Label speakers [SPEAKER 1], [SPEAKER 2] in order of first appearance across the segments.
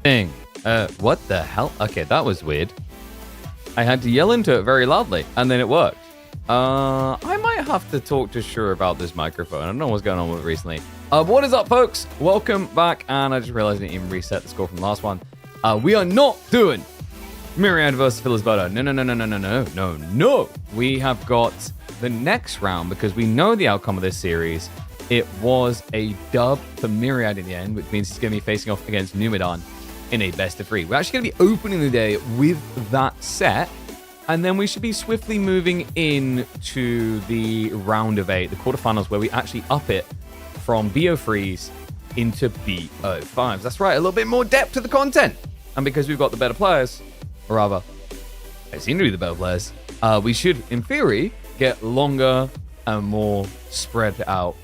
[SPEAKER 1] thing. What the hell? Okay, that was weird. I had to yell into it very loudly, and then it worked. I might have to talk to Shure about this microphone. I don't know what's going on with it recently. What is up, folks? Welcome back, and I just realized I didn't even reset the score from the last one. We are not doing Myriad versus Feudal. No. We have got the next round, because we know the outcome of this series. It was a dub for Myriad in the end, which means he's going to be facing off against Numudan in a best of 3. We're actually going to be opening the day with that set, and then we should be swiftly moving in to the round of 8, the quarterfinals, where we actually up it from BO3s into BO5s. That's right, a little bit more depth to the content. And because we've got the better players, or rather, they seem to be the better players, we should, in theory, get longer and more spread out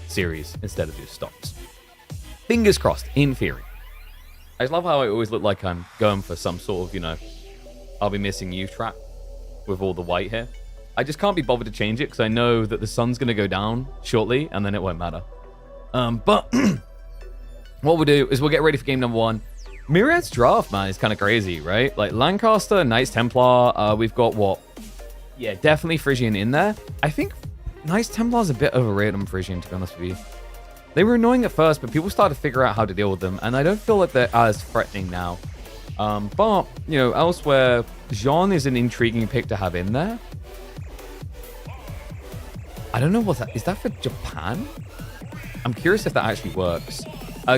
[SPEAKER 1] series instead of just stops. Fingers crossed, in theory. I just love how I always look like I'm going for some sort of, I'll be missing you trap with all the white here. I just can't be bothered to change it because I know that the sun's going to go down shortly and then it won't matter. But what we'll do is we'll get ready for game number 1. Myriad's draft, man, is kind of crazy, right? Like Lancaster, Knights Templar, we've got what? Yeah, definitely Frisian in there. I think Knights Templar's a bit overrated on Frisian, to be honest with you. They were annoying at first, but people started to figure out how to deal with them, and I don't feel like they're as threatening now. But, elsewhere, Jean is an intriguing pick to have in there. I don't know what that... Is that for Japan? I'm curious if that actually works.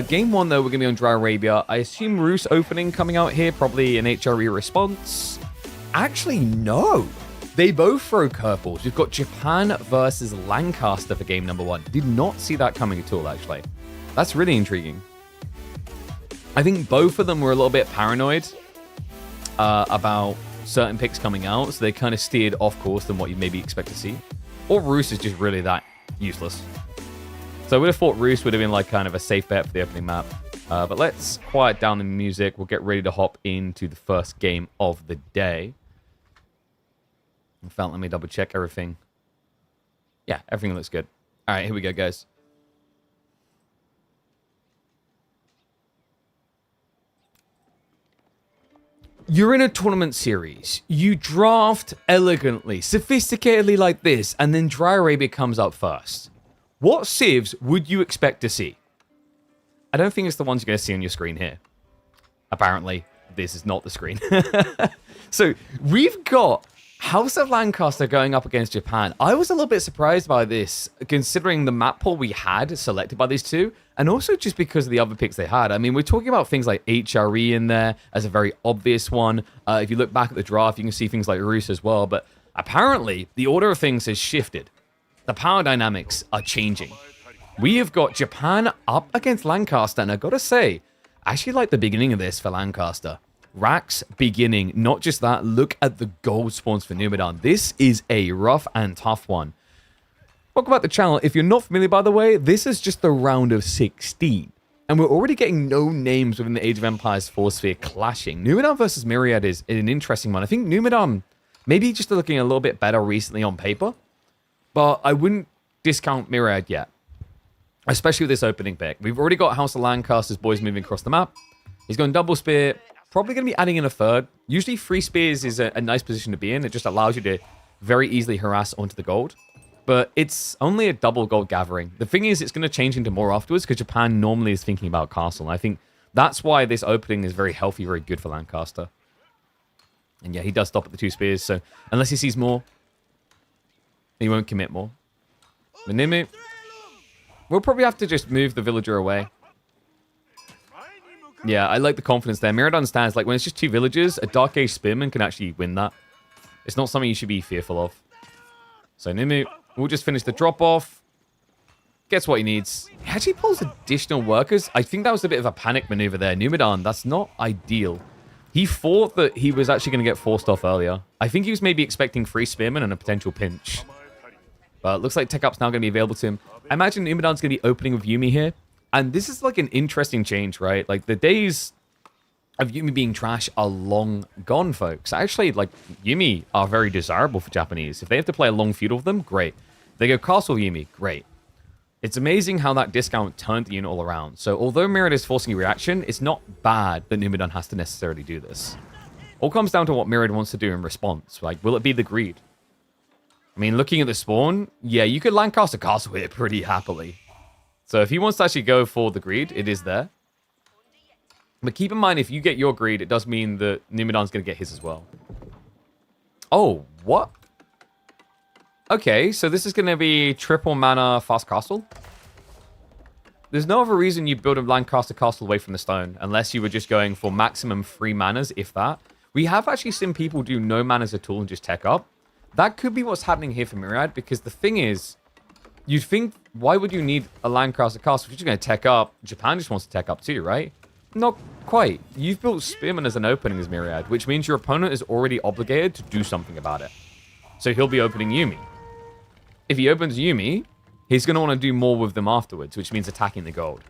[SPEAKER 1] Game 1, though, we're going to be on Dry Arabia. I assume Rus opening coming out here, probably an HRE response. Actually, no. They both throw curveballs. We've got Japan versus Lancaster for game number 1. Did not see that coming at all, actually. That's really intriguing. I think both of them were a little bit paranoid about certain picks coming out, so they kind of steered off course than what you maybe expect to see. Or Rus is just really that useless. So I would have thought Rus would have been like kind of a safe bet for the opening map. But let's quiet down the music. We'll get ready to hop into the first game of the day. In fact, let me double check everything. Yeah, everything looks good. All right, here we go, guys. You're in a tournament series. You draft elegantly, sophisticatedly like this, and then Dry Arabia comes up first. What civs would you expect to see? I don't think it's the ones you're going to see on your screen here. Apparently, this is not the screen. So, we've got House of Lancaster going up against Japan. I was a little bit surprised by this, considering the map pool we had selected by these two, and also just because of the other picks they had. I mean, we're talking about things like HRE in there as a very obvious one. If you look back at the draft, you can see things like Rus as well, but apparently the order of things has shifted. The power dynamics are changing. We have got Japan up against Lancaster, and I gotta say, I actually like the beginning of this for Lancaster. Racks beginning, not just that, look at the gold spawns for Numudan. This is a rough and tough one. Welcome back to the channel. If you're not familiar, by the way, this is just the round of 16. And we're already getting no names within the Age of Empires 4 sphere clashing. Numudan versus Myriad is an interesting one. I think Numudan maybe just looking a little bit better recently on paper, but I wouldn't discount Myriad yet, especially with this opening pick. We've already got House of Lancaster's boys moving across the map. He's going double spear. Probably going to be adding in a third. Usually 3 spears is a nice position to be in. It just allows you to very easily harass onto the gold. But it's only a double gold gathering. The thing is, it's going to change into more afterwards because Japan normally is thinking about castle. And I think that's why this opening is very healthy, very good for Lancaster. And yeah, he does stop at the 2 spears. So unless he sees more, he won't commit more. The Nimu, we'll probably have to just move the villager away. Yeah, I like the confidence there. Myriad understands, like, when it's just 2 villagers, a Dark Age Spearman can actually win that. It's not something you should be fearful of. So Nimu will just finish the drop-off. Gets what he needs. He actually pulls additional workers. I think that was a bit of a panic maneuver there. Numudan, that's not ideal. He thought that he was actually going to get forced off earlier. I think he was maybe expecting 3 Spearmen and a potential pinch. But it looks like Tech Up's now going to be available to him. I imagine Numudan's going to be opening with Yuumi here. And this is like an interesting change, right? Like the days of Yuumi being trash are long gone, folks. Actually, like Yuumi are very desirable for Japanese. If they have to play a long feud with them, great. They go Castle Yuumi, great. It's amazing how that discount turned the unit all around. So although Myriad is forcing a reaction, it's not bad that Numudan has to necessarily do this. All comes down to what Myriad wants to do in response. Like, will it be the greed? I mean, looking at the spawn, yeah, you could Lancaster Castle here pretty happily. So if he wants to actually go for the greed, it is there. But keep in mind, if you get your greed, it does mean that Numudan's going to get his as well. Oh, what? Okay, so this is going to be triple mana fast castle. There's no other reason you build a Lancaster Castle away from the stone, unless you were just going for maximum 3 manas, if that. We have actually seen people do no manas at all and just tech up. That could be what's happening here for Myriad, because the thing is, you'd think, why would you need a Lancaster Castle if you're just going to tech up? Japan just wants to tech up too, right? Not quite. You've built Spearman as an opening as Myriad, which means your opponent is already obligated to do something about it. So he'll be opening Yumi. If he opens Yumi, he's going to want to do more with them afterwards, which means attacking the gold.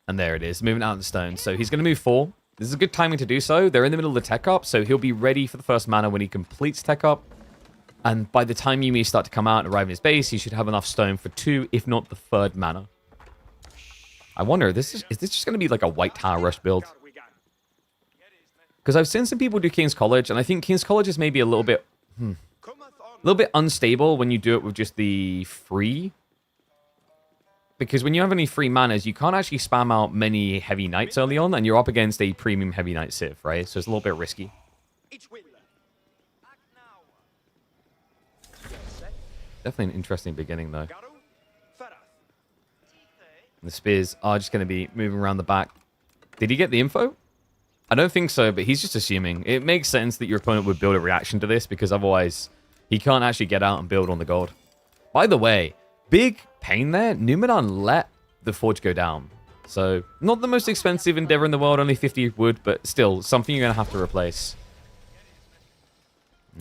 [SPEAKER 1] And there it is, moving out of the stone. So he's going to move 4. This is a good timing to do so. They're in the middle of the tech up, so he'll be ready for the first mana when he completes tech up. And by the time Yumi start to come out and arrive in his base, he should have enough stone for 2, if not the 3rd mana. I wonder, is this just going to be like a white tower rush build? Because I've seen some people do King's College, and I think King's College is maybe a little bit unstable when you do it with just the free. Because when you have any free manas, you can't actually spam out many heavy knights early on, and you're up against a premium heavy knight civ, right? So it's a little bit risky. Definitely an interesting beginning, though. The spears are just going to be moving around the back. Did he get the info? I don't think so, but he's just assuming. It makes sense that your opponent would build a reaction to this, because otherwise he can't actually get out and build on the gold. By the way, big pain there. Numudan let the forge go down. So, not the most expensive endeavor in the world, only 50 wood, but still, something you're going to have to replace.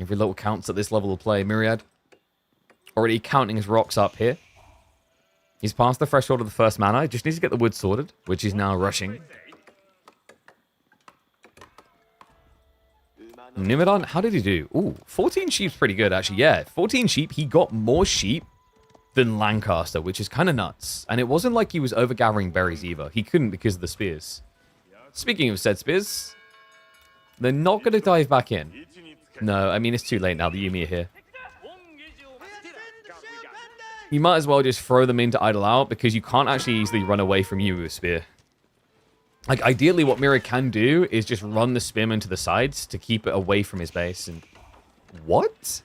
[SPEAKER 1] Every little counts at this level of play. Myriad already counting his rocks up here. He's past the threshold of the first mana. He just needs to get the wood sorted, which he's now rushing. Numudan, how did he do? Ooh, 14 sheep's pretty good, actually. Yeah, 14 sheep. He got more sheep than Lancaster, which is kind of nuts. And it wasn't like he was overgathering berries either. He couldn't because of the spears. Speaking of said spears, they're not going to dive back in. No, I mean, it's too late now. The Yumi are here. You might as well just throw them in to idle out, because you can't actually easily run away from you with a spear. Like, ideally, what Myriad can do is just run the spearman to the sides to keep it away from his base. And what?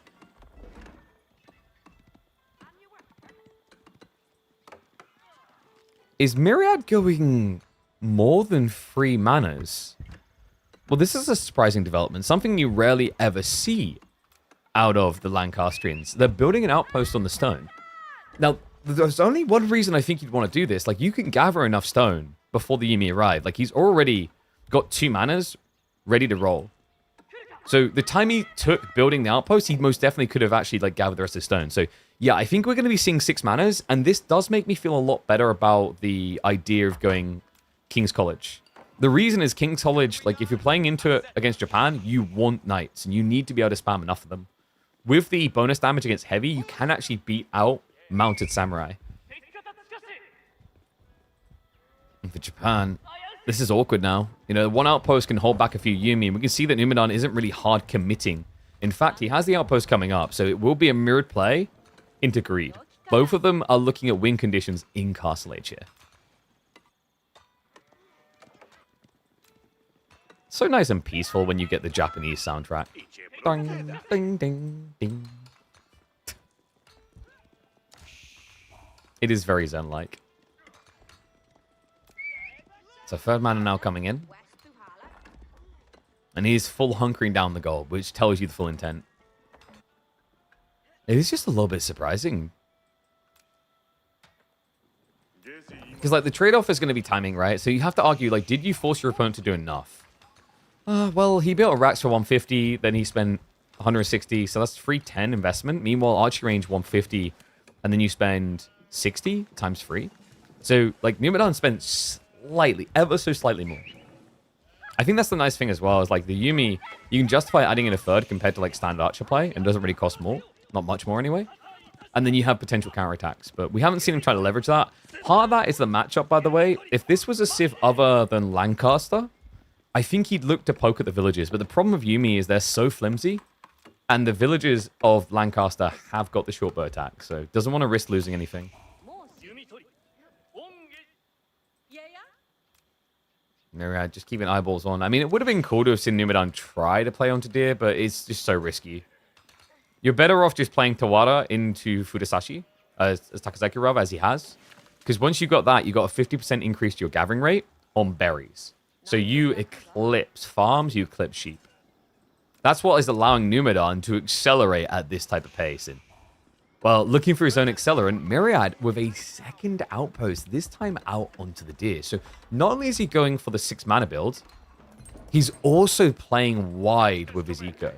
[SPEAKER 1] Is Myriad going more than 3 manas? Well, this is a surprising development. Something you rarely ever see out of the Lancastrians. They're building an outpost on the stone. Now, there's only one reason I think you'd want to do this. Like, you can gather enough stone before the Yumi arrive. Like, he's already got 2 manas ready to roll. So the time he took building the outpost, he most definitely could have actually, like, gathered the rest of the stone. So, yeah, I think we're going to be seeing 6 manas, and this does make me feel a lot better about the idea of going King's College. The reason is King's College, like, if you're playing into it against Japan, you want knights, and you need to be able to spam enough of them. With the bonus damage against heavy, you can actually beat out mounted samurai. And for Japan, this is awkward now. You know, one outpost can hold back a few Yumi, and we can see that Numudan isn't really hard committing. In fact, he has the outpost coming up, so it will be a mirrored play into greed. Both of them are looking at win conditions in Castle Age here. So nice and peaceful when you get the Japanese soundtrack. Ding, ding, ding, ding. It is very Zen-like. So 3rd mana now coming in. And he's full hunkering down the gold, which tells you the full intent. It is just a little bit surprising. Because, like, the trade-off is going to be timing, right? So you have to argue, like, did you force your opponent to do enough? Well, he built a Rats for 150, then he spent 160, so that's 310 investment. Meanwhile, archery range 150, and then you spend 60 times 3. So, like, Numudan spent slightly, ever so slightly more. I think that's the nice thing as well, is, like, the Yumi, you can justify adding in a 3rd compared to, like, standard archer play, and it doesn't really cost more. Not much more, anyway. And then you have potential counterattacks. But we haven't seen him try to leverage that. Part of that is the matchup, by the way. If this was a Civ other than Lancaster, I think he'd look to poke at the villages. But the problem with Yumi is they're so flimsy. And the villages of Lancaster have got the short bow attack. So doesn't want to risk losing anything. Myriad just keeping eyeballs on. I mean, it would have been cool to have seen Numudan try to play onto Deer, but it's just so risky. You're better off just playing Tawara into Fudasashi, as Takazaki rather, as he has. Because once you got that, you got a 50% increase to your gathering rate on berries. So you eclipse farms, you eclipse sheep. That's what is allowing Numudan to accelerate at this type of pace. And, well, looking for his own accelerant, Myriad with a second outpost, this time out onto the Deer. So not only is he going for the 6 mana build, he's also playing wide with his eco.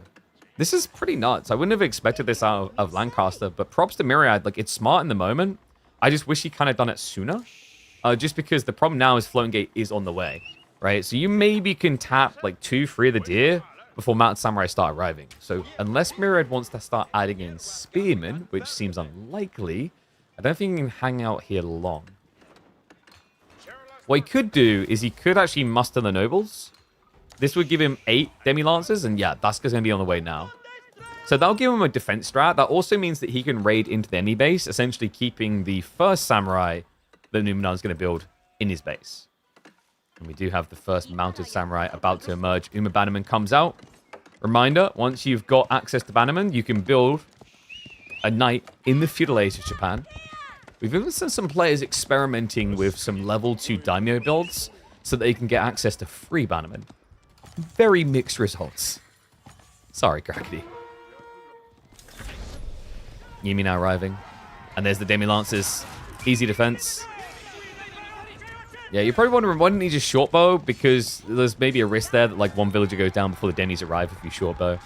[SPEAKER 1] This is pretty nuts. I wouldn't have expected this out of Lancaster, but props to Myriad. Like, it's smart in the moment. I just wish he kind of done it sooner. Just because the problem now is Floating Gate is on the way, right? So you maybe can tap like 2-3 of the Deer before Mountain Samurai start arriving. So unless Myriad wants to start adding in Spearmen, which seems unlikely, I don't think he can hang out here long. What he could do is he could actually muster the Nobles. This would give him 8 Demi-Lancers, and yeah, Daska's going to be on the way now. So that'll give him a defense strat. That also means that he can raid into the enemy base, essentially keeping the first Samurai that Numudan's going to build in his base. And we do have the first mounted samurai about to emerge. Uma Bannerman comes out. Reminder, once you've got access to Bannerman, you can build a knight in the feudal age of Japan. We've even seen some players experimenting with some level 2 daimyo builds so that they can get access to free Bannerman. Very mixed results. Sorry, Crackety. Yumi now arriving. And there's the Demi-Lancers. Easy defense. Yeah, you're probably wondering, why didn't he just short bow? Because there's maybe a risk there that like one villager goes down before the Demis arrive if you short bow.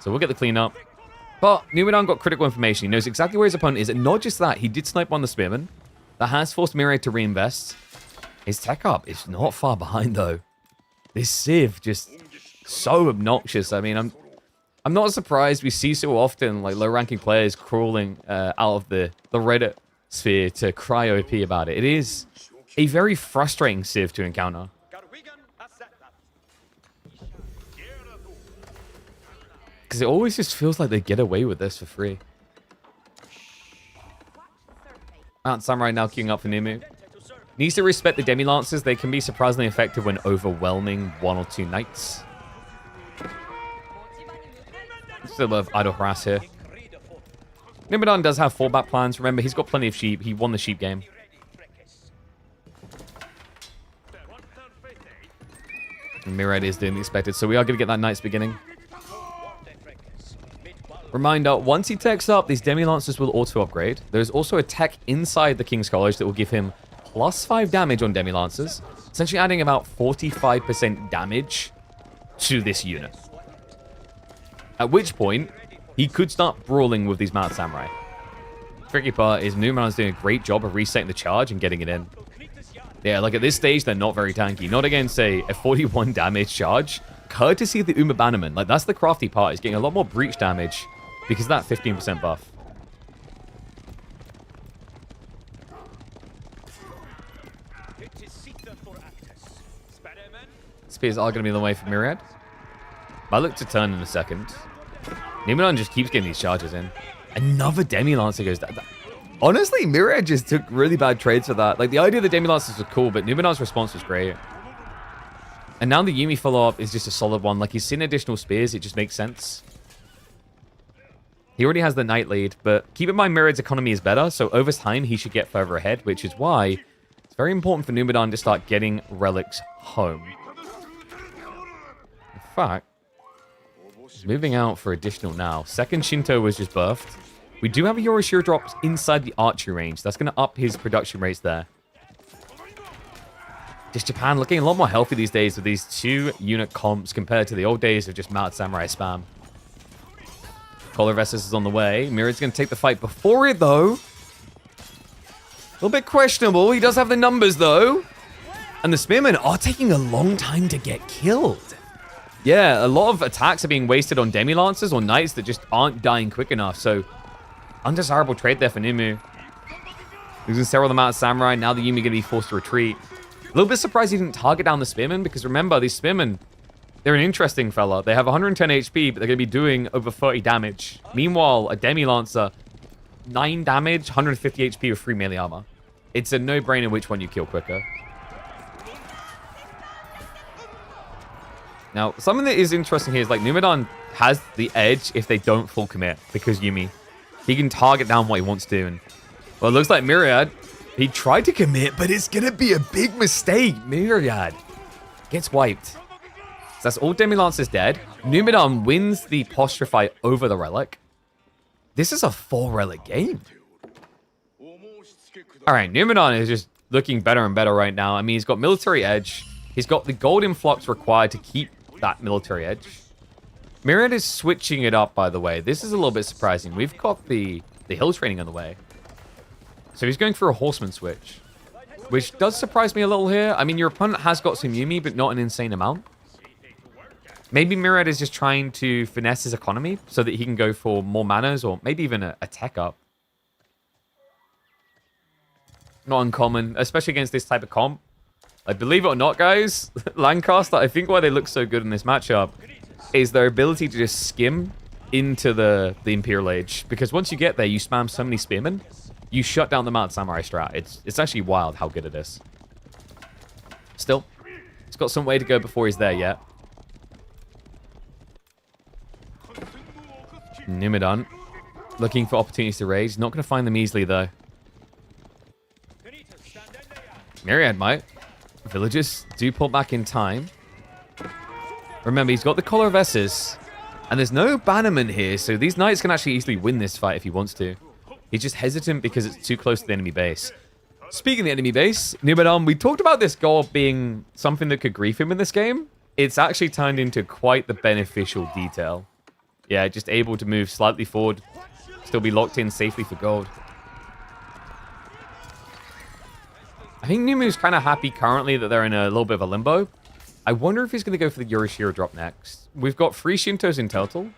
[SPEAKER 1] So we'll get the cleanup. But Numudan got critical information. He knows exactly where his opponent is. And not just that, he did snipe on the Spearman. That has forced Myriad to reinvest. His tech up is not far behind though. This Civ just so obnoxious. I mean, I'm not surprised we see so often like low-ranking players crawling out of the Reddit sphere to cry OP about it. It is a very frustrating Civ to encounter. Because it always just feels like they get away with this for free. Mount Samurai now queuing up for Nimu. Needs to respect the Demi-Lancers. They can be surprisingly effective when overwhelming 1 or 2 knights. Still a bit of idle harass here. Numudan does have fallback plans. Remember, he's got plenty of sheep. He won the sheep game. And Myriad is doing the expected, so we are going to get that Knight's beginning. Reminder, once he techs up, these Demi-Lancers will auto-upgrade. There's also a tech inside the King's College that will give him +5 damage on Demi-Lancers, essentially adding about 45% damage to this unit. At which point, he could start brawling with these Mounted Samurai. Tricky part is Numudan's doing a great job of resetting the charge and getting it in. Yeah, like at this stage, they're not very tanky. Not against, say, a 41 damage charge. Courtesy of the Uma Bannerman. Like, that's the crafty part. He's getting a lot more breach damage because of that 15% buff. Spears are going to be in the way for Myriad. I look to turn in a second. Numudan just keeps getting these charges in. Another Demi-Lancer goes down. Honestly, Myriad just took really bad trades for that. Like, the idea of the Demi-Lancers was cool, but Numudan's response was great. And now the Yumi follow-up is just a solid one. Like, he's seen additional spears. It just makes sense. He already has the Knight lead, but keep in mind Myriad's economy is better, so over time he should get further ahead, which is why it's very important for Numudan to start getting relics home. In fact, he's moving out for additional now. Second Shinto was just birthed. We do have a Yorishiro drops inside the archery range. That's going to up his production rates there. Just Japan looking a lot more healthy these days with these 2 unit comps compared to the old days of just Mounted Samurai spam. Collar Vestus is on the way. Myriad's going to take the fight before it, though. A little bit questionable. He does have the numbers, though. And the Spearmen are taking a long time to get killed. Yeah, a lot of attacks are being wasted on Demi-Lancers or Knights that just aren't dying quick enough. So undesirable trade there for Numu. Losing several amount of samurai. Now the Yumi going to be forced to retreat. A little bit surprised he didn't target down the spearmen, because remember, these spearmen, they're an interesting fella. They have 110 HP, but they're going to be doing over 30 damage. Meanwhile, a Demi-Lancer, 9 damage, 150 HP with 3 melee armor. It's a no-brainer which one you kill quicker. Now, something that is interesting here is like Numudan has the edge if they don't full commit, because Yumi, he can target down what he wants to. And well, it looks like Myriad, he tried to commit, but it's going to be a big mistake. Myriad gets wiped. So that's all Demi-Lancers dead. Numudan wins the posture fight over the Relic. This is a 4-Relic game. All right, Numudan is just looking better and better right now. I mean, he's got military edge. He's got the gold influx required to keep that military edge. Myriad is switching it up, by the way. This is a little bit surprising. We've got the hill training on the way. So he's going for a horseman switch, which does surprise me a little here. I mean, your opponent has got some Yumi, but not an insane amount. Maybe Myriad is just trying to finesse his economy so that he can go for more manas or maybe even a tech up. Not uncommon, especially against this type of comp. Like, believe it or not, guys, Lancaster, I think why they look so good in this matchup is their ability to just skim into the Imperial Age. Because once you get there, you spam so many spearmen, you shut down the Mount Samurai strat. It's actually wild how good it is. Still, it's got some way to go before he's there yet. Numudan looking for opportunities to rage. Not going to find them easily, though. Myriad might. Villagers do pull back in time. Remember, he's got the Collar of Essus, and there's no bannerman here, so these knights can actually easily win this fight if he wants to. He's just hesitant because it's too close to the enemy base. Speaking of the enemy base, Numudan, we talked about this goal being something that could grief him in this game. It's actually turned into quite the beneficial detail. Yeah, just able to move slightly forward, still be locked in safely for gold. I think Numu's kind of happy currently that they're in a little bit of a limbo. I wonder if he's going to go for the Yorishiro drop next. We've got 3 Shintos in total.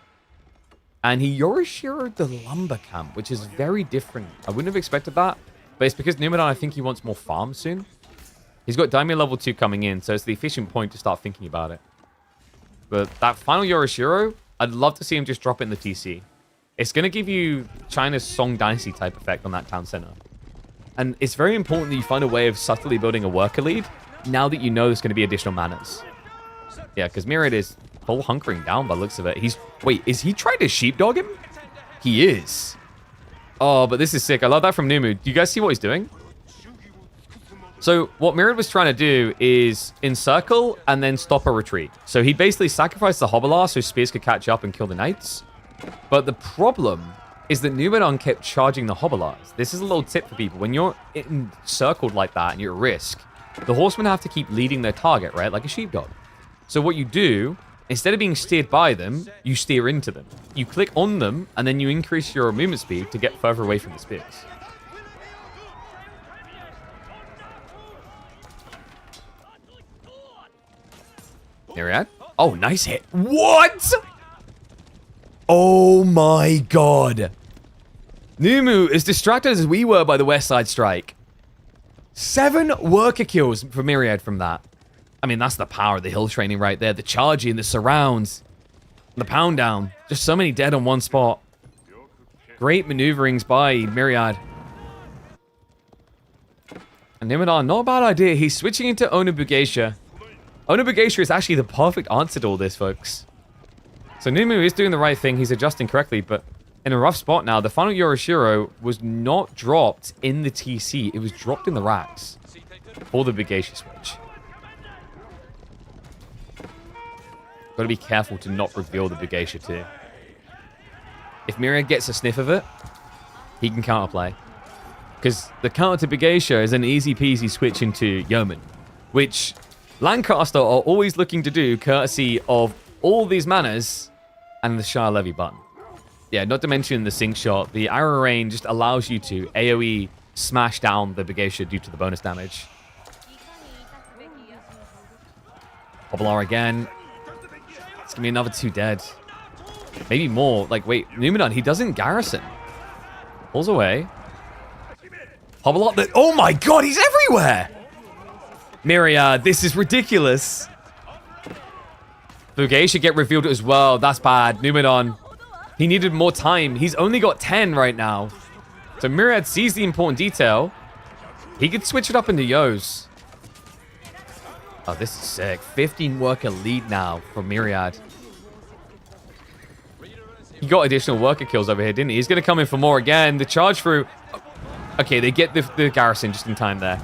[SPEAKER 1] And he Yorishiro'd the lumber camp, which is very different. I wouldn't have expected that. But it's because Numudan, I think he wants more farm soon. He's got Daimyo level 2 coming in, so it's the efficient point to start thinking about it. But that final Yorishiro, I'd love to see him just drop it in the TC. It's going to give you China's Song Dynasty type effect on that town center. And it's very important that you find a way of subtly building a worker lead now that you know there's going to be additional manas. Yeah, because Myriad is full hunkering down by the looks of it. Wait, is he trying to sheepdog him? He is. Oh, but this is sick. I love that from Numu. Do you guys see what he's doing? So what Myriad was trying to do is encircle and then stop a retreat. So he basically sacrificed the Hobbler so spears could catch up and kill the knights. But the problem is that Numudan kept charging the Hobblers. This is a little tip for people. When you're encircled like that and you're at risk, the horsemen have to keep leading their target, right? Like a sheepdog. So what you do, instead of being steered by them, you steer into them. You click on them, and then you increase your movement speed to get further away from the spears. Myriad? Oh, nice hit. What? Oh my god. Numu, as distracted as we were by the West Side Strike. 7 worker kills for Myriad from that. I mean, that's the power of the hill training right there. The charging, the surrounds, the pound down. Just so many dead on one spot. Great maneuverings by Myriad. And Numudan, not a bad idea. He's switching into Onobugeisha. Onobugeisha is actually the perfect answer to all this, folks. So Numu is doing the right thing. He's adjusting correctly, but in a rough spot now. The final Yorishiro was not dropped in the TC. It was dropped in the racks for the Bugeisha switch. Got to be careful to not reveal the Bugeisha too. If Myriad gets a sniff of it, he can counterplay. Because the counter to Bugeisha is an easy peasy switch into Yeoman, which Lancaster are always looking to do courtesy of all these manas and the Shire Levy button. Yeah, not to mention the sync shot. The arrow range just allows you to AoE smash down the Bugeisha due to the bonus damage. Hobbler again. It's gonna be another 2 dead. Maybe more. Like, wait, Numudan, he doesn't garrison. Pulls away. Hobble up. Oh my god, he's everywhere! Myriad, this is ridiculous. Bugay should get revealed as well. That's bad. Numudan. He needed more time. He's only got 10 right now. So Myriad sees the important detail. He could switch it up into Yos. Oh, this is sick. 15 worker lead now from Myriad. He got additional worker kills over here, didn't he? He's going to come in for more again. The charge through. Okay, they get the garrison just in time there.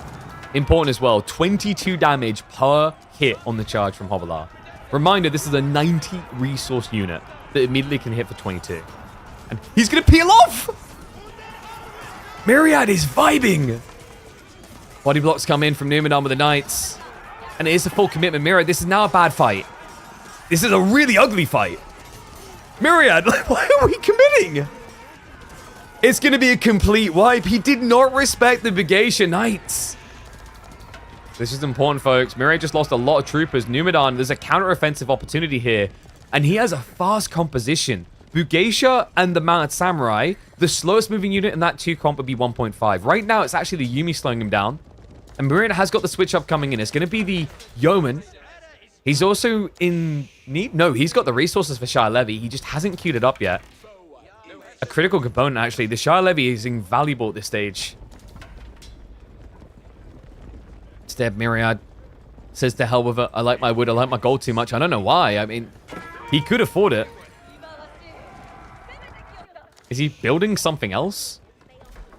[SPEAKER 1] Important as well. 22 damage per hit on the charge from Hobbler. Reminder, this is a 90 resource unit that immediately can hit for 22. And he's going to peel off! Myriad is vibing! Body blocks come in from Numudan with the Knights. And it is a full commitment. Myriad, this is now a bad fight. This is a really ugly fight. Myriad, why are we committing? It's going to be a complete wipe. He did not respect the Begatia Knights. This is important, folks. Myriad just lost a lot of troopers. Numudan, there's a counter-offensive opportunity here. And he has a fast composition. Bugatia and the Mounted Samurai, the slowest moving unit in that 2 comp would be 1.5. Right now, it's actually the Yumi slowing him down. And Myriad has got the switch up coming in. It's going to be the Yeoman. He's also in need. No, he's got the resources for Shire Levy. He just hasn't queued it up yet. A critical component, actually. The Shire Levy is invaluable at this stage. Instead, Myriad says to hell with it. I like my wood. I like my gold too much. I don't know why. I mean, he could afford it. Is he building something else?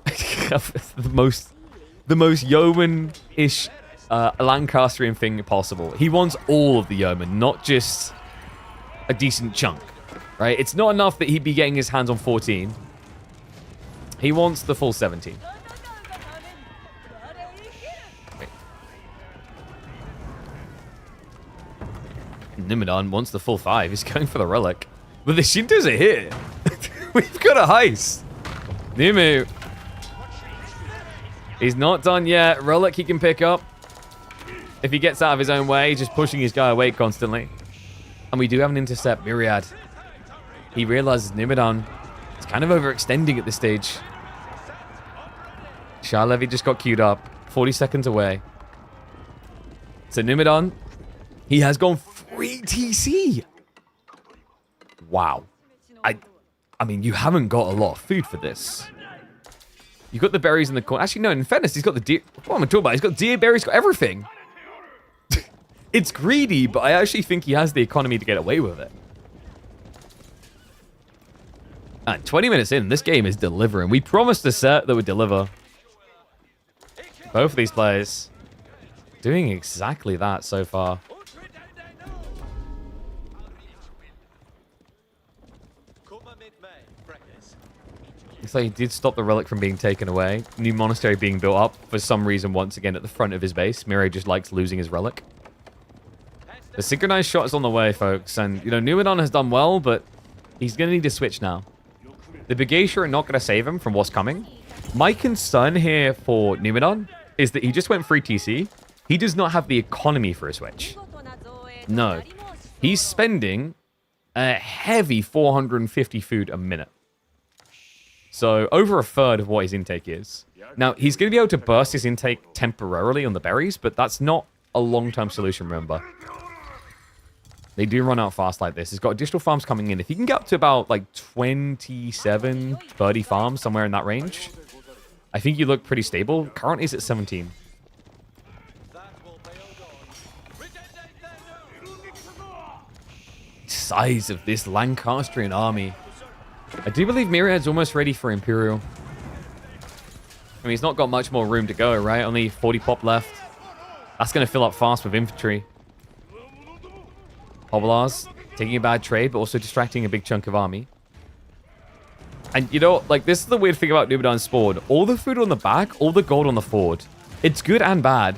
[SPEAKER 1] the most yeoman-ish Lancastrian thing possible. He wants all of the yeoman, not just a decent chunk, right? It's not enough that he'd be getting his hands on 14. He wants the full 17. Wait. Numudan wants the full 5. He's going for the Relic. But the Shintos are here. We've got a heist. Numu. He's not done yet. Relic he can pick up. If he gets out of his own way, just pushing his guy away constantly. And we do have an intercept. Myriad. He realizes Numudan is kind of overextending at this stage. Shah Levy just got queued up. 40 seconds away. So Numudan, he has gone free TC. Wow. I mean, you haven't got a lot of food for this. You've got the berries in the corner. Actually, no, in fairness, he's got the deer. What am I talking about? He's got deer berries, he's got everything. It's greedy, but I actually think he has the economy to get away with it. And 20 minutes in, this game is delivering. We promised a set that would deliver. Both of these players doing exactly that so far. So he did stop the Relic from being taken away. New monastery being built up for some reason once again at the front of his base. Myriad just likes losing his Relic. The synchronized shot is on the way, folks. And, you know, Numudan has done well, but he's going to need to switch now. The Begatia are not going to save him from what's coming. My concern here for Numudan is that he just went free TC. He does not have the economy for a switch. No. He's spending a heavy 450 food a minute. So, over a third of what his intake is. Now, he's going to be able to burst his intake temporarily on the berries, but that's not a long-term solution, remember. They do run out fast like this. He's got additional farms coming in. If he can get up to about, like, 27, 30 farms, somewhere in that range, I think you look pretty stable. Currently, he's at 17. Size of this Lancastrian army. I do believe Myriad's almost ready for Imperial. I mean, he's not got much more room to go, right? Only 40 pop left. That's going to fill up fast with infantry. Hoblars taking a bad trade, but also distracting a big chunk of army. And, you know, like, this is the weird thing about Numudan's Spawn. All the food on the back, all the gold on the forward. It's good and bad.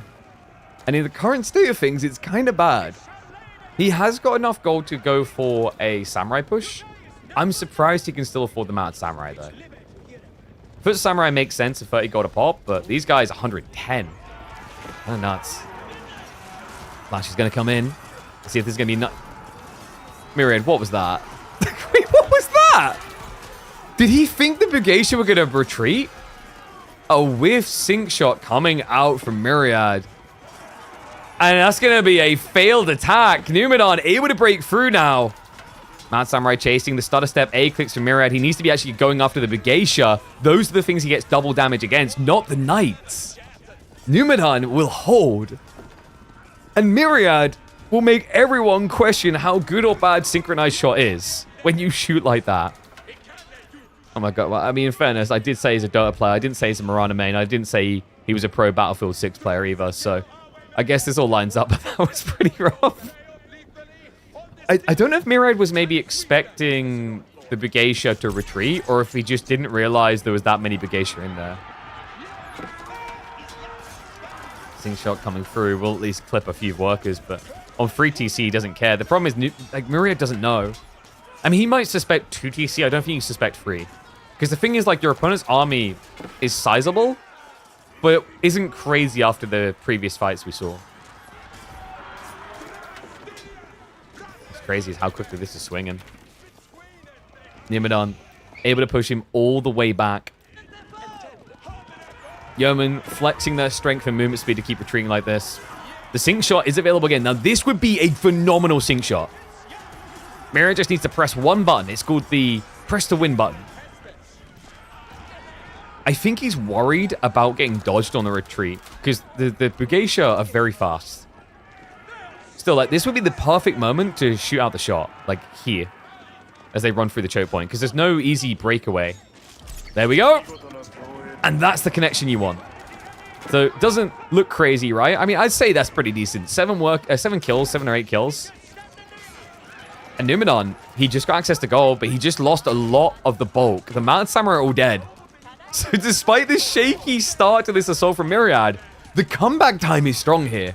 [SPEAKER 1] And in the current state of things, it's kind of bad. He has got enough gold to go for a samurai push. I'm surprised he can still afford the Mounted Samurai, though. First Samurai makes sense at 30 gold a pop, but these guys 110. Kind of nuts. Flash is going to come in. See if there's going to be Myriad, what was that? Wait, what was that? Did he think the Brigatia were going to retreat? A whiff sync shot coming out from Myriad. And that's going to be a failed attack. Numudan able to break through now. Mad Samurai chasing the stutter step. A clicks from Myriad. He needs to be actually going after the Brigatia. Those are the things he gets double damage against, not the Knights. Numudan will hold. And Myriad will make everyone question how good or bad synchronized shot is when you shoot like that. Oh my god. Well, I mean, in fairness, I did say he's a Dota player. I didn't say he's a Mirana main. I didn't say he was a pro Battlefield 6 player either. So I guess this all lines up, but that was pretty rough. I don't know if Myriad was maybe expecting the Brigatia to retreat, or if he just didn't realize there was that many Brigatia in there. Sync shot coming through. We'll at least clip a few workers, but on 3 TC, he doesn't care. The problem is, like, Myriad doesn't know. I mean, he might suspect 2 TC. I don't think he suspect 3. Because the thing is, like, your opponent's army is sizable, but it isn't crazy after the previous fights we saw. What's crazy is how quickly this is swinging. Numudan able to push him all the way back. Yeoman flexing their strength and movement speed to keep retreating like this. The sync shot is available again. Now, this would be a phenomenal sync shot. Myriad just needs to press one button. It's called the press to win button. I think he's worried about getting dodged on the retreat because the Brigatia are very fast. Still, like, this would be the perfect moment to shoot out the shot, like here, as they run through the choke point, because there's no easy breakaway. There we go. And that's the connection you want. So it doesn't look crazy, right? I mean, I'd say that's pretty decent. 7 kills, 7 or 8 kills. And Numudan, he just got access to gold, but he just lost a lot of the bulk. The Mad Samurai are all dead. So despite the shaky start to this assault from Myriad, the comeback time is strong here.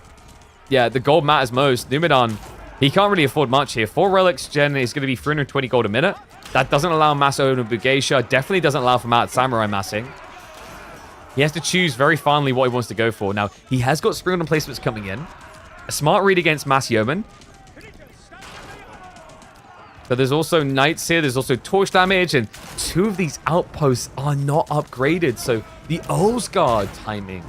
[SPEAKER 1] Yeah, the gold matters most. Numudan, he can't really afford much here. 4 relics gen is going to be 320 gold a minute. That doesn't allow mass Odin Brigatia. Definitely doesn't allow for Mad Samurai massing. He has to choose very finely what he wants to go for. Now, he has got Spring placements coming in. A smart read against Mass Yeoman. But there's also Knights here. There's also Torch damage. And 2 of these outposts are not upgraded. So the Earl's Guard timing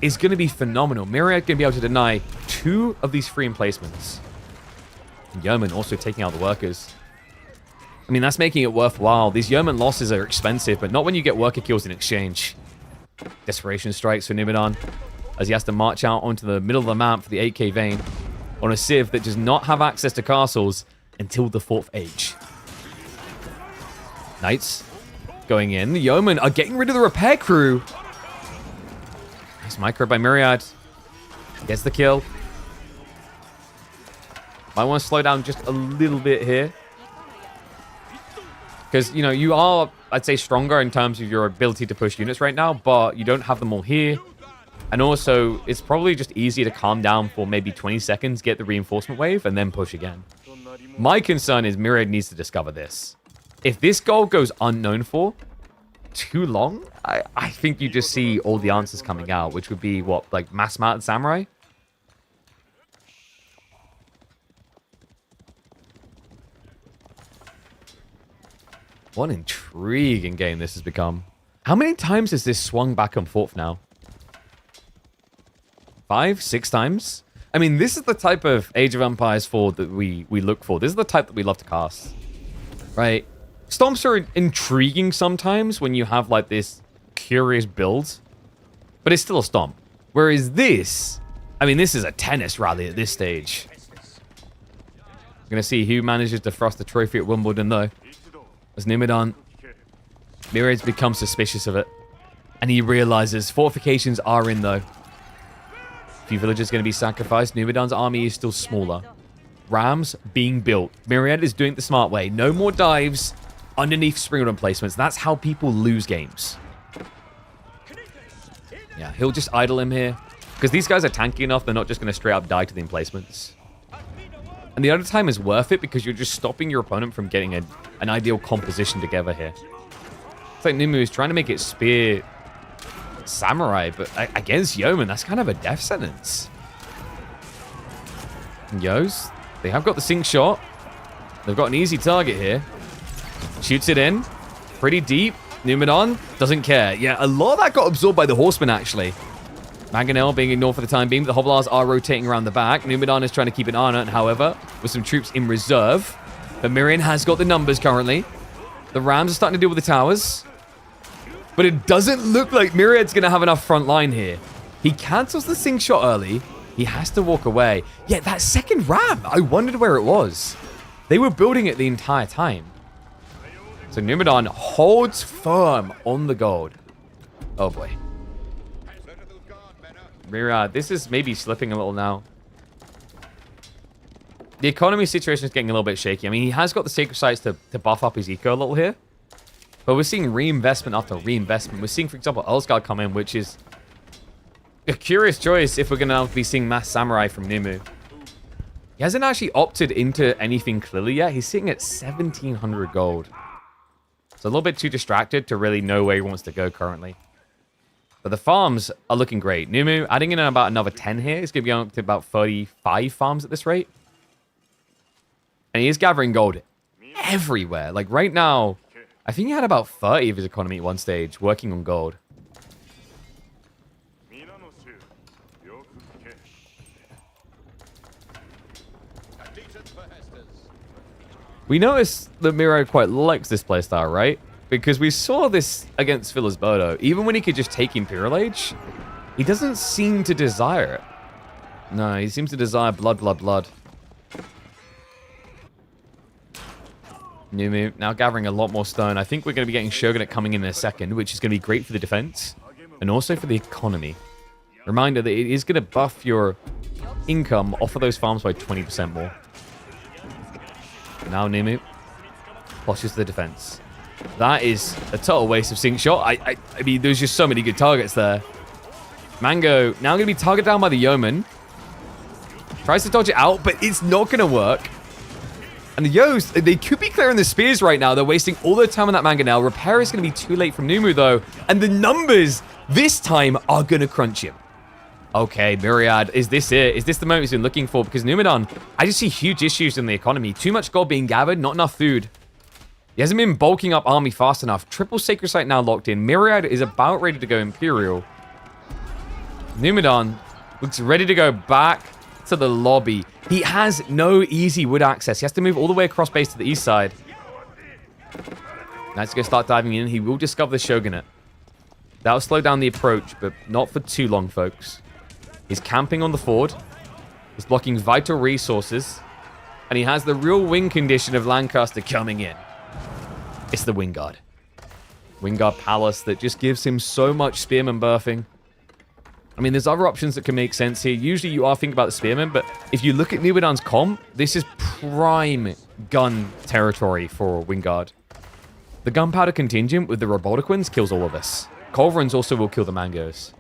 [SPEAKER 1] is going to be phenomenal. Myriad going to be able to deny 2 of these free emplacements. And Yeoman also taking out the workers. I mean, that's making it worthwhile. These Yeoman losses are expensive, but not when you get worker kills in exchange. Desperation strikes for Numudan as he has to march out onto the middle of the map for the 8k vein on a civ that does not have access to castles until the 4th age. Knights going in. The Yeomen are getting rid of the repair crew. Nice micro by Myriad. Gets the kill. Might want to slow down just a little bit here. Because, you know, you are, I'd say, stronger in terms of your ability to push units right now, but you don't have them all here. And also, it's probably just easier to calm down for maybe 20 seconds, get the reinforcement wave, and then push again. My concern is Myriad needs to discover this. If this goal goes unknown for too long, I think you just see all the answers coming out, which would be, what, like Mass Mad Samurai? What an intriguing game this has become. How many times has this swung back and forth now? 5, 6 times? I mean, this is the type of Age of Empires 4 that we look for. This is the type that we love to cast. Right? Stomps are intriguing sometimes when you have, like, this curious build. But it's still a stomp. Whereas this... I mean, this is a tennis rally at this stage. We're going to see who manages to thrust the trophy at Wimbledon, though. As Numudan, Myriad's become suspicious of it. And he realizes fortifications are in, though. A few villagers going to be sacrificed. Numudan's army is still smaller. Rams being built. Myriad is doing it the smart way. No more dives underneath spring emplacements. That's how people lose games. Yeah, he'll just idle him here. Because these guys are tanky enough, they're not just going to straight up die to the emplacements. And the other time is worth it because you're just stopping your opponent from getting an ideal composition together here. It's like Numu is trying to make it spear samurai, but against Yeoman, that's kind of a death sentence. And Yos, they have got the sync shot. They've got an easy target here. Shoots it in. Pretty deep. Numudan doesn't care. Yeah, a lot of that got absorbed by the horsemen, actually. Mangonel being ignored for the time being. The Hoblars are rotating around the back. Numudan is trying to keep an eye on it, however, with some troops in reserve. But Myriad has got the numbers currently. The Rams are starting to deal with the towers. But it doesn't look like Myriad's going to have enough front line here. He cancels the sink shot early. He has to walk away. Yeah, that second Ram, I wondered where it was. They were building it the entire time. So Numudan holds firm on the gold. Oh boy. Myriad, this is maybe slipping a little now. The economy situation is getting a little bit shaky. I mean, he has got the sacred sites to buff up his eco a little here. But we're seeing reinvestment after reinvestment. We're seeing, for example, Earlsguard come in, which is a curious choice if we're going to be seeing mass samurai from Numu. He hasn't actually opted into anything clearly yet. He's sitting at 1,700 gold. So a little bit too distracted to really know where he wants to go currently. But the farms are looking great. Numu adding in about another 10 here. He's going to be going up to about 35 farms at this rate. And he is gathering gold everywhere. Like right now, I think he had about 30 of his economy at one stage working on gold. We noticed that Myriad quite likes this playstyle, right? Because we saw this against Filisberto. Even when he could just take Imperial Age, he doesn't seem to desire it. No, he seems to desire blood, blood, blood. Numu now gathering a lot more stone. I think we're going to be getting Shogunate coming in a second, which is going to be great for the defense and also for the economy. Reminder that it is going to buff your income off of those farms by 20% more. Now Numu flushes the defense. That is a total waste of sink shot. I mean, there's just so many good targets there. Mango now going to be targeted down by the yeoman. Tries to dodge it out, but it's not going to work. And the Yos, they could be clearing the spears right now. They're wasting all their time on that Mangonel. Repair is going to be too late from Numu, though. And the numbers this time are going to crunch him. Okay, Myriad, is this it? Is this the moment he's been looking for? Because Numudan, I just see huge issues in the economy. Too much gold being gathered, not enough food. He hasn't been bulking up army fast enough. Triple Sacred Site now locked in. Myriad is about ready to go Imperial. Numudan looks ready to go back to the lobby. He has no easy wood access. He has to move all the way across base to the east side. Now he's going to start diving in. He will discover the Shogunate. That'll slow down the approach, but not for too long, folks. He's camping on the ford. He's blocking vital resources. And he has the real win condition of Lancaster coming in. It's the Wingard. Wingard Palace that just gives him so much Spearman berthing. I mean, there's other options that can make sense here. Usually you are thinking about the Spearman, but if you look at Numudan's comp, this is prime gun territory for Wingard. The gunpowder contingent with the Robotiquins kills all of us. Culverins also will kill the Mangos.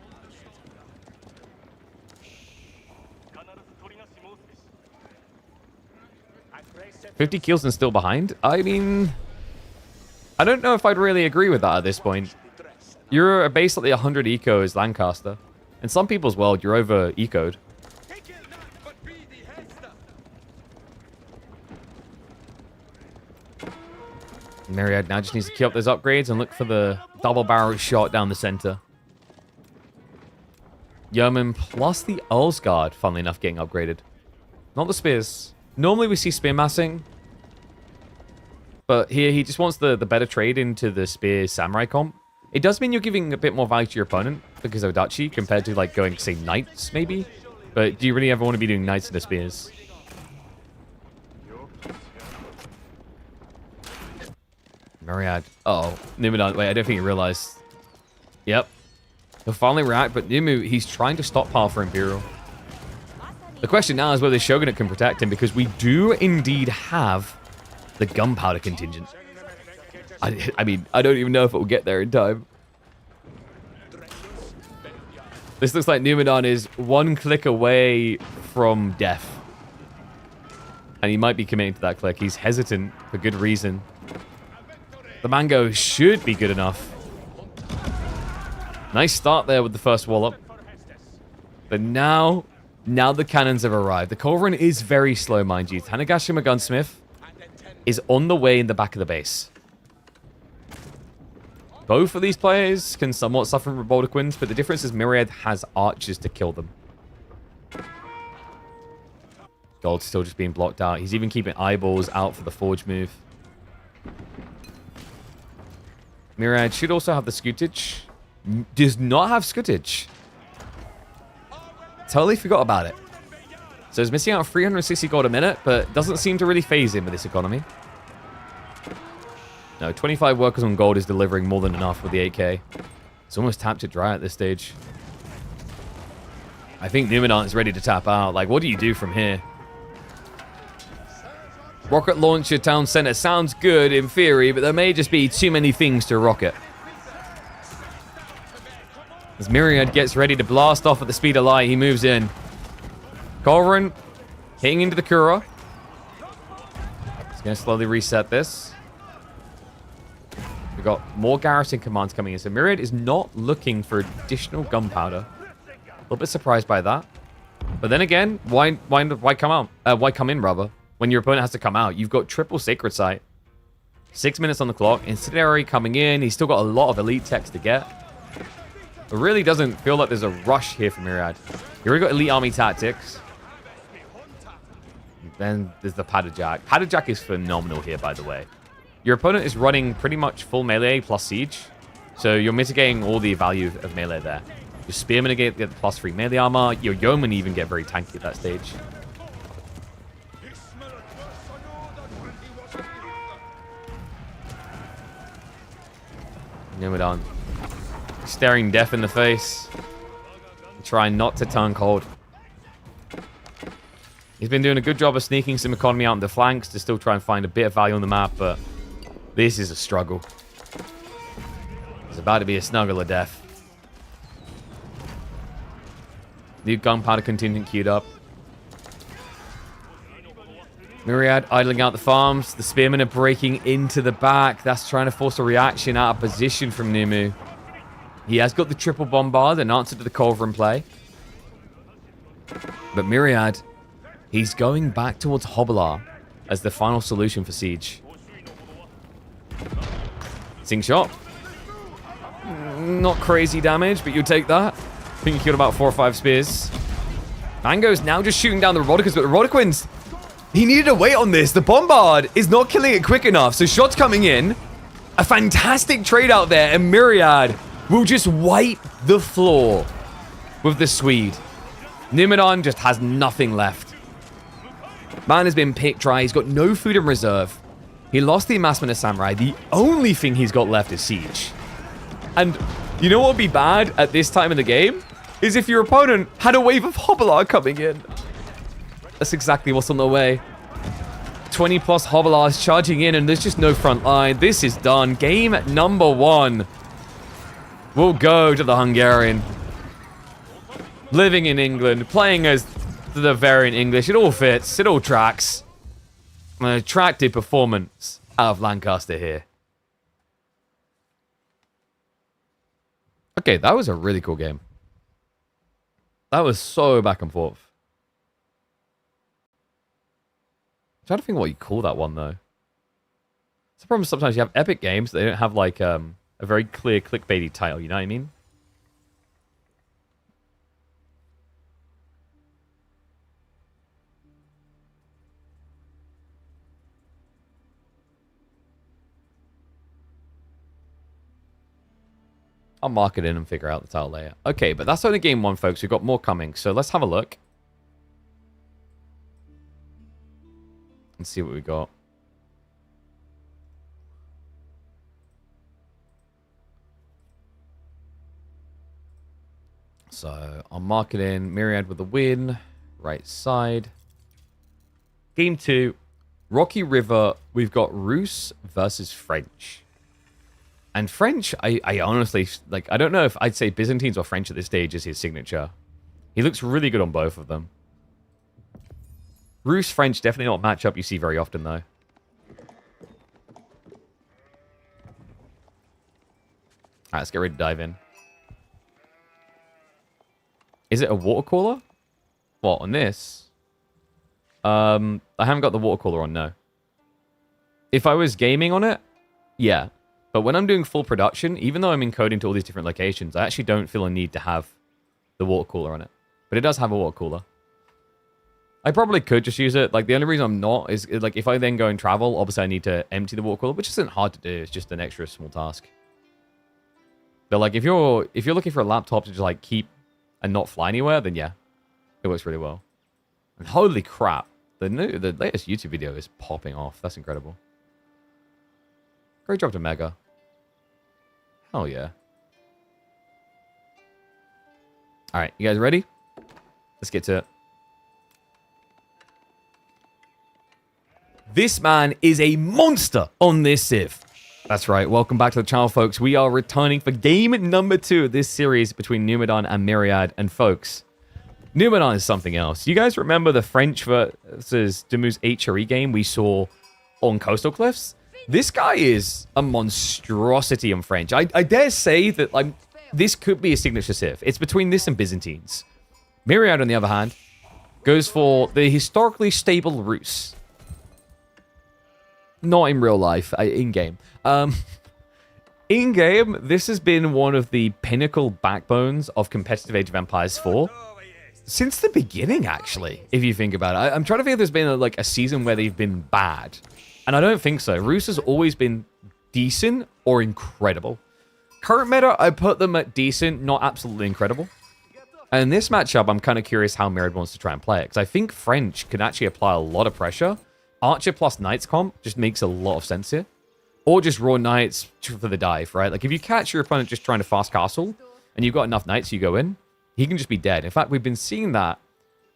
[SPEAKER 1] 50 kills and still behind? I mean, I don't know if I'd really agree with that at this point. You're basically 100 eco as Lancaster. In some people's world, you're over ecoed. Myriad now just needs to keep up those upgrades and look for the double barrel shot down the center. Yeoman plus the Earlsguard, funnily enough, getting upgraded. Not the spears. Normally we see spear massing, but here he just wants the better trade into the spear samurai comp. It does mean you're giving a bit more value to your opponent because of Odachi compared to like going, say, knights maybe. But do you really ever want to be doing knights into spears? Myriad. Uh-oh. Numudan. Wait, I don't think he realized. Yep. He'll finally react, but Numu, he's trying to stockpile for Imperial. The question now is whether Shogunate can protect him, because we do indeed have the gunpowder contingent. I mean, I don't even know if it will get there in time. This looks like Numudan is one click away from death. And he might be committing to that click. He's hesitant for good reason. The Mango should be good enough. Nice start there with the first wallop. But now the cannons have arrived. The Culverin is very slow, mind you. Tanegashima Gunsmith is on the way in the back of the base. Both of these players can somewhat suffer from Revoltiquins, but the difference is Myriad has archers to kill them. Gold's still just being blocked out. He's even keeping eyeballs out for the forge move. Myriad should also have the scootage. Does not have scootage. Totally forgot about it. So he's missing out on 360 gold a minute, but doesn't seem to really phase him with this economy. No, 25 workers on gold is delivering more than enough with the 8k. It's almost tapped to dry at this stage. I think Numudan is ready to tap out. Like, what do you do from here? Rocket launcher town center sounds good in theory, but there may just be too many things to rocket. As Myriad gets ready to blast off at the speed of light, he moves in. Culverin hitting into the Kura. He's going to slowly reset this. We've got more garrison commands coming in. So Myriad is not looking for additional gunpowder. A little bit surprised by that. But then again, why come out? Why come in, rather? When your opponent has to come out. You've got triple Sacred Site. 6 minutes on the clock. Incendiary coming in. He's still got a lot of elite techs to get. It really doesn't feel like there's a rush here for Myriad. You already got elite army tactics. Then there's the Padded Jack. Padded Jack is phenomenal here, by the way. Your opponent is running pretty much full melee plus siege. So you're mitigating all the value of melee there. Your Spearmen get the +3 melee armor. Your Yeomen even get very tanky at that stage. Numudan staring death in the face, trying not to turn cold. He's been doing a good job of sneaking some economy out in the flanks to still try and find a bit of value on the map, but this is a struggle. It's about to be a snuggle of death. New gunpowder contingent queued up. Myriad idling out the farms. The Spearmen are breaking into the back. That's trying to force a reaction out of position from Numu. He has got the triple bombard in answer to the Culverin play. But Myriad, he's going back towards Hobbler as the final solution for siege. Sing shot. Not crazy damage, but you take that. I think you killed about 4 or 5 spears. Mango's now just shooting down the Rodicus, but the Rodiquins, he needed to wait on this. The bombard is not killing it quick enough. So shots coming in. A fantastic trade out there. And Myriad will just wipe the floor with the Swede. Numudan just has nothing left. Man has been picked dry. He's got no food in reserve. He lost the amassment of Samurai. The only thing he's got left is siege. And you know what would be bad at this time in the game? Is if your opponent had a wave of Hobbler coming in. That's exactly what's on the way. 20 plus Hobblars charging in, and there's just no front line. This is done. Game number 1 will go to the Hungarian. Living in England, playing as the variant English. It all fits. It all tracks. An attractive performance out of Lancaster here. Okay, that was a really cool game. That was so back and forth. I'm trying to think what you call that one, though. It's the problem sometimes you have epic games, they don't have, like, a very clear clickbaity title, you know what I mean? I'll mark it in and figure out the title later. Okay, but that's only game 1, folks. We've got more coming, so let's have a look. And see what we got. So, I'll mark it in. Myriad with the win. Right side. Game 2. Rocky River. We've got Rus versus French. And French, I honestly, like, I don't know if I'd say Byzantines or French at this stage is his signature. He looks really good on both of them. Rus, French, definitely not a matchup you see very often, though. Alright, let's get ready to dive in. Is it a water cooler? What, on this? I haven't got the water cooler on, no. If I was gaming on it, yeah. But when I'm doing full production, even though I'm encoding to all these different locations, I actually don't feel a need to have the water cooler on it. But it does have a water cooler. I probably could just use it. Like, the only reason I'm not is like, if I then go and travel, obviously I need to empty the water cooler, which isn't hard to do. It's just an extra small task. But like, if you're looking for a laptop to just like keep and not fly anywhere, then yeah, it works really well. And holy crap, the latest YouTube video is popping off. That's incredible. Great job to Mega. Hell yeah. All right, you guys ready? Let's get to it. This man is a monster on this Civ. That's right. Welcome back to the channel, folks. We are returning for game number 2 of this series between Numudan and Myriad. And folks, Numudan is something else. You guys remember the French versus Demu's HRE game we saw on Coastal Cliffs? This guy is a monstrosity in French. I dare say that like this could be a signature Civ. It's between this and Byzantines. Myriad, on the other hand, goes for the historically stable Rus. Not in real life, in-game. In-game, this has been one of the pinnacle backbones of competitive Age of Empires 4. Since the beginning, actually, if you think about it. I'm trying to think if there's been like a season where they've been bad. And I don't think so. Rus has always been decent or incredible. Current meta, I put them at decent, not absolutely incredible. And in this matchup, I'm kind of curious how Myriad wants to try and play it. Because I think French can actually apply a lot of pressure. Archer plus Knights comp just makes a lot of sense here. Or just raw Knights for the dive, right? Like if you catch your opponent just trying to fast castle, and you've got enough Knights, you go in, he can just be dead. In fact, we've been seeing that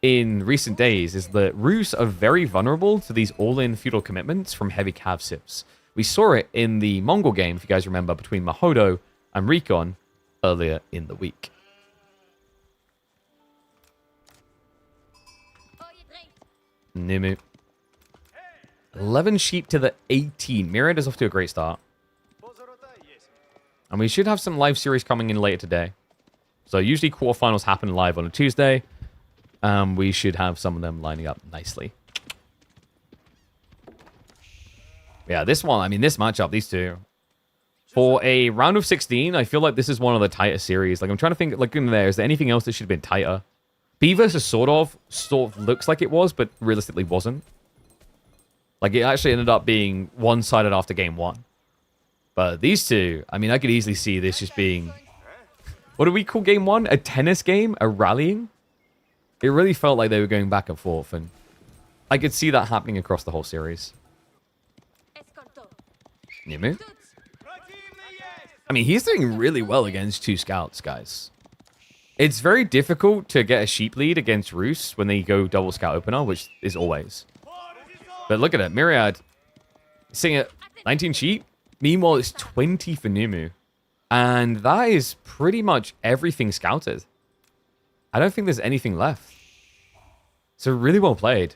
[SPEAKER 1] in recent days, is that Rus are very vulnerable to these all-in feudal commitments from heavy cav civs. We saw it in the Mongol game, if you guys remember, between Mahodo and Recon earlier in the week. Nimu. 11 sheep to the 18. Myriad is off to a great start. And we should have some live series coming in later today. So usually quarterfinals happen live on a Tuesday. We should have some of them lining up nicely. Yeah, this one, I mean, this matchup, these two. For a round of 16, I feel like this is one of the tightest series. Like, I'm trying to think, like, in there, is there anything else that should have been tighter? B versus sort of looks like it was, but realistically wasn't. Like, it actually ended up being one-sided after game 1. But these two, I mean, I could easily see this just being... What do we call game 1? A tennis game? A rallying? It really felt like they were going back and forth, and I could see that happening across the whole series. Nimu? I mean, he's doing really well against 2 scouts, guys. It's very difficult to get a sheep lead against Rus when they go double scout opener, which is always. But look at it. Myriad sitting at 19 sheep. Meanwhile, it's 20 for Numu. And that is pretty much everything scouted. I don't think there's anything left. So really well played.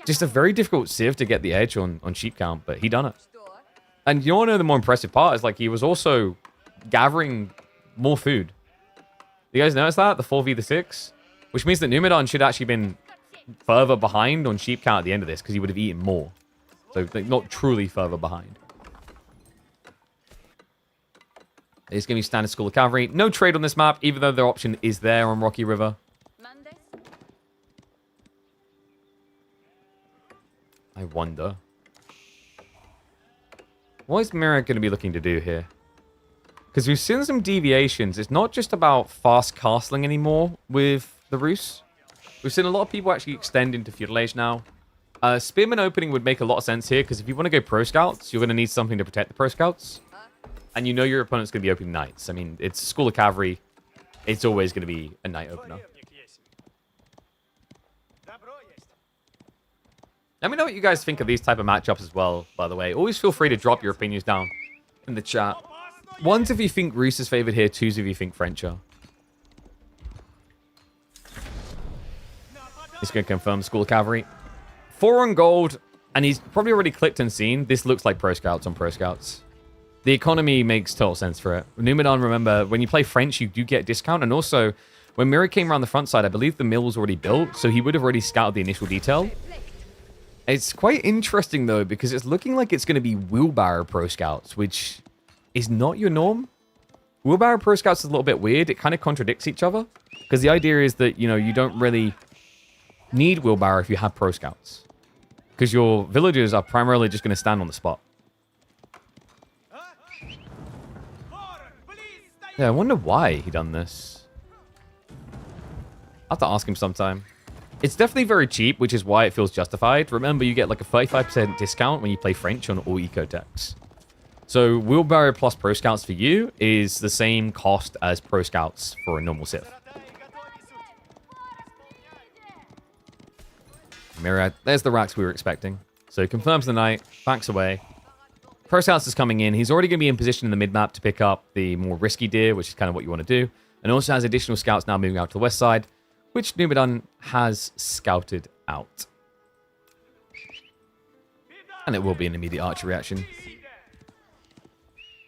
[SPEAKER 1] Just a very difficult Civ to get the edge on sheep count, but he done it. And you want to know the more impressive part is like he was also gathering more food. You guys notice that? The 4v the 6? Which means that Numudan should actually been further behind on sheep count at the end of this because he would have eaten more. So like, not truly further behind. It's going to be standard school of cavalry. No trade on this map, even though their option is there on Rocky River. I wonder. What is Myriad going to be looking to do here? Because we've seen some deviations. It's not just about fast castling anymore with the Rus. We've seen a lot of people actually extend into Feudal Age now. Spearman opening would make a lot of sense here, because if you want to go Pro Scouts, you're going to need something to protect the Pro Scouts. And you know your opponent's going to be opening Knights. I mean, it's School of Cavalry. It's always going to be a Knight opener. Let me know what you guys think of these type of matchups as well, by the way. Always feel free to drop your opinions down in the chat. Ones if you think Rus is favored here, twos if you think French are. He's going to confirm School of Cavalry. 4 on gold, and he's probably already clicked and seen. This looks like Pro Scouts on Pro Scouts. The economy makes total sense for it. Numudan, remember, when you play French, you do get a discount. And also, when Myriad came around the front side, I believe the mill was already built, so he would have already scouted the initial detail. It's quite interesting, though, because it's looking like it's going to be wheelbarrow Pro Scouts, which is not your norm. Wheelbarrow Pro Scouts is a little bit weird. It kind of contradicts each other. Because the idea is that, you know, you don't really need Wheelbarrow if you have Pro Scouts. Because your villagers are primarily just going to stand on the spot. Yeah, I wonder why he done this. I'll have to ask him sometime. It's definitely very cheap, which is why it feels justified. Remember, you get like a 35% discount when you play French on all eco decks. So Wheelbarrow plus Pro Scouts for you is the same cost as Pro Scouts for a normal Civ. Myriad, there's the racks we were expecting. So he confirms the knight, backs away. Pro Scouts is coming in. He's already going to be in position in the mid-map to pick up the more risky deer, which is kind of what you want to do. And also has additional scouts now moving out to the west side, which Numudan has scouted out. And it will be an immediate archer reaction.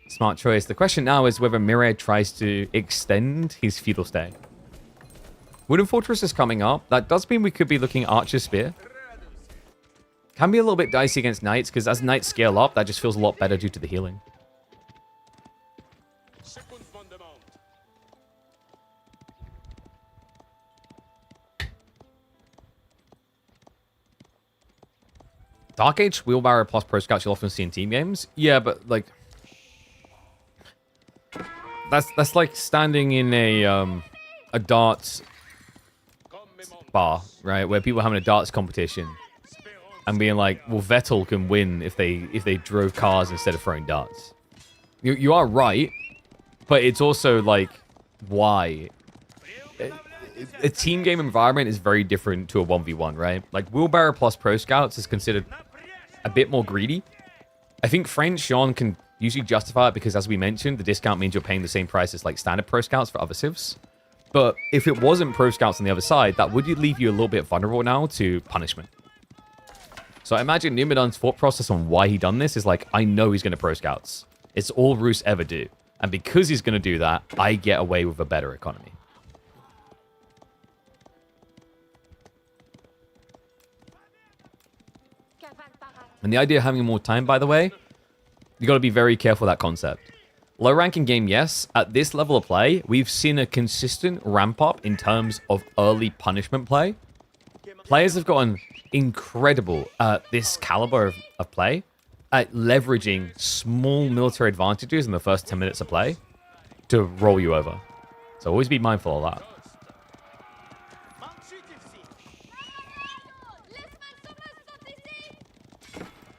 [SPEAKER 1] Smart choice. The question now is whether Myriad tries to extend his feudal stay. Wooden Fortress is coming up. That does mean we could be looking at Archer's Spear. Can be a little bit dicey against Knights, because as Knights scale up, that just feels a lot better due to the healing. Dark Age Wheelbarrow plus Pro Scouts you'll often see in team games. Yeah, but like... That's like standing in a darts bar, right? Where people are having a darts competition. And being like, well, Vettel can win if they drove cars instead of throwing darts. You are right, but it's also like, why? A team game environment is very different to a 1v1, right? Like, Wheelbarrow plus Pro Scouts is considered a bit more greedy. I think French Sean can usually justify it because, as we mentioned, the discount means you're paying the same price as like standard Pro Scouts for other civs. But if it wasn't Pro Scouts on the other side, that would leave you a little bit vulnerable now to punishment. So I imagine Numudan's thought process on why he done this is like, I know he's going to Pro Scouts. It's all Roos ever do. And because he's going to do that, I get away with a better economy. And the idea of having more time, by the way, you got to be very careful of that concept. Low ranking game, yes. At this level of play, we've seen a consistent ramp up in terms of early punishment play. Players have gotten incredible at this caliber of play at leveraging small military advantages in the first 10 minutes of play to roll you over. So always be mindful of that.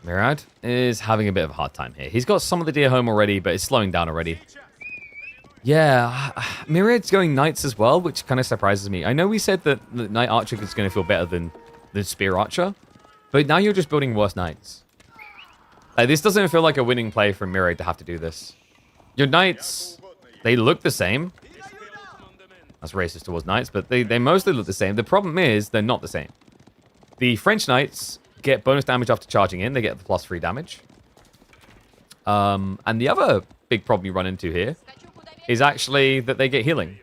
[SPEAKER 1] Myriad is having a bit of a hard time here. He's got some of the deer home already, but it's slowing down already. Yeah, Myriad's going Knights as well, which kind of surprises me. I know we said that the Knight Archer is going to feel better than the Spear Archer, but now you're just building worse Knights. This doesn't feel like a winning play for Myriad to have to do this. Your Knights, they look the same. That's racist towards Knights, but they mostly look the same. The problem is they're not the same. The French Knights get bonus damage after charging in. They get the +3 damage. And the other big problem you run into here is actually that they get healing.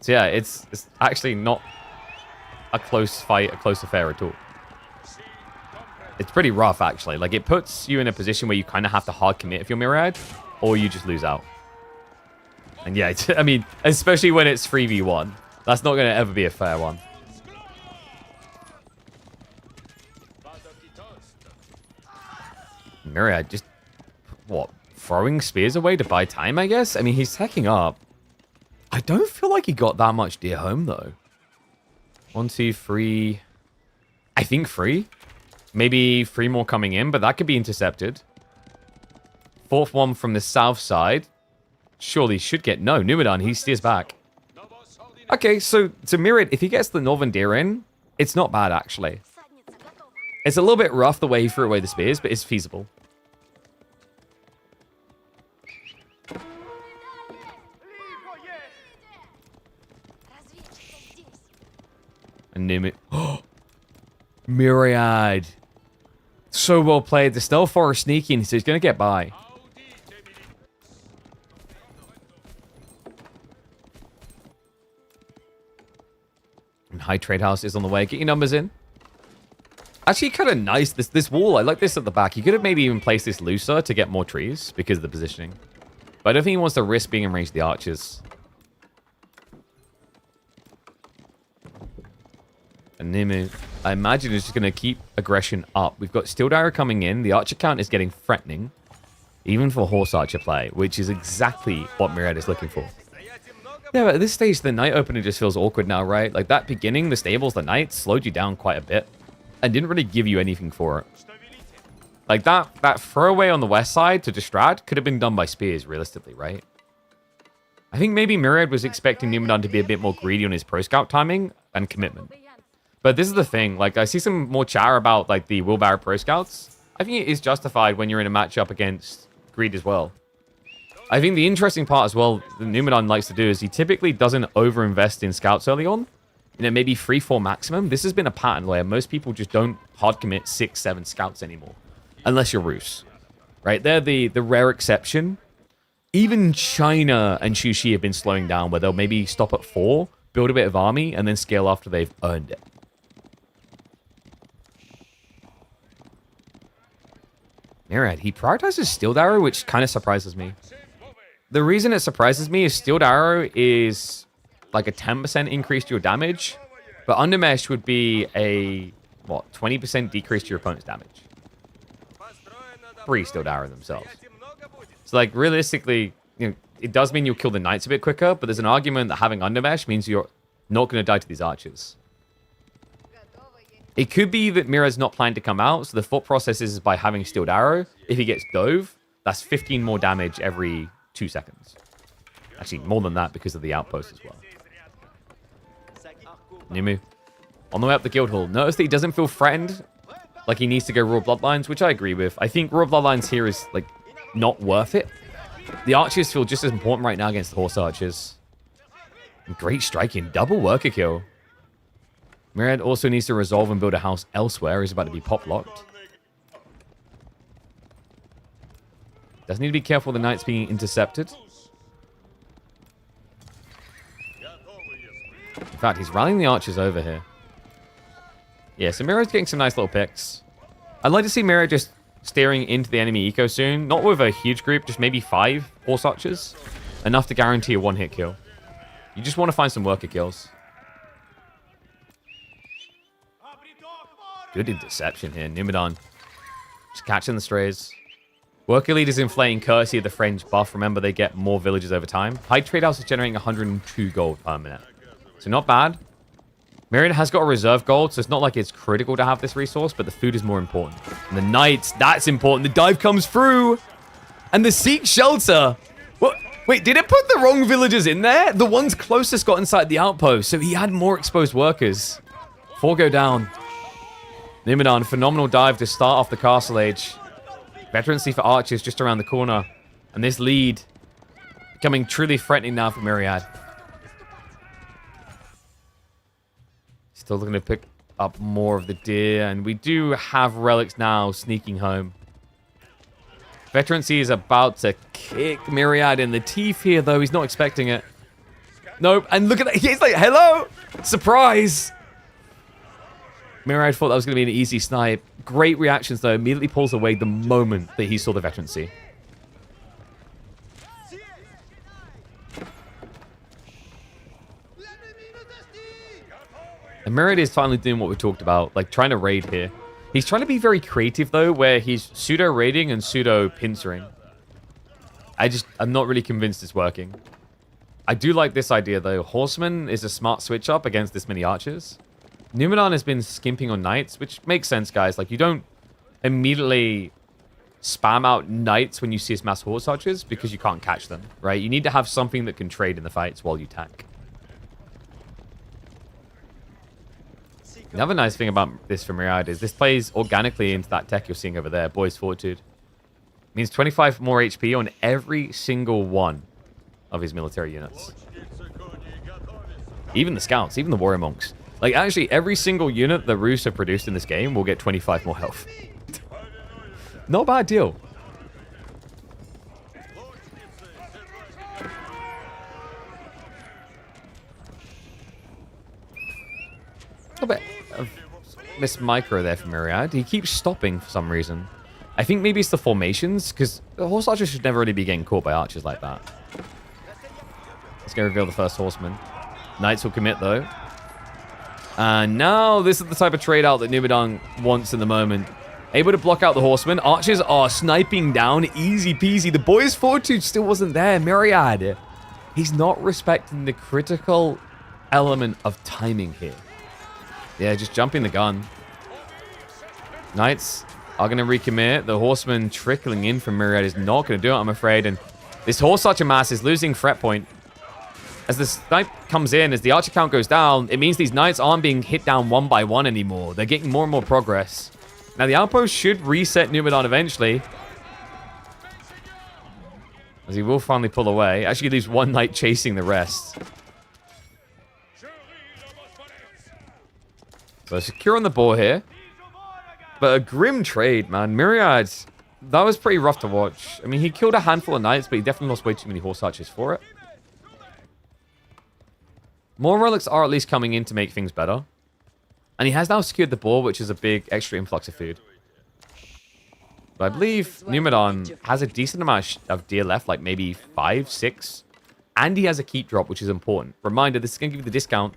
[SPEAKER 1] So yeah, it's actually not a close fight, a close affair at all. It's pretty rough, actually. Like, it puts you in a position where you kind of have to hard commit if you're Myriad, or you just lose out. And yeah, I mean, especially when it's 3v1. That's not going to ever be a fair one. Myriad just, what, throwing spears away to buy time, I guess? I mean, he's teching up. I don't feel like he got that much deer home, though. 1, 2, 3. I think 3. Maybe 3 more coming in, but that could be intercepted. 4th one from the south side. Surely should get... No, Numudan, he steers back. Okay, so Myriad, if he gets the northern deer in, it's not bad, actually. It's a little bit rough the way he threw away the spears, but it's feasible. And Myriad. So well played. The Stealth Forest sneaking, so he's going to get by. And High Trade House is on the way. Get your numbers in. Actually, kind of nice. This wall, I like this at the back. You could have maybe even placed this looser to get more trees because of the positioning. But I don't think he wants to risk being in range of the archers. And Nimu, I imagine, is just going to keep aggression up. We've got Steel Arrow coming in. The archer count is getting threatening. Even for horse archer play, which is exactly what Myriad is looking for. Yeah, but at this stage, the knight opening just feels awkward now, right? Like that beginning, the stables, the knight slowed you down quite a bit. And didn't really give you anything for it. Like that throwaway on the west side to distract could have been done by spears, realistically, right? I think maybe Myriad was expecting Numudan to be a bit more greedy on his pro scout timing and commitment. But this is the thing, like I see some more chatter about like the wheelbarrow pro scouts. I think it is justified when you're in a matchup against greed as well. I think the interesting part as well that Numudan likes to do is he typically doesn't overinvest in scouts early on. You know, maybe 3-4 maximum. This has been a pattern where most people just don't hard commit 6-7 scouts anymore. Unless you're Rus. Right? They're the rare exception. Even China and Shushi have been slowing down where they'll maybe stop at 4, build a bit of army, and then scale after they've earned it. Myriad, he prioritizes Steel Arrow, which kind of surprises me. The reason it surprises me is Steel Arrow is like a 10% increase to your damage, but Undermesh would be a, what, 20% decrease to your opponent's damage. Free Steel Arrow themselves. So like realistically, you know, it does mean you'll kill the knights a bit quicker, but there's an argument that having Undermesh means you're not going to die to these archers. It could be that Mira's not planning to come out, so the thought process is by having Steel Arrow, if he gets dove, that's 15 more damage every 2 seconds. Actually, more than that because of the outpost as well. Nimu, on the way up the guild hall, notice that he doesn't feel threatened, like he needs to go Royal Bloodlines, which I agree with. I think Royal Bloodlines here is, like, not worth it. The archers feel just as important right now against the horse archers. And great striking, double worker kill. Myriad also needs to resolve and build a house elsewhere. He's about to be pop-locked. Does need to be careful the knight's being intercepted. In fact, he's rallying the archers over here. Yeah, so Myriad's getting some nice little picks. I'd like to see Myriad just staring into the enemy eco soon. Not with a huge group, just maybe 5 horse archers. Enough to guarantee a one-hit kill. You just want to find some worker kills. Good interception here. Numudan just catching the strays. Worker leaders inflating courtesy of the French buff. Remember, they get more villages over time. High trade house is generating 102 gold per minute. So not bad. Myriad has got a reserve gold, so it's not like it's critical to have this resource, but the food is more important. And the knights, that's important. The dive comes through. And the Sikh shelter. What? Wait, did it put the wrong villagers in there? The ones closest got inside the outpost, so he had more exposed workers. 4 go down. Numudan, phenomenal dive to start off the castle age. Veterancy for archers just around the corner. And this lead becoming truly threatening now for Myriad. Still looking to pick up more of the deer. And we do have relics now sneaking home. Veterancy is about to kick Myriad in the teeth here, though. He's not expecting it. Nope. And look at that. He's like, hello. Surprise. Myriad thought that was going to be an easy snipe. Great reactions, though. Immediately pulls away the moment that he saw the veterancy. And Myriad is finally doing what we talked about, like trying to raid here. He's trying to be very creative, though, where he's pseudo-raiding and pseudo-pincering. I'm not really convinced it's working. I do like this idea, though. Horseman is a smart switch-up against this many archers. Numudan has been skimping on knights, which makes sense, guys. Like, you don't immediately spam out knights when you see mass horse archers because you can't catch them, right? You need to have something that can trade in the fights while you tank. Another nice thing about this from Myriad is this plays organically into that tech you're seeing over there, Boy's Fortitude. Means 25 more HP on every single one of his military units. Even the scouts, even the warrior monks. Like, actually, every single unit the Rus have produced in this game will get 25 more health. Not a bad deal. A miss micro there for Myriad. He keeps stopping for some reason. I think maybe it's the formations, because the horse archers should never really be getting caught by archers like that. Let's go reveal the first horseman. Knights will commit, though. And now this is the type of trade out that Numudan wants in the moment. Able to block out the horsemen. Archers are sniping down. Easy peasy. The boy's fortitude still wasn't there. Myriad. He's not respecting the critical element of timing here. Yeah, just jumping the gun. Knights are going to recommit. The horseman trickling in from Myriad is not going to do it, I'm afraid. And this horse archer mass is losing threat point. As the snipe comes in, as the archer count goes down, it means these knights aren't being hit down one by one anymore. They're getting more and more progress. Now, the outpost should reset Numudan eventually, as he will finally pull away. Actually, leaves one knight chasing the rest. So secure on the boar here. But a grim trade, man. Myriad, that was pretty rough to watch. I mean, he killed a handful of knights, but he definitely lost way too many horse archers for it. More relics are at least coming in to make things better. And he has now secured the boar, which is a big extra influx of food. But I believe Numudan has a decent amount of deer left, like maybe 5, 6. And he has a keep drop, which is important. Reminder, this is going to give you the discount.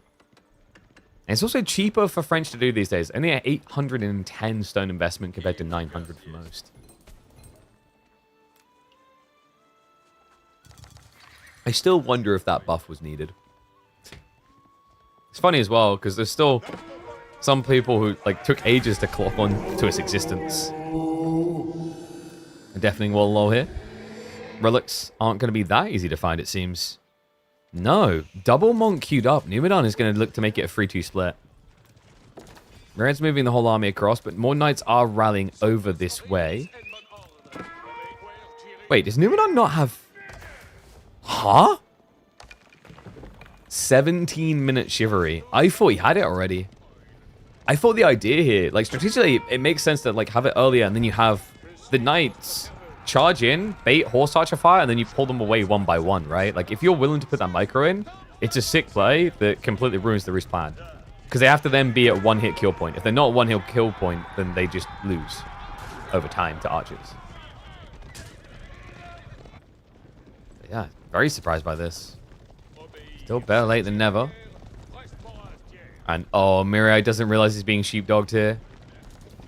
[SPEAKER 1] And it's also cheaper for French to do these days. Only at 810 stone investment compared to 900 for most. I still wonder if that buff was needed. It's funny as well, because there's still some people who like took ages to clock on to its existence. A deafening wall low here. Relics aren't going to be that easy to find, it seems. No. Double monk queued up. Numudan is going to look to make it a 3-2 split. Myriad's moving the whole army across, but more knights are rallying over this way. Wait, does Numudan not have... Huh? 17-minute chivalry. I thought he had it already. I thought the idea here, like strategically, it makes sense to like have it earlier, and then you have the knights charge in, bait horse archer fire, and then you pull them away one by one, right? Like if you're willing to put that micro in, it's a sick play that completely ruins the Roost plan. Because they have to then be at one-hit kill point. If they're not one-hit kill point, then they just lose over time to archers. But yeah, very surprised by this. Still better late than never. And, oh, Myriad doesn't realize he's being sheepdogged here.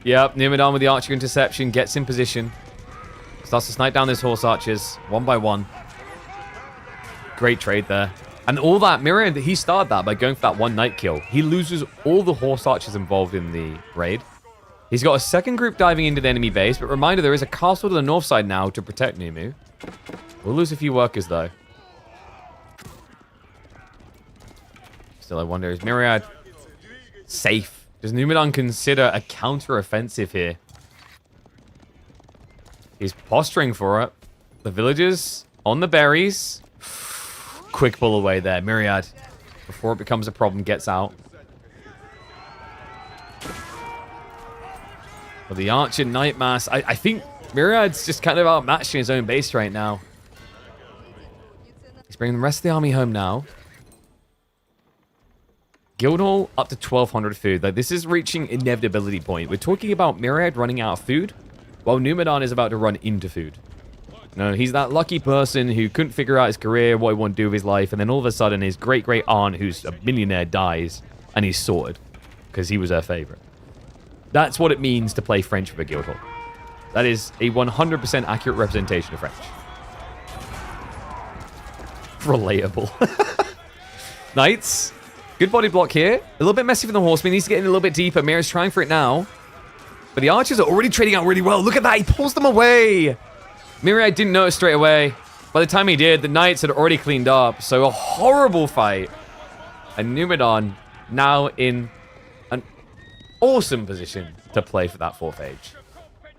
[SPEAKER 1] Yep, Numudan with the archer interception gets in position. Starts to snipe down those horse archers, one by one. Great trade there. And all that, Myriad, he started that by going for that one knight kill. He loses all the horse archers involved in the raid. He's got a second group diving into the enemy base, but reminder, there is a castle to the north side now to protect Numu. We'll lose a few workers, though. Still, I wonder, is Myriad safe? Does Numudan consider a counter-offensive here? He's posturing for it. The villagers on the berries. Quick pull away there. Myriad, before it becomes a problem, gets out. But the archer knight mass, I think Myriad's just kind of outmatched in his own base right now. He's bringing the rest of the army home now. Guildhall up to 1,200 food. Like, this is reaching inevitability point. We're talking about Myriad running out of food, while Numudan is about to run into food. No, he's that lucky person who couldn't figure out his career, what he wanted to do with his life, and then all of a sudden his great-great-aunt, who's a millionaire, dies, and he's sorted, because he was her favorite. That's what it means to play French with a Guildhall. That is a 100% accurate representation of French. Relatable. Knights. Good body block here. A little bit messy for the horseman. He needs to get in a little bit deeper. Myriad's trying for it now. But the archers are already trading out really well. Look at that. He pulls them away. Myriad didn't notice straight away. By the time he did, the knights had already cleaned up. So a horrible fight. And Numudan now in an awesome position to play for that 4th age.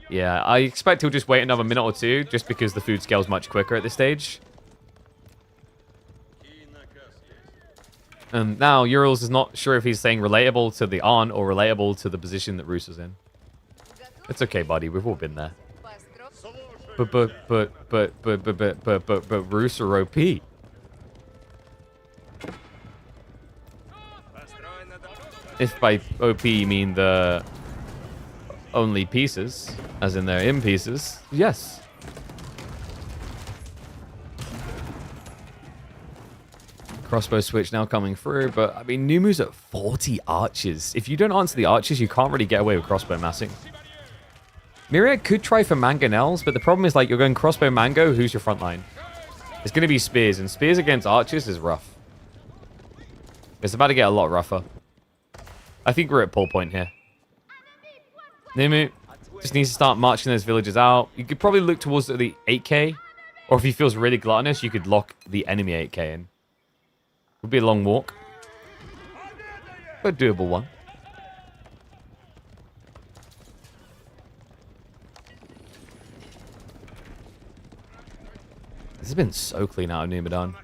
[SPEAKER 1] Yeah, I expect he'll just wait another minute or two just because the food scales much quicker at this stage. And now Urals is not sure if he's saying relatable to the aunt or relatable to the position that Roos is in. It's okay, buddy. We've all been there. But Roos are OP. If by OP you mean the only pieces, as in they're in pieces, yes. Crossbow switch now coming through, but I mean, Numu's at 40 archers. If you don't answer the archers, you can't really get away with crossbow massing. Myriad could try for mangonels, but the problem is, like, you're going crossbow mango, who's your front line? It's going to be spears, and spears against archers is rough. It's about to get a lot rougher. I think we're at pull point here. Numu just needs to start marching those villagers out. You could probably look towards the 8k, or if he feels really gluttonous, you could lock the enemy 8k in. Would be a long walk, but a doable one. This has been so clean out of Numudan.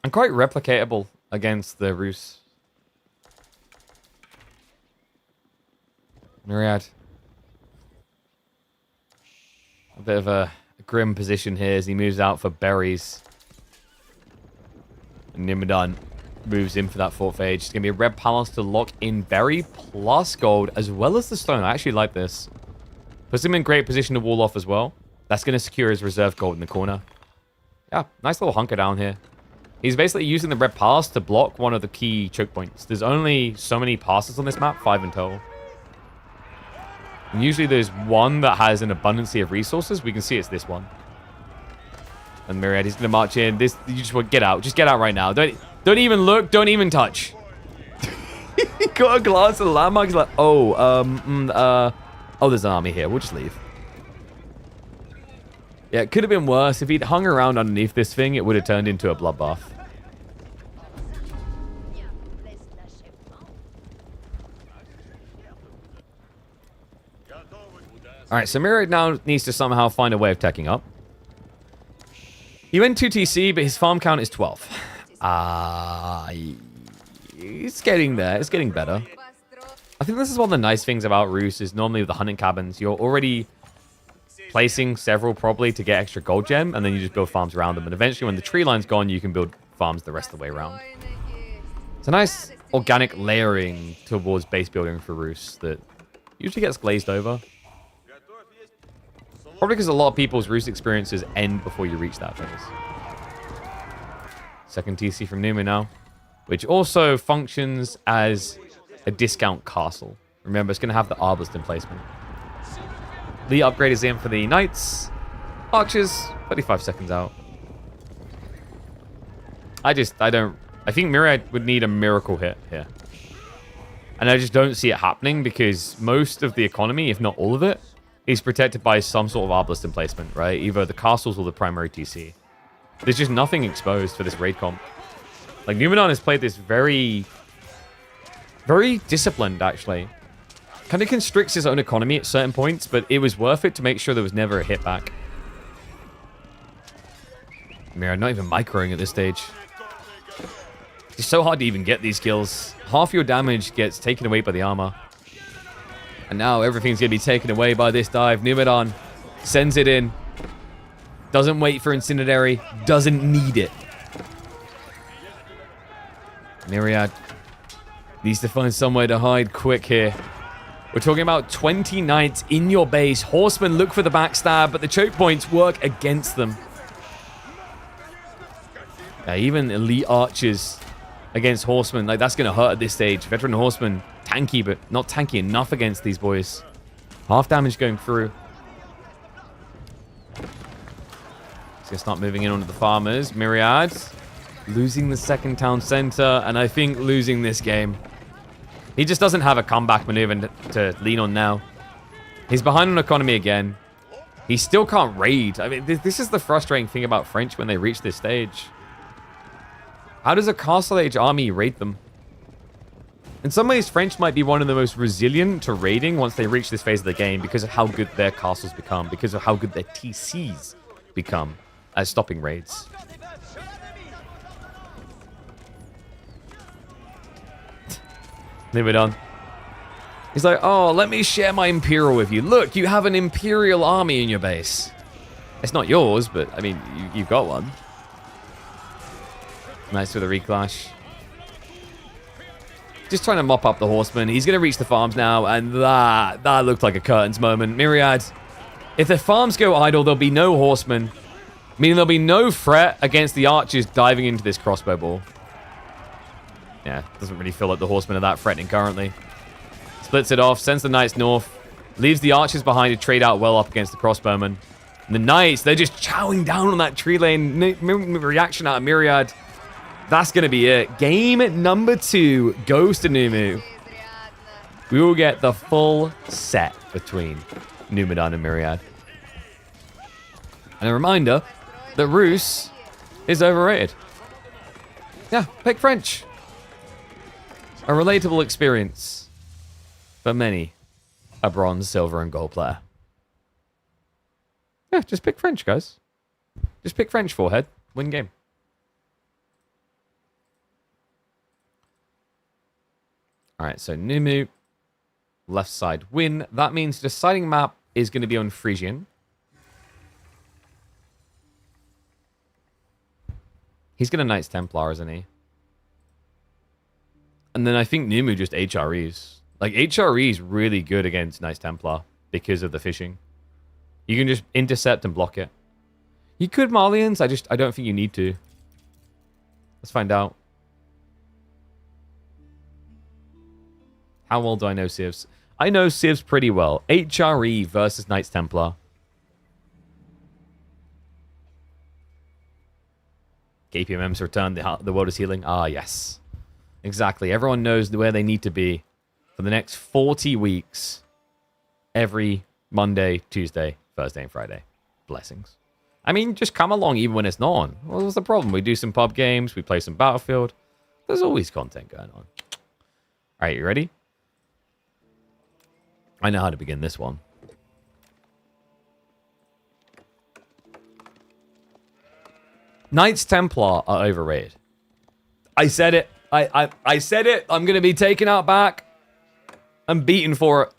[SPEAKER 1] And quite replicatable against the Rus. Myriad. A bit of a grim position here as he moves out for berries. And Numudan moves in for that fourth age. It's going to be a red palace to lock in berry plus gold as well as the stone. I actually like this. Puts him in great position to wall off as well. That's going to secure his reserve gold in the corner. Yeah, nice little hunker down here. He's basically using the red pass to block one of the key choke points. There's only so many passes on this map, 5 in total. And usually there's one that has an abundance of resources. We can see it's this one. And Myriad, he's going to march in. This, you just want get out. Just get out right now. Don't even look. Don't even touch. He got a glance at the landmark. He's like, oh, there's an army here. We'll just leave. Yeah, it could have been worse. If he'd hung around underneath this thing, it would have turned into a bloodbath. Alright, so Myriad now needs to somehow find a way of teching up. He went 2 TC, but his farm count is 12. It's getting there. It's getting better. I think this is one of the nice things about Rus is normally with the hunting cabins, you're already placing several probably to get extra gold gem, and then you just build farms around them. And eventually when the tree line's gone, you can build farms the rest of the way around. It's a nice organic layering towards base building for Rus that usually gets glazed over. Probably because a lot of people's Rus experiences end before you reach that phase. Second TC from Numa now, which also functions as a discount castle. Remember, it's going to have the Arbalest emplacement. The upgrade is in for the Knights. Archers, 35 seconds out. I think Myriad would need a miracle hit here. And I just don't see it happening because most of the economy, if not all of it, is protected by some sort of Arbalest emplacement, right? Either the castles or the primary TC. There's just nothing exposed for this raid comp. Like, Numudan has played this very disciplined, actually. Kind of constricts his own economy at certain points, but it was worth it to make sure there was never a hit back. Myriad not even microing at this stage. It's so hard to even get these kills. Half your damage gets taken away by the armor. And now everything's going to be taken away by this dive. Numudan sends it in. Doesn't wait for Incendiary. Doesn't need it. Myriad needs to find somewhere to hide quick here. We're talking about 20 knights in your base. Horsemen look for the backstab, but the choke points work against them. Yeah, even elite archers against horsemen, like, that's going to hurt at this stage. Veteran horsemen, tanky, but not tanky enough against these boys. Half damage going through. He's going to start moving in onto the farmers. Myriad losing the second town center, and I think losing this game. He just doesn't have a comeback maneuver to lean on now. He's behind on economy again. He still can't raid. I mean, this is the frustrating thing about French when they reach this stage. How does a castle age army raid them? In some ways, French might be one of the most resilient to raiding once they reach this phase of the game because of how good their castles become, because of how good their TCs become as stopping raids. Numudan. He's like, oh, let me share my Imperial with you. Look, you have an Imperial army in your base. It's not yours, but, I mean, you've got one. Nice with a reclash. Just trying to mop up the horsemen. He's going to reach the farms now, and that looked like a curtains moment. Myriad, if the farms go idle, there'll be no horsemen, meaning there'll be no threat against the archers diving into this crossbow ball. Yeah, doesn't really feel like the horsemen are that threatening currently. Splits it off, sends the knights north, leaves the archers behind to trade out well up against the crossbowmen. And the knights, they're just chowing down on that tree lane. Reaction out of Myriad. That's going to be it. Game number 2 goes to Numu. We will get the full set between Numudan and Myriad. And a reminder that Rus is overrated. Yeah, pick French. A relatable experience for many a bronze, silver, and gold player. Yeah, just pick French, guys. Just pick French, forehead. Win game. Alright, so Numu, left side win. That means the deciding map is going to be on Frisian. He's going to Knights Templar, isn't he? And then I think Numu just HREs. Like, HRE is really good against Knights Templar because of the fishing. You can just intercept and block it. You could Malians, I don't think you need to. Let's find out. How well do I know civs? I know civs pretty well. HRE versus Knights Templar. KPMM's returned. The world is healing. Ah, yes. Exactly. Everyone knows where they need to be for the next 40 weeks. Every Monday, Tuesday, Thursday, and Friday. Blessings. I mean, just come along even when it's not on. What's the problem? We do some pub games. We play some Battlefield. There's always content going on. All right, you ready? I know how to begin this one. Knights Templar are overrated. I said it. I said it. I'm going to be taken out back. I'm beaten for it.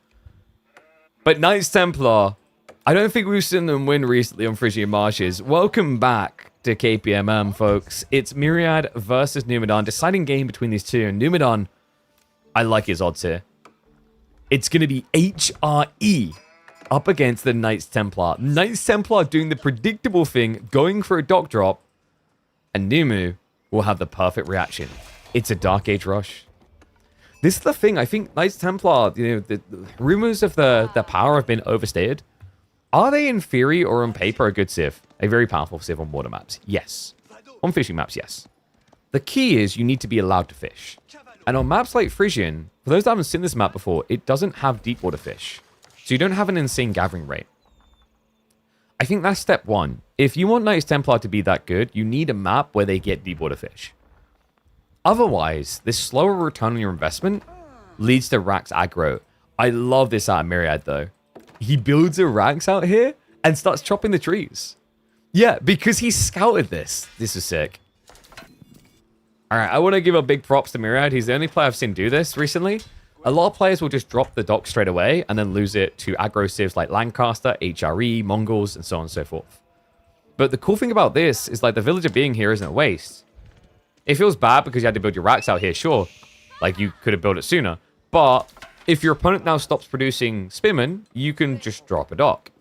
[SPEAKER 1] But Knights Templar, I don't think we've seen them win recently on Frisian Marshes. Welcome back to KPMM, folks. It's Myriad versus Numudan. Deciding game between these two. And Numudan, I like his odds here. It's going to be HRE up against the Knights Templar. Knights Templar doing the predictable thing, going for a dock drop. And Numu will have the perfect reaction. It's a Dark Age rush. This is the thing. I think Knights Templar, the rumors of the power have been overstated. Are they in theory or on paper a good civ? A very powerful civ on water maps? Yes. On fishing maps, yes. The key is you need to be allowed to fish. And on maps like Frisian, for those that haven't seen this map before, it doesn't have deep water fish. So you don't have an insane gathering rate. I think that's step one. If you want Knights Templar to be that good, you need a map where they get deep water fish. Otherwise, this slower return on your investment leads to Rax aggro. I love this out of Myriad, though. He builds a Rax out here and starts chopping the trees. Yeah, because he scouted this. This is sick. All right, I want to give a big props to Myriad. He's the only player I've seen do this recently. A lot of players will just drop the dock straight away and then lose it to aggro civs like Lancaster, HRE, Mongols, and so on and so forth. But the cool thing about this is like the villager being here isn't a waste. It feels bad because you had to build your racks out here, sure. Like you could have built it sooner. But if your opponent now stops producing spearmen, you can just drop a dock.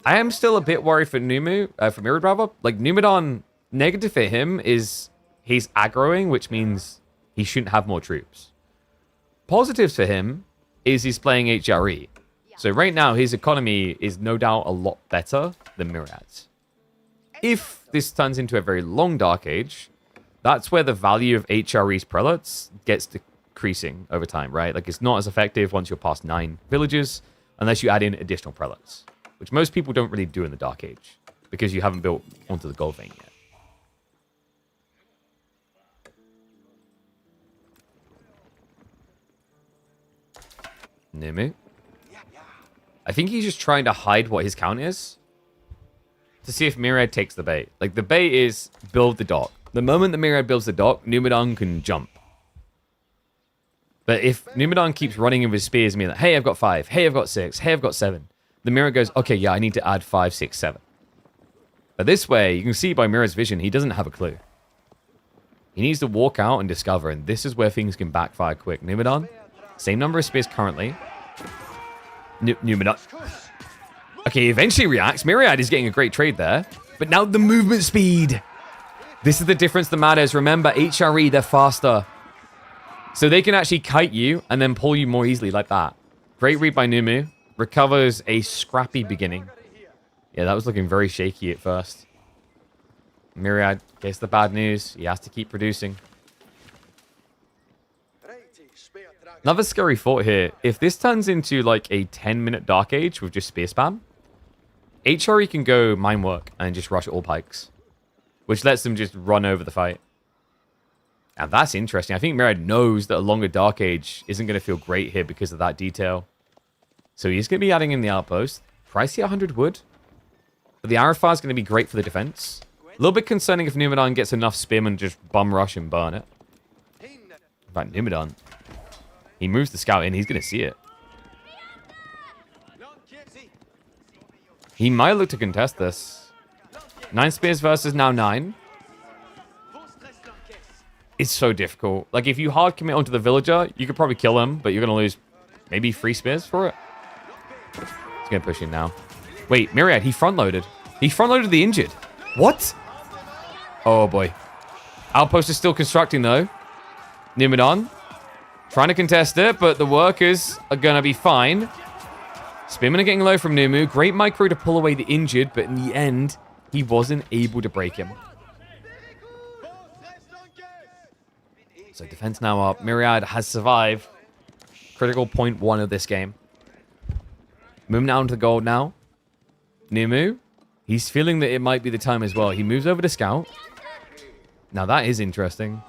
[SPEAKER 1] I am still a bit worried for Numu, for Myriad rather. Like Numudan, negative for him is he's aggroing, which means he shouldn't have more troops. Positives for him is he's playing HRE. So right now, his economy is no doubt a lot better than Myriad's. If this turns into a very long Dark Age, that's where the value of HRE's prelates gets decreasing over time, right? Like, it's not as effective once you're past 9 villages, unless you add in additional prelates, which most people don't really do in the Dark Age, because you haven't built onto the gold vein yet. Numu. I think he's just trying to hide what his count is to see if Myriad takes the bait. Like, the bait is build the dock. The moment the Myriad builds the dock, Numudan can jump. But if Numudan keeps running with his spears and being like, hey, I've got 5, hey, I've got 6, hey, I've got 7, the Myriad goes, okay, yeah, I need to add 5, 6, 7. But this way, you can see by Myriad's vision, he doesn't have a clue. He needs to walk out and discover, and this is where things can backfire quick. Numudan, same number of spears currently. Numudan. Okay, eventually reacts. Myriad is getting a great trade there. But now the movement speed. This is the difference that matters. Remember, HRE, they're faster. So they can actually kite you and then pull you more easily like that. Great read by Numu. Recovers a scrappy beginning. Yeah, that was looking very shaky at first. Myriad gets the bad news. He has to keep producing. Another scary thought here. If this turns into like a 10-minute Dark Age with just spear spam, HRE can go mine work and just rush all pikes, which lets them just run over the fight. And that's interesting. I think Myriad knows that a longer Dark Age isn't going to feel great here because of that detail. So he's going to be adding in the outpost. Pricey 100 wood. But the arrow fire is going to be great for the defense. A little bit concerning if Numudan gets enough spam and just bum rush and burn it. In fact, Numudan, he moves the scout in. He's going to see it. He might look to contest this. 9 spears versus now 9. It's so difficult. Like, if you hard commit onto the villager, you could probably kill him, but you're going to lose maybe 3 spears for it. He's going to push in now. Wait, Myriad, he front-loaded. He front-loaded the injured. What? Oh, boy. Outpost is still constructing, though. Numudan trying to contest it, but the workers are going to be fine. Spearmen are getting low from Numu. Great micro to pull away the injured, but in the end, he wasn't able to break him. So defense now up. Myriad has survived. Critical point 1 of this game. Moving down to the gold now. Numu, he's feeling that it might be the time as well. He moves over to scout. Now that is interesting.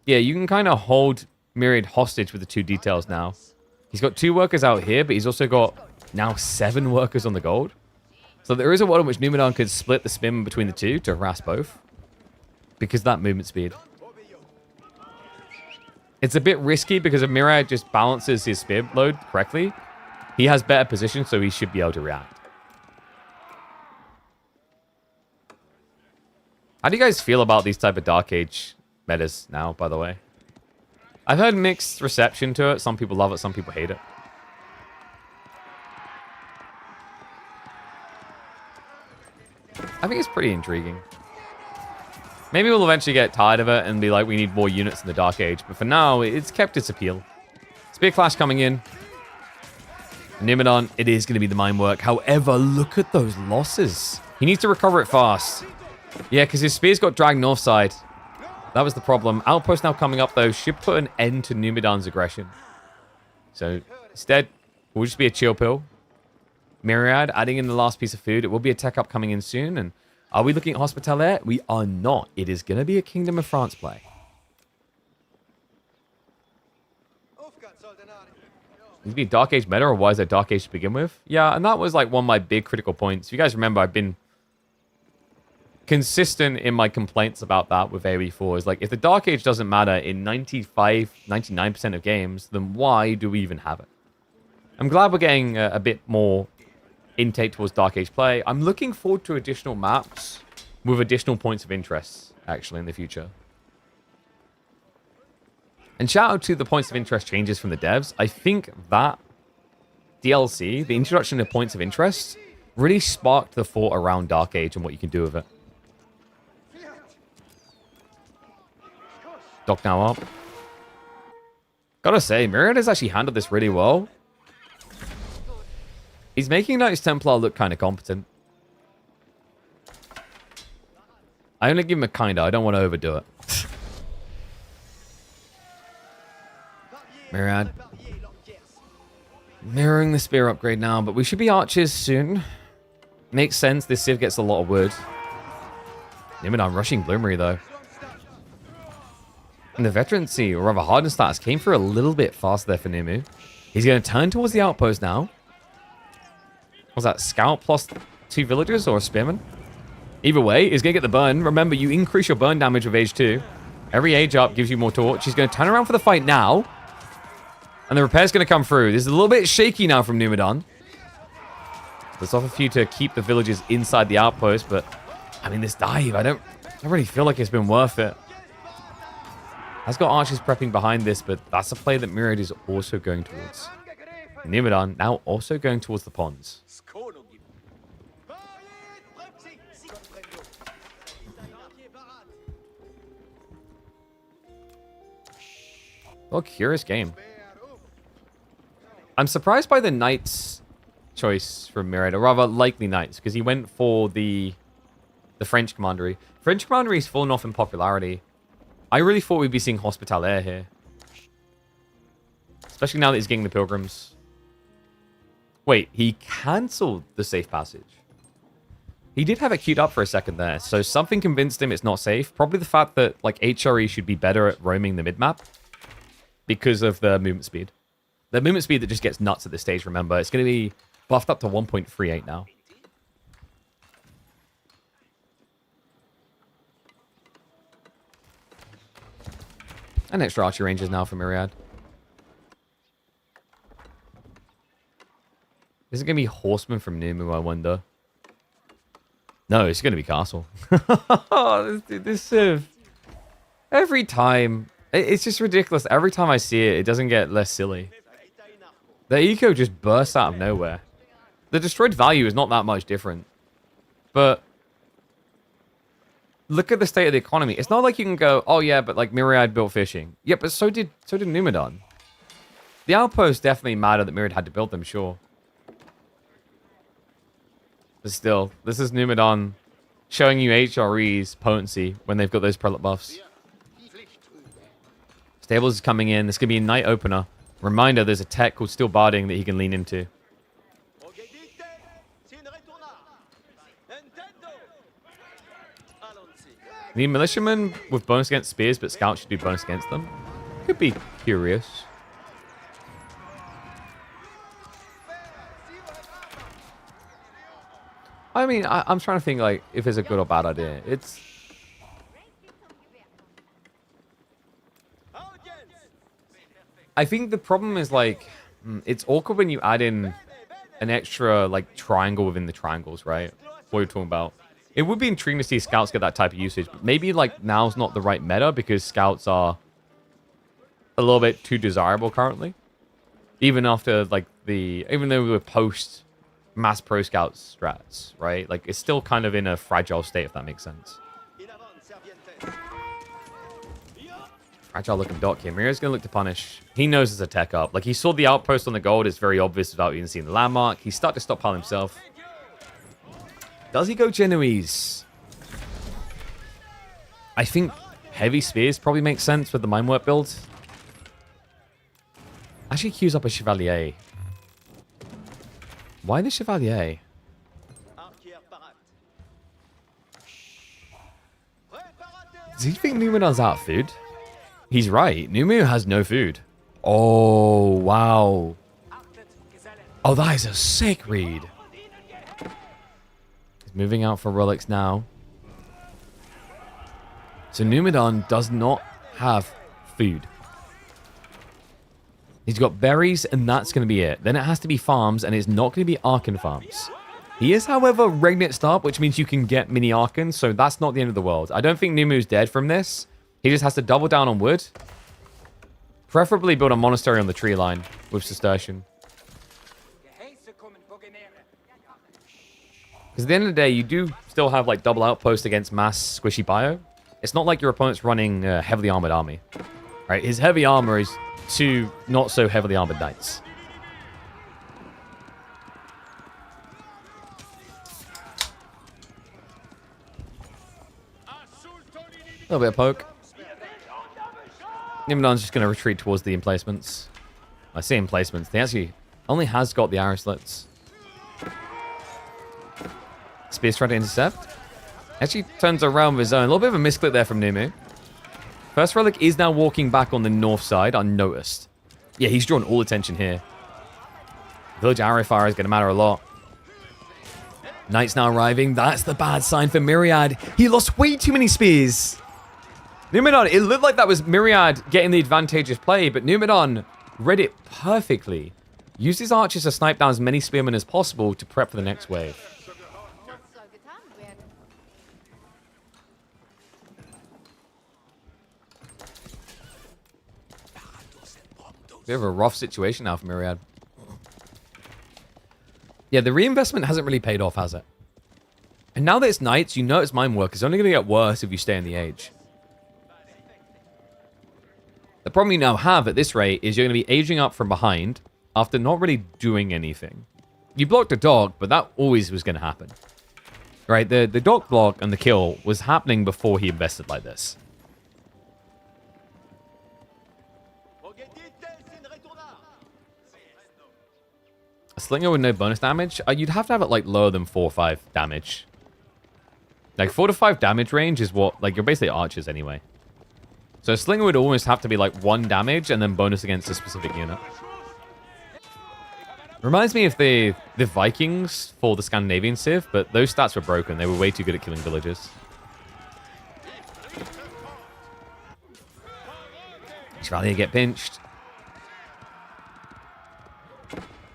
[SPEAKER 1] Yeah, you can kind of hold Myriad hostage with the 2 details now. He's got 2 workers out here, but he's also got now 7 workers on the gold. So there is a world in which Numudan could split the spin between the 2 to harass both. Because of that movement speed. It's a bit risky because if Myriad just balances his spear load correctly, he has better position, so he should be able to react. How do you guys feel about these type of Dark Age metas now, by the way? I've heard mixed reception to it. Some people love it, some people hate it. I think it's pretty intriguing. Maybe we'll eventually get tired of it and be like, we need more units in the Dark Age. But for now, it's kept its appeal. Spear Clash coming in. Numudan, it is going to be the mine work. However, look at those losses. He needs to recover it fast. Yeah, because his spears got dragged north side. That was the problem. Outpost now coming up, though, should put an end to Numudan's aggression. So instead, we'll just be a chill pill. Myriad adding in the last piece of food. It will be a tech up coming in soon. And are we looking at Hospitalet? We are not. It is going to be a Kingdom of France play. Needs to be a Dark Age meta, or why is that Dark Age to begin with? Yeah, and that was like one of my big critical points. If you guys remember, I've been consistent in my complaints about that with AoE4. Is like, if the Dark Age doesn't matter in 95, 99% of games, then why do we even have it? I'm glad we're getting a bit more intake towards Dark Age play. I'm looking forward to additional maps with additional points of interest, actually, in the future. And shout out to the points of interest changes from the devs. I think that DLC, the introduction to points of interest, really sparked the thought around Dark Age and what you can do with it. Dock now up. Gotta say, Myriad has actually handled this really well. He's making Knights Templar look kind of competent. I only give him a kinda. I don't want to overdo it. Myriad. Mirroring the spear upgrade now, but we should be archers soon. Makes sense. This Civ gets a lot of wood. Numudan rushing Bloomery, though. And the veterancy, or rather hardness status, came through a little bit faster there for Numu. He's going to turn towards the outpost now. Was that scout plus 2 villagers or a spearman? Either way, he's going to get the burn. Remember, you increase your burn damage with age 2. Every age up gives you more torch. He's going to turn around for the fight now. And the repair's going to come through. This is a little bit shaky now from Numudan. There's off a few to keep the villagers inside the outpost, but I mean, this dive, I don't really feel like it's been worth it. Has got archers prepping behind this, but that's a play that Myriad is also going towards. Numudan now also going towards the ponds. Well, curious game. I'm surprised by the Knights choice from Myriad, or rather likely Knights, because he went for the French Commandery. French Commandery's fallen off in popularity. I really thought we'd be seeing Hospitalier here. Especially now that he's getting the Pilgrims. Wait, he cancelled the safe passage. He did have it queued up for a second there, so something convinced him it's not safe. Probably the fact that like HRE should be better at roaming the mid-map because of the movement speed. The movement speed that just gets nuts at this stage, remember. It's going to be buffed up to 1.38 now. And extra archery ranges now for Myriad. Is it going to be Horseman from Numu, I wonder? No, it's going to be Castle. this every time. It's just ridiculous. Every time I see it, it doesn't get less silly. The eco just bursts out of nowhere. The destroyed value is not that much different. But look at the state of the economy. It's not like you can go, oh yeah, but like Myriad built fishing. Yeah, but so did Numudan. The outposts definitely matter that Myriad had to build them, sure. But still, this is Numudan showing you HRE's potency when they've got those prelate buffs. Stables is coming in. This could be a night opener. Reminder, there's a tech called Steel Barding that he can lean into. Need militiamen with bonus against spears, but scouts should do bonus against them. Could be curious. I mean, I'm trying to think like if it's a good or bad idea. I think the problem is like it's awkward when you add in an extra like triangle within the triangles, right? What you're talking about. It would be intriguing to see scouts get that type of usage, but maybe like now's not the right meta because scouts are a little bit too desirable currently. Even after like even though we were post mass pro scouts strats, right? Like it's still kind of in a fragile state, if that makes sense. Fragile looking dock here. Myriad's gonna look to punish. He knows there's a tech up. Like he saw the outpost on the gold. It's very obvious without even seeing the landmark. He's starting to stockpile himself. Does he go Genoese? I think heavy spears probably makes sense with the minework build. Actually queues up a Chevalier. Why the Chevalier? Does he think Numudan's out of food? He's right. Numu has no food. Oh, wow. Oh, that is a sick read. He's moving out for relics now. So Numudan does not have food. He's got berries, and that's going to be it. Then it has to be farms, and it's not going to be Archon farms. He is, however, Regnate Starp, which means you can get mini Archons, so that's not the end of the world. I don't think Numu's dead from this. He just has to double down on wood. Preferably build a monastery on the tree line with Cistercian. Because at the end of the day, you do still have like double outpost against mass squishy bio. It's not like your opponent's running a heavily armored army. Right? His heavy armor is two not so heavily armored knights. A little bit of poke. Numudan's just going to retreat towards the emplacements. I say emplacements. He actually only has got the arrow slits. Spears trying to intercept. Actually turns around with his own. A little bit of a misclick there from Numu. First Relic is now walking back on the north side, unnoticed. Yeah, he's drawn all attention here. Village arrow fire is going to matter a lot. Knights now arriving. That's the bad sign for Myriad. He lost way too many spears. Numudan, it looked like that was Myriad getting the advantageous play, but Numudan read it perfectly. Used his archers to snipe down as many spearmen as possible to prep for the next wave. Bit of a rough situation now for Myriad. Yeah, the reinvestment hasn't really paid off, has it? And now that it's knights, you know its mine work is only going to get worse if you stay in the age. The problem you now have at this rate is you're going to be aging up from behind after not really doing anything. You blocked a dog, but that always was going to happen. Right? The dog block and the kill was happening before he invested like this. A slinger with no bonus damage? You'd have to have it like lower than 4 or 5 damage. Like 4 to 5 damage range is what, like, you're basically archers anyway. So a slinger would almost have to be like 1 damage and then bonus against a specific unit. Reminds me of the Vikings for the Scandinavian Civ, but those stats were broken. They were way too good at killing villagers. Chevalier get pinched.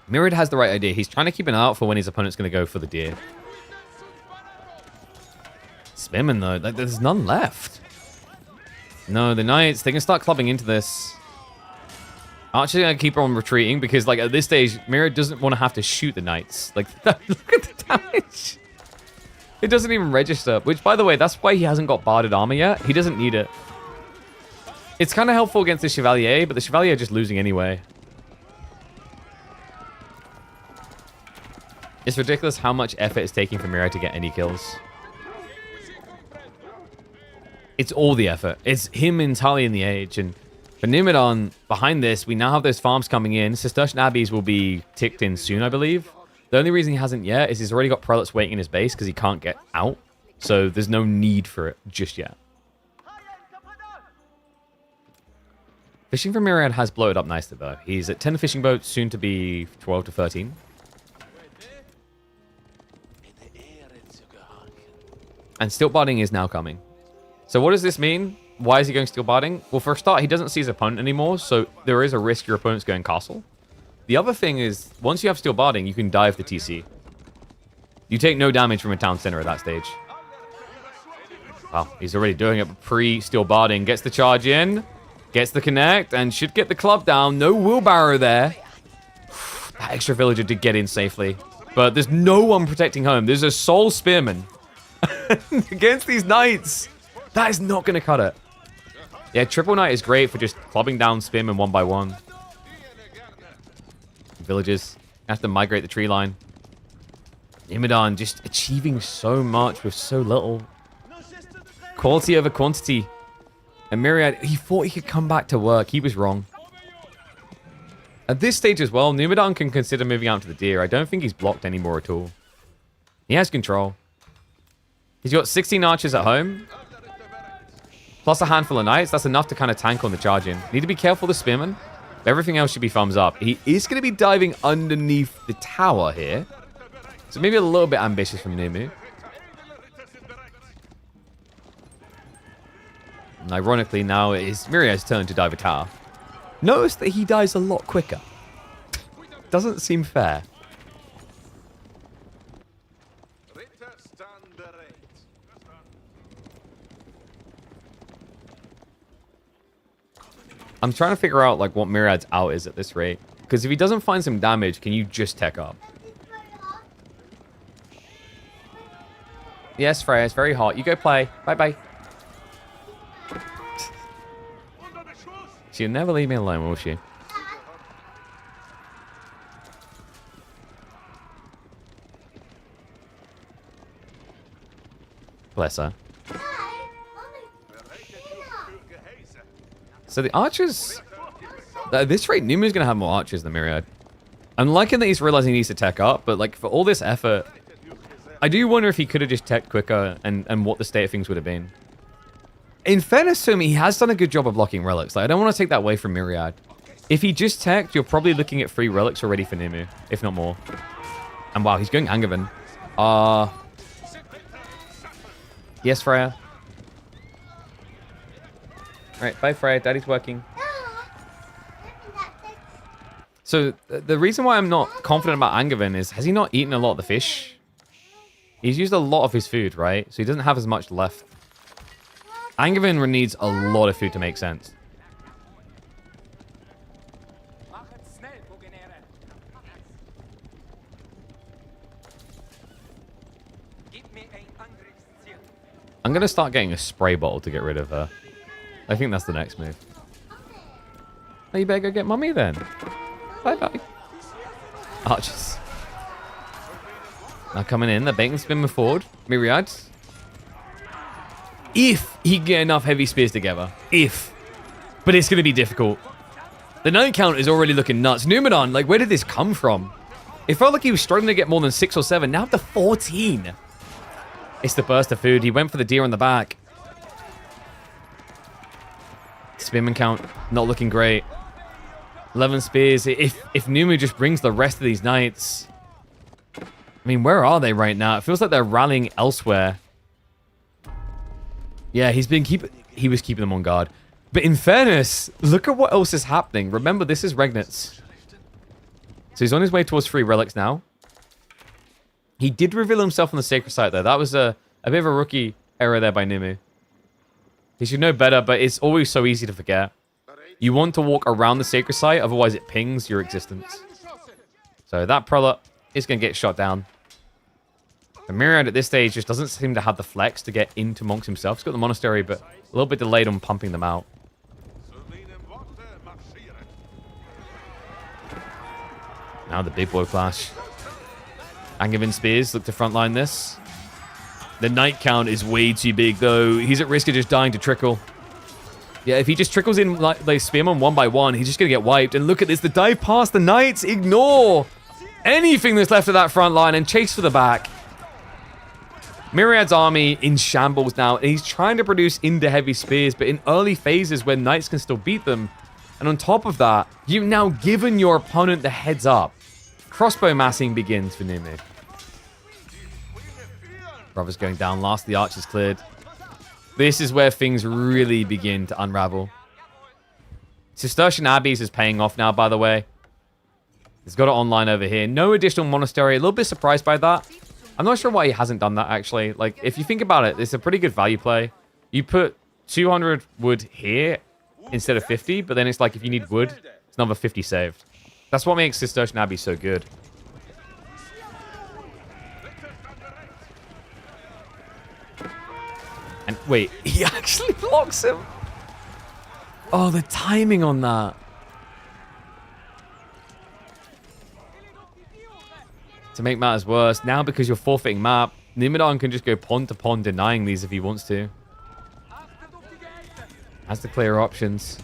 [SPEAKER 1] Myriad has the right idea. He's trying to keep an eye out for when his opponent's going to go for the deer. Spearman, though, like, there's none left. No, the knights, they can start clubbing into this. Archer's going to keep on retreating because, like, at this stage, Myriad doesn't want to have to shoot the knights. Like, look at the damage. It doesn't even register, which, by the way, that's why he hasn't got barded armor yet. He doesn't need it. It's kind of helpful against the Chevalier, but the Chevalier are just losing anyway. It's ridiculous how much effort it's taking for Myriad to get any kills. It's all the effort. It's him entirely in the age. And for Numudan, behind this, we now have those farms coming in. Cistercian Abbeys will be ticked in soon, I believe. The only reason he hasn't yet is he's already got prelates waiting in his base because he can't get out. So there's no need for it just yet. Fishing for Myriad has bloated up nicely, though. He's at 10 fishing boats, soon to be 12 to 13. And steel barding is now coming. So what does this mean? Why is he going steel barding? Well, for a start, he doesn't see his opponent anymore, so there is a risk your opponent's going castle. The other thing is, once you have steel barding, you can dive the TC. You take no damage from a town center at that stage. Wow, he's already doing it pre-steel barding. Gets the charge in, gets the connect, and should get the club down. No wheelbarrow there. That extra villager did get in safely. But there's no one protecting home. There's a sole spearman. Against these knights. That is not going to cut it. Yeah, triple knight is great for just clubbing down spearmen one by one. Villagers have to migrate the tree line. Numudan just achieving so much with so little. Quality over quantity. And Myriad, he thought he could come back to work. He was wrong. At this stage as well, Numudan can consider moving out to the deer. I don't think he's blocked anymore at all. He has control. He's got 16 archers at home. Plus a handful of knights. That's enough to kind of tank on the charge in. Need to be careful of the spearman. Everything else should be thumbs up. He is going to be diving underneath the tower here. So maybe a little bit ambitious from Numu. And ironically, now it is Myriad's turn to dive a tower. Notice that he dies a lot quicker. Doesn't seem fair. I'm trying to figure out like what Myriad's out is at this rate. Because if he doesn't find some damage, can you just tech up? Yes, Freya, it's very hot. You go play. Bye-bye. She'll never leave me alone, will she? Bless her. So the archers... At this rate, Numu's going to have more archers than Myriad. I'm liking that he's realizing he needs to tech up, but like for all this effort, I do wonder if he could have just teched quicker and what the state of things would have been. In fairness to him, he has done a good job of blocking relics. Like, I don't want to take that away from Myriad. If he just teched, you're probably looking at 3 relics already for Numu, if not more. And wow, he's going Angevin. Yes, Freya. Alright, bye Freya, Daddy's working. So, the reason why I'm not confident about Angevin is, has he not eaten a lot of the fish? He's used a lot of his food, right? So he doesn't have as much left. Angevin needs a lot of food to make sense. I'm going to start getting a spray bottle to get rid of her. I think that's the next move. Oh, you better go get mummy then. Bye-bye. Archers. Now coming in. The baiting spin forward. Myriad. If he can get enough heavy spears together. If. But it's going to be difficult. The 9 count is already looking nuts. Numudan, like, where did this come from? It felt like he was struggling to get more than 6 or 7. Now up to 14. It's the burst of food. He went for the deer on the back. Spearman count, not looking great. 11 spears. If Numu just brings the rest of these knights... I mean, where are they right now? It feels like they're rallying elsewhere. Yeah, he was keeping them on guard. But in fairness, look at what else is happening. Remember, this is Regnitz. So he's on his way towards 3 relics now. He did reveal himself on the sacred site, though. That was a bit of a rookie error there by Numu. He should know better, but it's always so easy to forget. You want to walk around the sacred site, otherwise it pings your existence. So that prelate is going to get shot down. The Myriad at this stage just doesn't seem to have the flex to get into monks himself. He's got the monastery, but a little bit delayed on pumping them out. Now the big boy clash. Angevin spears look to frontline this. The knight count is way too big, though. He's at risk of just dying to trickle. Yeah, if he just trickles in like spearmen one by one, he's just going to get wiped. And look at this, the dive past the knights. Ignore anything that's left of that front line and chase for the back. Myriad's army in shambles now. And he's trying to produce into heavy spears, but in early phases where knights can still beat them. And on top of that, you've now given your opponent the heads up. Crossbow massing begins for Numu. Brother's going down last. The archer's cleared. This is where things really begin to unravel. Cistercian Abbeys is paying off now, by the way. He's got it online over here. No additional monastery. A little bit surprised by that. I'm not sure why he hasn't done that, actually. Like, if you think about it, it's a pretty good value play. You put 200 wood here instead of 50, but then it's like if you need wood, it's another 50 saved. That's what makes Cistercian Abbey so good. And wait, he actually blocks him. Oh, the timing on that. To make matters worse, now because you're forfeiting map, Numudan can just go pawn to pawn denying these if he wants to. Has the clear options.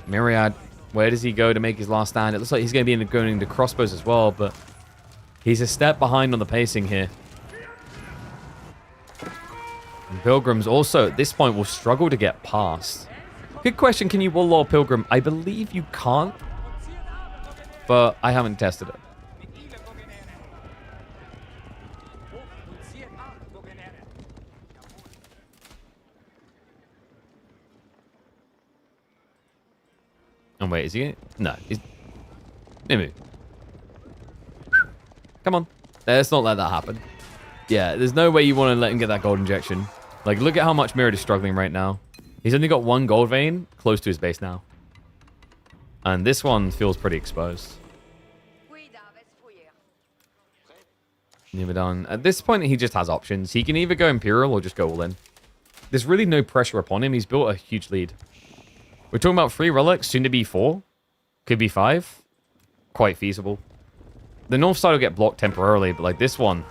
[SPEAKER 1] Myriad, where does he go to make his last stand? It looks like he's going to be going into crossbows as well, but he's a step behind on the pacing here. And Pilgrims also, at this point, will struggle to get past. Good question, can you wall law Pilgrim? I believe you can't, but I haven't tested it. And wait, is he? No. He's... Nimu. Come on. Let's not let that happen. Yeah, there's no way you want to let him get that gold injection. Like, look at how much Myriad is struggling right now. He's only got 1 gold vein close to his base now. And this one feels pretty exposed. Numudan. At this point, he just has options. He can either go Imperial or just go all in. There's really no pressure upon him. He's built a huge lead. We're talking about 3 relics, soon to be 4. Could be 5. Quite feasible. The north side will get blocked temporarily, but like this one...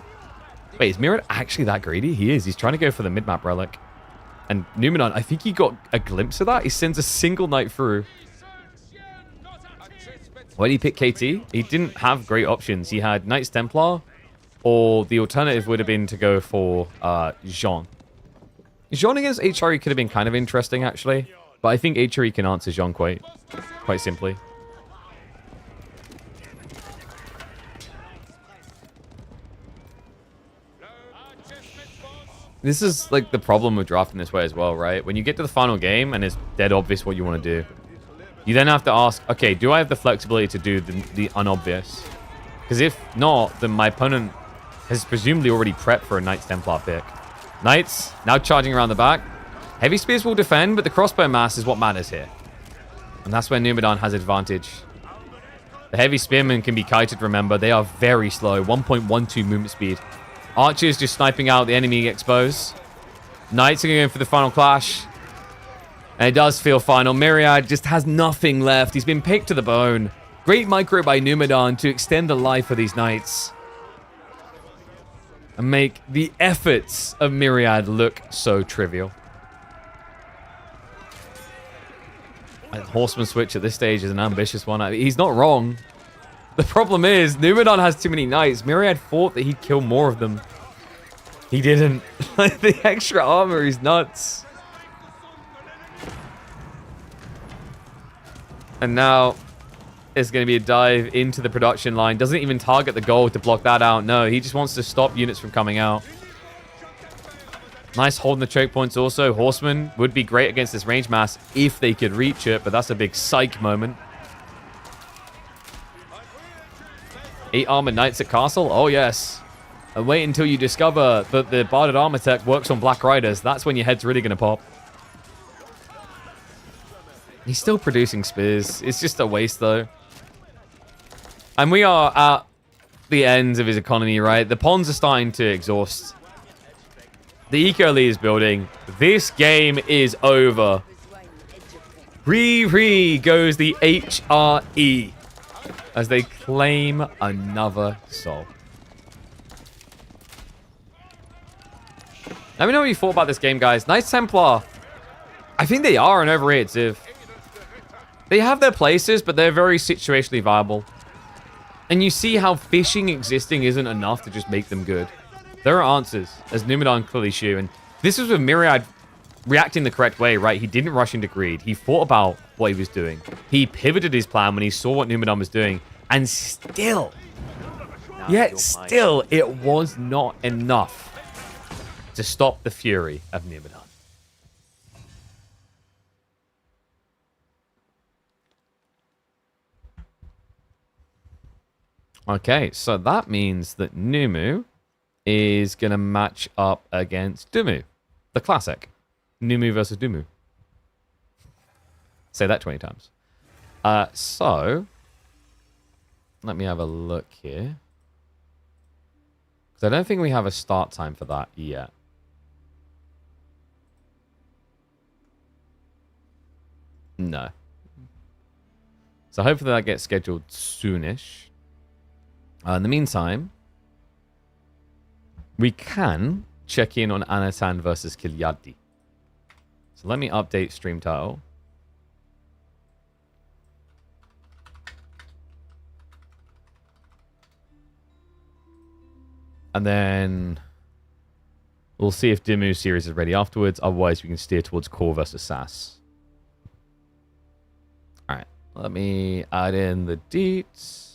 [SPEAKER 1] Wait, is Myriad actually that greedy? He is. He's trying to go for the mid-map relic. And Numudan, I think he got a glimpse of that. He sends a single knight through. Why did he pick KT? He didn't have great options. He had Knights Templar, or the alternative would have been to go for Jean. Jean against HRE could have been kind of interesting, actually. But I think HRE can answer Jean quite simply. This is like the problem with drafting this way as well, right? When you get to the final game and it's dead obvious what you want to do, you then have to ask, okay, do I have the flexibility to do the unobvious? Because if not, then my opponent has presumably already prepped for a Knights Templar pick. Knights, now charging around the back. Heavy spears will defend, but the crossbow mass is what matters here. And that's where Numudan has advantage. The heavy spearmen can be kited, remember. They are very slow. 1.12 movement speed. Archers just sniping out the enemy exposed. Knights are going for the final clash. And it does feel final. Myriad just has nothing left. He's been picked to the bone. Great micro by Numudan to extend the life of these knights. And make the efforts of Myriad look so trivial. A horseman switch at this stage is an ambitious one. I mean, he's not wrong. The problem is, Numudan has too many knights. Myriad thought that he'd kill more of them. He didn't. The extra armor is nuts. And now it's going to be a dive into the production line. Doesn't even target the goal to block that out. No, he just wants to stop units from coming out. Nice holding the choke points also. Horsemen would be great against this range mass if they could reach it, but that's a big psych moment. 8 armored knights at castle? Oh, yes. And wait until you discover that the barded armor tech works on black riders. That's when your head's really going to pop. He's still producing spears. It's just a waste, though. And we are at the end of his economy, right? The pawns are starting to exhaust. The eco elite is building. This game is over. Re goes the HRE as they claim another soul. Let me know what you thought about this game, guys. Knights Templar. I think they are an overrated civ. They have their places, but they're very situationally viable. And you see how fishing existing isn't enough to just make them good. There are answers, as Numudan clearly show. And this was with Myriad reacting the correct way, right? He didn't rush into greed. He thought about what he was doing. He pivoted his plan when he saw what Numudan was doing. And still, yet still, it was not enough to stop the fury of Numudan. Okay, so that means that Numu is going to match up against Dumu, the classic. Numu versus Dumu. Say that 20 times. So, let me have a look here. Because I don't think we have a start time for that yet. No. So hopefully that gets scheduled soonish. In the meantime, we can check in on Anatan versus Kilyadi. So let me update stream title. And then we'll see if Dimu series is ready afterwards. Otherwise, we can steer towards Core versus SAS. All right, let me add in the deets.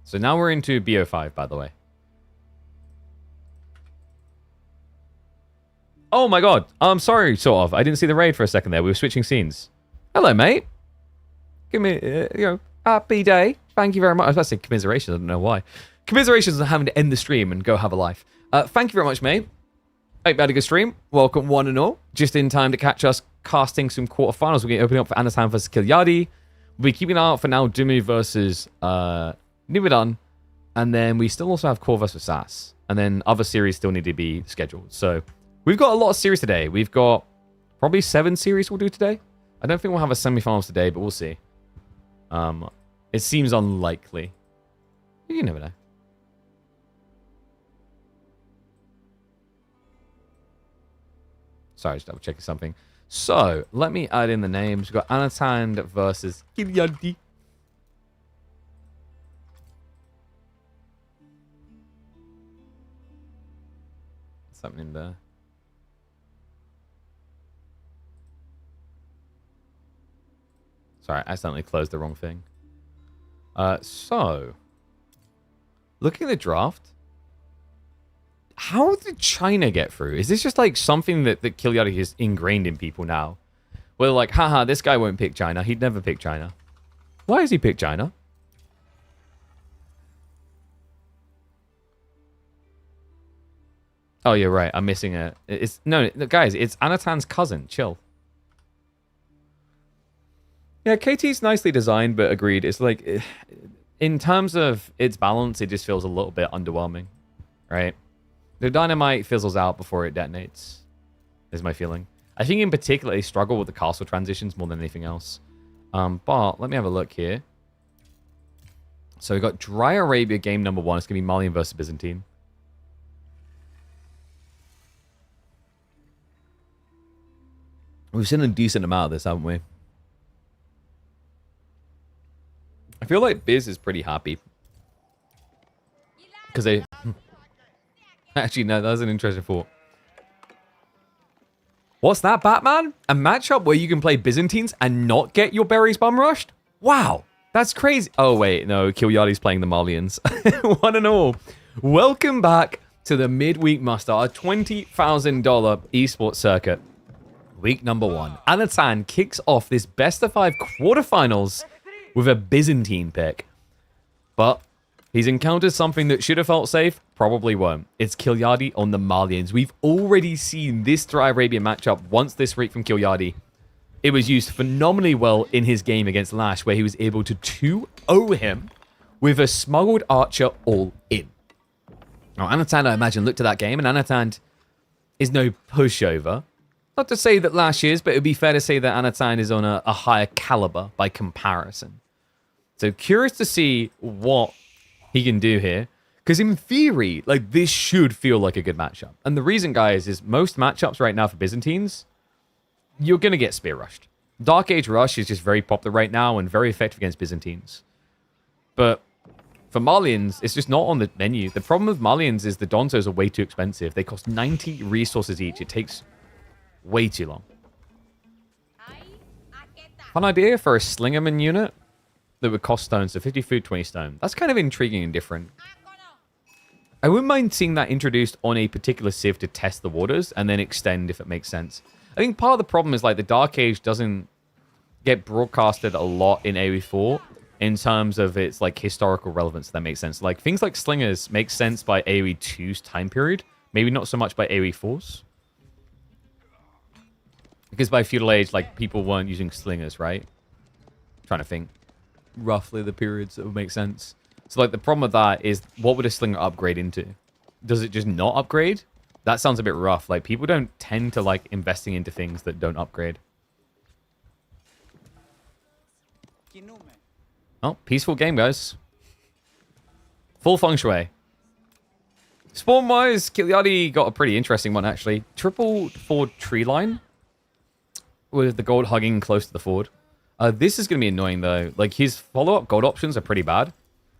[SPEAKER 1] So now we're into BO5, by the way. Oh my god. I'm sorry, sort of. I didn't see the raid for a second there. We were switching scenes. Hello, mate. Give me, happy day. Thank you very much. I was about to say commiserations. I don't know why. Commiserations on having to end the stream and go have a life. Thank you very much, mate. Hope you had a good stream. Welcome, one and all. Just in time to catch us casting some quarterfinals. We're going to open up for Anatan versus Kilyadi. We'll be keeping an eye out for now Dumu versus Numudan, and then we still also have Core versus SAS, and then other series still need to be scheduled. So we've got a lot of series today. We've got probably 7 series we'll do today. I don't think we'll have a semifinals today, but we'll see. It seems unlikely. You never know. Sorry, just double checking something. So let me add in the names. We've got Anatan versus Kilyadi. Something in there. Sorry, I accidentally closed the wrong thing. So, looking at the draft, how did China get through? Is this just like something that Kilyadi is ingrained in people now? Where they're like, haha, this guy won't pick China. He'd never pick China. Why has he picked China? Oh, you're right. I'm missing it. No, guys, it's Anatan's cousin. Chill. Yeah, KT's nicely designed, but agreed. It's like, in terms of its balance, it just feels a little bit underwhelming, right? The dynamite fizzles out before it detonates, is my feeling. I think in particular, they struggle with the castle transitions more than anything else. But let me have a look here. So we've got Dry Arabia game number 1. It's going to be Malian versus Byzantine. We've seen a decent amount of this, haven't we? I feel like Biz is pretty happy. Because they... Actually, no, that was an interesting thought. What's that, Batman? A matchup where you can play Byzantines and not get your berries bum rushed? Wow, that's crazy. Oh, wait, no, Kilyadi's playing the Malians. One and all. Welcome back to the Midweek Muster, a $20,000 esports circuit. Week number 1. Anatan kicks off this best-of-5 quarterfinals with a Byzantine pick. But he's encountered something that should have felt safe, probably won't. It's Kilyadi on the Malians. We've already seen this Dry Arabian matchup once this week from Kilyadi. It was used phenomenally well in his game against Lash, where he was able to 2-0 him with a smuggled archer all in. Now, Anatan, I imagine, looked at that game, and Anatan is no pushover. Not to say that Lash is, but it would be fair to say that Anatan is on a higher caliber by comparison. So curious to see what he can do here. Because in theory, like, this should feel like a good matchup. And the reason, guys, is most matchups right now for Byzantines, you're going to get spear rushed. Dark Age Rush is just very popular right now and very effective against Byzantines. But for Malians, it's just not on the menu. The problem with Malians is the Donzos are way too expensive. They cost 90 resources each. It takes way too long. Fun idea for a Slingerman unit that would cost stone. So 50 food, 20 stone. That's kind of intriguing and different. I wouldn't mind seeing that introduced on a particular civ to test the waters and then extend if it makes sense. I think part of the problem is like the Dark Age doesn't get broadcasted a lot in AoE4 in terms of its like historical relevance, if that makes sense. Like things like Slingers make sense by AoE 2's time period, maybe not so much by AoE 4's. Because by Feudal Age, like people weren't using Slingers, right? I'm trying to think roughly the periods that would make sense. So, like, the problem with that is, what would a Slinger upgrade into? Does it just not upgrade? That sounds a bit rough. Like, people don't tend to like investing into things that don't upgrade. Oh, peaceful game, guys. Full feng shui. Spawn-wise, Kilyadi got a pretty interesting one, actually. Triple ford tree line with the gold hugging close to the ford. This is going to be annoying, though. Like, his follow-up gold options are pretty bad.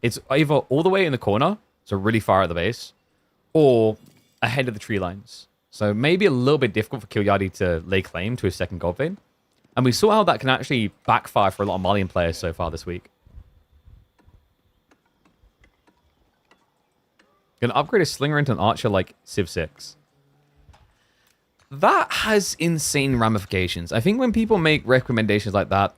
[SPEAKER 1] It's either all the way in the corner, so really far at the base, or ahead of the tree lines. So maybe a little bit difficult for Kilyadi to lay claim to his second gold vein. And we saw how that can actually backfire for a lot of Malian players so far this week. Gonna upgrade a Slinger into an Archer like Civ 6. That has insane ramifications. I think when people make recommendations like that,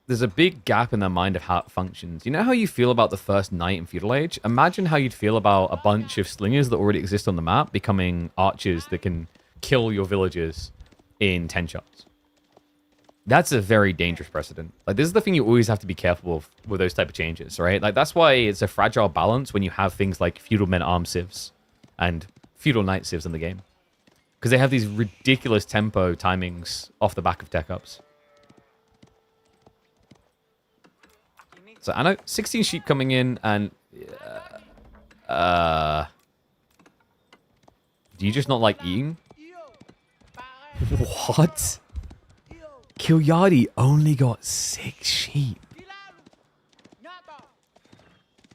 [SPEAKER 1] there's a big gap in their mind of how it functions. You know how you feel about the first knight in Feudal Age? Imagine how you'd feel about a bunch of Slingers that already exist on the map becoming archers that can kill your villagers in 10 shots. That's a very dangerous precedent. Like, this is the thing you always have to be careful of with those type of changes, right? Like, that's why it's a fragile balance when you have things like Feudal Men-at-Arms civs and Feudal Knight civs in the game. Because they have these ridiculous tempo timings off the back of tech ups. So I know 16 sheep coming in, and do you just not like eating? What? Kilyadi only got 6 sheep.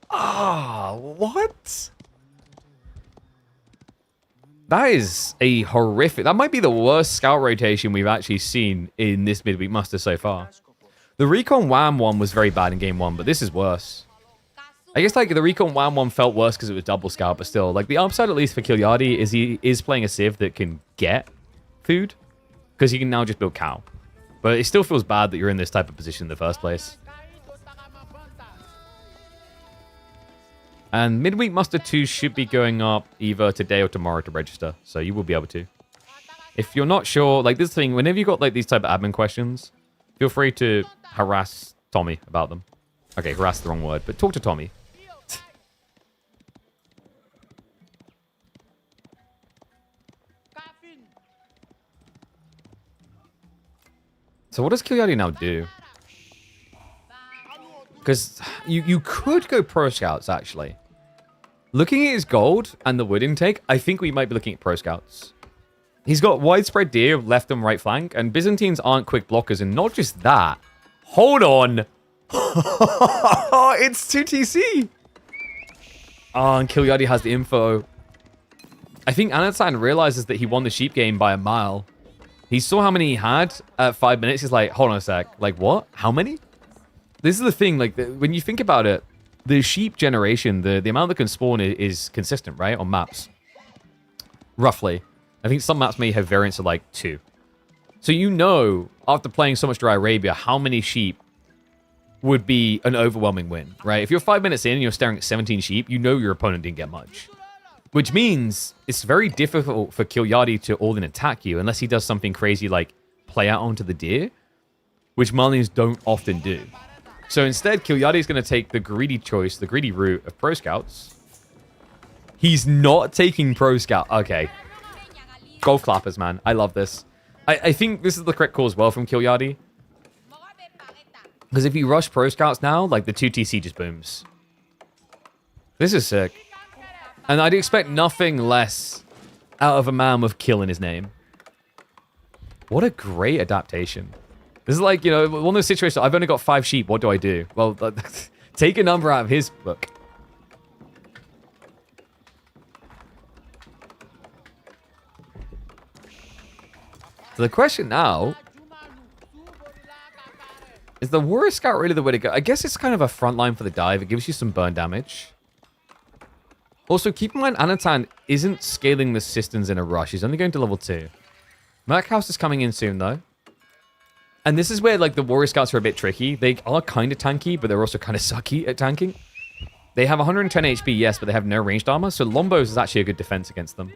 [SPEAKER 1] Ah, what? That is a horrific. That might be the worst scout rotation we've actually seen in this midweek muster so far. The Recon Wham one was very bad in game 1, but this is worse. I guess like the Recon Wham one felt worse because it was double scout, but still, like the upside at least for Kilyadi is he is playing a civ that can get food because he can now just build cow. But it still feels bad that you're in this type of position in the first place. And Midweek Muster 2 should be going up either today or tomorrow to register, so you will be able to. If you're not sure, like this thing, whenever you got like these type of admin questions, Feel free to harass Tommy about them. Okay, harass the wrong word, but talk to Tommy. So what does Kilyadi now do? Because you could go Pro Scouts, actually. Looking at his gold and the wood intake, I think we might be looking at Pro Scouts. He's got widespread deer left and right flank, and Byzantines aren't quick blockers, and not just that. Hold on. It's 2TC. Oh, and Kilyadi has the info. I think Anatan realizes that he won the sheep game by a mile. He saw how many he had at 5 minutes. He's like, hold on a sec. Like, what? How many? This is the thing. Like, when you think about it, the sheep generation, the amount that can spawn is consistent, right? On maps. Roughly. I think some maps may have variants of like 2. So you know, after playing so much Dry Arabia, how many sheep would be an overwhelming win, right? If you're 5 minutes in and you're staring at 17 sheep, you know your opponent didn't get much. Which means it's very difficult for Kilyadi to all-in attack you unless he does something crazy like play out onto the deer, which Malians don't often do. So instead, Kilyadi is going to take the greedy choice, the greedy route of Pro Scouts. He's not taking Pro Scout. Okay. Golf clappers, man. I love this. I think this is the correct call as well from Kilyadi. Because if you rush Pro Scouts now, like the 2TC just booms. This is sick. And I'd expect nothing less out of a man with kill in his name. What a great adaptation. This is like, you know, one of those situations, I've only got 5 sheep, what do I do? Well, take a number out of his book. So the question now, is the Warrior Scout really the way to go? I guess it's kind of a front line for the dive. It gives you some burn damage. Also, keep in mind, Anatan isn't scaling the systems in a rush. He's only going to level 2. Merkhouse is coming in soon, though. And this is where, like, the Warrior Scouts are a bit tricky. They are kind of tanky, but they're also kind of sucky at tanking. They have 110 HP, yes, but they have no ranged armor. So Lombos is actually a good defense against them.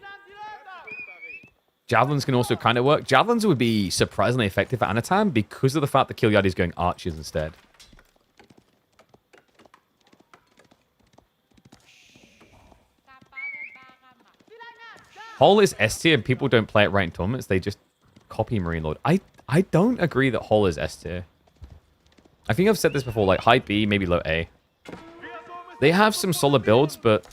[SPEAKER 1] Javelins can also kind of work. Javelins would be surprisingly effective for Anatan because of the fact that Kilyadi is going archers instead. Hull is S tier and people don't play it right in tournaments. They just copy Marine Lord. I don't agree that Hull is S tier. I think I've said this before, like high B, maybe low A. They have some solid builds, but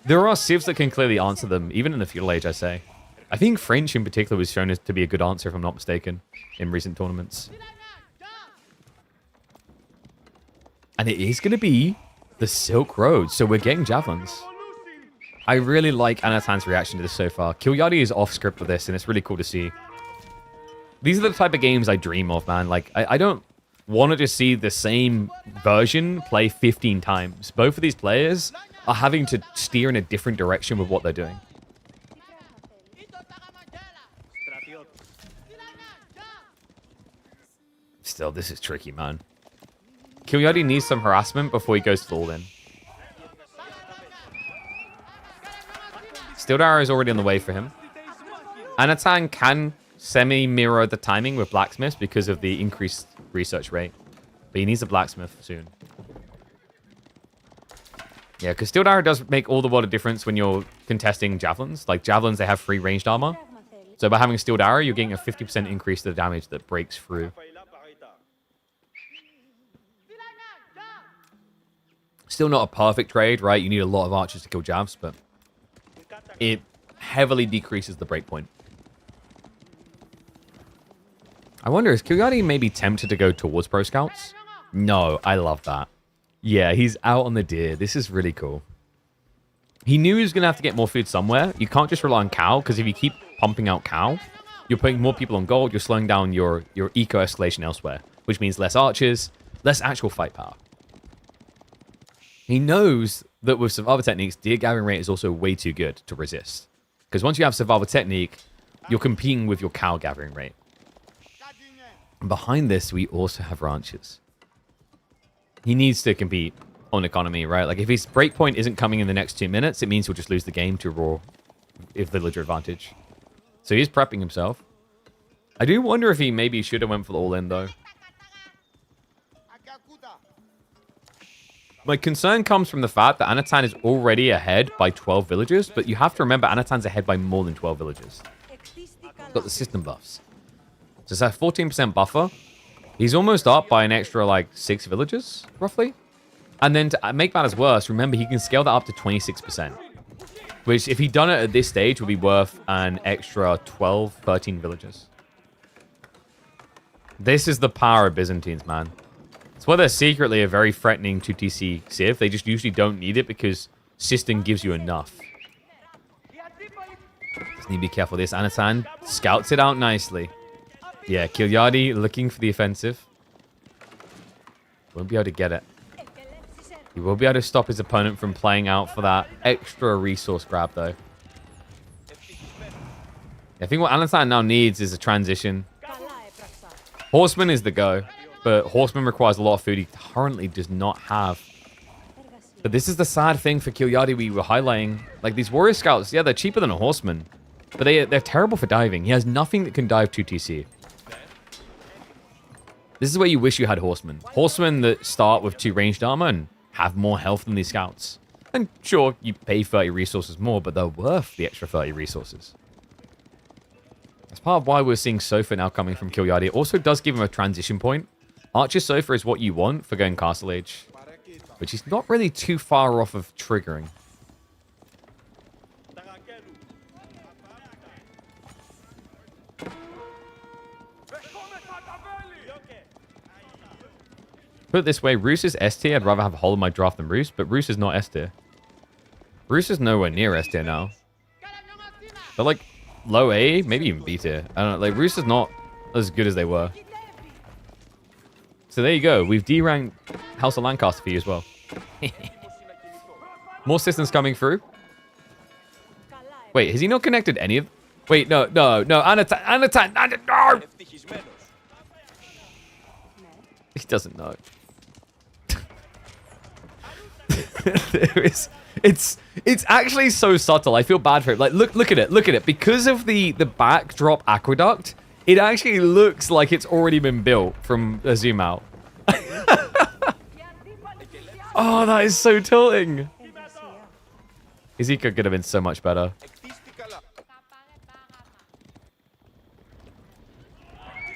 [SPEAKER 1] there are civs that can clearly answer them, even in the Feudal Age, I say. I think French in particular was shown as to be a good answer, if I'm not mistaken, in recent tournaments. And it is going to be the Silk Road, so we're getting javelins. I really like Anatan's reaction to this so far. Kilyadi is off script with this, and it's really cool to see. These are the type of games I dream of, man. Like, I don't want to just see the same version play 15 times. Both of these players are having to steer in a different direction with what they're doing. Still, this is tricky, man. Kilyadi needs some harassment before he goes full in. Steel Arrow is already on the way for him. Anatan can semi-mirror the timing with Blacksmiths because of the increased research rate. But he needs a Blacksmith soon. Yeah, because Steel Arrow does make all the world of difference when you're contesting Javelins. Like, Javelins, they have free ranged armor. So by having Steel Arrow, you're getting a 50% increase to the damage that breaks through. Still not a perfect trade, right? You need a lot of archers to kill Javs, but it heavily decreases the breakpoint. I wonder, is Kilyadi maybe tempted to go towards Pro Scouts? No, I love that. Yeah, he's out on the deer. This is really cool. He knew he was going to have to get more food somewhere. You can't just rely on cow, because if you keep pumping out cow, you're putting more people on gold, you're slowing down your eco-escalation elsewhere, which means less archers, less actual fight power. He knows that with survival techniques, deer gathering rate is also way too good to resist. Because once you have survival technique, you're competing with your cow gathering rate. And behind this, we also have ranchers. He needs to compete on economy, right? Like, if his breakpoint isn't coming in the next 2 minutes, it means he'll just lose the game to raw villager advantage. So he's prepping himself. I do wonder if he maybe should have went for the all-in, though. My concern comes from the fact that Anatan is already ahead by 12 villagers, but you have to remember Anatan's ahead by more than 12 villagers. Got the system buffs. So it's a 14% buffer. He's almost up by an extra, like, 6 villagers, roughly. And then to make matters worse, remember, he can scale that up to 26%. Which, if he'd done it at this stage, would be worth an extra 12, 13 villagers. This is the power of Byzantines, man. It's why they're secretly a very threatening 2TC Civ. They just usually don't need it because system gives you enough. Just need to be careful. This Anatan scouts it out nicely. Yeah, Kilyadi looking for the offensive. Won't be able to get it. He will be able to stop his opponent from playing out for that extra resource grab, though. I think what Anatan now needs is a transition. Horseman is the go, but Horseman requires a lot of food he currently does not have. But this is the sad thing for Kilyadi we were highlighting. Like, these Warrior Scouts, yeah, they're cheaper than a Horseman, but they're terrible for diving. He has nothing that can dive 2TC. This is where you wish you had Horsemen. Horsemen that start with 2 ranged armor and have more health than these Scouts. And sure, you pay 30 resources more, but they're worth the extra 30 resources. That's part of why we're seeing Sofa now coming from Kilyadi. It also does give him a transition point. Archer Sofa is what you want for going Castle Age, which is not really too far off of triggering. Put it this way, Roos is S tier. I'd rather have a hole in my draft than Roos, but Roos is not S tier. Roos is nowhere near S tier now. They're like low A, maybe even B tier. I don't know, like Roos is not as good as they were. So there you go. We've D-ranked House of Lancaster for you as well. More systems coming through. Wait, has he not connected any of... Wait, no. Anatan, no! He doesn't know. It's actually so subtle. I feel bad for him. Like, look at it. Because of the backdrop aqueduct, it actually looks like it's already been built from a zoom out. Oh, that is so tilting. Ezekiel could have been so much better.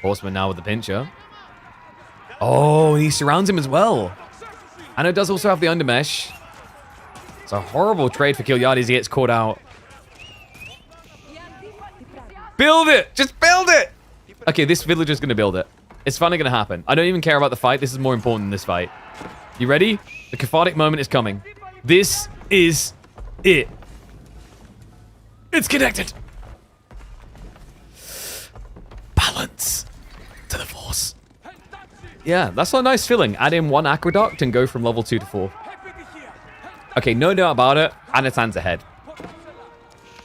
[SPEAKER 1] Horseman now with the pincher. Oh, he surrounds him as well. And it does also have the undermesh. It's a horrible trade for Kilyadi as he gets caught out. Build it! Just build it! Okay, this villager's going to build it. It's finally going to happen. I don't even care about the fight. This is more important than this fight. You ready? The cathartic moment is coming. This is it. It's connected. Balance to the force. Yeah, that's a nice feeling. Add in 1 aqueduct and go from level 2 to 4. Okay, no doubt about it. Anatan's ahead.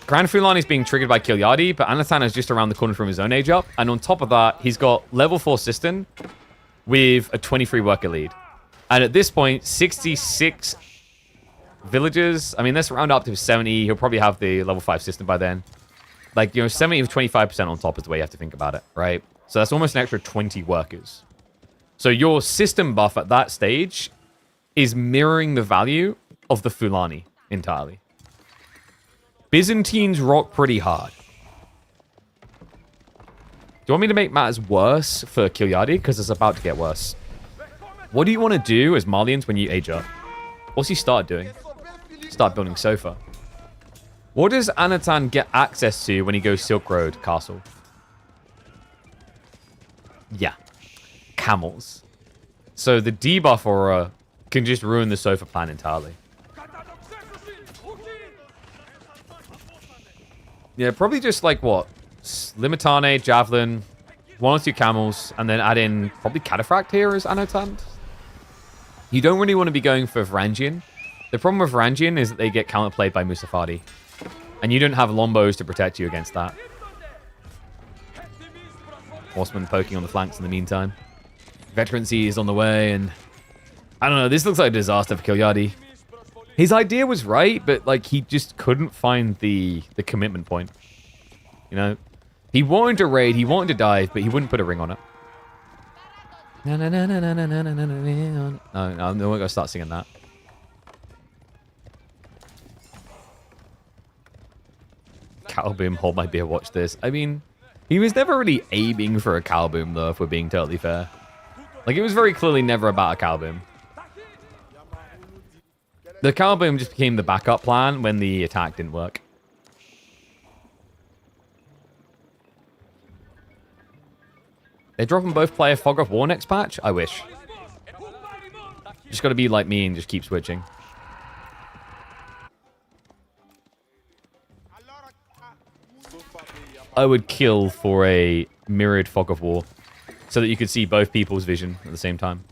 [SPEAKER 1] Grand Fulani is being triggered by Kilyadi, but Anatan is just around the corner from his own age up. And on top of that, he's got level 4 system with a 23 worker lead. And at this point, 66 villagers. I mean, let's round up to 70. He'll probably have the level 5 system by then. Like, 70 with 25% on top is the way you have to think about it, right? So that's almost an extra 20 workers. So your system buff at that stage is mirroring the value of the Fulani entirely. Byzantines rock pretty hard. Do you want me to make matters worse for Kilyadi? Because it's about to get worse. What do you want to do as Malians when you age up? What's he start doing? Start building Sofa. What does Anatan get access to when he goes Silk Road Castle? Yeah. Camels. So the debuff aura can just ruin the Sofa plan entirely. Yeah, probably just like what? Limitane, Javelin, 1 or 2 camels, and then add in probably Cataphract here as Anatan. You don't really want to be going for Varangian. The problem with Varangian is that they get counterplayed by Musafadi. And you don't have Lombos to protect you against that. Horseman poking on the flanks in the meantime. Veterancy is on the way, and I don't know, this looks like a disaster for Kilyadi. His idea was right, but like he just couldn't find the commitment point. You know? He wanted to raid, he wanted to dive, but he wouldn't put a ring on it. No, we're going to start singing that. Cowboom, hold my beer, watch this. I mean, he was never really aiming for a cowboom, though, if we're being totally fair. Like, it was very clearly never about a cowboom. The cowboom just became the backup plan when the attack didn't work. They're dropping both player Fog of War next patch? I wish. Just gotta be like me and just keep switching. I would kill for a Myriad Fog of War so that you could see both people's vision at the same time.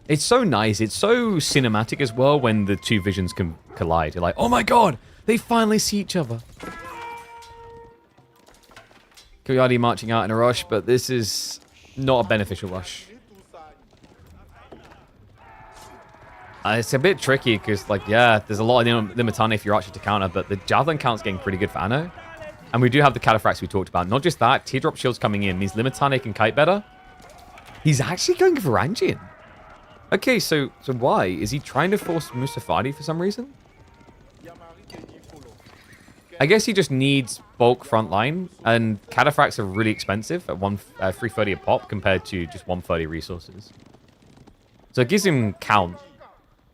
[SPEAKER 1] It's so nice. It's so cinematic as well when the two visions can collide. You're like, oh my god, they finally see each other. Kilyadi marching out in a rush, but this is not a beneficial rush. It's a bit tricky because, like, yeah, there's a lot of Limitane if you're actually to counter, but the Javelin count's getting pretty good for Anno. And we do have the Cataphracts we talked about. Not just that, Teardrop Shields coming in means Limitane can kite better. He's actually going for Varangian. Okay, so why? Is he trying to force Musafadi for some reason? I guess he just needs bulk front line, and Cataphracts are really expensive at 330 a pop compared to just 130 resources. So it gives him count.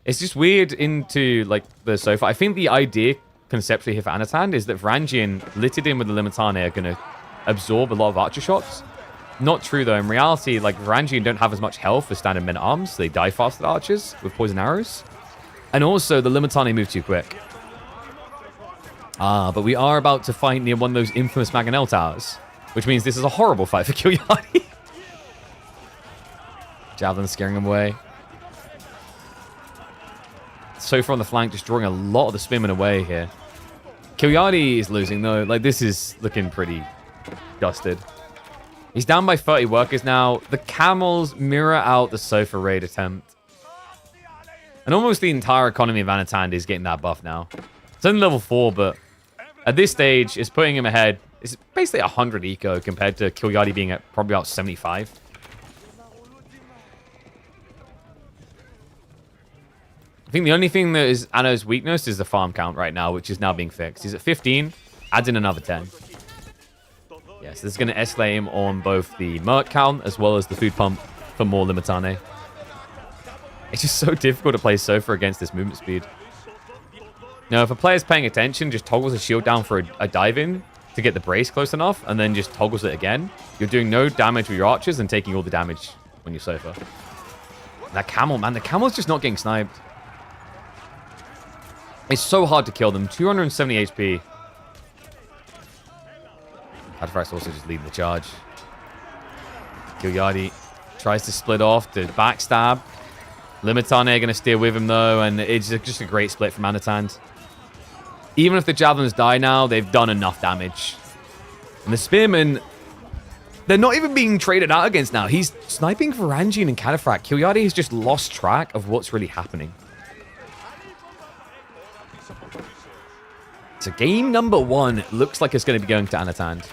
[SPEAKER 1] It's just weird into, like, the sofa. I think the idea conceptually here for Anatan is that Varangian littered in with the Limitane are going to absorb a lot of archer shots. Not true, though. In reality, like, Varangian don't have as much health as standard men-at-arms. So they die faster than archers with poison arrows. And also, the Limitane move too quick. But we are about to fight near one of those infamous Mangonel towers, which means this is a horrible fight for Kilyadi. Javelin scaring him away. Sofa on the flank just drawing a lot of the spinmen away here. Kilyadi is losing, though. Like, this is looking pretty dusted. He's down by 30 workers now. The camels mirror out the sofa raid attempt. And almost the entire economy of Anatan is getting that buff now. It's only level 4, but at this stage, it's putting him ahead. It's basically 100 eco compared to Kilyadi being at probably about 75. I think the only thing that is Anno's weakness is the farm count right now, which is now being fixed. He's at 15, adds in another 10. Yes, this is going to escalate him on both the merc count as well as the food pump for more Limitane. It's just so difficult to play Sofa against this movement speed. Now, if a player's paying attention, just toggles a shield down for a dive-in to get the brace close enough, and then just toggles it again. You're doing no damage with your archers and taking all the damage on your Sofa. And that camel, man, the camel's just not getting sniped. It's so hard to kill them. 270 HP. Cataphract's also just leading the charge. Kilyadi tries to split off to backstab. Limitane are going to steer with him, though, and it's just a great split from Anatan. Even if the Javelins die now, they've done enough damage. And the Spearmen, they're not even being traded out against now. He's sniping Varangian and Cataphract. Kilyadi has just lost track of what's really happening. So game number 1 looks like it's going to be going to Anatan.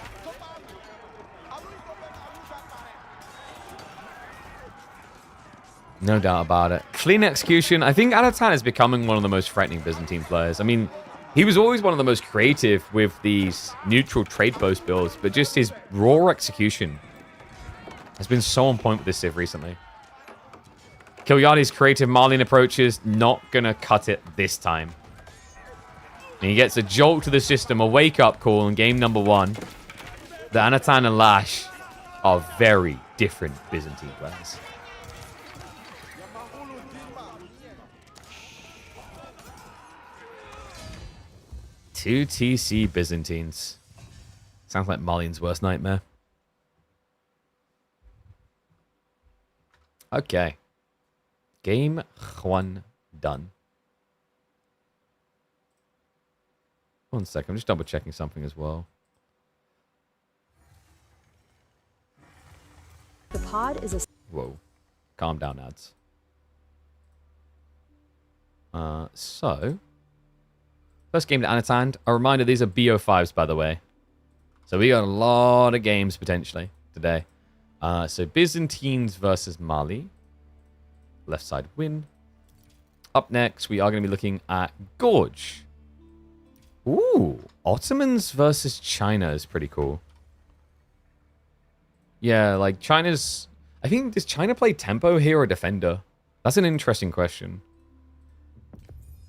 [SPEAKER 1] No doubt about it. Clean execution. I think Anatan is becoming one of the most threatening Byzantine players. I mean, he was always one of the most creative with these neutral trade post builds, but just his raw execution has been so on point with this Civ recently. Kilyadi's creative Marlene approach is not going to cut it this time. And he gets a jolt to the system, a wake-up call in game number 1. The Anatan and Lash are very different Byzantine players. Two TC Byzantines. Sounds like Marlene's worst nightmare. Okay. Game 1 done. One sec, I'm just double checking something as well.
[SPEAKER 2] The pod is a...
[SPEAKER 1] Whoa. Calm down, ads. So... First game to Anatan. A reminder, these are BO5s, by the way. So we got a lot of games potentially today. So Byzantines versus Mali. Left side win. Up next, we are going to be looking at Gorge. Ooh, Ottomans versus China is pretty cool. Yeah, like China's... I think, does China play tempo here or defender? That's an interesting question.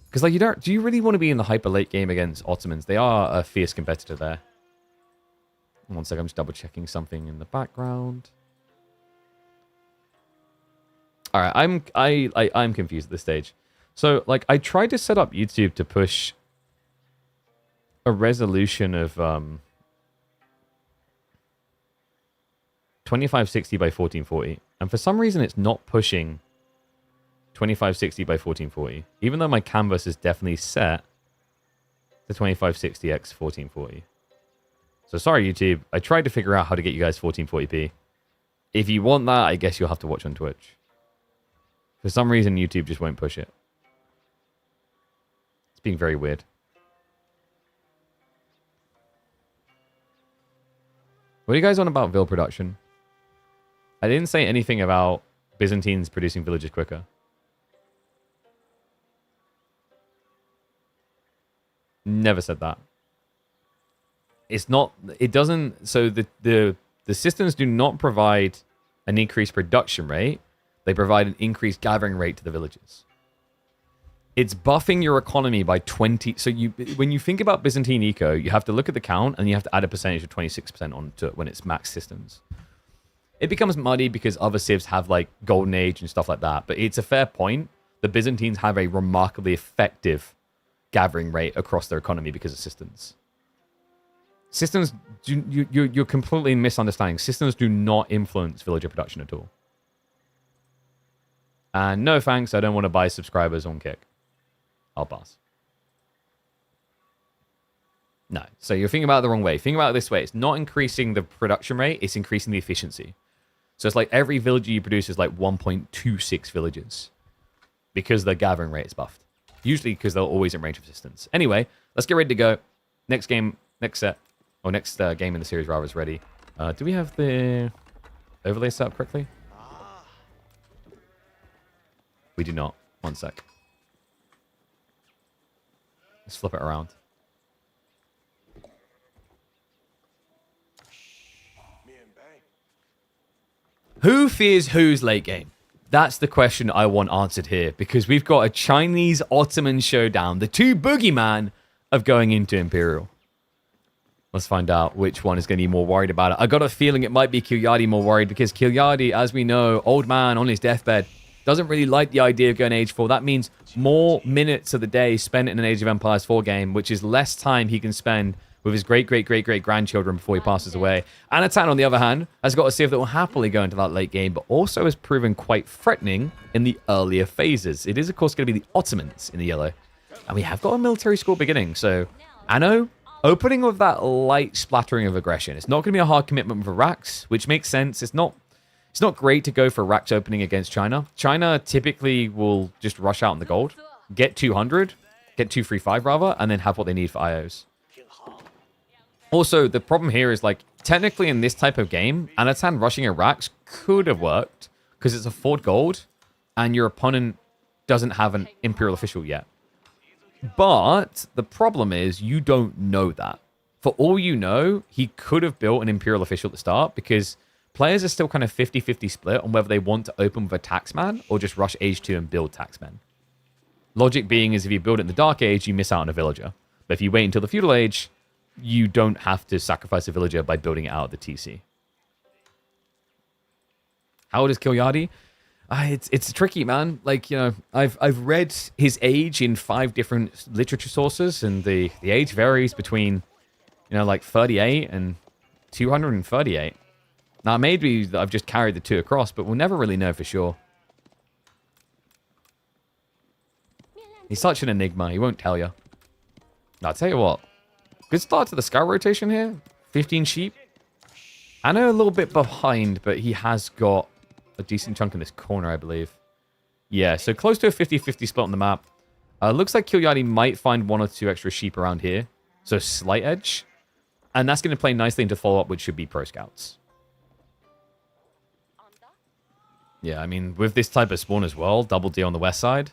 [SPEAKER 1] Because, like, do you really want to be in the hyper late game against Ottomans? They are a fierce competitor there. One sec, I'm just double checking something in the background. All right, I'm confused at this stage. So, like, I tried to set up YouTube to push a resolution of 2560 by 1440, and for some reason it's not pushing 2560 by 1440, even though my canvas is definitely set to 2560 x 1440. So sorry, YouTube. I tried to figure out how to get you guys 1440p. If you want that, I guess you'll have to watch on Twitch. For some reason, YouTube just won't push it. It's being very weird. What are you guys on about Vil production? I didn't say anything about Byzantines producing villages quicker. Never said that. It's not... It doesn't... So the systems do not provide an increased production rate. They provide an increased gathering rate to the villages. It's buffing your economy by 20... So when you think about Byzantine eco, you have to look at the count and you have to add a percentage of 26% onto it when it's max systems. It becomes muddy because other civs have like Golden Age and stuff like that. But it's a fair point. The Byzantines have a remarkably effective gathering rate across their economy because of systems. Systems, you're completely misunderstanding. Systems do not influence villager production at all. And no thanks, I don't want to buy subscribers on Kick. I'll pass. No, so you're thinking about it the wrong way. Think about it this way. It's not increasing the production rate, it's increasing the efficiency. So it's like every villager you produce is like 1.26 villages because the gathering rate is buffed. Usually because they're always in range of resistance. Anyway, let's get ready to go. Next game, next set, or next game in the series rather is ready. Do we have the overlay set up correctly? We do not. One sec. Let's flip it around. Who fears who's late game? That's the question I want answered here, because we've got a Chinese-Ottoman showdown. The two boogeyman of going into Imperial. Let's find out which one is going to be more worried about it. I got a feeling it might be Kilyadi more worried, because Kilyadi, as we know, old man on his deathbed, doesn't really like the idea of going Age 4. That means more minutes of the day spent in an Age of Empires 4 game, which is less time he can spend with his great-great-great-great-grandchildren before he passes away. Anatan, on the other hand, has got a civ that will happily go into that late game, but also has proven quite threatening in the earlier phases. It is, of course, going to be the Ottomans in the yellow. And we have got a military school beginning, so Anno, opening with that light splattering of aggression. It's not going to be a hard commitment with Iraqs, which makes sense. It's not great to go for Iraq's opening against China. China typically will just rush out on the gold, get 200, get 235 rather, and then have what they need for IOs. Also, the problem here is, like, technically in this type of game, Anatan rushing Iraqs could have worked because it's a 4 gold and your opponent doesn't have an Imperial official yet. But the problem is you don't know that. For all you know, he could have built an Imperial official at the start because players are still kind of 50-50 split on whether they want to open with a taxman or just rush Age 2 and build taxmen. Logic being is if you build it in the Dark Age, you miss out on a villager. But if you wait until the Feudal Age, you don't have to sacrifice a villager by building it out of the TC. How old is Kilyadi? It's tricky, man. Like, you know, I've read his age in 5 different literature sources, and the age varies between, you know, like 38 and 238. Now, maybe I've just carried the 2 across, but we'll never really know for sure. He's such an enigma. He won't tell you. I'll tell you what. Good start to the scout rotation here. 15 sheep. I know a little bit behind, but he has got a decent chunk in this corner, I believe. Yeah, so close to a 50-50 split on the map. Looks like Kilyadi might find 1 or 2 extra sheep around here. So slight edge. And that's going to play nicely into follow-up, which should be Pro Scouts. Yeah, I mean, with this type of spawn as well, double D on the west side,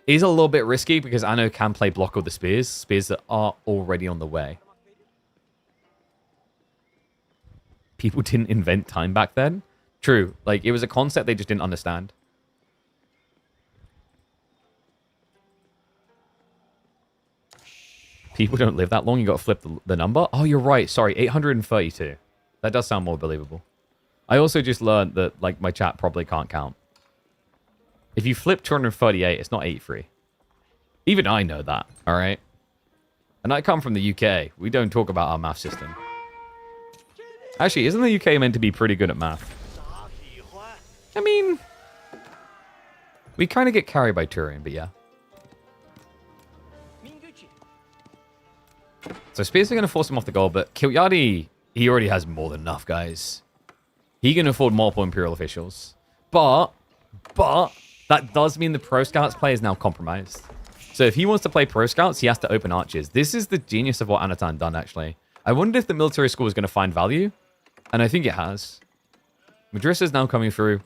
[SPEAKER 1] is a little bit risky because Anno can play block with the spears that are already on the way. People didn't invent time back then. True, like, it was a concept they just didn't understand. People don't live that long, you got to flip the number. Oh, you're right, sorry, 832. That does sound more believable. I also just learned that, like, my chat probably can't count. If you flip 238, it's not 83. Even I know that, alright? And I come from the UK. We don't talk about our math system. Actually, isn't the UK meant to be pretty good at math? I mean, we kind of get carried by Turin, but yeah. So Spears are going to force him off the goal, but Kilyadi, he already has more than enough, guys. He can afford multiple Imperial officials. But, that does mean the Pro Scouts play is now compromised. So if he wants to play Pro Scouts, he has to open archers. This is the genius of what Anatan done, actually. I wondered if the military school was going to find value, and I think it has. Madrissa's now coming through.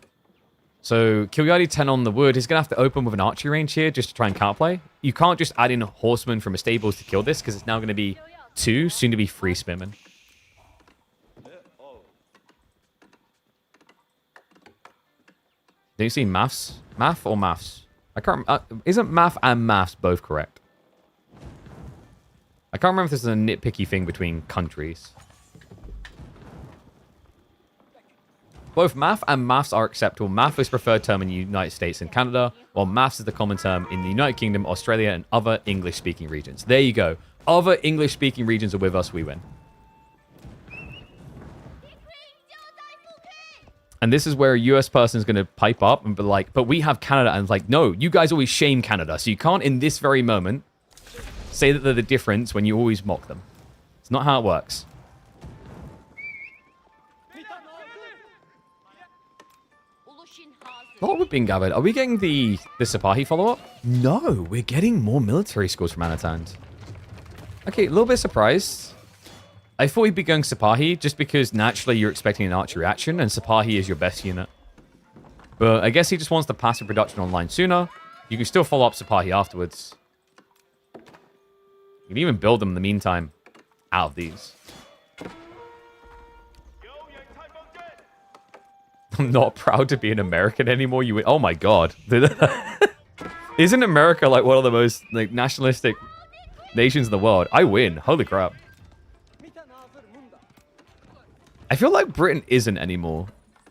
[SPEAKER 1] So Kilyadi 10 on the wood. He's going to have to open with an archery range here just to try and counterplay. You can't just add in horsemen from a stables to kill this, because it's now going to be 2, soon to be 3 spearmen. Do you see maths? Math or maths? I can't. Isn't math and maths both correct? I can't remember if this is a nitpicky thing between countries. Both math and maths are acceptable. Math is preferred term in the United States and Canada, while maths is the common term in the United Kingdom, Australia, and other English-speaking regions. There you go. Other English-speaking regions are with us, we win. And this is where a US person is going to pipe up and be like, but we have Canada. And it's like, no, you guys always shame Canada. So you can't, in this very moment, say that they're the difference when you always mock them. It's not how it works. A lot being gathered. Are we getting the Sipahi follow-up? No, we're getting more military schools from Anatan. Okay, a little bit surprised. I thought he'd be going Sipahi just because naturally you're expecting an archery action and Sipahi is your best unit. But I guess he just wants the passive production online sooner. You can still follow up Sipahi afterwards. You can even build them in the meantime out of these. I'm not proud to be an American anymore. You, oh my god. Isn't America like one of the most like nationalistic nations in the world? I win. Holy crap. I feel like Britain isn't anymore.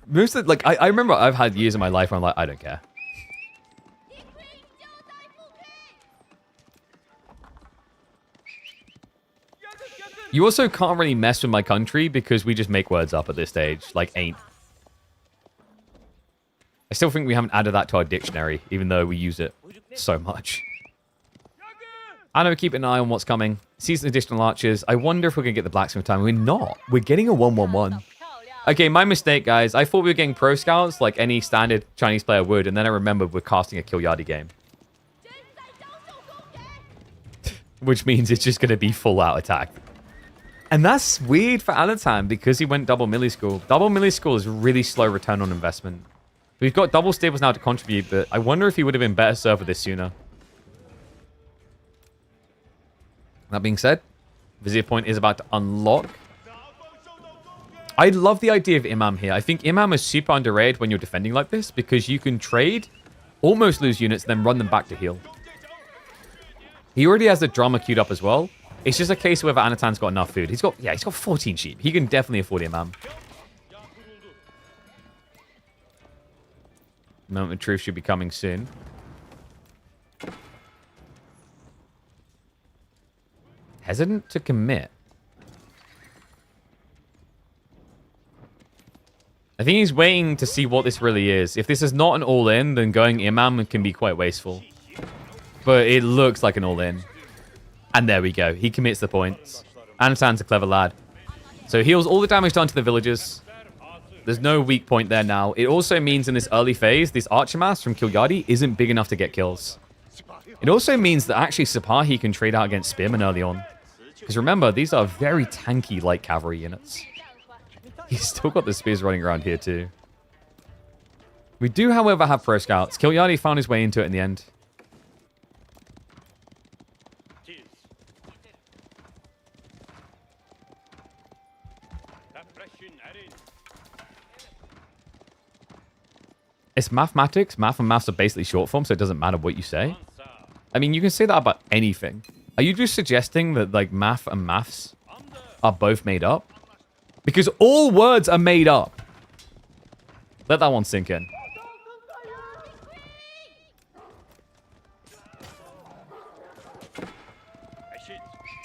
[SPEAKER 1] Most of, like, I remember I've had years of my life where I'm like, I don't care. You also can't really mess with my country because we just make words up at this stage. Like, ain't. I still think we haven't added that to our dictionary, even though we use it so much. I know, keep an eye on what's coming. Season additional archers. I wonder if we're going to get the blacksmith time. We're not. We're getting a 1-1-1. Okay, my mistake, guys. I thought we were getting pro scouts like any standard Chinese player would, and then I remembered we're casting a Kilyadi game. Which means it's just going to be full-out attack. And that's weird for Anatan because he went double milli school. Double milli school is really slow return on investment. We've got double stables now to contribute, but I wonder if he would have been better served with this sooner. That being said, Vizier Point is about to unlock. I love the idea of Imam here. I think Imam is super underrated when you're defending like this because you can trade, almost lose units, then run them back to heal. He already has the drama queued up as well. It's just a case of whether Anatan's got enough food. He's got 14 sheep. He can definitely afford Imam. Moment of truth should be coming soon. Hesitant to commit. I think he's waiting to see what this really is. If this is not an all-in, then going Imam can be quite wasteful. But it looks like an all-in. And there we go. He commits the points. Anatan's a clever lad. So heals all the damage done to the villagers. There's no weak point there now. It also means in this early phase, this archer mass from Kilyadi isn't big enough to get kills. It also means that actually Sipahi can trade out against Spearmen early on. Because remember, these are very tanky light cavalry units. He's still got the spears running around here too. We do, however, have pro scouts. Kilyadi found his way into it in the end. It's mathematics. Math and maths are basically short form, so it doesn't matter what you say. I mean, you can say that about anything. Are you just suggesting that, like, math and maths are both made up? Because all words are made up. Let that one sink in.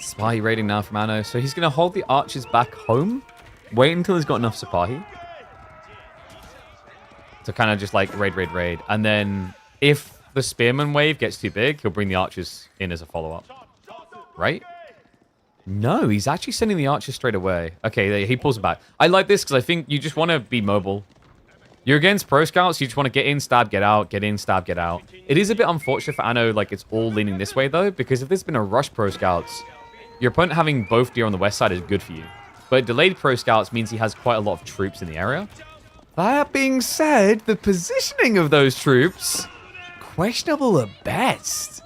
[SPEAKER 1] Sipahi raiding now from Anno. So he's going to hold the archers back home. Wait until he's got enough Sipahi. To kind of just like raid. And then if the spearman wave gets too big, he'll bring the archers in as a follow-up. Right? No, he's actually sending the archers straight away. Okay, he pulls it back. I like this because I think you just want to be mobile. You're against pro scouts. You just want to get in, stab, get out, get in, stab, get out. It is a bit unfortunate for Anno, like it's all leaning this way though, because if there's been a rush pro scouts, your opponent having both deer on the west side is good for you. But delayed pro scouts means he has quite a lot of troops in the area. That being said, the positioning of those troops, questionable at best.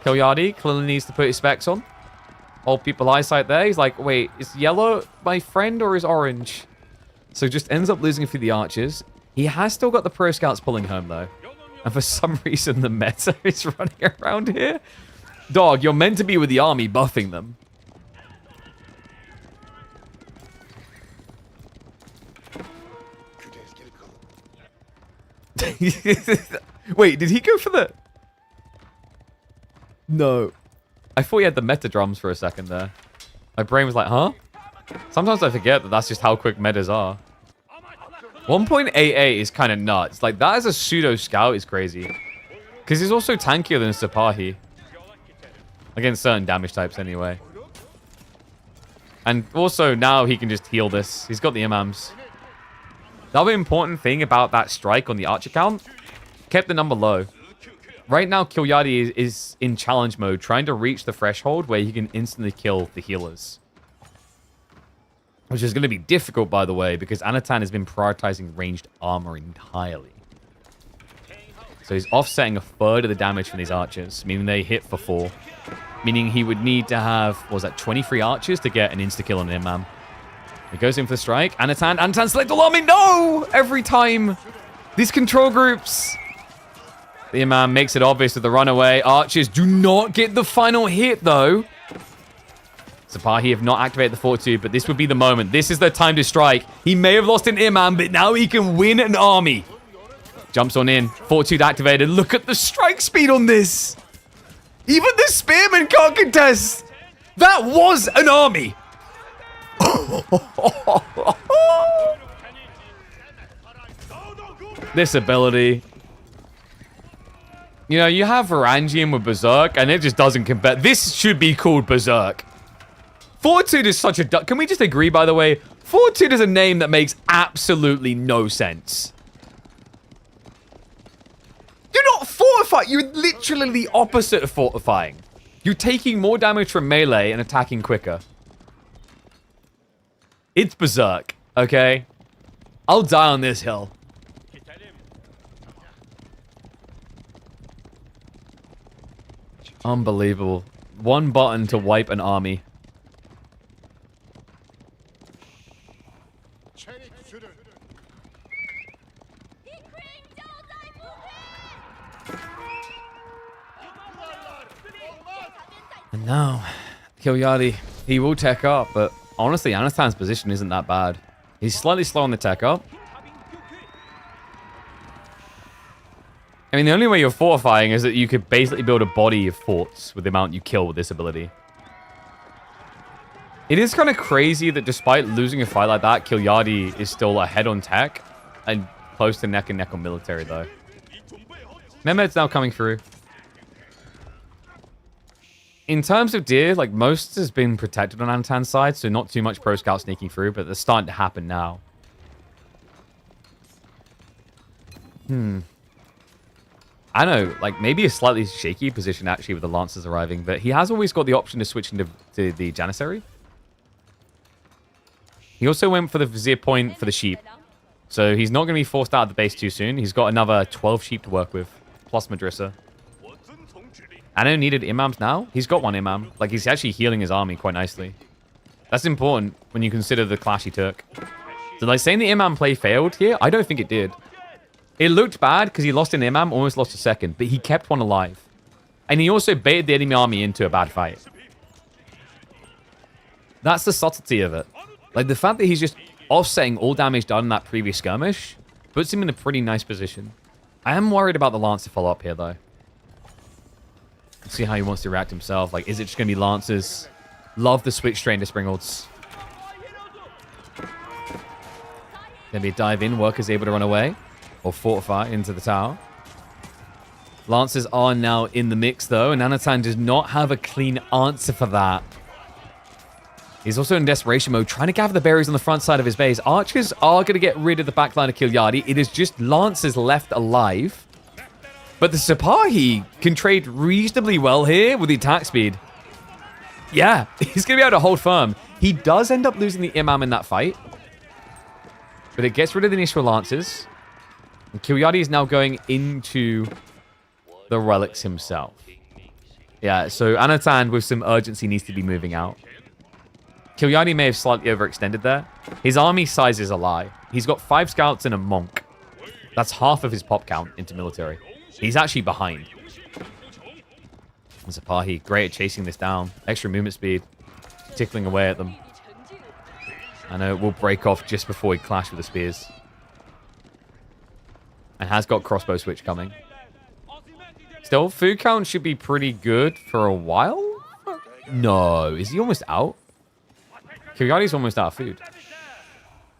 [SPEAKER 1] Kilyadi clearly needs to put his specs on. Old people eyesight there. He's like, wait, is yellow my friend or is orange? So just ends up losing a few of the archers. He has still got the pro scouts pulling home though. And for some reason the meta is running around here. Dog, you're meant to be with the army buffing them. Wait, did he go for the... No. I thought he had the meta drums for a second there. My brain was like, huh? Sometimes I forget that that's just how quick metas are. 1.88 is kind of nuts. Like, that as a pseudo scout is crazy. Because he's also tankier than Sipahi. Against certain damage types anyway. And also now he can just heal this. He's got the imams. The other important thing about that strike on the archer count, kept the number low. Right now, Kilyadi is in challenge mode, trying to reach the threshold where he can instantly kill the healers. Which is going to be difficult, by the way, because Anatan has been prioritizing ranged armor entirely. So he's offsetting a third of the damage from these archers, meaning they hit for 4. Meaning he would need to have, what was that, 23 archers to get an insta-kill on an imam. He goes in for the strike. Anatan select alarming. No! Every time. These control groups. The imam makes it obvious with the runaway. Archers do not get the final hit, though. Sipahi have not activated the Fortitude, but this would be the moment. This is the time to strike. He may have lost an imam, but now he can win an army. Jumps on in. Fortitude activated. Look at the strike speed on this. Even the spearman can't contest. That was an army. This ability. You know, you have Varangian with Berserk, and it just doesn't compare. This should be called Berserk. Fortitude is such a... Can we just agree, by the way? Fortitude is a name that makes absolutely no sense. You're not fortifying. You're literally the opposite of fortifying. You're taking more damage from melee and attacking quicker. It's Berserk, okay? I'll die on this hill. Unbelievable. One button to wipe an army. And now, Kilyadi, he will tech up, but honestly, Anatan's position isn't that bad. He's slightly slow on the tech up. I mean, the only way you're fortifying is that you could basically build a body of forts with the amount you kill with this ability. It is kind of crazy that despite losing a fight like that, Kilyadi is still ahead on tech and close to neck and neck on military, though. Mehmet's now coming through. In terms of deer, like, most has been protected on Anatan's side, so not too much pro scout sneaking through, but they're starting to happen now. I know, like, maybe a slightly shaky position, actually, with the Lancers arriving, but he has always got the option to switch into the Janissary. He also went for the Vizier point for the sheep, so he's not going to be forced out of the base too soon. He's got another 12 sheep to work with, plus Madrissa. Anno needed imams now. He's got one imam. Like, he's actually healing his army quite nicely. That's important when you consider the clash he took. So, like, saying the imam play failed here, I don't think it did. It looked bad because he lost an imam, almost lost a second, but he kept one alive. And he also baited the enemy army into a bad fight. That's the subtlety of it. Like, the fact that he's just offsetting all damage done in that previous skirmish puts him in a pretty nice position. I am worried about the Lancer follow-up here, though. Let's see how he wants to react himself. Like, is it just going to be Lancers? Love the switch straight into Springholds. Gonna be a dive in. Workers able to run away. Or fortify into the tower. Lancers are now in the mix, though. And Anatan does not have a clean answer for that. He's also in desperation mode, trying to gather the berries on the front side of his base. Archers are going to get rid of the backline of Kilyadi. It is just Lancers left alive. But the Sipahi can trade reasonably well here with the attack speed. Yeah, he's going to be able to hold firm. He does end up losing the Imam in that fight. But it gets rid of the initial Lancers. And Kilyadi is now going into the Relics himself. Yeah, so Anatan with some urgency needs to be moving out. Kilyadi may have slightly overextended there. His army size is a lie. He's got 5 scouts and a monk. That's half of his pop count into military. He's actually behind. And Sipahi, great at chasing this down. Extra movement speed. Tickling away at them. I know it will break off just before he clash with the spears. And has got crossbow switch coming. Still, food count should be pretty good for a while? No. Is he almost out? Kilyadi's almost out of food.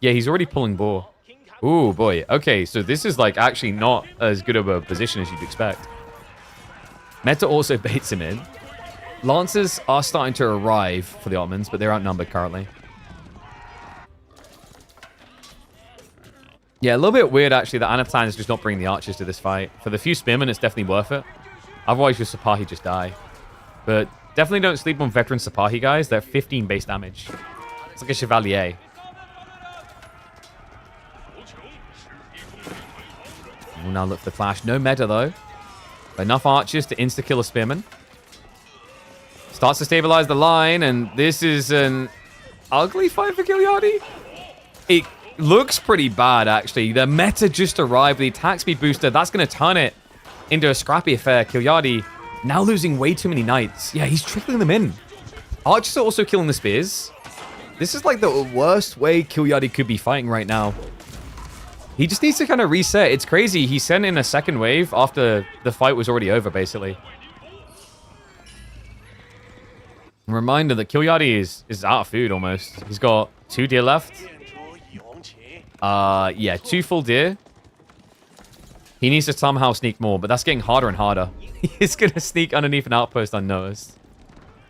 [SPEAKER 1] Yeah, he's already pulling boar. Ooh, boy. Okay, so this is, like, actually not as good of a position as you'd expect. Meta also baits him in. Lancers are starting to arrive for the Ottomans, but they're outnumbered currently. Yeah, a little bit weird, actually, that Anatan is just not bringing the archers to this fight. For the few spearmen, it's definitely worth it. Otherwise, your Sipahi just die. But definitely don't sleep on veteran Sipahi, guys. They're 15 base damage. It's like a Chevalier. We'll now look for the clash. No meta, though. Enough archers to insta-kill a spearman. Starts to stabilize the line, and this is an ugly fight for Kilyadi. It looks pretty bad, actually. The meta just arrived. The attack speed booster, that's going to turn it into a scrappy affair. Kilyadi now losing way too many knights. Yeah, he's trickling them in. Archers are also killing the spears. This is like the worst way Kilyadi could be fighting right now. He just needs to kind of reset. It's crazy. He sent in a second wave after the fight was already over, basically. A reminder that Kilyadi is out of food almost. He's got 2 deer left. Yeah, 2 full deer. He needs to somehow sneak more, but that's getting harder and harder. He's going to sneak underneath an outpost unnoticed.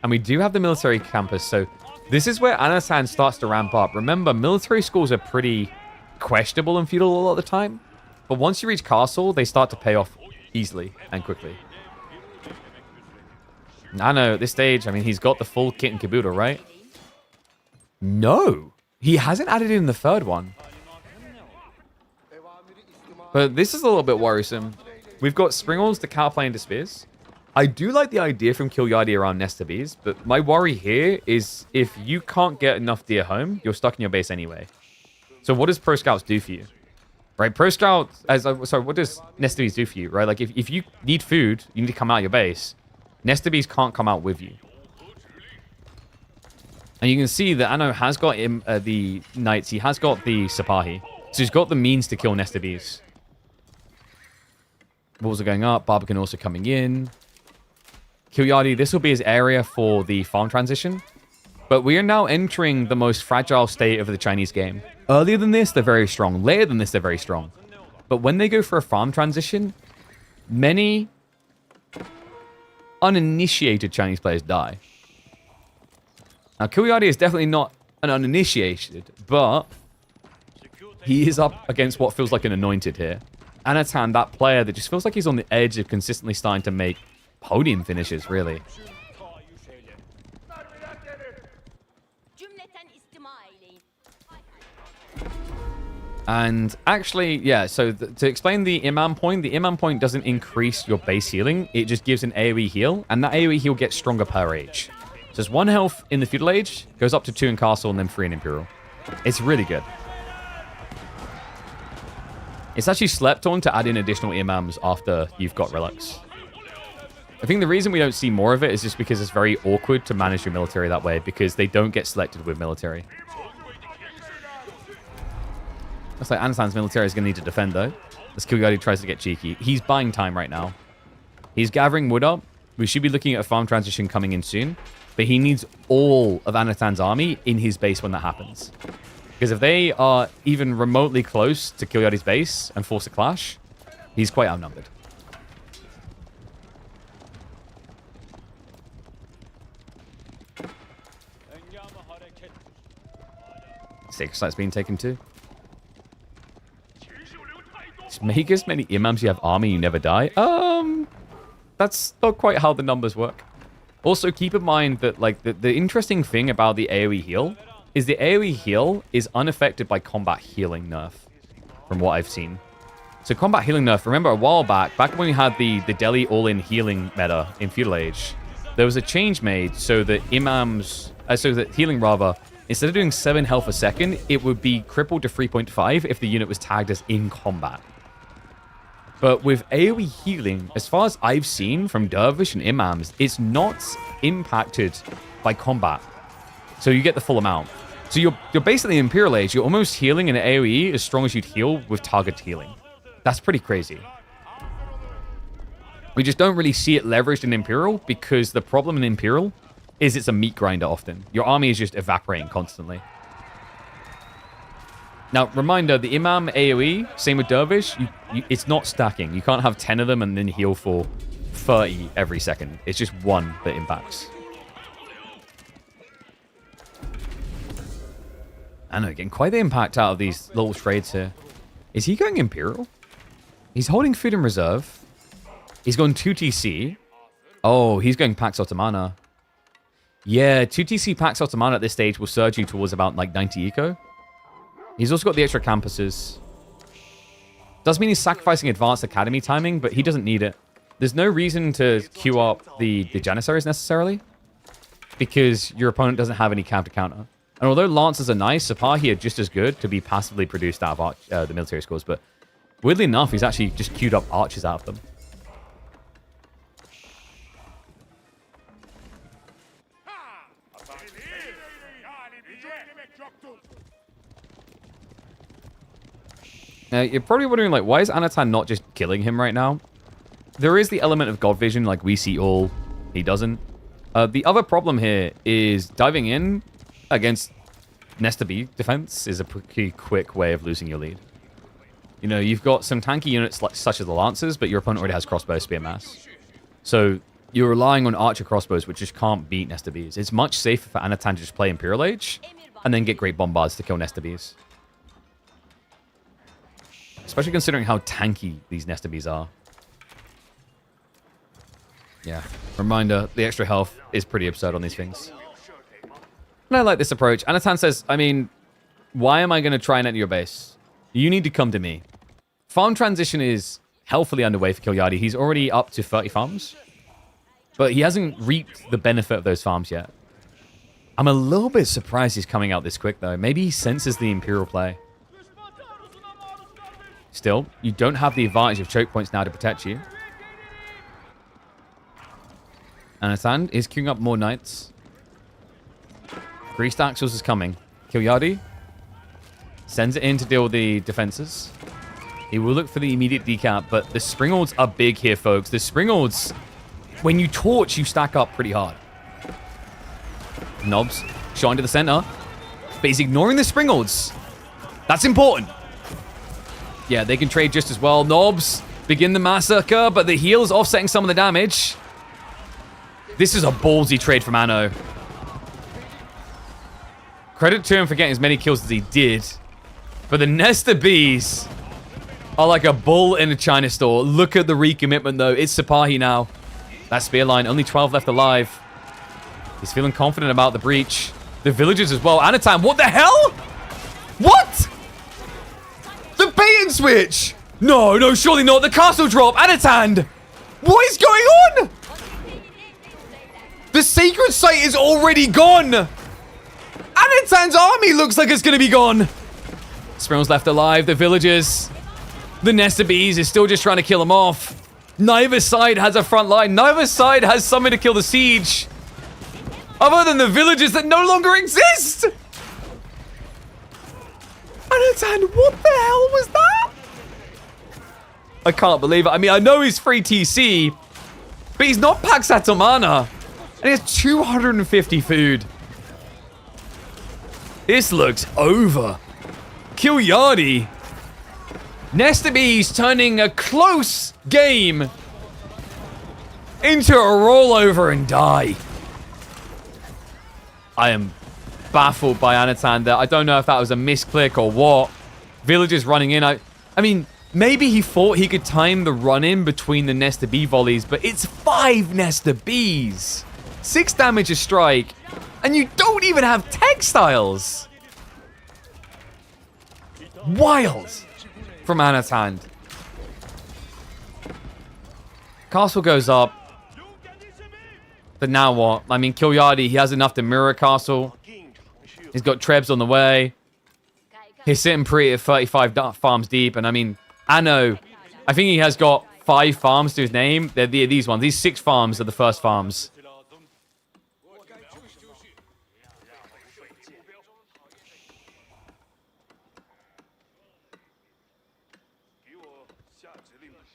[SPEAKER 1] And we do have the military campus, so this is where Anatan starts to ramp up. Remember, military schools are pretty questionable in Feudal a lot of the time. But once you reach Castle, they start to pay off easily and quickly. I know, at this stage, I mean, he's got the full kit and caboodle, right? No! He hasn't added in the 3rd one. But this is a little bit worrisome. We've got Springholds to counterplay into spears. I do like the idea from Kilyadi around Nesta Bees, but my worry here is if you can't get enough deer home, you're stuck in your base anyway. So what does Pro Scouts do for you? Right, Pro Scouts, sorry, what does Nesta Bees do for you, right? Like, if you need food, you need to come out of your base. Nesta Bees can't come out with you. And you can see that Anno has got the Knights, he has got the Sipahi. So he's got the means to kill Nesta Bees. Walls are going up, Barbican also coming in. Kilyadi, this will be his area for the farm transition. But we are now entering the most fragile state of the Chinese game. Earlier than this, they're very strong. Later than this, they're very strong. But when they go for a farm transition, many uninitiated Chinese players die. Now, Kilyadi is definitely not an uninitiated, but he is up against what feels like an anointed here. Anatan, that player that just feels like he's on the edge of consistently starting to make podium finishes, really. And actually, yeah, so to explain the Imam point doesn't increase your base healing. It just gives an AoE heal, and that AoE heal gets stronger per age. So it's 1 health in the Feudal Age, goes up to 2 in Castle, and then 3 in Imperial. It's really good. It's actually slept on to add in additional Imams after you've got Relics. I think the reason we don't see more of it is just because it's very awkward to manage your military that way, because they don't get selected with military. Looks like Anatan's military is going to need to defend, though, as Kilyadi tries to get cheeky. He's buying time right now. He's gathering wood up. We should be looking at a farm transition coming in soon, but he needs all of Anatan's army in his base when that happens. Because if they are even remotely close to Kilyadi's base and force a clash, he's quite outnumbered. Six sites being taken too. Just make as many imams you have army, you never die. That's not quite how the numbers work. Also, keep in mind that like the interesting thing about the AoE heal is the AoE heal is unaffected by combat healing nerf, from what I've seen. So combat healing nerf, remember a while back when we had the Delhi all-in healing meta in Feudal Age, there was a change made so that healing rather, instead of doing 7 health a second, it would be crippled to 3.5 if the unit was tagged as in combat. But with AoE healing, as far as I've seen from Dervish and Imams, it's not impacted by combat. So you get the full amount. So you're basically in Imperial Age, you're almost healing an AoE as strong as you'd heal with target healing. That's pretty crazy. We just don't really see it leveraged in Imperial because the problem in Imperial is it's a meat grinder often. Your army is just evaporating constantly. Now, reminder, the Imam AoE, same with Dervish, it's not stacking. You can't have 10 of them and then heal for 30 every second. It's just 1 that impacts. I know, getting quite the impact out of these little trades here. Is he going Imperial? He's holding food in reserve. He's going 2 TC. Oh, he's going Pax Ottomana. Yeah, 2 TC Pax Ottomana at this stage will surge you towards about like 90 eco. He's also got the extra campuses. Does mean he's sacrificing advanced academy timing, but he doesn't need it. There's no reason to queue up the Janissaries necessarily, because your opponent doesn't have any counter. And although Lancers are nice, Sipahi are just as good to be passively produced out of the military scores, but weirdly enough, he's actually just queued up archers out of them. Now, you're probably wondering, like, why is Anatan not just killing him right now? There is the element of God vision, like we see all, he doesn't. The other problem here is diving in against Nesta B defense is a pretty quick way of losing your lead. You know, you've got some tanky units such as the Lancers, but your opponent already has crossbow spear mass. So you're relying on archer crossbows, which just can't beat Nesta Bs. It's much safer for Anatan to just play Imperial Age and then get great bombards to kill Nesta Bs. Especially considering how tanky these Nesta Bs are. Yeah. Reminder, the extra health is pretty absurd on these things. And I like this approach. Anatan says, I mean, why am I going to try and enter your base? You need to come to me. Farm transition is healthily underway for Kilyadi. He's already up to 30 farms. But he hasn't reaped the benefit of those farms yet. I'm a little bit surprised he's coming out this quick, though. Maybe he senses the Imperial play. Still, you don't have the advantage of choke points now to protect you. Anatan is queuing up more knights. Greased Axles is coming. Kilyadi sends it in to deal with the defenses. He will look for the immediate decap, but the Springolds are big here, folks. The Springolds, when you torch, you stack up pretty hard. Knobs shot into the center, but he's ignoring the Springolds. That's important. Yeah, they can trade just as well. Knobs begin the massacre, but the heal is offsetting some of the damage. This is a ballsy trade from Anno. Credit to him for getting as many kills as he did. But the Nesta Bees are like a bull in a China store. Look at the recommitment, though. It's Sipahi now. That spear line, only 12 left alive. He's feeling confident about the breach. The villagers as well. Anatan, what the hell? What? The bait and switch. No, no, surely not. The castle drop. Anatan. What is going on? The sacred site is already gone. Anatan's army looks like it's going to be gone. Spiral's left alive. The villagers. The nest of bees is still just trying to kill him off. Neither side has a front line. Neither side has something to kill the siege. Other than the villages that no longer exist. Anatan, what the hell was that? I can't believe it. I mean, I know he's free TC, but he's not Pax Ottomana. And he has 250 food. This looks over. Kilyadi. Nest of Bees turning a close game into a rollover and die. I am baffled by Anatan there. I don't know if that was a misclick or what. Villagers running in. I mean, maybe he thought he could time the run-in between the Nest of Bee volleys, but it's 5 Nest of Bees. 6 damage a strike, and you don't even have textiles. Wild from Anatan. Castle goes up. But now what? I mean, Kilyadi, he has enough to mirror castle. He's got Trebs on the way. He's sitting pretty at 35 farms deep. And I mean, Anno, I think he has got 5 farms to his name. They're these ones. These 6 farms are the first farms.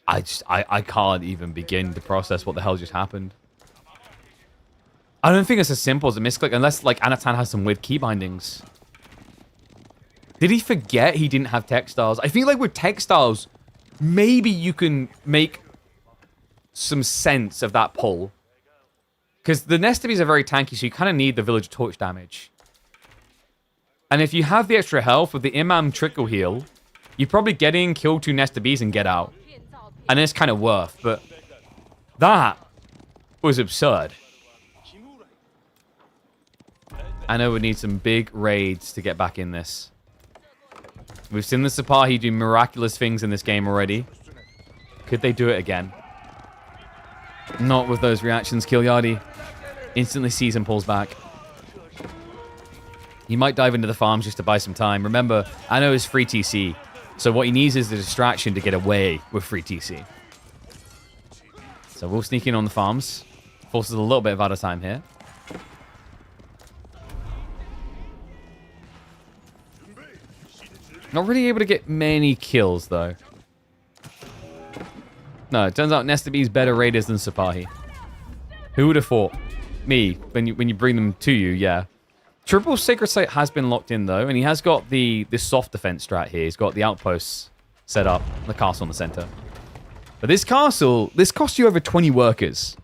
[SPEAKER 1] I can't even begin to process what the hell just happened. I don't think it's as simple as a misclick, unless, like, Anatan has some weird key bindings. Did he forget he didn't have textiles? I think, like, with textiles, maybe you can make some sense of that pull. Because the Nest of Bees are very tanky, so you kind of need the village torch damage. And if you have the extra health with the Imam trickle heal, you're probably get in, kill 2 Nest of Bees, and get out. And it's kind of worth, but that was absurd. I know we need some big raids to get back in this. We've seen the Sipahi do miraculous things in this game already. Could they do it again? Not with those reactions. Kilyadi instantly sees and pulls back. He might dive into the farms just to buy some time. Remember, Anno is free TC. So what he needs is the distraction to get away with free TC. So we'll sneak in on the farms. Forces a little bit of out of time here. Not really able to get many kills, though. No, it turns out Nest of Bees better raiders than Sipahi. Who would have thought? Me, when you bring them to you, yeah. Triple Sacred Site has been locked in, though, and he has got the soft defense strat here. He's got the outposts set up, the castle in the center. But this castle, this cost you over 20 workers.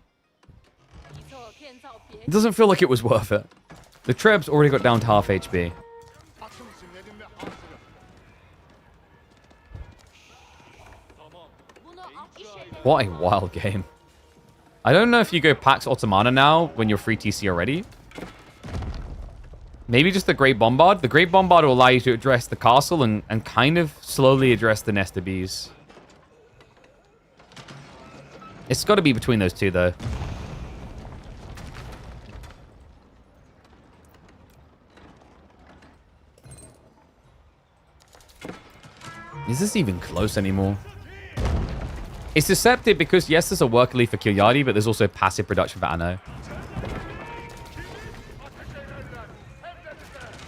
[SPEAKER 1] It doesn't feel like it was worth it. The Trebs already got down to half HP. What a wild game. I don't know if you go Pax Ottomana now when you're free TC already. Maybe just the Great Bombard. The Great Bombard will allow you to address the castle and kind of slowly address the Nest of Bees. It's got to be between those two, though. Is this even close anymore? It's deceptive because, yes, there's a worker lead for Kilyadi, but there's also passive production for Anno.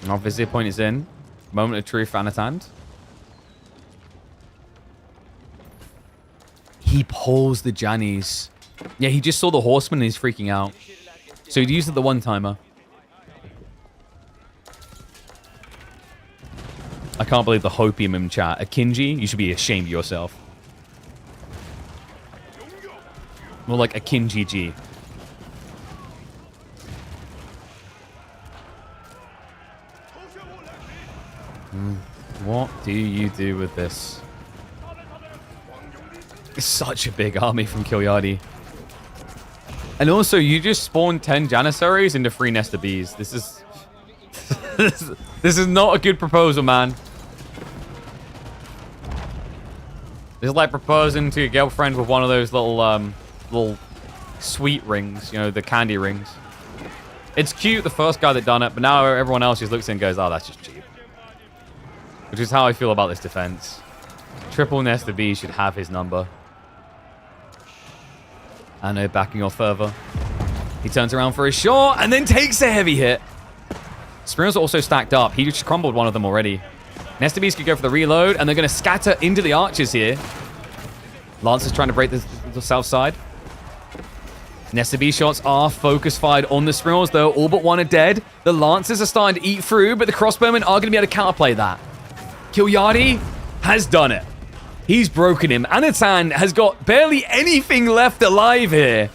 [SPEAKER 1] Our vizier point is in. Moment of truth for Anatan. He pulls the Jannies. Yeah, he just saw the horseman and he's freaking out. So he'd use it the one-timer. I can't believe the hopium in chat. Akinji, you should be ashamed of yourself. More like Akinji G. What do you do with this? Such a big army from Kilyadi. And also, you just spawned 10 Janissaries into 3 Nesta Bees. This is... this is not a good proposal, man. This is like proposing to your girlfriend with one of those little sweet rings. You know, the candy rings. It's cute, the first guy that done it, but now everyone else just looks in and goes, oh, that's just cheap. Which is how I feel about this defense. Triple Nesta Bees should have his number. I know, backing off further. He turns around for a shot and then takes a heavy hit. Spirals are also stacked up. He just crumbled one of them already. Nesta Bees could go for the reload, and they're going to scatter into the archers here. Lance is trying to break the south side. Nesta Bee shots are focus-fired on the Spirals, though. All but one are dead. The Lancers are starting to eat through, but the crossbowmen are going to be able to counterplay that. Kilyadi has done it. He's broken him. Anatan has got barely anything left alive here.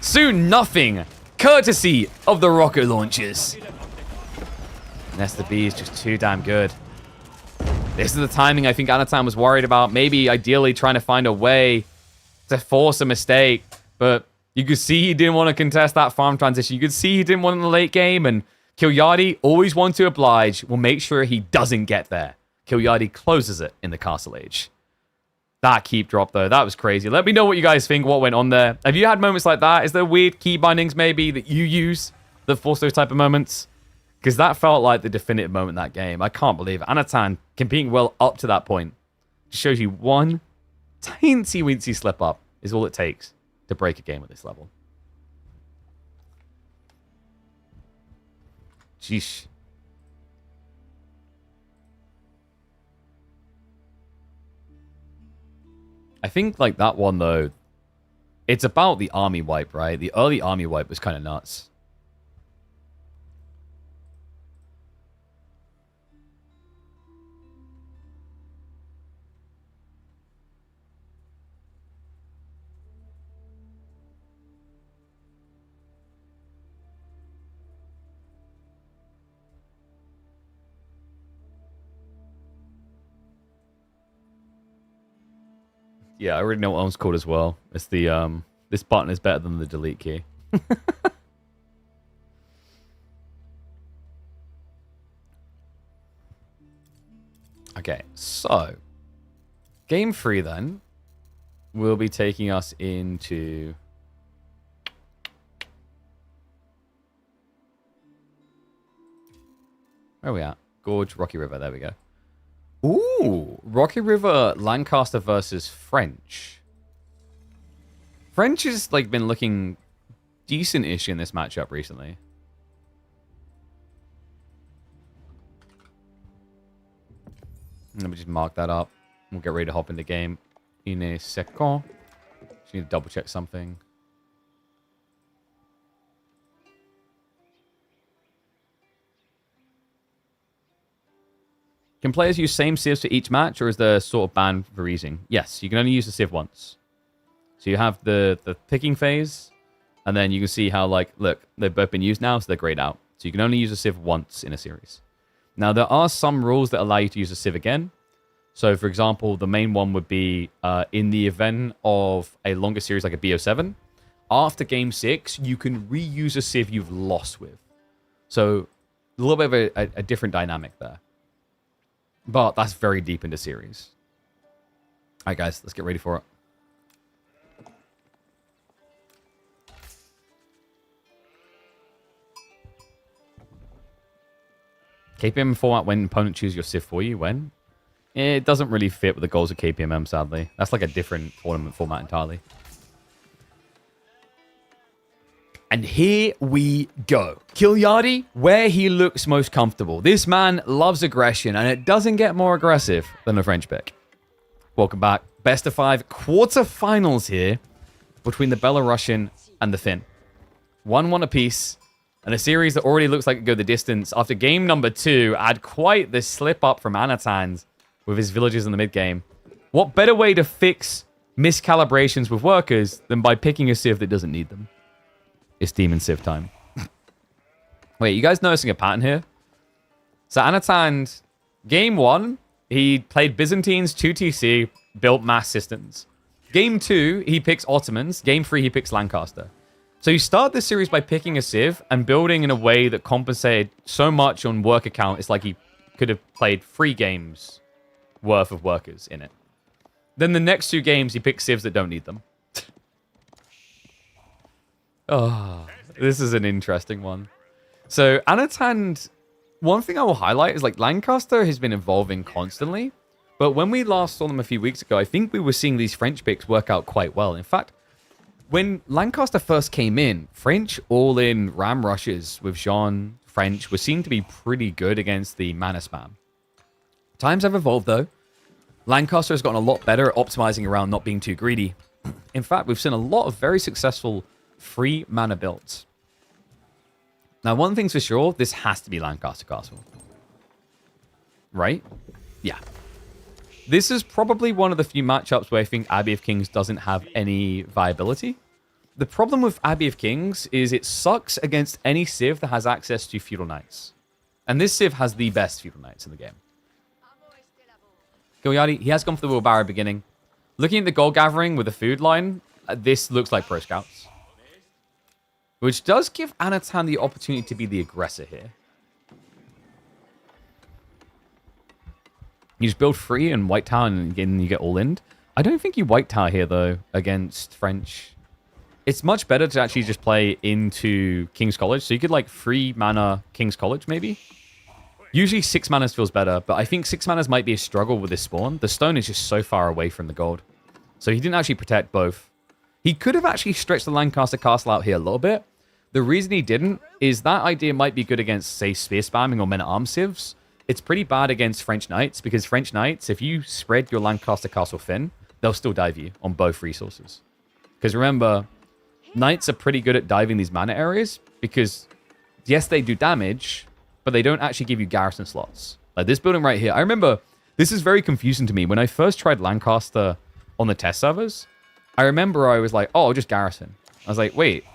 [SPEAKER 1] Soon nothing, courtesy of the rocket launchers. Nesta Bee is just too damn good. This is the timing I think Anatan was worried about. Maybe ideally trying to find a way to force a mistake. But you could see he didn't want to contest that farm transition. You could see he didn't want it in the late game. And Kilyadi, always want to oblige, will make sure he doesn't get there. Kilyadi closes it in the Castle Age. That keep drop, though, that was crazy. Let me know what you guys think, what went on there. Have you had moments like that? Is there weird key bindings, maybe, that you use that force those type of moments? Because that felt like the definitive moment in that game. I can't believe it. Anatan competing well up to that point. Just shows you one teensy-weensy slip-up is all it takes to break a game at this level. Sheesh. I think, like, that one, though, it's about the army wipe, right? The early army wipe was kind of nuts. Yeah, I already know what one's called as well. It's the, this button is better than the delete key. Okay, so game 3 then will be taking us into where are we at? Gorge, Rocky River, there we go. Ooh, Rocky River, Lancaster versus French. French has like been looking decent-ish in this matchup recently. Let me just mark that up. We'll get ready to hop into game in a second. Just need to double check something. Can players use same civs for each match, or is there sort of ban for reusing? Yes, you can only use the civ once. So you have the picking phase, and then you can see how, like, look, they've both been used now, so they're grayed out. So you can only use a civ once in a series. Now, there are some rules that allow you to use a civ again. So, for example, the main one would be in the event of a longer series like a BO7, after game 6, you can reuse a civ you've lost with. So, a little bit of a different dynamic there. But that's very deep into series. All right, guys, let's get ready for it. KPM format when opponent choose your civ for you. When? It doesn't really fit with the goals of KPMM, sadly. That's like a different tournament format entirely. And here we go. Kilyadi, where he looks most comfortable. This man loves aggression, and it doesn't get more aggressive than a French pick. Welcome back. Best of 5 quarterfinals here between the Belarusian and the Finn. 1-1 apiece, and a series that already looks like it could go the distance. After game number 2, had quite the slip up from Anatan with his villagers in the mid game. What better way to fix miscalibrations with workers than by picking a civ that doesn't need them? It's Demon Civ time. Wait, you guys noticing a pattern here? So Anatan, game 1, he played Byzantines, 2 TC, built mass systems. Game 2, he picks Ottomans. Game 3, he picks Lancaster. So you start this series by picking a civ and building in a way that compensated so much on worker count. It's like he could have played 3 games worth of workers in it. Then the next 2 games, he picks civs that don't need them. Oh, this is an interesting one. So Anatan, one thing I will highlight is like Lancaster has been evolving constantly. But when we last saw them a few weeks ago, I think we were seeing these French picks work out quite well. In fact, when Lancaster first came in, French all-in ram rushes with Jean French were seen to be pretty good against the mana spam. Times have evolved though. Lancaster has gotten a lot better at optimizing around not being too greedy. In fact, we've seen a lot of very successful free mana builds. Now, one thing's for sure, this has to be Lancaster Castle. Right? Yeah. This is probably one of the few matchups where I think Abbey of Kings doesn't have any viability. The problem with Abbey of Kings is it sucks against any civ that has access to Feudal Knights. And this civ has the best Feudal Knights in the game. Kilyadi, he has gone for the wheelbarrow beginning. Looking at the gold gathering with the food line, this looks like Pro Scouts. Which does give Anatan the opportunity to be the aggressor here. You just build free and White Tower and again you get all in. I don't think you White Tower here though against French. It's much better to actually just play into King's College. So you could like 3 mana King's College maybe. Usually 6 manas feels better, but I think 6 manas might be a struggle with this spawn. The stone is just so far away from the gold. So he didn't actually protect both. He could have actually stretched the Lancaster Castle out here a little bit. The reason he didn't is that idea might be good against, say, spear spamming or men-at-arms civs. It's pretty bad against French Knights, because French Knights, if you spread your Lancaster Castle thin, they'll still dive you on both resources. Because remember, Knights are pretty good at diving these mana areas, because, yes, they do damage, but they don't actually give you garrison slots. Like this building right here. I remember, this is very confusing to me. When I first tried Lancaster on the test servers, I remember I was like, oh, I'll just garrison. I was like, wait.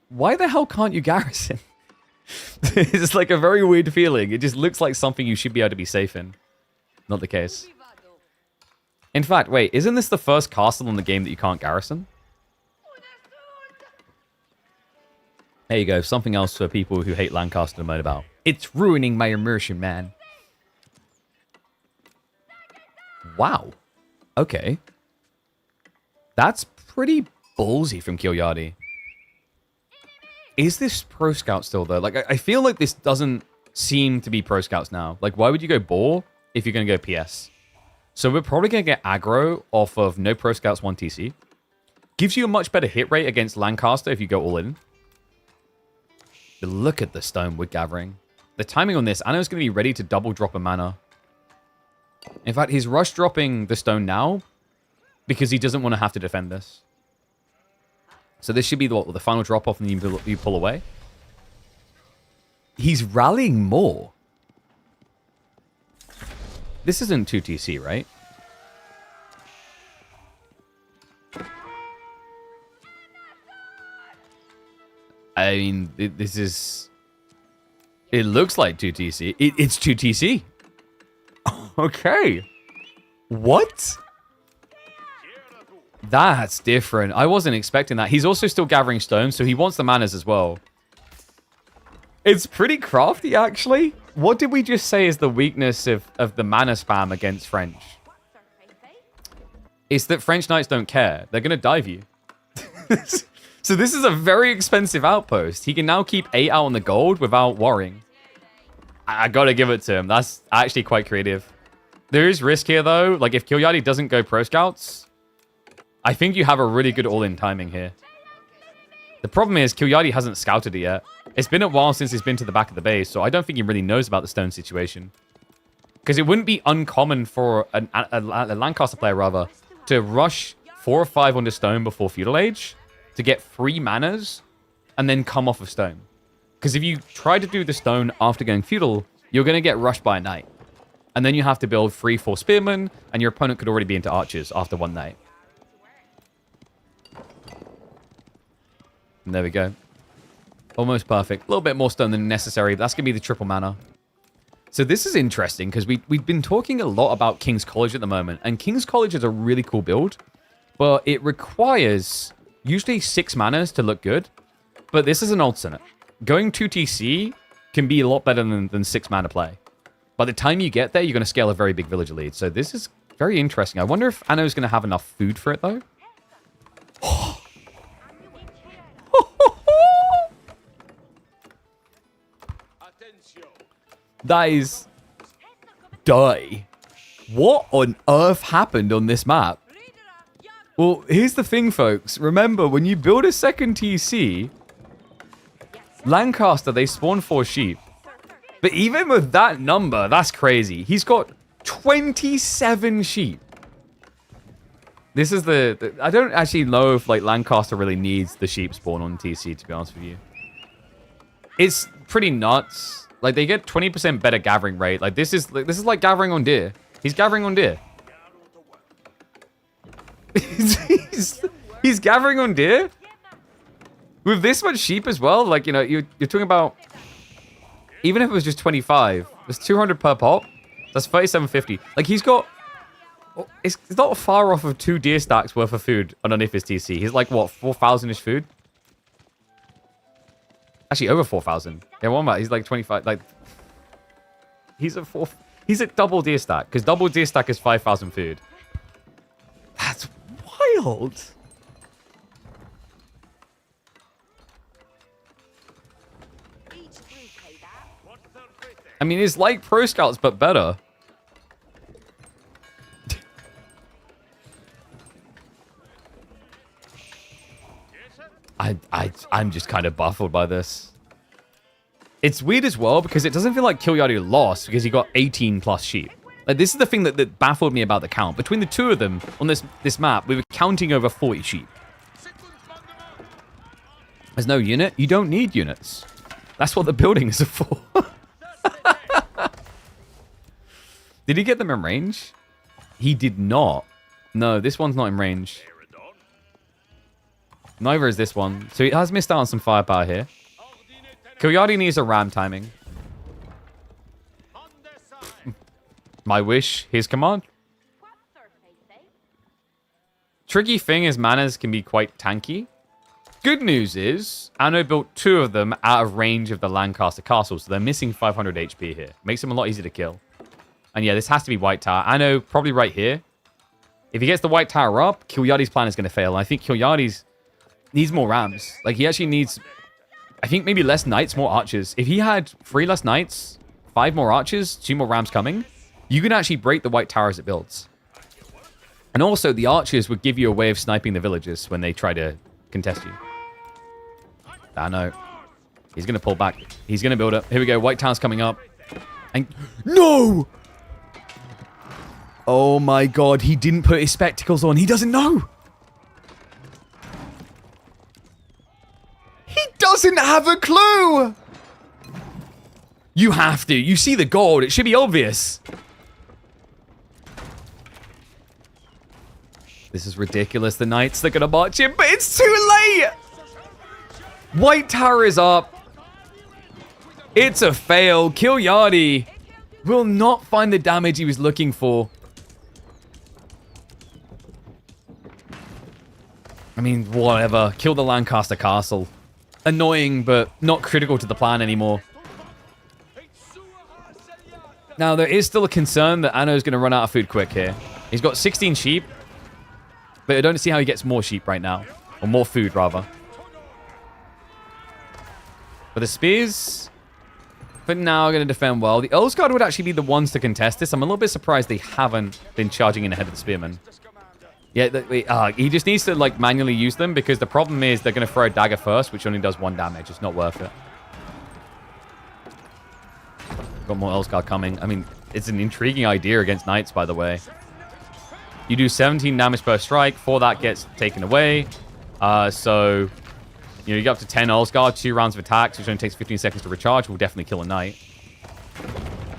[SPEAKER 1] Why the hell can't you garrison? It's like a very weird feeling. It just looks like something you should be able to be safe in. Not the case. In fact, wait, isn't this the first castle in the game that you can't garrison? There you go, something else for people who hate Lancaster to moan about. It's ruining my immersion, man. Wow. Okay. That's pretty ballsy from Kilyadi. Is this Pro Scout still, though? Like, I feel like this doesn't seem to be Pro Scouts now. Like, why would you go Boar if you're going to go PS? So we're probably going to get aggro off of no Pro Scouts 1 TC. Gives you a much better hit rate against Lancaster if you go all in. But look at the stone wood gathering. The timing on this, Anno's going to be ready to double drop a mana. In fact, he's rush dropping the stone now because he doesn't want to have to defend this. So this should be the final drop off and you pull away. He's rallying more. This isn't 2 TC, right? I mean, this is... It looks like 2 TC. It's 2 TC. Okay. What? That's different. I wasn't expecting that. He's also still gathering stones, so he wants the manas as well. It's pretty crafty, actually. What did we just say is the weakness of the mana spam against French? It's that French Knights don't care. They're going to dive you. So this is a very expensive outpost. He can now keep 8 out on the gold without worrying. I got to give it to him. That's actually quite creative. There is risk here, though. Like, if Kilyadi doesn't go Pro Scouts, I think you have a really good all-in timing here. The problem is Kilyadi hasn't scouted it yet. It's been a while since he's been to the back of the base, so I don't think he really knows about the stone situation. Because it wouldn't be uncommon for a Lancaster player, rather, to rush 4 or 5 onto stone before Feudal Age to get 3 manas and then come off of stone. Because if you try to do the stone after going Feudal, you're going to get rushed by a knight. And then you have to build 3-4 spearmen, and your opponent could already be into archers after 1 knight. And there we go. Almost perfect. A little bit more stone than necessary, but that's going to be the triple mana. So this is interesting because we've been talking a lot about King's College at the moment, and King's College is a really cool build, but it requires usually 6 manas to look good, but this is an alternate. Going 2 TC can be a lot better than 6 mana play. By the time you get there, you're going to scale a very big villager lead, so this is very interesting. I wonder if Anno's going to have enough food for it, though. That is... Die. What on earth happened on this map? Well, here's the thing, folks. Remember, when you build a second TC, Lancaster, they spawn 4 sheep. But even with that number, that's crazy. He's got 27 sheep. This is the I don't actually know if like Lancaster really needs the sheep spawn on TC, to be honest with you. It's pretty nuts. Like, they get 20% better gathering rate. Like, this is like gathering on deer. He's gathering on deer. he's gathering on deer? With this much sheep as well? Like, you know, you're talking about... Even if it was just 25, that's 200 per pop. That's 3750. Like, he's got... It's not far off of 2 deer stacks worth of food underneath his TC. He's like, what, 4,000-ish food? Actually, over 4,000. Yeah, one more. He's like 25. Like, he's at double deer stack, because double deer stack is 5,000 food. That's wild. I mean, it's like Pro Scouts, but better. I'm just kind of baffled by this. It's weird as well because it doesn't feel like Kilyadi lost because he got 18 plus sheep. Like, this is the thing that baffled me about the count. Between the two of them on this map, we were counting over 40 sheep. There's no unit. You don't need units. That's what the buildings are for. Did he get them in range? He did not. No, this one's not in range. Neither is this one. So he has missed out on some firepower here. Kilyadi needs a ram timing. My wish, his command. Tricky thing is manas can be quite tanky. Good news is, Anno built 2 of them out of range of the Lancaster castle, so they're missing 500 HP here. Makes them a lot easier to kill. And yeah, this has to be White Tower. Anno probably right here. If he gets the White Tower up, Kilyadi's plan is going to fail. And I think Kilyadi's needs more rams. Like, he actually needs, I think maybe less knights, more archers. If he had 3 less knights, 5 more archers, 2 more rams coming, you can actually break the White Tower as it builds. And also, the archers would give you a way of sniping the villagers when they try to contest you. Ah, no. He's going to pull back. He's going to build up. Here we go. White Tower's coming up. And no! Oh my god, he didn't put his spectacles on. He doesn't know. He doesn't have a clue. You have to. You see the gold. It should be obvious. This is ridiculous. The knights, they're going to march in, but it's too late. White Tower is up. It's a fail. Kilyadi will not find the damage he was looking for. I mean, whatever. Kill the Lancaster castle. Annoying, but not critical to the plan anymore. Now, there is still a concern that Anno's going to run out of food quick here. He's got 16 sheep, but I don't see how he gets more sheep right now. Or more food, rather. But the spears, for now, are going to defend well. The Earl's Guard would actually be the ones to contest this. I'm a little bit surprised they haven't been charging in ahead of the spearmen. Yeah, he just needs to, like, manually use them because the problem is they're going to throw a dagger first, which only does 1 damage. It's not worth it. Got more Earl's Guard coming. I mean, it's an intriguing idea against knights, by the way. You do 17 damage per strike. 4 that gets taken away. So, you know, you get up to 10 Earl's Guard, 2 rounds of attacks, which only takes 15 seconds to recharge. Will definitely kill a knight.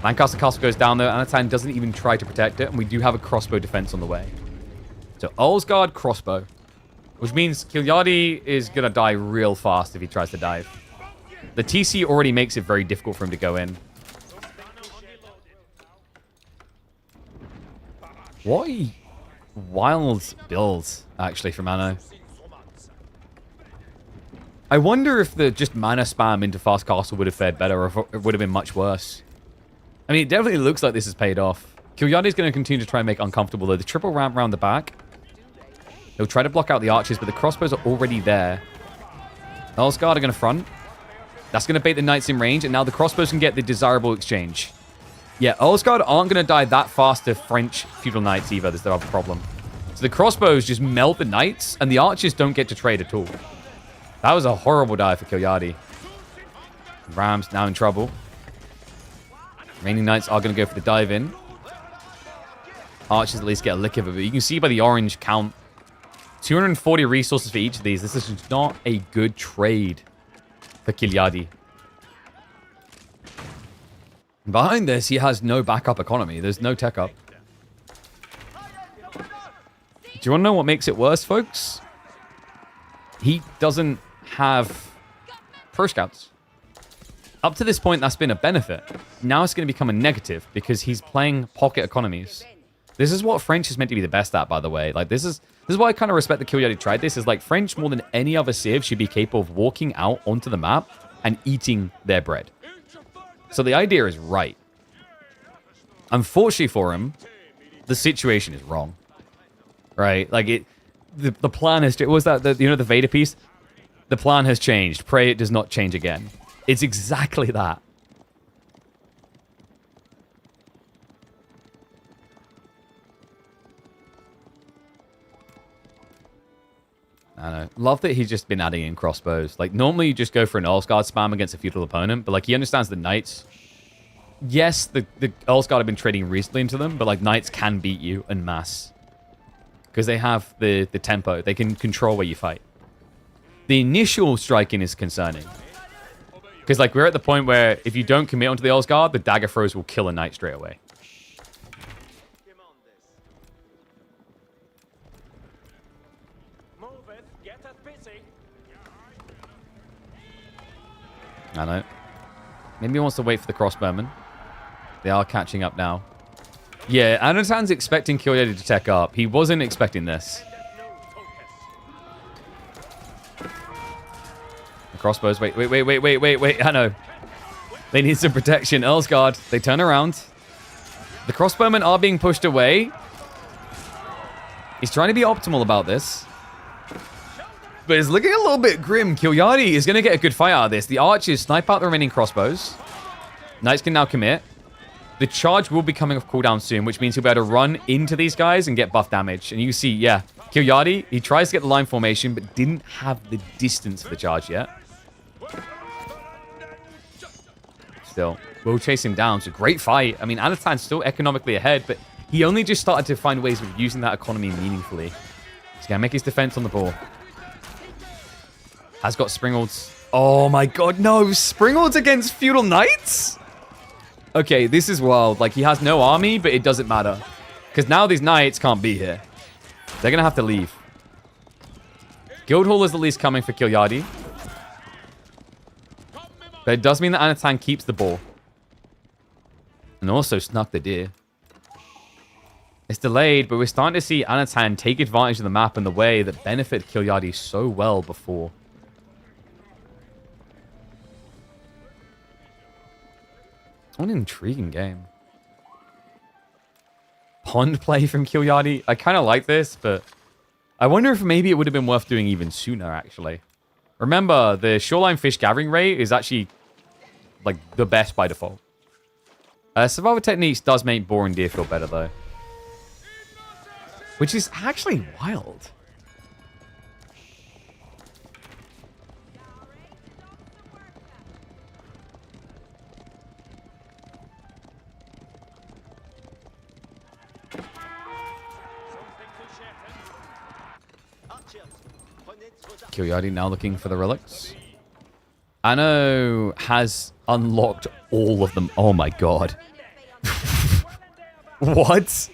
[SPEAKER 1] Lancaster Castle goes down, though. Anatan doesn't even try to protect it, and we do have a crossbow defense on the way. So, Earl's Guard, crossbow. Which means Kilyadi is going to die real fast if he tries to dive. The TC already makes it very difficult for him to go in. What a wild build, actually, from Anno. I wonder if the just mana spam into Fast Castle would have fared better, or if it would have been much worse. I mean, it definitely looks like this has paid off. Kilyadi is going to continue to try and make uncomfortable, though. The triple ramp around the back. He'll try to block out the archers, but the crossbows are already there. Elsguard are going to front. That's going to bait the knights in range, and now the crossbows can get the desirable exchange. Yeah, Elsguard aren't going to die that fast to French feudal knights either. There's the other problem. So the crossbows just melt the knights, and the archers don't get to trade at all. That was a horrible die for Kilyadi. Rams now in trouble. Remaining knights are going to go for the dive in. Archers at least get a lick of it, but you can see by the orange count, 240 resources for each of these. This is just not a good trade for Kilyadi. Behind this, he has no backup economy. There's no tech up. Do you want to know what makes it worse, folks? He doesn't have pro scouts. Up to this point, that's been a benefit. Now it's going to become a negative because he's playing pocket economies. This is what French is meant to be the best at, by the way. Like, this is why I kind of respect that Kilyadi tried this. Is like, French, more than any other civ, should be capable of walking out onto the map and eating their bread. So the idea is right. Unfortunately for him, the situation is wrong. Right? Like, the plan is... Was that, the Vader piece? The plan has changed. Pray it does not change again. It's exactly that. I don't know. Love that he's just been adding in crossbows. Like, normally you just go for an Earlsguard spam against a feudal opponent, but, like, he understands the knights. Yes, the Earlsguard have been trading recently into them, but, like, knights can beat you en masse. Because they have the tempo. They can control where you fight. The initial striking is concerning. Because, like, we're at the point where if you don't commit onto the Earlsguard, the dagger throws will kill a knight straight away. I know. Maybe he wants to wait for the crossbowmen. They are catching up now. Yeah, Anatan's expecting Kilyadi to tech up. He wasn't expecting this. The crossbows. Wait. I know. They need some protection. Earlsguard. They turn around. The crossbowmen are being pushed away. He's trying to be optimal about this. But it's looking a little bit grim. Kilyadi is going to get a good fight out of this. The archers snipe out the remaining crossbows. Knights can now commit. The charge will be coming off cooldown soon, which means he'll be able to run into these guys and get buff damage. And you see, yeah, Kilyadi, he tries to get the line formation, but didn't have the distance for the charge yet. Still, we'll chase him down. It's a great fight. I mean, Anatan's still economically ahead, but he only just started to find ways of using that economy meaningfully. He's going to make his defense on the ball. Has got Springolds. Oh my god, no. Springolds against Feudal Knights? Okay, this is wild. Like, he has no army, but it doesn't matter. Because now these Knights can't be here. They're going to have to leave. Guildhall is at least coming for Kilyadi. But it does mean that Anatan keeps the ball. And also snuck the deer. It's delayed, but we're starting to see Anatan take advantage of the map in the way that benefited Kilyadi so well before. What an intriguing game. Pond play from Kilyadi. I kind of like this, but I wonder if maybe it would have been worth doing even sooner, actually. Remember, the shoreline fish gathering rate is actually, like, the best by default. Survival techniques does make boring deer feel better, though. Which is actually wild. Kilyadi now looking for the relics. Anno has unlocked all of them. Oh my god. What?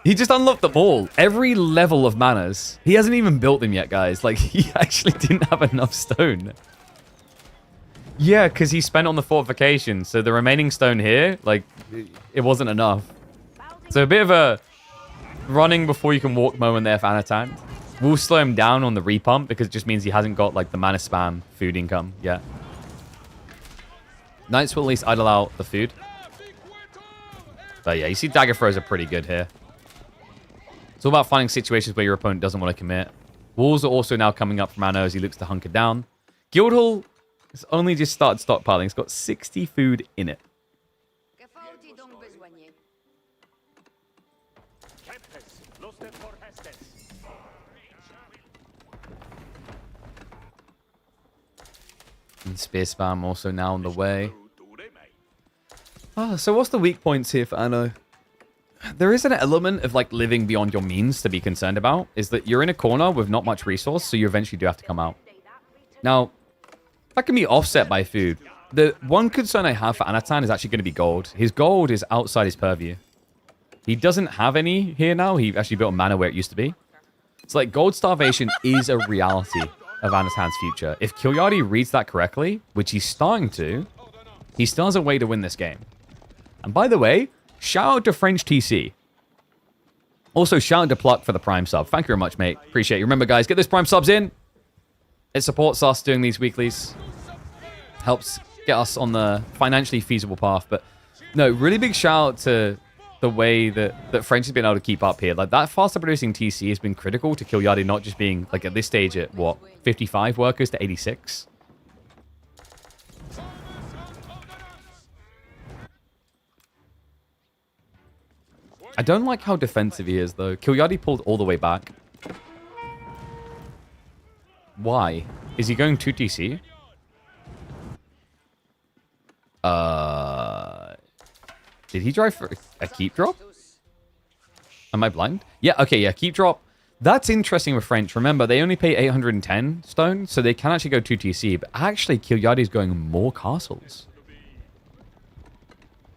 [SPEAKER 1] He just unlocked them all. Every level of manas. He hasn't even built them yet, guys. Like, he actually didn't have enough stone. Yeah, because he spent on the fortification. So the remaining stone here, like, it wasn't enough. So a bit of a running before you can walk moment there for Anatan. We'll slow him down on the repump because it just means he hasn't got like the mana spam food income yet. Knights will at least idle out the food. But yeah, you see dagger throws are pretty good here. It's all about finding situations where your opponent doesn't want to commit. Walls are also now coming up from Anno as he looks to hunker down. Guildhall has only just started stockpiling. It's got 60 food in it. And spear spam also now on the way. So what's the weak points here for Anno? There is an element of like living beyond your means to be concerned about. Is that you're in a corner with not much resource, so you eventually do have to come out. Now, that can be offset by food. The one concern I have for Anatan is actually going to be gold. His gold is outside his purview. He doesn't have any here now. He actually built mana where it used to be. It's like gold starvation is a reality of Anatan's future. If Kilyadi reads that correctly, which he's starting to, he still has a way to win this game. And by the way, shout out to French TC. Also, shout out to Pluck for the Prime sub. Thank you very much, mate. Appreciate you. Remember, guys, get those Prime subs in. It supports us doing these weeklies. Helps get us on the financially feasible path. But no, really big shout out to the way that French has been able to keep up here. Like, that faster producing TC has been critical to Kilyadi not just being, like, at this stage at, what, 55 workers to 86? I don't like how defensive he is, though. Kilyadi pulled all the way back. Why? Is he going 2 TC? Did he drive for a keep drop? Am I blind? Yeah, okay, yeah, keep drop. That's interesting with French. Remember, they only pay 810 stone, so they can actually go 2 TC, but actually, Kilyadi is going more castles.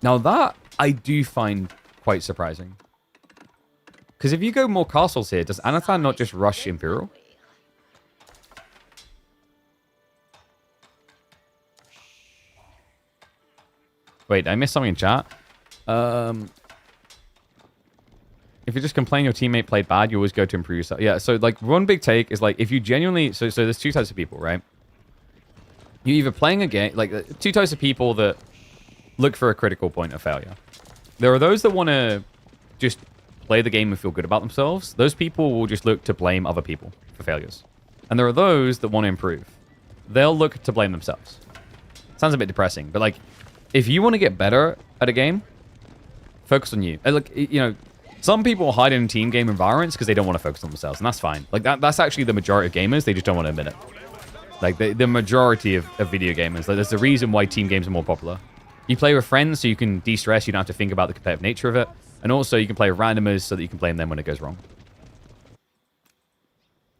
[SPEAKER 1] Now that, I do find quite surprising. Because if you go more castles here, does Anatan not just rush Imperial? Wait, I missed something in chat. If you just complain your teammate played bad, you always go to improve yourself. Yeah, so like one big take is like if you genuinely... So there's 2 types of people, right? You're either playing a game... Like 2 types of people that look for a critical point of failure. There are those that want to just play the game and feel good about themselves. Those people will just look to blame other people for failures. And there are those that want to improve. They'll look to blame themselves. Sounds a bit depressing, but like... If you want to get better at a game, focus on you. Like, you know, some people hide in team game environments because they don't want to focus on themselves, and that's fine. Like, that's actually the majority of gamers. They just don't want to admit it. Like, the majority of video gamers. Like, there's a reason why team games are more popular. You play with friends so you can de-stress. You don't have to think about the competitive nature of it. And also, you can play with randomers so that you can blame them when it goes wrong.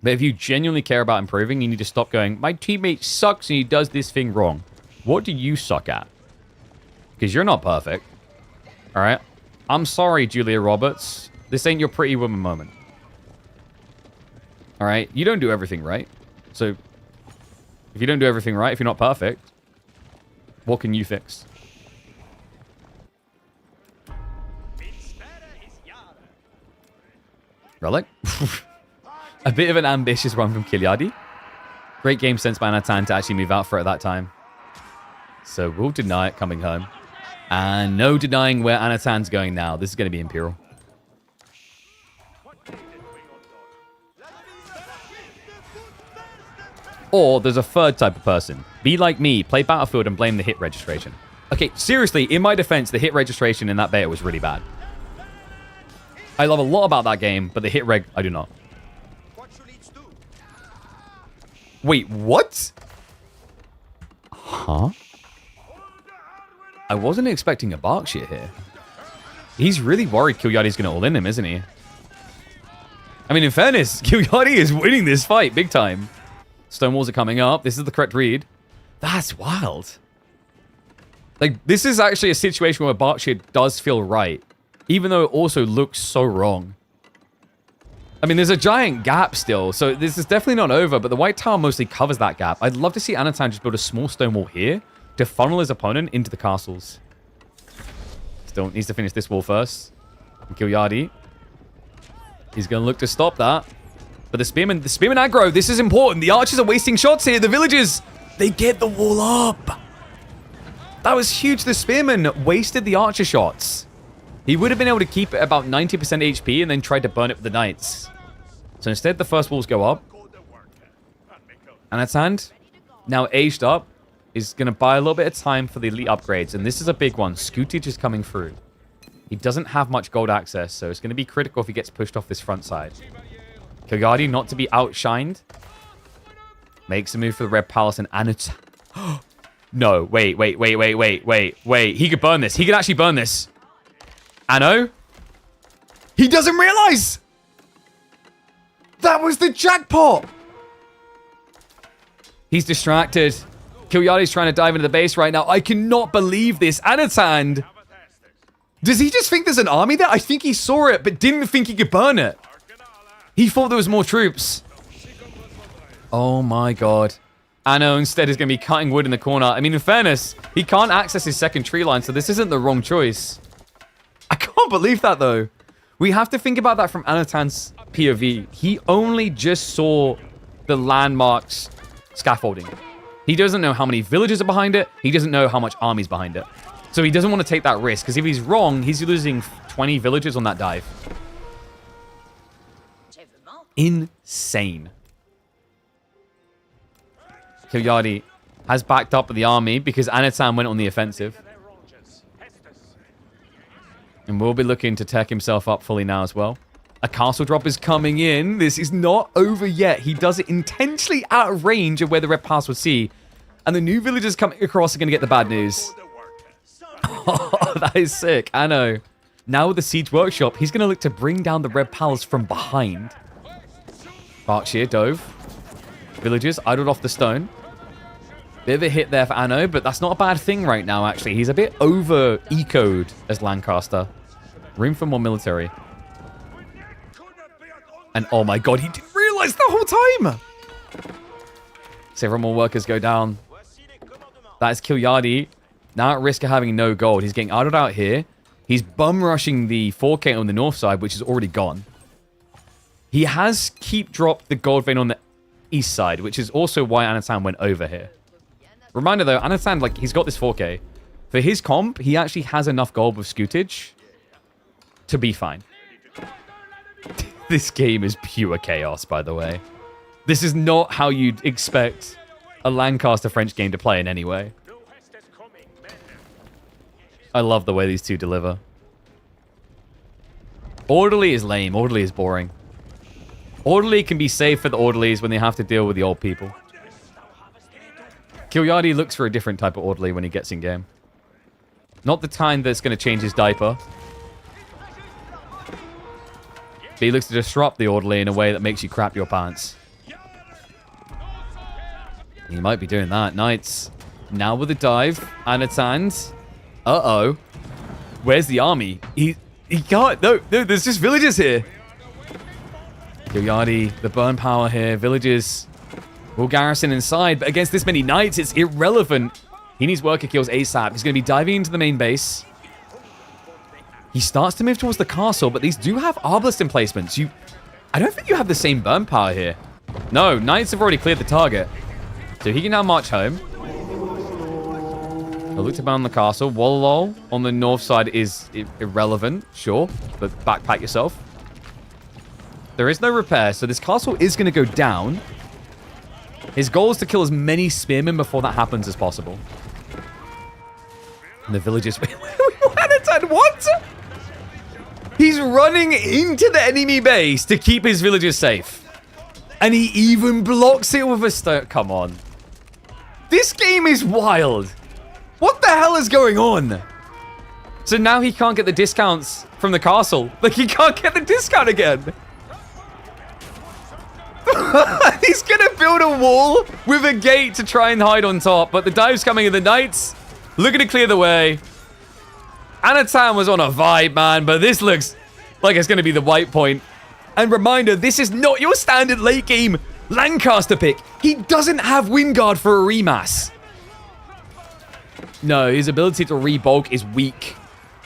[SPEAKER 1] But if you genuinely care about improving, you need to stop going, my teammate sucks and he does this thing wrong. What do you suck at? Because you're not perfect. All right? I'm sorry, Julia Roberts. This ain't your pretty woman moment. All right? You don't do everything right. So, if you don't do everything right, if you're not perfect, what can you fix? Relic? A bit of an ambitious run from Kilyadi. Great game sense by Anatan to actually move out for it at that time. So, we'll deny it coming home. And no denying where Anatan's going now. This is going to be Imperial. Or there's a third type of person. Be like me, play Battlefield and blame the hit registration. Okay, seriously, in my defense, the hit registration in that beta was really bad. I love a lot about that game, but the hit reg, I do not. Wait, what? Huh? I wasn't expecting a Berkshire here. He's really worried Kilyadi's going to all in him, isn't he? I mean, in fairness, Kilyadi is winning this fight big time. Stone walls are coming up. This is the correct read. That's wild. Like, this is actually a situation where Berkshire does feel right, even though it also looks so wrong. I mean, there's a giant gap still, so this is definitely not over, but the white tower mostly covers that gap. I'd love to see Anatan just build a small stone wall here to funnel his opponent into the castles. Still needs to finish this wall first. And Kilyadi. He's going to look to stop that. But the spearmen aggro. This is important. The archers are wasting shots here. The villagers, they get the wall up. That was huge. The spearmen wasted the archer shots. He would have been able to keep it about 90% HP and then tried to burn it with the knights. So instead, the first walls go up. Anatan, now aged up, is going to buy a little bit of time for the elite upgrades. And this is a big one. Scootage is coming through. He doesn't have much gold access, so it's going to be critical if he gets pushed off this front side. Kilyadi, not to be outshined, makes a move for the Red Palace and Anatan. No, wait. He could burn this. He could actually burn this. Anno? He doesn't realize! That was the jackpot! He's distracted. Kilyadi's trying to dive into the base right now. I cannot believe this. Anatan! Does he just think there's an army there? I think he saw it, but didn't think he could burn it. He thought there was more troops. Oh my god. Anno instead is going to be cutting wood in the corner. I mean, in fairness, he can't access his second tree line, so this isn't the wrong choice. I can't believe that, though. We have to think about that from Anatan's POV. He only just saw the landmarks scaffolding. He doesn't know how many villages are behind it. He doesn't know how much army's behind it. So he doesn't want to take that risk, because if he's wrong, he's losing 20 villages on that dive. Insane. Kilyadi has backed up the army because Anatan went on the offensive. And will be looking to tech himself up fully now as well. A castle drop is coming in. This is not over yet. He does it intentionally out of range of where the Red Pass would see. And the new villagers coming across are going to get the bad news. Oh, that is sick. I know. Now with the siege workshop, he's going to look to bring down the Red Palace from behind. Berkshire dove. Villagers idled off the stone. Bit of a hit there for Anno, but that's not a bad thing right now, actually. He's a bit over-ecoed as Lancaster. Room for more military. And oh my god, he didn't realize the whole time! Several more workers go down. That is Kilyadi. Now at risk of having no gold. He's getting idled out here. He's bum-rushing the 4K on the north side, which is already gone. He has keep dropped the gold vein on the east side, which is also why Anatan went over here. Reminder though, Anatan, like, he's got this 4K. For his comp, he actually has enough gold with Scootage to be fine. This game is pure chaos, by the way. This is not how you'd expect a Lancaster French game to play in any way. I love the way these two deliver. Orderly is lame. Orderly is boring. Orderly can be safe for the orderlies when they have to deal with the old people. Kilyadi looks for a different type of orderly when he gets in game. Not the kind that's going to change his diaper. But he looks to disrupt the orderly in a way that makes you crap your pants. He might be doing that. Knights. Now with the dive. Anatan. Uh-oh. Where's the army? He can't. No, there's just villagers here. Kilyadi, the burn power here. Villagers will garrison inside, but against this many knights, it's irrelevant. He needs worker kills ASAP. He's going to be diving into the main base. He starts to move towards the castle, but these do have Arbalest emplacements. I don't think you have the same burn power here. No, knights have already cleared the target. So he can now march home. He'll look to bound the castle. Wallol on the north side is irrelevant, sure, but backpack yourself. There is no repair, so this castle is going to go down. His goal is to kill as many spearmen before that happens as possible. And the villagers... What? He's running into the enemy base to keep his villagers safe. And he even blocks it with a stone. Come on. This game is wild. What the hell is going on? So now he can't get the discounts from the castle. Like, he can't get the discount again. He's gonna build a wall with a gate to try and hide on top, but the dive's coming in. The knights looking to clear the way. Anatan was on a vibe, man, but this looks like it's gonna be the white point. And reminder, this is not your standard late game Lancaster pick. He doesn't have Wingard for a remass. No, his ability to rebulk is weak.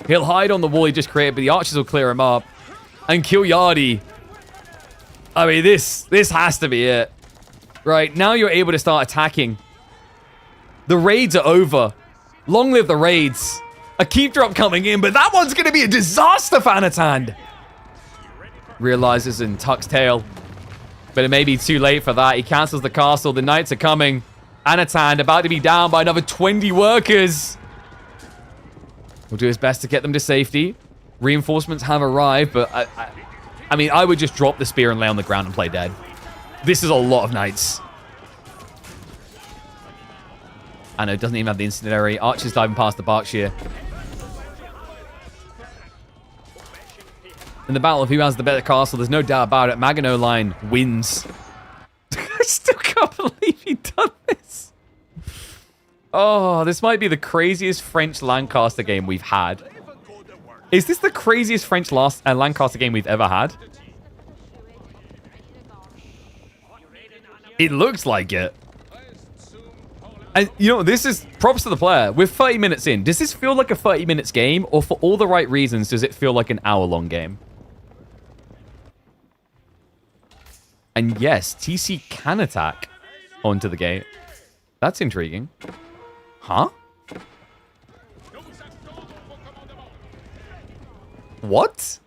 [SPEAKER 1] He'll hide on the wall he just created, but the archers will clear him up. And Kilyadi I mean, this has to be it. Right, now you're able to start attacking. The raids are over. Long live the raids. A keep drop coming in, but that one's going to be a disaster for Anatan. Realizes and tucks tail. But it may be too late for that. He cancels the castle. The knights are coming. Anatan about to be down by another 20 workers. We'll do his best to get them to safety. Reinforcements have arrived, but I mean, I would just drop the spear and lay on the ground and play dead. This is a lot of knights. I know, it doesn't even have the incendiary. Archers diving past the Berkshire. In the battle of who has the better castle, there's no doubt about it. Maginot Line wins. I still can't believe he done this. Oh, this might be the craziest French Lancaster game we've had. Is this the craziest French Lancaster game we've ever had? It looks like it. And, you know, this is props to the player. We're 30 minutes in. Does this feel like a 30 minutes game? Or for all the right reasons, does it feel like an hour-long game? And yes, TC can attack onto the gate. That's intriguing. Huh? What?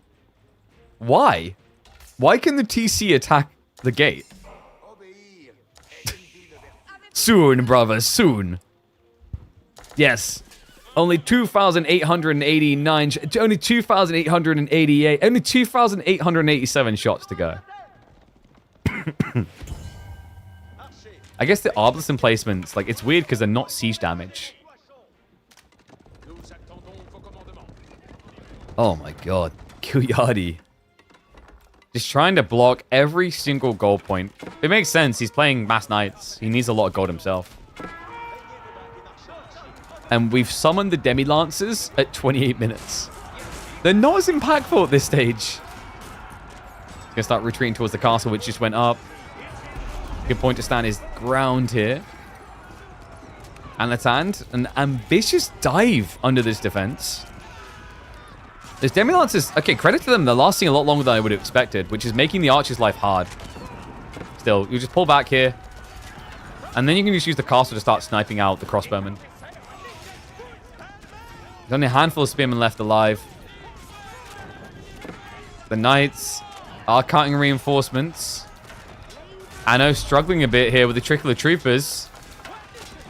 [SPEAKER 1] Why? Why can the TC attack the gate? Soon, brother, soon. Yes. Only 2,889... Only 2,888... Only 2,887 shots to go. I guess the Arbelist emplacements, like, it's weird because they're not siege damage. Oh my god. Kilyadi. Just trying to block every single gold point. It makes sense. He's playing mass knights. He needs a lot of gold himself. And we've summoned the Demi-Lancers at 28 minutes. They're not as impactful at this stage. He's going to start retreating towards the castle, which just went up. Good point to stand his ground here. Anatan, an ambitious dive under this defense. There's Demi-Lancers. Okay, credit to them. They're lasting a lot longer than I would have expected, which is making the archer's life hard. Still, you just pull back here. And then you can just use the castle to start sniping out the crossbowmen. There's only a handful of spearmen left alive. The knights are cutting reinforcements. Anno struggling a bit here with the trickle of troopers.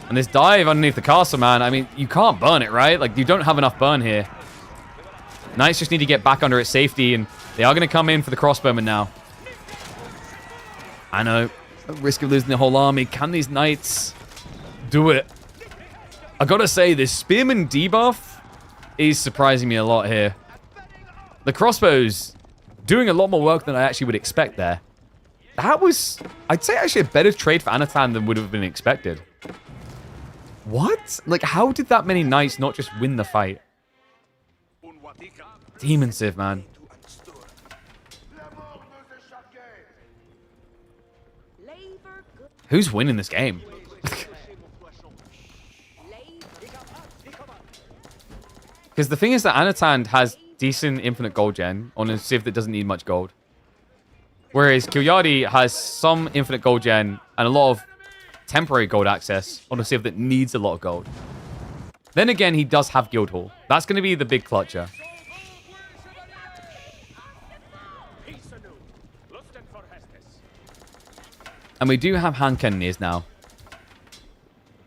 [SPEAKER 1] And this dive underneath the castle, man. I mean, you can't burn it, right? Like, you don't have enough burn here. Knights just need to get back under its safety, and they are going to come in for the crossbowmen now. I know. At risk of losing the whole army. Can these knights do it? I gotta say, this spearman debuff is surprising me a lot here. The crossbows doing a lot more work than I actually would expect there. That was, I'd say, actually a better trade for Anatan than would have been expected. What? Like, how did that many knights not just win the fight? Demon Civ, man. Who's winning this game? Because the thing is that Anatan has decent infinite gold gen on a civ that doesn't need much gold. Whereas Kilyadi has some infinite gold gen and a lot of temporary gold access on a civ that needs a lot of gold. Then again, he does have Guildhall. That's going to be the big clutcher. And we do have hand cannoneers now.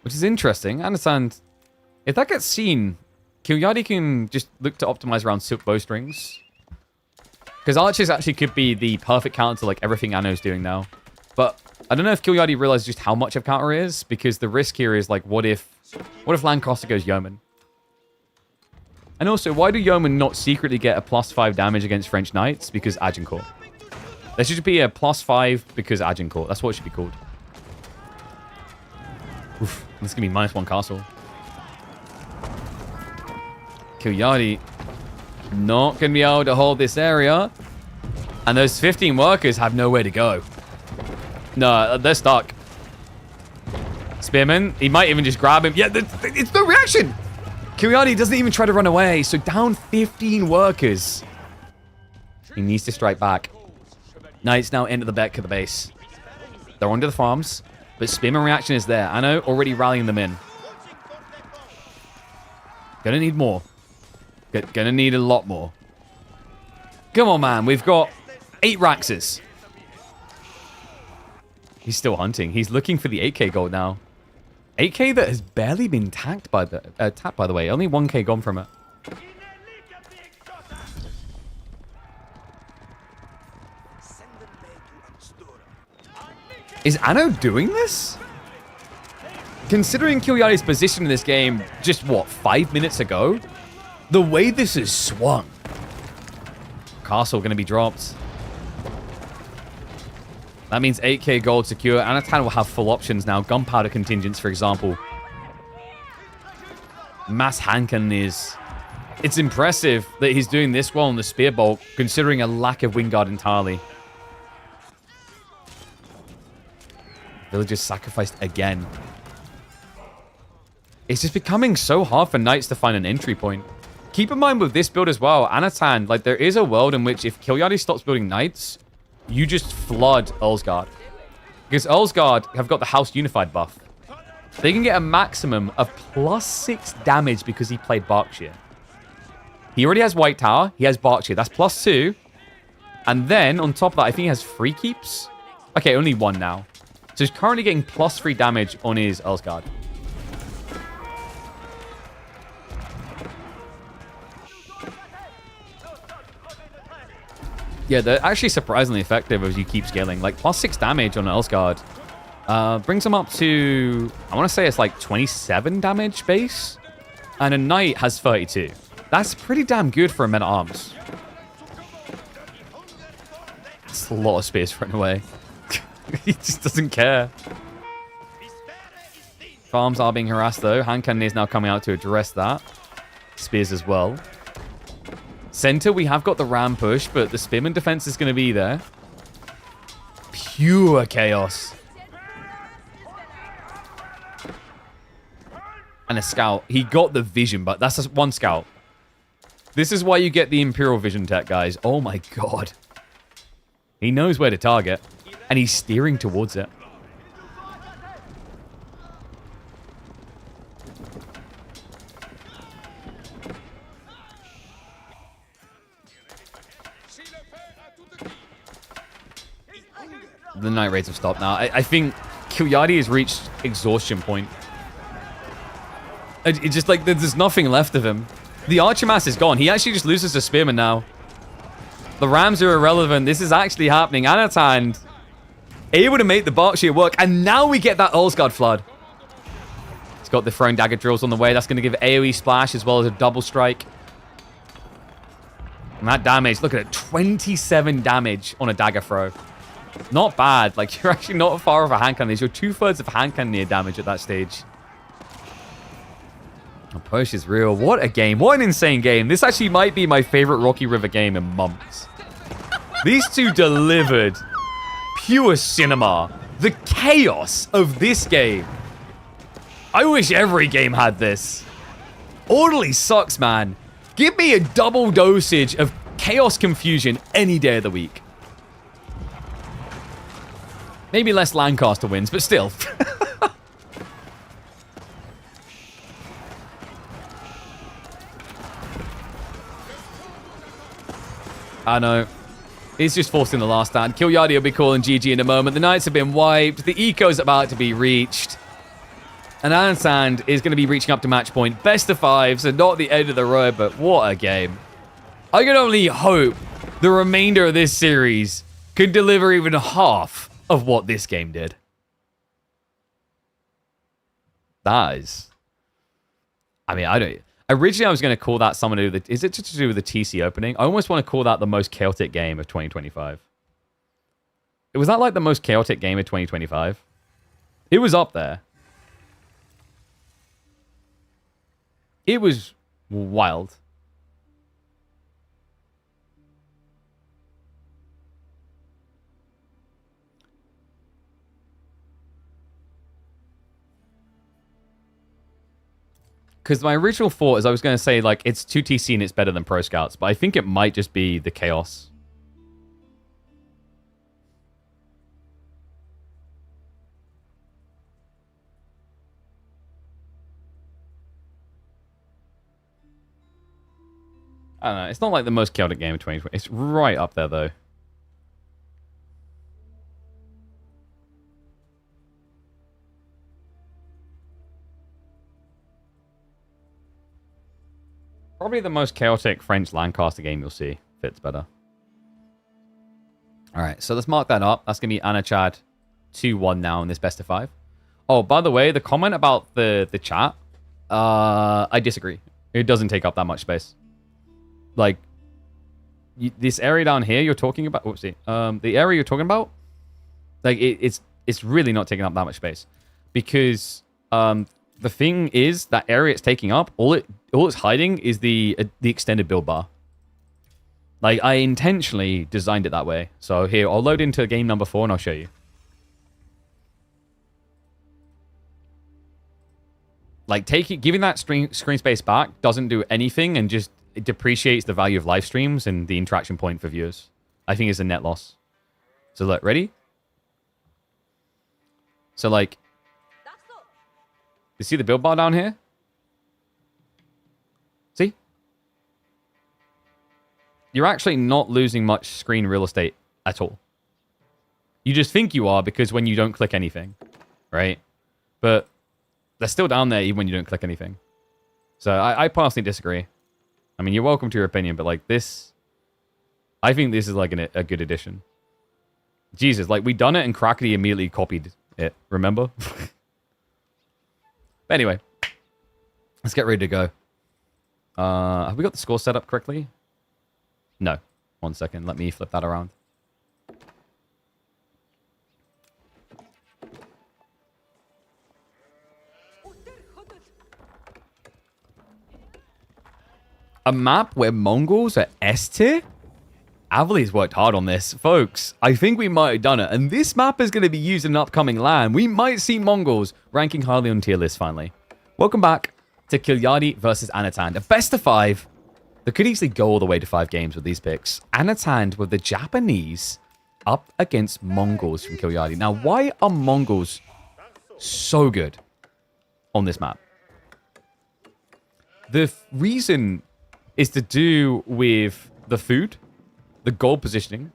[SPEAKER 1] Which is interesting. Anatan, if that gets seen, Kilyadi can just look to optimize around silk bowstrings. Because archers actually could be the perfect counter to like everything Anno's doing now. But I don't know if Kilyadi realizes just how much of counter is, because the risk here is like, what if Lancaster goes yeoman? And also, why do yeoman not secretly get a +5 damage against French knights? Because Agincourt. There should be a +5 because Agincourt. That's what it should be called. Oof, this is going to be -1 castle. Kilyadi not going to be able to hold this area. And those 15 workers have nowhere to go. No, they're stuck. Spearman, he might even just grab him. Yeah, it's no reaction. Kilyadi doesn't even try to run away. So down 15 workers. He needs to strike back. Knights now into the back of the base. They're onto the farms, but Spearman reaction is there. Anno already rallying them in. Gonna need more. Gonna need a lot more. Come on, man. We've got 8 Raxes. He's still hunting. He's looking for the 8k gold now. 8k that has barely been tapped by the way. Only 1k gone from it. Is Anno doing this? Considering Kilyadi's position in this game just, what, 5 minutes ago? The way this is swung. Castle going to be dropped. That means 8k gold secure. Anatan will have full options now. Gunpowder contingents, for example. Mass Hankan is... It's impressive that he's doing this well on the Spear Bolt, considering a lack of Wingguard entirely. Villagers sacrificed again. It's just becoming so hard for Knights to find an entry point. Keep in mind with this build as well, Anatan, like, there is a world in which if Kilyadi stops building Knights, you just flood Earlsguard. Because Earlsguard have got the House Unified buff. They can get a maximum of +6 damage because he played Berkshire. He already has White Tower. He has Berkshire. That's +2. And then, on top of that, I think he has 3 keeps. Okay, only 1 now. So he's currently getting +3 damage on his Earlsguard. Yeah, they're actually surprisingly effective as you keep scaling. Like, +6 damage on Earlsguard. Brings them up to, I want to say it's like 27 damage base. And a Knight has 32. That's pretty damn good for a Men-at-Arms. It's a lot of spears thrown away. He just doesn't care. Farms are being harassed, though. Hankan is now coming out to address that. Spears as well. Center, we have got the ram push, but the Spearman defense is going to be there. Pure chaos. And a scout. He got the vision, but that's just 1 scout. This is why you get the Imperial vision tech, guys. Oh my god. He knows where to target, and he's steering towards it. The Night Raids have stopped now. I think Kilyadi has reached exhaustion point. It's just like there's nothing left of him. The Archer Mass is gone. He actually just loses to Spearman now. The Rams are irrelevant. This is actually happening. Anatan able to make the Berkshire work. And now we get that Earlsguard Flood. He's got the throwing dagger drills on the way. That's going to give AoE splash as well as a double strike. And that damage, look at it. 27 damage on a dagger throw. Not bad. Like, you're actually not far off a hand cannon. You're 2/3 of a hand cannon near damage at that stage. The push is real. What a game. What an insane game. This actually might be my favorite Rocky River game in months. These two delivered pure cinema. The chaos of this game. I wish every game had this. Orderly sucks, man. Give me a double dosage of chaos confusion any day of the week. Maybe less Lancaster wins, but still. I know. He's just forcing the last stand. Kilyadi will be calling GG in a moment. The Knights have been wiped. The Eco's about to be reached. And Anatan is going to be reaching up to match point. Best of 5, so not the end of the road, but what a game. I can only hope the remainder of this series can deliver even half of what this game did. That is... I mean, I don't... Originally, I was going to call that something to do with the... Is it to do with the TC opening? I almost want to call that the most chaotic game of 2025. Was that like the most chaotic game of 2025? It was up there. It was wild. Because my original thought is I was going to say, like, it's 2TC and it's better than Pro Scouts, but I think it might just be the chaos. I don't know. It's not like the most chaotic game of 2020. It's right up there, though. Probably the most chaotic French Lancaster game you'll see. Fits better. All right, so let's mark that up. That's going to be Anatan 2-1 now in this best of 5. Oh, by the way, the comment about the chat, I disagree. It doesn't take up that much space. Like, this area down here you're talking about... Whoopsie. The area you're talking about, like, it's really not taking up that much space. Because the thing is, that area it's taking up, all it's hiding is the extended build bar. Like, I intentionally designed it that way. So here, I'll load into game number 4 and I'll show you. Like, giving that screen space back doesn't do anything and just it depreciates the value of live streams and the interaction point for viewers. I think it's a net loss. So look, ready? So like, you see the build bar down here? See? You're actually not losing much screen real estate at all. You just think you are because when you don't click anything, right? But they're still down there even when you don't click anything. So I personally disagree. I mean, you're welcome to your opinion, but like this, I think this is like a good addition. Jesus, like we done it and Crackety immediately copied it, remember? But anyway, let's get ready to go. Have we got the score set up correctly? No. 1 second, let me flip that around. A map where Mongols are S tier? Avali's worked hard on this. Folks, I think we might have done it. And this map is going to be used in an upcoming LAN. We might see Mongols ranking highly on tier list finally. Welcome back to Kilyadi versus Anatan. A best of 5. They could easily go all the way to 5 games with these picks. Anatan with the Japanese up against Mongols from Kilyadi. Now, why are Mongols so good on this map? The reason is to do with the food, the gold positioning,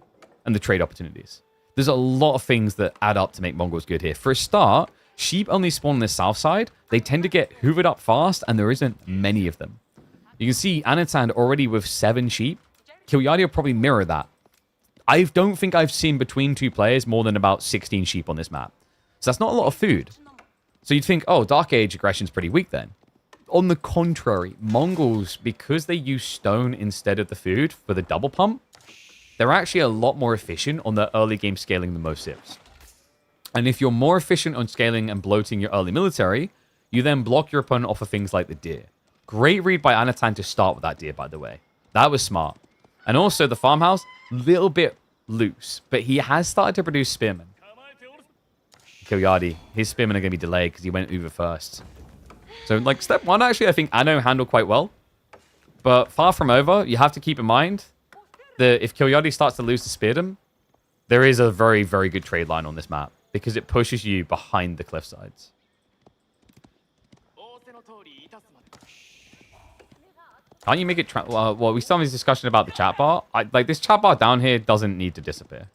[SPEAKER 1] and the trade opportunities. There's a lot of things that add up to make Mongols good here. For a start, sheep only spawn on the south side. They tend to get hoovered up fast, and there isn't many of them. You can see Anatan already with 7 sheep. Kilyadi will probably mirror that. I don't think I've seen between 2 players more than about 16 sheep on this map. So that's not a lot of food. So you'd think, oh, Dark Age aggression's pretty weak then. On the contrary, Mongols, because they use stone instead of the food for the double pump, they're actually a lot more efficient on the early game scaling than most civs. And if you're more efficient on scaling and bloating your early military, you then block your opponent off of things like the deer. Great read by Anatan to start with that deer, by the way. That was smart. And also the farmhouse, little bit loose, but he has started to produce spearmen. Kilyadi, his spearmen are going to be delayed because he went Uber first. So, like, step 1, actually, I think Anno handled quite well. But far from over, you have to keep in mind that if Kilyadi starts to lose the speardom, there is a very, very good trade line on this map because it pushes you behind the cliff sides. Can't you make it... well, we still have this discussion about the chat bar. Like, this chat bar down here doesn't need to disappear.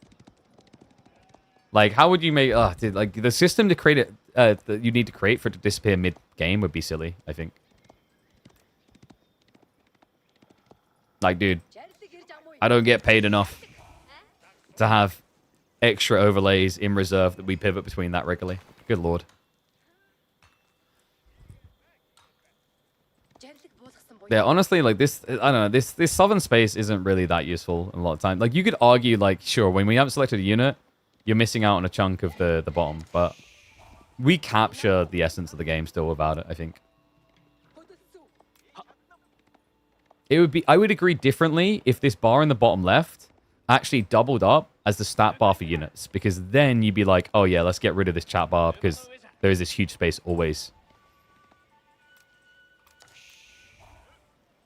[SPEAKER 1] Like, how would you make... dude, like, the system to create it... that you need to create for it to disappear mid-game would be silly, I think. Like, dude, I don't get paid enough to have extra overlays in reserve that we pivot between that regularly. Good lord. Yeah, honestly, like this, I don't know, this southern space isn't really that useful a lot of time. Like, you could argue, like, sure, when we haven't selected a unit, you're missing out on a chunk of the bottom, but we capture the essence of the game still without it, I think. It would be, I would agree differently if this bar in the bottom left actually doubled up as the stat bar for units, because then you'd be like, oh yeah, let's get rid of this chat bar because there is this huge space always.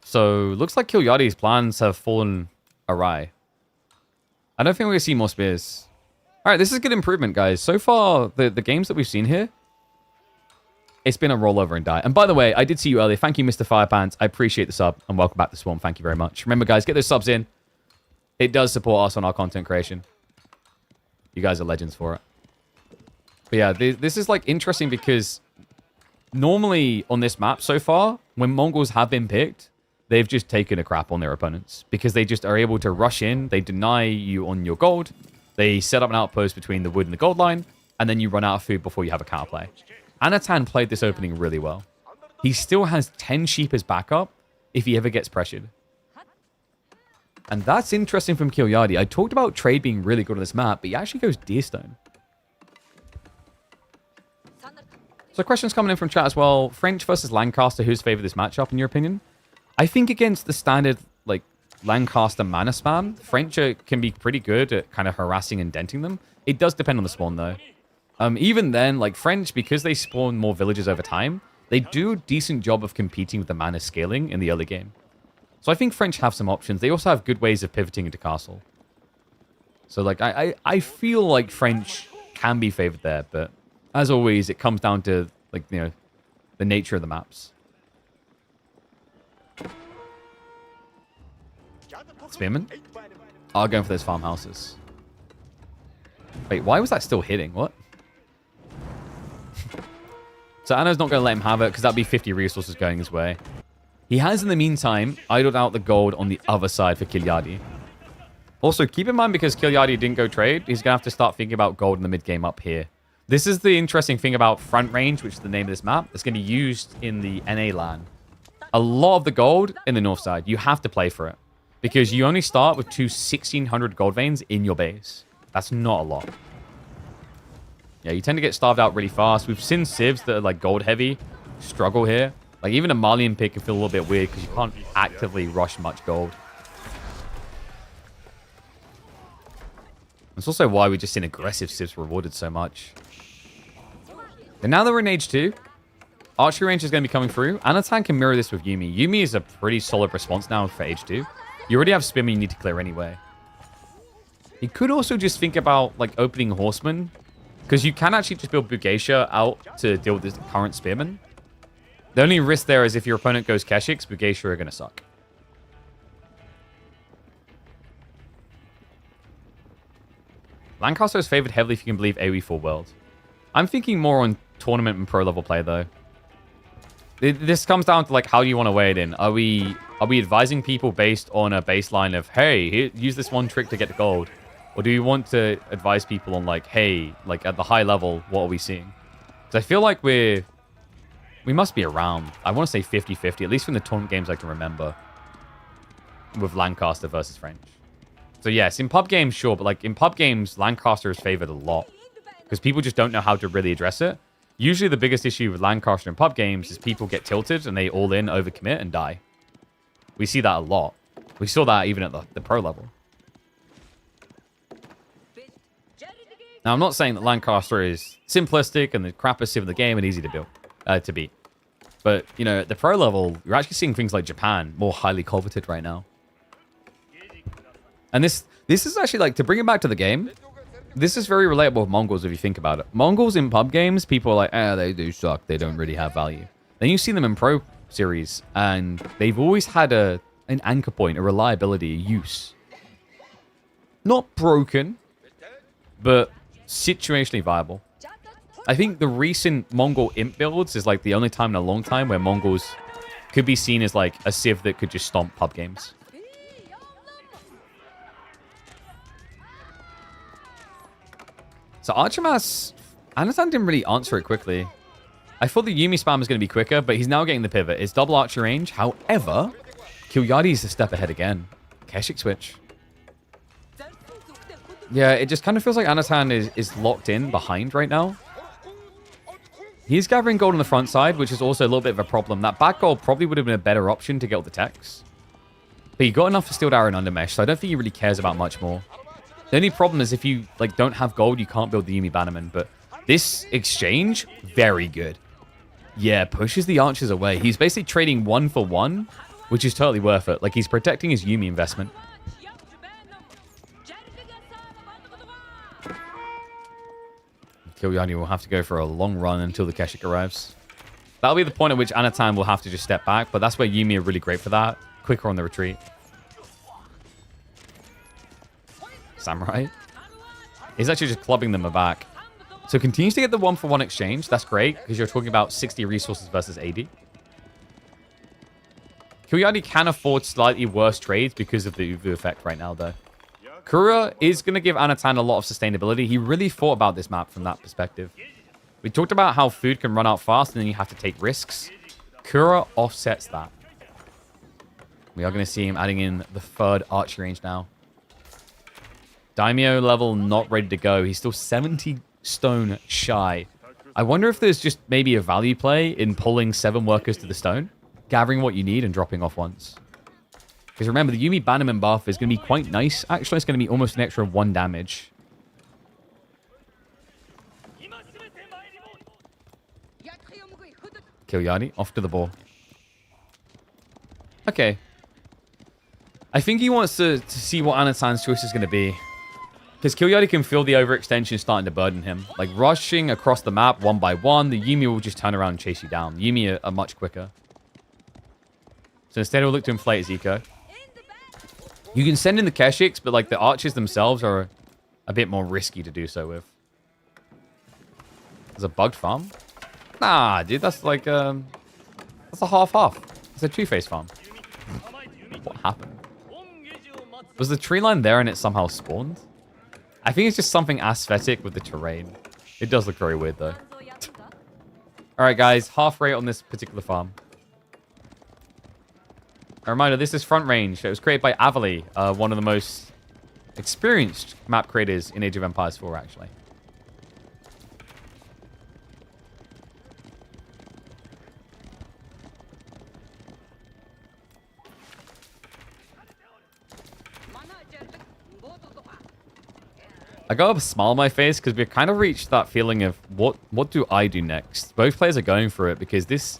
[SPEAKER 1] So, looks like Kilyadi's plans have fallen awry. I don't think we're going to see more spears. Alright, this is good improvement, guys. So far, the games that we've seen here, it's been a rollover and die. And by the way, I did see you earlier. Thank you, Mr. Firepants. I appreciate the sub, and welcome back to Swarm. Thank you very much. Remember, guys, get those subs in. It does support us on our content creation. You guys are legends for it. But yeah, this is like interesting because normally on this map so far, when Mongols have been picked, they've just taken a crap on their opponents because they just are able to rush in. They deny you on your gold. They set up an outpost between the wood and the gold line, and then you run out of food before you have a counterplay. Anatan played this opening really well. He still has 10 sheep as backup if he ever gets pressured. And that's interesting from Kilyadi. I talked about trade being really good on this map, but he actually goes Deerstone. So questions coming in from chat as well. French versus Lancaster, who's favored this matchup in your opinion? I think against the standard like Lancaster mana spam, French can be pretty good at kind of harassing and denting them. It does depend on the spawn though. Even then, like French, because they spawn more villages over time, they do a decent job of competing with the mana scaling in the early game. So I think French have some options. They also have good ways of pivoting into castle. So like I feel like French can be favored there, but as always, it comes down to like, you know, the nature of the maps. Spearman? Oh, going for those farmhouses. Wait, why was that still hitting? What? So Anna's not going to let him have it because that'd be 50 resources going his way. He has, in the meantime, idled out the gold on the other side for Kilyadi. Also, keep in mind, because Kilyadi didn't go trade, he's going to have to start thinking about gold in the mid-game up here. This is the interesting thing about Front Range, which is the name of this map. It's going to be used in the NA LAN. A lot of the gold in the north side, you have to play for it. Because you only start with 1,600 gold veins in your base. That's not a lot. Yeah, you tend to get starved out really fast. We've seen civs that are like gold heavy struggle here. Like even a Malian pick can feel a little bit weird because you can't actively rush much gold. That's also why we've just seen aggressive civs rewarded so much. And now that we're in Age 2, archery range is going to be coming through. Anatan can mirror this with Yuumi. Yuumi is a pretty solid response now for Age 2. You already have Spearman you need to clear anyway. You could also just think about like opening Horseman, because you can actually just build Bugatia out to deal with this current Spearman. The only risk there is if your opponent goes Keshiks, Bugatia are going to suck. Lancaster is favored heavily if you can believe AoE full world. I'm thinking more on tournament and pro level play though. This comes down to like how do you want to weigh it in? Are we advising people based on a baseline of hey, use this one trick to get the gold? Or do you want to advise people on like, hey, like at the high level, what are we seeing? Because I feel like we must be around, I want to say 50-50, at least from the tournament games I can remember, with Lancaster versus French. So yes, in pub games, sure, but like in pub games, Lancaster is favored a lot because people just don't know how to really address it. Usually the biggest issue with Lancaster in pub games is people get tilted and they all in, overcommit, and die. We see that a lot. We saw that even at the pro level. Now, I'm not saying that Lancaster is simplistic and the crappiest civ in the game and easy to build, to beat. But, you know, at the pro level, you're actually seeing things like Japan more highly coveted right now. And this is actually, like, to bring it back to the game, this is very relatable with Mongols if you think about it. Mongols in pub games, people are like, they do suck. They don't really have value. Then you see them in pro series, and they've always had an anchor point, a reliability, a use. Not broken, but situationally viable. I think the recent Mongol imp builds is like the only time in a long time where Mongols could be seen as like a civ that could just stomp pub games. So Archimas, Anatan didn't really answer it quickly. I thought the Yuumi spam was going to be quicker, but he's now getting the pivot. It's double archer range. However, Kilyadi is a step ahead again. Keshik switch. Yeah, it just kind of feels like Anatan is locked in behind right now. He's gathering gold on the front side, which is also a little bit of a problem. That back gold probably would have been a better option to get all the techs. But he got enough for Steeled Arrow and Undermesh, so I don't think he really cares about much more. The only problem is if you like don't have gold, you can't build the Yuumi Bannerman. But this exchange, very good. Yeah, pushes the archers away. He's basically trading 1 for 1, which is totally worth it. Like, he's protecting his Yuumi investment. Kilyadi will have to go for a long run until the Keshik arrives. That'll be the point at which Anatan will have to just step back, but that's where Yumi are really great for that. Quicker on the retreat. Samurai. He's actually just clubbing them back. So continues to get the 1-for-1 exchange. That's great, because you're talking about 60 resources versus 80. Kilyadi can afford slightly worse trades because of the Uvu effect right now, though. Kura is going to give Anatan a lot of sustainability. He really thought about this map from that perspective. We talked about how food can run out fast and then you have to take risks. Kura offsets that. We are going to see him adding in the third archery range now. Daimyo level not ready to go. He's still 70 stone shy. I wonder if there's just maybe a value play in pulling 7 workers to the stone, gathering what you need and dropping off once. Because remember, the Yumi Bannerman buff is going to be quite nice. Actually, it's going to be almost an extra 1 damage. Kilyadi off to the ball. Okay. I think he wants to see what Anatan's choice is going to be. Because Kilyadi can feel the overextension starting to burden him. Like, rushing across the map 1 by 1, the Yumi will just turn around and chase you down. Yumi are much quicker. So instead, we'll look to inflate his eco. You can send in the Keshiks, but like the archers themselves are a bit more risky to do so with. There's a bugged farm? Nah, dude, that's like that's a half-half. It's a two-face farm. What happened? Was the tree line there and it somehow spawned? I think it's just something aesthetic with the terrain. It does look very weird though. Alright guys, half rate on this particular farm. A reminder, this is Front Range. It was created by Avali, one of the most experienced map creators in Age of Empires 4, actually. I got a smile on my face because we've kind of reached that feeling of what do I do next? Both players are going for it because this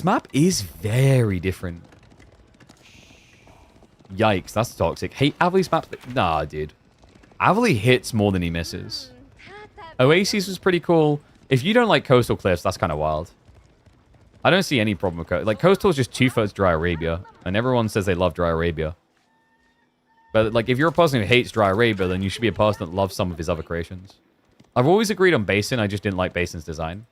[SPEAKER 1] map is very different. Yikes, that's toxic. Hey, Avali's map... Nah, dude. Avali hits more than he misses. Oasis was pretty cool. If you don't like Coastal Cliffs, that's kind of wild. I don't see any problem with Coastal. Like, Coastal is just 2/3 Dry Arabia. And everyone says they love Dry Arabia. But, like, if you're a person who hates Dry Arabia, then you should be a person that loves some of his other creations. I've always agreed on Basin. I just didn't like Basin's design.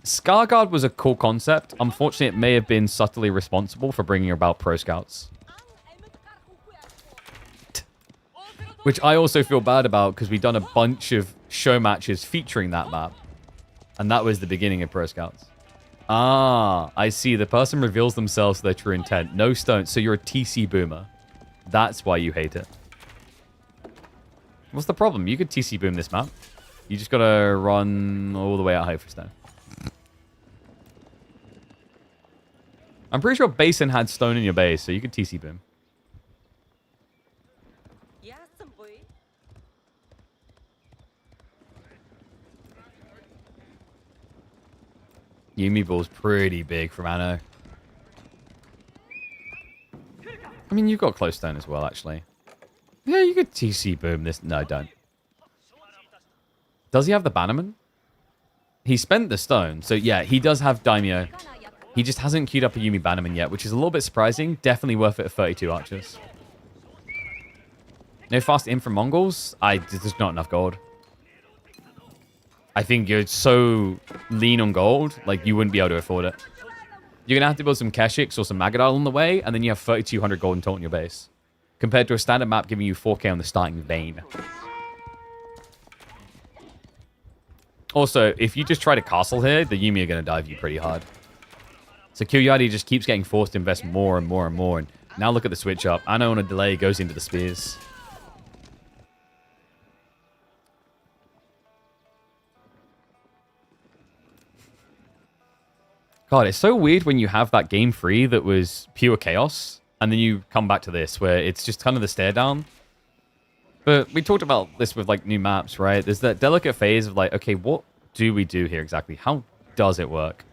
[SPEAKER 1] Scarguard was a cool concept. Unfortunately, it may have been subtly responsible for bringing about Pro Scouts. Which I also feel bad about because we've done a bunch of show matches featuring that map. And that was the beginning of Pro Scouts. Ah, I see. The person reveals themselves to their true intent. No stone. So you're a TC boomer. That's why you hate it. What's the problem? You could TC boom this map. You just gotta run all the way out high for stone. I'm pretty sure Basin had stone in your base, so you could TC boom. Yumi Ball's pretty big from Anno. I mean, you've got close stone as well, actually. Yeah, you could TC boom this. No, don't. Does he have the Bannerman? He spent the stone, so yeah, he does have Daimyo. He just hasn't queued up a Yumi Bannerman yet, which is a little bit surprising. Definitely worth it at 32 archers. No fast in from Mongols? There's not enough gold. I think you're so lean on gold, like you wouldn't be able to afford it. You're going to have to build some Keshiks or some Magadal on the way, and then you have 3,200 gold in total in your base. Compared to a standard map giving you 4k on the starting vein. Also, if you just try to castle here, the Yumi are going to dive you pretty hard. So Kilyadi just keeps getting forced to invest more and more and more. And now look at the switch up. Anno on a delay goes into the spears. God, it's so weird when you have that game 3 that was pure chaos. And then you come back to this where it's just kind of the stare down. But we talked about this with like new maps, right? There's that delicate phase of like, okay, what do we do here exactly? How does it work?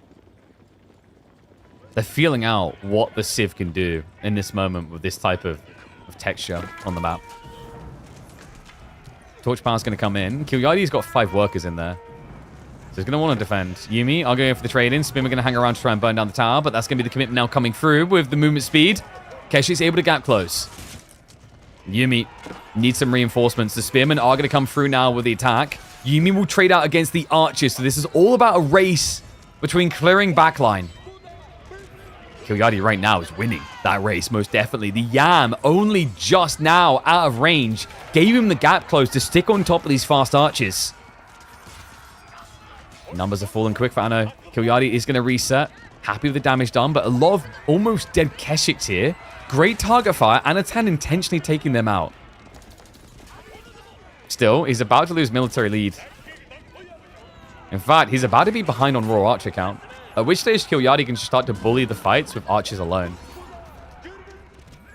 [SPEAKER 1] They're feeling out what the Civ can do in this moment with this type of texture on the map. Torch Power's going to come in. Kilyadi's got 5 workers in there. So he's going to want to defend. Yumi are going for the trade-in. Spearman going to hang around to try and burn down the tower, but that's going to be the commitment now coming through with the movement speed. Keshik's able to gap close. Yumi needs some reinforcements. The Spearmen are going to come through now with the attack. Yumi will trade out against the archers, so this is all about a race between clearing backline. Kilyadi right now is winning that race, most definitely. The Yam, only just now out of range, gave him the gap close to stick on top of these fast archers. Numbers are falling quick for Anno. Kilyadi is going to reset. Happy with the damage done, but a lot of almost dead Keshiks here. Great target fire. Anatan intentionally taking them out. Still, he's about to lose military lead. In fact, he's about to be behind on raw archer count. At which stage Kilyadi can start to bully the fights with archers alone.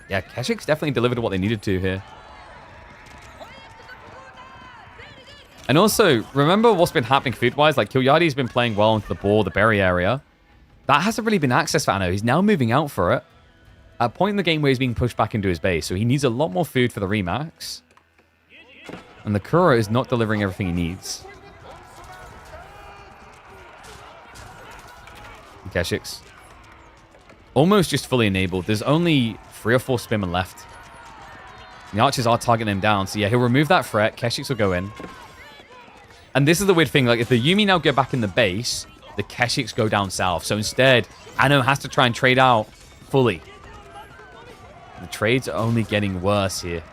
[SPEAKER 1] Yeah, Keshiks definitely delivered what they needed to here. And also, remember what's been happening food-wise? Like, Kilyadi's been playing well into the ball, the berry area. That hasn't really been accessed for Anno. He's now moving out for it. At a point in the game where he's being pushed back into his base. So he needs a lot more food for the remax. And the Kura is not delivering everything he needs. Keshiks. Almost just fully enabled. There's only 3 or 4 Spearmen left. The archers are targeting him down. So yeah, he'll remove that threat. Keshiks will go in. And this is the weird thing. Like, if the Yumi now go back in the base, the Keshiks go down south. So instead, Anno has to try and trade out fully. The trades are only getting worse here.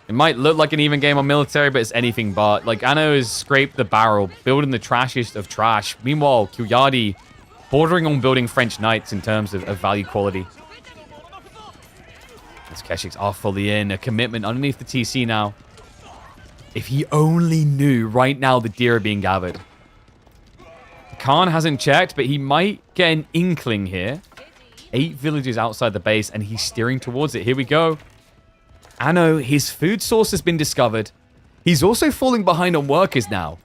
[SPEAKER 1] It might look like an even game on military, but it's anything but. Like, Anno has scraped the barrel, building the trashiest of trash. Meanwhile, Kilyadi bordering on building French knights in terms of value quality. As Keshiks are fully in. A commitment underneath the TC now. If he only knew right now the deer are being gathered. Khan hasn't checked, but he might get an inkling here. 8 villages outside the base, and he's steering towards it. Here we go. Anno, his food source has been discovered. He's also falling behind on workers now.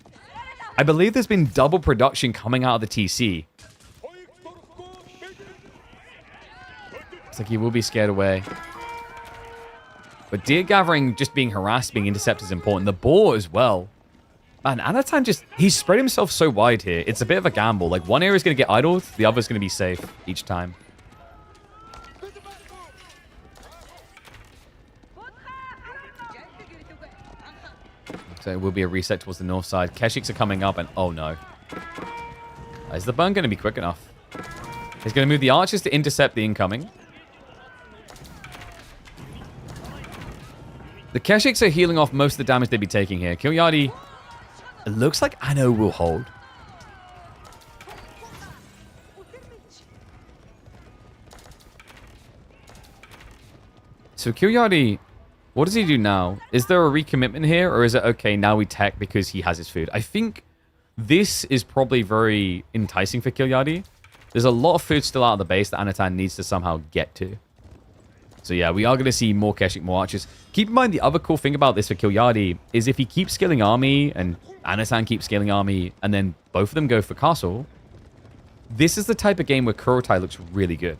[SPEAKER 1] I believe there's been double production coming out of the TC. It's like he will be scared away. But deer gathering, just being harassed, being intercepted is important. The boar as well. Man, Anatan just, he's spread himself so wide here. It's a bit of a gamble. Like, one area is going to get idled, the other is going to be safe each time. So it will be a reset towards the north side. Keshiks are coming up, and oh no. Is the burn going to be quick enough? He's going to move the archers to intercept the incoming. The Keshiks are healing off most of the damage they'd be taking here. Kilyadi, it looks like Anno will hold. So Kilyadi, what does he do now? Is there a recommitment here, or is it okay, now we tech because he has his food? I think this is probably very enticing for Kilyadi. There's a lot of food still out of the base that Anatan needs to somehow get to. So yeah, we are going to see more Keshik, more archers. Keep in mind, the other cool thing about this for Kilyadi is if he keeps scaling army, and Anatan keeps scaling army, and then both of them go for castle, this is the type of game where Kurotai looks really good.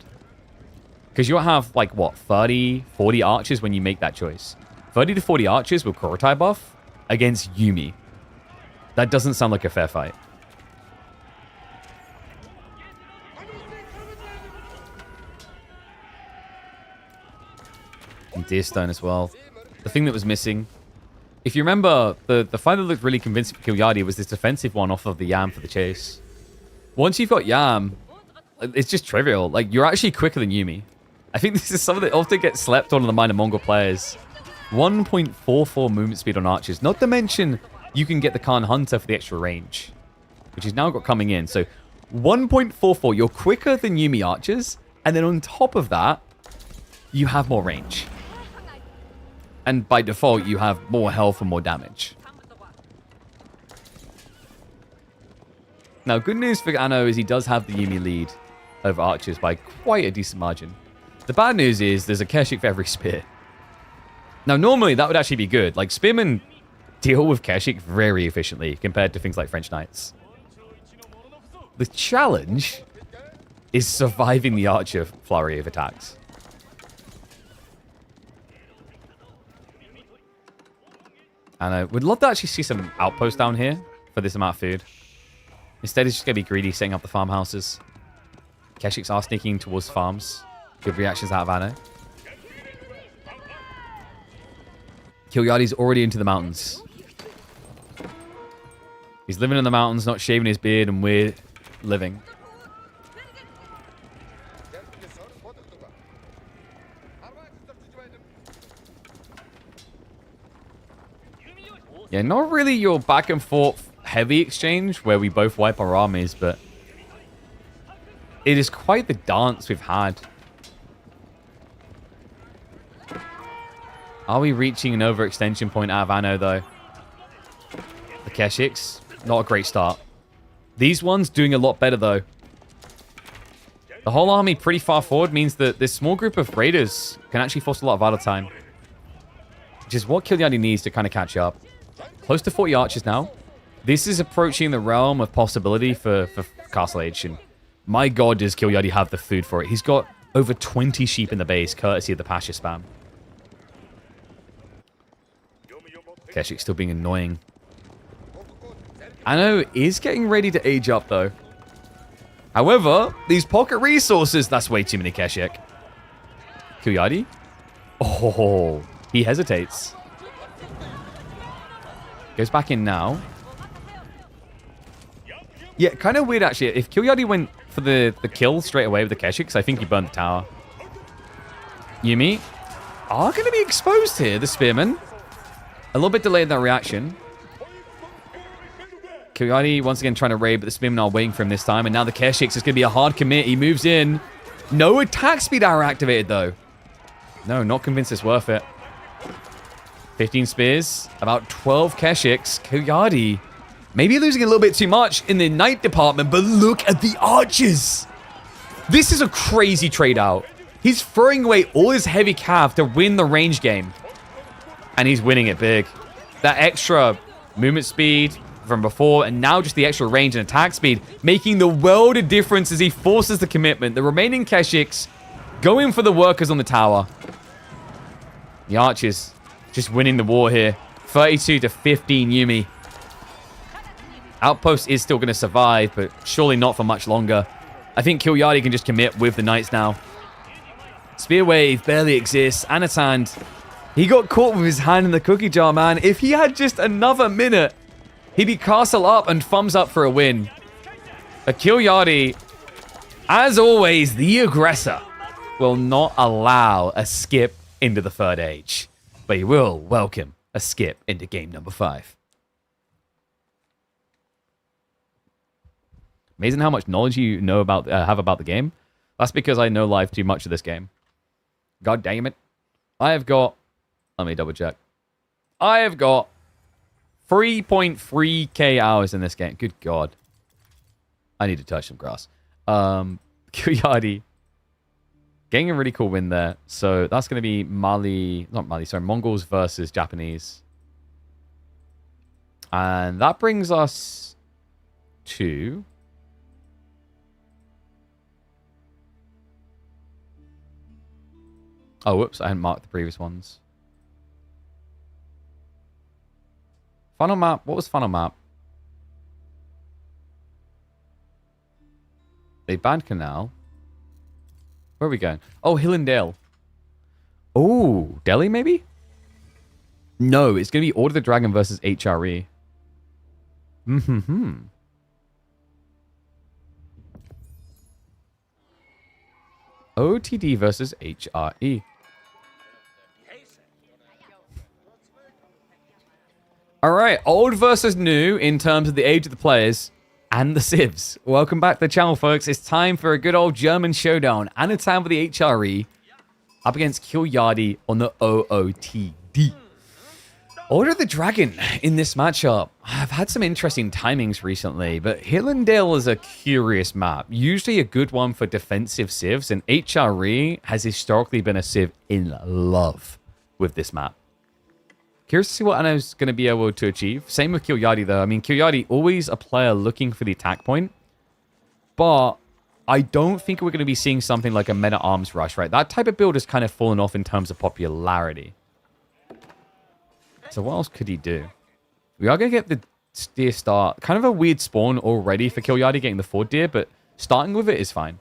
[SPEAKER 1] Because you'll have, like, what, 30, 40 archers when you make that choice. 30 to 40 archers with Kurotai buff against Yumi. That doesn't sound like a fair fight. And Deerstone as well. The thing that was missing. If you remember, the fight that looked really convincing for Kilyadi was this defensive one off of the Yam for the chase. Once you've got Yam, it's just trivial. Like, you're actually quicker than Yumi. I think this is something that often gets slept on the mind of Mongol players. 1.44 movement speed on archers. Not to mention, you can get the Khan Hunter for the extra range, which he's now got coming in. So 1.44, you're quicker than Yumi archers. And then on top of that, you have more range. And by default, you have more health and more damage. Now, good news for Anno is he does have the Yumi lead over archers by quite a decent margin. The bad news is there's a Keshik for every spear. Now, normally that would actually be good. Like, spearmen deal with Keshik very efficiently compared to things like French knights. The challenge is surviving the archer flurry of attacks. And I would love to actually see some outposts down here for this amount of food. Instead, it's just going to be greedy setting up the farmhouses. Keshiks are sneaking towards farms. Good reactions out of Anno. Kilyadi's already into the mountains. He's living in the mountains, not shaving his beard, and we're living. Yeah, not really your back and forth heavy exchange where we both wipe our armies, but it is quite the dance we've had. Are we reaching an overextension point out of Anno, though? The Keshiks, not a great start. These ones doing a lot better, though. The whole army pretty far forward means that this small group of raiders can actually force a lot of idle time, which is what Kilyadi needs to kind of catch up. Close to 40 archers now. This is approaching the realm of possibility for Castle Age, and my god, does Kilyadi have the food for it. He's got over 20 sheep in the base, courtesy of the pasture spam. Keshik still being annoying. Anno is getting ready to age up, though. However, these pocket resources, that's way too many Keshik. Kilyadi? Oh, he hesitates. Goes back in now. Yeah, kind of weird, actually. If Kilyadi went for the kill straight away with the Keshiks, I think he burned the tower. Yumi are going to be exposed here, the spearmen. A little bit delayed in that reaction. Kilyadi once again trying to raid, but the spearmen are waiting for him this time. And now the Keshiks is going to be a hard commit. He moves in. No attack speed arrow activated, though. No, not convinced it's worth it. 15 spears, about 12 Keshiks. Kilyadi maybe losing a little bit too much in the knight department, but look at the archers. This is a crazy trade out. He's throwing away all his heavy cav to win the range game. And he's winning it big. That extra movement speed from before, and now just the extra range and attack speed, making the world of difference as he forces the commitment. The remaining Keshiks going for the workers on the tower. The archers just winning the war here. 32 to 15 Yumi. Outpost is still going to survive, but surely not for much longer. I think Kilyadi can just commit with the knights now. Spear wave barely exists. Anatan, he got caught with his hand in the cookie jar, man. If he had just another minute, he'd be castle up and thumbs up for a win. But Kilyadi, as always, the aggressor, will not allow a skip into the third age. But he will welcome a skip into game number 5. Amazing how much knowledge you know about have about the game. That's because I know live too much of this game. God damn it. I have got... Let me double check. I have got 3.3k hours in this game. Good God. I need to touch some grass. Kilyadi getting a really cool win there. So that's going to be Mongols versus Japanese. And that brings us to... Oh, whoops. I hadn't marked the previous ones. Funnel map. What was funnel map? They banned Canal. Where are we going? Oh, Hill and Dale. Oh, Delhi maybe? No, it's going to be Order of the Dragon versus HRE. Mm-hmm. OTD versus HRE. All right, old versus new in terms of the age of the players and the civs. Welcome back to the channel, folks. It's time for a good old German showdown. Anatan with the HRE up against Kilyadi on the OOTD. Order of the Dragon in this matchup. I've had some interesting timings recently, but Hill and Dale is a curious map. Usually a good one for defensive civs, and HRE has historically been a civ in love with this map. Curious to see what Anno's going to be able to achieve. Same with Kilyadi, though. I mean, Kilyadi, always a player looking for the attack point. But I don't think we're going to be seeing something like a meta arms rush, right? That type of build has kind of fallen off in terms of popularity. So what else could he do? We are going to get the deer start. Kind of a weird spawn already for Kilyadi getting the 4 deer, but starting with it is fine.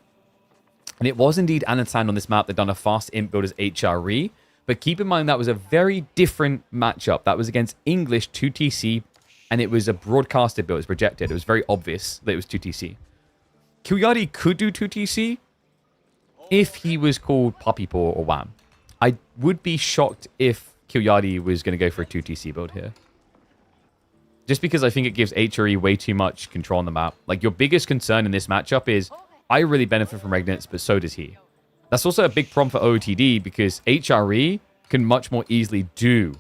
[SPEAKER 1] And it was indeed Anatan on this map that done a fast imp build as HRE. But keep in mind that was a very different matchup. That was against English 2TC, and it was a broadcasted build. It was projected. It was very obvious that it was 2TC. Kilyadi could do 2TC if he was called Puppy Paw or Wham. I would be shocked if Kilyadi was going to go for a 2TC build here. Just because I think it gives HRE way too much control on the map. Like, your biggest concern in this matchup is, I really benefit from Regnants, but so does he. That's also a big problem for OOTD because HRE can much more easily do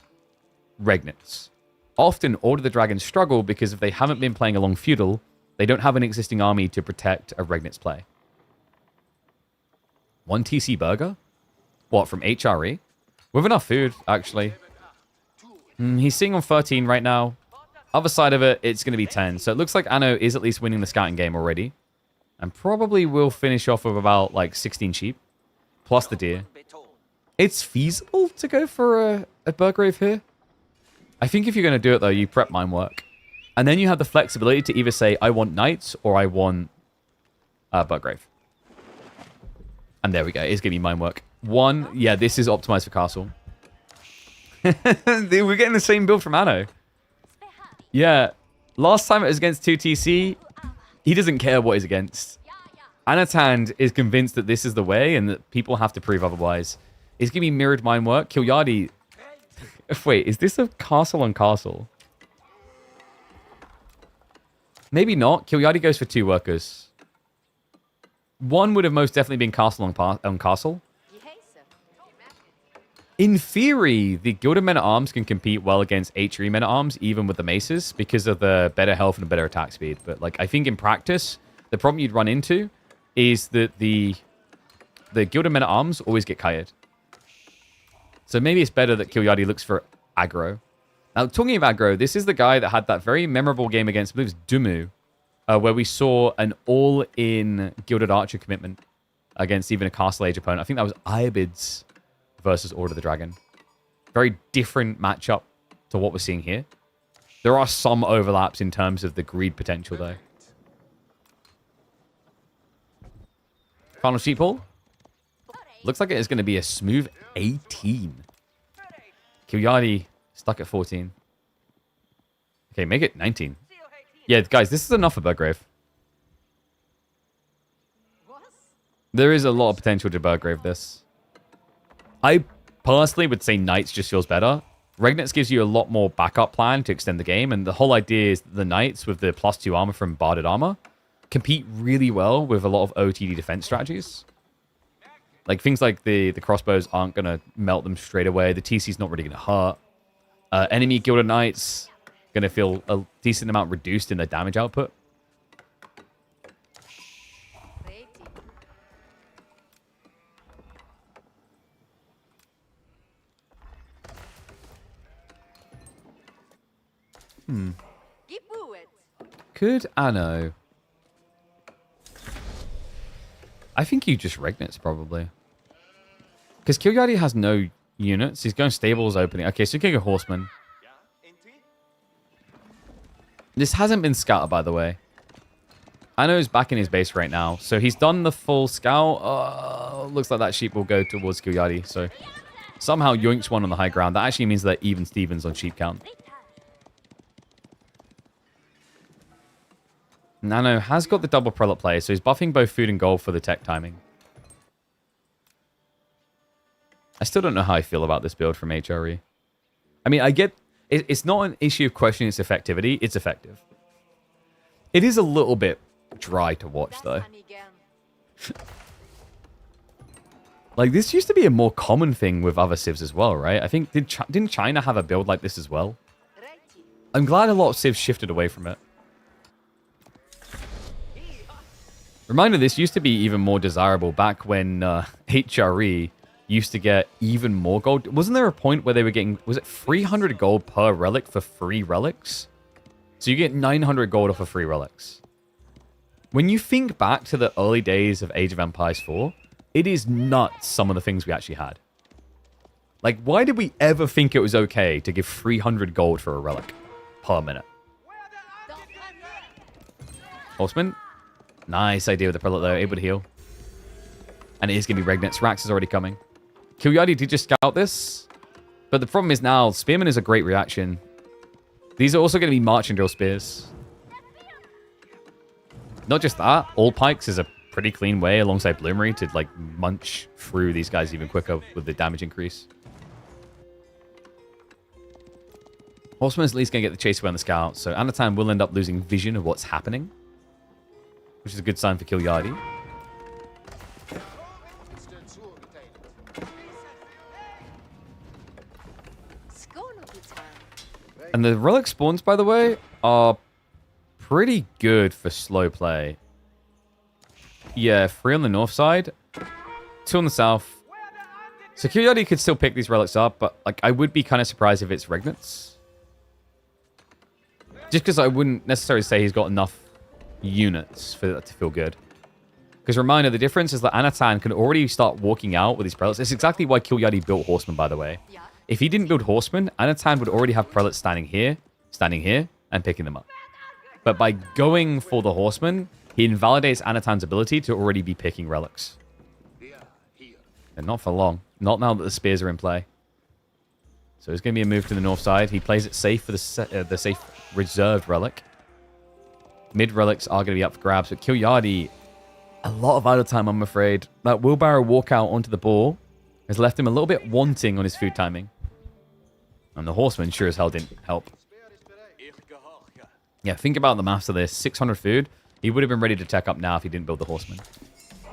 [SPEAKER 1] Regnants. Often, Order the Dragon struggle because if they haven't been playing along Feudal, they don't have an existing army to protect a Regnants play. 1 TC Burger? What, from HRE? With enough food, actually. He's sitting on 13 right now. Other side of it, it's going to be 10. So it looks like Anno is at least winning the scouting game already. And probably will finish off with about, like, 16 sheep. Plus the deer. It's feasible to go for a Burgrave here. I think if you're going to do it, though, you prep mine work. And then you have the flexibility to either say, I want knights or I want Burgrave. And there we go. It's going to be mine work. Yeah, this is optimized for castle. We're getting the same build from Anno. Yeah, last time it was against 2TC, he doesn't care what he's against. Anatan is convinced that this is the way and that people have to prove otherwise. It's going to be mirrored mine work. Kilyadi... Wait, is this a castle on castle? Maybe not. Kilyadi goes for 2 workers. One would have most definitely been castle on castle. In theory, the Gilded Men-at-Arms can compete well against HRE Men-at-Arms, even with the maces, because of the better health and the better attack speed. But like, I think in practice, the problem you'd run into is that the Gilded Men-at-Arms always get kited. So maybe it's better that Kilyadi looks for aggro. Now, talking of aggro, this is the guy that had that very memorable game against, I believe it was Dumu, where we saw an all-in Gilded Archer commitment against even a Castle Age opponent. I think that was Iabid's versus Order the Dragon. Very different matchup to what we're seeing here. There are some overlaps in terms of the greed potential, though. Final sheep haul. Looks like it is going to be a smooth 18. Kilyadi stuck at 14. Okay, make it 19. Yeah, guys, this is enough for Burgrave. There is a lot of potential to Burgrave this. I personally would say Knights just feels better. Regnants gives you a lot more backup plan to extend the game, and the whole idea is that the Knights with the +2 armor from Barded Armor compete really well with a lot of OTD defense strategies. Like, things like the crossbows aren't going to melt them straight away. The TC's not really going to hurt. Enemy Gilded Knights going to feel a decent amount reduced in their damage output. Could Anno? I think you just Regnants, probably. Because Kilyadi has no units. He's going stables opening. Okay, so you can go Horseman. This hasn't been scouted, by the way. Anno's back in his base right now. So he's done the full scout. Looks like that sheep will go towards Kilyadi. So somehow yoinks one on the high ground. That actually means that even Stevens on sheep count. Nano has got the double prelate play, so he's buffing both food and gold for the tech timing. I still don't know how I feel about this build from HRE. I mean, I get... It's not an issue of questioning its effectivity. It's effective. It is a little bit dry to watch, though. Like, this used to be a more common thing with other civs as well, right? I think... Didn't China have a build like this as well? I'm glad a lot of civs shifted away from it. Reminder, this used to be even more desirable back when HRE used to get even more gold. Wasn't there a point where they were getting, was it 300 gold per relic for free relics? So you get 900 gold off of free relics. When you think back to the early days of Age of Empires 4, it is nuts some of the things we actually had. Like, why did we ever think it was okay to give 300 gold for a relic per minute? Horseman. Nice idea with the prelate there. Able to heal. And it is going to be Regnets. Rax is already coming. Kilyadi did just scout this. But the problem is now, Spearman is a great reaction. These are also going to be March and Drill Spears. Not just that, all pikes is a pretty clean way alongside Bloomery to like munch through these guys even quicker with the damage increase. Horseman's at least going to get the chase away on the scout, so Anatan will end up losing vision of what's happening, which is a good sign for Kilyadi. And the relic spawns, by the way, are pretty good for slow play. Yeah, 3 on the north side, 2 on the south. So Kilyadi could still pick these relics up, but like I would be kind of surprised if it's Regnets. Just because I wouldn't necessarily say he's got enough units for that to feel good. Because reminder, the difference is that Anatan can already start walking out with these prelates. It's exactly why Kilyadi built Horseman, by the way. If he didn't build Horseman, Anatan would already have prelates standing here, and picking them up. But by going for the Horseman, he invalidates Anatan's ability to already be picking relics. And not for long. Not now that the spears are in play. So it's going to be a move to the north side. He plays it safe for the safe reserved relic. Mid relics are going to be up for grabs. But Kilyadi, a lot of idle time, I'm afraid. That wheelbarrow walkout onto the ball has left him a little bit wanting on his food timing. And the Horseman sure as hell didn't help. Yeah, think about the maths of this. 600 food. He would have been ready to tech up now if he didn't build the Horseman.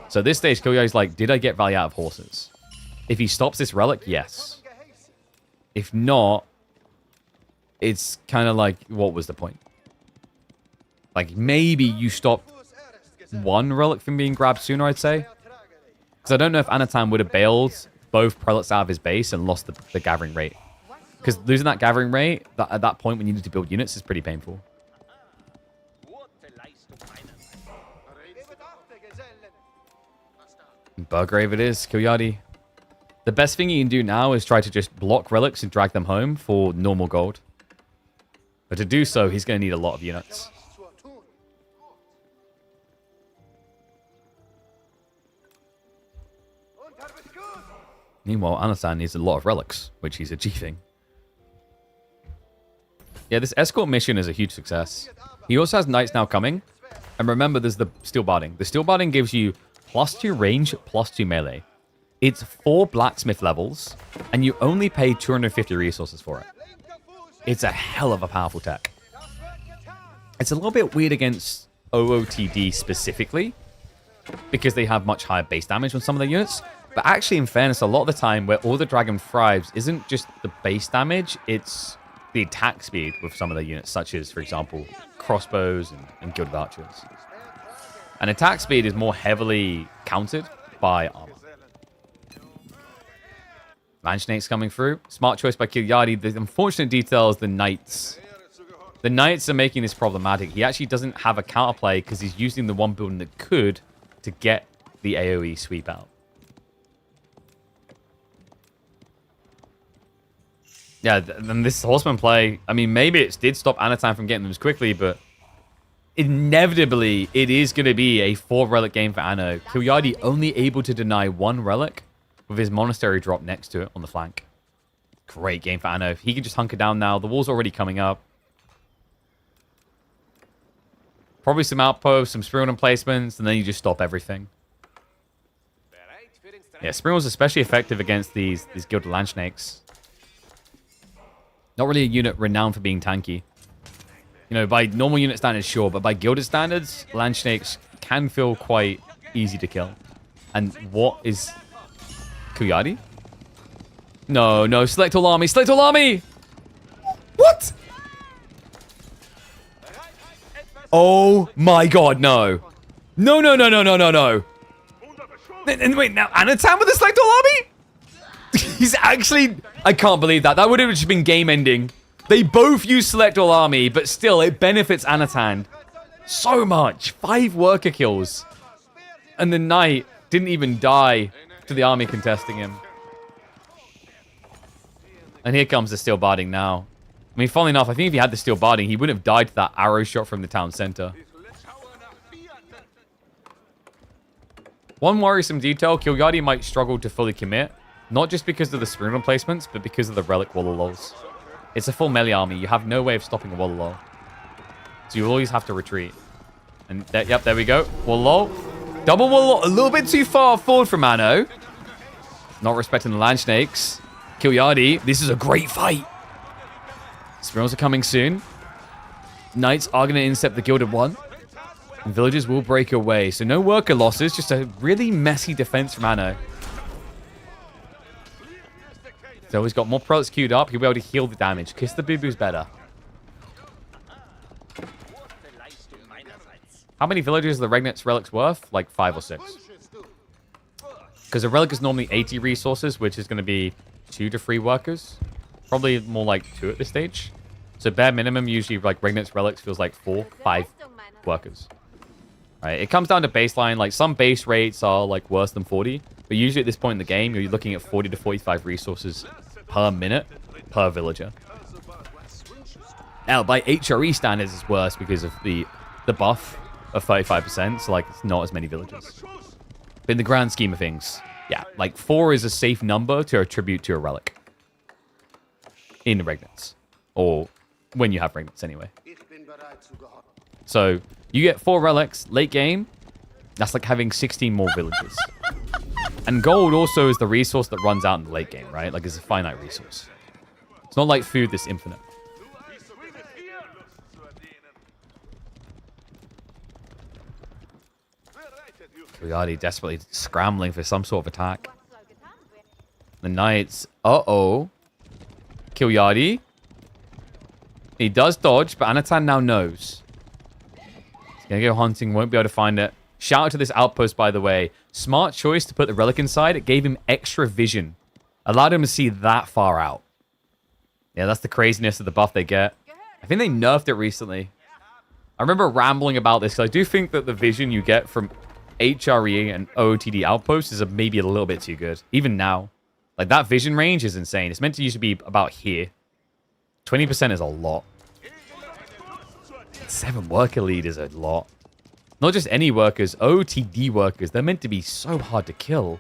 [SPEAKER 1] So at this stage, Kilyadi's like, did I get value out of horses? If he stops this relic, yes. If not, it's kind of like, what was the point? Like, maybe you stopped one relic from being grabbed sooner, I'd say. Because I don't know if Anatan would have bailed both prelates out of his base and lost the gathering rate. Because losing that gathering rate, at that point when you need to build units, is pretty painful. Burgrave it is, Kilyadi. The best thing you can do now is try to just block relics and drag them home for normal gold. But to do so, he's going to need a lot of units. Meanwhile, Anatan needs a lot of relics, which he's achieving. Yeah, this escort mission is a huge success. He also has knights now coming. And remember, there's the steel barding. The steel barding gives you +2 range, +2 melee. It's 4 blacksmith levels, and you only pay 250 resources for it. It's a hell of a powerful tech. It's a little bit weird against OOTD specifically, because they have much higher base damage on some of their units. But actually, in fairness, a lot of the time where all the dragon thrives isn't just the base damage, it's the attack speed with some of their units, such as, for example, crossbows and gilded archers. And attack speed is more heavily countered by armor. Landsnakes coming through. Smart choice by Kilyadi. The unfortunate detail is the knights. The knights are making this problematic. He actually doesn't have a counterplay because he's using the one building that could to get the AoE sweep out. Yeah, and this horseman play, I mean, maybe it did stop Anatan from getting them as quickly, but inevitably, it is going to be a 4-relic game for Anno. Kilyadi only able to deny 1 relic with his monastery drop next to it on the flank. Great game for Anno. He can just hunker down now. The wall's already coming up. Probably some outposts, some Spring emplacements, and then you just stop everything. Yeah, Spring was especially effective against these Gilded Landsnakes. Not really a unit renowned for being tanky. You know, by normal unit standards, sure, but by Gilded standards, Landsnakes can feel quite easy to kill. And what is Kilyadi? No, select all army, select all army! What? Oh my god, no. No. And wait, now Anatan with the select all army? He's actually... I can't believe that. That would have just been game ending. They both use select all army, but still, it benefits Anatan so much. 5 worker kills. And the knight didn't even die to the army contesting him. And here comes the steel barding now. I mean, funnily enough, I think if he had the steel barding, he wouldn't have died to that arrow shot from the town center. One worrisome detail, Kilyadi might struggle to fully commit. Not just because of the spoon placements, but because of the Relic Wallalols. It's a full melee army. You have no way of stopping a Wallalol. So you always have to retreat. And yep, there we go. Wallalol. Double Wallalol. A little bit too far forward from Anno. Not respecting the Land Snakes. Kilyadi. This is a great fight. Spirals are coming soon. Knights are going to intercept the Gilded One. And villagers will break away. So no worker losses. Just a really messy defense from Anno. So he's got more prelates queued up. He'll be able to heal the damage. Kiss the Boo-Boo's better. How many villages are the Regnit's relics worth? Like 5 or 6. Because a relic is normally 80 resources, which is going to be 2 to 3 workers. Probably more like 2 at this stage. So bare minimum, usually like Regnit's relics feels like 4, 5 workers. Right? It comes down to baseline. Like some base rates are like worse than 40. But usually at this point in the game, you're looking at 40 to 45 resources per minute per villager. Now, by HRE standards, it's worse because of the buff of 35%. So, like, it's not as many villagers. But in the grand scheme of things, yeah, like 4 is a safe number to attribute to a relic. In the Regnants. Or when you have Regnants, anyway. So, you get 4 relics late game. That's like having 16 more villages. And gold also is the resource that runs out in the late game, right? Like, it's a finite resource. It's not like food that's infinite. Kilyadi desperately scrambling for some sort of attack. The Knights. Uh-oh. Kilyadi. He does dodge, but Anatan now knows. He's going to go hunting, won't be able to find it. Shout out to this outpost, by the way. Smart choice to put the relic inside. It gave him extra vision. Allowed him to see that far out. Yeah, that's the craziness of the buff they get. I think they nerfed it recently. I remember rambling about this, because I do think that the vision you get from HRE and OOTD outposts is maybe a little bit too good. Even now. Like, that vision range is insane. It's meant to usually be about here. 20% is a lot. 7 worker lead is a lot. Not just any workers, OTD workers. They're meant to be so hard to kill.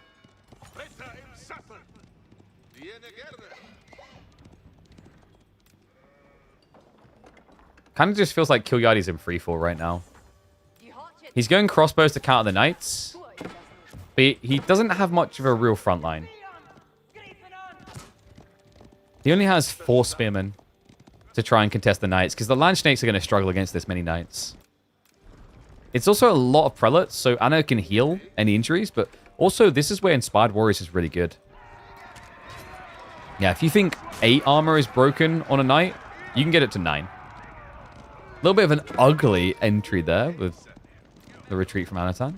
[SPEAKER 1] Kind of just feels like Kilyadi's in freefall right now. He's going crossbows to counter the Knights. But he doesn't have much of a real front line. He only has 4 spearmen to try and contest the Knights. Because the Land Snakes are going to struggle against this many Knights. It's also a lot of prelates, so Anna can heal any injuries, but also this is where Inspired Warriors is really good. Yeah, if you think 8 armor is broken on a knight, you can get it to 9. A little bit of an ugly entry there with the retreat from Anatan.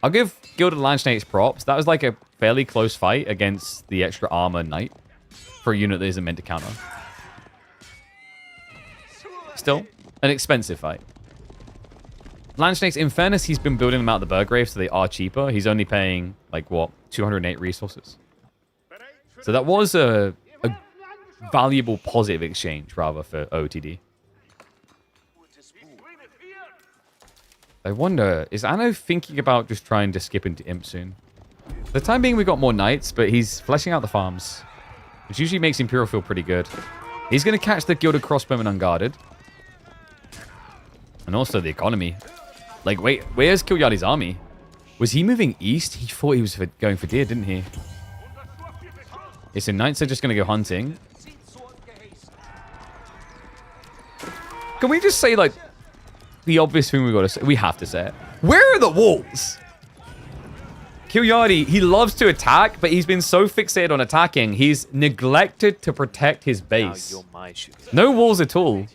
[SPEAKER 1] I'll give Gilded Land Snakes props. That was like a fairly close fight against the extra armor knight for a unit that isn't meant to counter. Still, an expensive fight. Land Snakes, in fairness, he's been building them out of the Burgrave, so they are cheaper. He's only paying, like, what, 208 resources. So that was a valuable positive exchange, rather, for OTD. I wonder, is Anno thinking about just trying to skip into Imp soon? For the time being, we've got more Knights, but he's fleshing out the farms, which usually makes Imperial feel pretty good. He's going to catch the Gilded Crossbowman unguarded. And also the economy. Like, wait, where's Kilyadi's army? Was he moving east? He thought he was going for deer, didn't he? Okay, so Knights are just going to go hunting. Can we just say, like, the obvious thing we got to say? We have to say it. Where are the walls? Kilyadi, he loves to attack, but he's been so fixated on attacking, he's neglected to protect his base. No walls at all.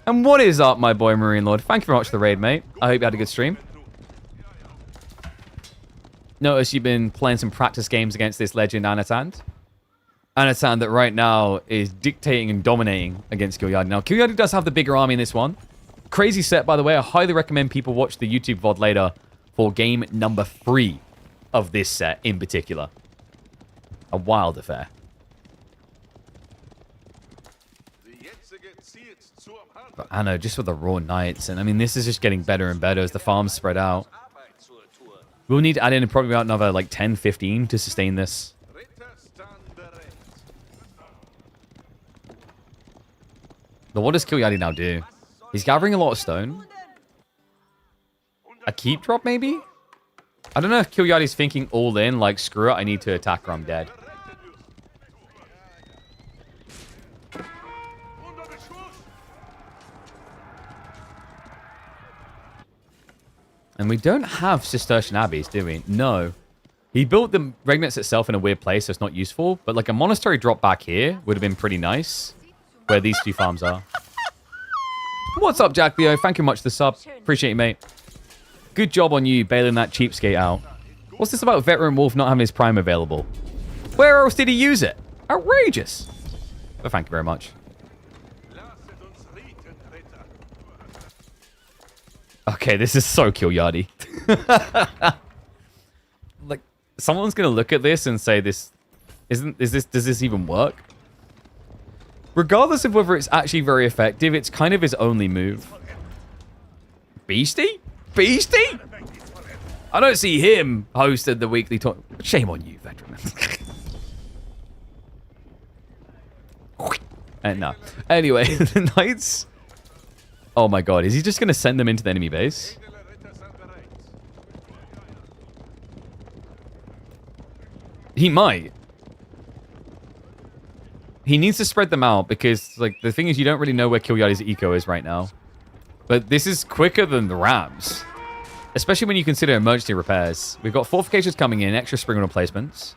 [SPEAKER 1] And what is up, my boy Marine Lord? Thank you very much for the raid, mate. I hope you had a good stream. Notice you've been playing some practice games against this legend, Anatan. Anatan that right now is dictating and dominating against Kilyadi. Now, Kilyadi does have the bigger army in this one. Crazy set, by the way. I highly recommend people watch the YouTube VOD later for game number 3. of this set in particular. A wild affair. But I know, just with the raw knights, and I mean, this is just getting better and better as the farms spread out. We'll need to add in probably about another like 10, 15 to sustain this. But what does Kilyadi now do? He's gathering a lot of stone. A keep drop, maybe? I don't know if Kilyadi's thinking all in, like, screw it, I need to attack or I'm dead. And we don't have Cistercian abbeys, do we? No. He built the Regnates itself in a weird place, so it's not useful. But like a monastery drop back here would have been pretty nice, where these two farms are. What's up, Jack Theo? Thank you much for the sub. Appreciate you, mate. Good job on you bailing that cheapskate out. What's this about Veteran Wolf not having his prime available? Where else did he use it? Outrageous. But thank you very much. Okay, this is so Kilyadi. Like, someone's gonna look at this and say, does this even work? Regardless of whether it's actually very effective, it's kind of his only move. Beastie? Beastie? I don't see him hosted the weekly talk. Shame on you, veteran. No. Anyway, the knights. Oh my god, is he just going to send them into the enemy base? He might. He needs to spread them out because, like, the thing is you don't really know where Kilyadi's eco is right now. But this is quicker than the Rams. Especially when you consider emergency repairs. We've got fortifications coming in, extra spring replacements.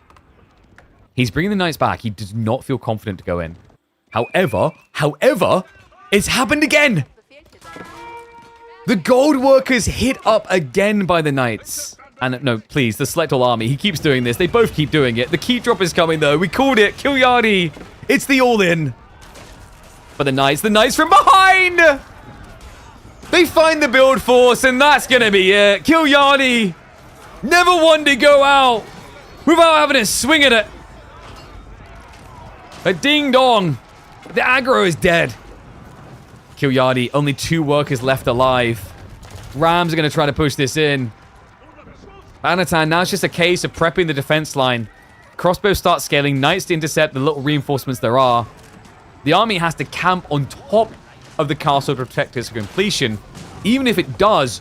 [SPEAKER 1] He's bringing the knights back. He does not feel confident to go in. However, it's happened again! The gold workers hit up again by the knights. And no, please, the select all army. He keeps doing this. They both keep doing it. The keep drop is coming, though. We called it. Kilyadi. It's the all-in. But the knights from behind! They find the build force, and that's going to be it. Kilyadi never wanted to go out without having a swing at it. A ding-dong. The aggro is dead. Kilyadi, only 2 workers left alive. Rams are going to try to push this in. Anatan, now it's just a case of prepping the defense line. Crossbows start scaling, knights to intercept the little reinforcements there are. The army has to camp on top of the castle to protect its completion. Even if it does,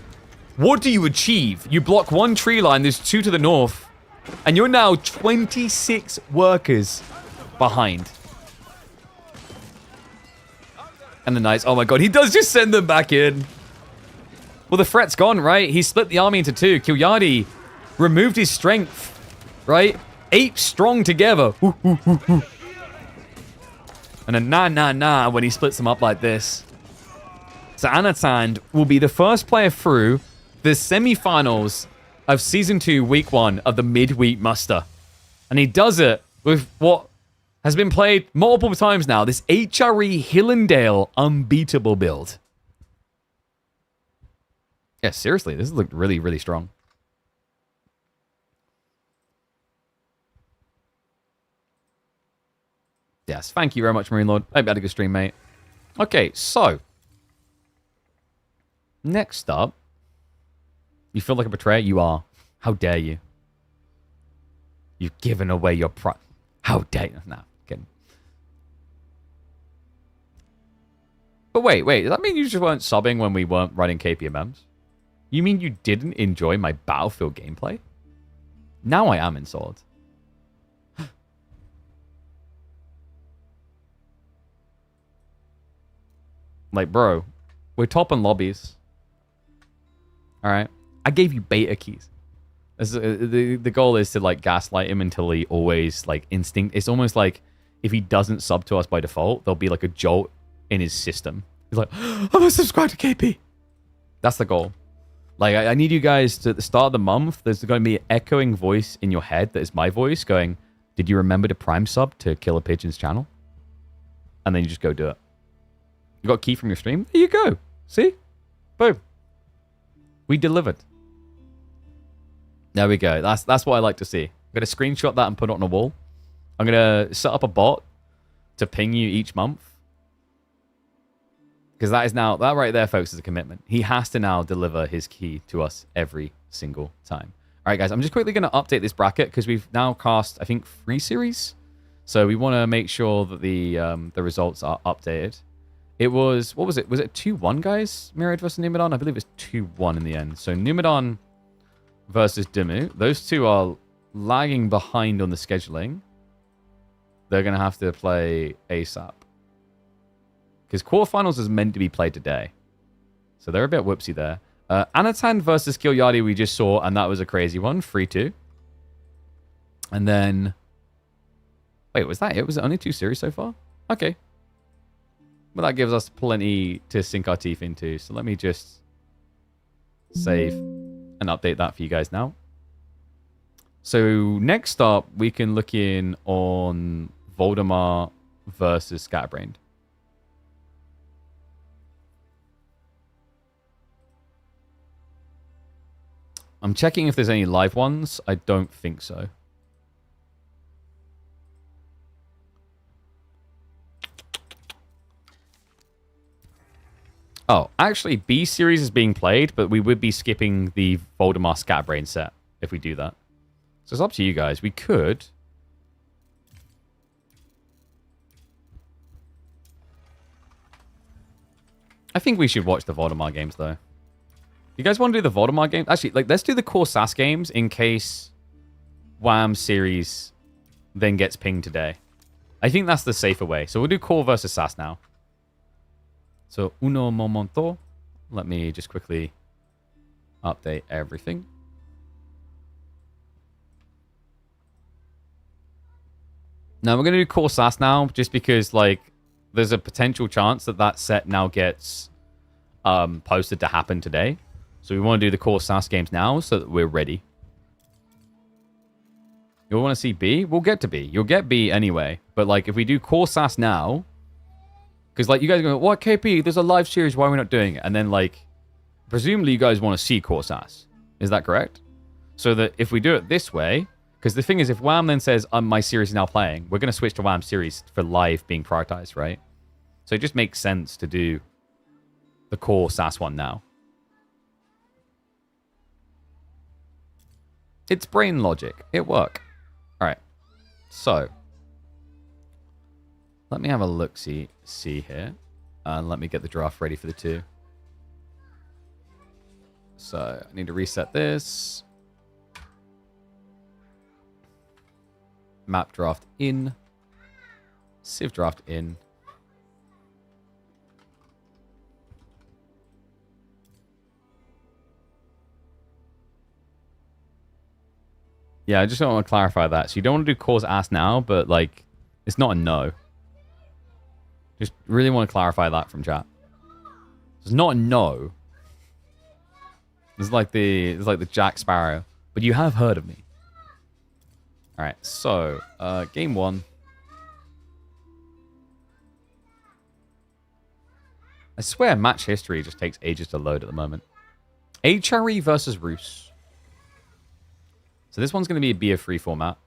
[SPEAKER 1] what do you achieve? You block 1 tree line, there's 2 to the north, and you're now 26 workers behind. And the knights, oh my god, he does just send them back in. Well, the threat's gone, right? He split the army into 2. Kilyadi removed his strength, right? 8 strong together. And a nah when he splits them up like this. So Anatan will be the first player through the semi-finals of Season 2, Week 1 of the Midweek Muster. And he does it with what has been played multiple times now, this HRE Hillendale unbeatable build. Yeah, seriously, this looked really, really strong. Yes, thank you very much, Marine Lord. Hope you had a good stream, mate. Okay, so. Next up. You feel like a betrayer? You are. How dare you? You've given away your pride. How dare you? Nah, kidding. But wait. Does that mean you just weren't subbing when we weren't running KPMMs? You mean you didn't enjoy my Battlefield gameplay? Now I am insulted. Like, bro, we're top in lobbies. Alright? I gave you beta keys. The goal is to, like, gaslight him until he always, like, instinct. It's almost like if he doesn't sub to us by default, there'll be, like, a jolt in his system. He's like, I'm gonna subscribe to KP. That's the goal. Like, I need you guys to, at the start of the month, there's going to be an echoing voice in your head that is my voice going, did you remember to prime sub to Killer Pigeon's channel? And then you just go do it. You got a key from your stream? There you go. See? Boom. We delivered. There we go. That's what I like to see. I'm going to screenshot that and put it on a wall. I'm going to set up a bot to ping you each month. Because that is now, that right there, folks, is a commitment. He has to now deliver his key to us every single time. All right, guys, I'm just quickly going to update this bracket because we've now cast, I think, 3 series. So we want to make sure that the results are updated. It was, what was it? Was it 2-1, guys? Myriad versus Numudan? I believe it's 2-1 in the end. So Numudan versus Dimu. Those two are lagging behind on the scheduling. They're going to have to play ASAP. Because quarterfinals is meant to be played today. So they're a bit whoopsie there. Anatan versus Kilyadi we just saw, and that was a crazy one. 3-2. And then... Wait, was that it? Was it only 2 series so far? Okay. Well, that gives us plenty to sink our teeth into. So let me just save and update that for you guys now. So next up, we can look in on Voldemar versus Scatterbrained. I'm checking if there's any live ones. I don't think so. Oh, actually, B series is being played, but we would be skipping the Voldemar Scatterbrain set if we do that. So it's up to you guys. We could... I think we should watch the Voldemar games, though. You guys want to do the Voldemar games? Actually, like, let's do the core SAS games in case WAM series then gets pinged today. I think that's the safer way. So we'll do core versus SAS now. So, uno momento. Let me just quickly update everything. Now, we're going to do core SAS now, just because, like, there's a potential chance that that set now gets posted to happen today. So we want to do the core SAS games now so that we're ready. You want to see B? We'll get to B. You'll get B anyway. But, like, if we do core SAS now... Because, like, you guys are going, what, KP? There's a live series. Why are we not doing it? And then, like, presumably you guys want to see core SAS. Is that correct? So that if we do it this way... Because the thing is, if WAM then says, my series is now playing, we're going to switch to WAM series for live being prioritized, right? So it just makes sense to do the core SAS one now. It's brain logic. It work. All right. So, let me have a look-see here. And let me get the draft ready for the 2. So, I need to reset this. Map draft in. Civ draft in. Yeah, I just don't want to clarify that. So you don't want to do cause ass now, but like, it's not a no. Just really want to clarify that from chat. It's not a no. It's like the Jack Sparrow. But you have heard of me. Alright, so game 1. I swear match history just takes ages to load at the moment. HRE versus Rus. So this one's going to be a BF3 format.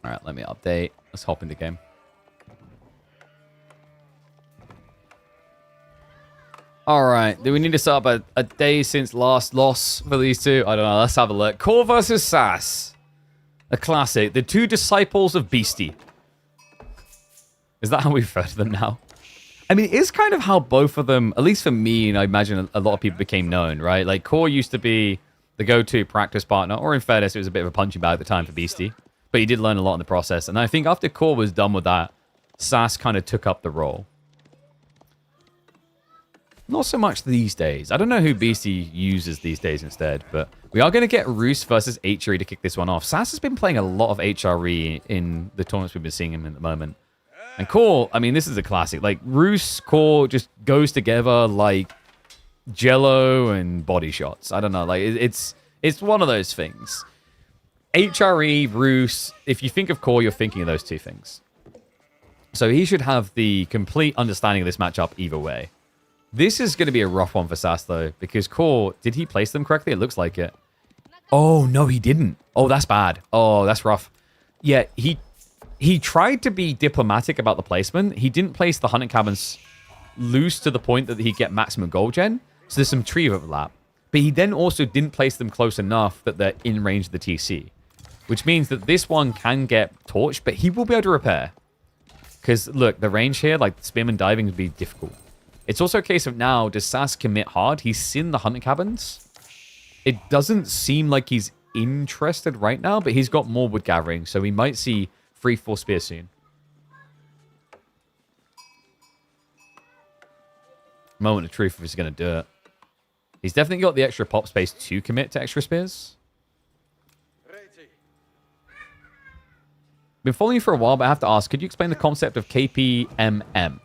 [SPEAKER 1] Alright, let me update. Let's hop into game. Alright, do we need to set up a day since last loss for these two? I don't know, let's have a look. Core versus SAS. A classic. The 2 disciples of Beastie. Is that how we refer to them now? I mean, it is kind of how both of them, at least for me, and I imagine a lot of people became known, right? Like, Core used to be the go-to practice partner, or in fairness, it was a bit of a punching bag at the time for Beastie. But he did learn a lot in the process. And I think after Core was done with that, SAS kind of took up the role. Not so much these days. I don't know who Beastie uses these days instead, but we are going to get Rus versus HRE to kick this one off. SAS has been playing a lot of HRE in the tournaments we've been seeing him at the moment. And Core, I mean, this is a classic. Like, Rus, Core just goes together like Jello and body shots. I don't know. Like, it's one of those things. HRE, Rus, if you think of Core, you're thinking of those two things. So he should have the complete understanding of this matchup either way. This is going to be a rough one for SAS, though, because Core, did he place them correctly? It looks like it. Oh, no, he didn't. Oh, that's bad. Oh, that's rough. Yeah, he tried to be diplomatic about the placement. He didn't place the hunting cabins loose to the point that he'd get maximum gold gen. So there's some tree overlap. But he then also didn't place them close enough that they're in range of the TC. Which means that this one can get torched, but he will be able to repair. Because, look, the range here, like, spearman diving would be difficult. It's also a case of now, does SAS commit hard? He's seen the hunting cabins. It doesn't seem like he's interested right now, but he's got more wood gathering, so we might see 3-4 spears soon. Moment of truth if he's going to do it. He's definitely got the extra pop space to commit to extra spears. Been following you for a while, but I have to ask, could you explain the concept of KPMM?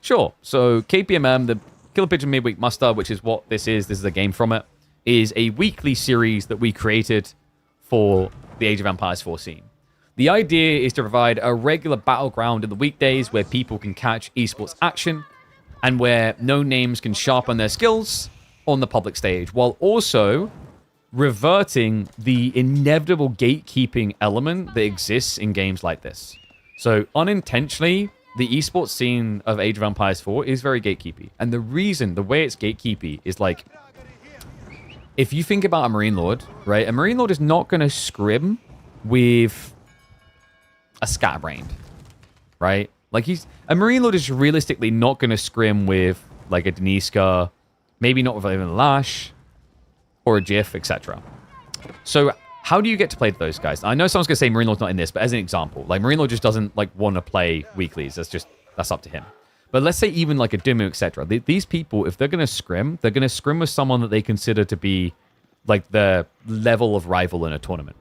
[SPEAKER 1] Sure. So KPMM, the Killer Pigeon Midweek Muster, which is what this is a game from it, is a weekly series that we created for the Age of Empires 4 scene. The idea is to provide a regular battleground in the weekdays where people can catch esports action and where no names can sharpen their skills on the public stage, while also reverting the inevitable gatekeeping element that exists in games like this. So unintentionally, the esports scene of Age of Empires 4 is very gatekeepy. And the reason, the way it's gatekeepy is like, if you think about a Marine Lord, right? A Marine Lord is not going to scrim with a Scatterbrained, right? Like a Marine Lord is realistically not going to scrim with like a Deniska, maybe not with even a Lash, or a GIF, etc. So how do you get to play those guys? I know someone's going to say Marine Lord's not in this, but as an example, like Marine Lord just doesn't like want to play weeklies. That's up to him. But let's say even like a Dimu, etc. These people, if they're going to scrim, they're going to scrim with someone that they consider to be like the level of rival in a tournament.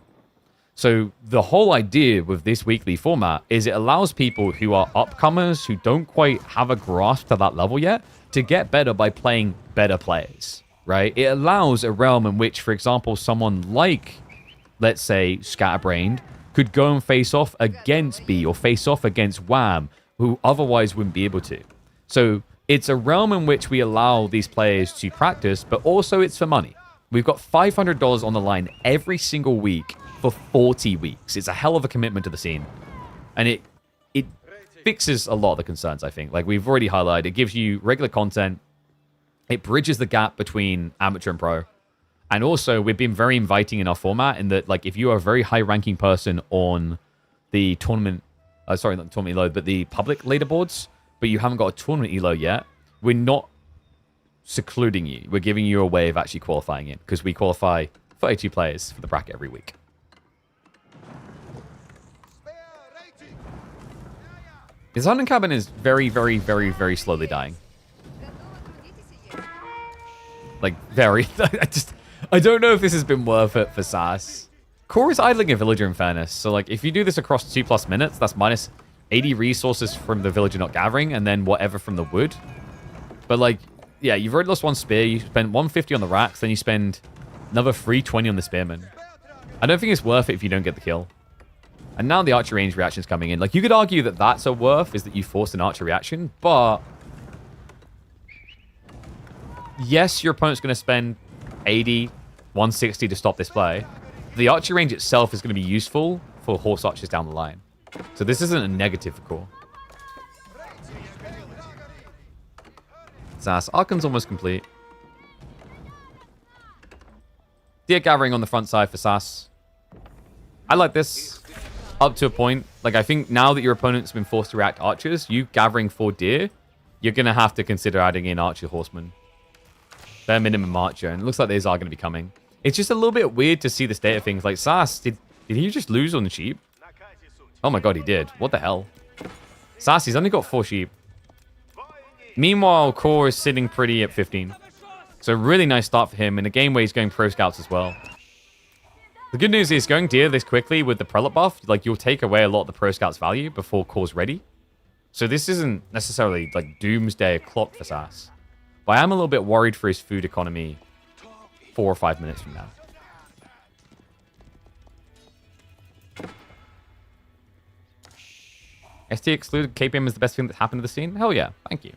[SPEAKER 1] So the whole idea with this weekly format is it allows people who are upcomers, who don't quite have a grasp to that level yet, to get better by playing better players, right? It allows a realm in which, for example, someone like, let's say, Scatterbrained could go and face off against B or face off against Wham, who otherwise wouldn't be able to. So it's a realm in which we allow these players to practice, but also it's for money. We've got $500 on the line every single week for 40 weeks. It's a hell of a commitment to the scene. And it fixes a lot of the concerns, I think. Like we've already highlighted, it gives you regular content. It bridges the gap between amateur and pro. And also, we've been very inviting in our format in that, like, if you are a very high-ranking person on the tournament, sorry, not the tournament elo, but the public leaderboards, but you haven't got a tournament elo yet, we're not secluding you. We're giving you a way of actually qualifying in, because we qualify 32 players for the bracket every week. His hunting cabin is very, very, very, very slowly dying. Like, very. I don't know if this has been worth it for SAS. Core is idling a villager, in fairness. So, like, if you do this across 2+ minutes, that's minus 80 resources from the villager not gathering, and then whatever from the wood. But, like, yeah, you've already lost one spear. You spend 150 on the racks, then you spend another 320 on the spearman. I don't think it's worth it if you don't get the kill. And now the archer range reaction's coming in. Like, you could argue that that's a worth, is that you forced an archer reaction, but yes, your opponent's going to spend 80, 160 to stop this play. The archer range itself is going to be useful for horse archers down the line. So this isn't a negative for core. SAS. Archon's almost complete. Deer gathering on the front side for SAS. I like this up to a point. Like, I think now that your opponent's been forced to react archers, you gathering 4 deer, you're going to have to consider adding in archer horsemen. Bare minimum archer, and it looks like these are going to be coming. It's just a little bit weird to see the state of things. Like, SAS, did he just lose on the sheep? Oh my god, he did. What the hell? SAS, he's only got 4 sheep. Meanwhile, Core is sitting pretty at 15. So really nice start for him in a game where he's going pro scouts as well. The good news is going deer this quickly with the prelate buff, like, you'll take away a lot of the pro scouts value before Core's ready. So this isn't necessarily like doomsday clock for SAS. But I am a little bit worried for his food economy 4 or 5 minutes from now. ST excluded KPM is the best thing that's happened to the scene? Hell yeah. Thank you.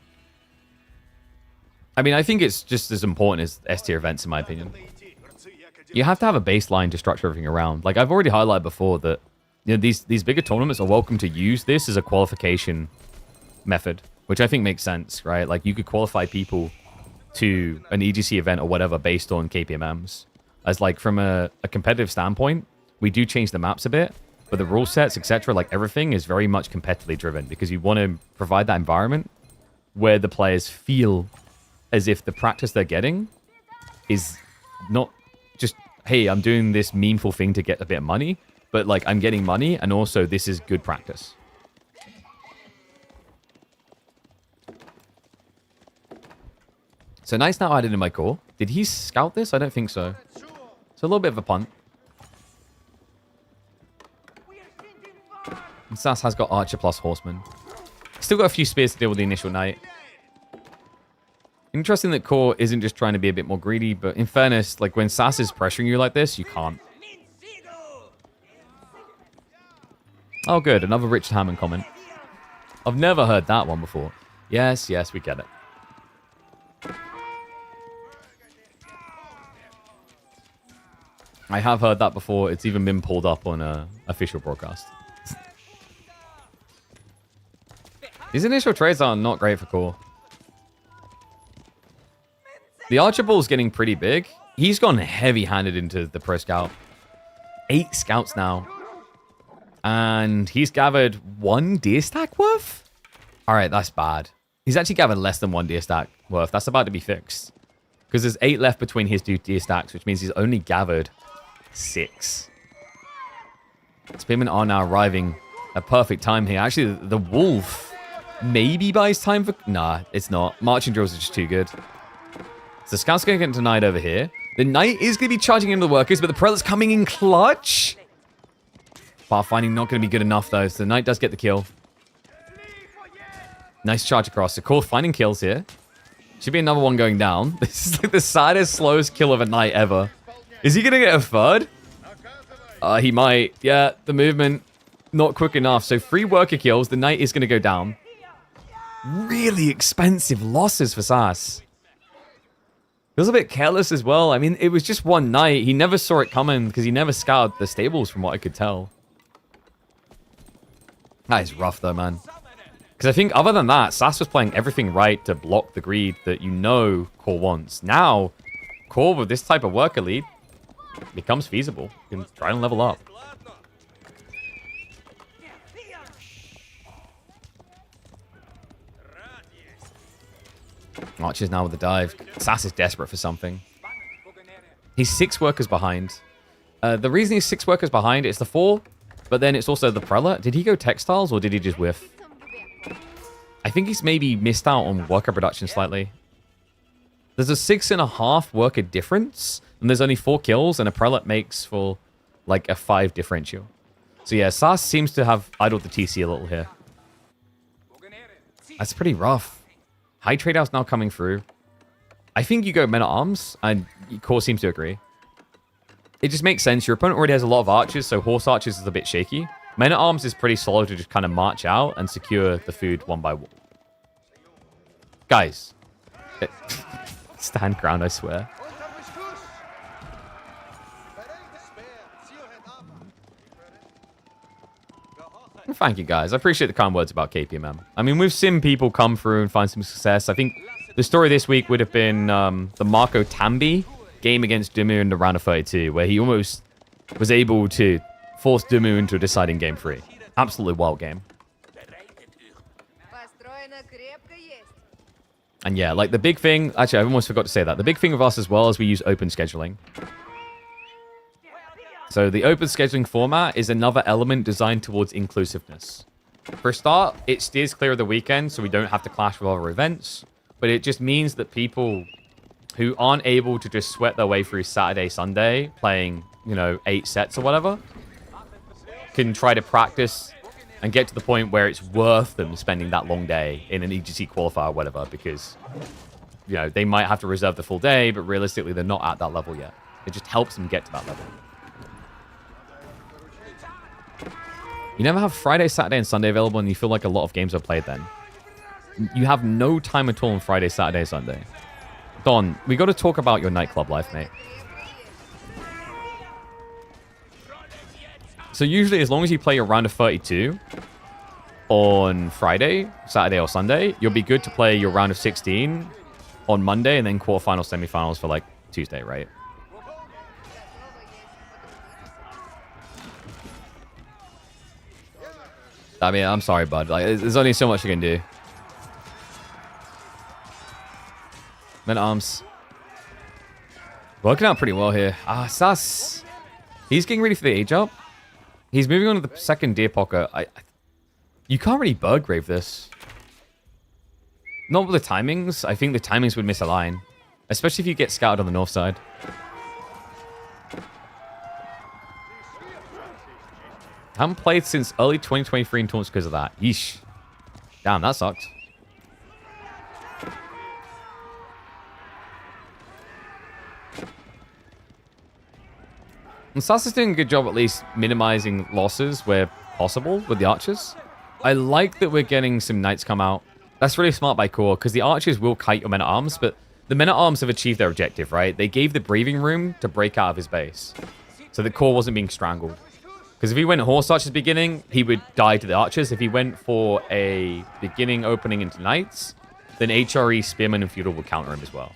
[SPEAKER 1] I mean, I think it's just as important as S tier events, in my opinion. You have to have a baseline to structure everything around. Like, I've already highlighted before that, you know, these bigger tournaments are welcome to use this as a qualification method, which I think makes sense, right? Like, you could qualify people to an EGC event or whatever based on KPMMs. As, like, from a competitive standpoint, we do change the maps a bit, but the rule sets, etc., like, everything is very much competitively driven because you want to provide that environment where the players feel as if the practice they're getting is not just, hey, I'm doing this meaningful thing to get a bit of money, but, like, I'm getting money, and also this is good practice. So Knight's now added in my core. Did he scout this? I don't think so. So a little bit of a punt. And SAS has got Archer plus Horseman. Still got a few spears to deal with the initial Knight. Interesting that core isn't just trying to be a bit more greedy, but in fairness, like when SAS is pressuring you like this, you can't. Oh good, another Richard Hammond comment. I've never heard that one before. Yes, yes, we get it. I have heard that before. It's even been pulled up on a official broadcast. These initial trades are not great for core. The Archer Bull's getting pretty big. He's gone heavy-handed into the Pro Scout. 8 scouts now. And he's gathered 1 deer stack worth? Alright, that's bad. He's actually gathered less than 1 deer stack worth. That's about to be fixed. Because there's 8 left between his 2 deer stacks, which means he's only gathered 6. Spearmen are now arriving at perfect time here. Actually, the Wolf maybe buys time for... Nah, it's not. Marching drills are just too good. So the Scout's going to get denied over here. The Knight is going to be charging into the workers, but the Prelate's coming in clutch. Pathfinding not going to be good enough, though, so the Knight does get the kill. Nice charge across. So Core finding kills here. Should be another one going down. This is like the saddest, slowest kill of a Knight ever. Is he going to get a third? He might. Yeah, the movement not quick enough. So 3 worker kills. The Knight is going to go down. Really expensive losses for SAS. He was a bit careless as well. I mean, it was just one Knight. He never saw it coming because he never scouted the stables from what I could tell. That is rough though, man. Because I think other than that, SAS was playing everything right to block the greed that you know Core wants. Now, Core with this type of worker lead becomes feasible. You can try and level up. Archer's now with the dive. SAS is desperate for something. He's 6 workers behind. The reason he's 6 workers behind is the 4, but then it's also the Prelate. Did he go textiles or did he just whiff? I think he's maybe missed out on worker production slightly. There's a 6.5 worker difference, and there's only 4 kills, and a Prelate makes for like a 5 differential. So yeah, SAS seems to have idled the TC a little here. That's pretty rough. High trade house now coming through. I think you go men at arms, and Core seems to agree. It just makes sense. Your opponent already has a lot of archers, so horse archers is a bit shaky. Men at arms is pretty slow to just kind of march out and secure the food one by one. Guys, stand ground, I swear. Thank you, guys. I appreciate the kind words about KPMM. I mean, we've seen people come through and find some success. I think the story this week would have been the Marco Tambi game against Dumu in the round of 32, where he almost was able to force Dumu into a deciding game 3. Absolutely wild game. And yeah, like the big thing... Actually, I almost forgot to say that. The big thing with us as well is we use open scheduling. So the open scheduling format is another element designed towards inclusiveness. For a start, it steers clear of the weekend, so we don't have to clash with other events. But it just means that people who aren't able to just sweat their way through Saturday, Sunday, playing, you know, 8 sets or whatever, can try to practice and get to the point where it's worth them spending that long day in an EGC qualifier or whatever, because, you know, they might have to reserve the full day, but realistically, they're not at that level yet. It just helps them get to that level. You never have Friday, Saturday, and Sunday available, and you feel like a lot of games are played then. You have no time at all on Friday, Saturday, Sunday. Don, we got to talk about your nightclub life, mate. So usually, as long as you play your round of 32 on Friday, Saturday, or Sunday, you'll be good to play your round of 16 on Monday, and then quarterfinals, semifinals for like Tuesday, right? I mean, I'm sorry, bud. Like, there's only so much you can do. Men at arms. Working out pretty well here. SAS. He's getting ready for the age up. He's moving on to the second deer pocket. You can't really Burgrave this. Not with the timings. I think the timings would misalign. Especially if you get scouted on the north side. Haven't played since early 2023 in tournaments because of that. Yeesh. Damn, that sucks. And SAS is doing a good job at least minimizing losses where possible with the archers. I like that we're getting some knights come out. That's really smart by core because the archers will kite your men-at-arms, but the men-at-arms have achieved their objective, right? They gave the breathing room to break out of his base. So the core wasn't being strangled. Because if he went horse archers beginning, he would die to the archers. If he went for a beginning opening into knights, then HRE, spearmen, and feudal would counter him as well.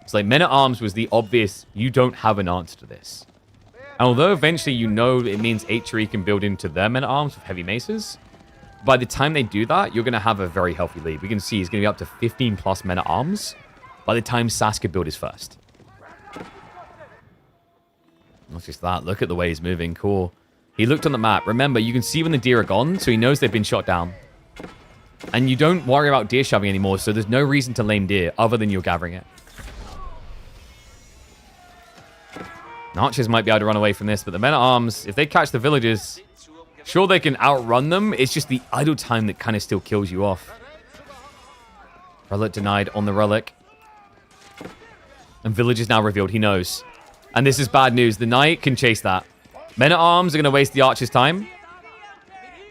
[SPEAKER 1] So like men-at-arms was the obvious, you don't have an answer to this. And although eventually you know it means HRE can build into their men-at-arms with heavy maces, by the time they do that, you're going to have a very healthy lead. We can see he's going to be up to 15 plus men-at-arms by the time SAS could build his first. Not just that, look at the way he's moving, cool. He looked on the map. Remember, you can see when the deer are gone, so he knows they've been shot down. And you don't worry about deer shoving anymore, so there's no reason to lame deer other than you're gathering it. Archers might be able to run away from this, but the men-at-arms, if they catch the villagers, sure they can outrun them. It's just the idle time that kind of still kills you off. Relic denied on the Relic. And village is now revealed. He knows. And this is bad news. The knight can chase that. Men-at-arms are going to waste the archer's time.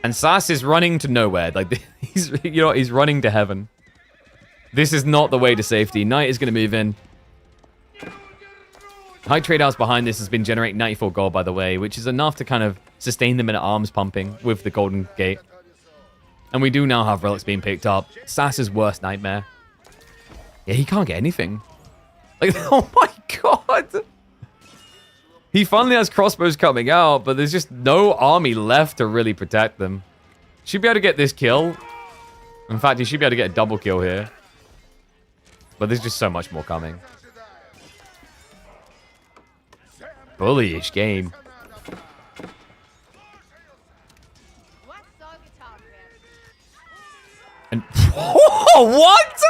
[SPEAKER 1] And SAS is running to nowhere. Like, he's running to heaven. This is not the way to safety. Knight is going to move in. High trade house behind this has been generating 94 gold, by the way, which is enough to kind of sustain the men-at-arms pumping with the golden gate. And we do now have relics being picked up. SAS's worst nightmare. Yeah, he can't get anything. Like, oh my god! He finally has crossbows coming out, but there's just no army left to really protect them. Should be able to get this kill. In fact, he should be able to get a double kill here. But there's just so much more coming. Bullyish game. And what?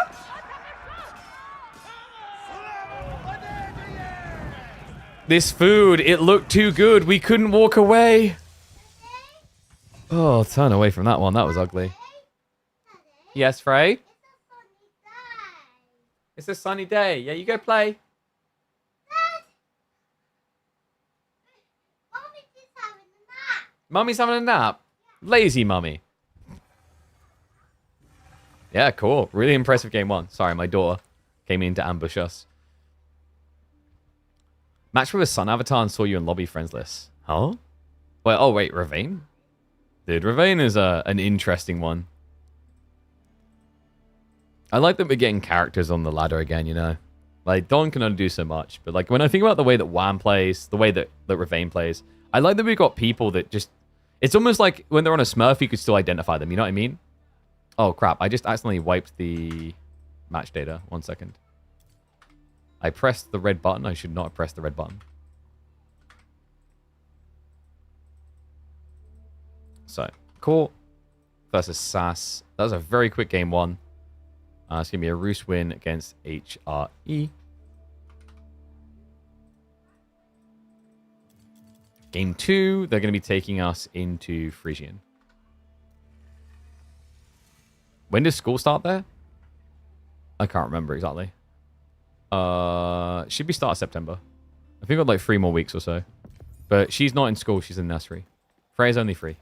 [SPEAKER 1] This food, it looked too good. We couldn't walk away. Oh, turn away from that one. That was ugly. Yes, Frey? It's a sunny day. Yeah, you go play. Mummy's having a nap. Lazy mummy. Yeah, cool. Really impressive game one. Sorry, my daughter came in to ambush us. Match with a sun avatar and saw you in lobby friends list. Huh? Well, oh wait, Ravane? Dude, Ravane is an interesting one. I like that we're getting characters on the ladder again, you know? Like, Don can only do so much. But like, when I think about the way that Wham plays, the way that Ravane plays, I like that we've got people that just... It's almost like when they're on a Smurf, you could still identify them, you know what I mean? Oh, crap. I just accidentally wiped the match data. 1 second. I pressed the red button. I should not have pressed the red button. So, cool. Versus SAS. That was a very quick game one. It's going to be a Roos win against HRE. Game 2, they're going to be taking us into Frisian. When does school start there? I can't remember exactly. Should be start of September. I think we've got like 3 more weeks or so. But she's not in school, she's in nursery. Freya's only 3.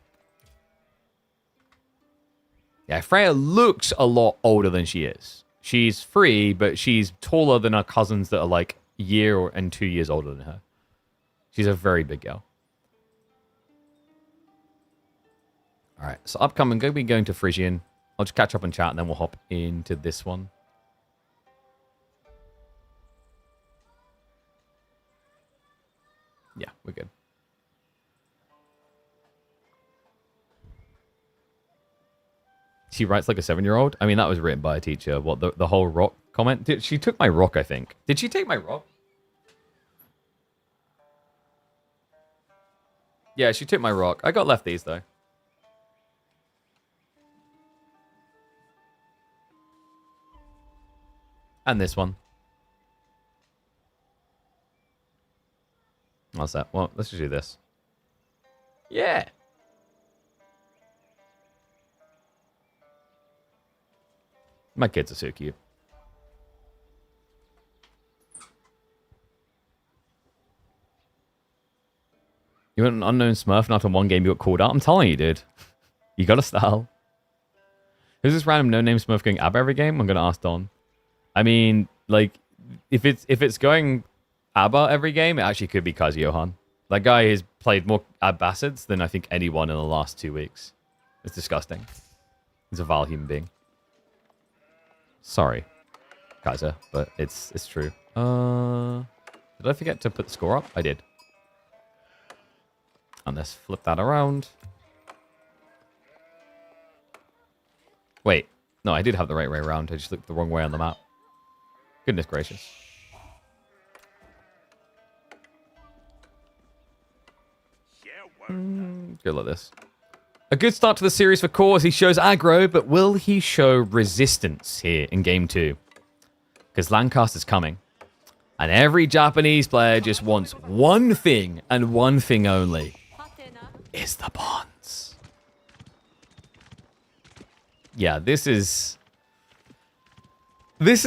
[SPEAKER 1] Yeah, Freya looks a lot older than she is. She's 3, but she's taller than her cousins that are like a year and 2 years older than her. She's a very big girl. All right, so upcoming, going to be going to Frisian. I'll just catch up and chat, and then we'll hop into this one. Yeah, we're good. She writes like a 7-year-old. I mean, that was written by a teacher. What, the whole rock comment? She took my rock, I think. Did she take my rock? Yeah, she took my rock. I got left these, though. And this one. What's that? Well, let's just do this. Yeah. My kids are so cute. You went an unknown Smurf, and after one game you got called out. I'm telling you, dude. You got a style. Who's this random no-name Smurf going ABBA every game? I'm gonna ask Don. I mean, like, if it's going ABBA every game, it actually could be Kaz Johan. That guy has played more Abbassids than I think anyone in the last 2 weeks. It's disgusting. He's a vile human being. Sorry, Kaiser, but it's true. Did I forget to put the score up? I did. And let's flip that around. Wait, no, I did have the right way around. I just looked the wrong way on the map. Goodness gracious. Good like this. A good start to the series for Core as he shows aggro, but will he show resistance here in Game 2? Because Lancaster's coming. And every Japanese player just wants one thing and one thing only. Is the bonds. Yeah, this is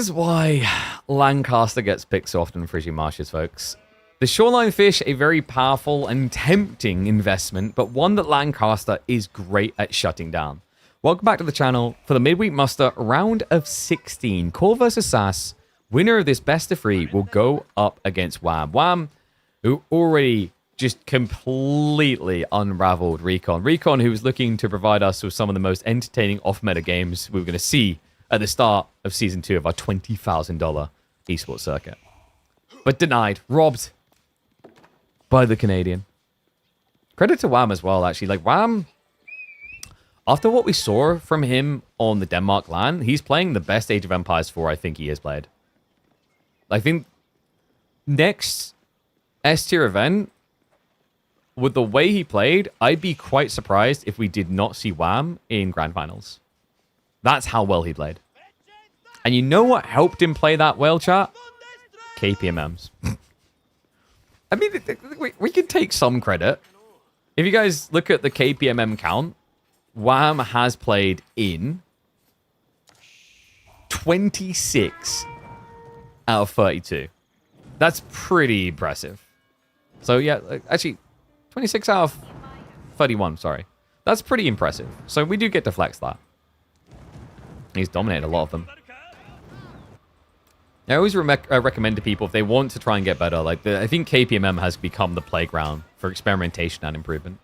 [SPEAKER 1] why Lancaster gets picked so often in Frisian Marshes, folks. The Shoreline Fish, a very powerful and tempting investment, but one that Lancaster is great at shutting down. Welcome back to the channel for the Midweek Muster round of 16. Core versus SAS. Winner of this best of 3 will go up against Wham. Wham, who already just completely unraveled Recon. Recon, who was looking to provide us with some of the most entertaining off-meta games we were going to see at the start of Season 2 of our $20,000 esports circuit. But denied, robbed by the Canadian. Credit to Wham as well, actually. Like, Wham, after what we saw from him on the Denmark LAN, he's playing the best Age of Empires 4 I think he has played. I think next S-tier event, with the way he played, I'd be quite surprised if we did not see Wham in Grand Finals. That's how well he played. And you know what helped him play that well, chat? KPMMs. I mean, we can take some credit. If you guys look at the KPMM count, Wham has played in 26 out of 32. That's pretty impressive. So, yeah, actually, 26 out of 31, sorry. That's pretty impressive. So we do get to flex that. He's dominated a lot of them. I always recommend to people, if they want to try and get better, like I think KPMM has become the playground for experimentation and improvement.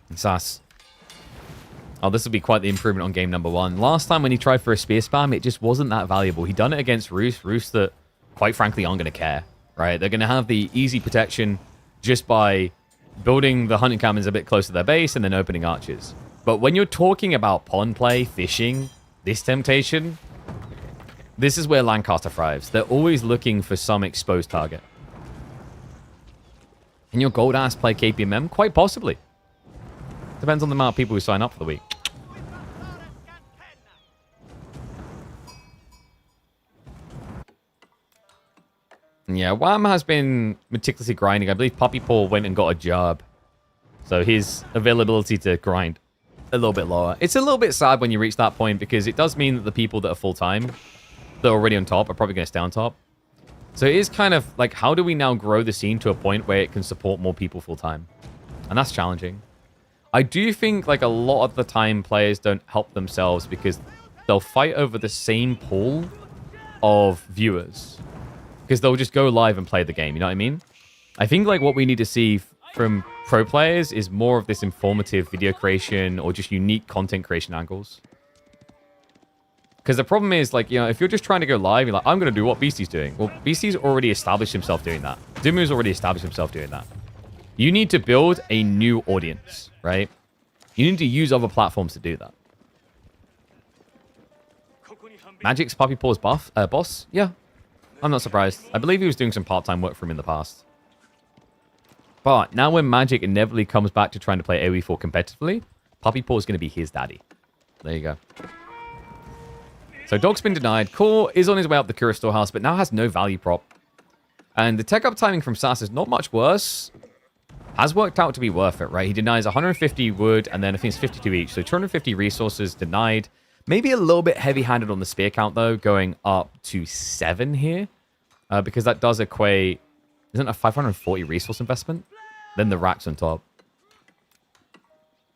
[SPEAKER 1] And SAS. Oh, this will be quite the improvement on game number 1. Last time when he tried for a spear spam, it just wasn't that valuable. He done it against Roos. Roos that, quite frankly, aren't going to care, right? They're going to have the easy protection just by building the hunting cabins a bit closer to their base and then opening archers. But when you're talking about pond play, fishing, this temptation, this is where Lancaster thrives. They're always looking for some exposed target. Can your gold ass play KPMM? Quite possibly. Depends on the amount of people who sign up for the week. Yeah, Wham has been meticulously grinding. I believe Puppy Paw went and got a job. So his availability to grind a little bit lower. It's a little bit sad when you reach that point because it does mean that the people that are full-time, that are already on top, are probably going to stay on top. So it is kind of like, how do we now grow the scene to a point where it can support more people full-time? And that's challenging. I do think like a lot of the time players don't help themselves because they'll fight over the same pool of viewers. Because they'll just go live and play the game, you know what I mean? I think like what we need to see from pro players is more of this informative video creation or just unique content creation angles. Because the problem is, like, you know, if you're just trying to go live, you're like, I'm going to do what Beastie's doing. Well, Beastie's already established himself doing that. Dumu's already established himself doing that. You need to build a new audience, right? You need to use other platforms to do that. Magic's Puppy Paws boss? Yeah. I'm not surprised. I believe he was doing some part-time work for him in the past. But now when Magic inevitably comes back to trying to play AoE4 competitively, Puppy Paw is going to be his daddy. There you go. So Dog's been denied. Core is on his way up the Kura storehouse, but now has no value prop. And the tech up timing from SAS is not much worse. Has worked out to be worth it, right? He denies 150 wood, and then I think it's 52 each. So 250 resources denied. Maybe a little bit heavy-handed on the spear count, though, going up to 7 here. Because that does equate... Isn't a 540 resource investment? Then the racks on top.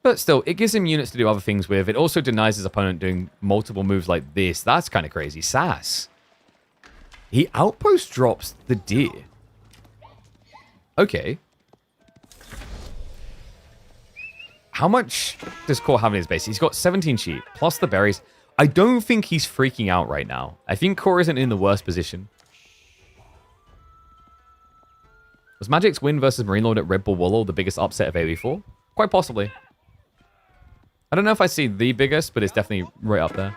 [SPEAKER 1] But still, it gives him units to do other things with. It also denies his opponent doing multiple moves like this. That's kind of crazy. SAS. He outpost drops the deer. Okay. How much does Core have in his base? He's got 17 sheep, plus the berries. I don't think he's freaking out right now. I think Core isn't in the worst position. Was Magic's win versus Marine Lord at Red Bull Wallow the biggest upset of AoE4? Quite possibly. I don't know if I see the biggest, but it's definitely right up there.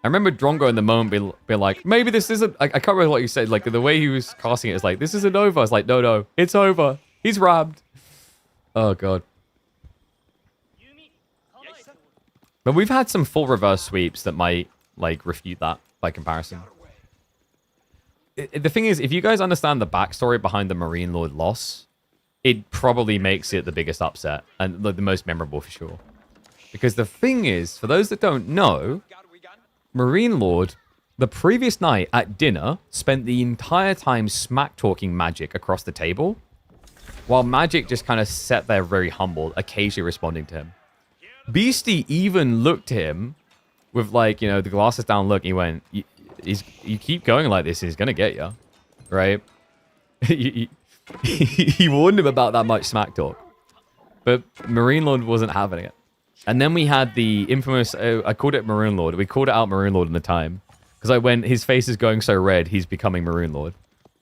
[SPEAKER 1] I remember Drongo in the moment be like, maybe this isn't... I can't remember what you said. Like, the way he was casting it is like, this isn't over. I was like, no, it's over. He's robbed. Oh, God. But we've had some full reverse sweeps that might, like, refute that by comparison. The thing is, if you guys understand the backstory behind the Marine Lord loss... it probably makes it the biggest upset and the most memorable for sure. Because the thing is, for those that don't know, Marine Lord, the previous night at dinner, spent the entire time smack-talking Magic across the table, while Magic just kind of sat there very humble, occasionally responding to him. Beastie even looked at him with, like, you know, the glasses down look. He went, you keep going like this, he's going to get you, right? He warned him about that much smack talk. But Marine Lord wasn't having it. And then we had the infamous... I called it Marine Lord. We called it out Marine Lord in the time. Because I went, his face is going so red, he's becoming Marine Lord.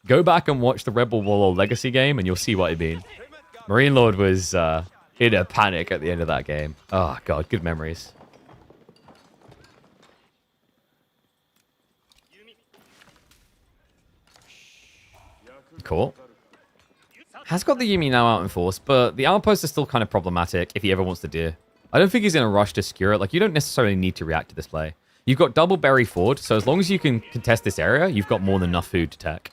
[SPEAKER 1] Go back and watch the Rebel Warlord Legacy game, and you'll see what I mean. Marine Lord was in a panic at the end of that game. Oh, God, good memories. Cool. Has got the Yumi now out in force, but the outpost is still kind of problematic if he ever wants to deer. I don't think he's in a rush to skewer it. Like, you don't necessarily need to react to this play. You've got double berry ford, so as long as you can contest this area, you've got more than enough food to tech.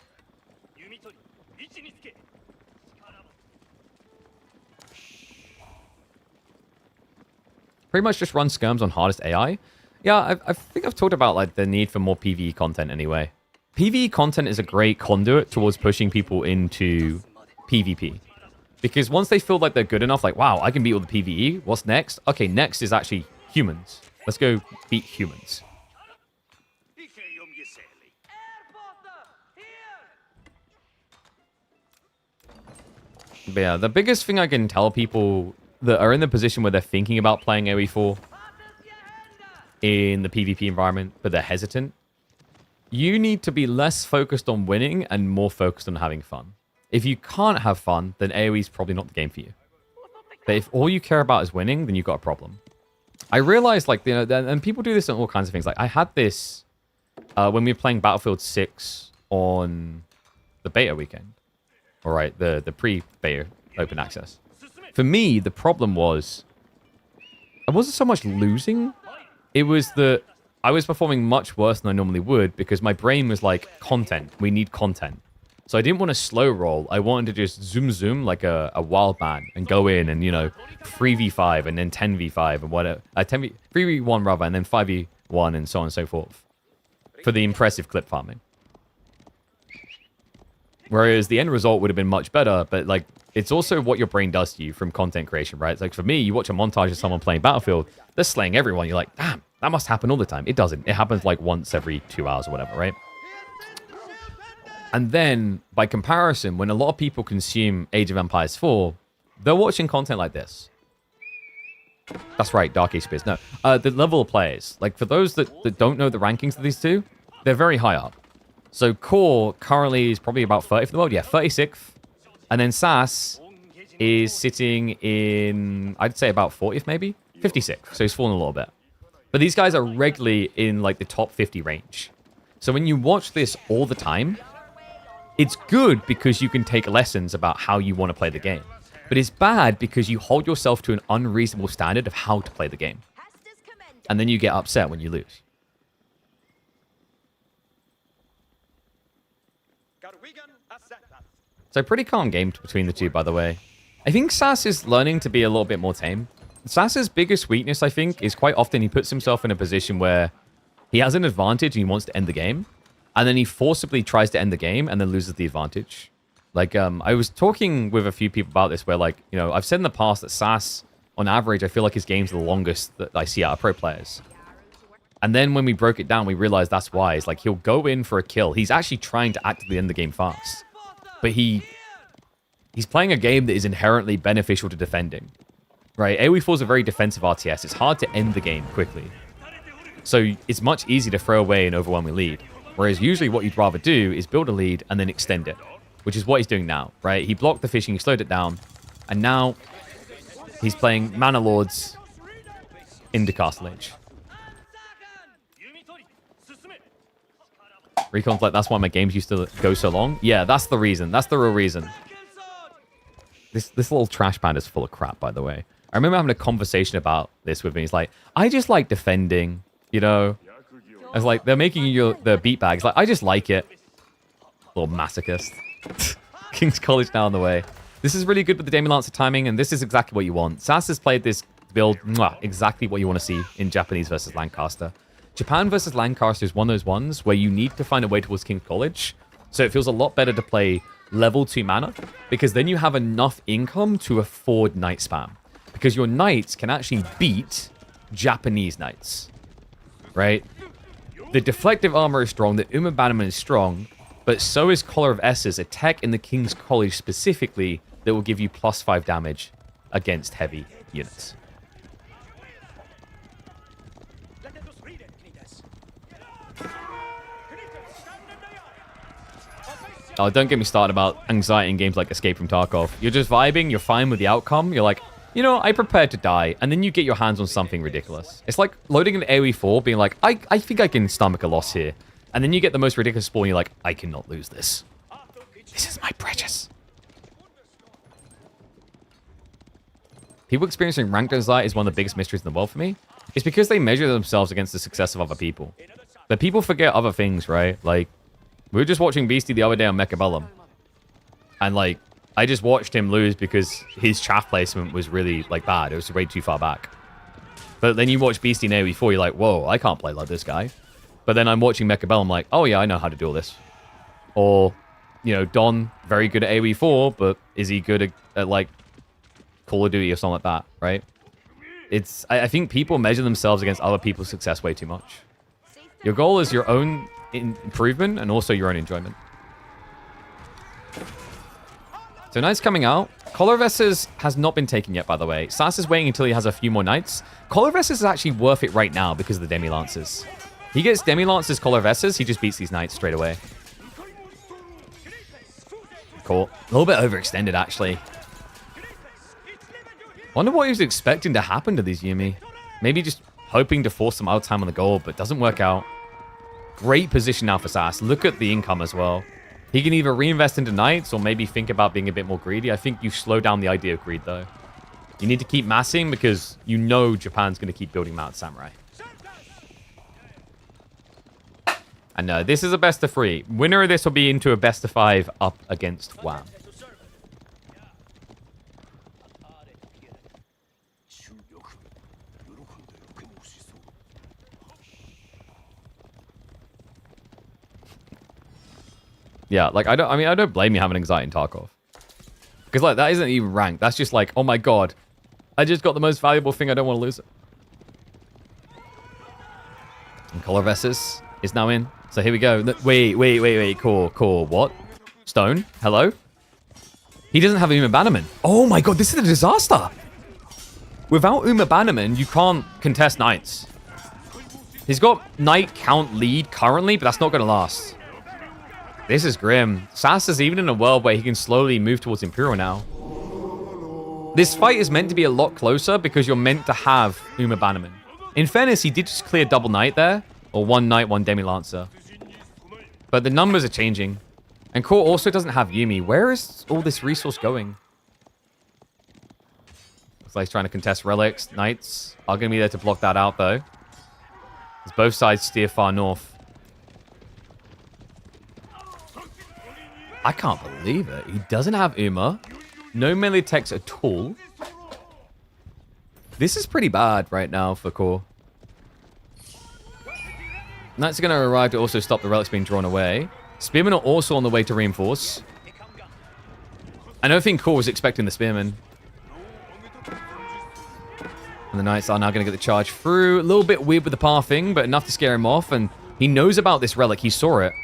[SPEAKER 1] Pretty much just run skirms on hardest AI. Yeah, I think I've talked about like the need for more PvE content anyway. PvE content is a great conduit towards pushing people into PvP. Because once they feel like they're good enough, like, wow, I can beat all the PvE, what's next? Okay, next is actually humans. Let's go beat humans. But yeah, the biggest thing I can tell people that are in the position where they're thinking about playing AoE4 in the PvP environment, but they're hesitant, you need to be less focused on winning and more focused on having fun. If you can't have fun, then AoE is probably not the game for you. But if all you care about is winning, then you've got a problem. I realized, like, you know, and people do this on all kinds of things. Like, I had this when we were playing Battlefield 6 on the beta weekend. All right, the pre-beta open access. For me, the problem was I wasn't so much losing. It was that I was performing much worse than I normally would because my brain was like, content. We need content. So I didn't want to slow roll. I wanted to just zoom like a wild man and go in and, you know, 3v5 and then 10v5 and whatever. 3v1 rather, and then 5v1 and so on and so forth. For the impressive clip farming. Whereas the end result would have been much better, but like it's also what your brain does to you from content creation, right? It's like for me, you watch a montage of someone playing Battlefield, they're slaying everyone. You're like, damn, that must happen all the time. It doesn't. It happens like once every 2 hours or whatever, right? And then by comparison, when a lot of people consume Age of Empires 4, they're watching content like this. That's right, Dark Age Spears. No, the level of players. Like for those that don't know the rankings of these two, they're very high up. So Core currently is probably about 30th in the world. Yeah, 36th. And then SAS is sitting in, I'd say about 40th maybe? 56th. So he's fallen a little bit. But these guys are regularly in like the top 50 range. So when you watch this all the time, it's good because you can take lessons about how you want to play the game. But it's bad because you hold yourself to an unreasonable standard of how to play the game. And then you get upset when you lose. So pretty calm game between the two, by the way. I think SAS is learning to be a little bit more tame. SAS's biggest weakness, I think, is quite often he puts himself in a position where he has an advantage and he wants to end the game. And then he forcibly tries to end the game and then loses the advantage. Like, I was talking with a few people about this where, like, you know, I've said in the past that SAS, on average, I feel like his games are the longest that I see out of pro players. And then when we broke it down, we realized that's why. It's like he'll go in for a kill. He's actually trying to actively end the game fast. But he's playing a game that is inherently beneficial to defending. Right? AoE 4 is a very defensive RTS. It's hard to end the game quickly. So it's much easier to throw away an overwhelming lead. Whereas usually what you'd rather do is build a lead and then extend it. Which is what he's doing now, right? He blocked the fishing, he slowed it down. And now he's playing Mana Lords into Castle Age. Recon's like, that's why my games used to go so long. Yeah, that's the reason. That's the real reason. This little trash panda is full of crap, by the way. I remember having a conversation about this with him. He's like, I just like defending, you know? I was like, they're making you the beat bags. Like, I just like it. Little masochist. King's College now on the way. This is really good with the Damien Lancer timing, and this is exactly what you want. SAS has played this build exactly what you want to see in Japanese versus Lancaster. Japan versus Lancaster is one of those ones where you need to find a way towards King's College, so it feels a lot better to play level 2 mana, because then you have enough income to afford knight spam. Because your knights can actually beat Japanese knights, right? The deflective armor is strong, the Uma Bannerman is strong, but so is Collar of S's, a tech in the King's College specifically that will give you +5 damage against heavy units. Oh, don't get me started about anxiety in games like Escape from Tarkov. You're just vibing, you're fine with the outcome, you're like, you know, I prepared to die, and then you get your hands on something ridiculous. It's like loading an AoE 4, being like, I think I can stomach a loss here. And then you get the most ridiculous spawn, and you're like, I cannot lose this. This is my precious. People experiencing ranked anxiety is one of the biggest mysteries in the world for me. It's because they measure themselves against the success of other people. But people forget other things, right? Like, we were just watching Beastie the other day on Mechabellum. And, like, I just watched him lose because his chaff placement was really, like, bad. It was way too far back. But then you watch Beastie in AoE 4, you're like, whoa, I can't play like this guy. But then I'm watching Mechabellum, I'm like, oh yeah, I know how to do all this. Or, you know, Don, very good at AoE 4, but is he good at like, Call of Duty or something like that, right? I think people measure themselves against other people's success way too much. Your goal is your own improvement and also your own enjoyment. So Knights coming out. Collar of S's has not been taken yet, by the way. SAS is waiting until he has a few more Knights. Collar of S's is actually worth it right now because of the Demi Lancers. He gets Demi Lancers, Collar of S's, he just beats these Knights straight away. Cool. A little bit overextended, actually. Wonder what he was expecting to happen to these Yumi. Maybe just hoping to force some out time on the goal, but doesn't work out. Great position now for SAS. Look at the income as well. He can either reinvest into Knights or maybe think about being a bit more greedy. I think you slow down the idea of greed, though. You need to keep massing because you know Japan's going to keep building Mount Samurai. And this is a best of 3. Winner of this will be into a best of 5 up against Wham. Yeah, like, I don't blame you having anxiety in Tarkov. Because, like, that isn't even ranked. That's just like, oh my god, I just got the most valuable thing. I don't want to lose it. And Colorvesis is now in. So here we go. Wait. Cool. What? Stone? Hello? He doesn't have Uma Bannerman. Oh my god, this is a disaster. Without Uma Bannerman, you can't contest knights. He's got knight count lead currently, but that's not going to last. This is grim. SAS is even in a world where he can slowly move towards Imperial now. This fight is meant to be a lot closer because you're meant to have Uma Bannerman. In fairness, he did just clear double knight there. Or one knight, one demi-lancer. But the numbers are changing. And Core also doesn't have Yumi. Where is all this resource going? Looks like he's trying to contest relics. Knights are going to be there to block that out, though. As both sides steer far north. I can't believe it. He doesn't have Uma. No melee techs at all. This is pretty bad right now for Core. Knights are going to arrive to also stop the relics being drawn away. Spearmen are also on the way to reinforce. I don't think Core was expecting the Spearmen. And the Knights are now going to get the charge through. A little bit weird with the pathing, but enough to scare him off. And he knows about this relic. He saw it.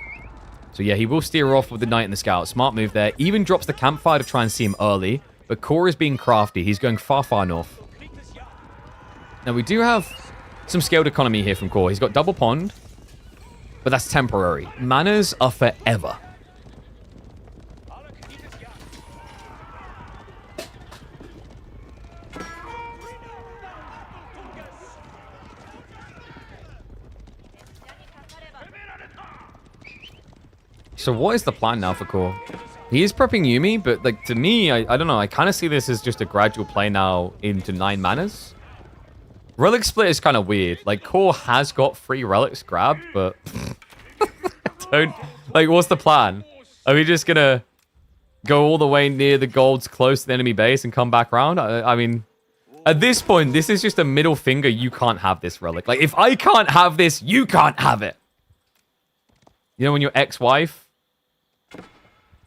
[SPEAKER 1] So yeah, he will steer off with the Knight and the Scout. Smart move there. Even drops the campfire to try and see him early. But Core is being crafty. He's going far, far north. Now, we do have some scaled economy here from Core. He's got double pond. But that's temporary. Manners are forever. So what is the plan now for Core? He is prepping Yumi, but like to me, I don't know. I kind of see this as just a gradual play now into 9 manners. Relic split is kind of weird. Like, Core has got 3 relics grabbed, but... don't... Like, what's the plan? Are we just gonna go all the way near the golds close to the enemy base and come back around? I mean, at this point, this is just a middle finger. You can't have this relic. Like, if I can't have this, you can't have it. You know when your ex-wife,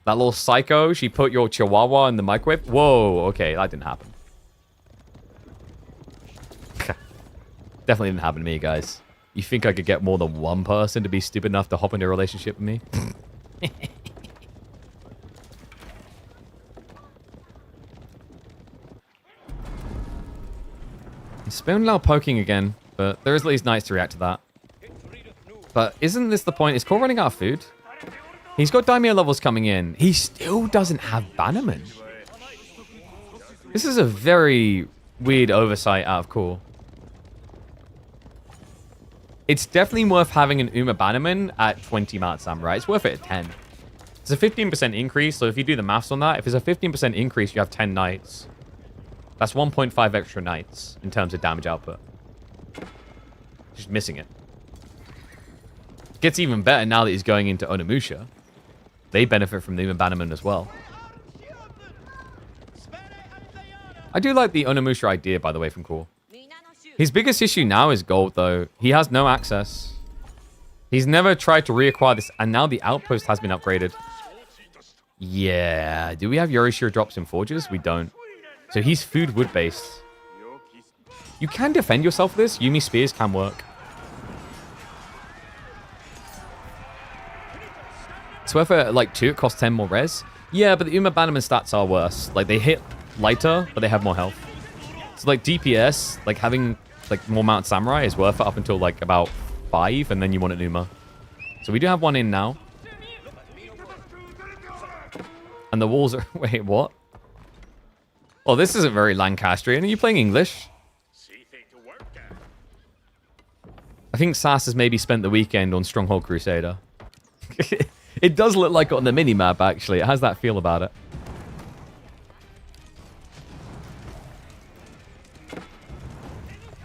[SPEAKER 1] that little psycho, she put your chihuahua in the microwave? Whoa, okay, that didn't happen. Definitely didn't happen to me, guys. You think I could get more than one person to be stupid enough to hop into a relationship with me? Spoon now poking again, but there is at least Knights to react to that. But isn't this the point? Is Core running out of food? He's got Daimyo levels coming in. He still doesn't have Bannerman. This is a very weird oversight out of Core. It's definitely worth having an Uma Bannerman at 20 Mount Samurai. It's worth it at 10. It's a 15% increase, so if you do the maths on that, if it's a 15% increase, you have 10 Knights. That's 1.5 extra Knights in terms of damage output. Just missing it. Gets even better now that he's going into Onimusha. They benefit from the Uma Bannerman as well. I do like the Onimusha idea, by the way, from Core. His biggest issue now is gold, though. He has no access. He's never tried to reacquire this, and now the outpost has been upgraded. Yeah. Do we have Yorishiro drops in forges? We don't. So he's food wood-based. You can defend yourself with this. Yumi Spears can work. It's worth it, like, 2. It costs 10 more res. Yeah, but the Uma Bannerman stats are worse. Like, they hit lighter, but they have more health. So, like, DPS, like, having, like, more Mount Samurai is worth it up until, like, about 5, and then you want an Uma. So we do have one in now. And the walls are... Wait, what? Oh, this isn't very Lancastrian. Are you playing English? I think SAS has maybe spent the weekend on Stronghold Crusader. It does look like it on the minimap, actually. It has that feel about it.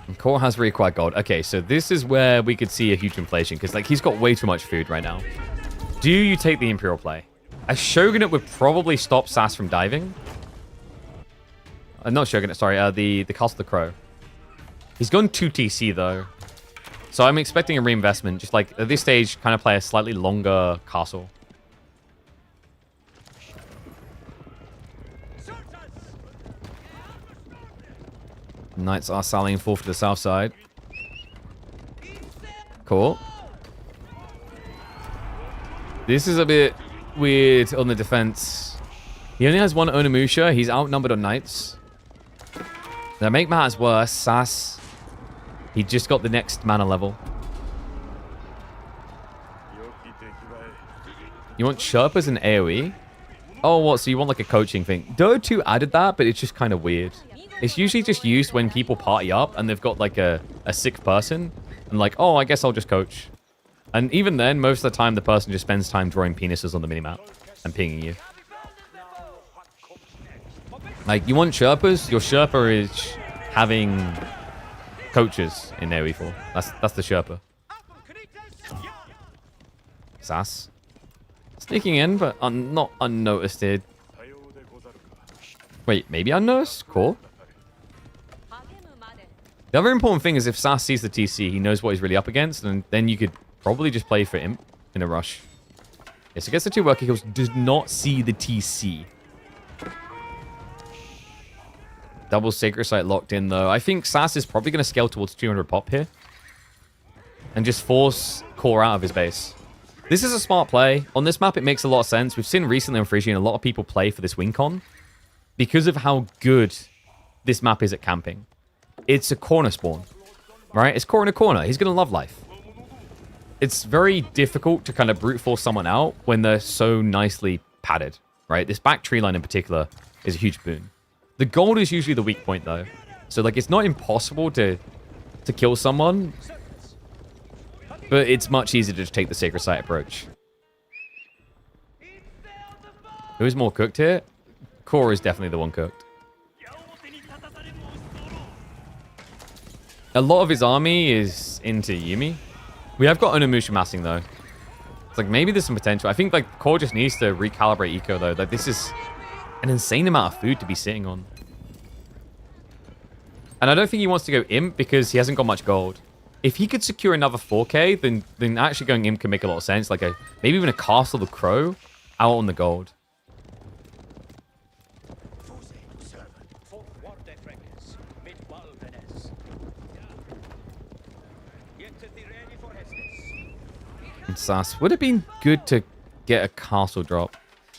[SPEAKER 1] And Core has reacquired gold. Okay, so this is where we could see a huge inflation, because like he's got way too much food right now. Do you take the Imperial play? A Shogunate would probably stop SAS from diving. Not Shogunate, sorry. The Castle of the Crow. He's gone 2 TC, though. So I'm expecting a reinvestment. Just like, at this stage, kind of play a slightly longer castle. Knights are sallying forth to the south side. Cool. This is a bit weird on the defense. He only has one Onimusha. He's outnumbered on knights. Now, make matters worse, SAS, he just got the next mana level. You want Sherpas and AoE? Oh, what? So you want like a coaching thing? Dota 2 added that, but it's just kind of weird. It's usually just used when people party up and they've got like a sick person. And like, oh, I guess I'll just coach. And even then, most of the time, the person just spends time drawing penises on the minimap and pinging you. Like, you want Sherpas? Your Sherpa is having coaches in AoE 4. That's the Sherpa. SAS. Sneaking in, but not unnoticed here. Wait, maybe unnoticed? Cool. The other important thing is if SAS sees the TC, he knows what he's really up against, and then you could probably just play for Imp in a rush. Yes, so gets the 2 worker kills, does not see the TC. Double Sacred Site locked in, though. I think SAS is probably going to scale towards 200 pop here. And just force Core out of his base. This is a smart play. On this map, it makes a lot of sense. We've seen recently on Frisian, a lot of people play for this win con because of how good this map is at camping. It's a corner spawn, right? It's core in a corner. He's going to love life. It's very difficult to kind of brute force someone out when they're so nicely padded, right? This back tree line in particular is a huge boon. The gold is usually the weak point, though. So, like, it's not impossible to kill someone, but it's much easier to just take the Sacred Site approach. Who's more cooked here? Core is definitely the one cooked. A lot of his army is into Yuumi. We have got Onimusha massing, though. It's like, maybe there's some potential. I think, like, Core just needs to recalibrate eco, though. Like, this is an insane amount of food to be sitting on. And I don't think he wants to go Imp because he hasn't got much gold. If he could secure another 4k, then actually going Imp can make a lot of sense. Like, maybe even a Castle of the Crow out on the gold. And SAS. Would have been good to get a castle drop.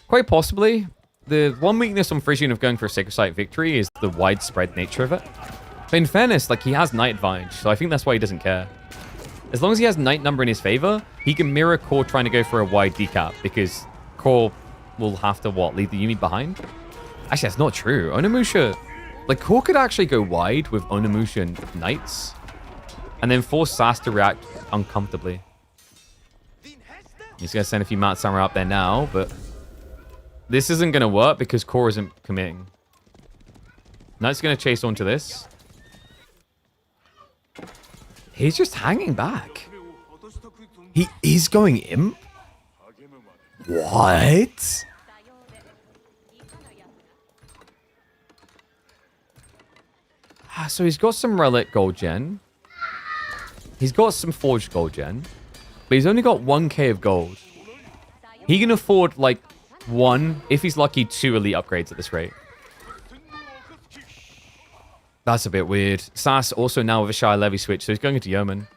[SPEAKER 1] Quite possibly. The one weakness on Frisian of going for a Sacred Site victory is the widespread nature of it. But in fairness, like, he has Knight advantage, so I think that's why he doesn't care. As long as he has Knight number in his favor, he can mirror Core trying to go for a wide decap, because Core will have to, what, leave the Yuumi behind? Actually, that's not true. Onimusha... Like, Core could actually go wide with Onimusha and Knights, and then force SAS to react uncomfortably. He's going to send a few Mat Samurai up there now, but this isn't going to work because Core isn't committing. Knight's going to chase onto this. He's just hanging back. He is going Imp? What? So he's got some Relic gold gen. He's got some Forged gold gen. But he's only got 1k of gold. He can afford, like, 1, if he's lucky, 2 elite upgrades at this rate. That's a bit weird. SAS also now with a Shire Levy switch, so he's going into Yeoman.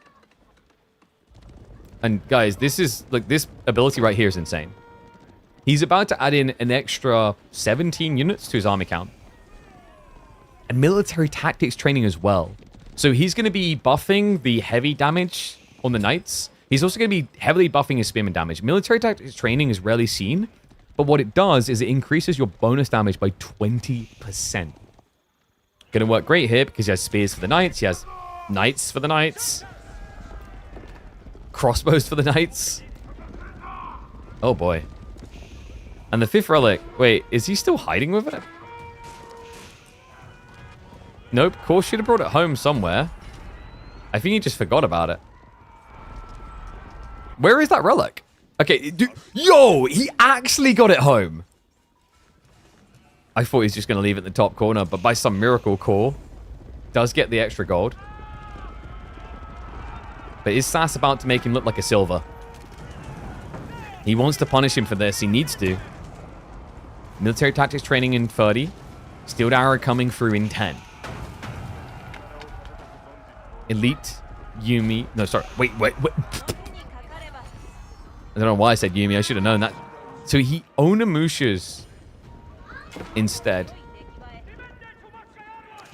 [SPEAKER 1] And guys, this is, like, this ability right here is insane. He's about to add in an extra 17 units to his army count. And military tactics training as well. So he's going to be buffing the heavy damage on the Knights. He's also going to be heavily buffing his spearman damage. Military tactics training is rarely seen, but what it does is it increases your bonus damage by 20%. Going to work great here because he has spears for the Knights, he has Knights for the Knights, crossbows for the Knights. Oh boy. And the 5th Relic, wait, is he still hiding with it? Nope, Core should have brought it home somewhere. I think he just forgot about it. Where is that Relic? Okay, dude, yo, he actually got it home. I thought he was just going to leave it in the top corner, but by some miracle, Core does get the extra gold. But is SAS about to make him look like a silver? He wants to punish him for this. He needs to. Military tactics training in 30. Steeled arrow coming through in 10. Elite, Yumi. No, sorry. Wait. I don't know why I said Yumi. I should have known that. So he Onimusha's instead.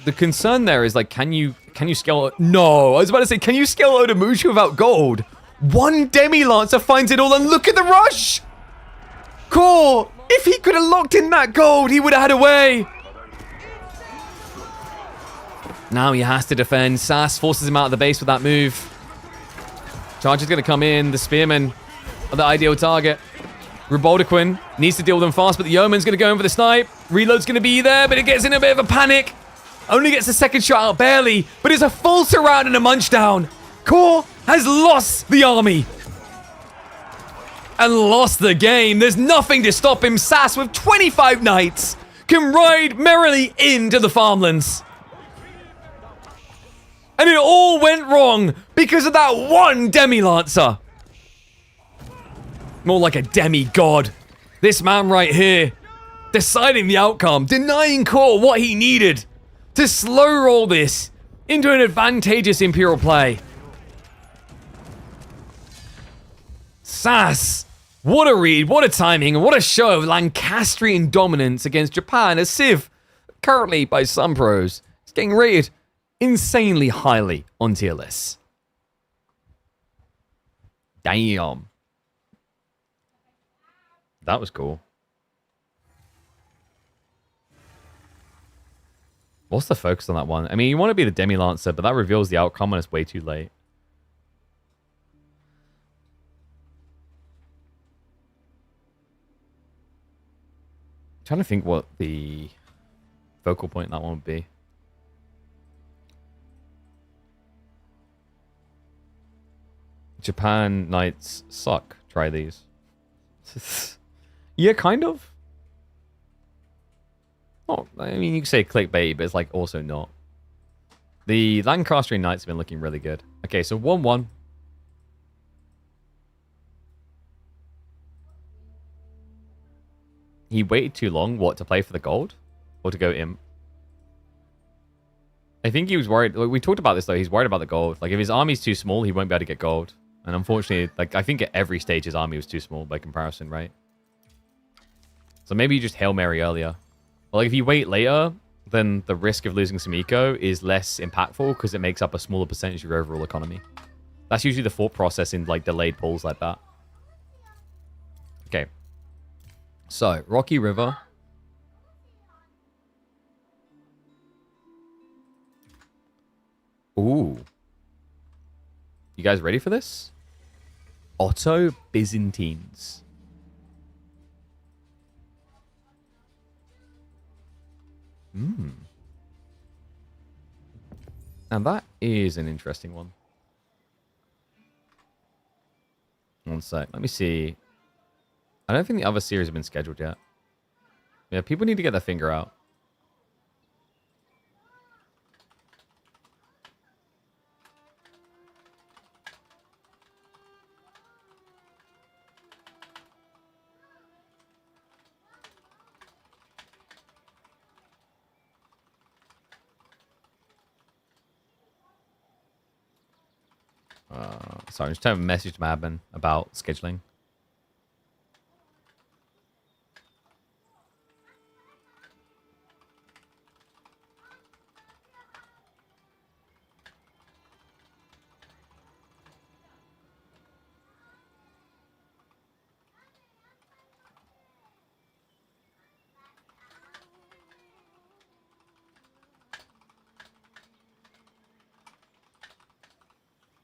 [SPEAKER 1] The concern there is like, can you scale? No, I was about to say, can you scale Onimusha without gold? One Demi-Lancer finds it all, and look at the rush! Core, if he could have locked in that gold, he would have had a way. Now he has to defend. SAS forces him out of the base with that move. Charger's going to come in. The Spearmen are the ideal target. Rubaldaquin needs to deal with them fast, but the Yeoman's going to go in for the snipe. Reload's going to be there, but it gets in a bit of a panic. Only gets the second shot out barely, but it's a full surround and a munch down. Core has lost the army. And lost the game. There's nothing to stop him. SAS with 25 knights can ride merrily into the farmlands. And it all went wrong because of that one Demi-Lancer. More like a demigod. This man right here, deciding the outcome, denying Core what he needed to slow roll this into an advantageous Imperial play. SAS, what a read, what a timing, and what a show of Lancastrian dominance against Japan, as Civ, currently by some pros, is getting rated insanely highly on tier lists. Damn. That was cool. What's the focus on that one? I mean, you want to be the Demi-Lancer, but that reveals the outcome and it's way too late. I'm trying to think what the focal point in that one would be. Japan Knights suck. Try these. Yeah, kind of. Oh, I mean, you can say clickbait, but it's like also not. The Lancastrian Knights have been looking really good. Okay, so 1-1. He waited too long, what, to play for the gold? Or to go imp? I think he was worried. Like, we talked about this, though. He's worried about the gold. Like, if his army's too small, he won't be able to get gold. And unfortunately, like, I think at every stage his army was too small by comparison, right? So maybe you just Hail Mary earlier. But like, if you wait later, then the risk of losing some eco is less impactful because it makes up a smaller percentage of your overall economy. That's usually the thought process in, like, delayed pulls like that. Okay. So, Rocky River. Ooh. You guys ready for this? Otto Byzantines. Now that is an interesting one. One sec. Let me see. I don't think the other series have been scheduled yet. Yeah, people need to get their finger out. Sorry, I'm just trying to message my admin about scheduling.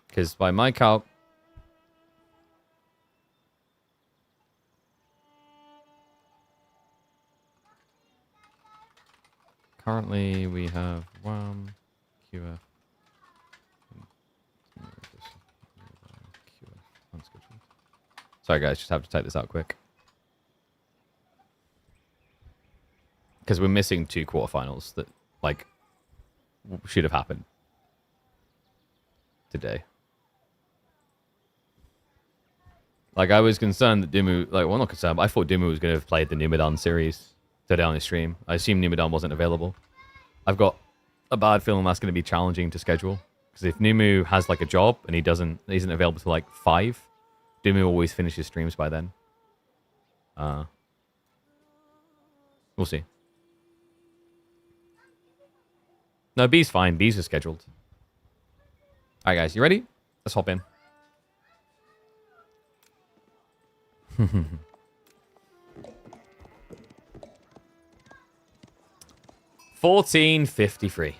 [SPEAKER 1] Because by my calc, currently we have one QF. Sorry guys, just have to type this out quick. Because we're missing 2 quarterfinals that, like, should have happened today. Like, I was concerned that Dumu... Like, well, not concerned, but I thought Dumu was going to have played the Numudan series today on his stream. I assume Numudan wasn't available. I've got a bad feeling that's going to be challenging to schedule. Because if Numu has like a job and isn't available till like 5, Numu always finishes streams by then. We'll see. No, B's fine. B's are scheduled. All right, guys, you ready? Let's hop in. 1453.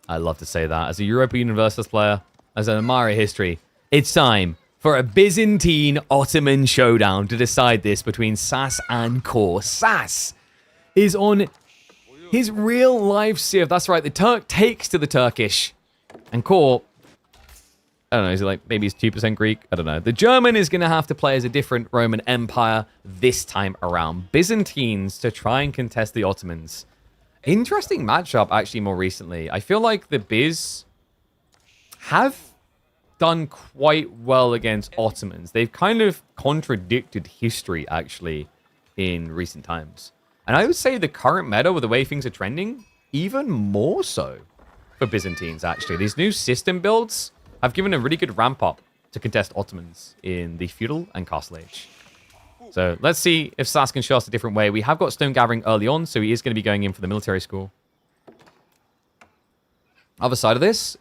[SPEAKER 1] I love to say that. As a Europa Universalis player, as an admirer of history, it's time for a Byzantine Ottoman showdown to decide this between SAS and Core. SAS is on his real life Civ. That's right, the Turk takes to the Turkish. And Core, I don't know, is it like, maybe he's 2% Greek? I don't know. The German is going to have to play as a different Roman Empire this time around. Byzantines to try and contest the Ottomans. Interesting matchup, actually, more recently. I feel like the Biz have done quite well against Ottomans. They've kind of contradicted history, actually, in recent times. And I would say the current meta, with the way things are trending, even more so for Byzantines, actually. These new system builds have given a really good ramp-up to contest Ottomans in the Feudal and Castle Age. So let's see if SAS can show us a different way. We have got Stone Gathering early on, so he is going to be going in for the military school. Other side of this,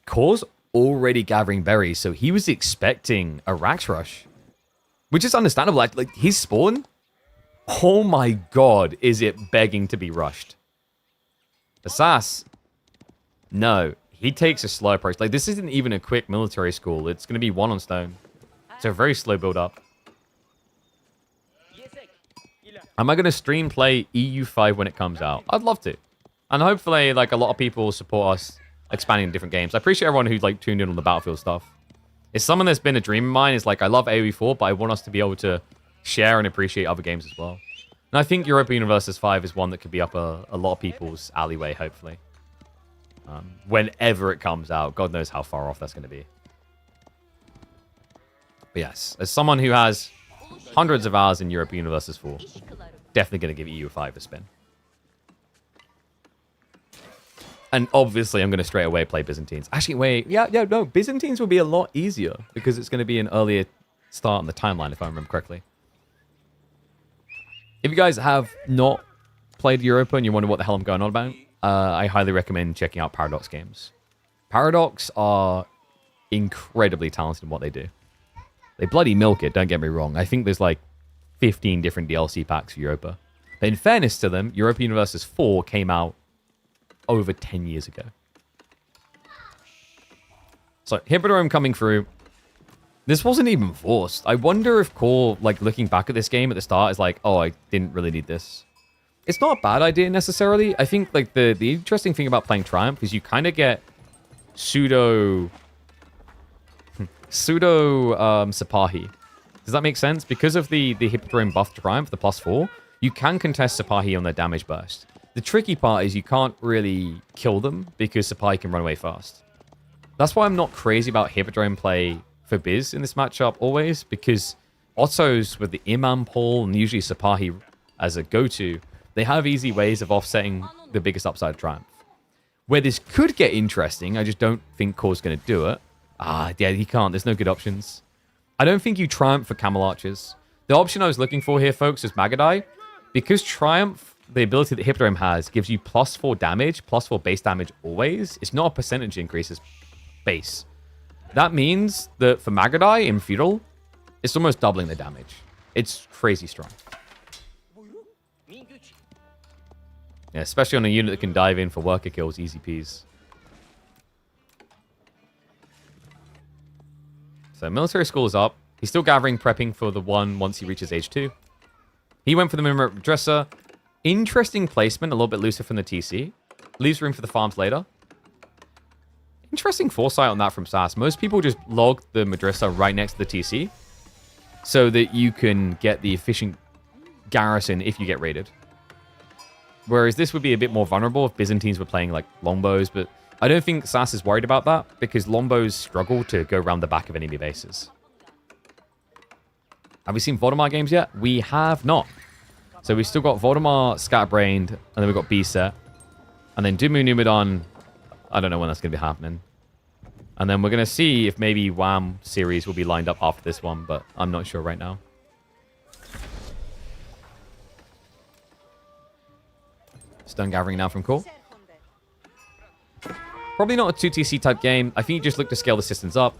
[SPEAKER 1] Core's already gathering berries, so he was expecting a Rax Rush, which is understandable. Like his spawn, oh my god, is it begging to be rushed. The SAS, no, he takes a slow approach. Like, this isn't even a quick military school. It's going to be 1 on stone. So a very slow build up. Am I going to stream play EU5 when it comes out? I'd love to. And hopefully, like, a lot of people support us expanding different games. I appreciate everyone who's, like, tuned in on the Battlefield stuff. It's something that's been a dream of mine. It's like, I love AoE4, but I want us to be able to share and appreciate other games as well. And I think Europa Universalis 5 is one that could be up a lot of people's alleyway, hopefully. Whenever it comes out. God knows how far off that's going to be. But yes, as someone who has hundreds of hours in Europa Universalis 4, definitely going to give EU5 a spin. And obviously, I'm going to straight away play Byzantines. Actually, wait. Yeah, no. Byzantines will be a lot easier because it's going to be an earlier start on the timeline, if I remember correctly. If you guys have not played Europa and you wonder what the hell I'm going on about, I highly recommend checking out Paradox games. Paradox are incredibly talented in what they do. They bloody milk it, don't get me wrong. I think there's like 15 different DLC packs for Europa. But in fairness to them, Europa Universalis 4 came out over 10 years ago. So, Hippodrome coming through. This wasn't even forced. I wonder if Core, like, looking back at this game at the start, is like, oh, I didn't really need this. It's not a bad idea, necessarily. I think, like, the interesting thing about playing Triumph is you kind of get pseudo Sipahi. Does that make sense? Because of the Hippodrome buff Triumph, the +4, you can contest Sipahi on their damage burst. The tricky part is you can't really kill them because Sipahi can run away fast. That's why I'm not crazy about Hippodrome play for Biz in this matchup always, because Ottos with the Imam pull and usually Sipahi as a go-to, they have easy ways of offsetting the biggest upside of Triumph. Where this could get interesting, I just don't think Core's going to do it. Yeah, he can't. There's no good options. I don't think you Triumph for Camel Archers. The option I was looking for here, folks, is Magadai. Because Triumph, the ability that Hippodrome has, gives you +4 damage, +4 base damage always. It's not a percentage increase, it's base. That means that for Magadai in Feudal, it's almost doubling the damage. It's crazy strong. Yeah, especially on a unit that can dive in for worker kills, easy peas. So military school is up. He's still gathering, prepping for the one once he reaches age 2. He went for the Minaret Madrasa. Interesting placement, a little bit looser from the TC. Leaves room for the farms later. Interesting foresight on that from SAS. Most people just log the Madrasa right next to the TC so that you can get the efficient garrison if you get raided. Whereas this would be a bit more vulnerable if Byzantines were playing like longbows, but I don't think SAS is worried about that because longbows struggle to go around the back of enemy bases. Have we seen Voldemar games yet? We have not. So we've still got Voldemar Scatterbrained, and then we've got B-Set. And then Dumu Numudan, I don't know when that's going to be happening. And then we're going to see if maybe WAM series will be lined up after this one, but I'm not sure right now. Stone gathering now from Core. Probably not a 2TC type game. I think you just look to scale the systems up.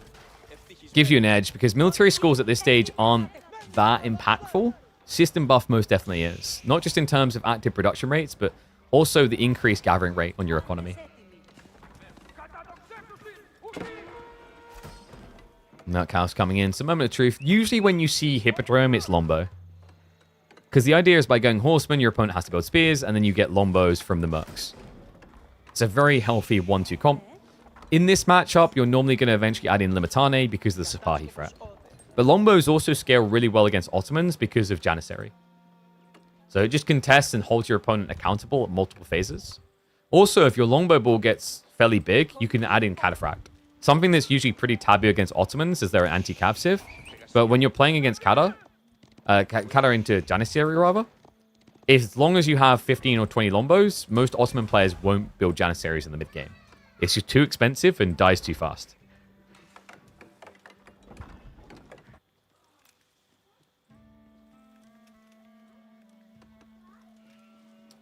[SPEAKER 1] Gives you an edge because military schools at this stage aren't that impactful. System buff most definitely is. Not just in terms of active production rates, but also the increased gathering rate on your economy. Nutcow's coming in. So moment of truth. Usually when you see Hippodrome, it's Lombo. Because the idea is by going Horseman, your opponent has to build Spears, and then you get Lombos from the Mercs. It's a very healthy 1-2 comp. In this matchup, you're normally going to eventually add in Limitane because of the Sipahi threat. But Lombos also scale really well against Ottomans because of Janissary. So it just contests and holds your opponent accountable at multiple phases. Also, if your Longbow ball gets fairly big, you can add in Cataphract. Something that's usually pretty taboo against Ottomans is they're an anti-cav civ. But when you're playing against Kata into Janissary rather, as long as you have 15 or 20 Lombos, most Ottoman players won't build Janissaries in the mid-game. It's just too expensive and dies too fast.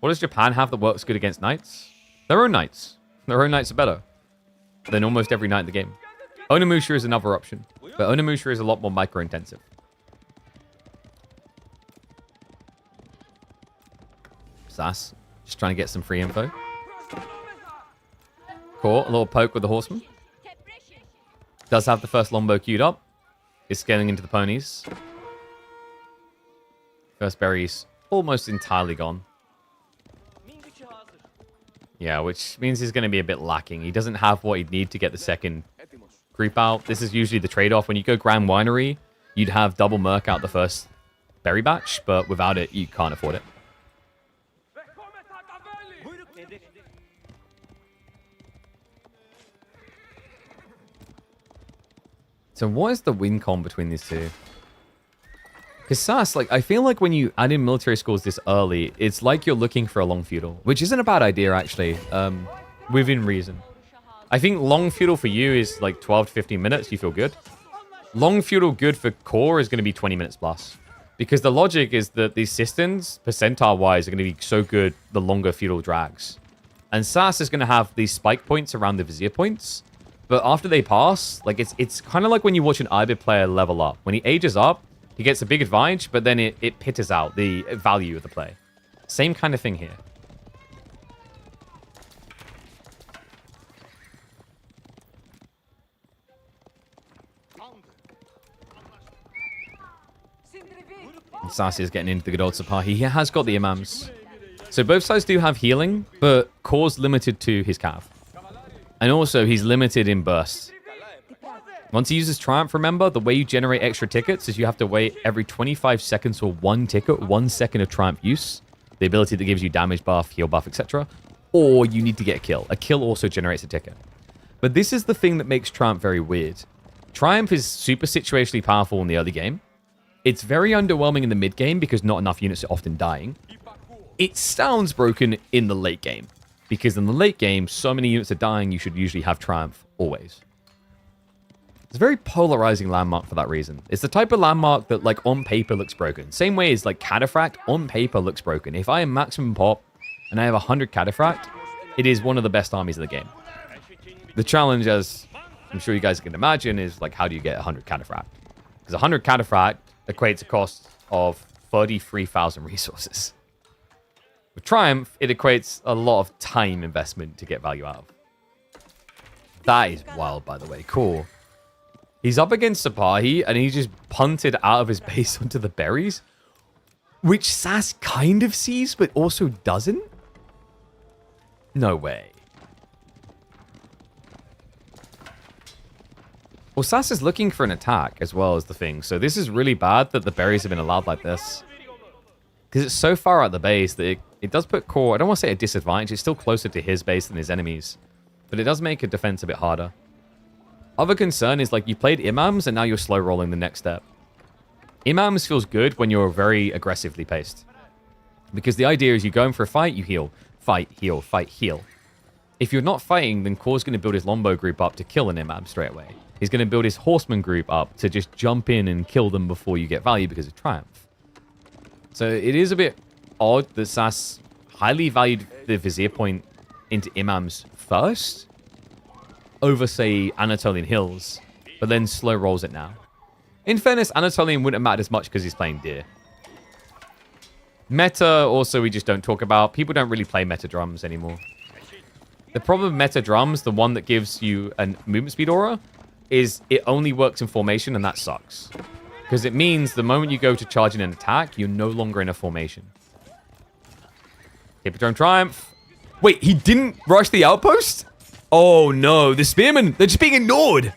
[SPEAKER 1] What does Japan have that works good against knights? Their own knights. Their own knights are better than almost every knight in the game. Onimusha is another option, but Onimusha is a lot more micro-intensive. SAS, just trying to get some free info. Core, a little poke with the horseman. Does have the first Lombo queued up. Is scaling into the ponies. First berries almost entirely gone. Yeah, which means he's going to be a bit lacking. He doesn't have what he'd need to get the second creep out. This is usually the trade-off. When you go Grand Winery, you'd have double Merc out the first berry batch, but without it, you can't afford it. So what is the win con between these two? Because SAS, like, I feel like when you add in military schools this early, it's like you're looking for a long feudal, which isn't a bad idea, actually, within reason. I think long feudal for you is like 12 to 15 minutes. You feel good. Long feudal good for core is going to be 20 minutes plus. Because the logic is that these systems, percentile-wise, are going to be so good the longer feudal drags. And SAS is going to have these spike points around the vizier points. But after they pass, like it's kind of like when you watch an Ibid player level up. When he ages up, he gets a big advantage, but then it pitters out the value of the play. Same kind of thing here. And Sasi is getting into the good old Sipahi. He has got the Imams. So both sides do have healing, but Core's limited to his cav. And also, he's limited in bursts. Once he uses Triumph, remember, the way you generate extra tickets is you have to wait every 25 seconds for one ticket, 1 second of Triumph use. The ability that gives you damage buff, heal buff, etc. Or you need to get a kill. A kill also generates a ticket. But this is the thing that makes Triumph very weird. Triumph is super situationally powerful in the early game. It's very underwhelming in the mid game because not enough units are often dying. It sounds broken in the late game. Because in the late game, so many units are dying, you should usually have Triumph, always. It's a very polarizing landmark for that reason. It's the type of landmark that, like, on paper looks broken. Same way as, like, Cataphract, on paper looks broken. If I am maximum pop, and I have 100 Cataphract, it is one of the best armies in the game. The challenge, as I'm sure you guys can imagine, is, like, how do you get 100 Cataphract? Because 100 Cataphract equates a cost of 33,000 resources. With Triumph, it equates a lot of time investment to get value out of. That is wild, by the way. Cool. He's up against Sipahi, and he just punted out of his base onto the berries, which SAS kind of sees, but also doesn't? No way. Well, SAS is looking for an attack as well as the thing, so this is really bad that the berries have been allowed like this. Because it's so far out the base that it does put Core, I don't want to say a disadvantage, it's still closer to his base than his enemies. But it does make a defense a bit harder. Other concern is, like, you played Imams and now you're slow rolling the next step. Imams feels good when you're very aggressively paced. Because the idea is you go in for a fight, you heal. Fight, heal, fight, heal. if you're not fighting, then Kor's going to build his longbow group up to kill an imam straight away. He's going to build his horseman group up to just jump in and kill them before you get value because of Triumph. So it is a bit odd that SAS highly valued the Vizier point into imams first over, say, Anatolian Hills, but then slow rolls it now. In fairness, Anatolian wouldn't have mattered as much because he's playing Deer. Meta, also, we just don't talk about. People don't really play meta drums anymore. The problem with meta drums, the one that gives you a movement speed aura, is it only works in formation, and that sucks. Because it means the moment you go to charge in an attack, you're no longer in a formation. Hippodrome Triumph. Wait, he didn't rush the outpost? Oh no, the spearmen, they're just being ignored.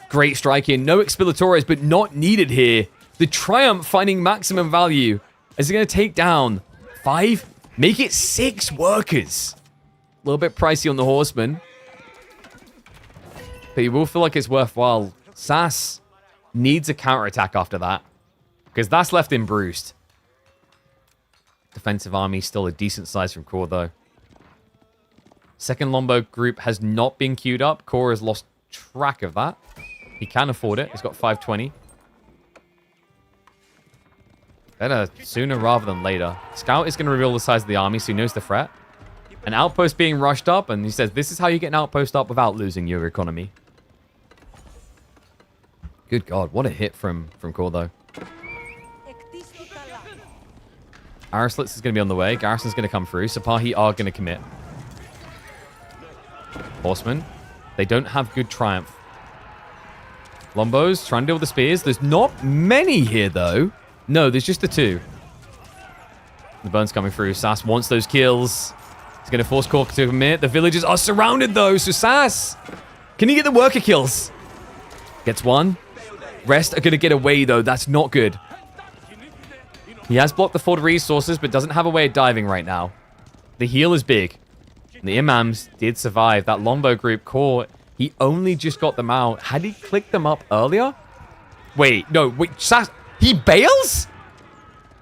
[SPEAKER 1] Great striking, no expilatores, but not needed here. The Triumph finding maximum value. Is it going to take down 5? Make it 6 workers. A little bit pricey on the horseman. But you will feel like it's worthwhile. SAS needs a counterattack after that. Because that's left him bruised. Defensive army still a decent size from Kor, though. Second longbow group has not been queued up. Kor has lost track of that. He can afford it. He's got 520. Better sooner rather than later. Scout is going to reveal the size of the army, so he knows the threat. An outpost being rushed up, and he says, this is how you get an outpost up without losing your economy. Good God, what a hit from Kor, though. Arislitz is going to be on the way. Garrison's going to come through. Sipahi are going to commit. Horsemen. They don't have good Triumph. Longbows trying to deal with the spears. There's not many here, though. No, there's just the 2. The burn's coming through. SAS wants those kills. He's going to force Kor to commit. The villagers are surrounded, though. So SAS, can he get the worker kills? Gets one. Rest are going to get away, though. That's not good. He has blocked the forward resources, but doesn't have a way of diving right now. The heal is big. And the imams did survive. That longbow group, Kor, he only just got them out. Had he clicked them up earlier? Wait, no. Wait, SAS, he bails?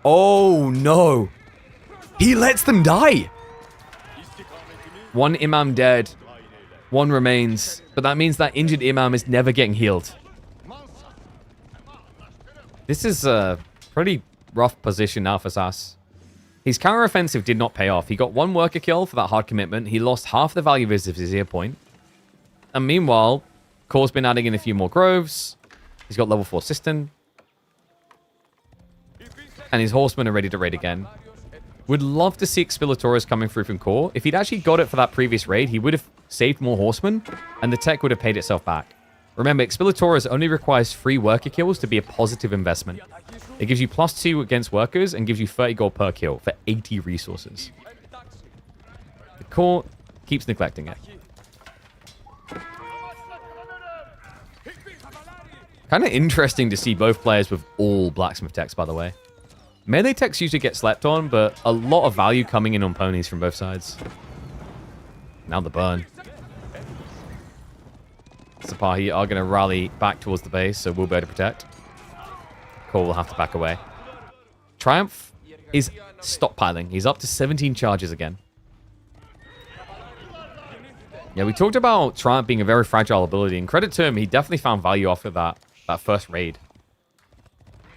[SPEAKER 1] Oh, no. He lets them die. One imam dead. One remains. But that means that injured imam is never getting healed. This is a pretty rough position now for SAS. His counteroffensive did not pay off. He got 1 worker kill for that hard commitment. He lost half the value of his Vizier point. And meanwhile, Kor's been adding in a few more groves. He's got level 4 cistern. And his horsemen are ready to raid again. Would love to see Expilatores coming through from Kor. If he'd actually got it for that previous raid, he would have saved more horsemen, and the tech would have paid itself back. Remember, Expilatores only requires 3 worker kills to be a positive investment. It gives you +2 against workers and gives you 30 gold per kill for 80 resources. The Kor keeps neglecting it. Kind of interesting to see both players with all blacksmith techs, by the way. Melee techs usually get slept on, but a lot of value coming in on ponies from both sides. Now the burn. Sipahi are going to rally back towards the base, so we'll be able to protect. Kor will have to back away. Triumph is stockpiling. He's up to 17 charges again. Yeah, we talked about Triumph being a very fragile ability, and credit to him, he definitely found value after that first raid.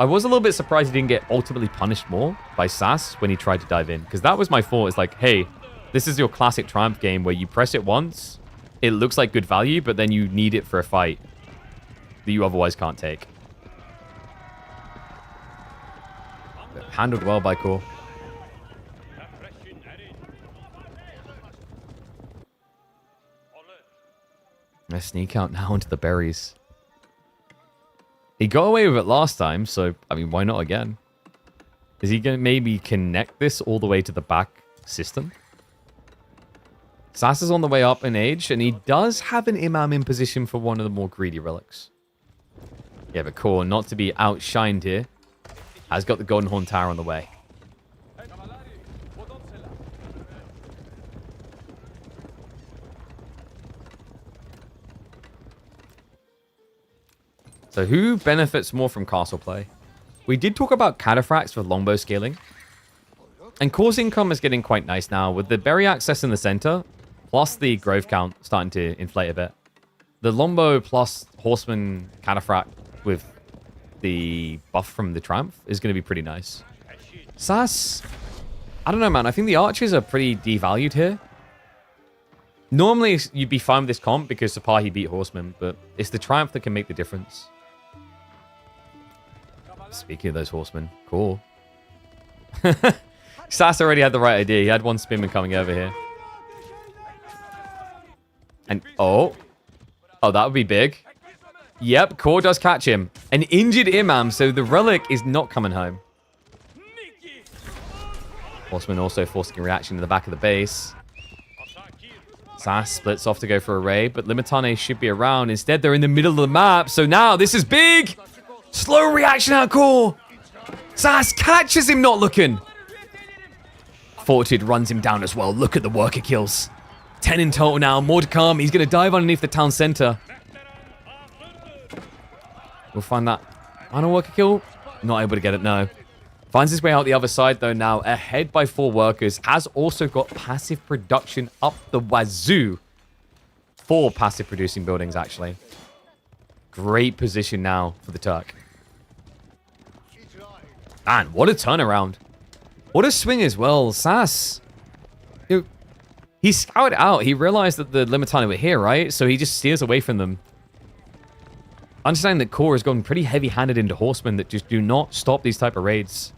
[SPEAKER 1] I was a little bit surprised he didn't get ultimately punished more by SAS when he tried to dive in, because that was my thought. It's like, hey, this is your classic Triumph game where you press it once, it looks like good value, but then you need it for a fight that you otherwise can't take. But handled well by Kor. Let's sneak out now into the berries. He got away with it last time, so, I mean, why not again? Is he going to maybe connect this all the way to the back system? SAS is on the way up in age, and he does have an imam in position for one of the more greedy relics. Yeah, but Kor, not to be outshined here, has got the Golden Horn Tower on the way. So who benefits more from castle play? We did talk about cataphracts with longbow scaling. And Kor's income is getting quite nice now. With the berry access in the center, plus the growth count starting to inflate a bit. The Lombo plus Horseman Cataphract with the buff from the Triumph is going to be pretty nice. SAS, I don't know, man. I think the archers are pretty devalued here. Normally, you'd be fine with this comp because Sipahi beat Horseman, but it's the Triumph that can make the difference. Speaking of those Horsemen, cool. SAS already had the right idea. He had one Spearman coming over here. And, oh, that would be big. Yep, Core does catch him. An injured Imam, so the Relic is not coming home. Horseman also forcing a reaction in the back of the base. SAS splits off to go for a raid, but Limitane should be around. Instead, they're in the middle of the map, so now this is big! Slow reaction out Core! SAS catches him not looking! Fortitude runs him down as well. Look at the worker kills. 10 in total now. More to come. He's going to dive underneath the town center. We'll find that final worker kill. Not able to get it, no. Finds his way out the other side, though, now. Ahead by 4 workers. Has also got passive production up the wazoo. 4 passive producing buildings, actually. Great position now for the Turk. Man, what a turnaround. What a swing as well. SAS. He scouted out. He realized that the Limitani were here, right? So he just steers away from them. Understanding that Core has gone pretty heavy-handed into Horsemen that just do not stop these type of raids.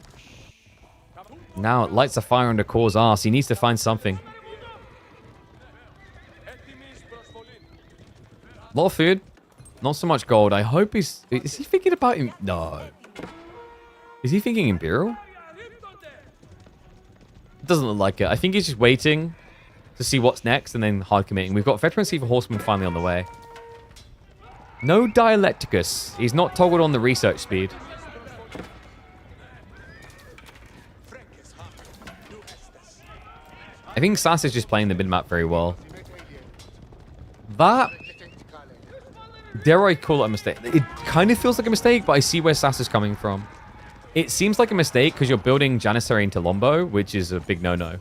[SPEAKER 1] Now it lights a fire under Core's ass. He needs to find something. A lot of food. Not so much gold. I hope he's... Is he thinking about him? No. Is he thinking Imperial? It doesn't look like it. I think he's just waiting to see what's next and then hard committing. We've got Veterancy for Horsemen finally on the way. No Dialecticus. He's not toggled on the research speed. I think SAS is just playing the mid-map very well. That... Dare I call it a mistake? It kind of feels like a mistake, but I see where SAS is coming from. It seems like a mistake because you're building Janissary into Lombo, which is a big no-no.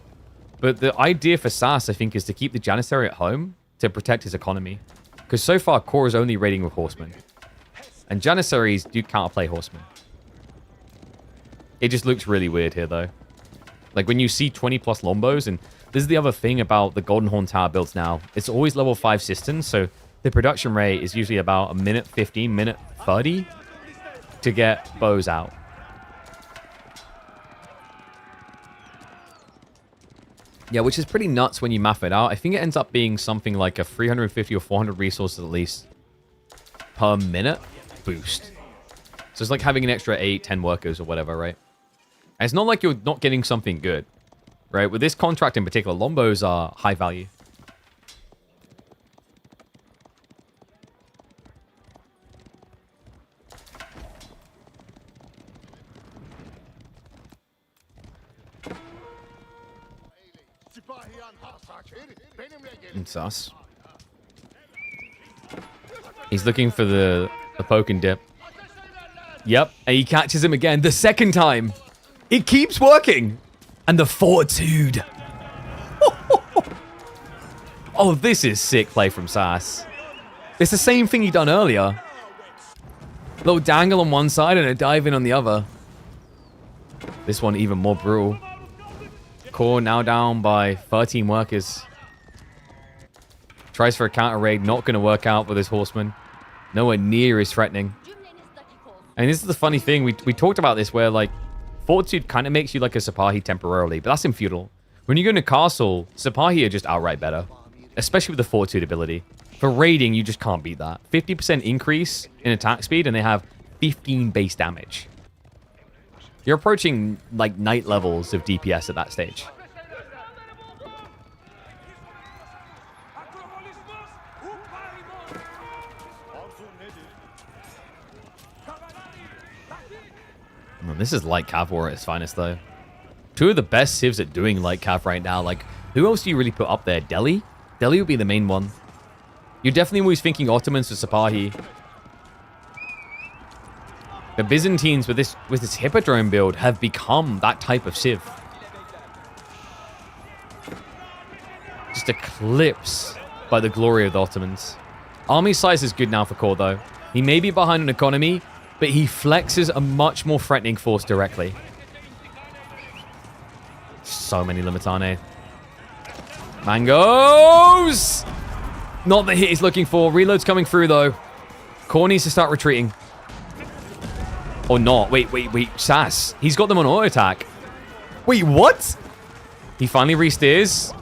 [SPEAKER 1] But the idea for SAS, I think, is to keep the Janissary at home to protect his economy. Because so far, Core is only raiding with Horsemen. And Janissaries do counterplay Horsemen. It just looks really weird here, though. Like, when you see 20-plus Lombos, and this is the other thing about the Golden Horn Tower builds now. It's always level 5 systems, so the production rate is usually about a minute 15, minute 30 to get bows out. Yeah, which is pretty nuts when you map it out. I think it ends up being something like a 350 or 400 resources at least per minute boost. So it's like having an extra 8, 10 workers or whatever, right? And it's not like you're not getting something good, right? With this contract in particular, Lombos are high value. And sus. He's looking for the poke and dip. Yep, and he catches him again the second time. It keeps working. And the fortitude. Oh, this is sick play from SAS. It's the same thing he done earlier. Little dangle on one side and a dive in on the other. This one even more brutal. Core now down by 13 workers. Tries for a counter raid, not going to work out with his Horseman. Nowhere near as threatening. And this is the funny thing, we talked about this where, like, Fortitude kind of makes you like a Sipahi temporarily, but that's in Feudal. When you go into Castle, Sipahi are just outright better. Especially with the Fortitude ability. For raiding, you just can't beat that. 50% increase in attack speed, and they have 15 base damage. You're approaching, like, knight levels of DPS at that stage. Oh, this is light cav war at its finest, though. 2 of the best civs at doing light cav right now. Like, who else do you really put up there? Delhi? Delhi would be the main one. You're definitely always thinking Ottomans for Sipahi. The Byzantines with this Hippodrome build have become that type of civ. Just just eclipsed by the glory of the Ottomans. Army size is good now for Kor, though. He may be behind on economy, but he flexes a much more threatening force directly. So many Limitane. Mangoes! Not the hit he's looking for. Reload's coming through, though. Kor needs to start retreating. Or not. Wait. SAS. He's got them on auto attack. Wait, what? He finally re-steers.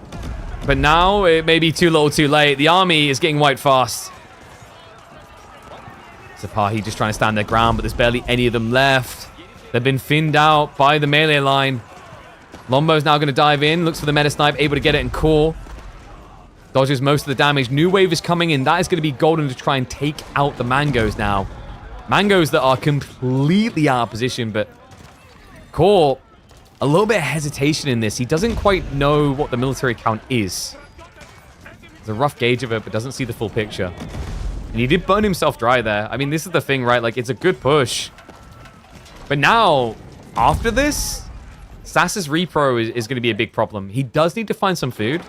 [SPEAKER 1] But now it may be too little too late. The army is getting wiped fast. Sipahi just trying to stand their ground, but there's barely any of them left. They've been thinned out by the melee line. Lombo's now going to dive in. Looks for the meta snipe, able to get it in Kor. Dodges most of the damage. New wave is coming in. That is going to be golden to try and take out the Mangoes now. Mangoes that are completely out of position, but Kor, a little bit of hesitation in this. He doesn't quite know what the military count is. There's a rough gauge of it, but doesn't see the full picture. And he did burn himself dry there. I mean, this is the thing, right? Like, it's a good push. But now, after this, SAS's repro is going to be a big problem. He does need to find some food.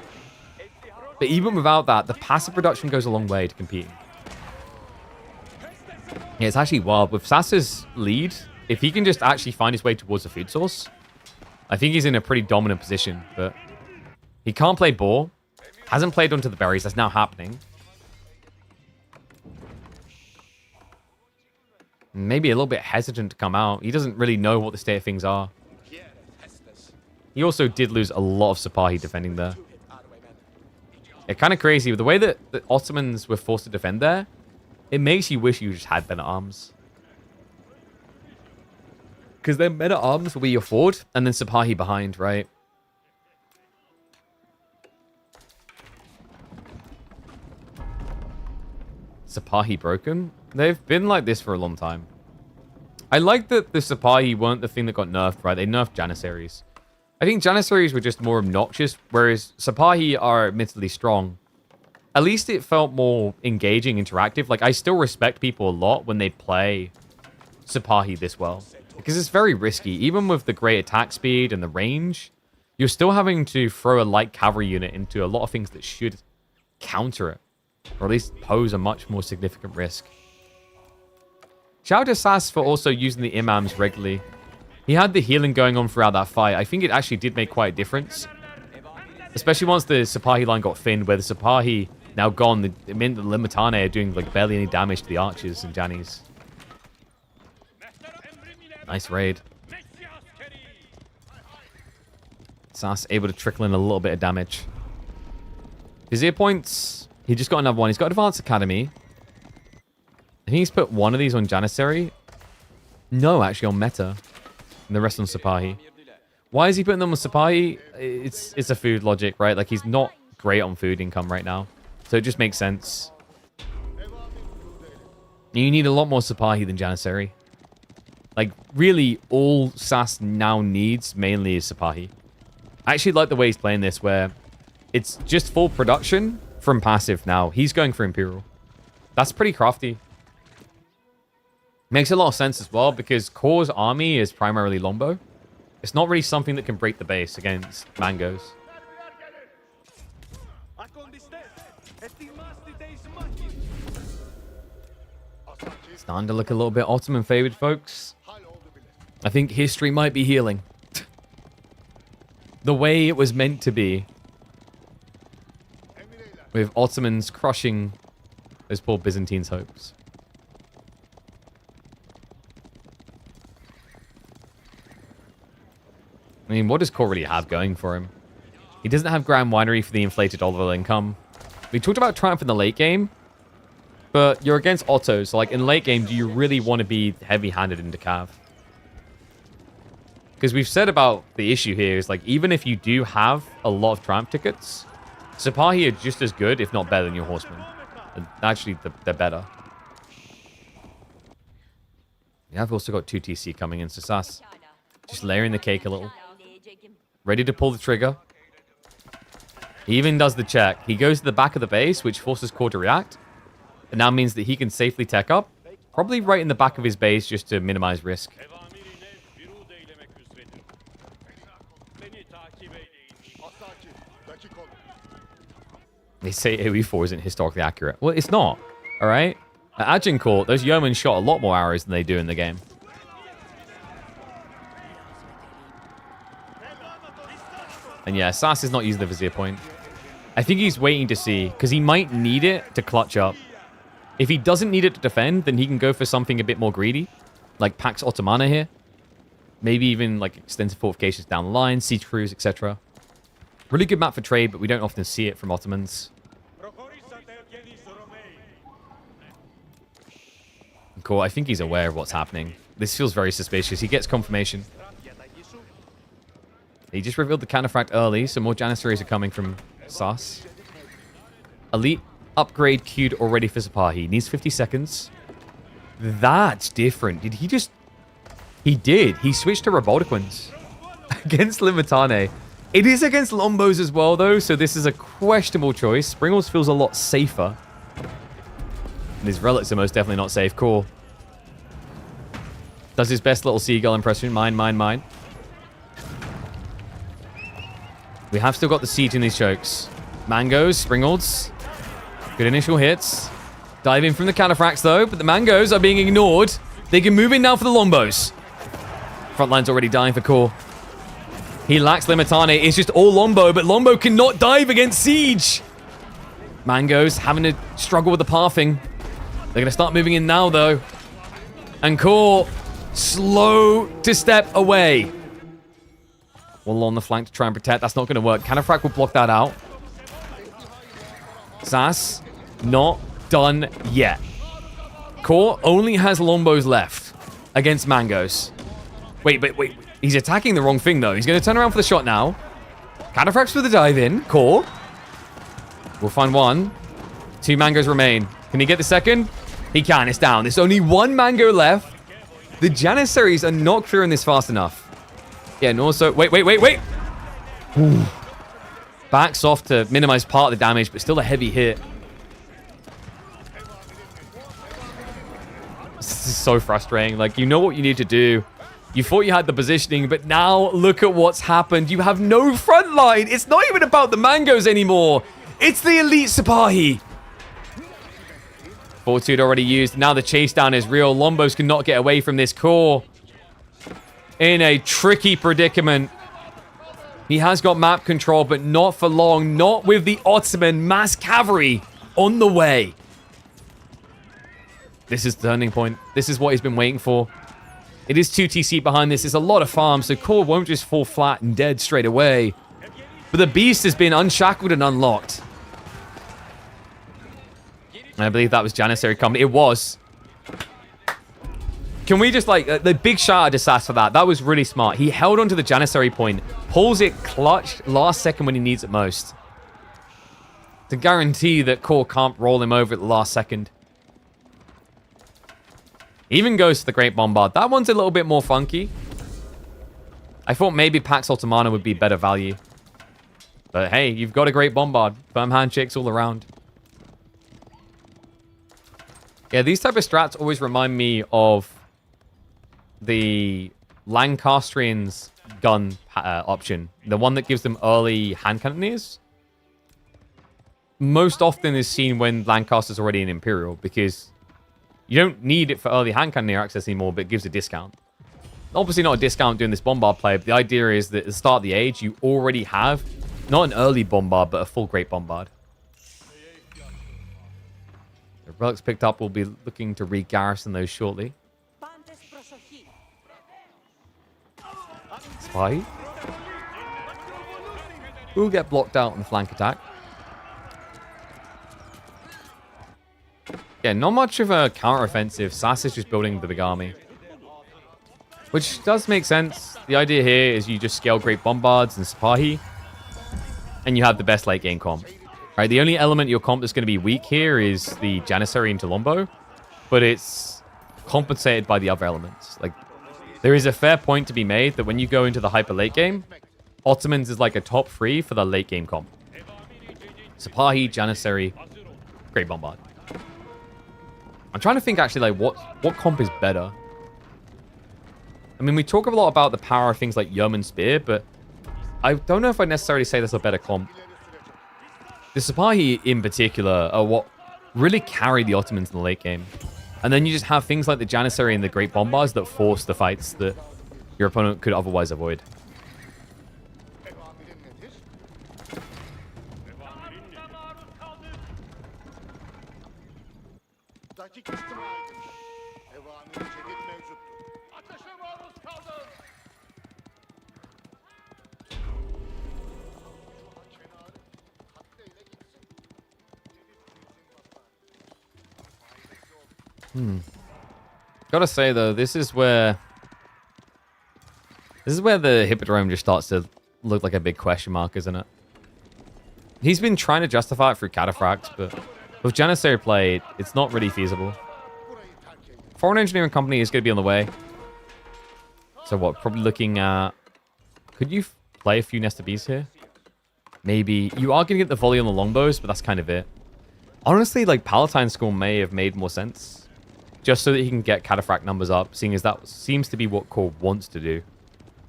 [SPEAKER 1] But even without that, the passive production goes a long way to competing. Yeah, it's actually wild. With SAS's lead, if he can just actually find his way towards the food source, I think he's in a pretty dominant position. But he can't play boar. Hasn't played onto the berries. That's now happening. Maybe a little bit hesitant to come out. He doesn't really know what the state of things are. He also did lose a lot of Sipahi defending there. Yeah, kind of crazy. With the way that the Ottomans were forced to defend there, it makes you wish you just had men at arms. Because then men at arms will be your forward, and then Sipahi behind, right? Sipahi broken? They've been like this for a long time. I like that the Sipahi weren't the thing that got nerfed, right? They nerfed Janissaries. I think Janissaries were just more obnoxious, whereas Sipahi are admittedly strong. At least it felt more engaging, interactive. Like, I still respect people a lot when they play Sipahi this well. Because it's very risky. Even with the great attack speed and the range, you're still having to throw a light cavalry unit into a lot of things that should counter it. Or at least pose a much more significant risk. Shout out to SAS for also using the imams regularly. He had the healing going on throughout that fight. I think it actually did make quite a difference. Especially once the Sipahi line got thinned, where the Sipahi now gone, it meant the Limitane are doing like barely any damage to the archers and Janis. Nice raid. SAS able to trickle in a little bit of damage. Vizier points. He just got another one. He's got Advanced Academy. I think he's put one of these on Janissary. No, actually on Meta. And the rest on Sipahi. Why is he putting them on Sipahi? It's a food logic, right? Like, he's not great on food income right now. So it just makes sense. You need a lot more Sipahi than Janissary. Like, really, all SAS now needs mainly is Sipahi. I actually like the way he's playing this, where it's just full production from passive now. He's going for Imperial. That's pretty crafty. Makes a lot of sense as well, because Kor's army is primarily Lombo. It's not really something that can break the base against Mangoes. Starting to look a little bit Ottoman favored, folks. I think history might be healing. The way it was meant to be. With Ottomans crushing those poor Byzantines' hopes. I mean, what does Kor really have going for him? He doesn't have Grand Winery for the inflated oil income. We talked about Triumph in the late game, but you're against Otto, so like in late game, do you really want to be heavy-handed into Cav? Because we've said about the issue here is like, even if you do have a lot of Triumph tickets, Sipahi are just as good, if not better than your Horsemen. And actually, they're better. Yeah, I've also got 2 TC coming in, so SAS just layering the cake a little. Ready to pull the trigger. He even does the check. He goes to the back of the base, which forces Kor to react. And now means that he can safely tech up. Probably right in the back of his base just to minimize risk. They say AoE4 isn't historically accurate. Well, it's not. All right? At Agincourt, those yeomen shot a lot more arrows than they do in the game. And yeah, SAS is not using the Vizier point. I think he's waiting to see, because he might need it to clutch up. If he doesn't need it to defend, then he can go for something a bit more greedy, like Pax Ottomana here. Maybe even like extensive fortifications down the line, siege crews, etc. Really good map for trade, but we don't often see it from Ottomans. Cool, I think he's aware of what's happening. This feels very suspicious. He gets confirmation. He just revealed the counterfract early, so more Janissaries are coming from SAS. Elite upgrade queued already for Sipahi. Needs 50 seconds. That's different. Did he just... He did. He switched to Roboldiquins against Limitane. It is against Lombos as well, though, so this is a questionable choice. Springles feels a lot safer. And his relics are most definitely not safe. Cool. Does his best little seagull impression. Mine. We have still got the siege in these chokes. Mangoes, Springolds. Good initial hits. Dive in from the counterfracts, though, but the Mangoes are being ignored. They can move in now for the Lombos. Frontline's already dying for core. He lacks Limitane. It's just all Lombo, but Lombo cannot dive against siege. Mangoes having to struggle with the pathing. They're going to start moving in now, though. And core slow to step away. One on the flank to try and protect. That's not going to work. Counterfract will block that out. SAS, not done yet. Core only has Lombos left against Mangoes. Wait. He's attacking the wrong thing, though. He's going to turn around for the shot now. Counterfracts for the dive in. Core. We'll find one. 2 Mangoes remain. Can he get the second? He can. It's down. There's only 1 Mango left. The Janissaries are not clearing this fast enough. Yeah, and also... Wait. Ooh. Backs off to minimize part of the damage, but still a heavy hit. This is so frustrating. Like, you know what you need to do. You thought you had the positioning, but now look at what's happened. You have no front line. It's not even about the Mangoes anymore. It's the elite Sipahi. Fortitude already used. Now the chase down is real. Lombos cannot get away from this core. In a tricky predicament. He has got map control, but not for long. Not with the Ottoman mass cavalry on the way. This is the turning point. This is what he's been waiting for. It is 2 TC behind this. It's a lot of farm, so core won't just fall flat and dead straight away. But the beast has been unshackled and unlocked. And I believe that was Janissary coming. It was. Can we just, like, the big shout out to SAS for that. That was really smart. He held onto the Janissary point, pulls it clutch last second when he needs it most. To guarantee that core can't roll him over at the last second. Even goes to the Great Bombard. That one's a little bit more funky. I thought maybe Pax Ottomana would be better value. But hey, you've got a Great Bombard. Firm handshakes all around. Yeah, these type of strats always remind me of the Lancastrians gun option. The one that gives them early hand cannoneers. Most often is seen when Lancaster's already an Imperial, because you don't need it for early hand cannoneer access anymore, but it gives a discount. Obviously not a discount doing this bombard play, but the idea is that at the start of the age, you already have not an early bombard, but a full Great Bombard. The relics picked up, we'll be looking to re-garrison those shortly. Spy. We'll get blocked out on the flank attack. Yeah, not much of a counter-offensive. SAS is just building the big army. Which does make sense. The idea here is you just scale Great Bombards and Sipahi, and you have the best late game comp. Right, the only element of your comp that's going to be weak here is the Janissary into Lombo, but it's compensated by the other elements. Like, there is a fair point to be made that when you go into the hyper late game, Ottomans is like a top 3 for the late game comp. Sipahi, Janissary, Great Bombard. I'm trying to think actually like what comp is better. I mean, we talk a lot about the power of things like Yeoman Spear, but I don't know if I'd necessarily say that's a better comp. The Sipahi in particular are what really carry the Ottomans in the late game. And then you just have things like the Janissary and the Great Bombards that force the fights that your opponent could otherwise avoid. Gotta say though, this is where the Hippodrome just starts to look like a big question mark, isn't it? He's been trying to justify it through cataphracts, but with Janissary play, it's not really feasible. Foreign Engineering Company is going to be on the way. So what, probably looking at... Could you play a few Nesta Bees here? Maybe. You are going to get the volley on the longbows, but that's kind of it. Honestly, like, Palatine School may have made more sense. Just so that he can get cataphract numbers up, seeing as that seems to be what Core wants to do.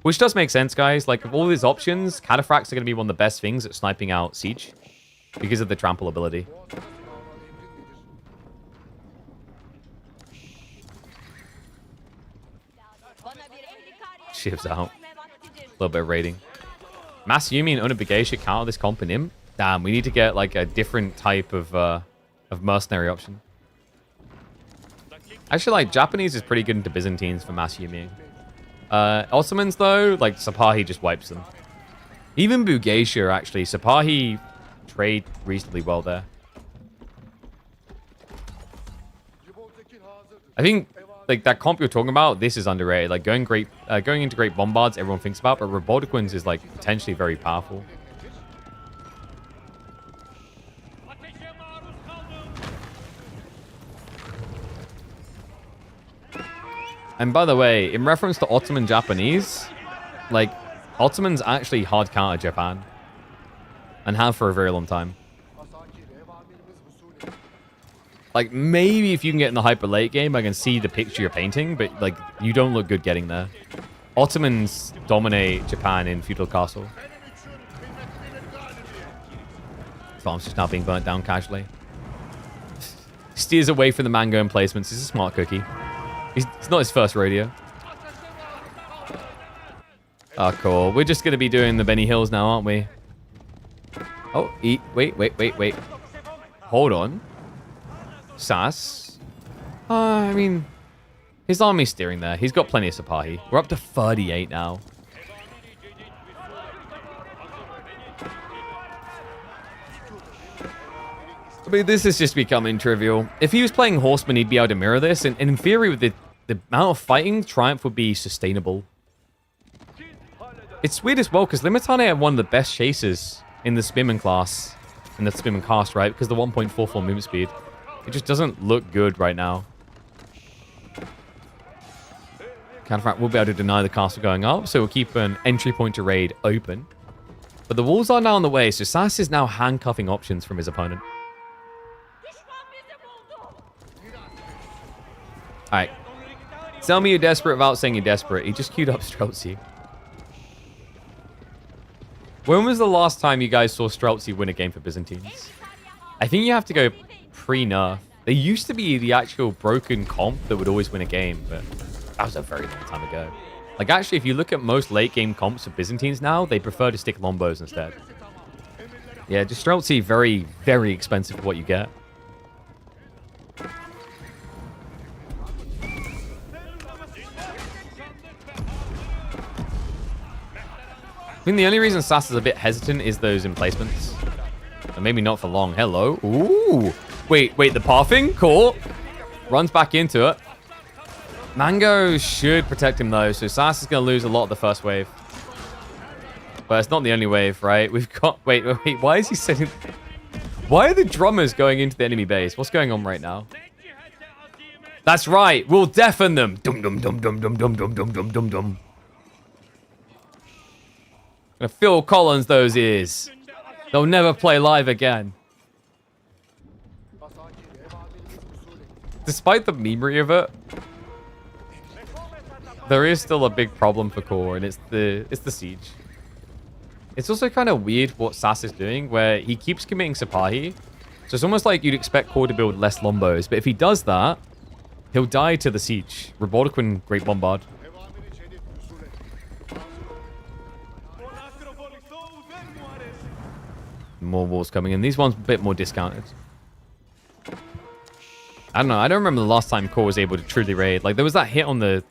[SPEAKER 1] Which does make sense, guys. Like, of all these options, cataphracts are going to be one of the best things at sniping out Siege. Because of the trample ability. Shivs out. A little bit of raiding. Mass Yumi and Onabige should counter this comp in him. Damn, we need to get like a different type of mercenary option. Actually, like, Japanese is pretty good into Byzantines for Mass Yumi. Ottomans, though, like, Sipahi just wipes them. Even Bugatia, actually. Sipahi trade reasonably well there. I think, like, that comp you're talking about, this is underrated. Like, going into Great Bombards, everyone thinks about, but Robotiquins is, like, potentially very powerful. And by the way, in reference to Ottoman Japanese, like, Ottomans actually hard counter Japan. And have for a very long time. Like, maybe if you can get in the hyper late game, I can see the picture you're painting, but, like, you don't look good getting there. Ottomans dominate Japan in Feudal Castle. Farm's just now being burnt down casually. Steers away from the mango emplacements. He's a smart cookie. It's not his first rodeo. Oh, cool. We're just going to be doing the Benny Hills now, aren't we? Oh, wait. Hold on. SAS. I mean, his army's steering there. He's got plenty of Sipahi. We're up to 38 now. I mean, this is just becoming trivial. If he was playing Horseman, he'd be able to mirror this. And in theory, with the amount of fighting, Triumph would be sustainable. It's weird as well, because Limitane are one of the best chasers in the Spearman class. In the Spearman cast, right? Because the 1.44 movement speed. It just doesn't look good right now. Cataphract will be able to deny the castle going up, so we'll keep an entry point to raid open. But the walls are now on the way, so SAS is now handcuffing options from his opponent. Alright. Tell me you're desperate without saying you're desperate. He just queued up Streltsy. When was the last time you guys saw Streltsy win a game for Byzantines? I think you have to go pre-nerf. There used to be the actual broken comp that would always win a game, but that was a very long time ago. Like, actually, if you look at most late-game comps of Byzantines now, they prefer to stick Lombos instead. Yeah, just Streltsy, very, very expensive for what you get. I think the only reason SAS is a bit hesitant is those emplacements. And maybe not for long. Hello. Ooh. Wait, the pathing? Cool. Runs back into it. Mango should protect him, though. So SAS is going to lose a lot of the first wave. But it's not the only wave, right? We've got... Wait. Why is he sitting... Why are the drummers going into the enemy base? What's going on right now? That's right. We'll deafen them. Dum dum dum dum dum dum dum dum dum dum dum. Gonna Phil Collins those ears. They'll never play live again. Despite the memery of it, there is still a big problem for Core, and it's the siege. It's also kind of weird what SAS is doing, where he keeps committing Sipahi. So it's almost like you'd expect Core to build less Lombos. But if he does that, he'll die to the siege. Robotiquin, Great Bombard. More wars coming in. These ones a bit more discounted. I don't know. I don't remember the last time Core was able to truly raid. Like, there was that hit on the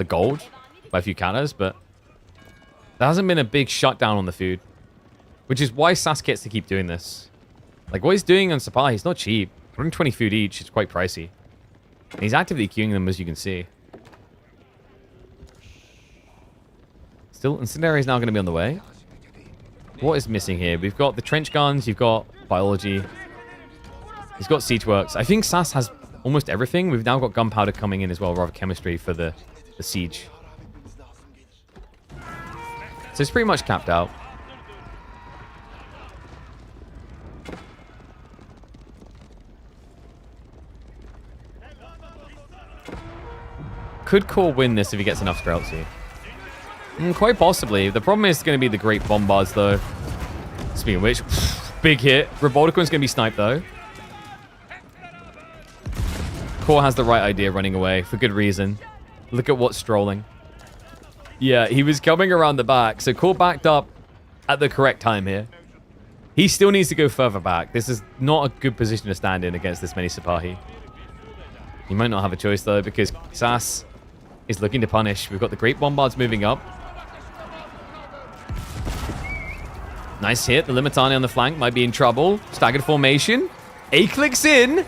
[SPEAKER 1] gold by a few counters, but there hasn't been a big shutdown on the food. Which is why SAS gets to keep doing this. Like, what he's doing on Sipahi, he's not cheap. 120 food each. It's quite pricey. And he's actively queuing them, as you can see. Still, Incendiary is now going to be on the way. What is missing here? We've got the trench guns. You've got biology. He's got siege works. I think SAS has almost everything. We've now got gunpowder coming in as well, rather chemistry for the siege. So it's pretty much capped out. Could Core win this if he gets enough scouts here? Quite possibly. The problem is going to be the Great Bombards, though. Speaking of which, big hit. Robotiquin's going to be sniped, though. Core has the right idea running away, for good reason. Look at what's strolling. Yeah, he was coming around the back, so Core backed up at the correct time here. He still needs to go further back. This is not a good position to stand in against this many Sipahi. He might not have a choice, though, because SAS is looking to punish. We've got the Great Bombards moving up. Nice hit. The Limitani on the flank might be in trouble. Staggered formation. A clicks in.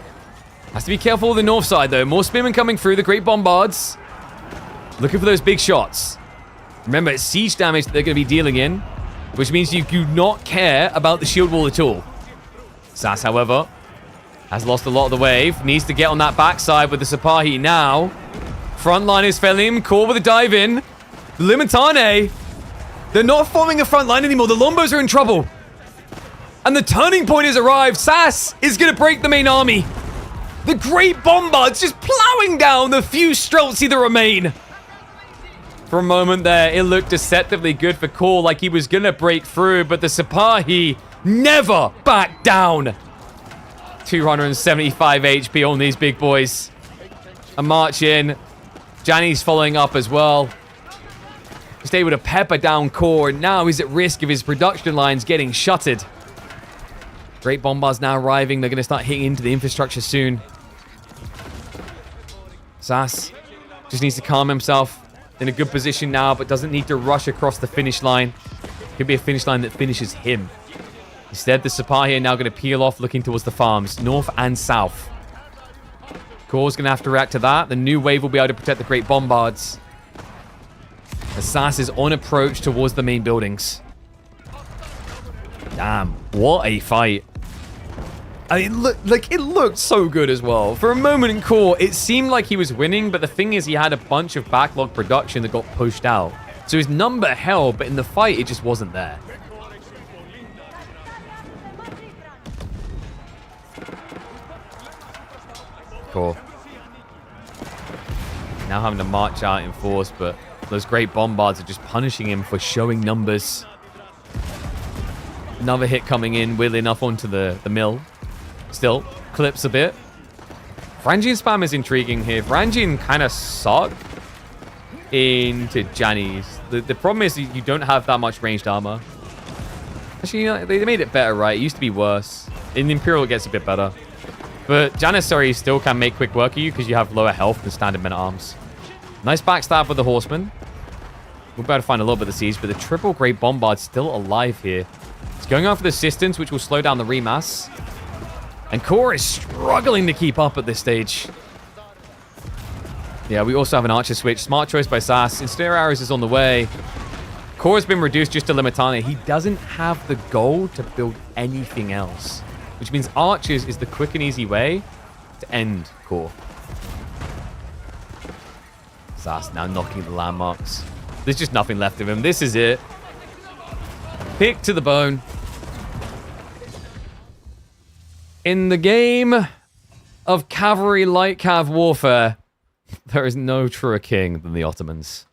[SPEAKER 1] Has to be careful of the north side, though. More spearmen coming through. The Great Bombards. Looking for those big shots. Remember, it's siege damage that they're going to be dealing in, which means you do not care about the shield wall at all. SAS, however, has lost a lot of the wave. Needs to get on that backside with the Sipahi now. Frontline is failing him. Core with a dive in. Limitane. They're not forming a front line anymore. The Lombos are in trouble. And the turning point has arrived. SAS is going to break the main army. The Great Bombards just plowing down the few Streltsy that remain. For a moment there, it looked deceptively good for Core, like he was going to break through, but the Sipahi never back down. 275 HP on these big boys. A march in. Jani's following up as well. Just able to pepper down Core, and now he's at risk of his production lines getting shuttered. Great Bombards now arriving. They're going to start hitting into the infrastructure soon. SAS just needs to calm himself. In a good position now, but doesn't need to rush across the finish line. Could be a finish line that finishes him. Instead, the Sipahi are now going to peel off, looking towards the farms, north and south. Core's going to have to react to that. The new wave will be able to protect the Great Bombards. The SAS is on approach towards the main buildings. Damn, what a fight. I mean, it looked so good as well. For a moment in Core, it seemed like he was winning, but the thing is he had a bunch of backlog production that got pushed out. So his number held, but in the fight, it just wasn't there. Core. Now having to march out in force, but those Great Bombards are just punishing him for showing numbers. Another hit coming in, weirdly enough, onto the mill. Still, clips a bit. Varangian spam is intriguing here. Varangian kind of suck into Jani's. The problem is you don't have that much ranged armor. Actually, you know, they made it better, right? It used to be worse. In Imperial, it gets a bit better. But Janissary still can make quick work of you because you have lower health than standard men-at-arms. Nice backstab with the Horseman. We'll be able to find a little bit of the siege, but the triple Great Bombard's still alive here. It's going after the assistance, which will slow down the remass. And Core is struggling to keep up at this stage. Yeah, we also have an archer switch. Smart choice by SAS. Incendiary arrows is on the way. Core has been reduced just to Limitane. He doesn't have the gold to build anything else. Which means archers is the quick and easy way to end Core. SAS now knocking the landmarks. There's just nothing left of him. This is it. Pick to the bone. In the game of cavalry light cav warfare, there is no truer king than the Ottomans.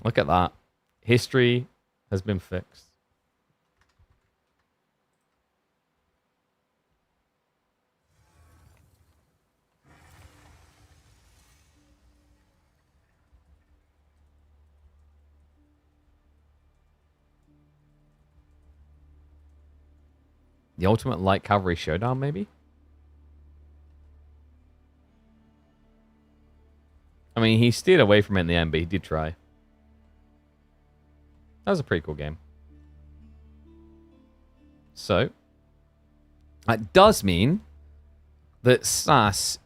[SPEAKER 1] Look at that. History has been fixed. The ultimate light cavalry showdown, maybe? I mean, he steered away from it in the end, but he did try. That was a pretty cool game. So, that does mean that SAS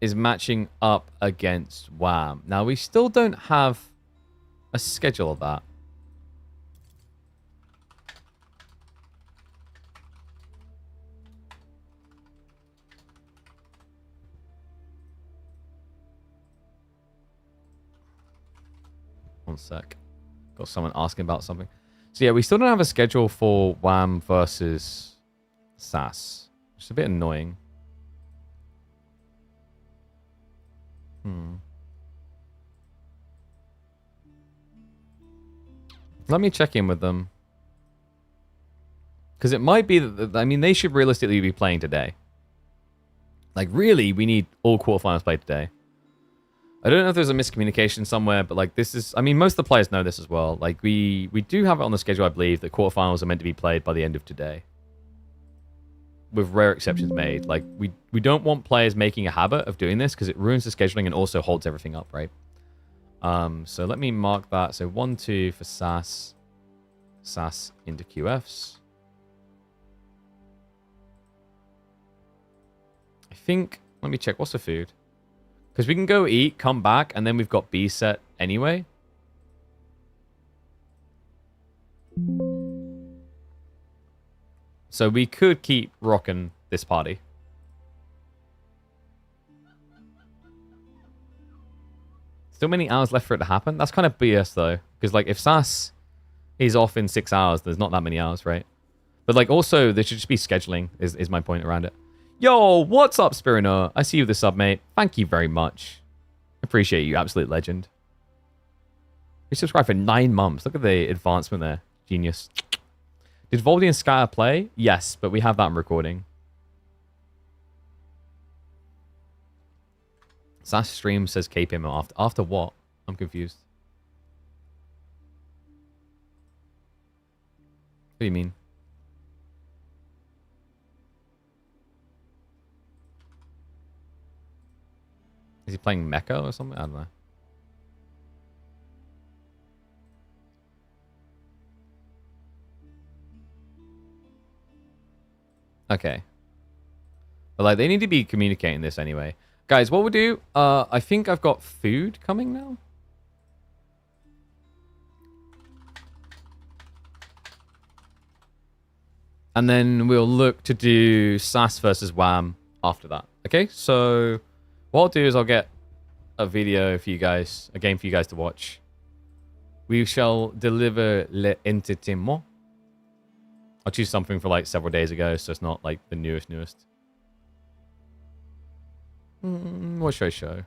[SPEAKER 1] is matching up against WAM. Now, we still don't have a schedule of that. One sec. Got someone asking about something. So yeah, we still don't have a schedule for WAM versus SAS. Which is a bit annoying. Let me check in with them. Because it might be that, I mean, they should realistically be playing today. Like, really, we need all quarterfinals played today. I don't know if there's a miscommunication somewhere, but like this is, I mean, most of the players know this as well. Like we do have it on the schedule, I believe, that quarterfinals are meant to be played by the end of today. With rare exceptions made. Like we don't want players making a habit of doing this because it ruins the scheduling and also holds everything up, right? So let me mark that. So 1-2 for SAS. SAS into QFs. I think, let me check, what's the food? Because we can go eat, come back, and then we've got B set anyway. So we could keep rocking this party. Still many hours left for it to happen. That's kind of BS though. Because like if SAS is off in 6 hours, there's not that many hours, right? But like also there should just be scheduling is my point around it. Yo, what's up, Spirino? I see you with the sub, mate. Thank you very much. Appreciate you, absolute legend. We subscribed for 9 months. Look at the advancement there. Genius. Did Voldy and Skyr play? Yes, but we have that on recording. SAS stream says KPM after. After what? I'm confused. What do you mean? Is he playing Mecha or something? I don't know. Okay. But like, they need to be communicating this anyway. Guys, what we'll do, I think I've got food coming now. And then we'll look to do SAS versus WAM after that. Okay, so what I'll do is I'll get a video for you guys, a game for you guys to watch. We shall deliver l'entertainment. I'll choose something for like several days ago, so it's not like the newest. What should I show?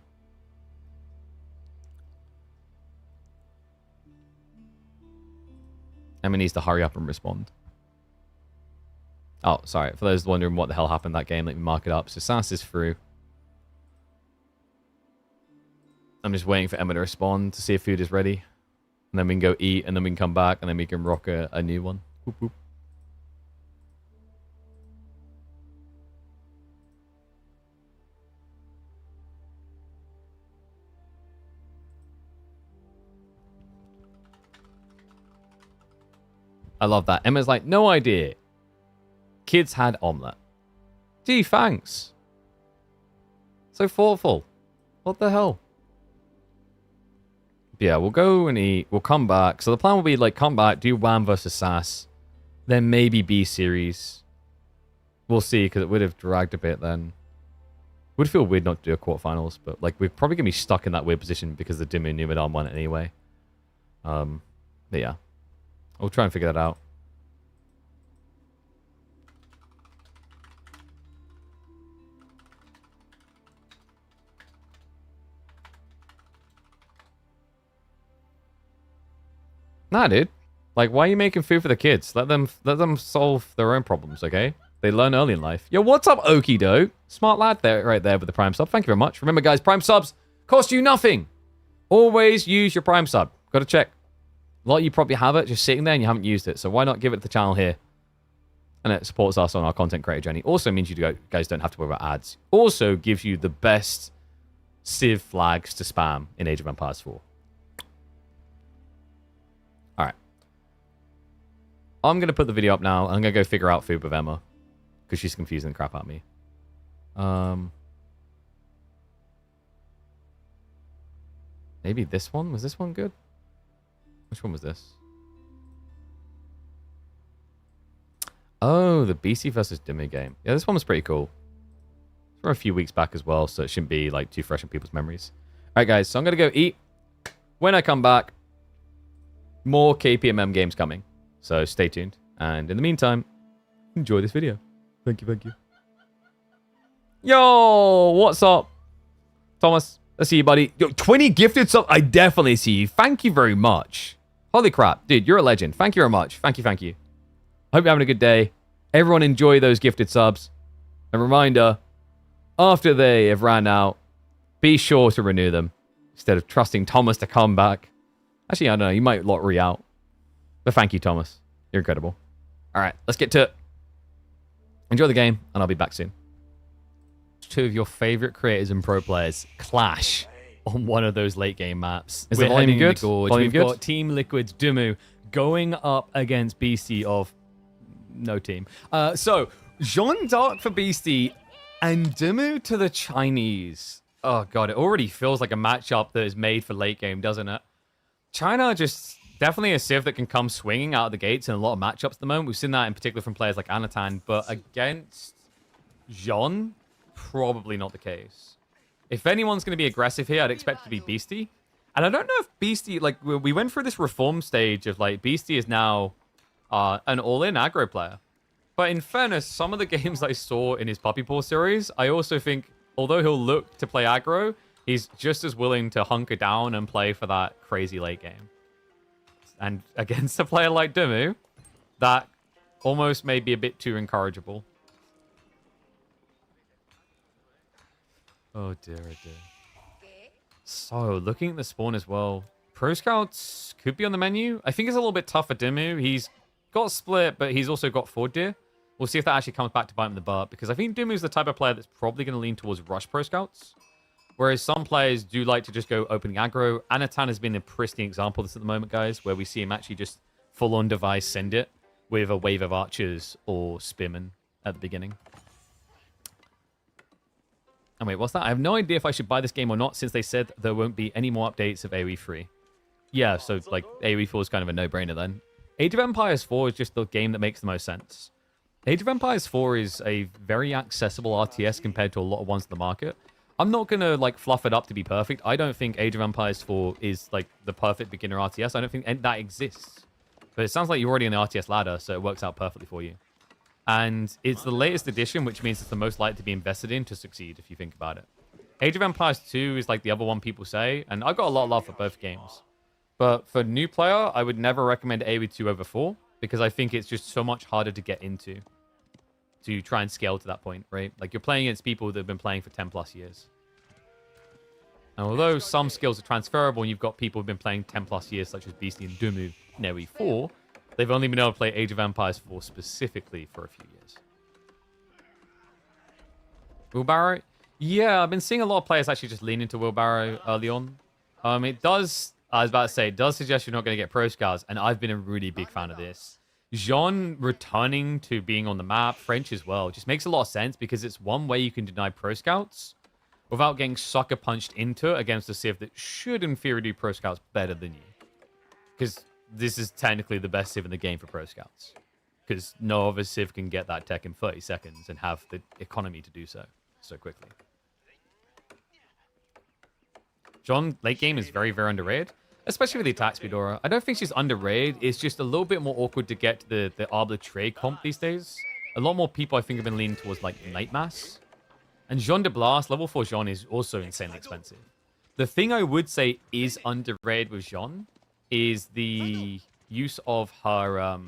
[SPEAKER 1] Emma needs to hurry up and respond. Oh, sorry. For those wondering what the hell happened in that game, let me mark it up. So SAS is through. I'm just waiting for Emma to respond to see if food is ready. And then we can go eat, and then we can come back, and then we can rock a new one. Boop, boop. I love that. Emma's like, no idea. Kids had omelette. Gee, thanks. So thoughtful. What the hell? Yeah, we'll go and eat. We'll come back. So the plan will be like come back, do WAM versus SAS, then maybe B series. We'll see because it would have dragged a bit then. Would feel weird not to do a quarterfinals, but like we're probably gonna be stuck in that weird position because the Dimmu and Numudan won anyway. But yeah, we'll try and figure that out. Nah, dude. Like, why are you making food for the kids? Let them solve their own problems, okay? They learn early in life. Yo, what's up, Okie Doke? Smart lad there, right there with the Prime sub. Thank you very much. Remember, guys, Prime subs cost you nothing. Always use your Prime sub. Got to check. A lot of you probably have it just sitting there and you haven't used it. So why not give it to the channel here? And it supports us on our content creator journey. Also means you guys don't have to worry about ads. Also gives you the best Civ flags to spam in Age of Empires 4. All right. I'm going to put the video up now. I'm going to go figure out food with Emma. Because she's confusing the crap out of me. Maybe this one? Was this one good? Which one was this? Oh, the BC versus Dimmy game. Yeah, this one was pretty cool. It's from a few weeks back as well, so it shouldn't be like too fresh in people's memories. All right, guys, so I'm going to go eat. When I come back, more KPMM games coming. So stay tuned. And in the meantime, enjoy this video. Thank you, thank you. Yo, what's up? Thomas, I see you, buddy. Yo, 20 gifted subs. I definitely see you. Thank you very much. Holy crap. Dude, you're a legend. Thank you very much. Thank you, thank you. Hope you're having a good day. Everyone enjoy those gifted subs. A reminder, after they have ran out, be sure to renew them instead of trusting Thomas to come back. Actually, I don't know. You might lottery out. But thank you, Thomas. You're incredible. All right, let's get to it. Enjoy the game, and I'll be back soon. Two of your favorite creators and pro players clash on one of those late game maps. Is the volume good? We've got Team Liquid's Dumu going up against Beastie of no team. So, Jean d'Arc for Beastie and Dumu to the Chinese. Oh, God, it already feels like a matchup that is made for late game, doesn't it? China just definitely a Civ that can come swinging out of the gates in a lot of matchups at the moment. We've seen that in particular from players like Anatan, but against Jean, probably not the case. If anyone's going to be aggressive here, I'd expect it to be Beastie. And I don't know if Beastie, like, we went through this reform stage of, like, Beastie is now an all-in aggro player. But in fairness, some of the games I saw in his Puppy Paw series, I also think, although he'll look to play aggro, he's just as willing to hunker down and play for that crazy late game. And against a player like Dumu, that almost may be a bit too incorrigible. Oh dear, oh dear. So, looking at the spawn as well, Pro Scouts could be on the menu. I think it's a little bit tough for Dumu. He's got split, but he's also got Ford Deer. We'll see if that actually comes back to bite him in the butt, because I think Dumu's the type of player that's probably going to lean towards rush Pro Scouts. Whereas some players do like to just go opening aggro. Anatan has been a pristine example of this at the moment, guys, where we see him actually just full-on device send it with a wave of archers or spearmen at the beginning. And wait, what's that? I have no idea if I should buy this game or not, since they said there won't be any more updates of AoE 3. Yeah, so like AoE 4 is kind of a no-brainer then. Age of Empires 4 is just the game that makes the most sense. Age of Empires 4 is a very accessible RTS compared to a lot of ones in the market. I'm not going to like fluff it up to be perfect. I don't think Age of Empires 4 is like the perfect beginner RTS. I don't think that exists. But it sounds like you're already on the RTS ladder, so it works out perfectly for you. And it's the latest edition, which means it's the most likely to be invested in to succeed, if you think about it. Age of Empires 2 is like the other one people say, and I've got a lot of love for both games. But for new player, I would never recommend AoE 2 over 4, because I think it's just so much harder to get into to try and scale to that point, right? Like, you're playing against people that have been playing for 10 plus years. And although some skills are transferable, and you've got people who've been playing 10 plus years, such as Beastie and Dumu in AoE 4, they've only been able to play Age of Empires 4 specifically for a few years. Wheelbarrow? Yeah, I've been seeing a lot of players actually just lean into Wheelbarrow early on. It does, I was about to say, it does suggest you're not going to get Pro Scouts, and I've been a really big fan of this. Jean returning to being on the map, French as well, just makes a lot of sense, because it's one way you can deny Pro Scouts without getting sucker punched into it against a Civ that should, in theory, do Pro Scouts better than you. Because this is technically the best Civ in the game for Pro Scouts. Because no other Civ can get that tech in 30 seconds and have the economy to do so quickly. Jean, late game, is very, very underrated. Especially with the attack speed aura. I don't think she's underrated. It's just a little bit more awkward to get to the arbitrary comp these days. A lot more people, I think, have been leaning towards, like, Nightmass. And Jean de Blas, level 4 Jean, is also insanely expensive. The thing I would say is underrated with Jean is the use of her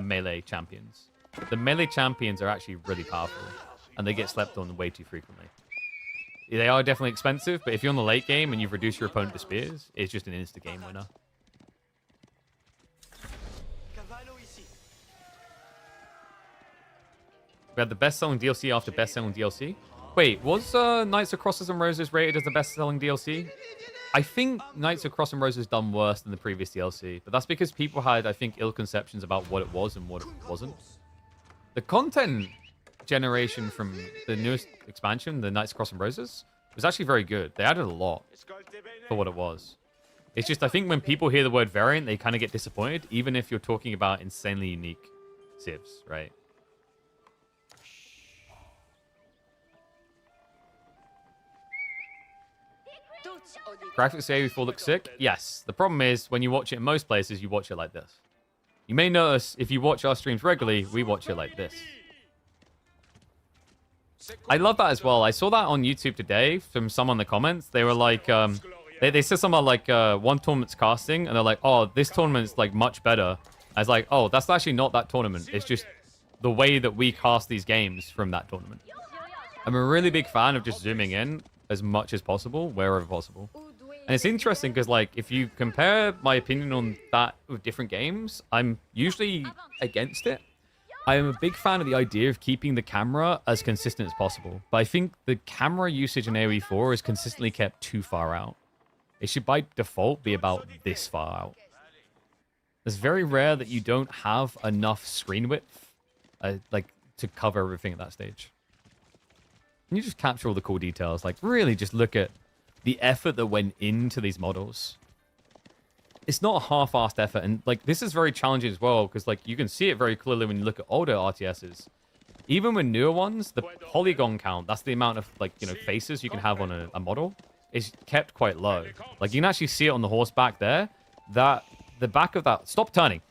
[SPEAKER 1] melee champions. The melee champions are actually really powerful, and they get slept on way too frequently. They are definitely expensive, but if you're on the late game and you've reduced your opponent to spears, it's just an insta-game winner. We had the best-selling DLC after best-selling DLC. Wait, was Knights of Crosses and Roses rated as the best-selling DLC? I think Knights of Cross and Roses done worse than the previous DLC, but that's because people had, I think, ill conceptions about what it was and what it wasn't. The content generation from the newest expansion, the Knights of Cross and Roses, was actually very good. They added a lot for what it was. It's just, I think when people hear the word variant, they kind of get disappointed, even if you're talking about insanely unique civs, right? Graphics AOE4 look sick? Yes. The problem is, when you watch it in most places, you watch it like this. You may notice, if you watch our streams regularly, we watch it like this. I love that as well. I saw that on YouTube today from someone in the comments. They were like, they said something like, one tournament's casting, and they're like, oh, this tournament's like much better. I was like, oh, that's actually not that tournament. It's just the way that we cast these games from that tournament. I'm a really big fan of just zooming in as much as possible, wherever possible. And it's interesting because, like, if you compare my opinion on that with different games, I'm usually against it. I am a big fan of the idea of keeping the camera as consistent as possible. But I think the camera usage in AoE 4 is consistently kept too far out. It should, by default, be about this far out. It's very rare that you don't have enough screen width, like, to cover everything at that stage. And you just capture all the cool details. Like, really just look at the effort that went into these models. It's not a half-assed effort. And, like, this is very challenging as well, because, like, you can see it very clearly when you look at older RTSs. Even with newer ones, the polygon count, that's the amount of, like, you know, faces you can have on a model, is kept quite low. Like, you can actually see it on the horse back there. That, the back of that... Stop turning!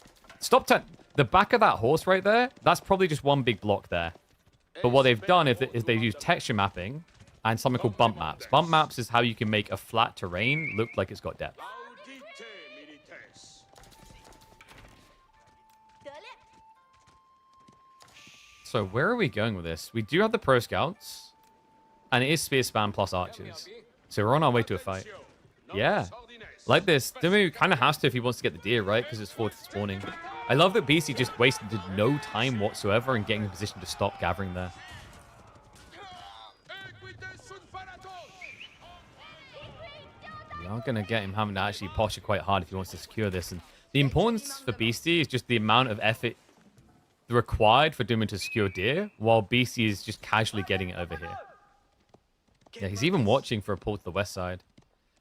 [SPEAKER 1] Stop turning! The back of that horse right there, that's probably just one big block there. But what they've done is they've used texture mapping and something called bump maps. Bump maps is how you can make a flat terrain look like it's got depth. So where are we going with this? We do have the pro scouts, and it is spear spam plus archers. So we're on our way to a fight. Yeah. Like this, Dimu kind of has to if he wants to get the deer, right? Because it's forward spawning. I love that BC just wasted no time whatsoever in getting in position to stop gathering there. We are going to get him having to actually posh it quite hard if he wants to secure this. And the importance for BC is just the amount of effort required for Dimu to secure deer, while BC is just casually getting it over here. Yeah, he's even watching for a pull to the west side.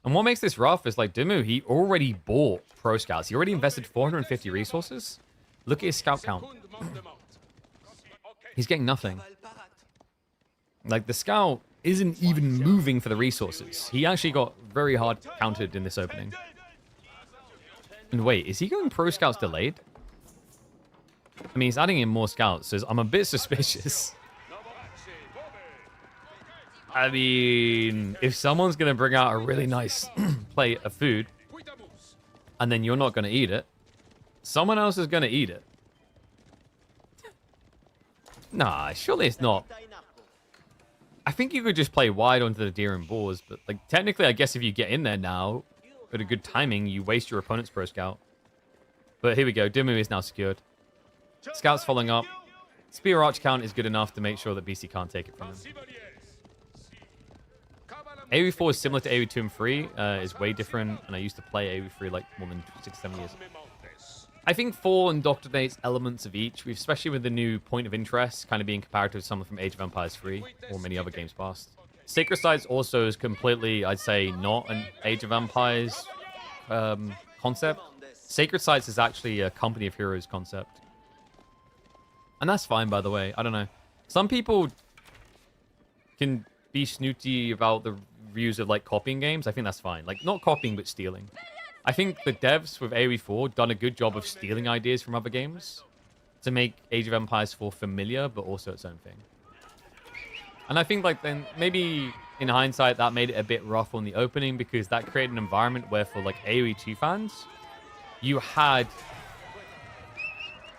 [SPEAKER 1] And what makes this rough is, like, Dimu, he already bought pro scouts. He already invested 450 resources. Look at his scout count. He's getting nothing. Like, the scout isn't even moving for the resources. He actually got very hard countered in this opening. And wait, is he going pro scouts delayed? I mean, he's adding in more scouts, so I'm a bit suspicious. I mean, if someone's going to bring out a really nice plate of food, and then you're not going to eat it, someone else is going to eat it. Nah, surely it's not. I think you could just play wide onto the deer and boars, but, like, technically, I guess if you get in there now, with a good timing, you waste your opponent's pro scout. But here we go. Dimu is now secured. Scouts following up. Spear arch count is good enough to make sure that BC can't take it from him. AoE 4 is similar to AoE 2 and 3, is way different, and I used to play AoE 3 like more than 6-7 years. I think 4 indoctrinates elements of each, especially with the new point of interest kind of being comparative to something from Age of Empires 3 or many other games past. Sacred Sites also is completely, I'd say, not an Age of Empires concept. Sacred Sites is actually a Company of Heroes concept. And that's fine, by the way. I don't know. Some people can be snooty about the views of, like, copying games. I think that's fine. Like, not copying, but stealing. I think the devs with AoE 4 done a good job of stealing ideas from other games to make Age of Empires 4 familiar, but also its own thing. And I think, like, then maybe in hindsight, that made it a bit rough on the opening because that created an environment where for, like, AoE 2 fans, you had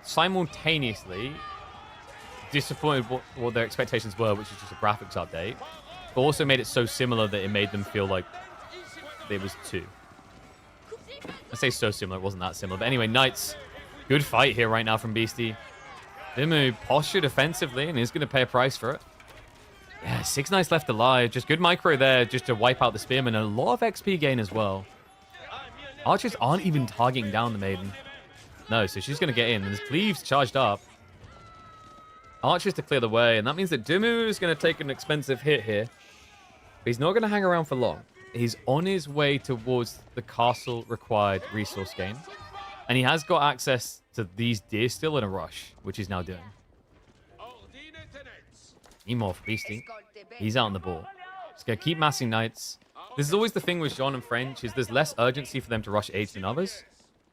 [SPEAKER 1] simultaneously disappointed what their expectations were, which is just a graphics update, but also made it so similar that it made them feel like it was 2. I say so similar, it wasn't that similar. But anyway, Knights, good fight here right now from Beastie. Dimu postured defensively and is going to pay a price for it. Yeah, 6 Knights left alive. Just good micro there just to wipe out the Spearman. And a lot of XP gain as well. Archers aren't even targeting down the Maiden. No, so she's going to get in. And there's Cleaves charged up. Archers to clear the way. And that means that Dimu is going to take an expensive hit here. But he's not going to hang around for long. He's on his way towards the castle required resource gain. And he has got access to these deer still in a rush, which he's now doing. Emor for Beastie. He's out on the ball. Just going to keep massing Knights. This is always the thing with Jean and French, is there's less urgency for them to rush age than others.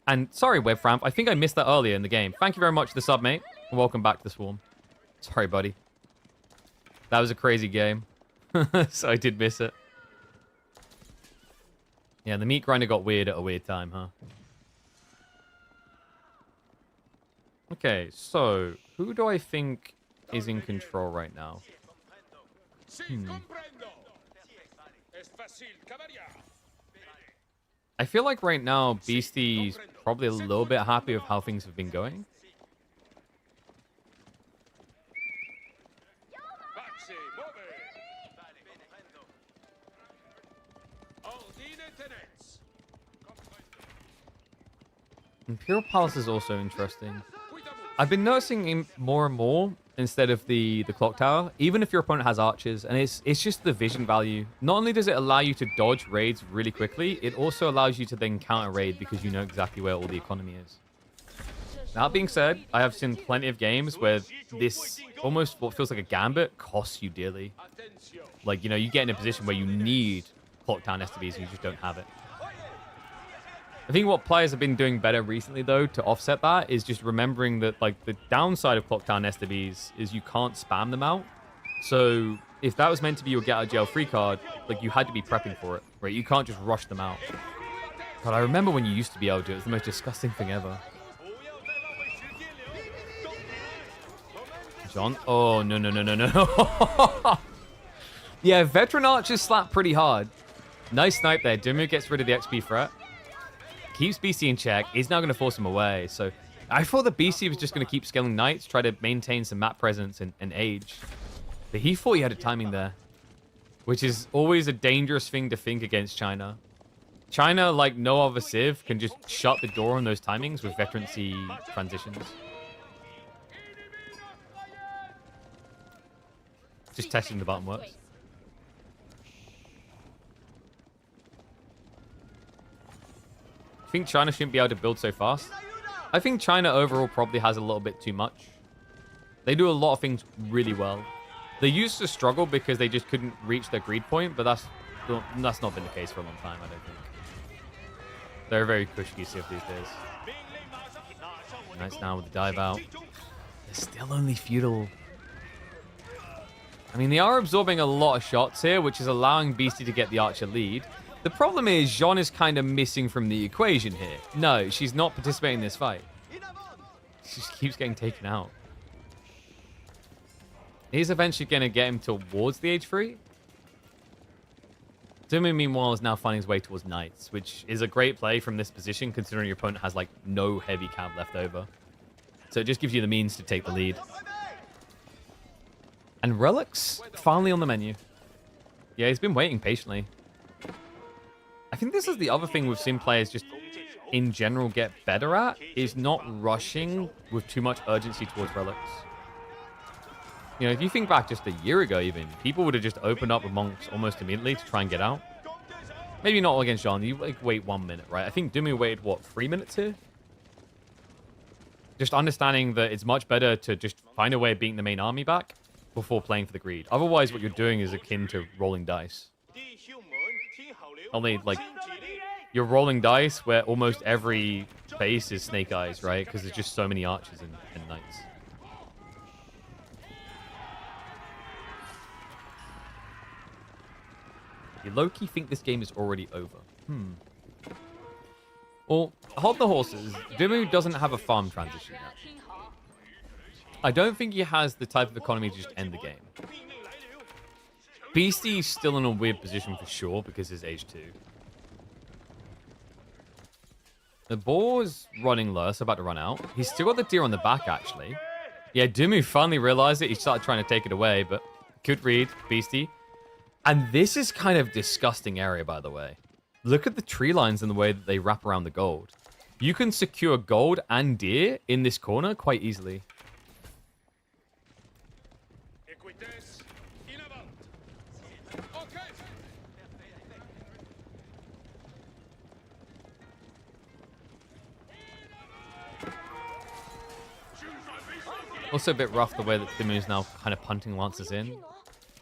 [SPEAKER 1] And sorry, Webframp, I think I missed that earlier in the game. Thank you very much for the sub, mate. And welcome back to the Swarm. Sorry, buddy. That was a crazy game. So I did miss it. Yeah, the meat grinder got weird at a weird time, huh? Okay, so who do I think is in control right now? I feel like right now Beastie's probably a little bit happy with how things have been going. Imperial Palace is also interesting. I've been noticing him more and more instead of the clock tower, even if your opponent has archers, and it's just the vision value. Not only does it allow you to dodge raids really quickly, it also allows you to then counter raid because you know exactly where all the economy is. That being said, I have seen plenty of games where this almost what feels like a gambit costs you dearly. Like, you know, you get in a position where you need clock tower STBs and you just don't have it. I think what players have been doing better recently, though, to offset that is just remembering that, like, the downside of clock town STBs is you can't spam them out. So if that was meant to be your get out of jail free card, like, you had to be prepping for it, right? You can't just rush them out. God, I remember when you used to be able to. It was the most disgusting thing ever. John? Oh, no, no, no, no, no. Yeah, veteran archers slap pretty hard. Nice snipe there. Dimu gets rid of the XP threat. Keeps BC in check. He's now going to force him away. So I thought that BC was just going to keep scaling Knights, try to maintain some map presence and age. But he thought he had a timing there, which is always a dangerous thing to think against China. China, like no other Civ, can just shut the door on those timings with veterancy transitions. Just testing the button works. I think China shouldn't be able to build so fast. I think China overall probably has a little bit too much. They do a lot of things really well. They used to struggle because they just couldn't reach their greed point, but that's not been the case for a long time, I don't think. They're very cushy Civ these days. Nice now with the dive out. They're still only feudal. I mean, they are absorbing a lot of shots here, which is allowing Beastie to get the archer lead. The problem is, Jean is kind of missing from the equation here. No, she's not participating in this fight. She just keeps getting taken out. He's eventually going to get him towards the H3. Dimu, meanwhile, is now finding his way towards Knights, which is a great play from this position, considering your opponent has, like, no heavy cab left over. So it just gives you the means to take the lead. And Relic's finally on the menu. Yeah, he's been waiting patiently. I think this is the other thing we've seen players just in general get better at, is not rushing with too much urgency towards Relics. You know, if you think back just a year ago even, people would have just opened up with monks almost immediately to try and get out. Maybe not against Jean, you like wait 1 minute, right? I think Dimu waited, what, 3 minutes here? Just understanding that it's much better to just find a way of beating the main army back before playing for the greed. Otherwise, what you're doing is akin to rolling dice. Only, like, you're rolling dice where almost every base is Snake Eyes, right? Because there's just so many archers and knights. You low-key think this game is already over. Well, hold the horses. Dumu doesn't have a farm transition yet. I don't think he has the type of economy to just end the game. Beastie's still in a weird position for sure because he's age 2. The boar's running low, so about to run out. He's still got the deer on the back, actually. Yeah, Dumu finally realized it. He started trying to take it away, but good read, Beastie. And this is kind of disgusting area, by the way. Look at the tree lines and the way that they wrap around the gold. You can secure gold and deer in this corner quite easily. Also a bit rough the way that Dimu is now kind of punting lances in.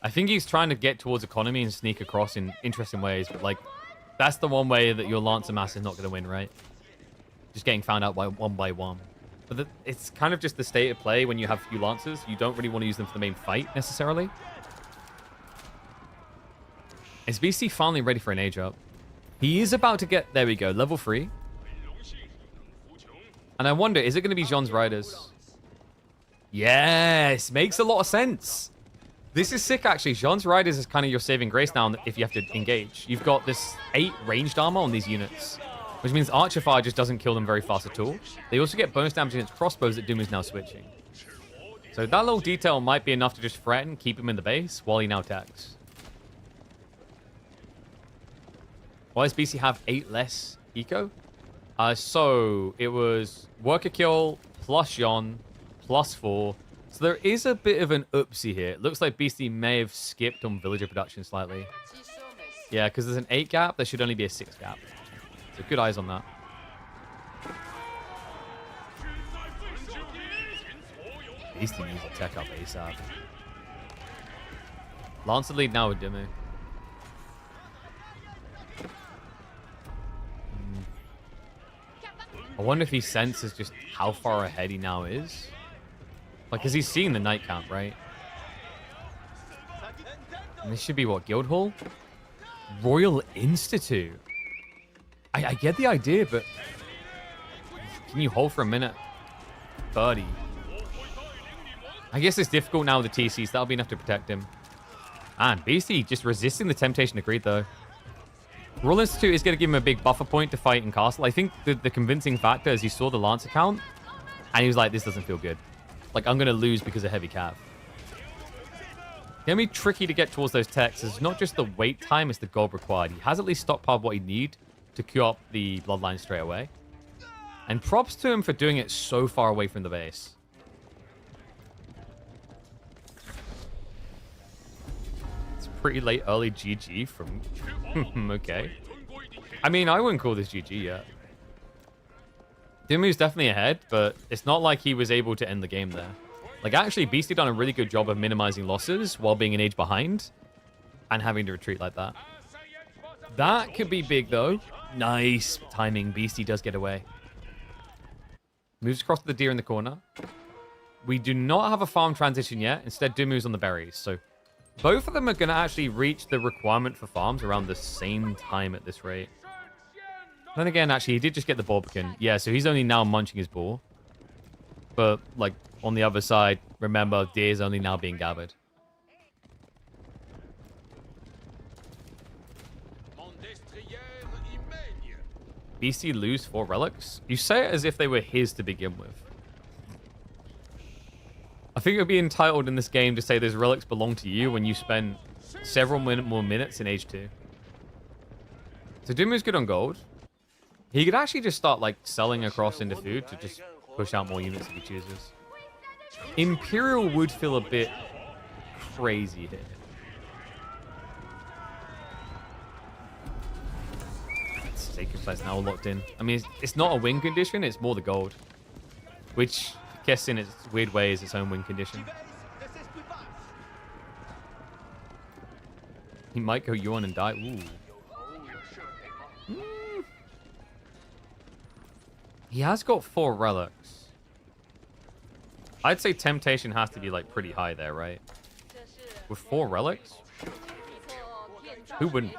[SPEAKER 1] I think he's trying to get towards economy and sneak across in interesting ways, but like, that's the one way that your lancer mass is not going to win, right? Just getting found out by one. But it's kind of just the state of play when you have few lancers. You don't really want to use them for the main fight, necessarily. Is BC finally ready for an age up? He is about to get, there we go, level 3. And I wonder, is it going to be Jean's Riders? Yes, makes a lot of sense. This is sick, actually. Jean's Riders is kind of your saving grace now if you have to engage. You've got this 8 ranged armor on these units, which means Archer Fire just doesn't kill them very fast at all. They also get bonus damage against crossbows that Dumu's now switching. So that little detail might be enough to just threaten, keep him in the base while he now attacks. Why does BC have 8 less eco? So it was worker kill plus Jean plus 4. So there is a bit of an oopsie here. It looks like Beastie may have skipped on villager production slightly. Yeah, because there's an 8 gap. There should only be a 6 gap. So good eyes on that. Beastie needs to tech up ASAP. Lancer lead now with Dimu. I wonder if he senses just how far ahead he now is. Like, because he's seeing the night count, right? And this should be what, Guildhall? Royal Institute. I get the idea, but can you hold for a minute? 30. I guess it's difficult now with the TCs. That'll be enough to protect him. And Beastie just resisting the temptation to greed, though. Royal Institute is going to give him a big buffer point to fight in Castle. I think the convincing factor is he saw the Lancer count, and he was like, this doesn't feel good. Like, I'm going to lose because of heavy cav. It's going to be tricky to get towards those techs. It's not just the wait time, it's the gold required. He has at least stockpiled what he need to queue up the bloodline straight away. And props to him for doing it so far away from the base. It's pretty late early GG from... okay. I mean, I wouldn't call this GG yet. Dumu's definitely ahead, but it's not like he was able to end the game there. Like, actually, Beastie done a really good job of minimizing losses while being an age behind and having to retreat like that. That could be big, though. Nice timing. Beastie does get away. Moves across to the deer in the corner. We do not have a farm transition yet. Instead, Dumu's on the berries. So both of them are going to actually reach the requirement for farms around the same time at this rate. Then again, actually, he did just get the Barbican. Yeah, so he's only now munching his boar. But, like, on the other side, remember, deer's only now being gathered. BC lose 4 relics? You say it as if they were his to begin with. I think it would be entitled in this game to say those relics belong to you when you spend several more minutes in Age 2. So Dumu's good on gold. He could actually just start, like, selling across into food to just push out more units if he chooses. Imperial would feel a bit crazy here. Sacred Sight's now locked in. I mean, it's not a win condition, it's more the gold. Which, I guess in its weird way, is its own win condition. He might go Yuan and die. Ooh. He has got 4 relics. I'd say temptation has to be, like, pretty high there, right? With 4 relics? Who wouldn't?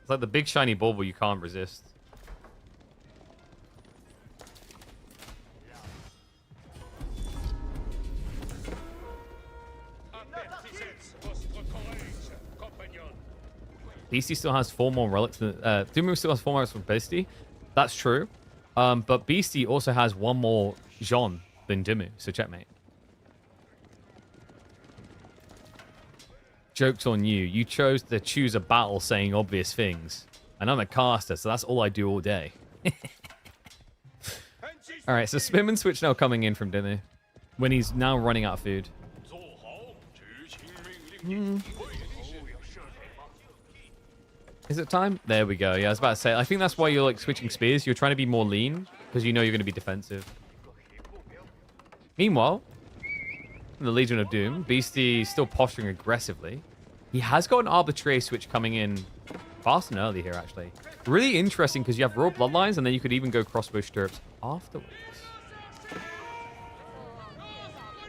[SPEAKER 1] It's like the big shiny bauble you can't resist. BC still has 4 more relics than... Dumu still has 4 more relics from Beastie. That's true. But Beastie also has 1 more Jean than Dumu, so checkmate. Joke's on you. You chose to choose a battle saying obvious things. And I'm a caster, so that's all I do all day. Alright, so spin and switch now coming in from Dumu. When he's now running out of food. Is it time? There we go. Yeah, I was about to say, I think that's why you're like switching spears. You're trying to be more lean because you know you're going to be defensive. Meanwhile, in the Legion of Doom, Beastie still posturing aggressively. He has got an arbitrary switch coming in fast and early here, actually. Really interesting because you have raw bloodlines and then you could even go crossbow stirrups afterwards.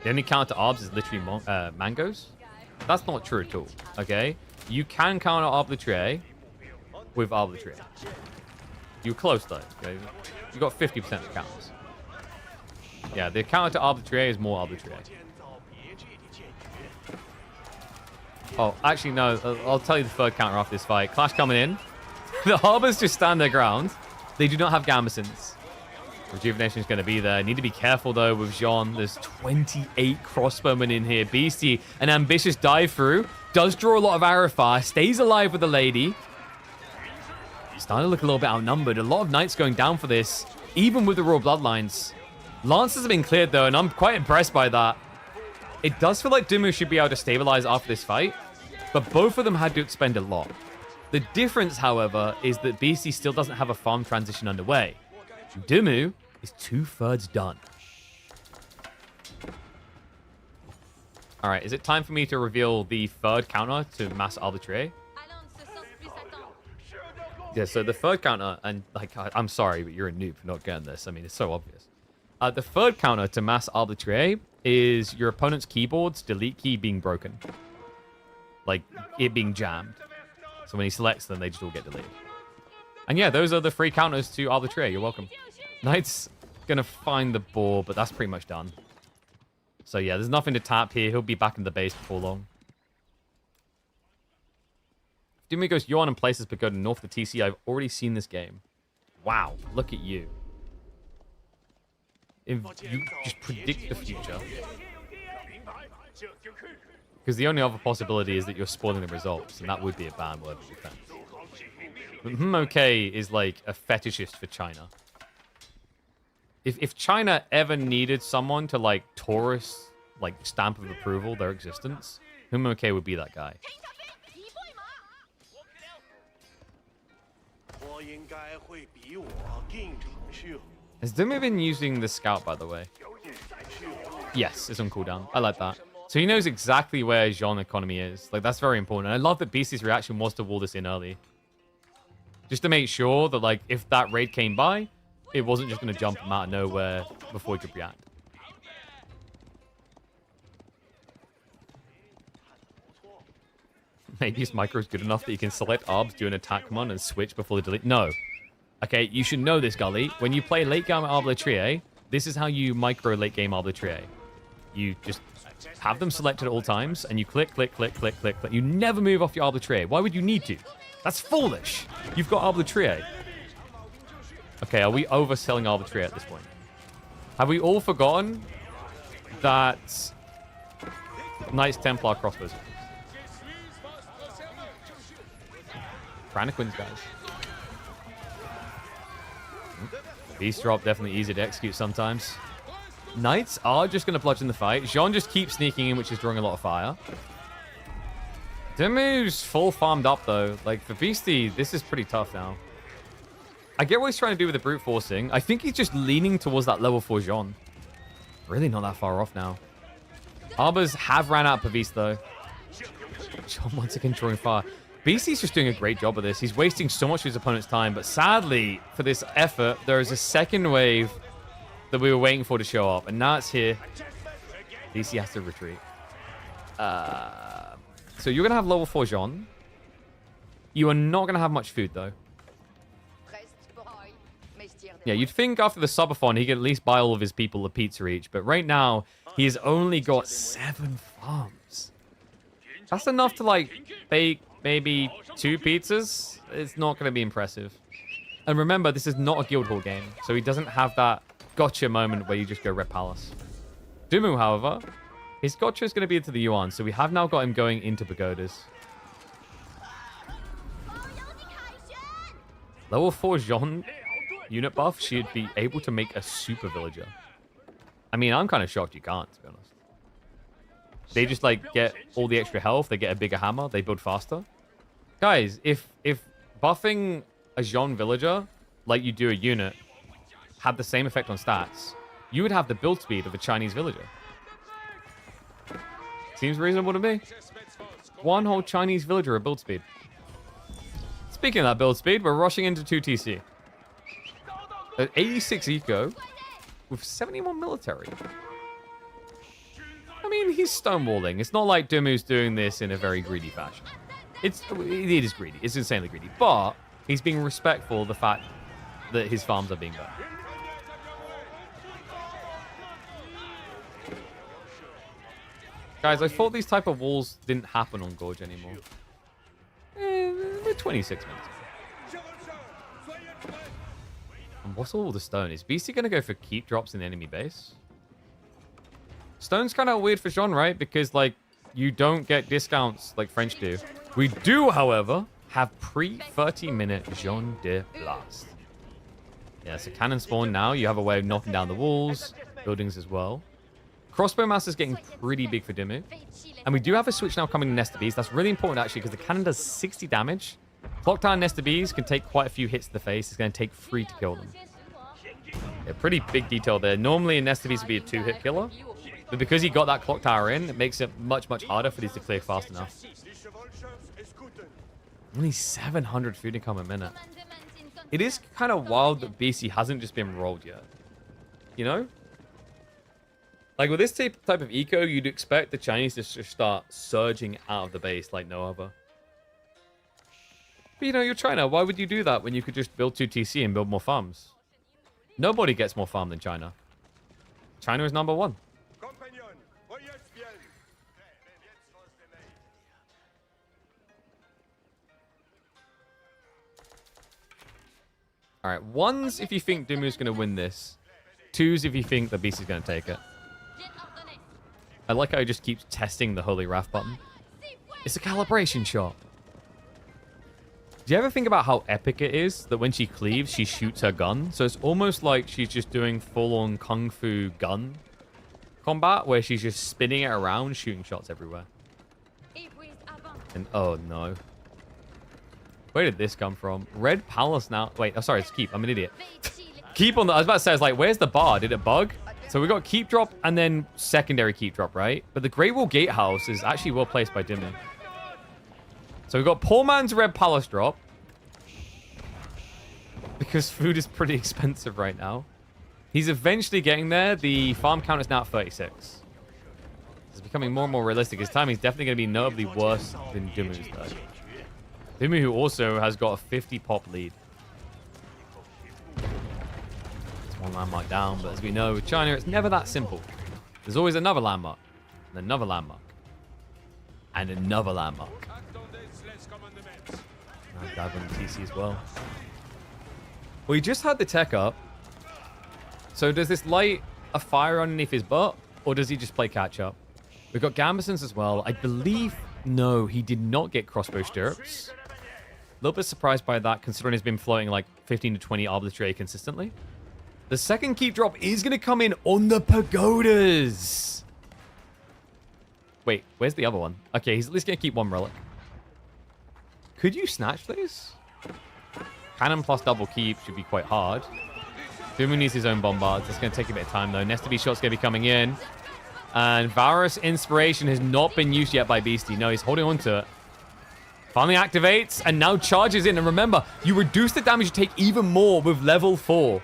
[SPEAKER 1] The only counter to arbs is literally mangoes. That's not true at all, okay? You can counter arbitrary with arbitrary. You're close though. Okay? You got 50% of counters. Yeah, the counter to arbitrary is more arbitrary. Oh, actually no. I'll tell you the third counter after this fight. Clash coming in. The harbors just stand their ground. They do not have gambesons. Rejuvenation is going to be there. Need to be careful though with Jean. There's 28 crossbowmen in here. Beastie, an ambitious dive through. Does draw a lot of arrow fire. Stays alive with the lady. Starting to look a little bit outnumbered. A lot of knights going down for this, even with the raw bloodlines. Lances have been cleared though, and I'm quite impressed by that. It does feel like Dumu should be able to stabilize after this fight, but both of them had to expend a lot. The difference, however, is that Beastie still doesn't have a farm transition underway. Dumu is 2/3 done. All right, is it time for me to reveal the third counter to Mass Arbitrary? Yeah, so the third counter, and like, I'm sorry, but you're a noob for not getting this. I mean, it's so obvious. The third counter to Mass Arbitrary is your opponent's keyboard's delete key being broken. Like, it being jammed. So when he selects them, they just all get deleted. And yeah, those are the 3 counters to Arbitrary. You're welcome. Knight's gonna find the boar, but that's pretty much done. So yeah, there's nothing to tap here. He'll be back in the base before long. Dumu goes Yuan and places but go to north to TC. I've already seen this game. Wow, look at you. If you just predict the future. Because the only other possibility is that you're spoiling the results, and that would be a ban word of defense. But okay is like a fetishist for China. If China ever needed someone to like Taurus, like stamp of approval their existence, okay would be that guy. Has Dumu been using the scout, by the way? Yes, it's on cooldown. I like that. So he knows exactly where Jean economy is. Like, that's very important. And I love that Beastie's reaction was to wall this in early. Just to make sure that, like, if that raid came by, it wasn't just going to jump him out of nowhere before he could react. Maybe his micro is good enough that you can select ARBs, do an attack command, and switch before the delete. No. Okay, you should know this, Gully. When you play late game Arbitrary, this is how you micro late game Arbitrary. You just have them selected at all times, and you click, click, click, click, click, click. You never move off your Arbitrary. Why would you need to? That's foolish. You've got Arbitrary. Okay, are we overselling Arbitrary at this point? Have we all forgotten that Knights Templar crossbows? Pranaquins, guys. Beast drop, definitely easy to execute sometimes. Knights are just going to bludgeon the fight. Jean just keeps sneaking in, which is drawing a lot of fire. Dumu's full farmed up, though. Like, for Beastie, this is pretty tough now. I get what he's trying to do with the brute forcing. I think he's just leaning towards that level 4 Jean. Really not that far off now. Arbors have ran out of Beast, though. Jean once again drawing fire. Beastie's just doing a great job of this. He's wasting so much of his opponent's time, but sadly, for this effort, there is a second wave that we were waiting for to show up, and now it's here. Beastie has to retreat. So you're going to have level 4 Jean. You are not going to have much food, though. Yeah, you'd think after the subathon he could at least buy all of his people a pizza each, but right now he has only got 7 farms. That's enough to, like, bake maybe 2 pizzas. It's not going to be impressive. And remember, this is not a guild hall game, so he doesn't have that gotcha moment where you just go Red Palace. Dumu, however, his gotcha is going to be into the Yuan, so we have now got him going into pagodas. Level 4 Jean unit buff, she'd be able to make a super villager. I mean, I'm kind of shocked you can't, to be honest. They just, like, get all the extra health, they get a bigger hammer, they build faster. Guys, if buffing a Jean villager, like you do a unit, had the same effect on stats, you would have the build speed of a Chinese villager. Seems reasonable to me. 1 whole Chinese villager at build speed. Speaking of that build speed, we're rushing into 2 TC. At 86 eco, with 71 military. I mean, he's stonewalling. It's not like Dumu's doing this in a very greedy fashion. It is greedy. It's insanely greedy. But he's being respectful of the fact that his farms are being built. Guys, I thought these type of walls didn't happen on Gorge anymore. We're 26 minutes. And what's all the stone? Is BC going to go for keep drops in the enemy base? Stone's kind of weird for Jean, right? Because, like, you don't get discounts like French do. We do, however, have pre-30-minute Jean de Blast. Yeah, so cannon spawn now. You have a way of knocking down the walls, buildings as well. Crossbow mass is getting pretty big for Dumu. And we do have a switch now coming to Nesta Bees. That's really important, actually, because the cannon does 60 damage. Clock Tower Nesta Bees can take quite a few hits to the face. It's going to take 3 to kill them. Yeah, pretty big detail there. Normally, a Nesta Bees would be a 2-hit killer. But because he got that Clock Tower in, it makes it much, much harder for these to clear fast enough. Only 700 food income a minute. It is kind of wild that BC hasn't just been rolled yet. You know? Like, with this type of eco, you'd expect the Chinese to just start surging out of the base like no other. But, you know, you're China. Why would you do that when you could just build 2 TC and build more farms? Nobody gets more farm than China. China is number 1. Alright, 1s if you think Dumu's going to win this. 2s if you think the beast is going to take it. I like how he just keeps testing the Holy Wrath button. It's a calibration shot. Do you ever think about how epic it is that when she cleaves, she shoots her gun? So it's almost like she's just doing full-on kung fu gun combat, where she's just spinning it around, shooting shots everywhere. And oh no. Where did this come from? Red Palace now. Wait, oh, sorry, it's keep. I'm an idiot. Keep on the... I was about to say, I was like, where's the bar? Did it bug? So we got keep drop and then secondary keep drop, right? But the Great Wall Gatehouse is actually well placed by Dimmy. So we got poor man's Red Palace drop. Because food is pretty expensive right now. He's eventually getting there. The farm count is now at 36. It's becoming more and more realistic. His timing is definitely going to be notably worse than Dimu's though. Dimu, who also has got a 50 pop lead. It's 1 landmark down, but as we know, with China, it's never that simple. There's always another landmark, and another landmark, and another landmark. I'll dive on the TC as well. We just had the tech up. So does this light a fire underneath his butt, or does he just play catch up? We've got Gambesons as well. I believe, no, he did not get crossbow stirrups. A little bit surprised by that, considering he's been floating like 15 to 20 arbitrary consistently. The second keep drop is going to come in on the pagodas. Wait, where's the other one? Okay, he's at least going to keep 1 relic. Could you snatch these? Cannon plus double keep should be quite hard. Dumu needs his own bombards. It's going to take a bit of time, though. Nesta B shot's going to be coming in. And Varus Inspiration has not been used yet by Beastie. No, he's holding on to it. Finally activates and now charges in. And remember, you reduce the damage you take even more with level 4.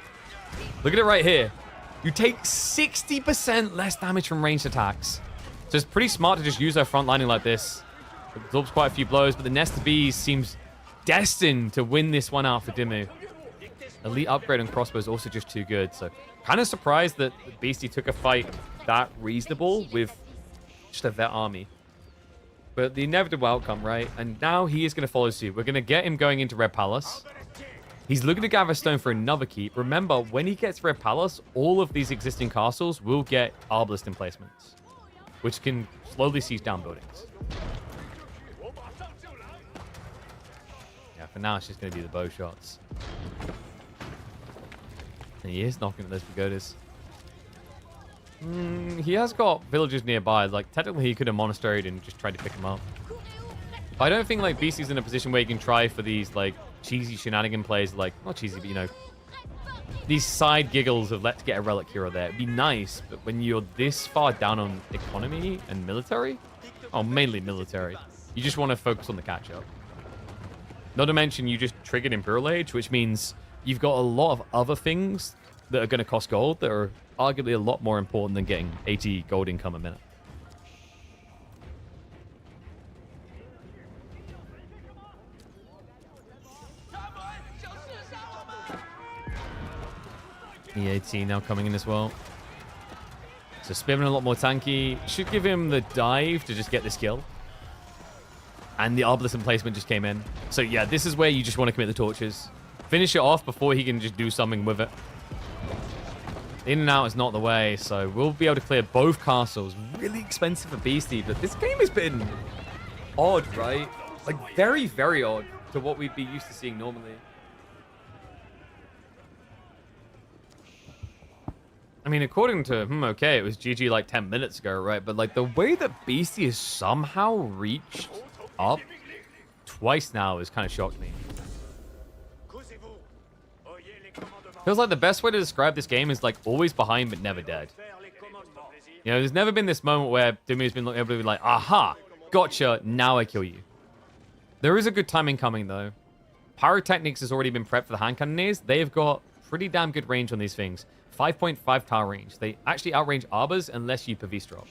[SPEAKER 1] Look at it right here. You take 60% less damage from ranged attacks. So it's pretty smart to just use her front lining like this. It absorbs quite a few blows, but the Nesta B seems destined to win this one out for Dimmu. Elite upgrade on crossbow is also just too good. So kind of surprised that Beastie took a fight that reasonable with just a vet army. But the inevitable outcome, right? And now he is going to follow suit. We're going to get him going into Red Palace. He's looking to gather stone for another keep. Remember, when he gets Red Palace, all of these existing castles will get Arbalest emplacements, which can slowly siege down buildings. Yeah, for now, it's just going to be the bow shots. And he is knocking at those pagodas. He has got villagers nearby. Like, technically, he could have monasteried and just tried to pick them up. But I don't think, like, BC's in a position where he can try for these, like, cheesy shenanigan plays. Like, not cheesy, but, you know, these side giggles of let's get a relic here or there. It'd be nice, but when you're this far down on economy and military, oh, mainly military, you just want to focus on the catch-up. Not to mention, you just triggered Imperial Age, which means you've got a lot of other things that are going to cost gold that are arguably a lot more important than getting 80 gold income a minute. E18 now coming in as well. So Spearman a lot more tanky. Should give him the dive to just get this kill. And the Arbalest emplacement just came in. So yeah, this is where you just want to commit the torches. Finish it off before he can just do something with it. In and out is not the way, so we'll be able to clear both castles. Really expensive for Beastie, but this game has been odd, right? Like, very, very odd to what we'd be used to seeing normally. I mean, according to, okay, it was GG like 10 minutes ago, right? But, like, the way that Beastie has somehow reached up twice now has kind of shocked me. Feels like the best way to describe this game is, like, always behind but never dead. You know, there's never been this moment where Dimmu's been able to be like, aha, gotcha, now I kill you. There is a good timing coming, though. Pyrotechnics has already been prepped for the hand cannoneers. They've got pretty damn good range on these things. 5.5 tower range. They actually outrange Arbors unless you Pavis drop.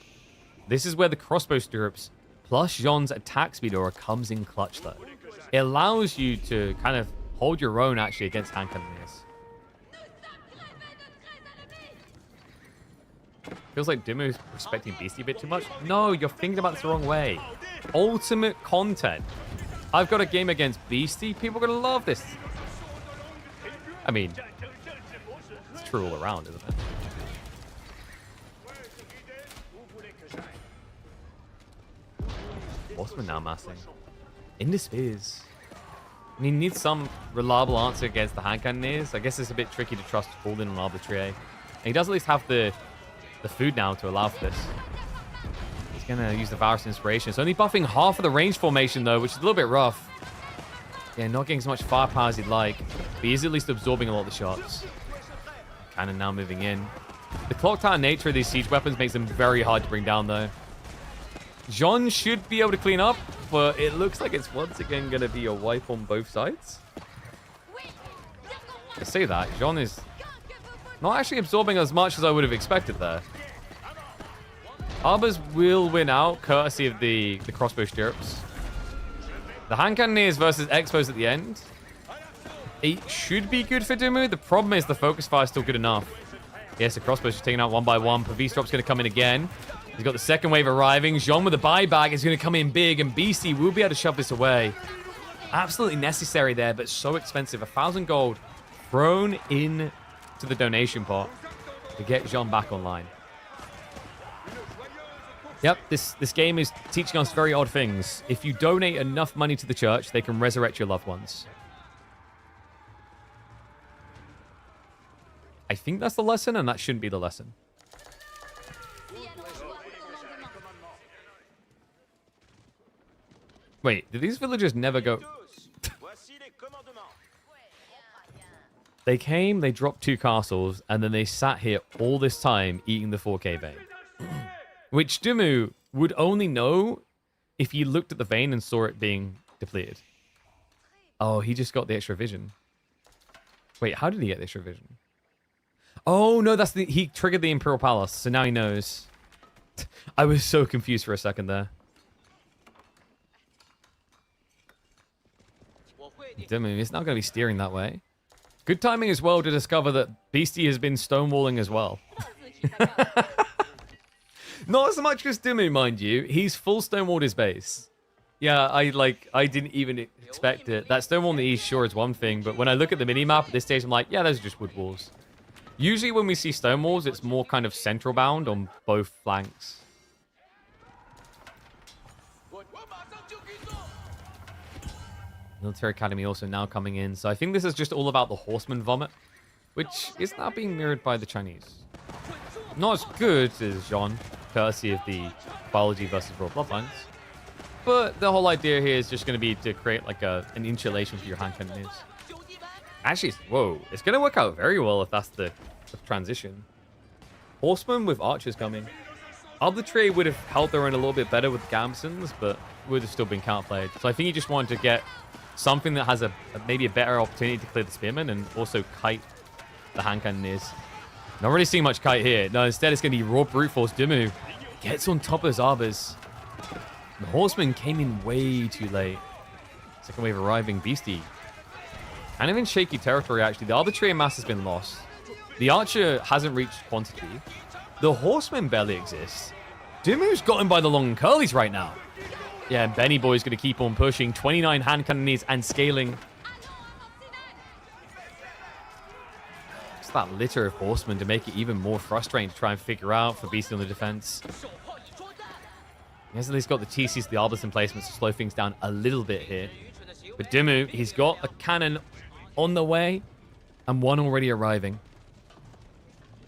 [SPEAKER 1] This is where the crossbow stirrups plus Jean's attack speed aura comes in clutch, though. It allows you to kind of hold your own, actually, against hand cannoneers. Feels like Dimmu's respecting Beastie a bit too much. No, you're thinking about this the wrong way. Ultimate content. I've got a game against Beastie. People are going to love this. I mean, it's true all around, isn't it? Ottoman now massing. Into spears. And he needs some reliable answer against the hand cannoneers. I guess it's a bit tricky to trust Golden and Arbitrary. And he does at least have the food now to allow for this. He's going to use the Varus Inspiration. It's only buffing half of the range formation, though, which is a little bit rough. Yeah, not getting as much firepower as he'd like. But he is at least absorbing a lot of the shots. Cannon now moving in. The clock tower nature of these siege weapons makes them very hard to bring down, though. Jean should be able to clean up, but it looks like it's once again going to be a wipe on both sides. I say that. Jean is not actually absorbing as much as I would have expected there. Arbors will win out, courtesy of the crossbow stirrups. The hand cannoneers versus expos at the end. It should be good for Dimmu. The problem is the focus fire is still good enough. Yes, the crossbows are taken out one by one. Pavis drop's going to come in again. He's got the second wave arriving. Jean with the buyback is going to come in big, and BC will be able to shove this away. Absolutely necessary there, but so expensive. 1,000 gold thrown in to the donation pot to get Jean back online. Yep, this game is teaching us very odd things. If you donate enough money to the church, they can resurrect your loved ones. I think that's the lesson, and that shouldn't be the lesson. Wait, did these villagers never go? They came, they dropped 2 castles, and then they sat here all this time eating the 4K vein. Which Dimmu would only know if he looked at the vein and saw it being depleted. Oh, he just got the extra vision. Wait, how did he get the extra vision? Oh, no, that's he triggered the Imperial Palace, so now he knows. I was so confused for a second there. Dimmu is now going to be steering that way. Good timing as well to discover that Beastie has been stonewalling as well. Not as much as Dimmu, mind you. He's full stonewalled his base. Yeah, I didn't even expect it. That stonewall in the east sure is one thing, but when I look at the mini-map at this stage, I'm like, yeah, those are just wood walls. Usually when we see stone walls, it's more kind of central bound on both flanks. Military Academy also now coming in. So I think this is just all about the Horseman Vomit, which is now being mirrored by the Chinese. Not as good as Jean, courtesy of the biology versus raw bloodlines. But the whole idea here is just going to be to create like an insulation for your hand cannons. Actually, whoa, it's going to work out very well if that's the transition. Horsemen with archers coming. Other trade would have held their own a little bit better with Gamsons, but would have still been counterplayed. So I think he just wanted to get something that has maybe a better opportunity to clear the spearmen and also kite the hand cannoneers. Not really seeing much kite here. No, instead it's going to be raw brute force. Dimmu gets on top of his arbors. The horseman came in way too late. Second wave arriving. Beastie. Kind of in shaky territory, actually. The arbitrary mass has been lost. The archer hasn't reached quantity. The horseman barely exists. Dimmu's got him by the long curlies right now. Yeah, and Benny Boy's going to keep on pushing. 29 hand cannoneers and scaling. It's that litter of horsemen to make it even more frustrating to try and figure out for Beastie on the defense. He has at least got the TCs, the Arbus placements to slow things down a little bit here. But Dimmu, he's got a cannon on the way and one already arriving.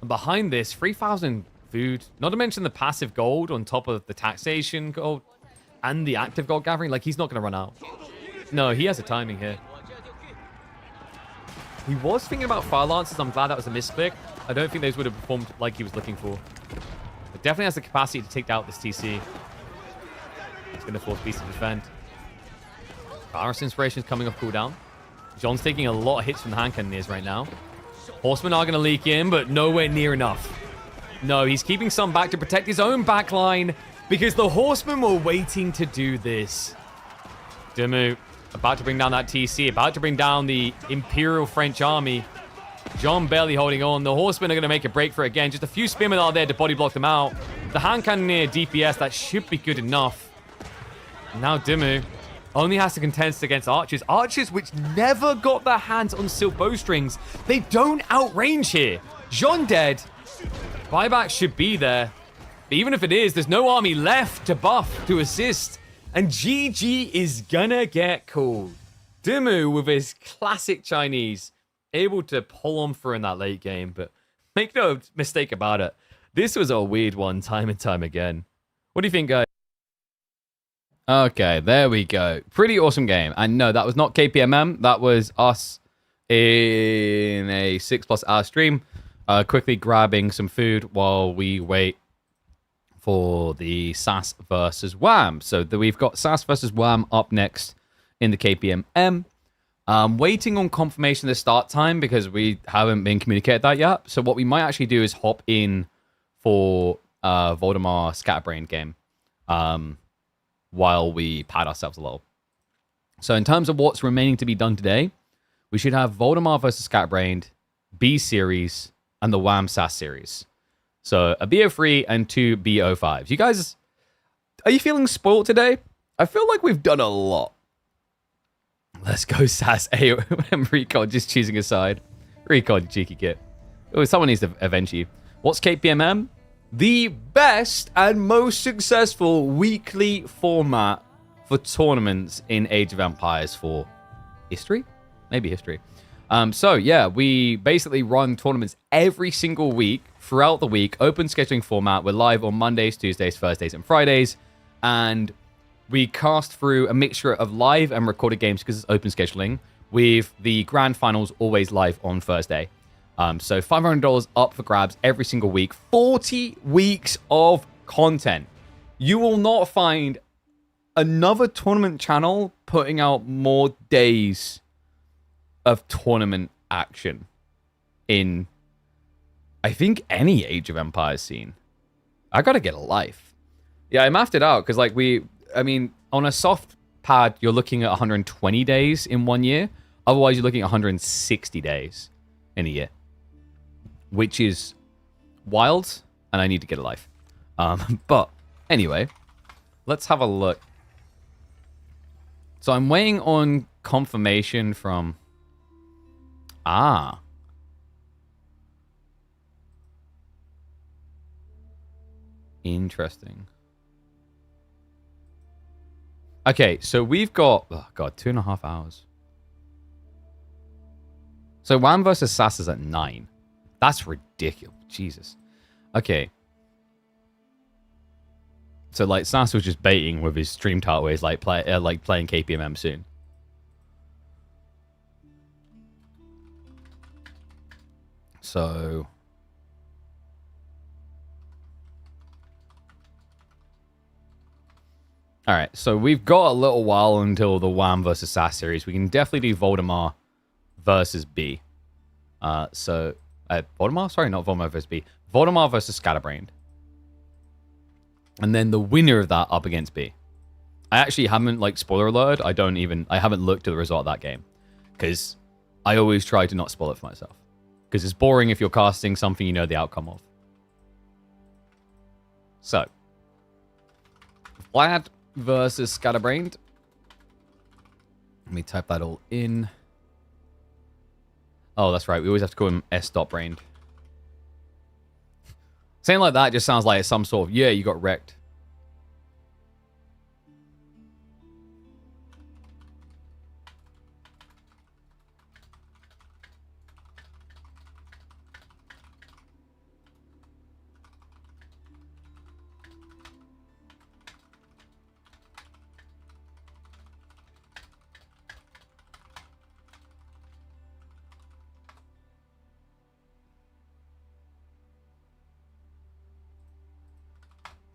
[SPEAKER 1] And behind this, 3,000 food, not to mention the passive gold on top of the taxation gold and the active gold gathering. Like, he's not going to run out. No, he has a timing here. He was thinking about fire lances. I'm glad that was a misclick. I don't think those would have performed like he was looking for. But definitely has the capacity to take out this TC. It's going to force Beast to defend. Virus Inspiration is coming off cooldown. John's taking a lot of hits from the hand cannoneers right now. Horsemen are going to leak in, but nowhere near enough. No, he's keeping some back to protect his own backline because the horsemen were waiting to do this. Dimmu about to bring down that TC, about to bring down the Imperial French army. John barely holding on. The horsemen are going to make a break for it again. Just a few spearmen are there to body block them out. The hand cannoneer DPS, that should be good enough. Now Dimmu only has to contend against archers. Archers which never got their hands on silk bowstrings. They don't outrange here. Jean dead. Buyback should be there. But even if it is, there's no army left to buff, to assist. And GG is gonna get called. Dimmu with his classic Chinese, able to pull on through in that late game. But make no mistake about it, this was a weird one time and time again. What do you think, guys? Okay, there we go. Pretty awesome game. And no, that was not KPMM. That was us in a 6+ hour stream, quickly grabbing some food while we wait for the SAS versus WAM. So we've got SAS versus WAM up next in the KPMM. Waiting on confirmation of the start time because we haven't been communicated that yet. So what we might actually do is hop in for Voldemar Scatterbrain game. While we pad ourselves a little. So in terms of what's remaining to be done today, we should have Voldemar versus Scatterbrained, B series, and the WAM SAS series. So a BO3 and 2 BO5s. You guys, are you feeling spoiled today? I feel like we've done a lot. Let's go SAS. Recon just choosing a side. Recon, cheeky git. Oh, someone needs to avenge you. What's KPMM? The best and most successful weekly format for tournaments in Age of Empires for history? Maybe history. So, yeah, we basically run tournaments every single week, throughout the week, open scheduling format. We're live on Mondays, Tuesdays, Thursdays, and Fridays. And we cast through a mixture of live and recorded games because it's open scheduling, with the grand finals always live on Thursday. So $500 up for grabs every single week. 40 weeks of content. You will not find another tournament channel putting out more days of tournament action in, I think, any Age of Empires scene. I gotta get a life. Yeah, I mapped it out because, like, on a soft pad, you're looking at 120 days in 1 year. Otherwise, you're looking at 160 days in a year, which is wild, and I need to get a life. But anyway, let's have a look. So I'm waiting on confirmation from... Interesting. Okay, so we've got... Oh, God, 2.5 hours. So WAM versus SAS is at 9. That's ridiculous. Jesus. Okay. So, like, SAS was just baiting with his stream title ways, like playing KPMM soon. So... Alright, so we've got a little while until the WAM versus SAS series. We can definitely do Voldemar versus B. Voldemar? Sorry, not Voldemar versus B. Voldemar versus Scatterbrained. And then the winner of that up against B. I actually haven't, like, spoiler alert, I haven't looked at the result of that game. Because I always try to not spoil it for myself. Because it's boring if you're casting something you know the outcome of. So. Vlad versus Scatterbrained. Let me type that all in. Oh, that's right. We always have to call him S.Brained. Saying like that just sounds like some sort of, yeah, you got wrecked.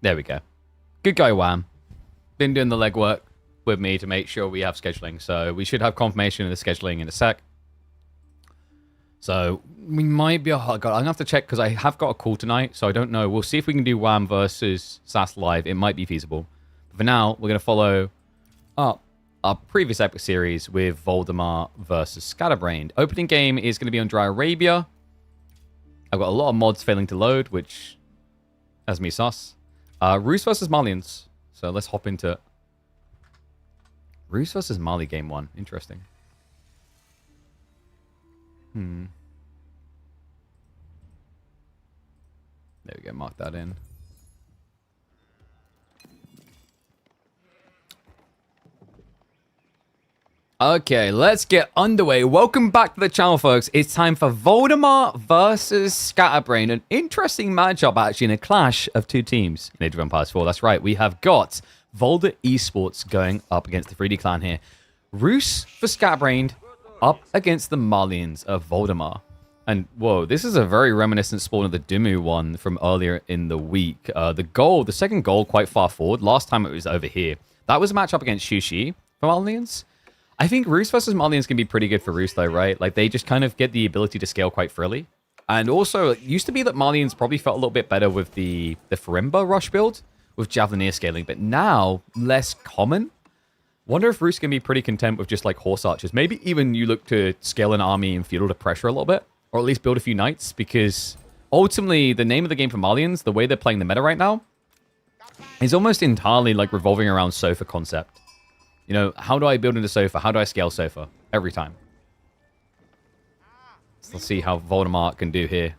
[SPEAKER 1] There we go. Good guy, Wham. Been doing the legwork with me to make sure we have scheduling. So we should have confirmation of the scheduling in a sec. So we might be... Oh, God, I'm going to have to check because I have got a call tonight. So I don't know. We'll see if we can do Wham versus SAS live. It might be feasible. But for now, we're going to follow up our previous epic series with Voldemar versus Scatterbrained. Opening game is going to be on Dry Arabia. I've got a lot of mods failing to load, which has me sus. Rus versus Malians. So let's hop into it. Rus versus Mali game 1. Interesting. There we go. Mark that in. Okay, let's get underway. Welcome back to the channel, folks. It's time for Voldemar versus Scatterbrained. An interesting matchup, actually, in a clash of two teams in Age of Empires 4. That's right. We have got Volder Esports going up against the 3D clan here. Rus for Scatterbrained up against the Malians of Voldemar. And, whoa, this is a very reminiscent spawn of the Dumu one from earlier in the week. The second goal, quite far forward. Last time it was over here. That was a matchup against Shushi for Malians. I think Rus versus Malians can be pretty good for Rus, though, right? Like, they just kind of get the ability to scale quite freely. And also, it used to be that Malians probably felt a little bit better with the Farimba rush build with Javelineer scaling, but now less common. Wonder if Rus can be pretty content with just, like, horse archers. Maybe even you look to scale an army and Feudal to pressure a little bit, or at least build a few knights, because ultimately, the name of the game for Malians, the way they're playing the meta right now, is almost entirely, like, revolving around Sofa concept. You know, how do I build into Sofa? How do I scale Sofa? Every time. So let's see how Voldemar can do here.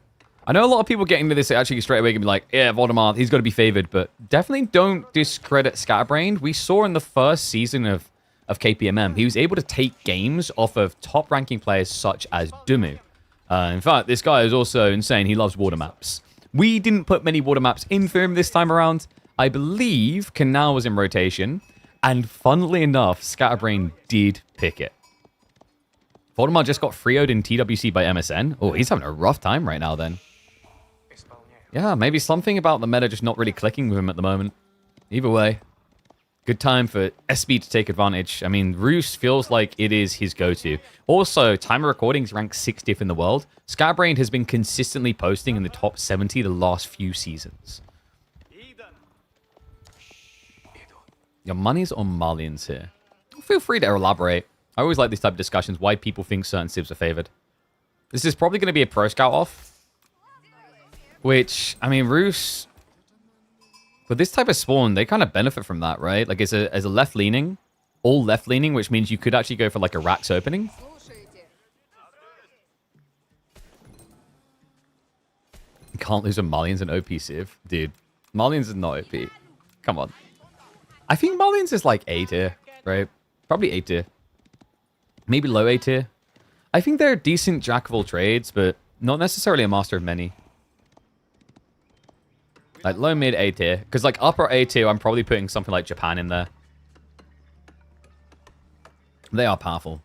[SPEAKER 1] I know a lot of people getting into this actually straight away can be like, yeah, Voldemar, he's got to be favored. But definitely don't discredit Scatterbrained. We saw in the first season of KPMM, he was able to take games off of top-ranking players such as Dumu. In fact, this guy is also insane. He loves water maps. We didn't put many water maps in for him this time around. I believe Canal was in rotation. And funnily enough, Scatterbrained did pick it. Voldemar just got 3-0'd in TWC by MSN. Oh, he's having a rough time right now then. Yeah, maybe something about the meta just not really clicking with him at the moment. Either way, good time for SB to take advantage. I mean, Rus feels like it is his go-to. Also, time of recordings ranked 60th in the world. Scatterbrained has been consistently posting in the top 70 the last few seasons. Your money's on Malians here. Feel free to elaborate. I always like these type of discussions, why people think certain civs are favored. This is probably going to be a pro scout off. Which, I mean, Rus... With this type of spawn, they kind of benefit from that, right? Like, as a left-leaning, all left-leaning, which means you could actually go for, like, a Rax opening. You can't lose a Malians and OP Civ. Dude, Malians is not OP. Come on. I think Malians is, like, A tier, right? Probably A tier. Maybe low A tier. I think they're decent jack of all trades, but not necessarily a master of many. Like low mid A tier. Because like upper A tier, I'm probably putting something like Japan in there. They are powerful.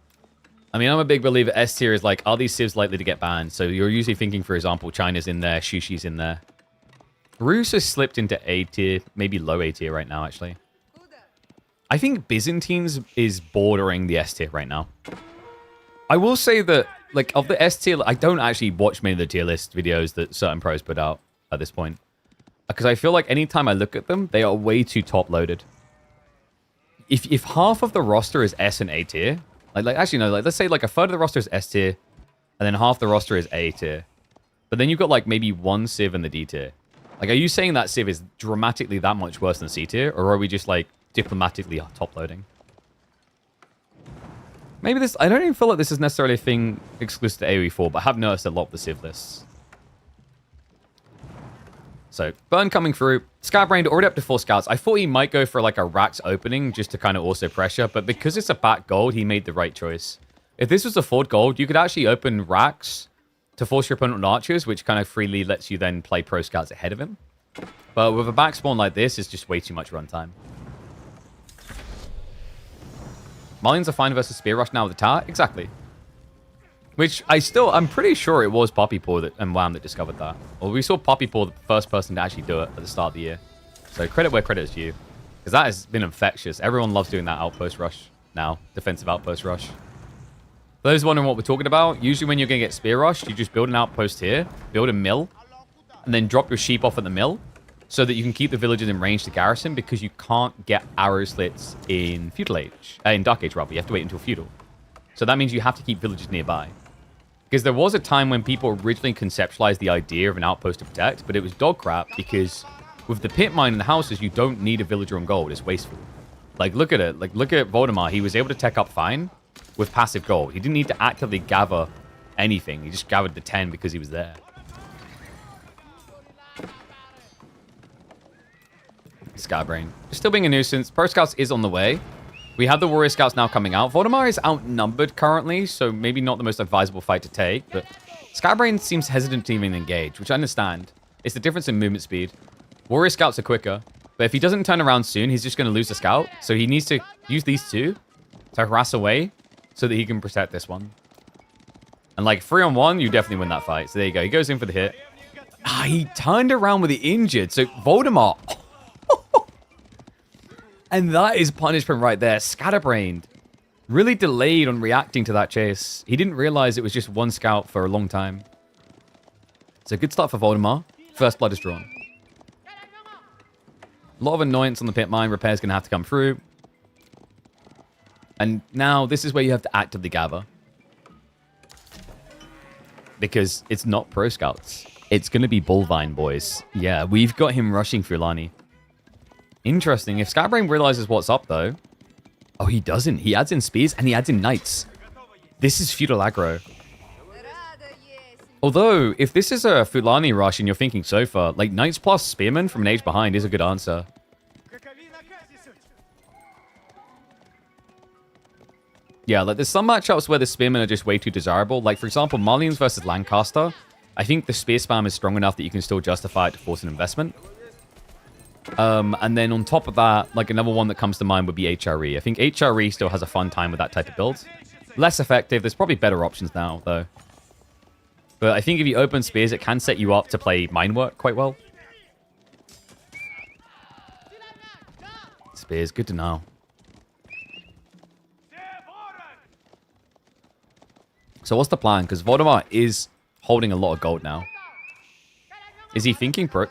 [SPEAKER 1] I mean, I'm a big believer S tier is like, are these civs likely to get banned? So you're usually thinking, for example, China's in there, Shushi's in there. Rus has slipped into A tier, maybe low A tier right now, actually. I think Byzantines is bordering the S tier right now. I will say that, like, of the S tier, I don't actually watch many of the tier list videos that certain pros put out at this point. Because I feel like anytime I look at them, they are way too top-loaded. If half of the roster is S and A tier, like actually no, like let's say like a third of the roster is S tier, and then half the roster is A tier. But then you've got like maybe one civ in the D tier. Like, are you saying that civ is dramatically that much worse than C tier, or are we just like diplomatically top-loading? Maybe this... I don't even feel like this is necessarily a thing exclusive to AoE4, but I have noticed a lot of the civ lists. So, Burn coming through. Scatbrained already up to 4 scouts. I thought he might go for like a Rax opening just to kind of also pressure, but because it's a back gold, he made the right choice. If this was a forward gold, you could actually open Rax to force your opponent on archers, which kind of freely lets you then play pro scouts ahead of him. But with a back spawn like this, it's just way too much runtime. Malians are fine versus Spear Rush now with the tower? Exactly. Which I'm pretty sure it was Poppypaw and Wham that discovered that. Well, we saw Poppypaw the first person to actually do it at the start of the year. So credit where credit is due. Because that has been infectious. Everyone loves doing that outpost rush now. Defensive outpost rush. For those wondering what we're talking about, usually when you're going to get Spear Rushed, you just build an outpost here, build a mill, and then drop your sheep off at the mill, so that you can keep the villagers in range to garrison, because you can't get arrow slits in Feudal Age. In Dark Age, rather. You have to wait until Feudal. So that means you have to keep villagers nearby. Because there was a time when people originally conceptualized the idea of an outpost to protect, but it was dog crap, because with the pit mine and the houses, you don't need a villager on gold. It's wasteful. Like, look at it. Like, look at Voldemar. He was able to tech up fine with passive gold. He didn't need to actively gather anything. He just gathered the 10 because he was there. Skybrain. Still being a nuisance. Pro Scouts is on the way. We have the Warrior Scouts now coming out. Voldemar is outnumbered currently, so maybe not the most advisable fight to take, but Skybrain seems hesitant to even engage, which I understand. It's the difference in movement speed. Warrior Scouts are quicker, but if he doesn't turn around soon, he's just going to lose the Scout, so he needs to use these two to harass away so that he can protect this one. And like 3-on-1, you definitely win that fight. So there you go. He goes in for the hit. Ah, he turned around with the injured, so Voldemar... And that is punishment right there. Scatterbrained. Really delayed on reacting to that chase. He didn't realize it was just one scout for a long time. So good start for Voldemar. First blood is drawn. A lot of annoyance on the pit mine. Repair's going to have to come through. And now this is where you have to actively gather. Because it's not pro scouts. It's going to be Bullvine boys. Yeah, we've got him rushing Fulani. Interesting. If Scatbrain realizes what's up, though... Oh, he doesn't. He adds in spears and he adds in knights. This is feudal aggro. Although, if this is a Fulani rush and you're thinking so far, like knights plus spearmen from an age behind is a good answer. Yeah, like there's some matchups where the spearmen are just way too desirable. Like, for example, Malians versus Lancaster. I think the spear spam is strong enough that you can still justify it to force an investment. And then on top of that, like another one that comes to mind would be HRE. I think HRE still has a fun time with that type of build. Less effective. There's probably better options now, though. But I think if you open spears, it can set you up to play mine work quite well. Spears, good to know. So what's the plan? Because Voldemar is holding a lot of gold now. Is he thinking pro?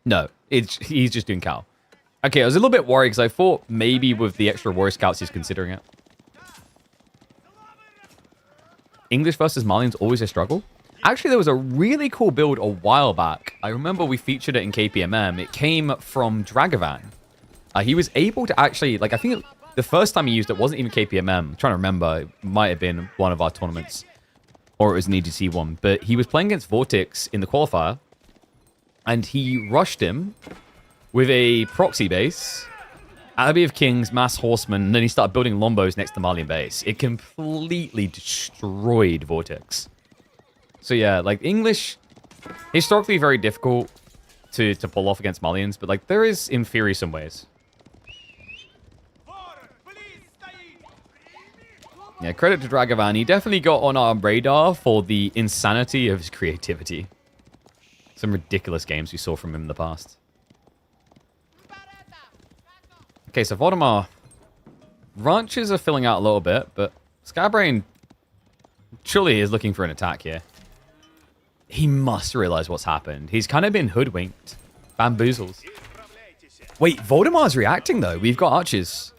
[SPEAKER 1] No, he's just doing Cal. Okay, I was a little bit worried because I thought maybe with the extra Warrior Scouts he's considering it. English versus Malian's always a struggle. Actually, there was a really cool build a while back. I remember we featured it in KPMM. It came from Dragovan. He was able to actually, like, I think the first time he used it wasn't even KPMM. I'm trying to remember. It might have been one of our tournaments. Or it was an EGC one. But he was playing against Vortex in the qualifier. And he rushed him with a proxy base, Abbey of Kings, Mass Horsemen, and then he started building Lombos next to Malian base. It completely destroyed Vortex. So yeah, like English, historically very difficult to pull off against Malians, but like there is, in theory, some ways. Yeah, credit to Dragovan. He definitely got on our radar for the insanity of his creativity. Some ridiculous games we saw from him in the past. Okay, so Valdemar. Ranches are filling out a little bit, but Skybrain surely is looking for an attack here. He must realize what's happened. He's kind of been hoodwinked. Bamboozled. Wait, Voldemar's reacting, though. We've got archers.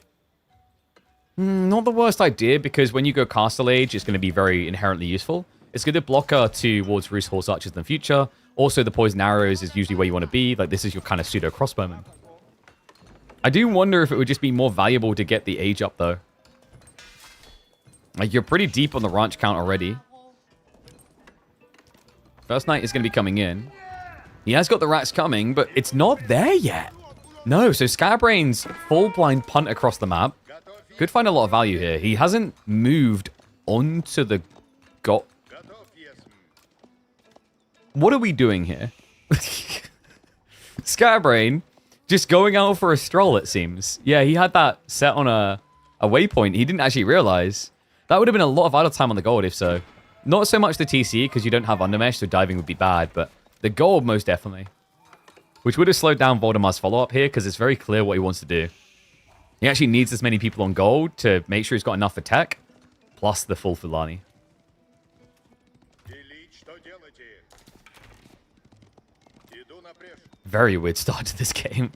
[SPEAKER 1] Not the worst idea, because when you go Castle Age, it's going to be very inherently useful. It's going to block towards Roost Horse Archers in the future. Also, the Poison Arrows is usually where you want to be. Like, this is your kind of pseudo crossbowman. I do wonder if it would just be more valuable to get the age up, though. Like, you're pretty deep on the ranch count already. First Knight is going to be coming in. He has got the rats coming, but it's not there yet. No, so Skybrain's full blind punt across the map. Could find a lot of value here. He hasn't moved onto the... What are we doing here? Skybrain just going out for a stroll, it seems. Yeah, he had that set on a waypoint. He didn't actually realize. That would have been a lot of idle time on the gold, if so. Not so much the TC, because you don't have undermesh, so diving would be bad, but the gold most definitely. Which would have slowed down Voldemar's follow-up here, because it's very clear what he wants to do. He actually needs as many people on gold to make sure he's got enough for tech, plus the full Fulani. Very weird start to this game.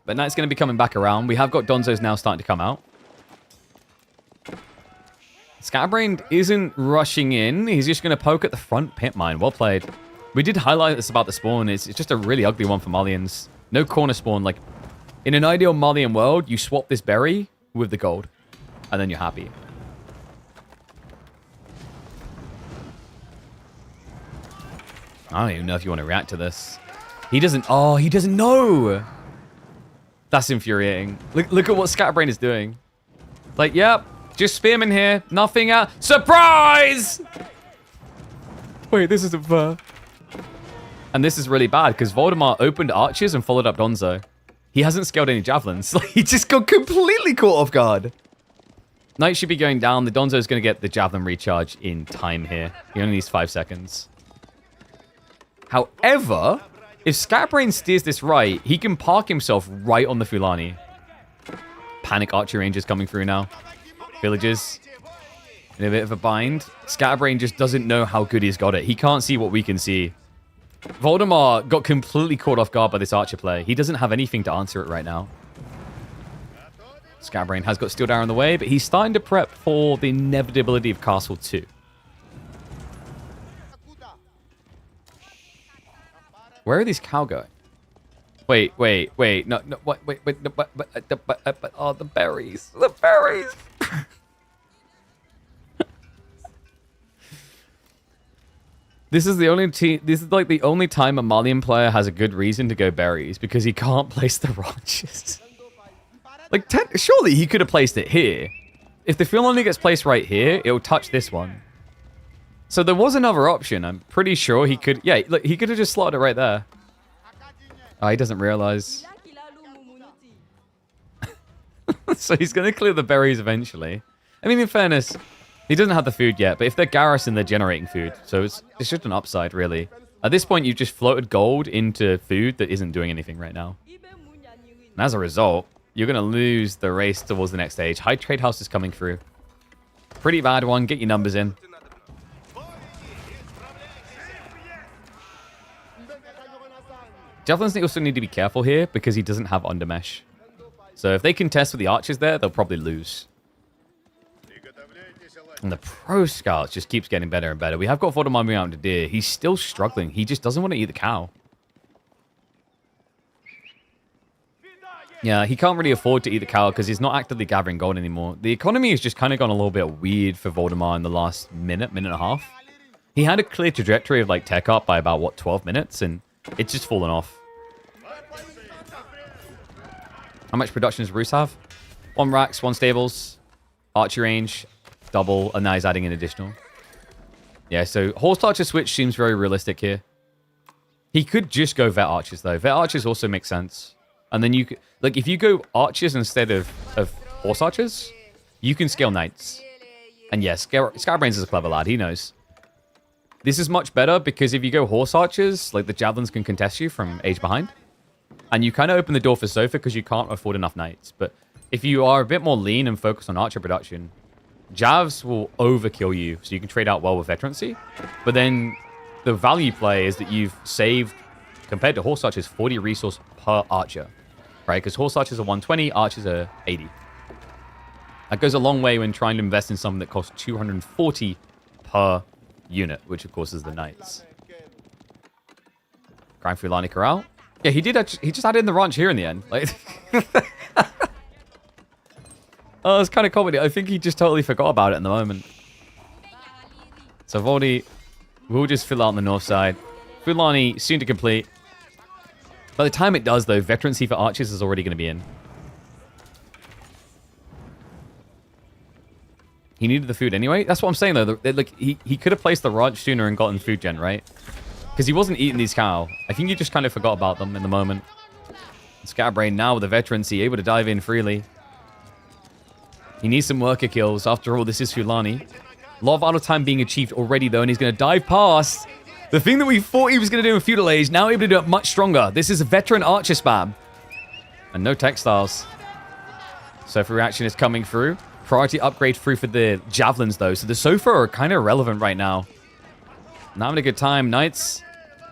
[SPEAKER 1] But Knight's going to be coming back around. We have got Donzos now starting to come out. Skybrain isn't rushing in. He's just going to poke at the front pit mine. Well played. We did highlight this about the spawn. It's just a really ugly one for Malians. No corner spawn. Like, in an ideal Malian world, you swap this berry with the gold. And then you're happy. I don't even know if you want to react to this. He doesn't... Oh, he doesn't know! That's infuriating. Look at what Scatterbrain is doing. Like, yep, just Spearman here. Nothing else. Surprise! Wait, this isn't fair. And this is really bad, because Voldemar opened archers and followed up Donzo. He hasn't scaled any javelins. Like, he just got completely caught off guard. Knight should be going down. The Donzo is going to get the javelin recharge in time here. He only needs 5 seconds. However, if Scatbrain steers this right, he can park himself right on the Fulani. Panic Archer Rangers coming through now. Villagers in a bit of a bind. Scatterbrain just doesn't know how good he's got it. He can't see what we can see. Voldemar got completely caught off guard by this Archer play. He doesn't have anything to answer it right now. Scatterbrain has got Steel Dagger on the way, but he's starting to prep for the inevitability of Castle 2. Where are these cow going? Wait. No, what? Wait. Oh, the berries. The berries. This is the only This is like the only time a Malian player has a good reason to go berries, because he can't place the ranches. Like, surely he could have placed it here. If the field only gets placed right here, it'll touch this one. So there was another option. I'm pretty sure he could... Yeah, look, he could have just slotted it right there. Oh, he doesn't realize. So he's going to clear the berries eventually. I mean, in fairness, he doesn't have the food yet, but if they're garrison, they're generating food. So it's just an upside, really. At this point, you've just floated gold into food that isn't doing anything right now. And as a result, you're going to lose the race towards the next stage. High Trade House is coming through. Pretty bad one. Get your numbers in. Javelins also need to be careful here because he doesn't have undermesh. So if they contest with the archers there, they'll probably lose. And the pro scouts just keeps getting better and better. We have got Voldemar moving out into deer. He's still struggling. He just doesn't want to eat the cow. Yeah, he can't really afford to eat the cow because he's not actively gathering gold anymore. The economy has just kind of gone a little bit weird for Voldemar in the last minute and a half. He had a clear trajectory of like tech up by about, what, 12 minutes? And it's just fallen off. How much production does Roos have? 1 racks, 1 stables, archery range, double, and now he's adding an additional. Yeah, so horse archer switch seems very realistic here. He could just go vet archers though. Vet archers also make sense. And then you could, like, if you go archers instead of horse archers, you can scale knights. And yes, Scatterbrains is a clever lad. He knows. This is much better because if you go horse archers, like the javelins can contest you from age behind. And you kind of open the door for Sofa because you can't afford enough knights. But if you are a bit more lean and focused on archer production, Javs will overkill you. So you can trade out well with veterancy. But then the value play is that you've saved, compared to horse archers, 40 resource per archer. Right? Because horse archers are 120, archers are 80. That goes a long way when trying to invest in something that costs 240 per unit, which of course is the knights. Grind through Lani Corral. Yeah, he did. He just added in the ranch here in the end. Like, oh, it's kind of comedy. I think he just totally forgot about it in the moment. So Voldy will just fill out on the north side. Fulani soon to complete. By the time it does, though, veterancy for archers is already going to be in. He needed the food anyway. That's what I'm saying, though. Like, he could have placed the ranch sooner and gotten food gen, right? Because he wasn't eating these cow. I think he just kind of forgot about them in the moment. Scatterbrain now with the veterancy, able to dive in freely. He needs some worker kills. After all, this is Fulani. A lot of idle time being achieved already, though, and he's going to dive past the thing that we thought he was going to do in Feudal Age. Now able to do it much stronger. This is a veteran archer spam. And no textiles. So if reaction is coming through. Priority upgrade through for the javelins, though. So the Sofa are kind of irrelevant right now. Not having a good time. Knights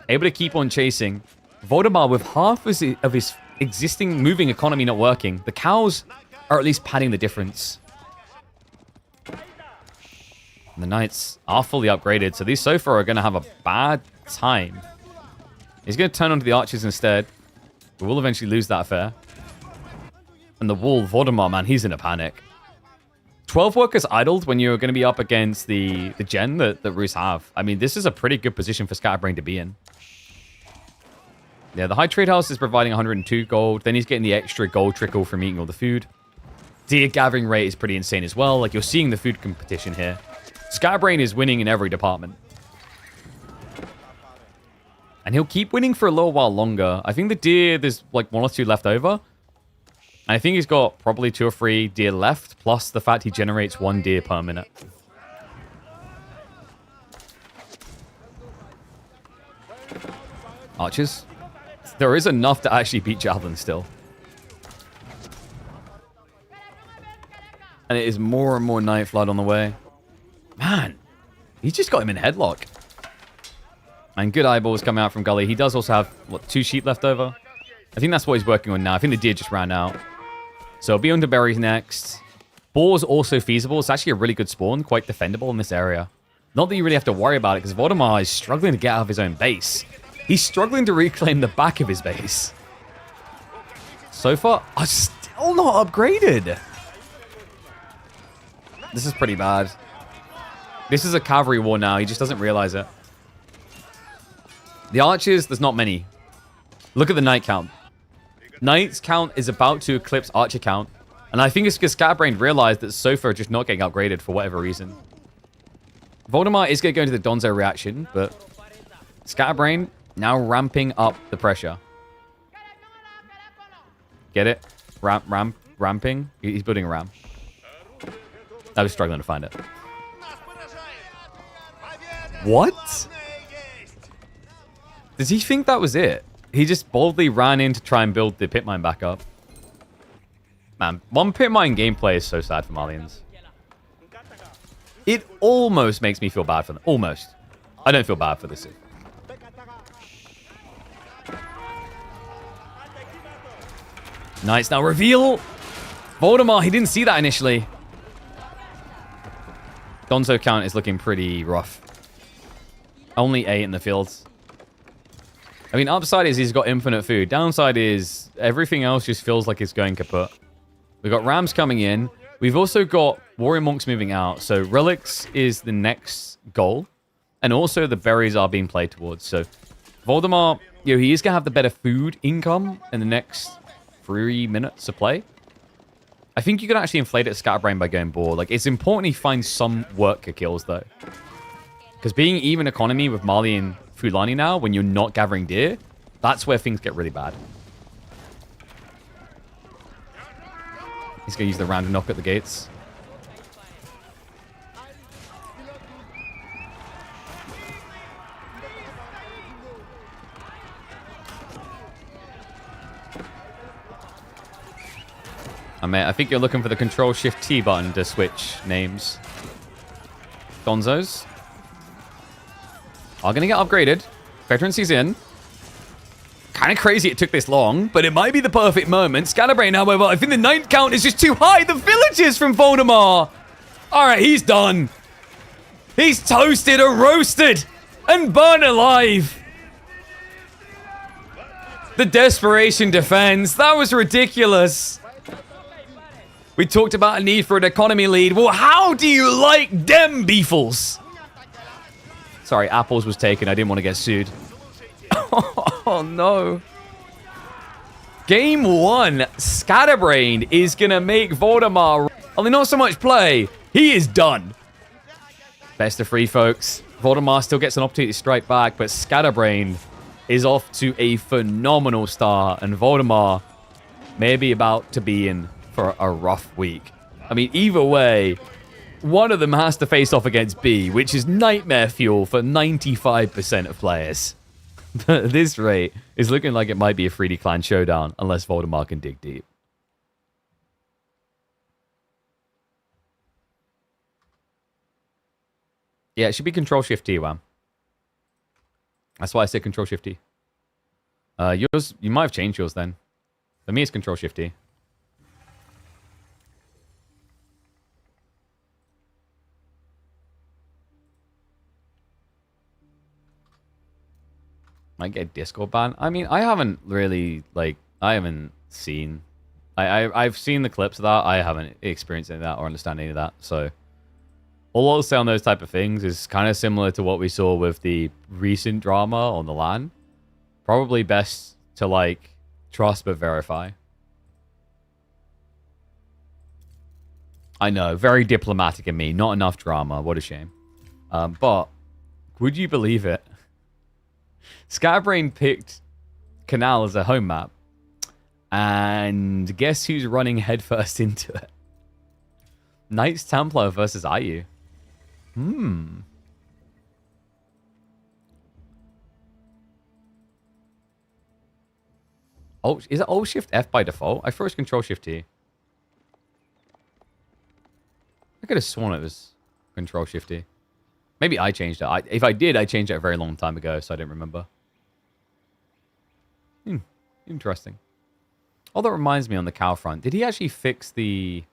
[SPEAKER 1] able to keep on chasing. Voldemar with half of his existing moving economy not working. The cows are at least padding the difference. And the knights are fully upgraded, so these Sofa are going to have a bad time. He's going to turn onto the archers instead. We will eventually lose that affair. And the wall, Voldemar, man, he's in a panic. 12 workers idled when you're going to be up against the gen that Roos have. I mean, this is a pretty good position for Scatterbrain to be in. Yeah, the high trade house is providing 102 gold. Then he's getting the extra gold trickle from eating all the food. Deer gathering rate is pretty insane as well. Like, you're seeing the food competition here. Scatterbrain is winning in every department. And he'll keep winning for a little while longer. I think the deer, there's like 1 or 2 left over. And I think he's got probably 2 or 3 deer left, plus the fact he generates 1 deer per minute. Archers. There is enough to actually beat Javelin still. And it is more and more Night Flood on the way. Man, he's just got him in headlock. And good eyeballs coming out from Gully. He does also have, what, 2 sheep left over? I think that's what he's working on now. I think the deer just ran out. So be on to berries next. Boar's also feasible. It's actually a really good spawn. Quite defendable in this area. Not that you really have to worry about it, because Voldemar is struggling to get out of his own base. He's struggling to reclaim the back of his base. So far, are still not upgraded. This is pretty bad. This is a cavalry war now. He just doesn't realize it. The archers, there's not many. Look at the knight count. Knight's count is about to eclipse archer count. And I think it's because Scatterbrain realized that Sofa are just not getting upgraded for whatever reason. Voldemar is going to go into the Donzo reaction, but Scatterbrain now ramping up the pressure. Get it? Ramping? He's building a ram. I was struggling to find it. What? Does he think that was it? He just boldly ran in to try and build the pit mine back up. Man, 1 pit mine gameplay is so sad for Malians. It almost makes me feel bad for them. Almost. I don't feel bad for this. Nice. Now reveal. Voldemar, he didn't see that initially. Donzo count is looking pretty rough. Only 8 in the fields. I mean, upside is he's got infinite food. Downside is everything else just feels like it's going kaput. We've got Rams coming in. We've also got Warrior Monks moving out. So Relics is the next goal. And also the berries are being played towards. So Voldemort, you know, he is going to have the better food income in the next 3 minutes of play. I think you can actually inflate it Scatterbrain by going boar. Like, it's important he finds some worker kills, though. Because being even economy with Mali and Fulani now, when you're not gathering deer, that's where things get really bad. He's going to use the random knock at the gates. I think you're looking for the Control-Shift-T button to switch names. Gonzos are going to get upgraded. Veterancy's in. Kind of crazy it took this long, but it might be the perfect moment. Scatterbrain, however, I think the 9th count is just too high. The villagers from Voldemort. All right, he's done. He's toasted and roasted and burned alive. The desperation defense. That was ridiculous. We talked about a need for an economy lead. Well, how do you like dem beefles? Sorry, apples was taken. I didn't want to get sued. Oh, no. Game 1, Scatterbrain is going to make Voldemort only not so much play. He is done. Best of 3, folks. Voldemort still gets an opportunity to strike back, but Scatterbrain is off to a phenomenal start, and Voldemort may be about to be in for a rough week. I mean, either way, one of them has to face off against B, which is nightmare fuel for 95% of players. At this rate, it's looking like it might be a 3D clan showdown, unless Voldemort can dig deep. Yeah, it should be Control-Shift-T, Wham. That's why I said Control-Shift-T. Yours, you might have changed yours then. For me, it's Control-Shift-T. Might get Discord ban. I mean, I haven't really, like, I haven't seen... I've seen the clips of that. I haven't experienced any of that or understand any of that. So, all I'll say on those type of things is kind of similar to what we saw with the recent drama on the LAN. Probably best to, like, trust but verify. I know, very diplomatic in me. Not enough drama. What a shame. But, would you believe it? Scatterbrain picked Canal as a home map. And guess who's running headfirst into it? Knights Templar versus IU. Oh, is it Alt-Shift-F by default? I thought it was Control-Shift-T. I could have sworn it was Control-Shift-T. Maybe I changed it. If I did, I changed it a very long time ago, so I didn't remember. Interesting. Oh, that reminds me on the cow front. Did he actually fix the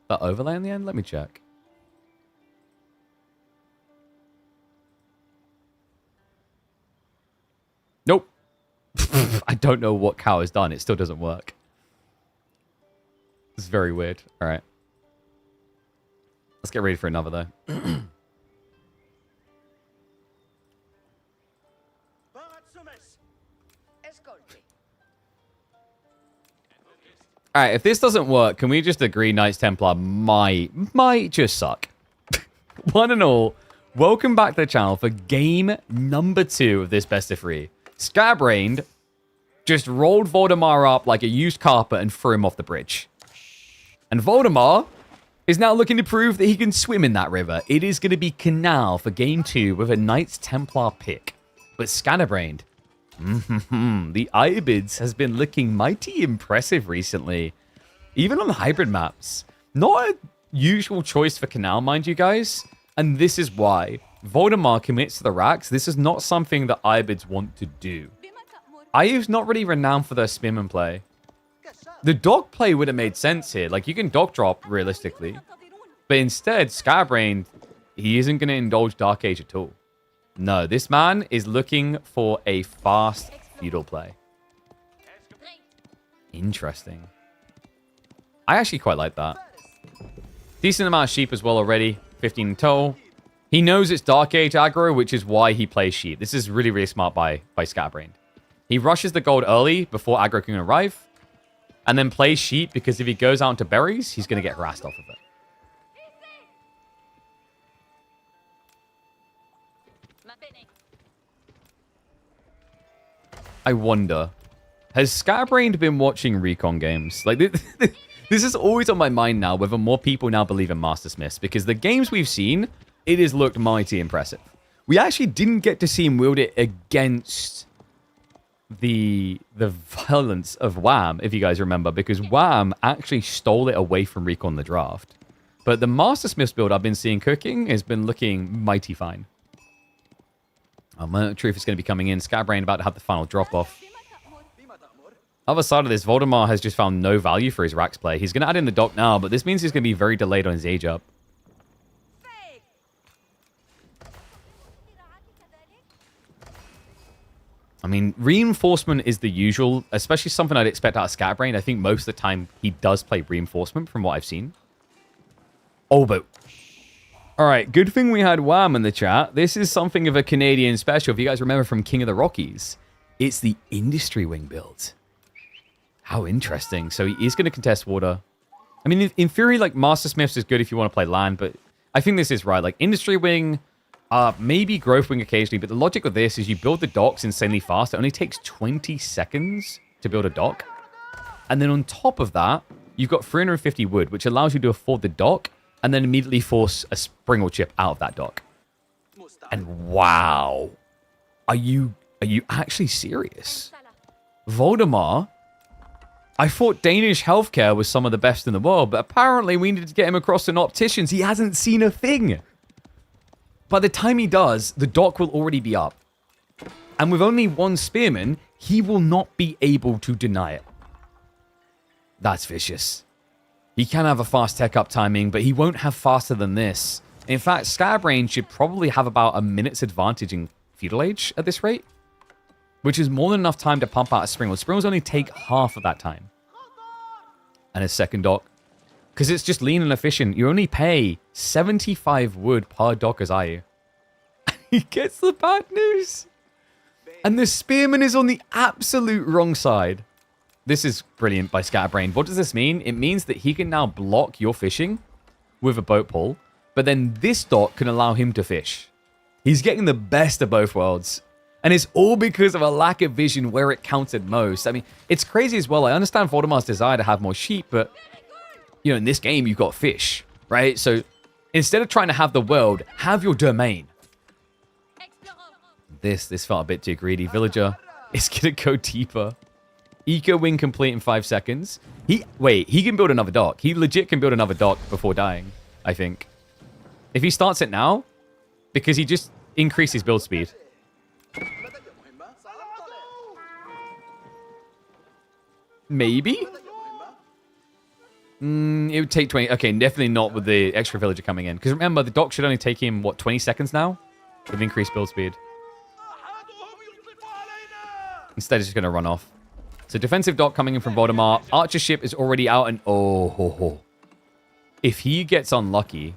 [SPEAKER 1] overlay in the end? Let me check. Nope. I don't know what cow has done. It still doesn't work. It's very weird. All right. Let's get ready for another, though. Alright, if this doesn't work, can we just agree Knights Templar might just suck? One and all, welcome back to the channel for game number 2 of this best of 3. Scatterbrained just rolled Voldemort up like a used carpet and threw him off the bridge. And Voldemort is now looking to prove that he can swim in that river. It is going to be Canal for game 2 with a Knights Templar pick. But Scatterbrained, the Ibids has been looking mighty impressive recently. Even on hybrid maps. Not a usual choice for Canal, mind you guys. And this is why. Voldemort commits to the racks. This is not something that Ibids want to do. IU's not really renowned for their spin and play. The dock play would have made sense here. Like, you can dock drop realistically. But instead, Scatterbrained, he isn't going to indulge Dark Age at all. No, this man is looking for a fast feudal play. Interesting. I actually quite like that. Decent amount of sheep as well already. 15 in total. He knows it's Dark Age aggro, which is why he plays sheep. This is really, really smart by Scatterbrained. He rushes the gold early before aggro can arrive. And then plays sheep because if he goes out into berries, he's going to get harassed off of it. I wonder, has Scatterbrained been watching recon games? Like, this is always on my mind now, whether more people now believe in Master Smiths, because the games we've seen, it has looked mighty impressive. We actually didn't get to see him wield it against the violence of Wham, if you guys remember, because Wham actually stole it away from Recon the draft. But the Master Smiths build I've been seeing cooking has been looking mighty fine. I'm not sure if it's going to be coming in. Scatterbrained about to have the final drop-off. Other side of this, Voldemar has just found no value for his Rax play. He's going to add in the dock now, but this means he's going to be very delayed on his age up. I mean, reinforcement is the usual, especially something I'd expect out of Scatterbrained. I think most of the time he does play reinforcement from what I've seen. Oh, but... Alright, good thing we had Wham in the chat. This is something of a Canadian special. If you guys remember from King of the Rockies, it's the Industry Wing build. How interesting. So he is going to contest water. I mean, in theory, like, Master Smiths is good if you want to play land, but I think this is right. Like, Industry Wing, maybe Growth Wing occasionally, but the logic of this is you build the docks insanely fast. It only takes 20 seconds to build a dock. And then on top of that, you've got 350 wood, which allows you to afford the dock and then immediately force a Springle chip out of that dock. And wow. Are you actually serious? Voldemar? I thought Danish healthcare was some of the best in the world, but apparently we needed to get him across an optician's. He hasn't seen a thing. By the time he does, the dock will already be up. And with only one spearman, he will not be able to deny it. That's vicious. He can have a fast tech up timing, but he won't have faster than this. In fact, Scatterbrained should probably have about a minute's advantage in Feudal Age at this rate, which is more than enough time to pump out a Springle. Springles only take half of that time. And his second dock, because it's just lean and efficient. You only pay 75 wood per dock as I. He gets the bad news. And the Spearman is on the absolute wrong side. This is brilliant by Scatterbrained. What does this mean? It means that he can now block your fishing with a boat pull, but then this dock can allow him to fish. He's getting the best of both worlds. And it's all because of a lack of vision where it counted most. I mean, it's crazy as well. I understand Voldemar's desire to have more sheep, but, you know, in this game, you've got fish, right? So instead of trying to have the world, have your domain. This felt a bit too greedy. Villager is going to go deeper. Eco wing complete in 5 seconds. He can build another dock. He legit can build another dock before dying, I think. If he starts it now, because he just increased his build speed. Maybe? It would take 20. Okay, definitely not with the extra villager coming in. Because remember, the dock should only take him, what, 20 seconds now? With increased build speed. Instead, he's just going to run off. So defensive dock coming in from Voldemar. Archer ship is already out and... Oh. If he gets unlucky...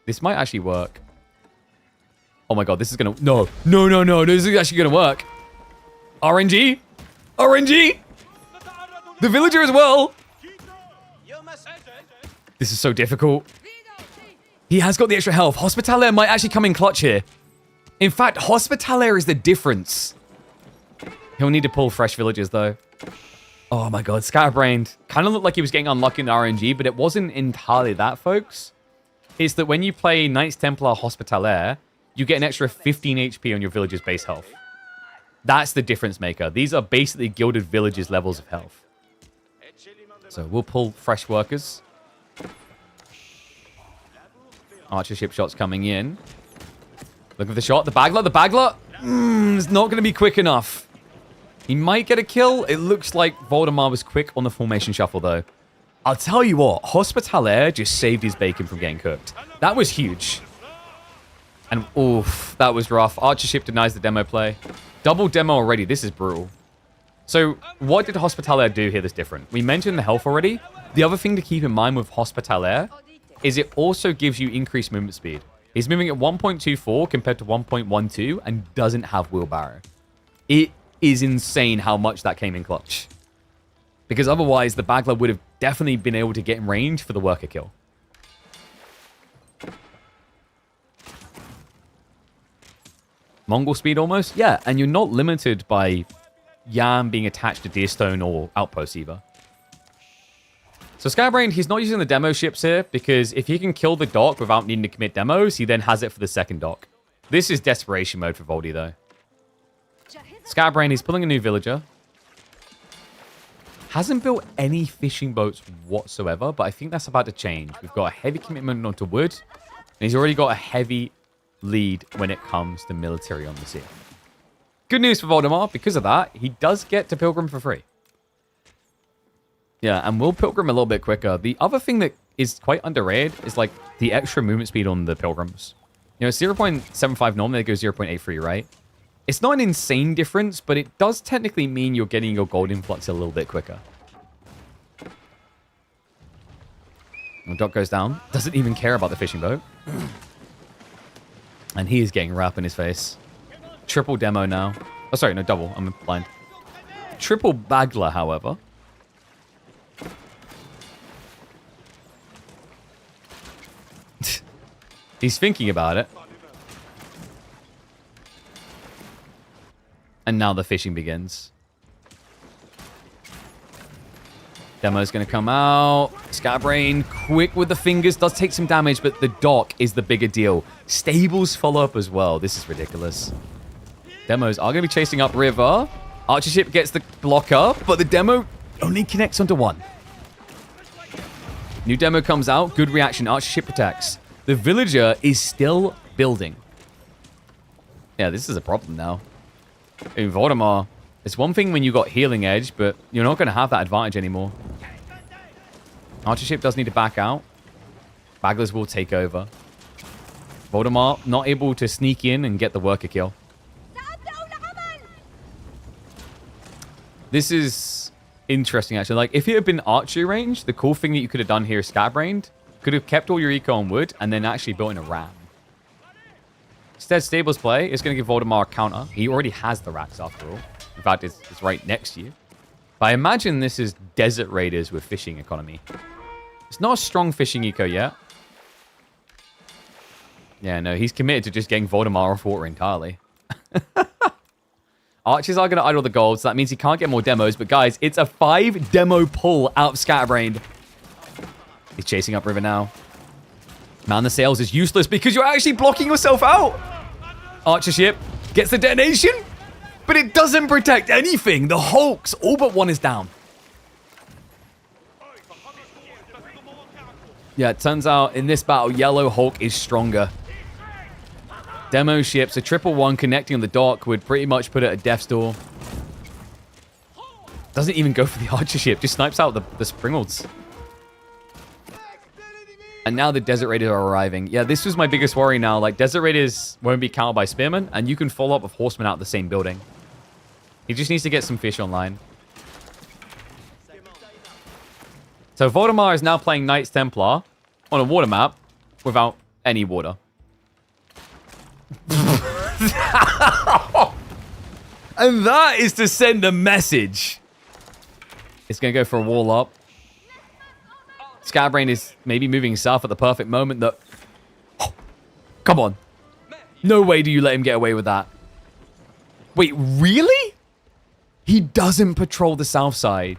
[SPEAKER 1] This might actually work. Oh my god, this is going to... No. This is actually going to work. RNG? The villager as well. This is so difficult. He has got the extra health. Hospitalaire might actually come in clutch here. In fact, Hospitalaire is the difference. He'll need to pull fresh villagers, though. Oh my god, Scatterbrained. Kind of looked like he was getting unlucky in the RNG, but it wasn't entirely that, folks. It's that when you play Knights Templar Hospitalaire, you get an extra 15 HP on your villager's base health. That's the difference maker. These are basically Gilded Villagers' levels of health. So we'll pull fresh workers. Archer ship shots coming in. Look at the shot. The Bagler. It's not going to be quick enough. He might get a kill. It looks like Voldemar was quick on the formation shuffle, though. I'll tell you what, Hospitaller just saved his bacon from getting cooked. That was huge. And oof, that was rough. Archership denies the demo play. Double demo already. This is brutal. So what did Hospitaller do here that's different? We mentioned the health already. The other thing to keep in mind with Hospitaller is it also gives you increased movement speed. He's moving at 1.24 compared to 1.12 and doesn't have wheelbarrow. It is insane how much that came in clutch. Because otherwise, the Bagler would have definitely been able to get in range for the worker kill. Mongol speed almost? Yeah, and you're not limited by Yam being attached to Deerstone or Outpost either. So Scatterbrain, he's not using the demo ships here because if he can kill the dock without needing to commit demos, he then has it for the second dock. This is desperation mode for Voldy though. Scatterbrain, he's pulling a new villager. Hasn't built any fishing boats whatsoever, but I think that's about to change. We've got a heavy commitment onto wood, and he's already got a heavy lead when it comes to military on the sea. Good news for Voldemar, because of that, he does get to Pilgrim for free. Yeah, and we'll Pilgrim a little bit quicker. The other thing that is quite underrated is like the extra movement speed on the Pilgrims. You know, 0.75 normally it goes 0.83, right? It's not an insane difference, but it does technically mean you're getting your gold influx a little bit quicker. The dock goes down. Doesn't even care about the fishing boat. And he is getting rap in his face. Triple demo now. Oh, sorry, no, double. I'm blind. Triple Bagler, however. He's thinking about it. And now the fishing begins. Demo's going to come out. Scatterbrain, quick with the fingers. Does take some damage, but the dock is the bigger deal. Stables follow up as well. This is ridiculous. Demos are going to be chasing up river. Archership gets the blocker, but the demo only connects onto one. New demo comes out. Good reaction. Archership protects. The villager is still building. Yeah, this is a problem now. In Voldemar, it's one thing when you got healing edge, but you're not going to have that advantage anymore. Archership does need to back out. Baglers will take over. Voldemar not able to sneak in and get the worker kill. This is interesting, actually. Like, if it had been archery range, the cool thing that you could have done here is Scatterbrained. Could have kept all your eco on wood and then actually built in a ram. Instead, Stables play is going to give Voldemar a counter. He already has the racks after all. In fact, it's right next to you. But I imagine this is Desert Raiders with fishing economy. It's not a strong fishing eco yet. Yeah, no, he's committed to just getting Voldemar off water entirely. Archers are going to idle the gold, so that means he can't get more demos. But guys, it's a 5 demo pull out of Scatterbrained. He's chasing up river now. Man the sails is useless because you're actually blocking yourself out. Archership gets the detonation, but it doesn't protect anything. The Hulks, all but one is down. Yeah, it turns out in this battle, Yellow Hulk is stronger. Demo ships, a 111 connecting on the dock would pretty much put it at death's door. Doesn't even go for the Archership, just snipes out the Springolds. And now the Desert Raiders are arriving. Yeah, this was my biggest worry now. Like, Desert Raiders won't be countered by Spearmen, and you can follow up with Horsemen out of the same building. He just needs to get some fish online. So Voldemar is now playing Knights Templar on a water map without any water. And that is to send a message. It's going to go for a wall up. Scatterbrain is maybe moving south at the perfect moment that... Oh, come on. No way do you let him get away with that. Wait, really? He doesn't patrol the south side.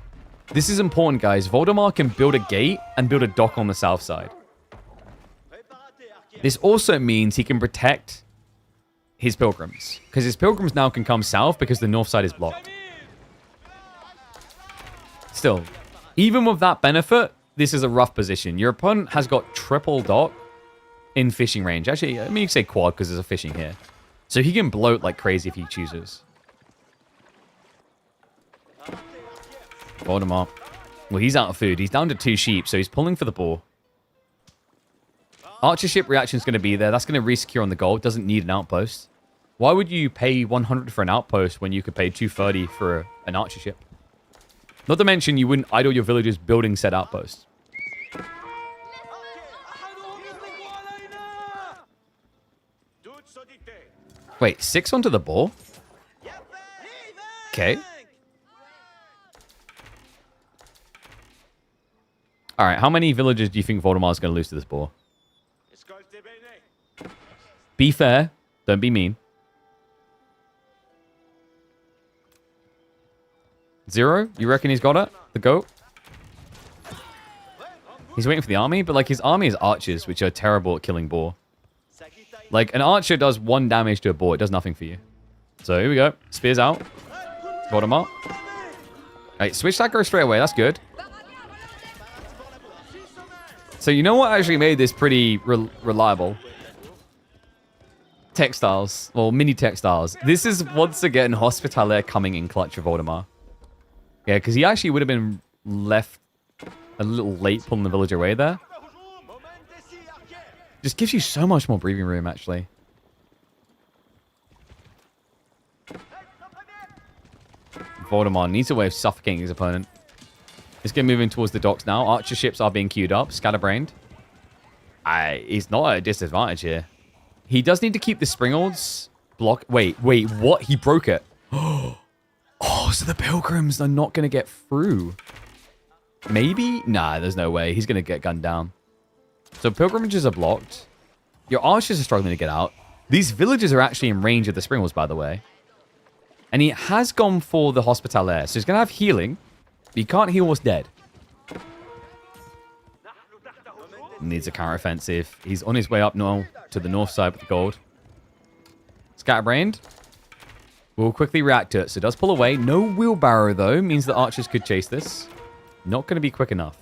[SPEAKER 1] This is important, guys. Voldemar can build a gate and build a dock on the south side. This also means he can protect his pilgrims. Because his pilgrims now can come south because the north side is blocked. Still, even with that benefit... This is a rough position. Your opponent has got triple dock in fishing range. Actually, I mean, you can say quad because there's a fishing here. So he can bloat like crazy if he chooses. Voldemort. Well, he's out of food. He's down to 2 sheep, so he's pulling for the boar. Archer ship reaction is going to be there. That's going to re-secure on the gold. Doesn't need an outpost. Why would you pay 100 for an outpost when you could pay 230 for an archer ship? Not to mention, you wouldn't idle your villagers building said outposts. Wait, 6 onto the boar? Okay. Alright, how many villagers do you think Voldemar is going to lose to this boar? Be fair. Don't be mean. 0? You reckon he's got it? The goat? He's waiting for the army, but like his army is archers, which are terrible at killing boar. Like an archer does 1 damage to a boar, it does nothing for you. So here we go. Spears out. Voldemar. Alright, switch that girl straight away. That's good. So you know what actually made this pretty reliable? Textiles. Well, mini textiles. This is once again Hospitaller coming in clutch for Voldemar. Yeah, because he actually would have been left a little late pulling the villager away there. Just gives you so much more breathing room, actually. Voldemar needs a way of suffocating his opponent. He's going to move in towards the docks now. Archer ships are being queued up. Scatterbrained. He's not at a disadvantage here. He does need to keep the Springolds block. Wait, what? He broke it. Oh, so the Pilgrims are not going to get through. Maybe? Nah, there's no way. He's going to get gunned down. So Pilgrimages are blocked. Your Archers are struggling to get out. These villages are actually in range of the Springolds, by the way. And he has gone for the Hospitaller. So he's going to have healing. But he can't heal what's dead. Needs a counteroffensive. He's on his way up now to the north side with the gold. Scatterbrained. Will quickly react to it. So it does pull away. No wheelbarrow, though. Means the archers could chase this. Not going to be quick enough.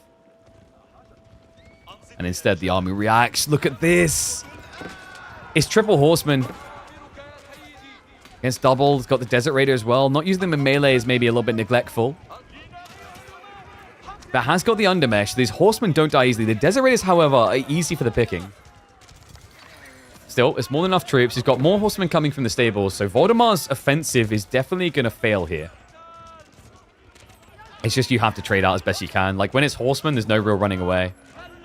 [SPEAKER 1] And instead, the army reacts. Look at this. It's triple horseman. Against double. It's got the Desert Raider as well. Not using them in melee is maybe a little bit neglectful. But has got the undermesh. These horsemen don't die easily. The Desert Raiders, however, are easy for the picking. Still, it's more than enough troops. He's got more horsemen coming from the stables. So Voldemar's offensive is definitely going to fail here. It's just you have to trade out as best you can. Like when it's horsemen, there's no real running away.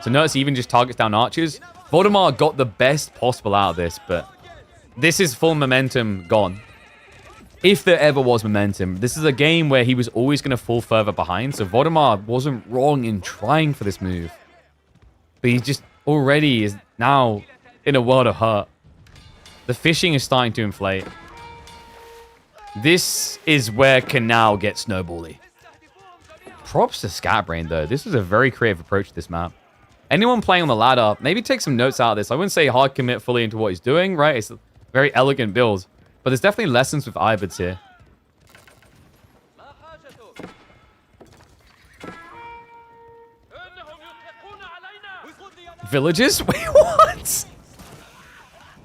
[SPEAKER 1] So notice he even just targets down archers. Voldemar got the best possible out of this, but this is full momentum gone. If there ever was momentum. This is a game where he was always going to fall further behind. So Voldemar wasn't wrong in trying for this move. But he just already is now in a world of hurt. The fishing is starting to inflate. This is where Canal gets snowbally. Props to Scatterbrain, though. This is a very creative approach to this map. Anyone playing on the ladder, maybe take some notes out of this. I wouldn't say hard commit fully into what he's doing, right? It's a very elegant build. But there's definitely lessons with Ivids here. Villages? Wait, what?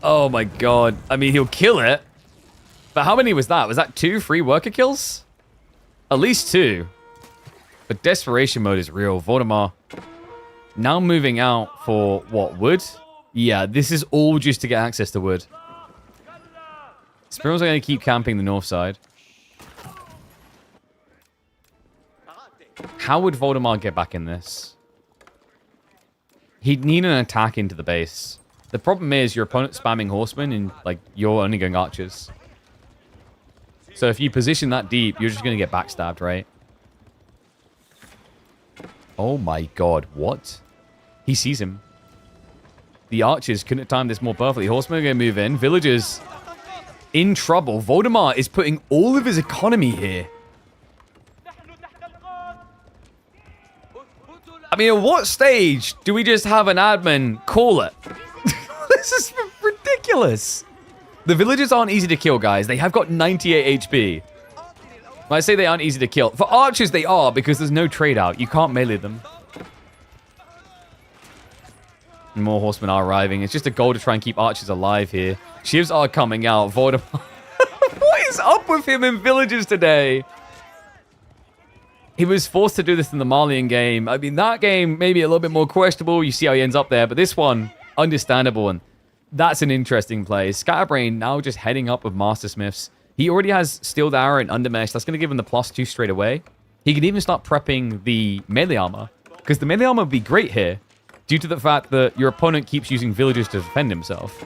[SPEAKER 1] Oh my god. I mean, he'll kill it. But how many was that? Was that 2 free worker kills? At least 2. But desperation mode is real. Voldemar now moving out for, what, wood? Yeah, this is all just to get access to wood. Spirals are going to keep camping the north side. How would Voldemar get back in this? He'd need an attack into the base. The problem is your opponent's spamming horsemen and like you're only going archers. So if you position that deep, you're just going to get backstabbed, right? Oh my god, what? He sees him. The archers couldn't have timed this more perfectly. Horsemen are going to move in. Villagers in trouble. Voldemar is putting all of his economy here. I mean, at what stage do we just have an admin call it? This is ridiculous. The villagers aren't easy to kill, guys. They have got 98 HP. When I say they aren't easy to kill, for archers they are because there's no trade out. You can't melee them. And more horsemen are arriving. It's just a goal to try and keep archers alive here. Shivs are coming out. Voldemar. What is up with him in villages today? He was forced to do this in the Malian game. I mean, that game maybe a little bit more questionable. You see how he ends up there. But this one, understandable. And that's an interesting play. Scatterbrain now just heading up with Master Smiths. He already has Steeled Arrow and Undermesh. That's going to give him the +2 straight away. He can even start prepping the melee armor. Because the melee armor would be great here. Due to the fact that your opponent keeps using villagers to defend himself.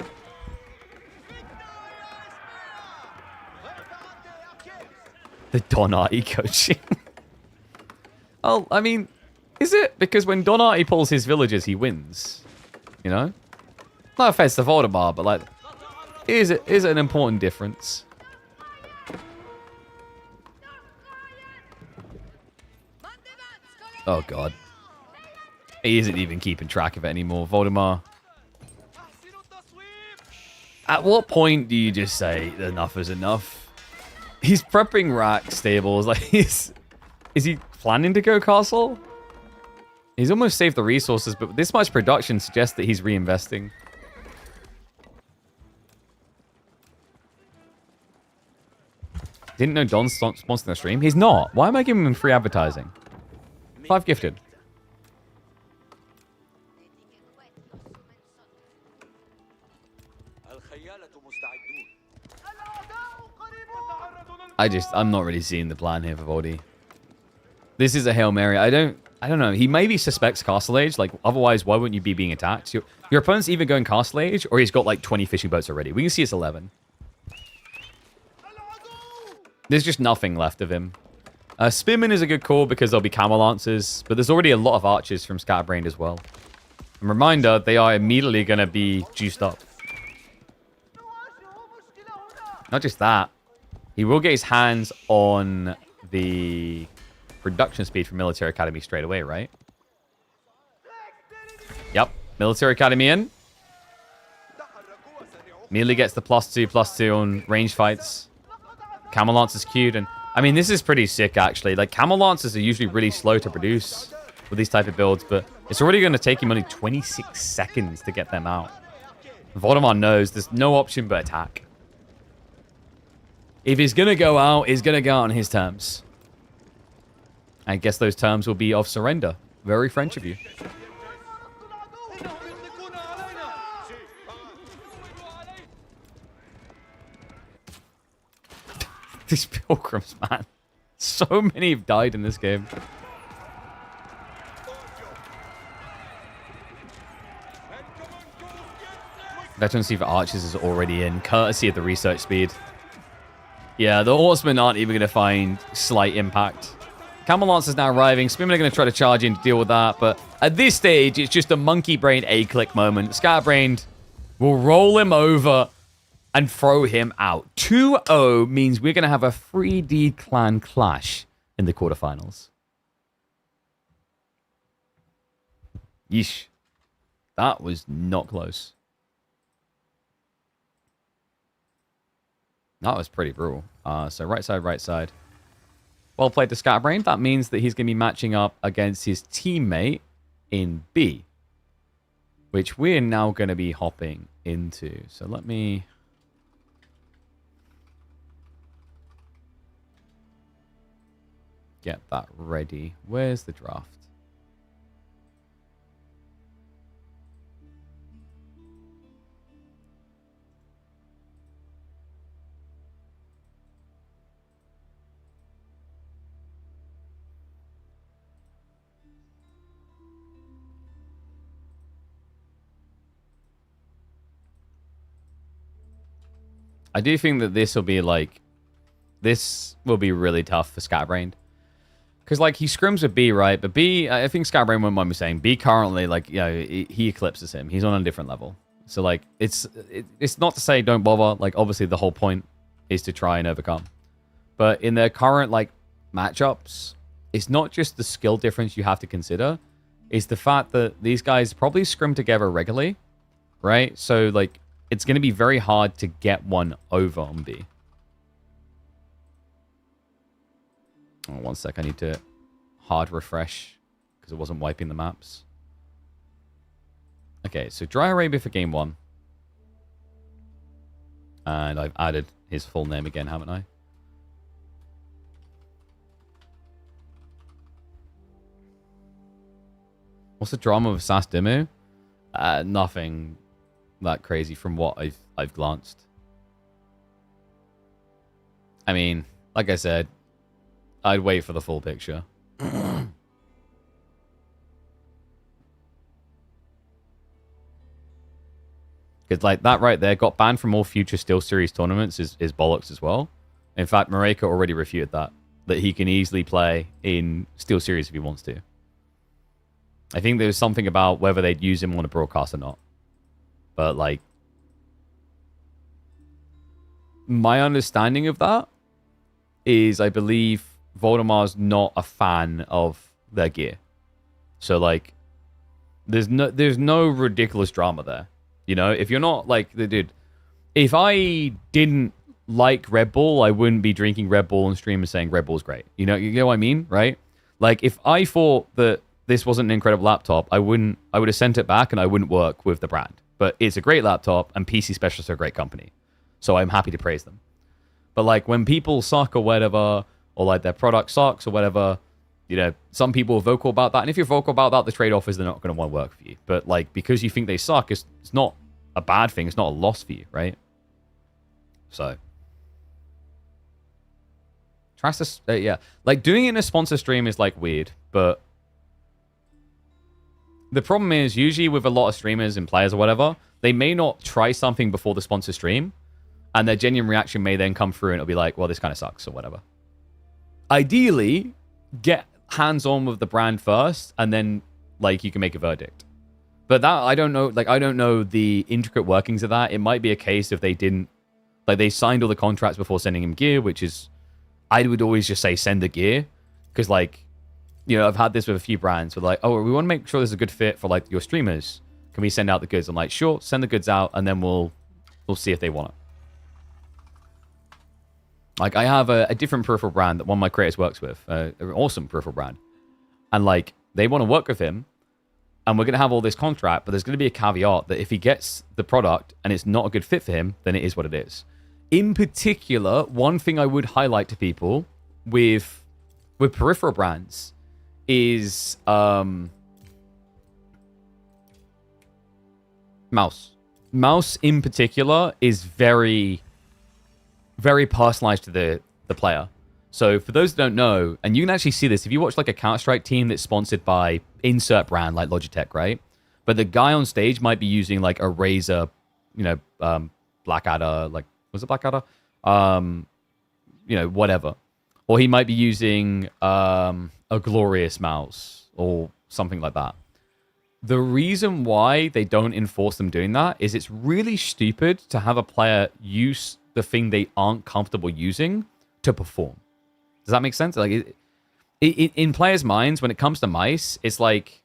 [SPEAKER 1] The Donati coaching. Oh, I mean, is it? Because when Donati pulls his villagers, he wins. You know? No offense to Voldemar, but like, is it an important difference? Oh, God. He isn't even keeping track of it anymore, Voldemar. At what point do you just say enough is enough? He's prepping rack stables. Like, is he planning to go castle? He's almost saved the resources, but this much production suggests that he's reinvesting. Didn't know Don's sponsoring the stream. He's not. Why am I giving him free advertising? 5 gifted. I'm not really seeing the plan here for Voldy. This is a Hail Mary. I don't know. He maybe suspects Castle Age. Like, otherwise, why wouldn't you be being attacked? Your opponent's either going Castle Age, or he's got like 20 fishing boats already. We can see it's 11. There's just nothing left of him. Spearman is a good call because there'll be Camel Lancers, but there's already a lot of archers from Scatterbrained as well. And reminder, they are immediately going to be juiced up. Not just that. He will get his hands on the production speed from Military Academy straight away, right? Yep. Military Academy in. Immediately gets the +2/+2 on range fights. Camel Lancers queued. And I mean, this is pretty sick, actually. Like, Camel Lancers are usually really slow to produce with these type of builds, but it's already going to take him only 26 seconds to get them out. Voldemar knows there's no option but attack. If he's going to go out, he's going to go out on his terms. I guess those terms will be of surrender. Very French of you. These pilgrims, man. So many have died in this game. Veteran Receiver Archers is already in, courtesy of the research speed. Yeah, the horsemen aren't even going to find slight impact. Camel Lance is now arriving. Spearmen are going to try to charge in to deal with that, but at this stage, it's just a monkey brain A-click moment. Scatterbrained will roll him over and throw him out. 2-0 means we're going to have a 3D clan clash in the quarterfinals. Yeesh. That was not close. That was pretty brutal. So right side. Well played to Scatterbrain. That means that he's going to be matching up against his teammate in B, which we're now going to be hopping into. So let me... get that ready. Where's the draft? I do think that this will be like... this will be really tough for Scatterbrained. Because, like, he scrims with B, right? But B, I think Scatterbrain won't mind me saying, B currently, like, you know, he eclipses him. He's on a different level. So, like, it's not to say don't bother. Like, obviously, the whole point is to try and overcome. But in their current, like, matchups, it's not just the skill difference you have to consider. It's the fact that these guys probably scrim together regularly, right? So, like, it's going to be very hard to get one over on B. Oh, 1 sec, I need to hard refresh because it wasn't wiping the maps. Okay, so Dry Arabia for game 1. And I've added his full name again, haven't I? What's the drama of SAS Demo? Nothing that crazy from what I've glanced. I mean, like I said, I'd wait for the full picture. Because like that right there got banned from all future Steel Series tournaments is bollocks as well. In fact, Mareka already refuted that he can easily play in Steel Series if he wants to. I think there was something about whether they'd use him on a broadcast or not. But like, my understanding of that is I believe Voldemar's not a fan of their gear. So like, there's no ridiculous drama there. You know, if you're not like, dude, if I didn't like Red Bull, I wouldn't be drinking Red Bull on stream and saying Red Bull's great. You know what I mean, right? Like, if I thought that this wasn't an incredible laptop, I would have sent it back and I wouldn't work with the brand. But it's a great laptop and PC Specialists are a great company. So I'm happy to praise them. But like, when people suck or whatever, or like their product sucks or whatever, you know, some people are vocal about that. And if you're vocal about that, the trade-off is they're not going to want to work for you. But like, because you think they suck, it's not a bad thing. It's not a loss for you, right? So, try to, yeah. Like, doing it in a sponsor stream is like weird. But the problem is, usually with a lot of streamers and players or whatever, they may not try something before the sponsor stream. And their genuine reaction may then come through and it'll be like, well, this kind of sucks or whatever. Ideally, get hands-on with the brand first, and then like you can make a verdict. But that, I don't know, like I don't know the intricate workings of that. It might be a case if they didn't, like they signed all the contracts before sending him gear, which is, I would always just say send the gear, because like, you know, I've had this with a few brands where like, oh, we want to make sure there's a good fit for like your streamers. Can we send out the goods? I'm like, sure, send the goods out, and then we'll see if they want it. Like, I have a different peripheral brand that one of my creators works with, an awesome peripheral brand. And, like, they want to work with him, and we're going to have all this contract, but there's going to be a caveat that if he gets the product and it's not a good fit for him, then it is what it is. In particular, one thing I would highlight to people with peripheral brands is mouse. Mouse, in particular, is very personalized to the player. So for those that don't know, and you can actually see this, if you watch like a Counter-Strike team that's sponsored by insert brand like Logitech, right? But the guy on stage might be using like a Razer, you know, Blackadder, like, was it Blackadder? You know, whatever. Or he might be using a Glorious mouse or something like that. The reason why they don't enforce them doing that is it's really stupid to have a player use the thing they aren't comfortable using to perform. Does that make sense? Like, in players' minds, when it comes to mice, it's like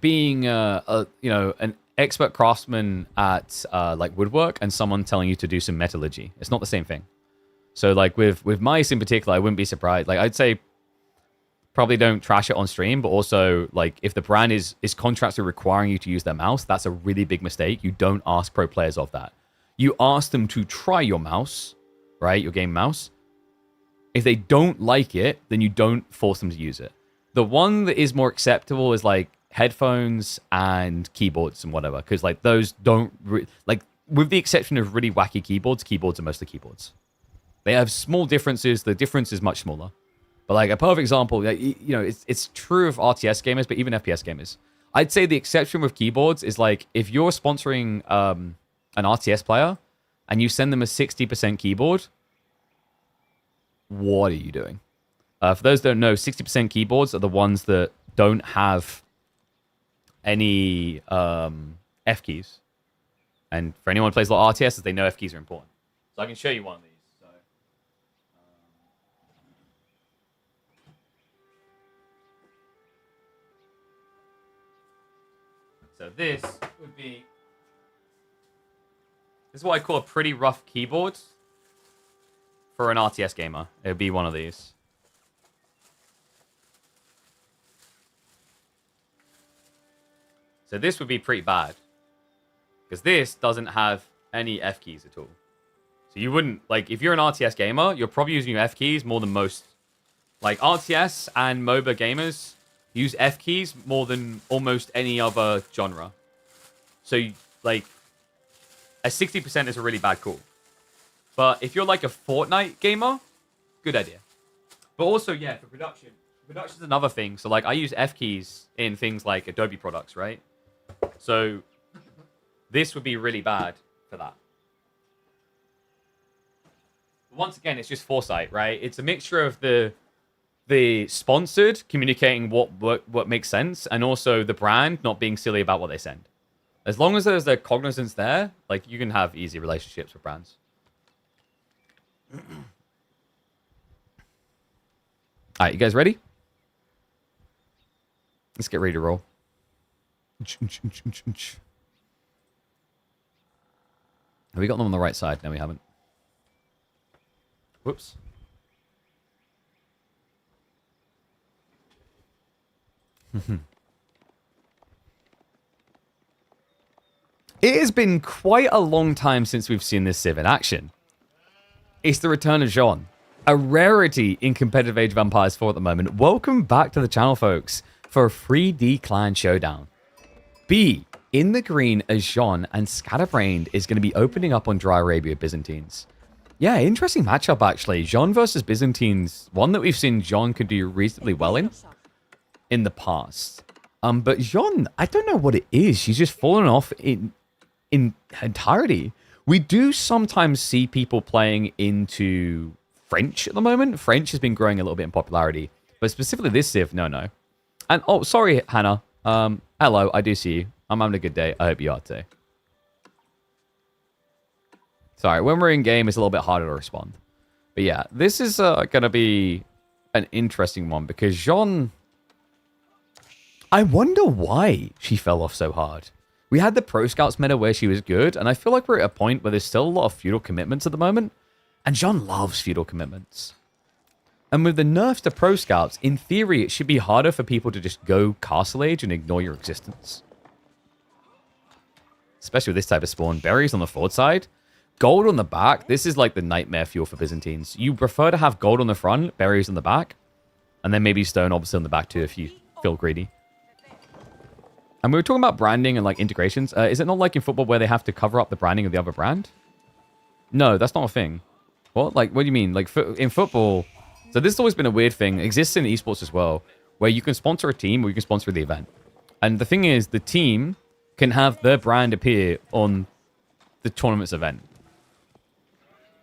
[SPEAKER 1] being you know, an expert craftsman at like woodwork and someone telling you to do some metallurgy. It's not the same thing. So like with mice in particular, I wouldn't be surprised. Like, I'd say probably don't trash it on stream, but also like if the brand is contractually requiring you to use their mouse, that's a really big mistake. You don't ask pro players of that. You ask them to try your mouse, right? Your game mouse. If they don't like it, then you don't force them to use it. The one that is more acceptable is like headphones and keyboards and whatever, because like those don't like, with the exception of really wacky keyboards are mostly keyboards. They have small differences. The difference is much smaller. But like a perfect example, you know, it's true of RTS gamers, but even FPS gamers. I'd say the exception with keyboards is like if you're sponsoring an RTS player and you send them a 60% keyboard, what are you doing? For those that don't know, 60% keyboards are the ones that don't have any F keys. And for anyone who plays a lot of RTS, they know F keys are important. So I can show you one of these. So this is what I call a pretty rough keyboard for an RTS gamer. It would be one of these. So this would be pretty bad, because this doesn't have any F keys at all. So you wouldn't, like, if you're an RTS gamer, you're probably using your F keys more than most Like RTS and MOBA gamers use F keys more than almost any other genre. So, like, a 60% is a really bad call. But if you're like a Fortnite gamer, good idea. But also, yeah, for production. Production's another thing. So, like, I use F keys in things like Adobe products, right? So, this would be really bad for that. Once again, it's just foresight, right? It's a mixture of the sponsored communicating what makes sense, and also the brand not being silly about what they send. As long as there's the cognizance there, like, you can have easy relationships with brands. All right, you guys ready? Let's get ready to roll. Have we got them on the right side? No, we haven't. Whoops. It has been quite a long time since we've seen this Civ in action. It's the return of Jean, a rarity in competitive Age of Empires 4 at the moment. Welcome back to the channel, folks, for a 3D clan showdown. B, in the green as Jean, and Scatterbrained is going to be opening up on Dry Arabia Byzantines. Yeah, interesting matchup, actually. Jean versus Byzantines, one that we've seen Jean could do reasonably well in the past. But Jean, I don't know what it is. She's just fallen off in entirety. We do sometimes see people playing into French at the moment. French has been growing a little bit in popularity. But specifically this Civ, no. And, oh, sorry, Hannah. Hello, I do see you. I'm having a good day. I hope you are too. Sorry, when we're in game, it's a little bit harder to respond. But yeah, this is going to be an interesting one because Jean... I wonder why she fell off so hard. We had the Pro Scouts meta where she was good, and I feel like we're at a point where there's still a lot of feudal commitments at the moment, and Jean loves feudal commitments. And with the nerfs to Pro Scouts, in theory, it should be harder for people to just go Castle Age and ignore your existence. Especially with this type of spawn. Berries on the forward side. Gold on the back. This is like the nightmare fuel for Byzantines. You prefer to have gold on the front, berries on the back, and then maybe stone obviously on the back too if you feel greedy. And we were talking about branding and like integrations. Is it not like in football where they have to cover up the branding of the other brand? No, that's not a thing. What? Like, what do you mean? Like in football... So this has always been a weird thing. It exists in esports as well, where you can sponsor a team or you can sponsor the event. And the thing is, the team can have their brand appear on the tournament's event.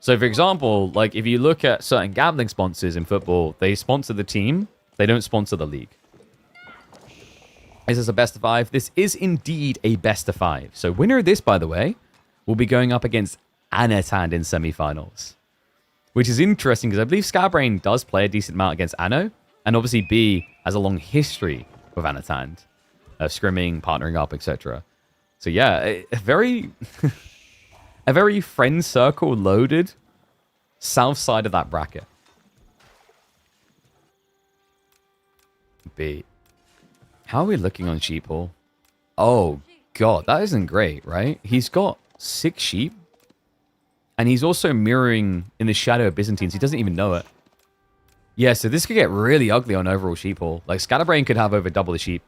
[SPEAKER 1] So, for example, like if you look at certain gambling sponsors in football, they sponsor the team. They don't sponsor the league. Is this a best of 5? This is indeed a best of 5. So winner of this, by the way, will be going up against Anatan in semifinals. Which is interesting because I believe Scatterbrained does play a decent amount against Anno. And obviously B has a long history with Anatan. Of scrimming, partnering up, etc. So yeah, a very... a very friend circle loaded south side of that bracket. B. How are we looking on sheep hall? Oh, God, that isn't great, right? He's got 6 sheep. And he's also mirroring in the shadow of Byzantines. He doesn't even know it. Yeah, so this could get really ugly on overall sheep hall. Like, Scatterbrain could have over double the sheep.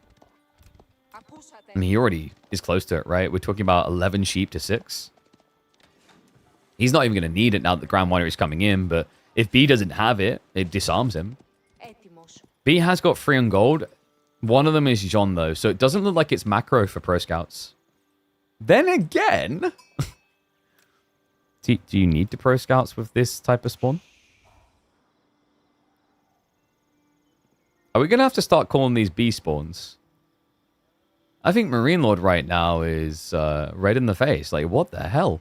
[SPEAKER 1] I mean, he already is close to it, right? We're talking about 11 sheep to 6. He's not even going to need it now that the Grand Winery is coming in. But if B doesn't have it, it disarms him. B has got 3 on gold. One of them is Jean, though, so it doesn't look like it's macro for Pro Scouts. Then again... do you need the Pro Scouts with this type of spawn? Are we going to have to start calling these B spawns? I think Marine Lord right now is red in the face. Like, what the hell?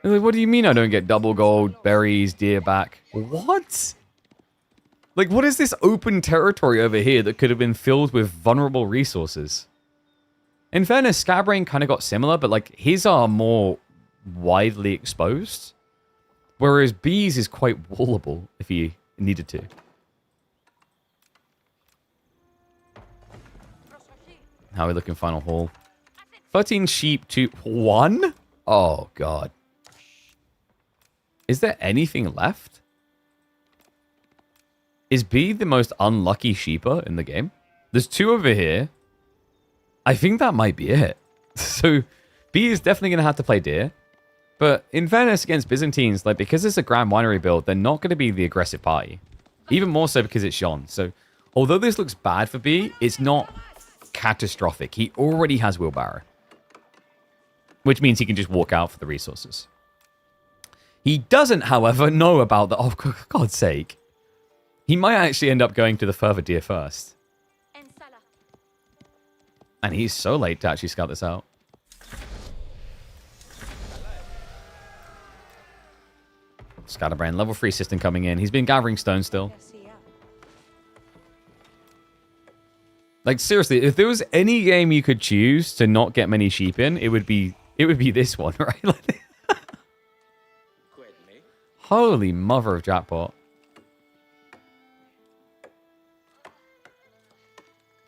[SPEAKER 1] Like, what do you mean I don't get double gold, berries, deer back? What? Like, what is this open territory over here that could have been filled with vulnerable resources? In fairness, Scatterbrain kind of got similar, but, like, his are more widely exposed. Whereas B's is quite wallable if he needed to. How are we looking final haul? 13 sheep to 1? Oh, God. Is there anything left? Is B the most unlucky sheeper in the game? There's 2 over here. I think that might be it. So B is definitely going to have to play deer. But in fairness against Byzantines, like because it's a Grand Winery build, they're not going to be the aggressive party. Even more so because it's Jean. So although this looks bad for B, it's not catastrophic. He already has Wheelbarrow. Which means he can just walk out for the resources. He doesn't, however, know about the... Oh, for God's sake. He might actually end up going to the further deer first. And he's so late to actually scout this out. Scatterbrain, level 3 system coming in. He's been gathering stone still. Like, seriously, if there was any game you could choose to not get many sheep in, it would be this one, right? Holy mother of jackpot.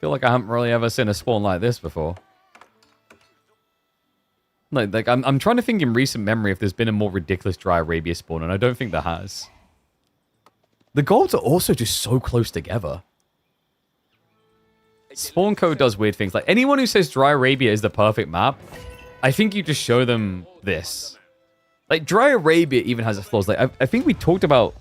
[SPEAKER 1] Feel like I haven't really ever seen a spawn like this before. Like I'm trying to think in recent memory if there's been a more ridiculous Dry Arabia spawn, and I don't think there has. The golds are also just so close together. Spawn code does weird things. Like anyone who says Dry Arabia is the perfect map, I think you just show them this. Like Dry Arabia even has its flaws. Like I think we talked about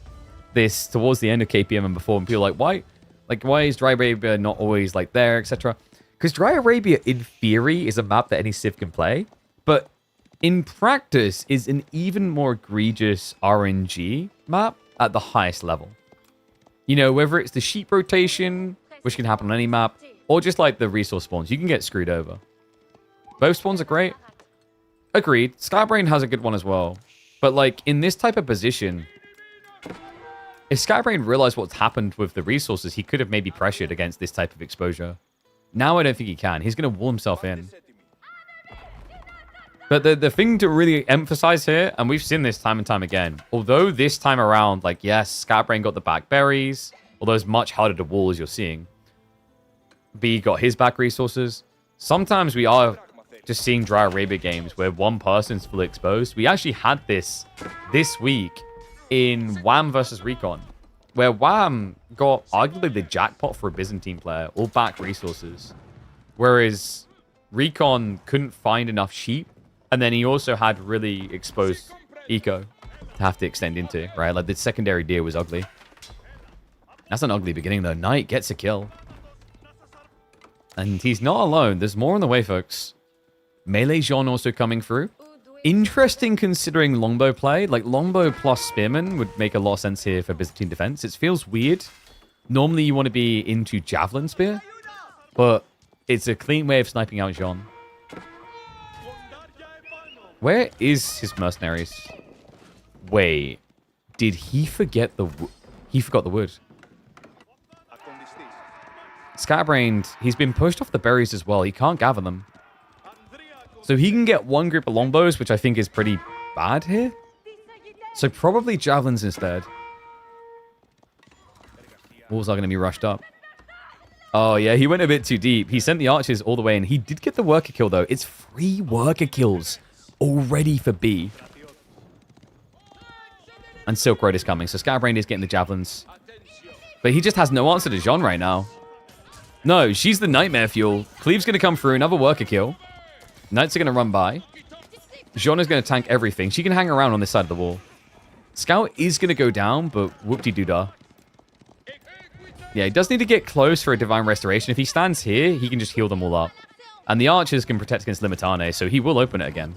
[SPEAKER 1] this towards the end of KPM and before, and people are like, why is Dry Arabia not always like there, etc. Because Dry Arabia in theory is a map that any civ can play, but in practice is an even more egregious RNG map at the highest level. You know, whether it's the sheep rotation, which can happen on any map, or just like the resource spawns, you can get screwed over. Both spawns are great. Agreed. Skybrain has a good one as well. But like in this type of position, if Skybrain realized what's happened with the resources, he could have maybe pressured against this type of exposure. Now I don't think he can. He's going to wall himself in. But the thing to really emphasize here, and we've seen this time and time again, although this time around, like, yes, Skybrain got the back berries, although it's much harder to wall as you're seeing. B got his back resources. Sometimes we are just seeing Dry Arabia games where one person's fully exposed. We actually had this week in Wham versus Recon, where Wham got arguably the jackpot for a Byzantine player, all back resources. Whereas Recon couldn't find enough sheep, and then he also had really exposed eco to have to extend into, right? Like the secondary deer was ugly. That's an ugly beginning though. Knight gets a kill. And he's not alone. There's more on the way, folks. Melee Jean also coming through. Interesting considering longbow play. Like longbow plus spearman would make a lot of sense here for Byzantine defense. It feels weird. Normally you want to be into javelin spear, but it's a clean way of sniping out Jean. Where is his mercenaries? Wait, did he forget the wood? He forgot the wood. Scatterbrained, he's been pushed off the berries as well. He can't gather them. So he can get one group of longbows, which I think is pretty bad here. So probably javelins instead. Walls are going to be rushed up. Oh yeah, he went a bit too deep. He sent the archers all the way in. He did get the worker kill though. It's 3 worker kills already for B. And Silk Road is coming. So Scatterbrained is getting the javelins. But he just has no answer to Jean right now. No, she's the nightmare fuel. Cleave's going to come through. Another worker kill. Knights are going to run by. Jean is going to tank everything. She can hang around on this side of the wall. Scout is going to go down, but whoop-de-doo-dah. Yeah, he does need to get close for a Divine Restoration. If he stands here, he can just heal them all up. And the archers can protect against Limitane, so he will open it again.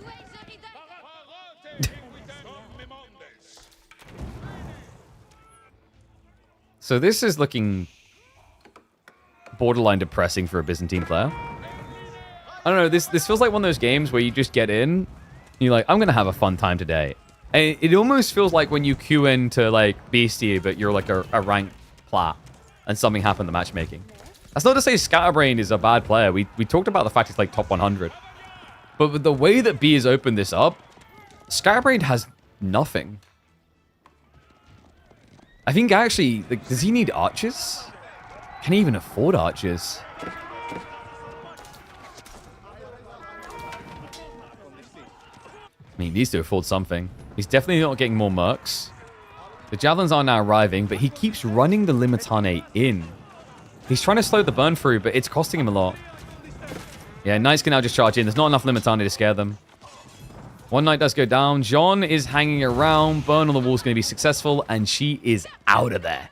[SPEAKER 1] So this is looking borderline depressing for a Byzantine player. I don't know, this feels like one of those games where you just get in, and you're like, I'm going to have a fun time today. And it almost feels like when you queue into, like, Beastie, but you're like a ranked plat, and something happened in the matchmaking. That's not to say Scatterbrain is a bad player. We talked about the fact it's like top 100. But with the way that B has opened this up, Scatterbrain has nothing. I think actually, like, does he need archers? Can he even afford archers? I mean, he needs to afford something. He's definitely not getting more mercs. The javelins are now arriving, but he keeps running the Limitane in. He's trying to slow the burn through, but it's costing him a lot. Yeah, Knights can now just charge in. There's not enough Limitane to scare them. One Knight does go down. Jean is hanging around. Burn on the wall is going to be successful, and she is out of there.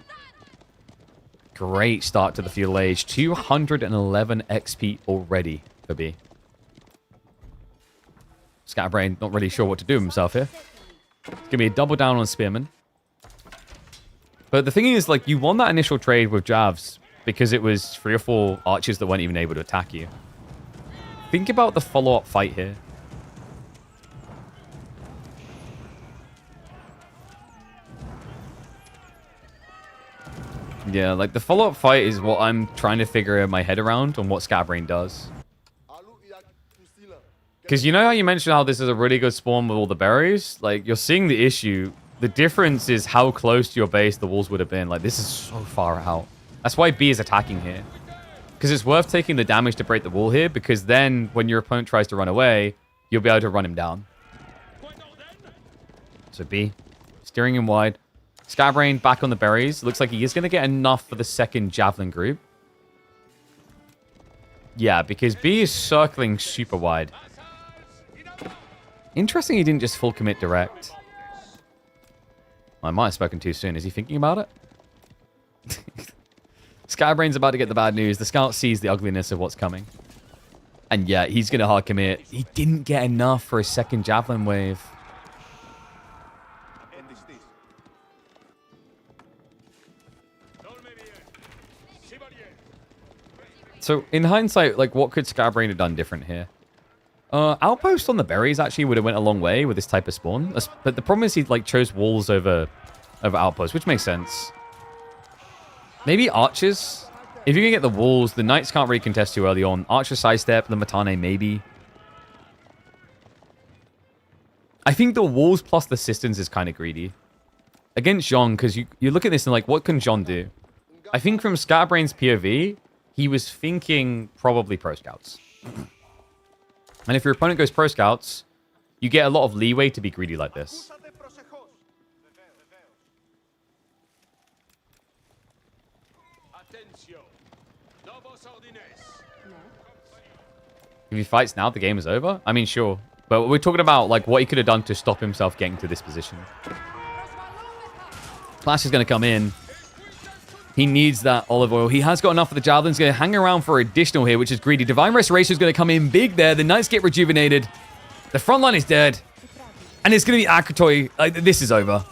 [SPEAKER 1] Great start to the Feudal Age. 211 XP already for B. Scatterbrain not really sure what to do with himself here. It's going to be a double down on Spearman. But the thing is, like, you won that initial trade with Javs because it was 3 or 4 archers that weren't even able to attack you. Think about the follow-up fight here. Yeah, like, the follow-up fight is what I'm trying to figure my head around on what Scatterbrain does. Because you know how you mentioned how this is a really good spawn with all the berries? Like, you're seeing the issue. The difference is how close to your base the walls would have been. Like, this is so far out. That's why B is attacking here. Because it's worth taking the damage to break the wall here, because then when your opponent tries to run away, you'll be able to run him down. So B, steering him wide. Scatterbrain back on the berries. Looks like he is going to get enough for the second javelin group. Yeah, because B is circling super wide. Interesting he didn't just full commit direct. I might have spoken too soon. Is he thinking about it? Scatterbrain's about to get the bad news. The scout sees the ugliness of what's coming. And yeah, he's going to hard commit. He didn't get enough for a second javelin wave. So in hindsight, like, what could Scatterbrain have done different here? Outpost on the berries actually would have went a long way with this type of spawn. But the problem is he like chose walls over outposts, which makes sense. Maybe archers. If you can get the walls, the knights can't really contest too early on. Archer sidestep, the Matane maybe. I think the walls plus the cisterns is kind of greedy. Against Jean, because you look at this and like, what can Jean do? I think from Scatterbrain's POV, he was thinking probably pro scouts. And if your opponent goes pro scouts, you get a lot of leeway to be greedy like this. If he fights now, the game is over? I mean, sure. But we're talking about like what he could have done to stop himself getting to this position. Clash is going to come in. He needs that olive oil. He has got enough for the javelin. He's going to hang around for additional here, which is greedy. Divine Restoration is going to come in big there. The knights get rejuvenated. The front line is dead. And it's going to be Akatoy. This is over.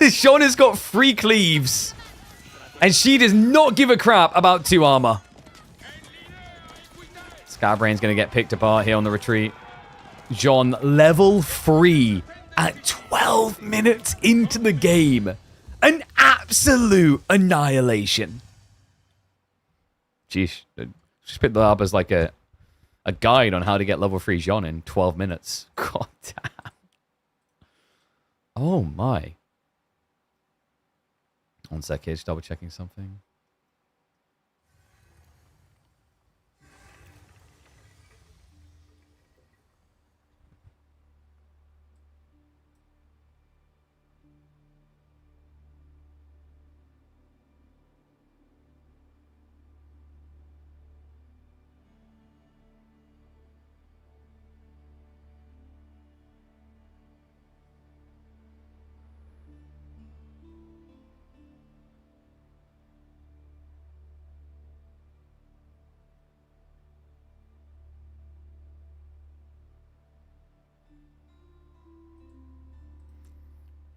[SPEAKER 1] Shauna's got 3 cleaves. And she does not give a crap about 2 armor. Scatterbrain's going to get picked apart here on the retreat. Jean, level 3 at 12 minutes into the game. An absolute annihilation. Jeez. Just picked that up as like a guide on how to get level 3 Jean in 12 minutes. God damn. Oh my. One sec here, just double checking something.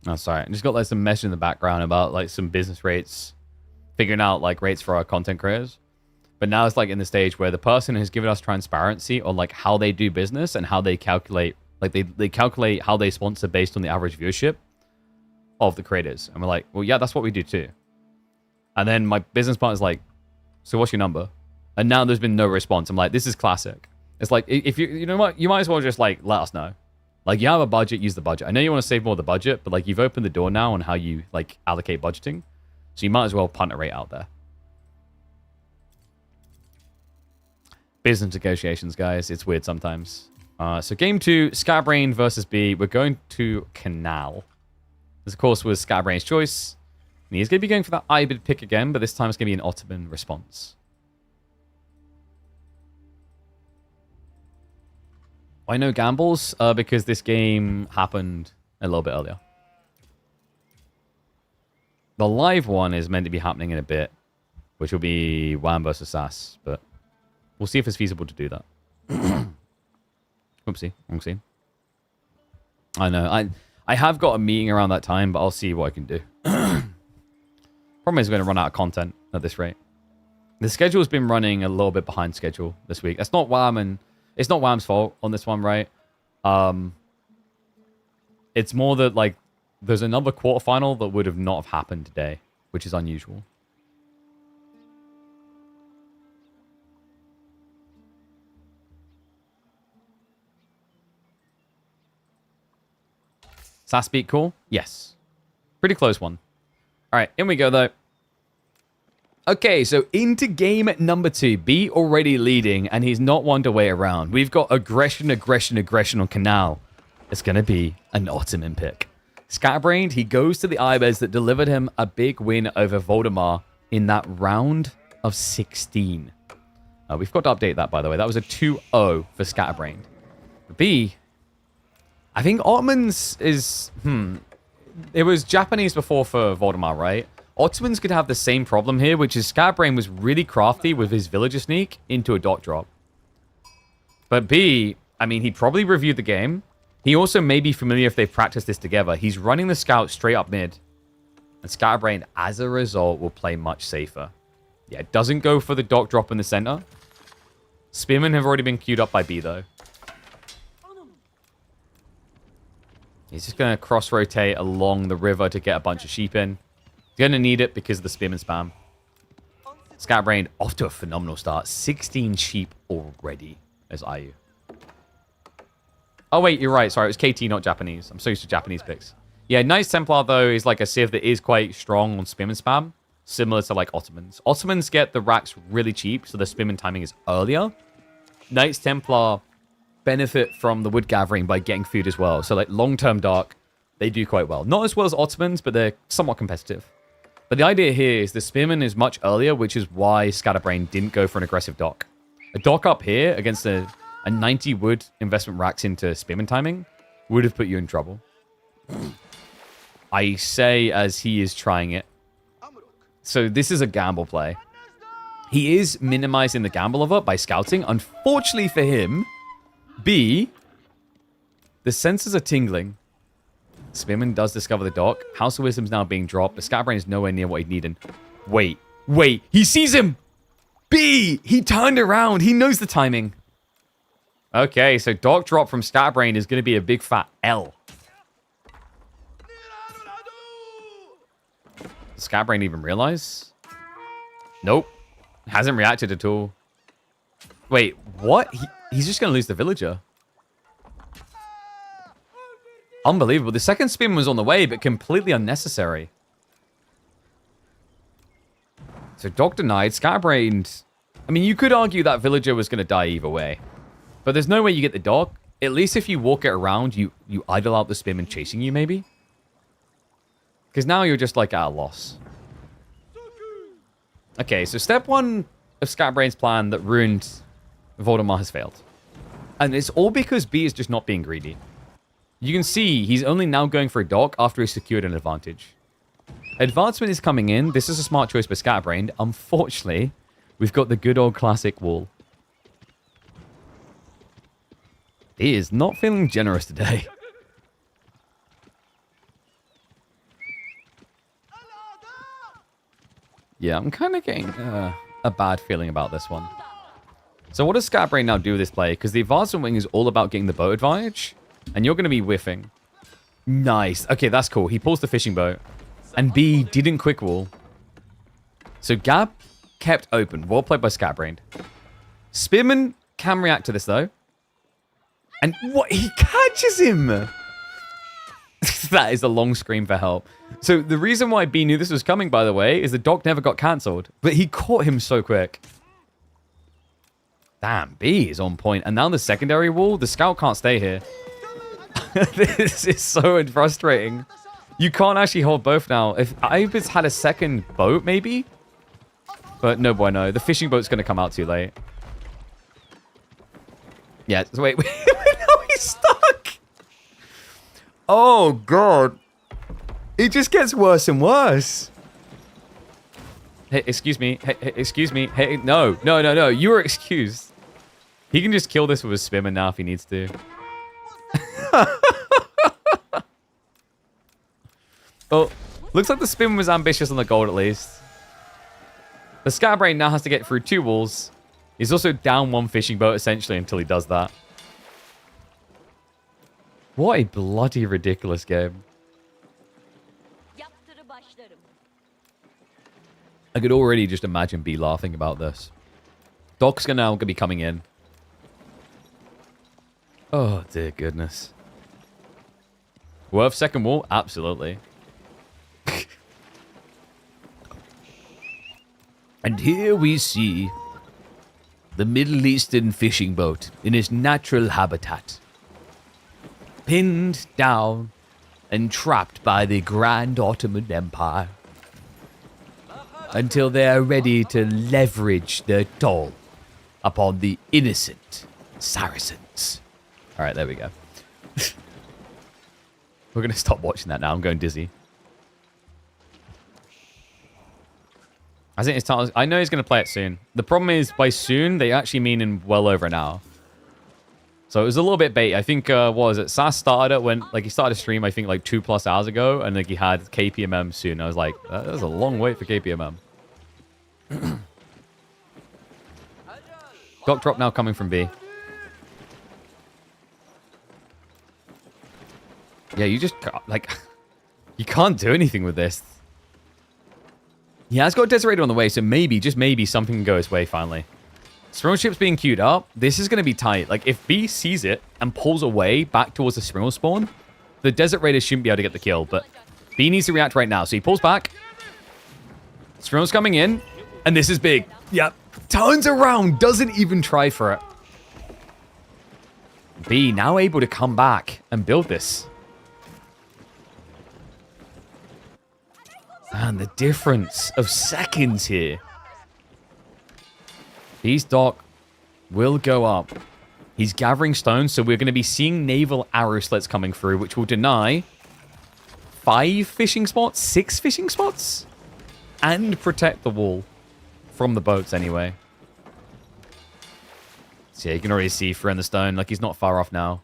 [SPEAKER 1] Oh, sorry. I just got like some message in the background about like some business rates, figuring out like rates for our content creators. But now it's like in the stage where the person has given us transparency on like how they do business and how they calculate, like they calculate how they sponsor based on the average viewership of the creators. And we're like, well, yeah, that's what we do too. And then my business partner's like, so what's your number? And now there's been no response. I'm like, this is classic. It's like, if you know what, you might as well just like let us know. Like, you have a budget, use the budget. I know you want to save more of the budget, but like you've opened the door now on how you like allocate budgeting. So you might as well punt a rate out there. Business negotiations, guys. It's weird sometimes. So game 2, Scatterbrain versus B. We're going to Canal. This, of course, was Scatterbrain's choice. And he's going to be going for that Ibid pick again, but this time it's going to be an Ottoman response. Why no gambles? Because this game happened a little bit earlier. The live one is meant to be happening in a bit, which will be WAM versus SAS, but we'll see if it's feasible to do that. Oopsie, wrong scene. I know, I have got a meeting around that time, but I'll see what I can do. Problem is, we're going to run out of content at this rate. The schedule's been running a little bit behind schedule this week. That's not WAM, and it's not WAM's fault on this one, right? It's more that, like, there's another quarterfinal that would have not have happened today, which is unusual. SAS beat cool? Yes. Pretty close one. All right, in we go, though. Okay, so into game number 2. B already leading, and he's not one to wait around. We've got aggression, aggression, aggression on Canal. It's going to be an Ottoman pick. Scatterbrained, he goes to the Ibers that delivered him a big win over Voldemar in that round of 16. We've got to update that, by the way. That was a 2-0 for Scatterbrained. B, I think Ottomans is... It was Japanese before for Voldemar, right? Ottomans could have the same problem here, which is Scatterbrained was really crafty with his villager sneak into a dock drop. But B, I mean, he probably reviewed the game. He also may be familiar if they've practiced this together. He's running the scout straight up mid. And Scatterbrained, as a result, will play much safer. Yeah, doesn't go for the dock drop in the center. Spearmen have already been queued up by B, though. He's just going to cross-rotate along the river to get a bunch of sheep in. He's going to need it because of the spearman spam. Scatterbrained off to a phenomenal start. 16 sheep already as IU. Oh, wait, you're right. Sorry, it was KT, not Japanese. I'm so used to Japanese picks. Yeah, Knights Templar, though, is like a civ that is quite strong on spearman spam. Similar to, like, Ottomans. Ottomans get the racks really cheap, so the spearman timing is earlier. Knights Templar benefit from the wood gathering by getting food as well. So, like, long-term dark, they do quite well. Not as well as Ottomans, but they're somewhat competitive. But the idea here is the spearman is much earlier, which is why Scatterbrained didn't go for an aggressive dock. A dock up here against a 90 wood investment racks into spearman timing would have put you in trouble. I say as he is trying it. So this is a gamble play. He is minimizing the gamble of it by scouting. Unfortunately for him, B, the sensors are tingling. Spearman does discover the dock. House of Wisdom's now being dropped. The Scatterbrain is nowhere near what he'd need. Wait. He sees him! B! He turned around. He knows the timing. Okay, so dock drop from Scatterbrain is going to be a big fat L. Does Scatterbrain even realize? Nope. Hasn't reacted at all. Wait, what? He's just going to lose the villager. Unbelievable. The second spin was on the way, but completely unnecessary. So dock denied. Scatterbrained. I mean, you could argue that villager was going to die either way. But there's no way you get the dock. At least if you walk it around, you idle out the spearman chasing you, maybe. Because now you're just like at a loss. Okay, so step one of Scatterbrain's plan that ruined Voldemar has failed. And it's all because B is just not being greedy. You can see he's only now going for a dock after he's secured an advantage. Advancement is coming in. This is a smart choice by Scatterbrained. Unfortunately, we've got the good old classic wall. He is not feeling generous today. Yeah, I'm kind of getting a bad feeling about this one. So what does Scatterbrained now do with this play? Because the advancement wing is all about getting the boat advantage. And you're going to be whiffing. Nice. Okay, that's cool. He pulls the fishing boat. And B didn't quick wall. So gap kept open. Well played by Scatterbrained. Spearman can react to this, though. And what? He catches him! That is a long scream for help. So the reason why B knew this was coming, by the way, is the dock never got cancelled. But he caught him so quick. Damn, B is on point. And now the secondary wall, the scout can't stay here. This is so frustrating. You can't actually hold both now. If Ibis had a second boat, maybe? But no bueno. The fishing boat's going to come out too late. Yeah, so wait. No, he's stuck. Oh, God. It just gets worse and worse. Hey, excuse me. Hey, excuse me. Hey, no. No, no, no. You are excused. He can just kill this with a spimmer now if he needs to. Well, looks like the spin was ambitious on the gold at least. The Scatterbrain now has to get through 2 walls. He's also down 1 fishing boat essentially until he does that. What a bloody ridiculous game. I could already just imagine B laughing about this. Doc's now going to be coming in. Oh, dear goodness. Worth second wall? Absolutely. And here we see the Middle Eastern fishing boat in its natural habitat. Pinned down and trapped by the Grand Ottoman Empire. Until they are ready to leverage their toll upon the innocent Saracens. Alright, there we go. We're going to stop watching that now. I'm going dizzy. I think it's time. I know he's going to play it soon. The problem is, by soon, they actually mean in well over an hour. So it was a little bit bait. I think, what was it? SAS started it when, like, he started a stream, I think, like 2+ hours ago. And, like, he had KPMM soon. I was like, that's a long wait for KPMM. Dock drop now coming from B. Yeah, you just, like, you can't do anything with this. He has got a Desert Raider on the way, so maybe, just maybe, something can go his way finally. Springle ship's being queued up. This is going to be tight. Like, if B sees it and pulls away back towards the Springle spawn, the Desert Raiders shouldn't be able to get the kill, but B needs to react right now. So he pulls back. Springle's coming in, and this is big. Yep. Turns around, doesn't even try for it. B now able to come back and build this. Man, the difference of seconds here. B's dock will go up. He's gathering stones, so we're going to be seeing naval arrow slits coming through, which will deny 5 fishing spots, 6 fishing spots, and protect the wall from the boats anyway. So yeah, you can already see through in the stone, like he's not far off now.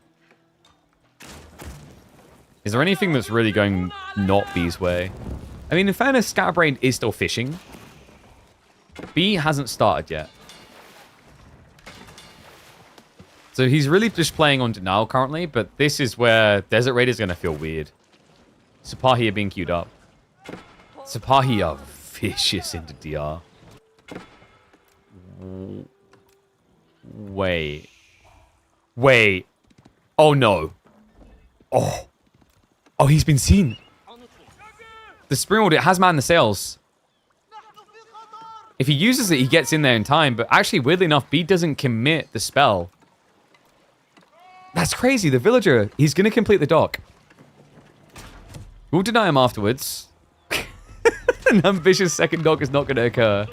[SPEAKER 1] Is there anything that's really going not B's way? I mean, in fairness, Scatterbrain is still fishing. B hasn't started yet. So he's really just playing on denial currently, but this is where Desert Raider is going to feel weird. Sipahi are being queued up. Sipahi are vicious into DR. Wait. Wait. Oh, no. Oh. Oh, he's been seen. The Springald, it has manned the sails. If he uses it, he gets in there in time. But actually, weirdly enough, B doesn't commit the spell. That's crazy. The villager, he's going to complete the dock. We'll deny him afterwards. An ambitious second dock is not going to occur.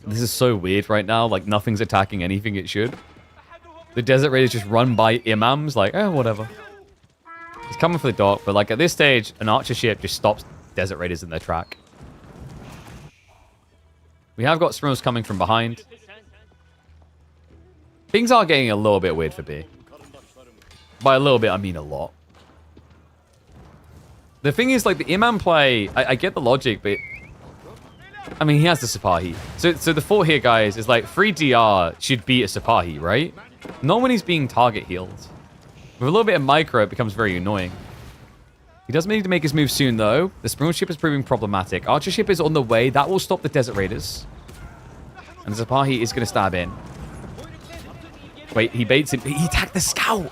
[SPEAKER 1] This is so weird right now. Like, nothing's attacking anything it should. The Desert Raiders just run by imams. Like, eh, whatever. He's coming for the dock, but like at this stage, an archer ship just stops Desert Raiders in their track. We have got Springles coming from behind. Things are getting a little bit weird for B. By a little bit, I mean a lot. The thing is, like, the Imam play, I get the logic, but... I mean, he has the Sipahi. So the thought here, guys, is like, free DR should be a Sipahi, right? Not when he's being target healed. With a little bit of micro, it becomes very annoying. He does need to make his move soon, though. The Springle ship is proving problematic. Archer ship is on the way. That will stop the Desert Raiders. And Sipahi is going to stab in. Wait, he baits him. He attacked the Scout.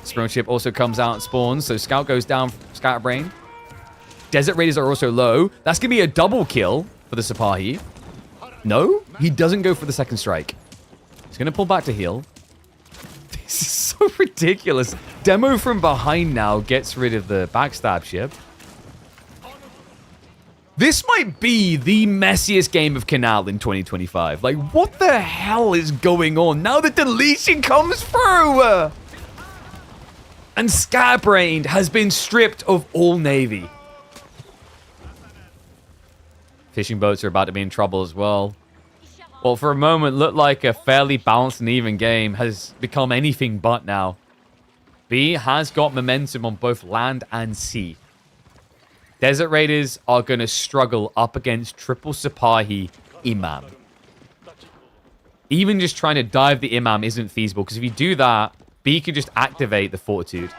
[SPEAKER 1] Springle ship also comes out and spawns. So Scout goes down, Scatterbrain. Desert Raiders are also low. That's going to be a double kill for the Sipahi. No, he doesn't go for the second strike. He's going to pull back to heal. This is so ridiculous. Demo from behind now gets rid of the backstab ship. This might be the messiest game of Canal in 2025. Like, what the hell is going on? Now the deletion comes through! And Scatterbrained has been stripped of all navy. Fishing boats are about to be in trouble as well. Well, for a moment, looked like a fairly balanced and even game has become anything but now. B has got momentum on both land and sea. Desert Raiders are going to struggle up against triple Sipahi Imam. Even just trying to dive the Imam isn't feasible, because if you do that, B can just activate the Fortitude.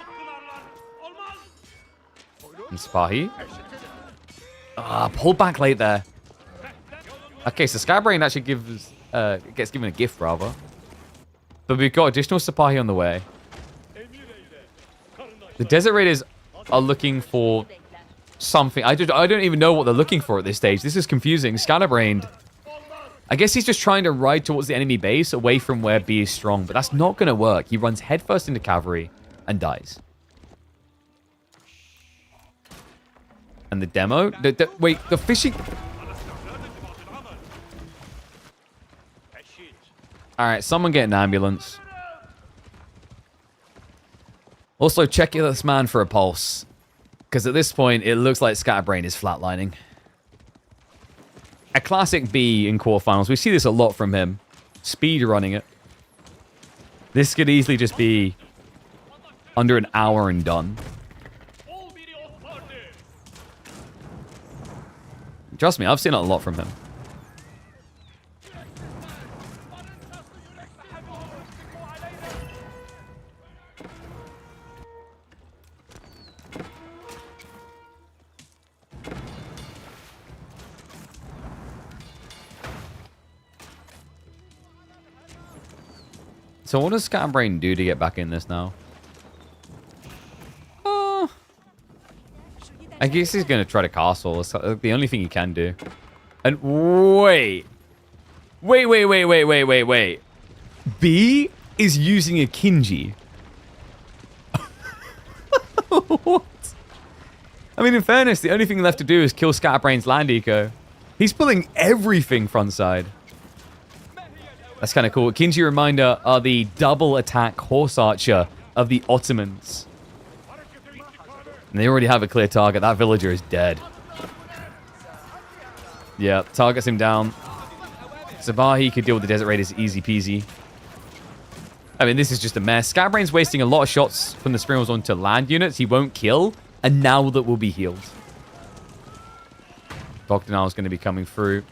[SPEAKER 1] And Sipahi. Pulled back late there. Okay, so Scatterbrained actually gets given a gift, rather. But we've got additional Sipahi on the way. The Desert Raiders are looking for something. I don't even know what they're looking for at this stage. This is confusing. Scatterbrained, I guess he's just trying to ride towards the enemy base away from where B is strong, but that's not going to work. He runs headfirst into cavalry and dies. And the demo? Wait, the fishing... Alright, someone get an ambulance. Also, check this man for a pulse. Because at this point, it looks like Scatterbrained is flatlining. A classic B in quarterfinals. We see this a lot from him. Speed running it. This could easily just be under an hour and done. Trust me, I've seen it a lot from him. So what does Scatterbrained do to get back in this now? I guess he's going to try to castle. It's the only thing he can do. And wait. Wait. B is using a Kinji. What? I mean, in fairness, the only thing left to do is kill Scatterbrained's land eco. He's pulling everything frontside. That's kind of cool. Kinji Reminder are the double attack horse archer of the Ottomans. And they already have a clear target. That villager is dead. Yeah, targets him down. Sipahi could deal with the Desert Raiders easy peasy. I mean, this is just a mess. Scatterbrained's wasting a lot of shots from the Springles onto land units he won't kill, and now that will be healed. Bogdanal is going to be coming through.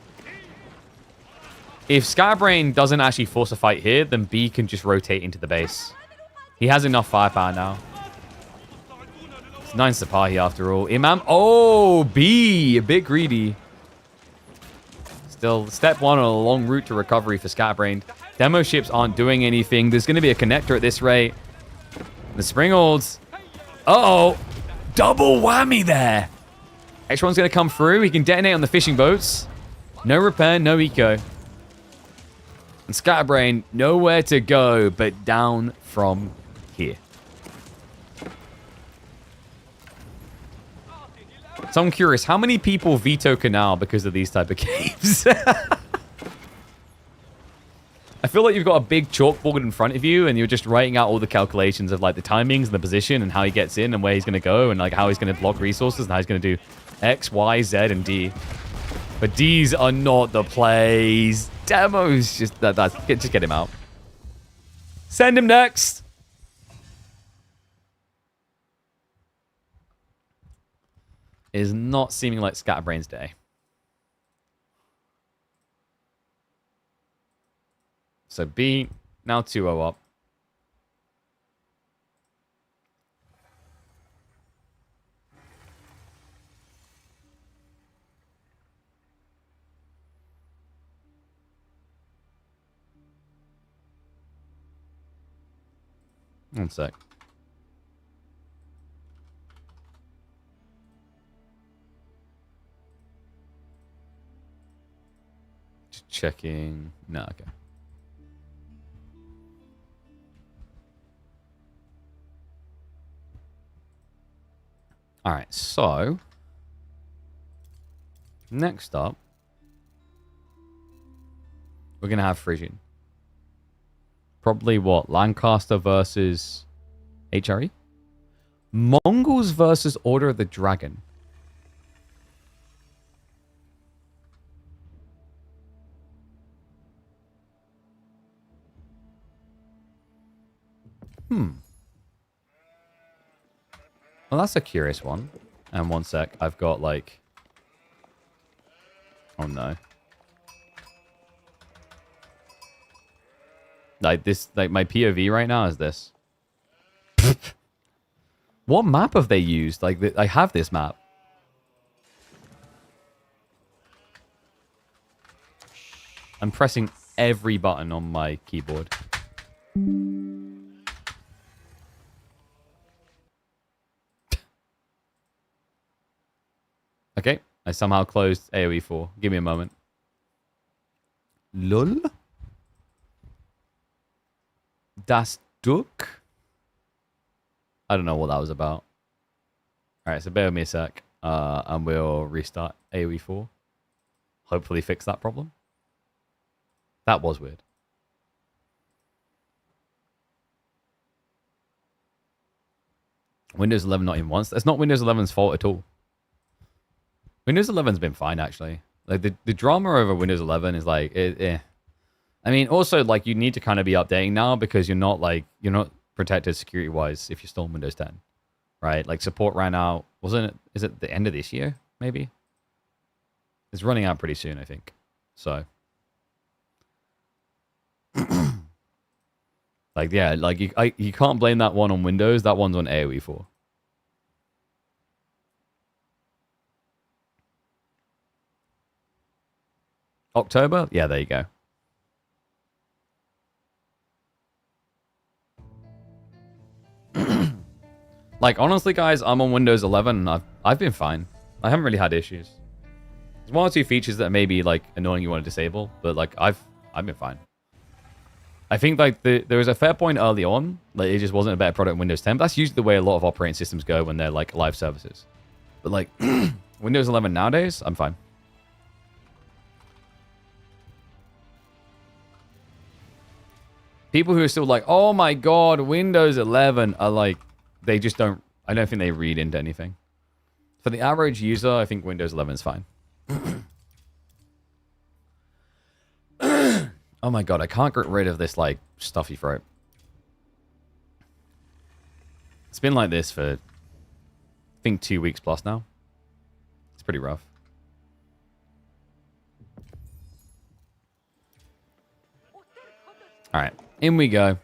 [SPEAKER 1] If Scatterbrained doesn't actually force a fight here, then B can just rotate into the base. He has enough firepower now. It's 9 Sipahi after all. Imam. Oh, B. A bit greedy. Still, step 1 on a long route to recovery for Scatterbrained. Demo ships aren't doing anything. There's going to be a connector at this rate. The Springolds. Uh-oh. Double whammy there. Extra one's going to come through. He can detonate on the fishing boats. No repair, no eco. And Scatterbrained, nowhere to go but down from here. So I'm curious, how many people veto Canal because of these type of games? I feel like you've got a big chalkboard in front of you and you're just writing out all the calculations of like the timings and the position and how he gets in and where he's going to go and like how he's going to block resources and how he's going to do X, Y, Z, and D. But D's are not the plays. Demos, just get him out. Send him next. It is not seeming like Scatterbrained's day. So B, now 2-0 up. One sec. Just checking. No, okay. Alright, so... Next up... We're going to have Frisian. Probably what? Lancaster versus HRE? Mongols versus Order of the Dragon. Well, that's a curious one. And one sec, I've got like... Oh no. Like this, like my POV right now is this. What map have they used? Like, I have this map. I'm pressing every button on my keyboard. Okay, I somehow closed AoE 4. Give me a moment. Lol. Das Duck? I don't know what that was about. Alright, so bear with me a sec. And we'll restart AoE 4. Hopefully fix that problem. That was weird. Windows 11 not even once. That's not Windows 11's fault at all. Windows 11's been fine, actually. Like, the drama over Windows 11 is like, I mean, also, like, you need to kind of be updating now because you're not protected security-wise if you're still on Windows 10, right? Like, support ran out, is it the end of this year, maybe? It's running out pretty soon, I think. So. Like, yeah, like, you can't blame that one on Windows. That one's on AoE 4. October? Yeah, there you go. Like, honestly, guys, I'm on Windows 11 and I've been fine. I haven't really had issues. There's one or two features that may be, like, annoying you want to disable, but, like, I've been fine. I think, like, there was a fair point early on, like, it just wasn't a better product in Windows 10, but that's usually the way a lot of operating systems go when they're, like, live services. But, like, Windows 11 nowadays, I'm fine. People who are still like, oh my god, Windows 11 are like, they just don't, I don't think they read into anything. For the average user, I think Windows 11 is fine. Oh my god, I can't get rid of this, like, stuffy throat. It's been like this for, I think, 2 weeks plus now. It's pretty rough. Alright, in we go.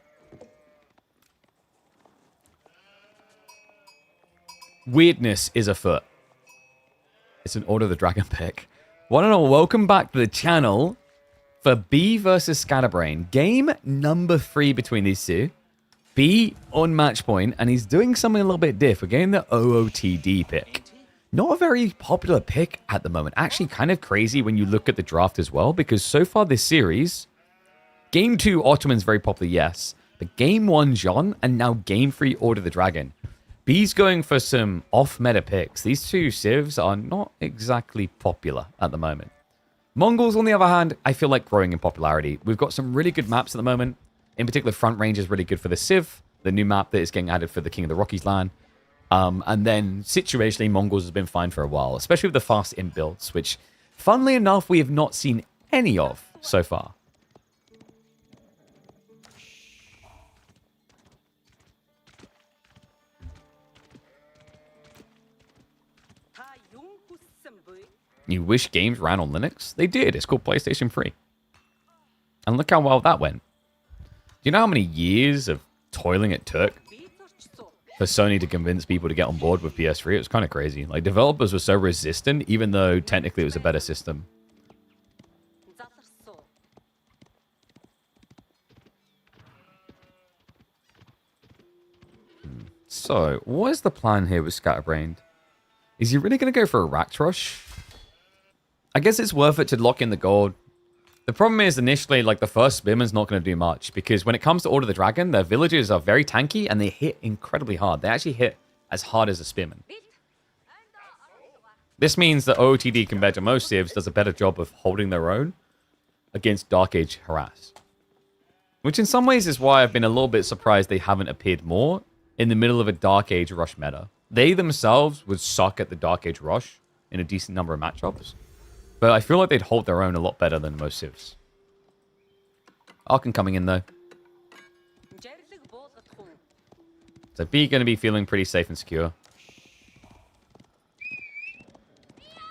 [SPEAKER 1] Weirdness is afoot. It's an Order of the Dragon pick. One and all, welcome back to the channel for B versus Scatterbrain. Game number 3 between these two. B on match point, and he's doing something a little bit diff. We're getting the OOTD pick. Not a very popular pick at the moment. Actually, kind of crazy when you look at the draft as well, because so far this series, Game 2 Ottoman's very popular, yes. But Game 1 John, and now Game 3 Order of the Dragon. B's going for some off-meta picks. These two civs are not exactly popular at the moment. Mongols, on the other hand, I feel like growing in popularity. We've got some really good maps at the moment. In particular, Front Range is really good for the Civ, the new map that is getting added for the King of the Rockies land. And then, situationally, Mongols has been fine for a while, especially with the fast imp builds, which, funnily enough, we have not seen any of so far. You wish games ran on Linux? They did. It's called PlayStation 3. And look how well that went. Do you know how many years of toiling it took for Sony to convince people to get on board with PS3? It was kind of crazy. Like, developers were so resistant, even though technically it was a better system. So, what is the plan here with Scatterbrained? Is he really going to go for a Rack Rush? I guess it's worth it to lock in the gold. The problem is, initially, like, the first Spearman's not going to do much, because when it comes to Order of the Dragon, their villages are very tanky, and they hit incredibly hard. They actually hit as hard as a Spearman. This means that OOTD, compared to most civs, does a better job of holding their own against Dark Age harass. Which in some ways is why I've been a little bit surprised they haven't appeared more in the middle of a Dark Age rush meta. They themselves would suck at the Dark Age rush in a decent number of matchups. But I feel like they'd hold their own a lot better than most civs. Arkan coming in though. So B going to be feeling pretty safe and secure.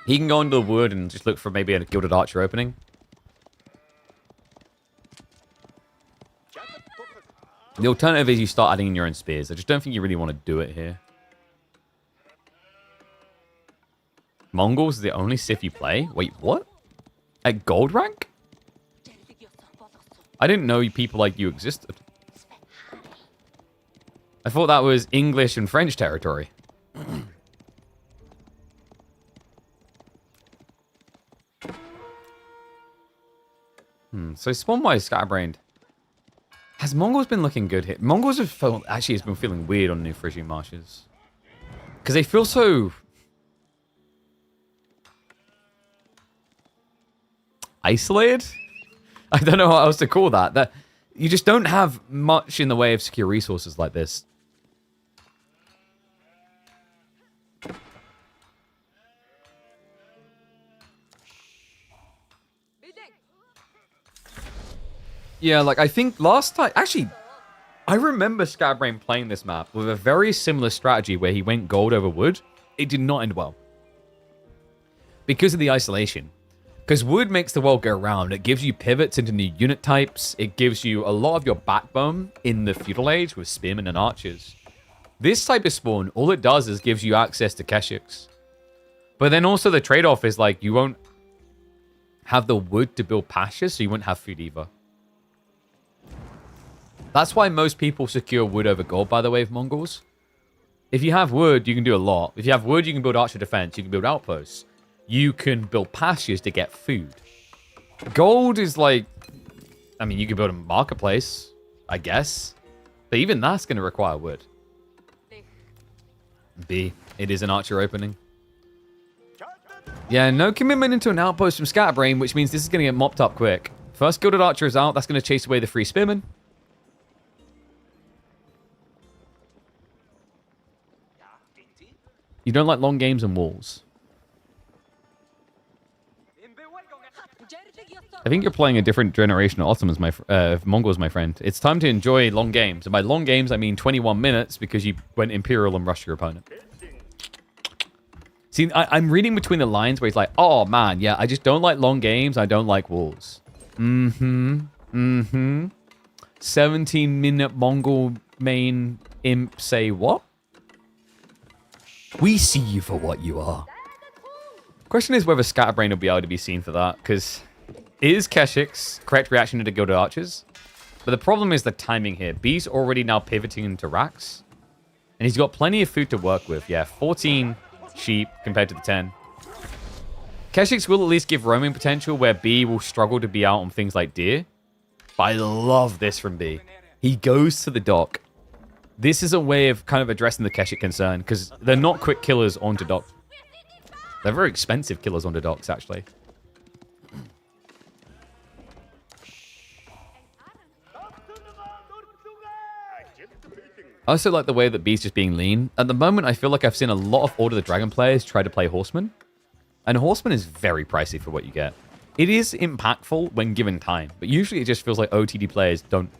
[SPEAKER 1] He can go into the wood and just look for maybe a Gilded Archer opening. The alternative is you start adding in your own spears. I just don't think you really want to do it here. Mongols is the only Sith you play? Wait, what? At gold rank? I didn't know people like you existed. I thought that was English and French territory. So spawn-wise, Scatterbrained. Has Mongols been looking good here? Mongols have felt, actually has been feeling weird on New Frisian Marshes. Because they feel so... isolated? I don't know what else to call that. That you just don't have much in the way of secure resources like this. Yeah, like I think last time... Actually, I remember Scatterbrain playing this map with a very similar strategy where he went gold over wood. It did not end well. Because of the isolation. Because wood makes the world go round. It gives you pivots into new unit types. It gives you a lot of your backbone in the Feudal Age with spearmen and archers. This type of spawn, all it does is gives you access to Keshiks. But then also the trade-off is like you won't have the wood to build pastures, so you won't have food either. That's why most people secure wood over gold, by the way, of Mongols. If you have wood, you can do a lot. If you have wood, you can build archer defense. You can build outposts. You can build pastures to get food. Gold is like... I mean, you can build a marketplace, I guess. But even that's going to require wood. B. It is an archer opening. Yeah, no commitment into an outpost from Scatterbrain, which means this is going to get mopped up quick. First Gilded Archer is out. That's going to chase away the free spearmen. You don't like long games and walls. I think you're playing a different generation of Ottomans, Mongols, my friend. It's time to enjoy long games. And by long games, I mean 21 minutes because you went Imperial and rushed your opponent. See, I'm reading between the lines where he's like, oh, man, yeah, I just don't like long games. I don't like walls. 17-minute Mongol main imp say what? We see you for what you are. Question is whether Scatterbrain will be able to be seen for that, because it is Keshik's correct reaction to Gilded Archers. But the problem is the timing here. B's already now pivoting into racks. And he's got plenty of food to work with. Yeah, 14 sheep compared to the 10. Keshik's will at least give roaming potential where B will struggle to be out on things like deer. But I love this from B. He goes to the dock. This is a way of kind of addressing the Keshik concern, because they're not quick killers onto docks. They're very expensive killers onto docks, actually. I also like the way that B's just being lean. At the moment, I feel like I've seen a lot of Order of the Dragon players try to play Horseman. And Horseman is very pricey for what you get. It is impactful when given time, but usually it just feels like OTD players don't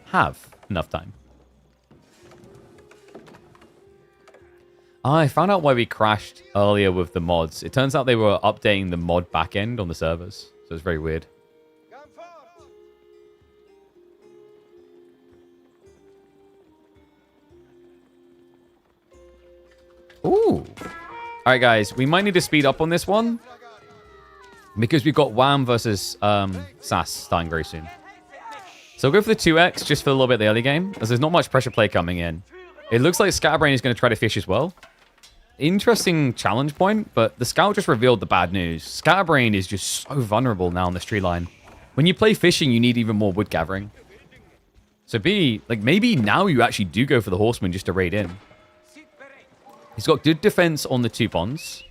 [SPEAKER 1] have enough time. I found out why we crashed earlier with the mods. It turns out they were updating the mod backend on the servers. So it's very weird. Ooh. Alright, guys. We might need to speed up on this one. Because we've got WAM versus SAS starting very soon. So we'll go for the 2x just for a little bit of the early game, as there's not much pressure play coming in. It looks like Scatterbrain is going to try to fish as well. Interesting challenge point, but the scout just revealed the bad news. Scatterbrain is just so vulnerable now on this tree line. When you play fishing, you need even more wood gathering. So B, like maybe now you actually do go for the horseman just to raid in. He's got good defense on the 2 ponds.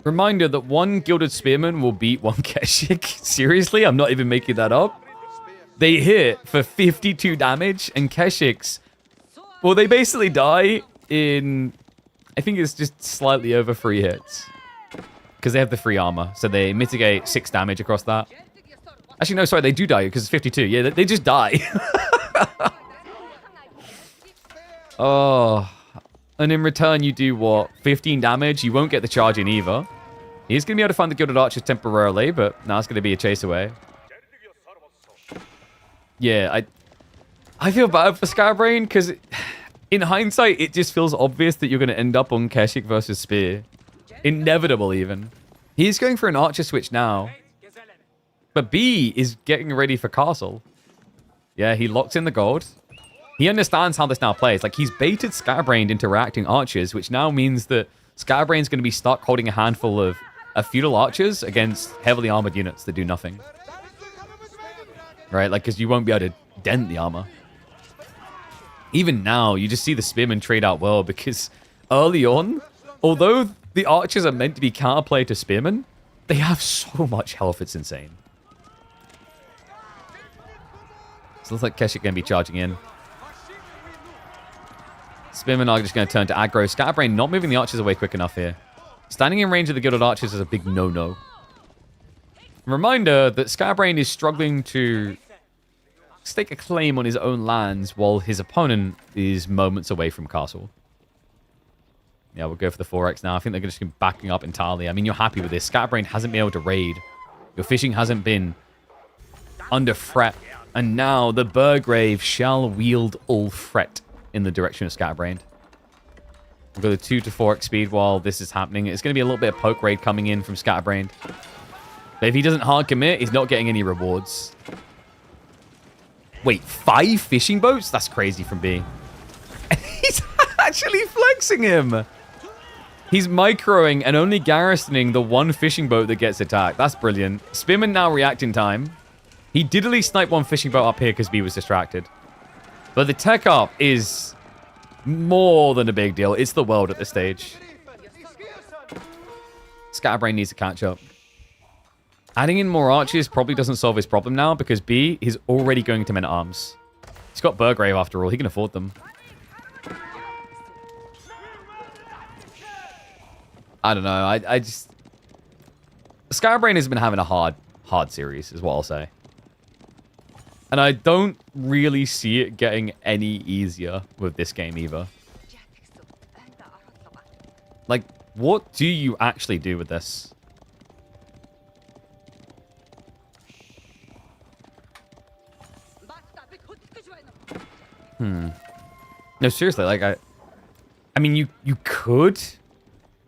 [SPEAKER 1] Reminder that one Gilded Spearman will beat one Keshik. Seriously? I'm not even making that up. They hit for 52 damage, and Keshiks, well, they basically die in, I think it's just slightly over 3 hits. Because they have the free armor, so they mitigate 6 damage across that. Actually, no, sorry, they do die because it's 52. Yeah, they just die. Oh, and in return, you do what? 15 damage. You won't get the charge in either. He's going to be able to find the Gilded Archers temporarily, but now it's going to be a chase away. Yeah, I feel bad for Scatterbrain because in hindsight, it just feels obvious that you're going to end up on Keshik versus Spear. Inevitable, even. He's going for an Archer switch now. But B is getting ready for Castle. Yeah, he locks in the gold. He understands how this now plays. Like, he's baited Scatterbrain into reacting Archers, which now means that Scatterbrain's going to be stuck holding a handful of Feudal Archers against heavily armored units that do nothing. Right? Like, because you won't be able to dent the armor. Even now, you just see the Spearmen trade out well, because early on, although the Archers are meant to be counterplay to Spearmen, they have so much health, it's insane. So it looks like Keshik going to be charging in. Spearmen are just going to turn to aggro. Scatterbrain not moving the Archers away quick enough here. Standing in range of the Gilded Archers is a big no-no. Reminder that Scatterbrain is struggling to stake a claim on his own lands while his opponent is moments away from Castle. Yeah, we'll go for the 4x now. I think they're just going to be backing up entirely. I mean, you're happy with this. Scatterbrain hasn't been able to raid. Your fishing hasn't been under threat. And now the Burgrave shall wield all threat in the direction of Scatterbrain. We'll go to 2 to 4x speed while this is happening. It's going to be a little bit of poke raid coming in from Scatterbrain. But if he doesn't hard commit, he's not getting any rewards. Wait, 5 fishing boats? That's crazy from B. He's actually flexing him. He's microing and only garrisoning the one fishing boat that gets attacked. That's brilliant. Spearman now react in time. He did at least snipe one fishing boat up here because B was distracted. But the tech up is more than a big deal. It's the world at this stage. Scatterbrain needs to catch up. Adding in more archers probably doesn't solve his problem now because B is already going to men-at-arms. He's got Burgrave after all. He can afford them. I don't know. I just... Scatterbrain has been having a hard series, is what I'll say. And I don't really see it getting any easier with this game either. Like, what do you actually do with this? No, seriously, like, I mean, you could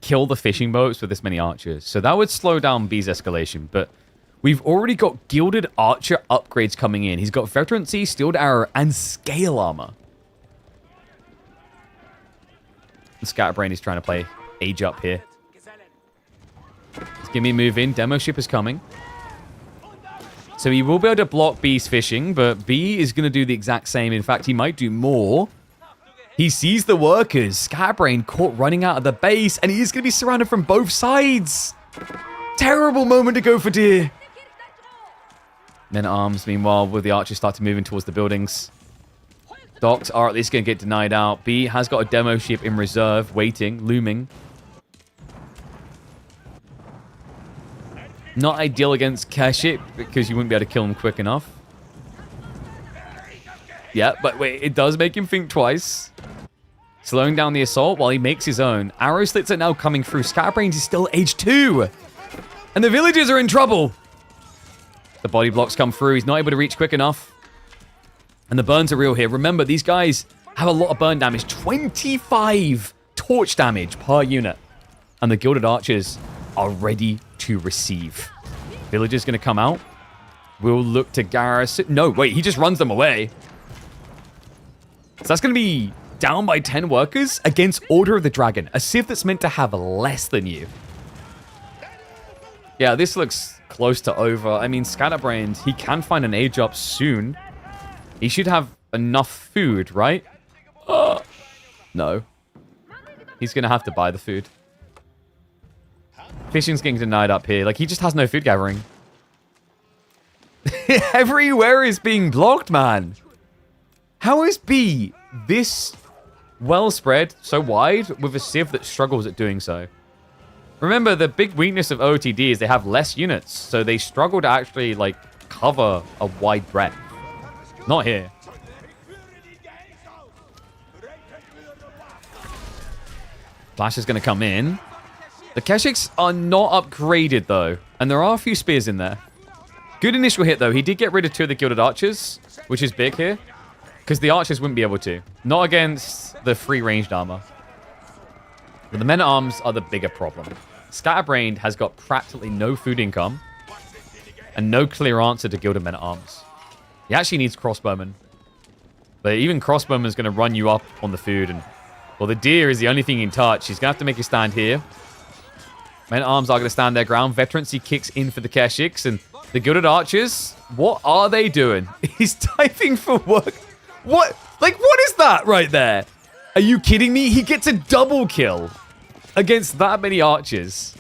[SPEAKER 1] kill the fishing boats with this many archers. So that would slow down B's escalation, but we've already got Gilded Archer upgrades coming in. He's got Veterancy, Steeled Arrow, and Scale Armor. And Scatterbrain is trying to play Age Up here. Let's give me a move in. Demo Ship is coming. So he will be able to block B's fishing, but B is going to do the exact same. In fact, he might do more. He sees the workers. Scatterbrain caught running out of the base, and he is going to be surrounded from both sides. Terrible moment to go for deer. Men-at-arms, meanwhile, will the archers start to move in towards the buildings. Docks are at least going to get denied out. B has got a demo ship in reserve, waiting, looming. Not ideal against Keshik because you wouldn't be able to kill him quick enough. Yeah, but wait, it does make him think twice. Slowing down the assault while he makes his own. Arrow slits are now coming through. Scatterbrains is still age 2. And the villagers are in trouble. The body blocks come through. He's not able to reach quick enough. And the burns are real here. Remember, these guys have a lot of burn damage. 25 torch damage per unit. And the Gilded Archers are ready to receive. Villagers going to come out. We'll look to garrison. No, wait, he just runs them away. So that's going to be down by 10 workers against Order of the Dragon. A civ that's meant to have less than you. Yeah, this looks close to over. I mean, Scatterbrain, he can find an age up soon. He should have enough food, right? No. He's going to have to buy the food. Fishing's getting denied up here. Like, he just has no food gathering. Everywhere is being blocked, man. How is B this well spread, so wide, with a Civ that struggles at doing so? Remember, the big weakness of OTD is they have less units, so they struggle to actually, like, cover a wide breadth. Not here. Flash is going to come in. The Keshiks are not upgraded, though, and there are a few spears in there. Good initial hit, though. He did get rid of 2 of the Gilded Archers, which is big here, because the Archers wouldn't be able to. Not against the free ranged armor. But the Men-at-Arms are the bigger problem. Scatterbrained has got practically no food income and no clear answer to Gilded Men-at-Arms. He actually needs Crossbowmen. But even Crossbowman is going to run you up on the food. And well, the deer is the only thing he can touch. He's going to have to make a stand here. Men-at-Arms are going to stand their ground. Veterancy kicks in for the Keshiks. And the Gilded Archers, what are they doing? He's typing for work. What? Like, what is that right there? Are you kidding me? He gets a double kill against that many archers.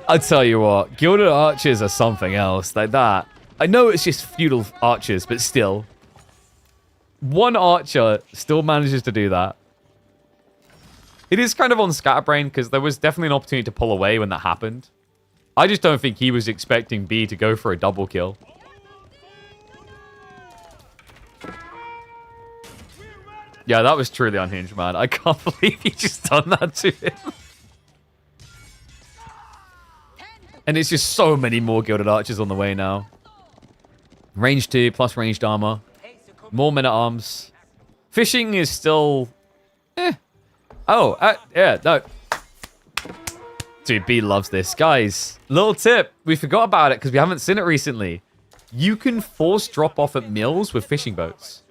[SPEAKER 1] I tell you what, Gilded Archers are something else like that. I know it's just feudal archers, but still. One archer still manages to do that. It is kind of on Scatterbrain because there was definitely an opportunity to pull away when that happened. I just don't think he was expecting B to go for a double kill. Yeah, that was truly unhinged, man. I can't believe he just done that to him. And it's just so many more Gilded Archers on the way now. Range 2 plus ranged armor. More Men-at-Arms. Fishing is still... Oh, yeah, no. Dude, B loves this. Guys, little tip. We forgot about it because we haven't seen it recently. You can force drop off at mills with fishing boats.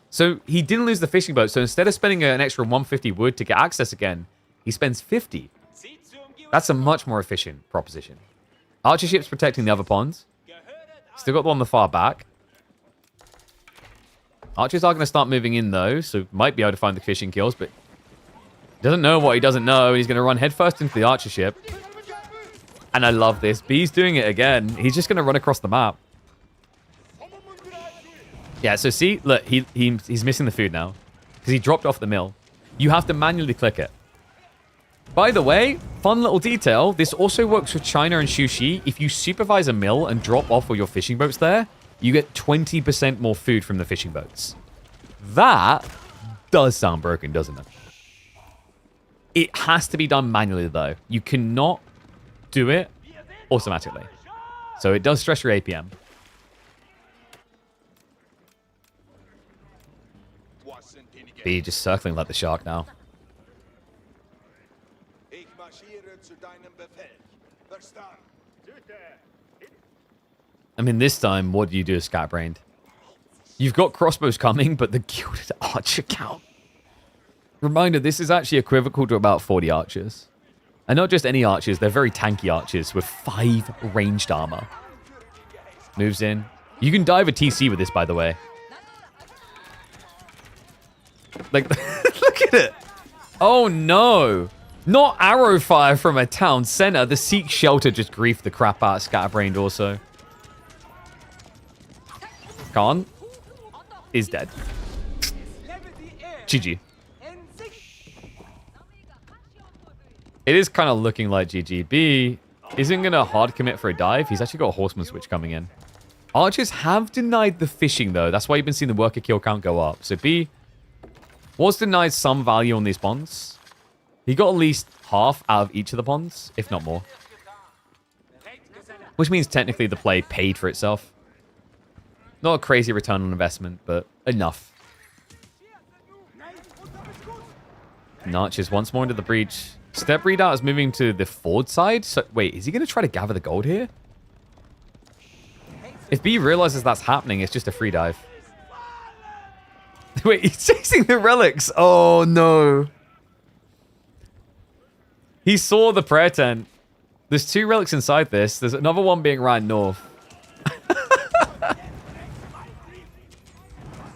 [SPEAKER 1] So he didn't lose the fishing boat. So instead of spending an extra 150 wood to get access again, he spends 50. That's a much more efficient proposition. Archer ships protecting the other ponds. Still got the one on the far back. Archers are going to start moving in, though, so might be able to find the fishing kills, but doesn't know what he doesn't know. He's going to run headfirst into the archer ship. And I love this. B's doing it again. He's just going to run across the map. Yeah, so see, look, he's missing the food now because he dropped off the mill. You have to manually click it. By the way, fun little detail, this also works with China and Shushi. If you supervise a mill and drop off all your fishing boats there, you get 20% more food from the fishing boats. That does sound broken, doesn't it? It has to be done manually, though. You cannot do it automatically. So it does stress your APM. B just circling like the shark now. I mean, this time, what do you do as Scatterbrained? You've got crossbows coming, but the Gilded Archer count. Reminder, this is actually equivocal to about 40 archers. And not just any archers, they're very tanky archers with 5 ranged armor. Moves in. You can dive a TC with this, by the way. Like, look at it. Oh, no. Not arrow fire from a town center. The Sikh shelter just griefed the crap out of Scatterbrained also. Khan is dead. GG. It is kind of looking like GG. B isn't going to hard commit for a dive. He's actually got a horseman switch coming in. Archers have denied the fishing, though. That's why you've been seeing the worker kill count go up. So B was denied some value on these ponds. He got at least half out of each of the ponds, if not more. Which means technically the play paid for itself. Not a crazy return on investment, but enough. Archers once more into the breach. Step readout is moving to the forward side. So, wait, is he going to try to gather the gold here? If B realizes that's happening, it's just a free dive. Wait, he's chasing the relics. Oh, no. He saw the prayer tent. There's 2 relics inside this. There's another one being ran north.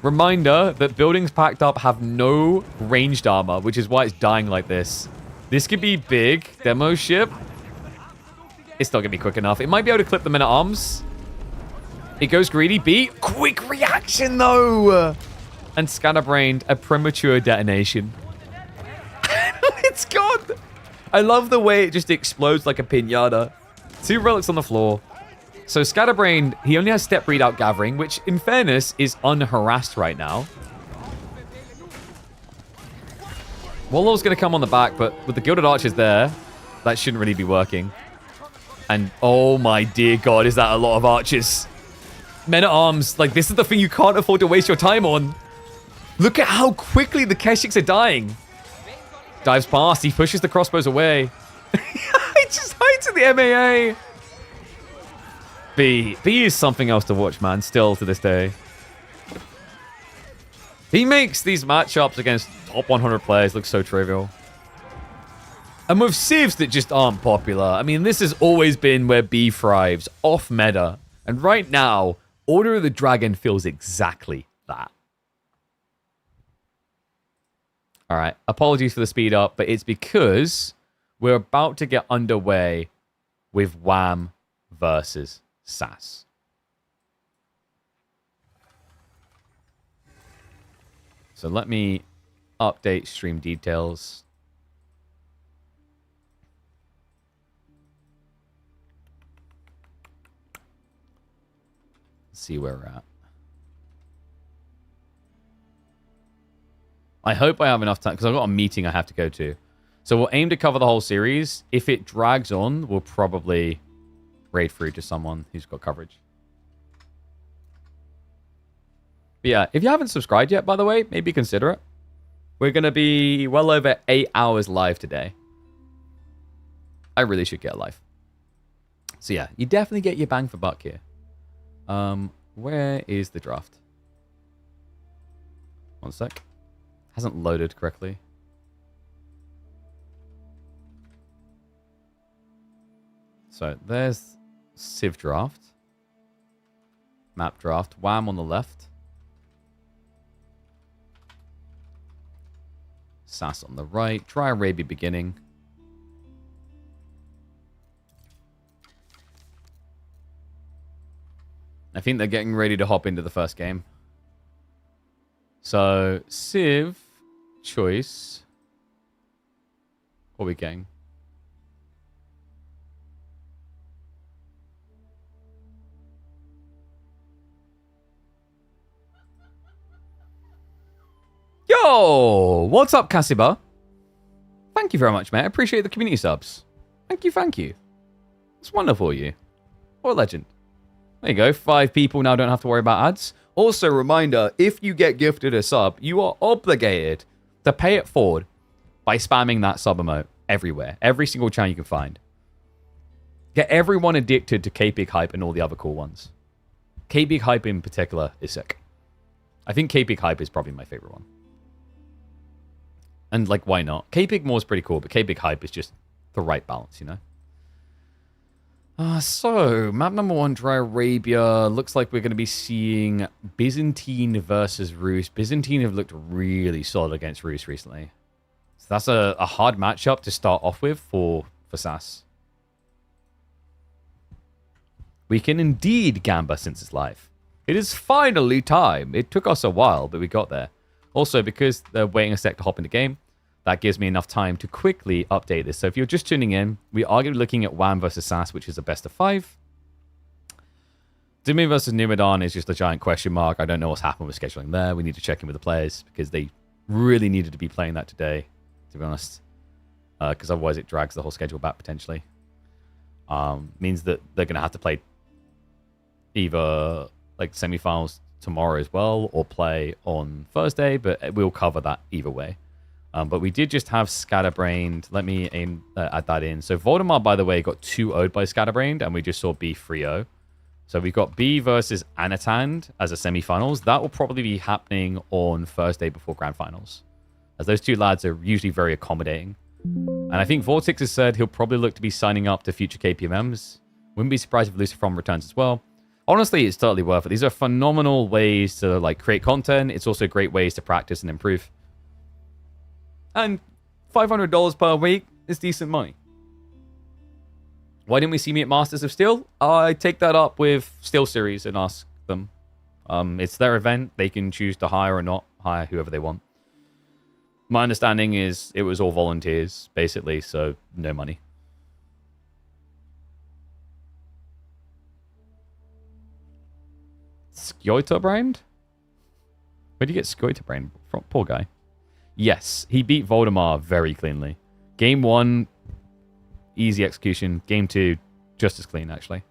[SPEAKER 1] Reminder that buildings packed up have no ranged armor, which is why it's dying like this. This could be big. Demo ship. It's not going to be quick enough. It might be able to clip the men-at-arms. It goes greedy. B. Quick reaction, though. And scatterbrained a premature detonation. It's gone. I love the way it just explodes like a pinata. 2 relics on the floor. So scatterbrained, he only has step breed out gathering, which in fairness is unharassed right now. Wallow's going to come on the back, but with the Gilded Archers there, that shouldn't really be working. And oh my dear God, is that a lot of archers? Men-at-arms, like this is the thing you can't afford to waste your time on. Look at how quickly the Keshiks are dying. Dives past, he pushes the crossbows away. He just hides in the MAA. B is something else to watch, man, still to this day. He makes these matchups against top 100 players look so trivial. And with civs that just aren't popular, I mean, this has always been where B thrives, off meta. And right now, Order of the Dragon feels exactly that. All right, apologies for the speed up, but it's because we're about to get underway with WAM versus SAS. So let me update stream details. Let's see where we're at. I hope I have enough time, because I've got a meeting I have to go to. So we'll aim to cover the whole series. If it drags on, we'll probably raid through to someone who's got coverage. But yeah, if you haven't subscribed yet, by the way, maybe consider it. We're going to be well over 8 hours live today. I really should get live. So yeah, you definitely get your bang for buck here. Where is the draft? One sec. Hasn't loaded correctly. So there's Civ draft. Map draft. WAM on the left. SAS on the right. Dry Arabia beginning. I think they're getting ready to hop into the first game. So, Civ choice. What are we getting? Yo! What's up, Kasiba? Thank you very much, mate. I appreciate the community subs. Thank you, thank you. It's wonderful, you. What a legend. There you go. 5 people now don't have to worry about ads. Also, reminder, if you get gifted a sub, you are obligated to pay it forward by spamming that sub emote everywhere. Every single channel you can find. Get everyone addicted to K-Big Hype and all the other cool ones. K-Big Hype in particular is sick. I think K-Big Hype is probably my favorite one. And, like, why not? K-Big More is pretty cool, but K-Big Hype is just the right balance, you know? So, map number 1, Dry Arabia. Looks like we're going to be seeing Byzantine versus Rus. Byzantine have looked really solid against Rus recently. So that's a hard matchup to start off with for SAS. We can indeed Gamba since it's live. It is finally time. It took us a while, but we got there. Also, because they're waiting a sec to hop into game, that gives me enough time to quickly update this. So if you're just tuning in, we are going to be looking at WAM versus SAS, which is a best of 5. Dimi versus Numudan is just a giant question mark. I don't know what's happened with scheduling there. We need to check in with the players because they really needed to be playing that today, to be honest. Because otherwise it drags the whole schedule back potentially. Means that they're going to have to play either like semifinals tomorrow as well or play on Thursday, but we'll cover that either way. But we did just have Scatterbrained. Let me add that in. So Voldemar, by the way, got 2-0'd by Scatterbrained, and we just saw B 3-0. So we've got B versus Anatan as a semifinals. That will probably be happening on Thursday before Grand Finals, as those two lads are usually very accommodating. And I think Vortex has said he'll probably look to be signing up to future KPMMs. Wouldn't be surprised if Lucifrom returns as well. Honestly, it's totally worth it. These are phenomenal ways to like create content. It's also great ways to practice and improve. And $500 per week, It's decent money. Why didn't we see me at Masters of Steel? I take that up with Steel Series and ask them. It's their event. They can choose to hire or not hire whoever they want. My understanding is it was all volunteers, basically, so no money. Skjoiterbrand? Where do you get Skjoiterbrand from? Poor guy. Yes, he beat Voldemar very cleanly. Game 1, easy execution. Game 2, just as clean, actually.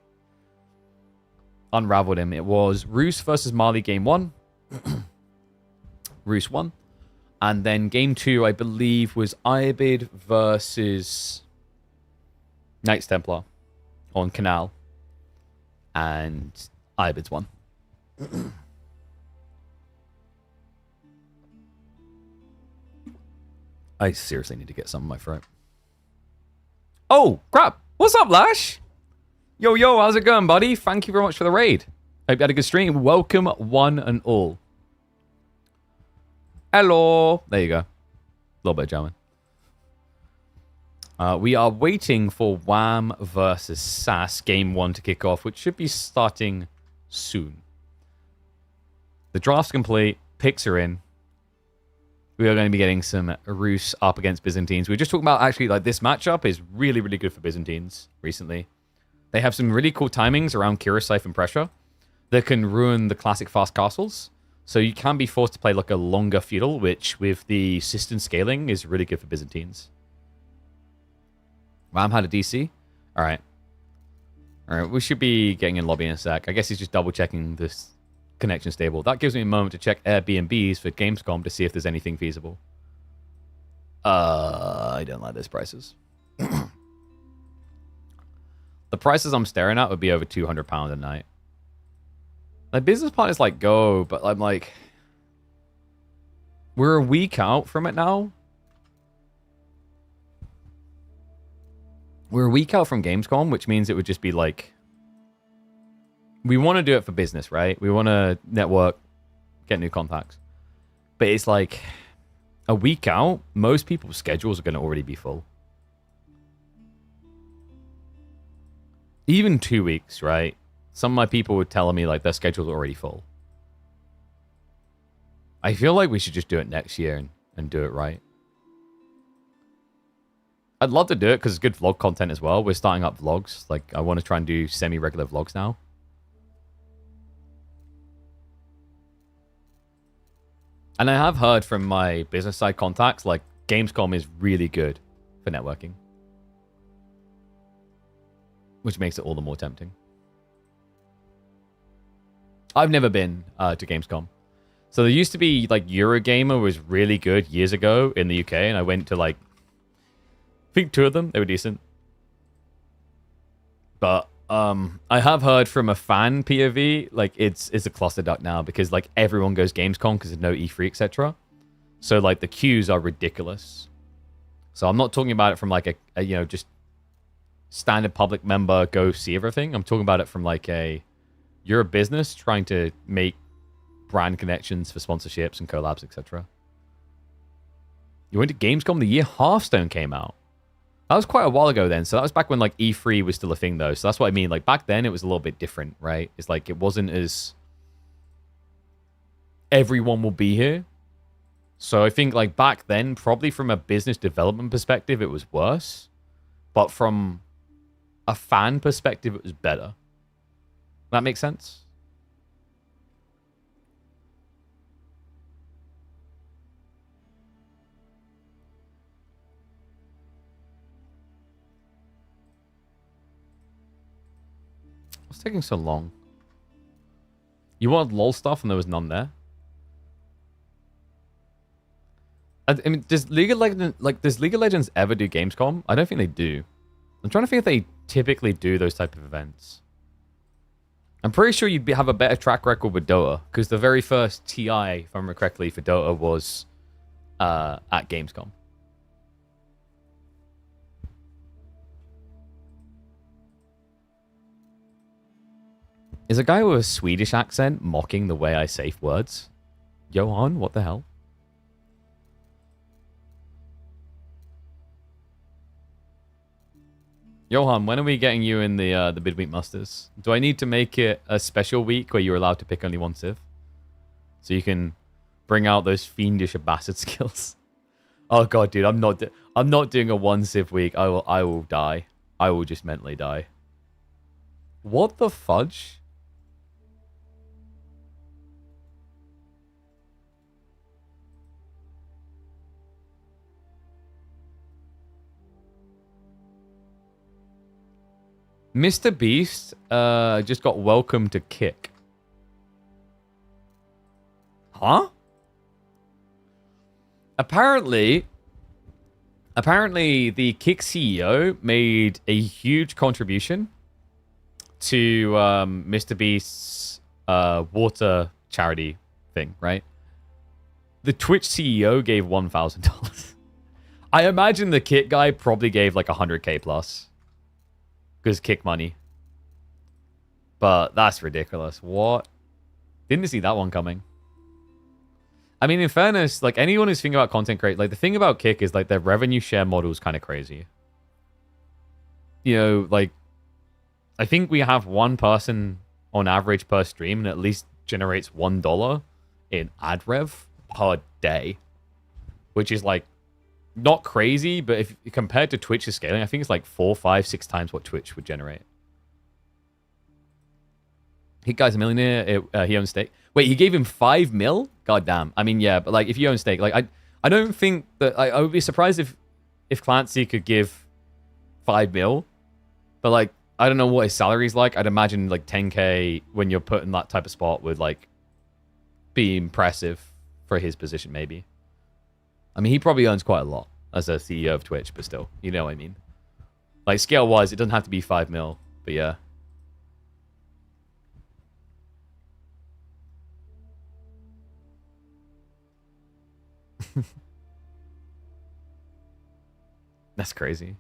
[SPEAKER 1] Unraveled him. It was Roos versus Mali game 1. Roos won. And then game 2, I believe, was Ibid versus Knights Templar on Canal. And Ibid's won. I seriously need to get some in my throat. Oh, crap. What's up, Lash? Yo, how's it going, buddy? Thank you very much for the raid. Hope you had a good stream. Welcome, one and all. Hello. There you go. A little bit of German. We are waiting for Wham versus SAS game 1 to kick off, which should be starting soon. The draft's complete. Picks are in. We are going to be getting some Rus up against Byzantines. We were just talking about, actually, like, this matchup is really, really good for Byzantines recently. They have some really cool timings around Kirasife and pressure that can ruin the classic fast castles. So you can be forced to play like a longer feudal, which with the system scaling is really good for Byzantines. Ram had a DC. All right, we should be getting in lobby in a sec. I guess he's just double checking this connection stable. That gives me a moment to check Airbnbs for Gamescom to see if there's anything feasible. I don't like those prices. The prices I'm staring at would be over £200 a night. My business partner's like, go, but I'm like, we're a week out from it now. We're a week out from Gamescom, which means it would just be like, we want to do it for business, right? We want to network, get new contacts. But it's like, a week out, most people's schedules are going to already be full. Even 2 weeks, right? Some of my people were telling me like their schedule's already full. I feel like we should just do it next year and do it right. I'd love to do it because it's good vlog content as well. We're starting up vlogs. Like, I want to try and do semi-regular vlogs now. And I have heard from my business side contacts, like, Gamescom is really good for networking. Which makes it all the more tempting. I've never been to Gamescom. So there used to be, like, Eurogamer was really good years ago in the UK, and I went to, like, I think 2 of them. They were decent. But I have heard from a fan POV, like, it's a cluster duck now because, like, everyone goes Gamescom because there's no E3, etc. So, like, the queues are ridiculous. So I'm not talking about it from, like, a you know, just standard public member go see everything. I'm talking about it from, like, you're a business trying to make brand connections for sponsorships and collabs, etc. You went to Gamescom the year Hearthstone came out. That was quite a while ago then. So that was back when, like, E3 was still a thing, though. So that's what I mean. Like, back then, it was a little bit different, right? It's like, it wasn't as everyone will be here. So I think, like, back then, probably from a business development perspective, it was worse. But from a fan perspective, it was better. That makes sense? What's taking so long? You wanted LOL stuff and there was none there? I mean, does League of Legends ever do Gamescom? I don't think they do. I'm trying to think if they typically do those type of events. I'm pretty sure you'd have a better track record with Dota, because the very first TI, if I remember correctly, for Dota was at Gamescom. Is a guy with a Swedish accent mocking the way I say words? Johan, what the hell? Johan, when are we getting you in the midweek musters? Do I need to make it a special week where you're allowed to pick only one civ, so you can bring out those fiendish bastard skills? Oh god, dude, I'm not doing a one civ week. I will die. I will just mentally die. What the fudge? Mr. Beast just got welcome to Kick. Huh? Apparently the Kick CEO made a huge contribution to Mr. Beast's water charity thing, right? The Twitch CEO gave $1,000. I imagine the Kick guy probably gave like 100k plus. Because Kick money. But that's ridiculous. What? Didn't see that one coming. I mean, in fairness, like anyone who's thinking about content create, like the thing about Kick is like their revenue share model is kind of crazy. You know, like I think we have one person on average per stream and at least generates $1 in ad rev per day, which is like not crazy, but if compared to Twitch's scaling, I think it's like 4, 5, 6 times what Twitch would generate. Hit guy's a millionaire. He owns stake. Wait, he gave him 5 mil? God damn. I mean, yeah, but like if you own stake, like I don't think that I would be surprised if Clancy could give 5 mil, but like I don't know what his salary's like. I'd imagine like 10k when you're put in that type of spot would like be impressive for his position, maybe. I mean, he probably earns quite a lot as a CEO of Twitch, but still, you know what I mean. Like scale wise, it doesn't have to be 5 mil, but yeah. That's crazy.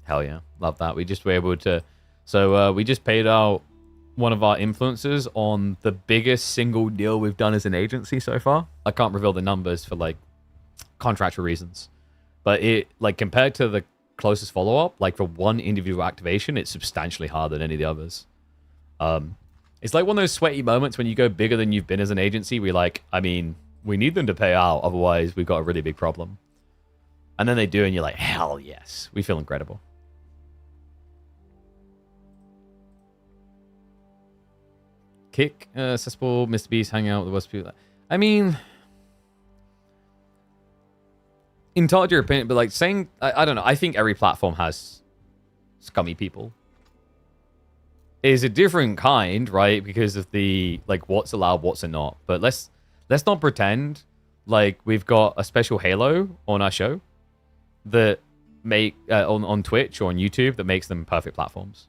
[SPEAKER 1] Hell yeah. Love that. We just were able to... So we just paid out one of our influencers on the biggest single deal we've done as an agency so far. I can't reveal the numbers for like contractual reasons. But it, like, compared to the closest follow-up, like for one individual activation, it's substantially harder than any of the others. It's like one of those sweaty moments when you go bigger than you've been as an agency. We're like, I mean, we need them to pay out, otherwise we've got a really big problem. And then they do, and you're like, hell yes. We feel incredible. Kick, cesspool, Mr. Beast, hang out with the worst people. I mean... Entitled to your opinion, but like saying, I don't know, I think every platform has scummy people. It is a different kind, right? Because of the, like, what's allowed, what's not. But let's not pretend like we've got a special Halo on our show that make, on Twitch or on YouTube that makes them perfect platforms.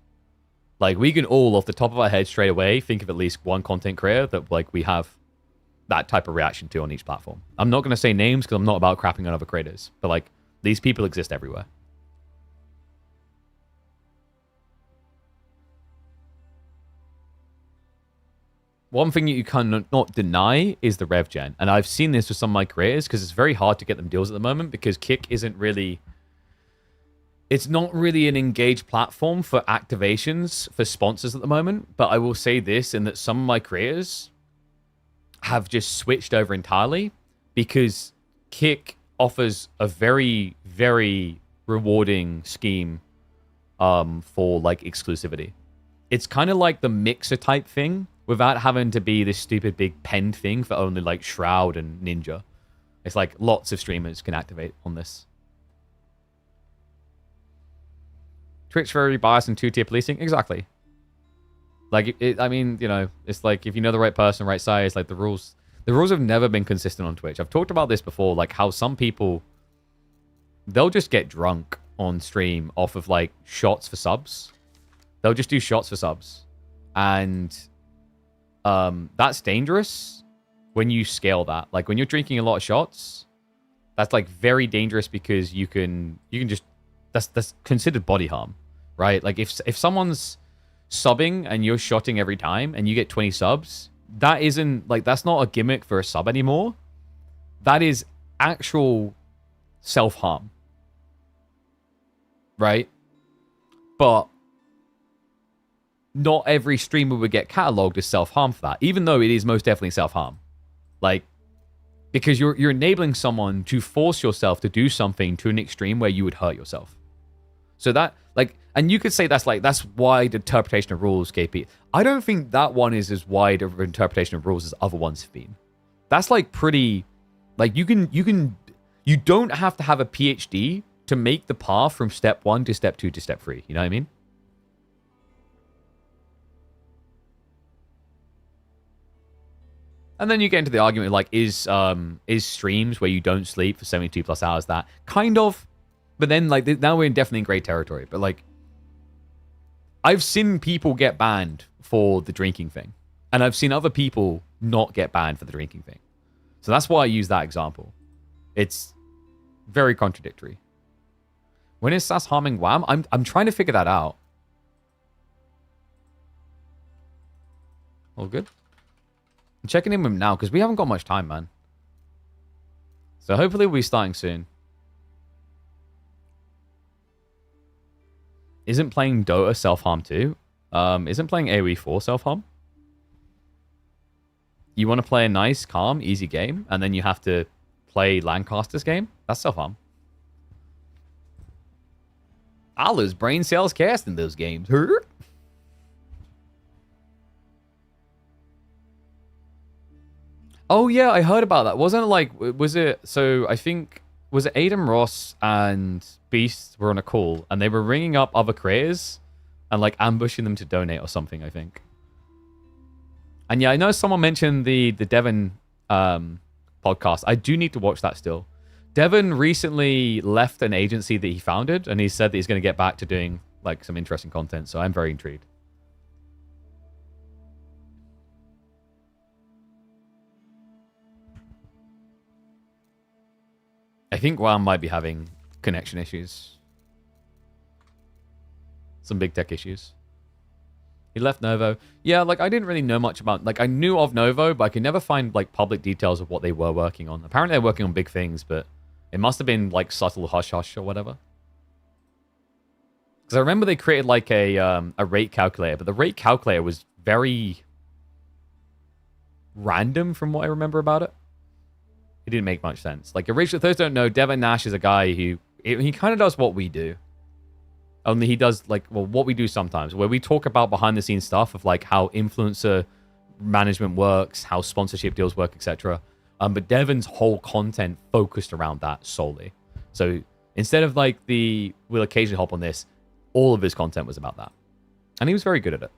[SPEAKER 1] Like, we can all, off the top of our head straight away, think of at least one content creator that, like, we have that type of reaction to on each platform. I'm not going to say names because I'm not about crapping on other creators, but like these people exist everywhere. One thing that you cannot deny is the rev gen, and I've seen this with some of my creators because it's very hard to get them deals at the moment because Kick isn't really... It's not really an engaged platform for activations for sponsors at the moment, but I will say this in that some of my creators have just switched over entirely because Kick offers a very, very rewarding scheme for like exclusivity. It's kind of like the Mixer type thing without having to be this stupid big pen thing for only like Shroud and Ninja. It's like lots of streamers can activate on this. Twitch very biased and two-tier policing? Exactly. Like, I mean, you know, it's like if you know the right person, right size, like the rules have never been consistent on Twitch. I've talked about this before, like how some people, they'll just get drunk on stream off of like shots for subs. They'll just do shots for subs. And that's dangerous when you scale that. Like when you're drinking a lot of shots, that's like very dangerous because you can just, that's considered body harm, right? Like if someone's subbing and you're shotting every time and you get 20 subs, that isn't like, that's not a gimmick for a sub anymore. That is actual self-harm. Right? But not every streamer would get cataloged as self-harm for that, even though it is most definitely self-harm. Like, because you're enabling someone to force yourself to do something to an extreme where you would hurt yourself. So that, like, and you could say that's wide interpretation of rules, KP. I don't think that one is as wide of interpretation of rules as other ones have been. That's like pretty, like you don't have to have a PhD to make the path from step 1 to step 2 to step 3. You know what I mean? And then you get into the argument like, is streams where you don't sleep for 72 plus hours that kind of, but then like now we're definitely in gray territory. But like, I've seen people get banned for the drinking thing, and I've seen other people not get banned for the drinking thing. So that's why I use that example. It's very contradictory. When is SAS harming WAM? I'm trying to figure that out. All good. I'm checking in with him now because we haven't got much time, man. So hopefully we'll be starting soon. Isn't playing Dota self-harm too? Isn't playing AoE 4 self-harm? You want to play a nice, calm, easy game, and then you have to play Lancaster's game? That's self-harm. Allah's brain cells cast in those games. Oh, yeah, I heard about that. Wasn't it like, was it, so I think, was it Adam Ross and Beast were on a call and they were ringing up other creators and like ambushing them to donate or something, I think. And yeah, I know someone mentioned the Devon podcast. I do need to watch that still. Devon recently left an agency that he founded and he said that he's going to get back to doing like some interesting content. So I'm very intrigued. I think WAM might be having connection issues. Some big tech issues. He left Novo. Yeah, like I didn't really know much about, like I knew of Novo, but I could never find like public details of what they were working on. Apparently they're working on big things, but it must have been like subtle hush-hush or whatever. Because I remember they created like a rate calculator, but the rate calculator was very random from what I remember about it. It didn't make much sense. Like, originally, those don't know, Devon Nash is a guy who, he kind of does what we do. Only he does, like, well, what we do sometimes, where we talk about behind-the-scenes stuff of, like, how influencer management works, how sponsorship deals work, etc. But Devon's whole content focused around that solely. So, instead of, like, we'll occasionally hop on this, all of his content was about that. And he was very good at it.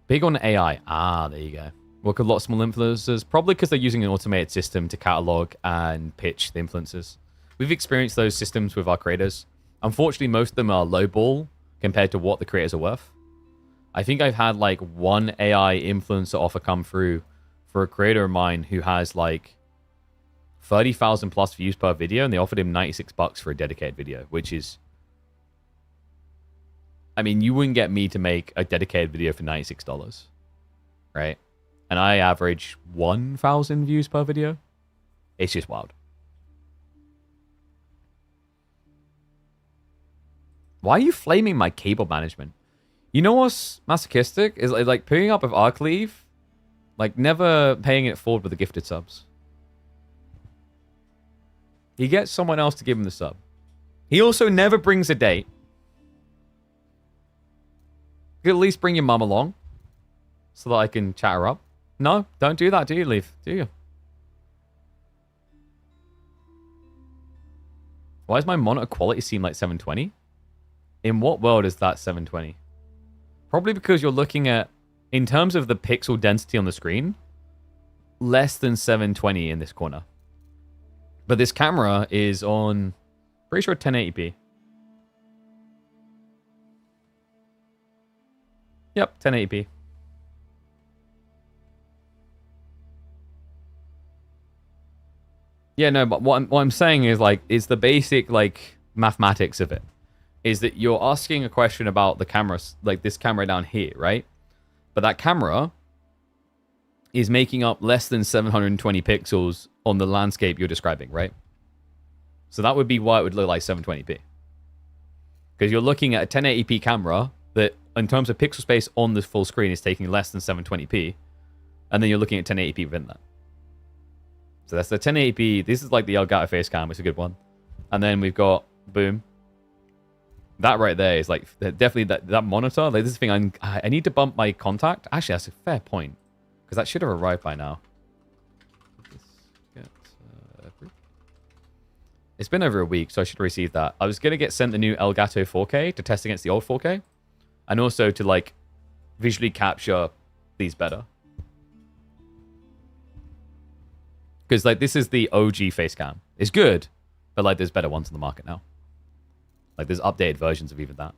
[SPEAKER 1] Big on AI. Ah, there you go. Work with a lot of small influencers, probably because they're using an automated system to catalog and pitch the influencers. We've experienced those systems with our creators. Unfortunately, most of them are lowball compared to what the creators are worth. I think I've had like one AI influencer offer come through for a creator of mine who has like 30,000 plus views per video, and they offered him $96 for a dedicated video, which is, I mean, you wouldn't get me to make a dedicated video for $96, right? And I average 1,000 views per video. It's just wild. Why are you flaming my cable management? You know what's masochistic? Is like putting up with Arcleave, like never paying it forward with the gifted subs. He gets someone else to give him the sub. He also never brings a date. You could at least bring your mum along so that I can chat her up. No, don't do that, do you, Leaf? Do you? Why does my monitor quality seem like 720? In what world is that 720? Probably because you're looking at, in terms of the pixel density on the screen, less than 720 in this corner. But this camera is on, pretty sure 1080p. Yep, 1080p. Yeah, no, but what I'm saying is like is the basic like mathematics of it is that you're asking a question about the camera, like this camera down here, right? But that camera is making up less than 720 pixels on the landscape you're describing, right? So that would be why it would look like 720p. Because you're looking at a 1080p camera that, in terms of pixel space on the full screen, is taking less than 720p. And then you're looking at 1080p within that. So that's the 1080p. This is like the Elgato face cam. It's a good one. And then we've got, boom. That right there is like, definitely that monitor. Like this thing, I need to bump my contact. Actually, that's a fair point. Because that should have arrived by now. It's been over a week, so I should receive that. I was going to get sent the new Elgato 4K to test against the old 4K. And also to, like, visually capture these better. Because, like, this is the OG face cam. It's good, but, like, there's better ones on the market now. Like, there's updated versions of even that.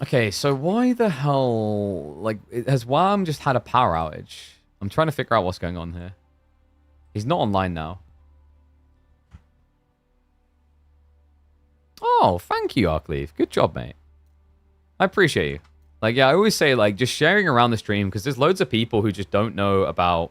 [SPEAKER 1] Okay, so why the hell... Like, has WAM just had a power outage? I'm trying to figure out what's going on here. He's not online now. Oh, thank you, Arcleave. Good job, mate. I appreciate you. Like, yeah, I always say, like, just sharing around the stream, because there's loads of people who just don't know about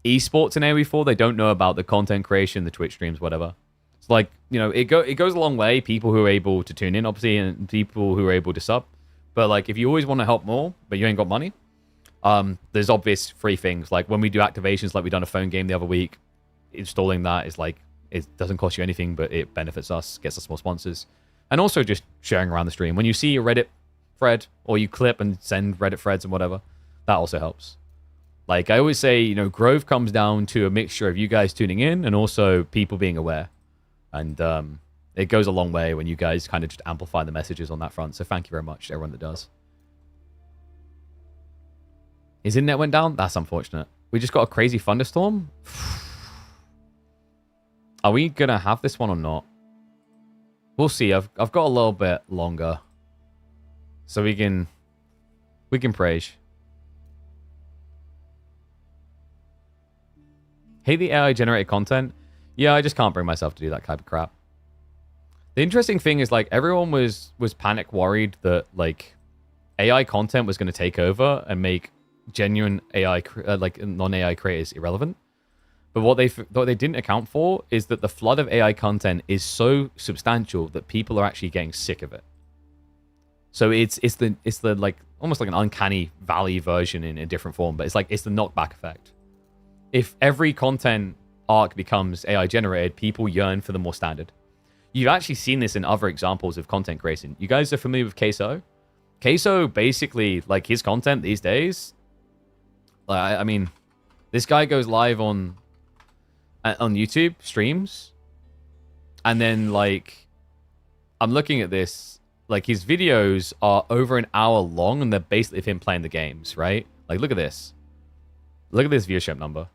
[SPEAKER 1] esports in AoE4. They don't know about the content creation, the Twitch streams, whatever. It's like, you know, it goes a long way. People who are able to tune in, obviously, and people who are able to sub. But, like, if you always want to help more, but you ain't got money, there's obvious free things. Like, when we do activations, like we done a phone game the other week, installing that is, like, it doesn't cost you anything, but it benefits us, gets us more sponsors. And also just sharing around the stream. When you see a Reddit thread, or you clip and send Reddit threads and whatever, that also helps. Like, I always say, you know, growth comes down to a mixture of you guys tuning in and also people being aware. And it goes a long way when you guys kind of just amplify the messages on that front. So thank you very much to everyone that does. His internet went down? That's unfortunate. We just got a crazy thunderstorm? Are we going to have this one or not? We'll see. I've got a little bit longer. So we can praise. Hate the AI generated content? Yeah, I just can't bring myself to do that type of crap. The interesting thing is, like, everyone was panic worried that, like, AI content was going to take over and make genuine AI, like, non-AI creators irrelevant. But what they didn't account for is that the flood of AI content is so substantial that people are actually getting sick of it. So it's the like almost like an uncanny valley version in a different form, but it's the knockback effect. If every content arc becomes AI generated, people yearn for the more standard. You've actually seen this in other examples of content creation. You guys are familiar with Queso? Queso basically, like, his content these days, I mean, this guy goes live on YouTube streams, and then, like, I'm looking at this, like, his videos are over an hour long, and they're basically him playing the games, right? Like, look at this viewership number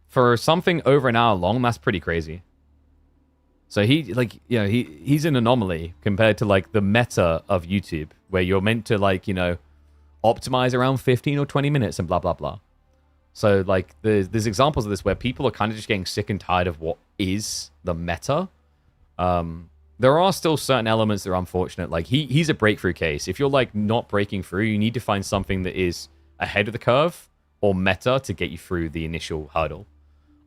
[SPEAKER 1] for something over an hour long. That's pretty crazy. So he, like, you know, he's an anomaly compared to, like, the meta of YouTube, where you're meant to, like, you know, optimize around 15 or 20 minutes and blah blah blah. So, like, there's examples of this where people are kind of just getting sick and tired of what is the meta. There are still certain elements that are unfortunate. Like, he's a breakthrough case. If you're, like, not breaking through, you need to find something that is ahead of the curve or meta to get you through the initial hurdle.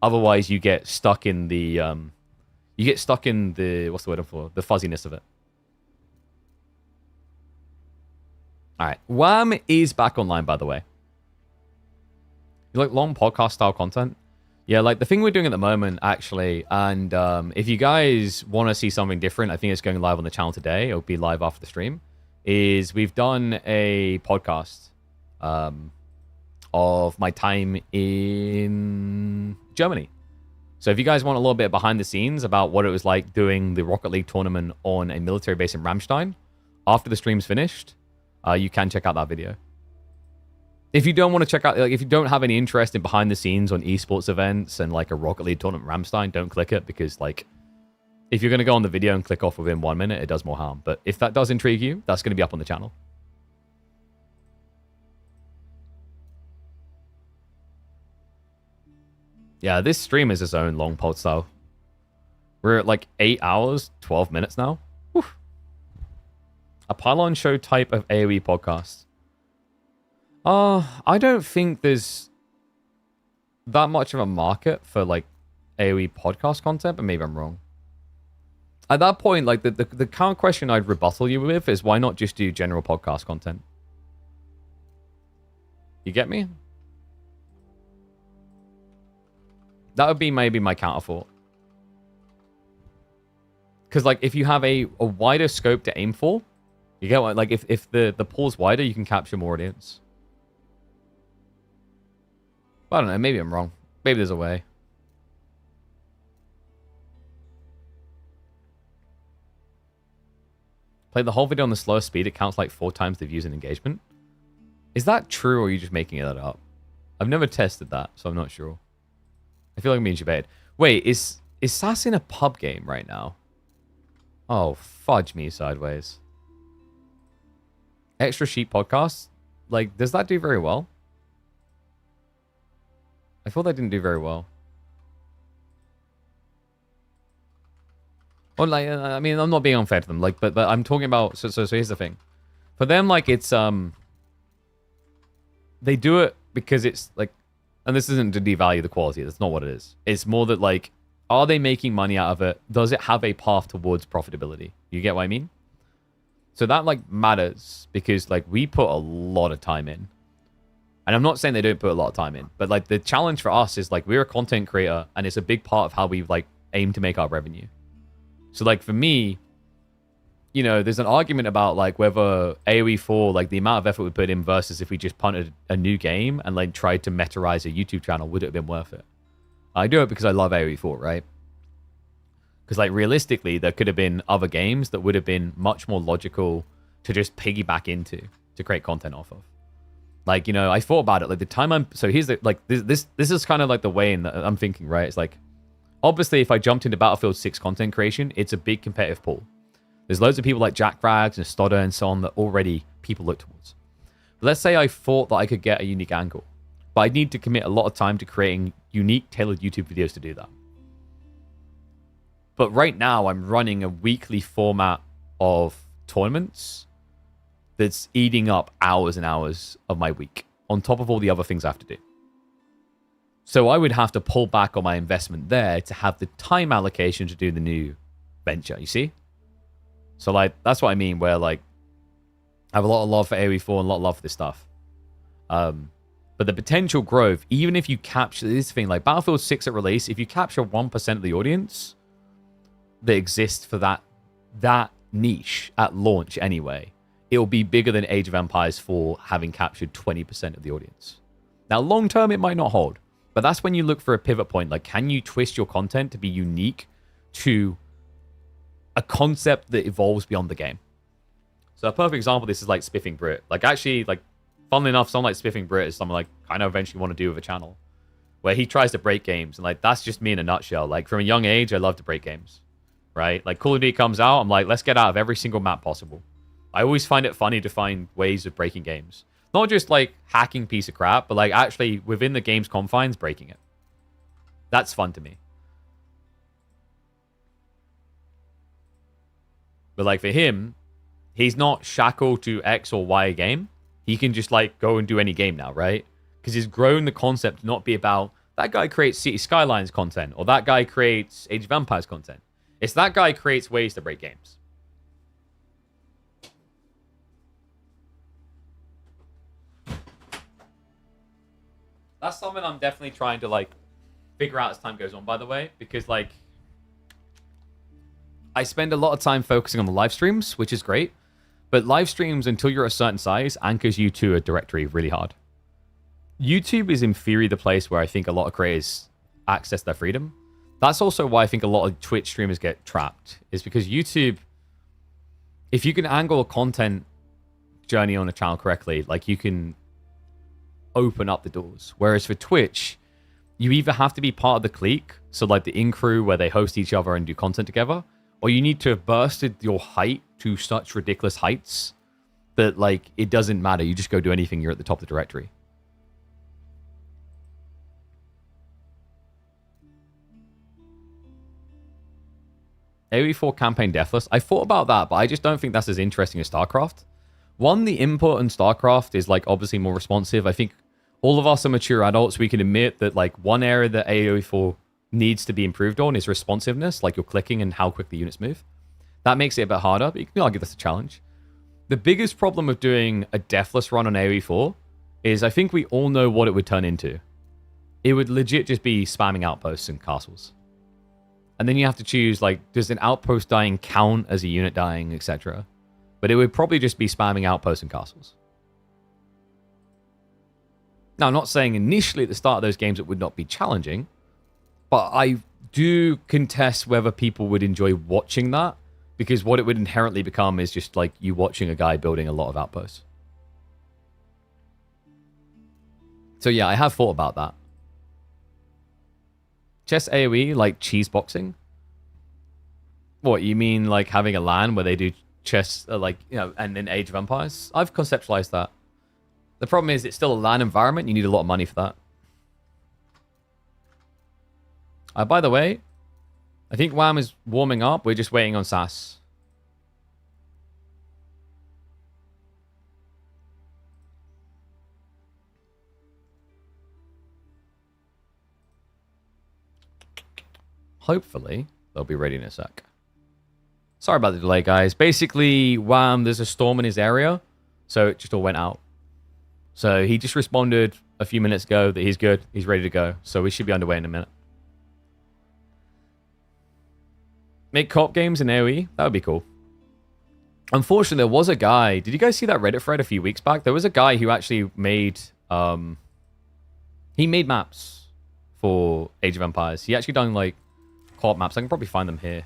[SPEAKER 1] Otherwise, you get stuck in the what's the word I'm for? The fuzziness of it. All right, WAM is back online, by the way. You like long podcast style content? Yeah, like the thing we're doing at the moment, actually, and if you guys want to see something different, I think it's going live on the channel today. It'll be live after the stream. Is we've done a podcast of my time in Germany. So if you guys want a little bit behind the scenes about what it was like doing the Rocket League tournament on a military base in Ramstein, after the stream's finished, you can check out that video. If you don't want to check out, like, if you don't have any interest in behind the scenes on esports events and, like, a Rocket League tournament in Ramstein, don't click it, because, like, if you're going to go on the video and click off within 1 minute, it does more harm. But if that does intrigue you, that's going to be up on the channel. Yeah, this stream is its own long pod style. We're at like 8 hours, 12 minutes now. Whew. A pylon show type of AoE podcast. I don't think there's that much of a market for like AoE podcast content, but maybe I'm wrong. At that point, like the current question I'd rebuttal you with is why not just do general podcast content? You get me? That would be maybe my counter thought. Because like if you have a wider scope to aim for, you get what, like if the pool's wider, you can capture more audience. I don't know, maybe I'm wrong. Maybe there's a way. Play the whole video on the slowest speed, it counts like 4 times the views and engagement. Is that true, or are you just making that up? I've never tested that, so I'm not sure. I feel like I'm being debated. Wait, is SAS in a pub game right now? Oh, fudge me sideways. Extra Sheep podcast? Like, does that do very well? I thought that didn't do very well. Well, like, I mean, I'm not being unfair to them, like, but I'm talking about. So here's the thing. For them, like, it's they do it because it's like, and this isn't to devalue the quality. That's not what it is. It's more that like, are they making money out of it? Does it have a path towards profitability? You get what I mean? So that like matters because like we put a lot of time in. And I'm not saying they don't put a lot of time in, but like the challenge for us is like we're a content creator and it's a big part of how we like aim to make our revenue. So like for me, you know, there's an argument about like whether AoE 4, like the amount of effort we put in versus if we just punted a new game and like tried to metarize a YouTube channel, would it have been worth it? I do it because I love AoE 4, right? Because like realistically, there could have been other games that would have been much more logical to just piggyback into to create content off of. Like, you know, I thought about it. Like the time so here's the, like this is kind of like the way in that I'm thinking, right? It's like, obviously, if I jumped into Battlefield 6 content creation, it's a big competitive pool. There's loads of people like Jack Frags and Stodder and so on that already people look towards. But let's say I thought that I could get a unique angle, but I'd need to commit a lot of time to creating unique, tailored YouTube videos to do that. But right now, I'm running a weekly format of tournaments that's eating up hours and hours of my week, on top of all the other things I have to do. So I would have to pull back on my investment there to have the time allocation to do the new venture, you see? So, like, that's what I mean, where, like, I have a lot of love for AoE 4 and a lot of love for this stuff. But the potential growth, even if you capture this thing, like Battlefield 6 at release, if you capture 1% of the audience that exists for that niche at launch anyway, it will be bigger than Age of Empires 4 having captured 20% of the audience. Now, long term, it might not hold. But that's when you look for a pivot point. Like, can you twist your content to be unique to a concept that evolves beyond the game? So a perfect example of this is like Spiffing Brit. Like, actually, like, funnily enough, someone like Spiffing Brit is someone like kind of eventually want to do with a channel where he tries to break games. And like, that's just me in a nutshell. Like, from a young age, I love to break games, right? Like, Call of Duty comes out, I'm like, let's get out of every single map possible. I always find it funny to find ways of breaking games. Not just like hacking piece of crap, but like actually within the game's confines, breaking it. That's fun to me. But like for him, he's not shackled to X or Y game. He can just like go and do any game now, right? Because he's grown the concept to not be about that guy creates City Skylines content or that guy creates Age of Empires content. It's that guy creates ways to break games. That's something I'm definitely trying to, like, figure out as time goes on, by the way. Because, like, I spend a lot of time focusing on the live streams, which is great. But live streams, until you're a certain size, anchors you to a directory really hard. YouTube is, in theory, the place where I think a lot of creators access their freedom. That's also why I think a lot of Twitch streamers get trapped. Is because YouTube, if you can angle a content journey on a channel correctly, like, you can open up the doors. Whereas for Twitch, you either have to be part of the clique, so like the in-crew where they host each other and do content together, or you need to have bursted your height to such ridiculous heights that like it doesn't matter. You just go do anything, you're at the top of the directory. AoE4 campaign deathless. I thought about that, but I just don't think that's as interesting as StarCraft. One, the input in StarCraft is like obviously more responsive. I think all of us are mature adults. We can admit that like one area that AoE4 needs to be improved on is responsiveness, like your clicking and how quick the units move. That makes it a bit harder, but you can argue that's a challenge. The biggest problem of doing a deathless run on AoE4 is I think we all know what it would turn into. It would legit just be spamming outposts and castles. And then you have to choose, like, does an outpost dying count as a unit dying, etc.? But it would probably just be spamming outposts and castles. Now, I'm not saying initially at the start of those games it would not be challenging, but I do contest whether people would enjoy watching that, because what it would inherently become is just like you watching a guy building a lot of outposts. So yeah, I have thought about that. Chess AoE, like cheese boxing? What, you mean like having a LAN where they do chess, like, you know, and in Age of Empires? I've conceptualized that. The problem is it's still a LAN environment. You need a lot of money for that. By the way, I think WAM is warming up. We're just waiting on SAS. Hopefully, they'll be ready in a sec. Sorry about the delay, guys. Basically, WAM, there's a storm in his area, so it just all went out. So he just responded a few minutes ago that he's good. He's ready to go. So we should be underway in a minute. Make co-op games in AoE? That would be cool. Unfortunately, there was a guy... Did you guys see that Reddit thread a few weeks back? There was a guy who actually made... he made maps for Age of Empires. He actually done, like, co-op maps. I can probably find them here.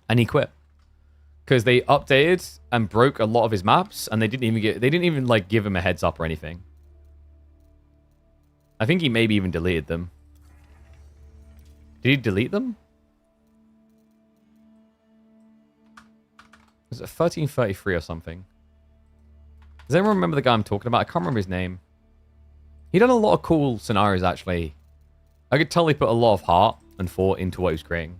[SPEAKER 1] And he quit. Because they updated and broke a lot of his maps, and they didn't even like give him a heads up or anything. I think he maybe even deleted them. Did he delete them? Was it 1333 or something? Does anyone remember the guy I'm talking about? I can't remember his name. He done a lot of cool scenarios, actually. I could tell he put a lot of heart and thought into what he was creating.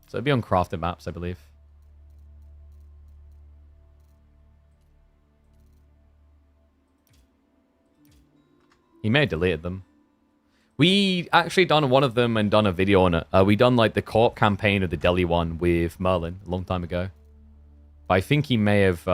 [SPEAKER 1] So it'd be on crafted maps, I believe. He may have deleted them. We actually done one of them and done a video on it. We done like the co-op campaign of the Delhi one with Merlin a long time ago. But I think he may have...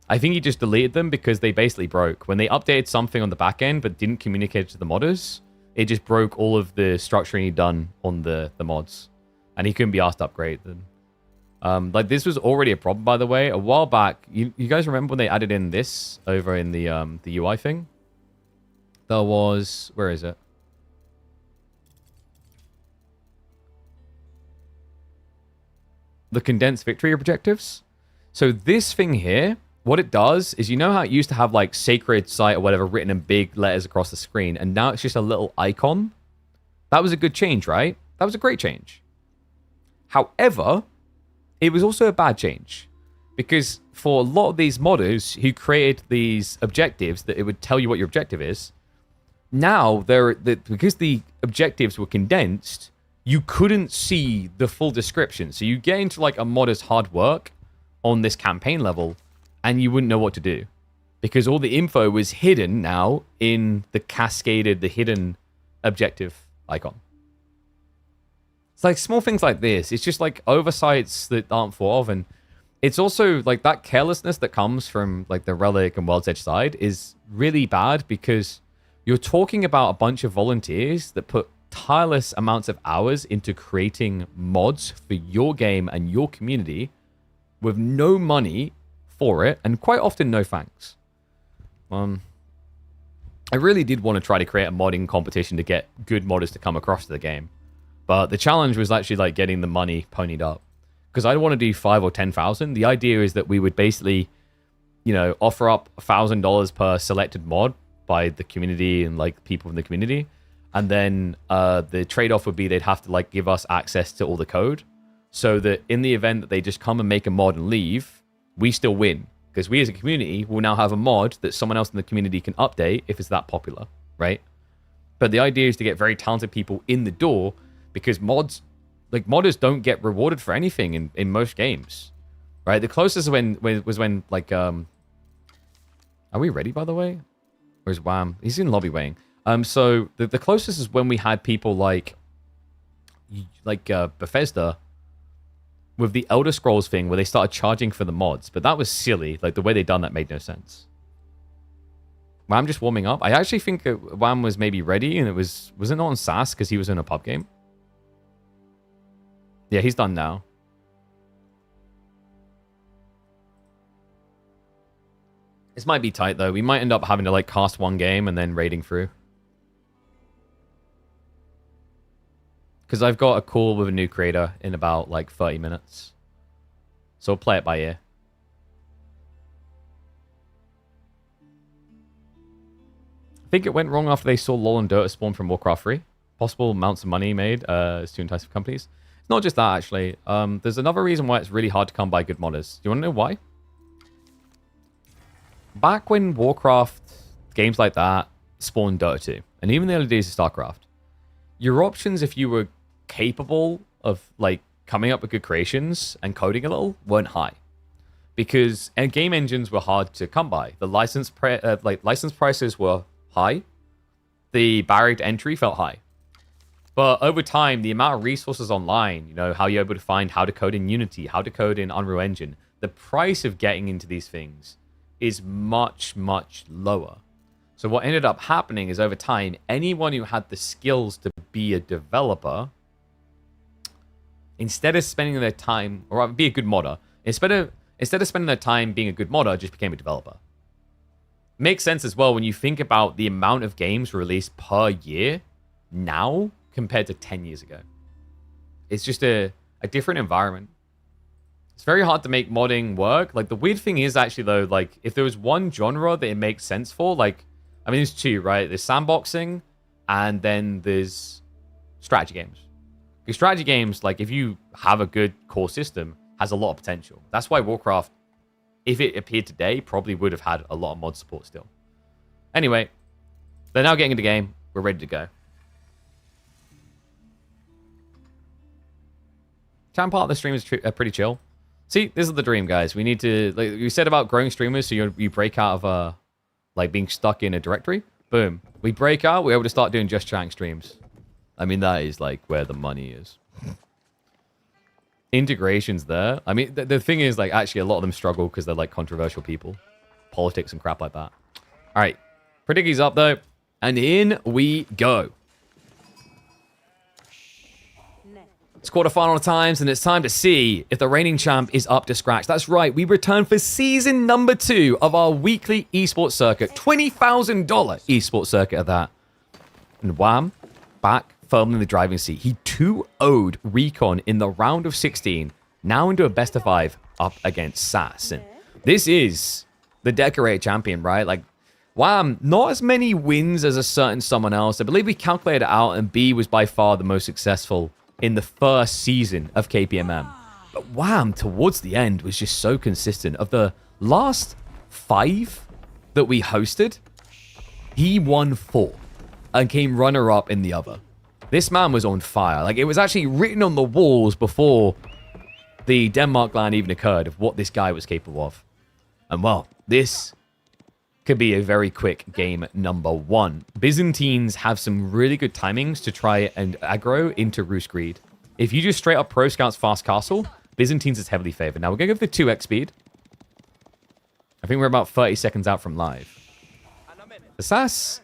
[SPEAKER 1] I think he just deleted them because they basically broke. When they updated something on the back end but didn't communicate it to the modders, it just broke all of the structuring he'd done on the mods. And he couldn't be asked to upgrade them. Like, this was already a problem, by the way. A while back, you guys remember when they added in this over in the UI thing? There was... Where is it? The condensed victory objectives. So this thing here, what it does is, you know how it used to have like sacred site or whatever written in big letters across the screen, and now it's just a little icon? That was a good change, right? That was a great change. However, it was also a bad change, because for a lot of these modders who created these objectives that it would tell you what your objective is, now because the objectives were condensed, you couldn't see the full description. So you get into like a modder's hard work on this campaign level, and you wouldn't know what to do, because all the info was hidden now in the hidden objective icon. It's like small things like this. It's just like oversights that aren't thought of, and it's also like that carelessness that comes from like the Relic and World's Edge side is really bad, because you're talking about a bunch of volunteers that put tireless amounts of hours into creating mods for your game and your community with no money for it, and quite often no thanks. I really did want to try to create a modding competition to get good modders to come across to the game, but the challenge was actually like getting the money ponied up, because I don't want to do 5,000 or 10,000. The idea is that we would basically, you know, offer up $1,000 per selected mod by the community and like people in the community, and then the trade-off would be they'd have to like give us access to all the code, so that in the event that they just come and make a mod and leave, we still win, because we as a community will now have a mod that someone else in the community can update if it's that popular, right? But the idea is to get very talented people in the door because modders don't get rewarded for anything in most games, right? The closest was when like are we ready, by the way? Or is Wham? He's in lobby weighing. So the closest is when we had people like Bethesda with the Elder Scrolls thing where they started charging for the mods, but that was silly. Like the way they done that made no sense. Wham just warming up. I actually think Wham was maybe ready, and was it not on SAS because he was in a pub game? Yeah, he's done now. This might be tight though. We might end up having to like cast one game and then raiding through. Because I've got a call with a new creator in about like 30 minutes. So we'll play it by ear. I think it went wrong after they saw LoL and Dota spawn from Warcraft 3. Possible amounts of money made is too enticing for companies. It's not just that, actually. There's another reason why it's really hard to come by good modders. Do you want to know why? Back when Warcraft, games like that, spawned Dota 2, and even the early days of StarCraft, your options, if you were capable of like coming up with good creations and coding a little, weren't high. Because game engines were hard to come by. The license prices were high. The barrier to entry felt high. But over time, the amount of resources online, you know, how you're able to find how to code in Unity, how to code in Unreal Engine, the price of getting into these things is much, much lower. So what ended up happening is over time, anyone who had the skills to be a developer, instead of spending their time, or be a good modder, instead of spending their time being a good modder, just became a developer. Makes sense as well when you think about the amount of games released per year now compared to 10 years ago. It's just a different environment. It's very hard to make modding work. Like, the weird thing is actually, though, like, if there was one genre that it makes sense for, like, I mean, there's two, right? There's sandboxing, and then there's strategy games. Because strategy games, like, if you have a good core system, has a lot of potential. That's why Warcraft, if it appeared today, probably would have had a lot of mod support still. Anyway, they're now getting into the game. We're ready to go. Chat part of the stream is pretty chill. See, this is the dream, guys. We need to, like you said about growing streamers, so you break out of like being stuck in a directory. Boom. We break out, we're able to start doing just chatting streams. I mean, that is like where the money is. Integrations there. I mean, the thing is, like, actually a lot of them struggle because they're like controversial people. Politics and crap like that. All right. Predicky's up though. And in we go. It's quarterfinal times, and it's time to see if the reigning champ is up to scratch. That's right, we return for season number 2 of our weekly esports circuit. $20,000 esports circuit at that. And Wham, back firmly in the driving seat. He 2-0'd Recon in the round of 16, now into a best of 5 up against SAS. And this is the decorated champion, right? Like, Wham, not as many wins as a certain someone else. I believe we calculated it out, and B was by far the most successful in the first season of KPMM. But Wham, towards the end, was just so consistent. Of the last 5 that we hosted, he won 4 and came runner-up in the other. This man was on fire. Like, it was actually written on the walls before the Denmark land even occurred of what this guy was capable of. And, well, this could be a very quick game number 1. Byzantines have some really good timings to try and aggro into Roost Greed. If you just straight up pro scouts fast castle, Byzantines is heavily favored. Now we're going to go for the 2x speed. I think we're about 30 seconds out from live. The SAS,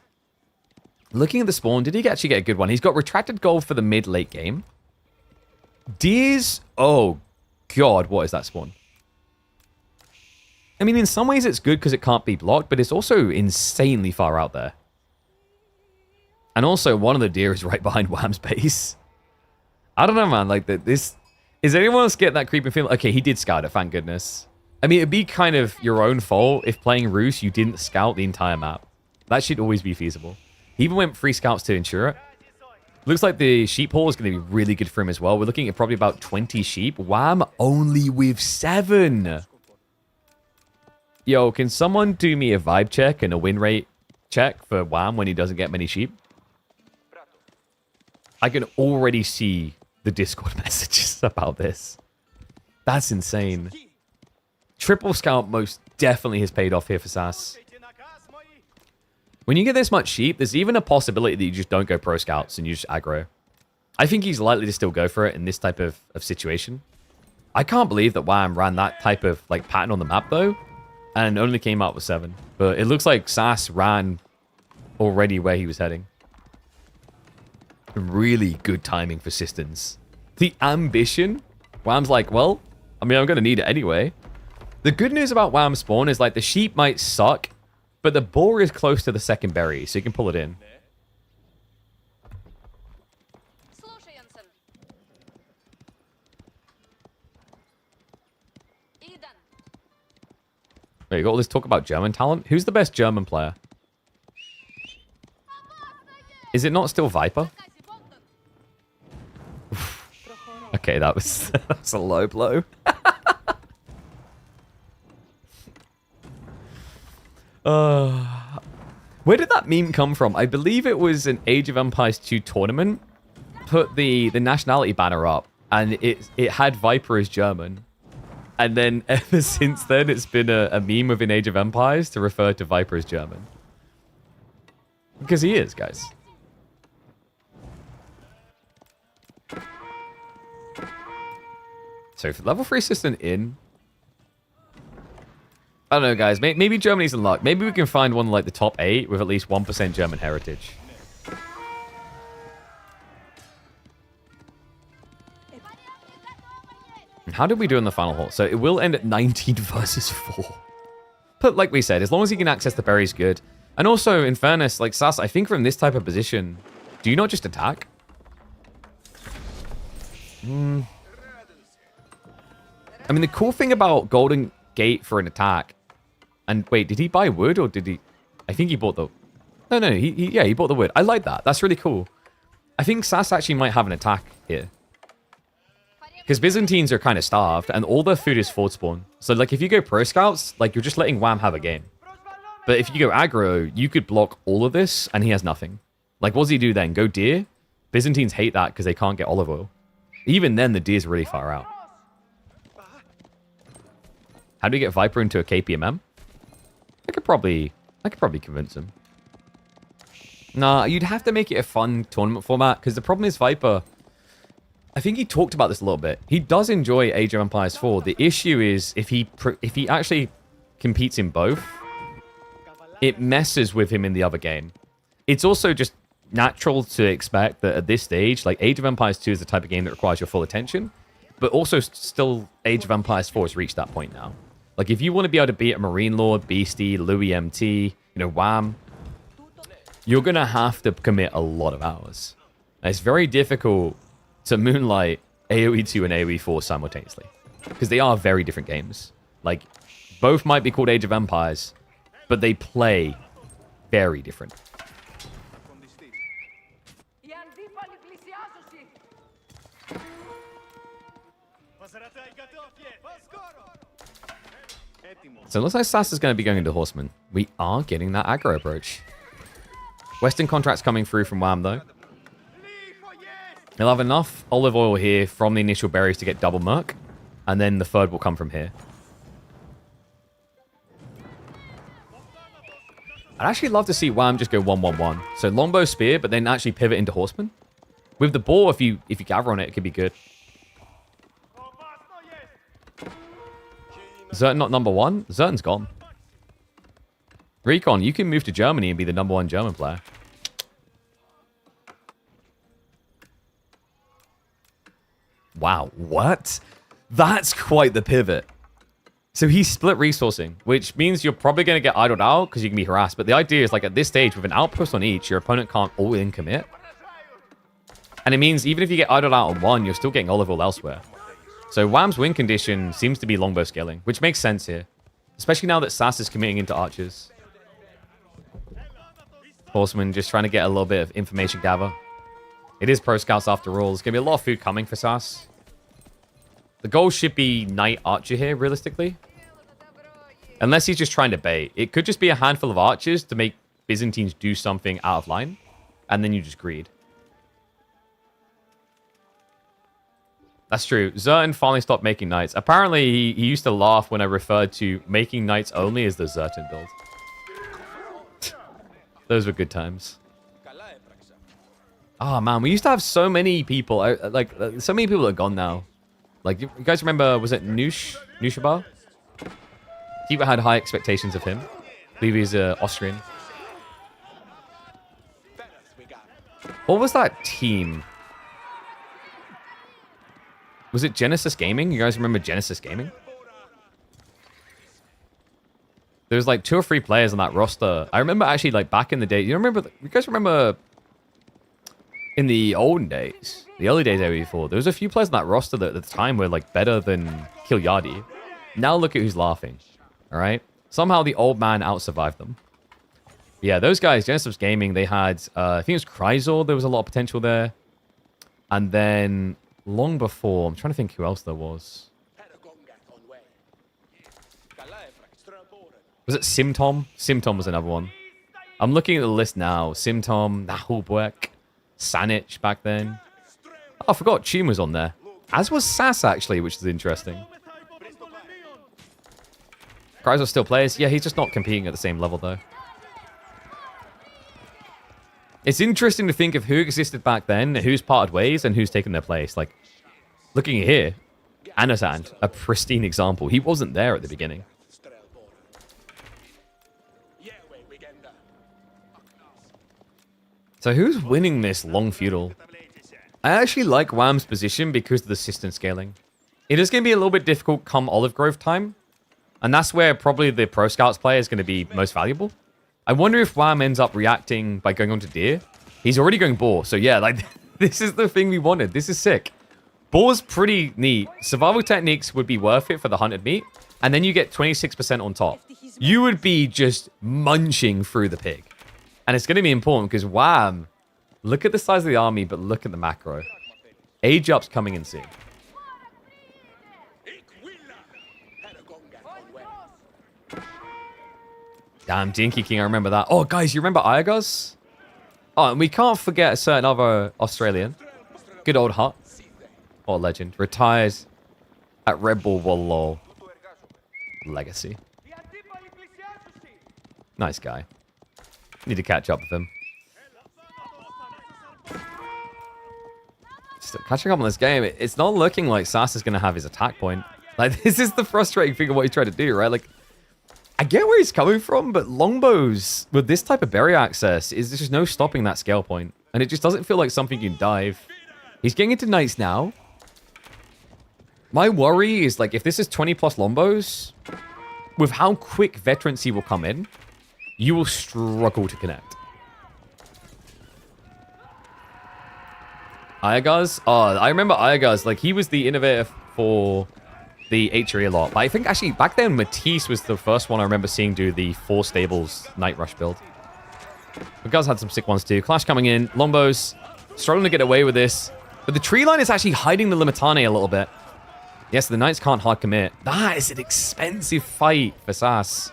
[SPEAKER 1] looking at the spawn, did he actually get a good one? He's got retracted gold for the mid-late game. Deers, oh god, what is that spawn? I mean, in some ways it's good because it can't be blocked, but it's also insanely far out there. And also, one of the deer is right behind Wham's base. I don't know, man. Like, this... Is anyone else getting that creeping feeling? Okay, he did scout it, thank goodness. I mean, it'd be kind of your own fault if playing Roost, you didn't scout the entire map. That should always be feasible. He even went 3 scouts to ensure it. Looks like the sheep haul is going to be really good for him as well. We're looking at probably about 20 sheep. Wham, only with 7. Yo, can someone do me a vibe check and a win rate check for Wham when he doesn't get many sheep? I can already see the Discord messages about this. That's insane. Triple scout most definitely has paid off here for SAS. When you get this much sheep, there's even a possibility that you just don't go pro scouts and you just aggro. I think he's likely to still go for it in this type of situation. I can't believe that Wham ran that type of like pattern on the map though, and only came out with 7. But it looks like SAS ran already where he was heading. Really good timing for Sistens. The ambition, Wham's like, well, I mean, I'm going to need it anyway. The good news about Wham spawn is like the sheep might suck, but the boar is close to the second berry, so you can pull it in. Wait, you got all this talk about German talent? Who's the best German player? Is it not still Viper? Okay, that was a low blow. Where did that meme come from? I believe it was an Age of Empires 2 tournament. Put the nationality banner up, and it had Viper as German. And then ever since then, it's been a meme within Age of Empires to refer to Viper as German. Because he is, guys. So for level 3 assistant in... I don't know, guys. Maybe Germany's in luck. Maybe we can find one like the top 8 with at least 1% German heritage. How did we do in the final hole? So it will end at 19 versus 4. But like we said, as long as he can access the berries, good. And also, in fairness, like SAS, I think from this type of position, do you not just attack? I mean, the cool thing about Golden Gate for an attack... And wait, did he buy wood or did he... I think he bought the... No, he bought the wood. I like that. That's really cool. I think SAS actually might have an attack here. Because Byzantines are kind of starved, and all their food is forward spawn. So, like, if you go pro scouts, like, you're just letting Wham have a game. But if you go aggro, you could block all of this, and he has nothing. Like, what does he do then? Go deer? Byzantines hate that because they can't get olive oil. Even then, the deer's really far out. How do we get Viper into a KPMM? I could probably convince him. Nah, you'd have to make it a fun tournament format, because the problem is Viper... I think he talked about this a little bit. He does enjoy Age of Empires 4. The issue is if he actually competes in both, it messes with him in the other game. It's also just natural to expect that at this stage, like Age of Empires 2 is the type of game that requires your full attention, but also still Age of Empires 4 has reached that point now. Like if you want to be able to beat a Marine Lord, Beastie, Louis MT, Wham, you're going to have to commit a lot of hours. And it's very difficult to moonlight AoE 2 and AoE 4 simultaneously. Because they are very different games. Like, both might be called Age of Empires, but they play very different. So it looks like SAS is going to be going into Horseman. We are getting that aggro approach. Western contracts coming through from Wham, though. He'll have enough olive oil here from the initial berries to get double merc, and then the third will come from here. I'd actually love to see Wham just go 1-1-1. So longbow spear, but then actually pivot into horseman. With the boar, if you gather on it, it could be good. Zerton not number 1? Zerton's gone. Recon, you can move to Germany and be the number 1 German player. Wow, what? That's quite the pivot. So he split resourcing, which means you're probably going to get idled out because you can be harassed. But the idea is, like, at this stage, with an outpost on each, your opponent can't all-in commit. And it means even if you get idled out on one, you're still getting olive oil elsewhere. So Wham's win condition seems to be longbow scaling, which makes sense here. Especially now that SAS is committing into archers. Horseman just trying to get a little bit of information gather. It is pro scouts after all. There's going to be a lot of food coming for SAS. The goal should be Knight Archer here, realistically. Unless he's just trying to bait. It could just be a handful of archers to make Byzantines do something out of line. And then you just greed. That's true. Zertin finally stopped making knights. Apparently, he used to laugh when I referred to making knights only as the Zertin build. Those were good times. Oh, man. We used to have so many people. So many people are gone now. Like, you guys remember, was it Nushabar? People had high expectations of him. I believe he's Austrian. What was that team? Was it Genesis Gaming? You guys remember Genesis Gaming? There was like 2 or 3 players on that roster. I remember actually like back in the day. You guys remember in the olden days, the early days before, there was a few players on that roster that at the time were like better than Kilyadi. Now look at who's laughing. All right. Somehow the old man out-survived them. Yeah, those guys, Genesis Gaming, they had, I think it was Chrysor. There was a lot of potential there. And then long before, I'm trying to think who else there was. Was it Simtom? Simtom was another one. I'm looking at the list now. Simtom, Nahulbuek, Sanich back then. Oh, I forgot Chim was on there. As was SAS, actually, which is interesting. Chrysor still plays. Yeah, he's just not competing at the same level, though. It's interesting to think of who existed back then, who's parted ways, and who's taken their place. Like, looking here, Anatan, a pristine example. He wasn't there at the beginning. So who's winning this long feudal? I actually like Wham's position because of the system scaling. It is going to be a little bit difficult come Olive Grove time. And that's where probably the Pro Scouts play is going to be most valuable. I wonder if Wham ends up reacting by going on to Deer. He's already going Boar. So yeah, like this is the thing we wanted. This is sick. Boar's pretty neat. Survival techniques would be worth it for the hunted meat. And then you get 26% on top. You would be just munching through the pig. And it's going to be important because Wham, look at the size of the army, but look at the macro. Age up's coming in soon. Damn, Dinky King, I remember that. Oh, guys, you remember Iagos? Oh, and we can't forget a certain other Australian. Good old Hut. What a legend. Retires at Red Bull Wallol. Legacy. Nice guy. Need to catch up with him. Still catching up on this game. It's not looking like SAS is going to have his attack point. Like, this is the frustrating thing of what he's trying to do, right? Like, I get where he's coming from, but longbows with this type of berry access is there's just no stopping that scale point. And it just doesn't feel like something you can dive. He's getting into knights now. My worry is, like, if this is 20 plus longbows, with how quick veterancy will come in, you will struggle to connect. Iagaz? Oh, I remember Iagaz. Like, he was the innovator for the HRE a lot. But I think, actually, back then, Matisse was the first one I remember seeing do the 4 stables Night Rush build. But Guz had some sick ones, too. Clash coming in. Longbows struggling to get away with this. But the tree line is actually hiding the Limitane a little bit. Yes, the Knights can't hard commit. That is an expensive fight for SAS.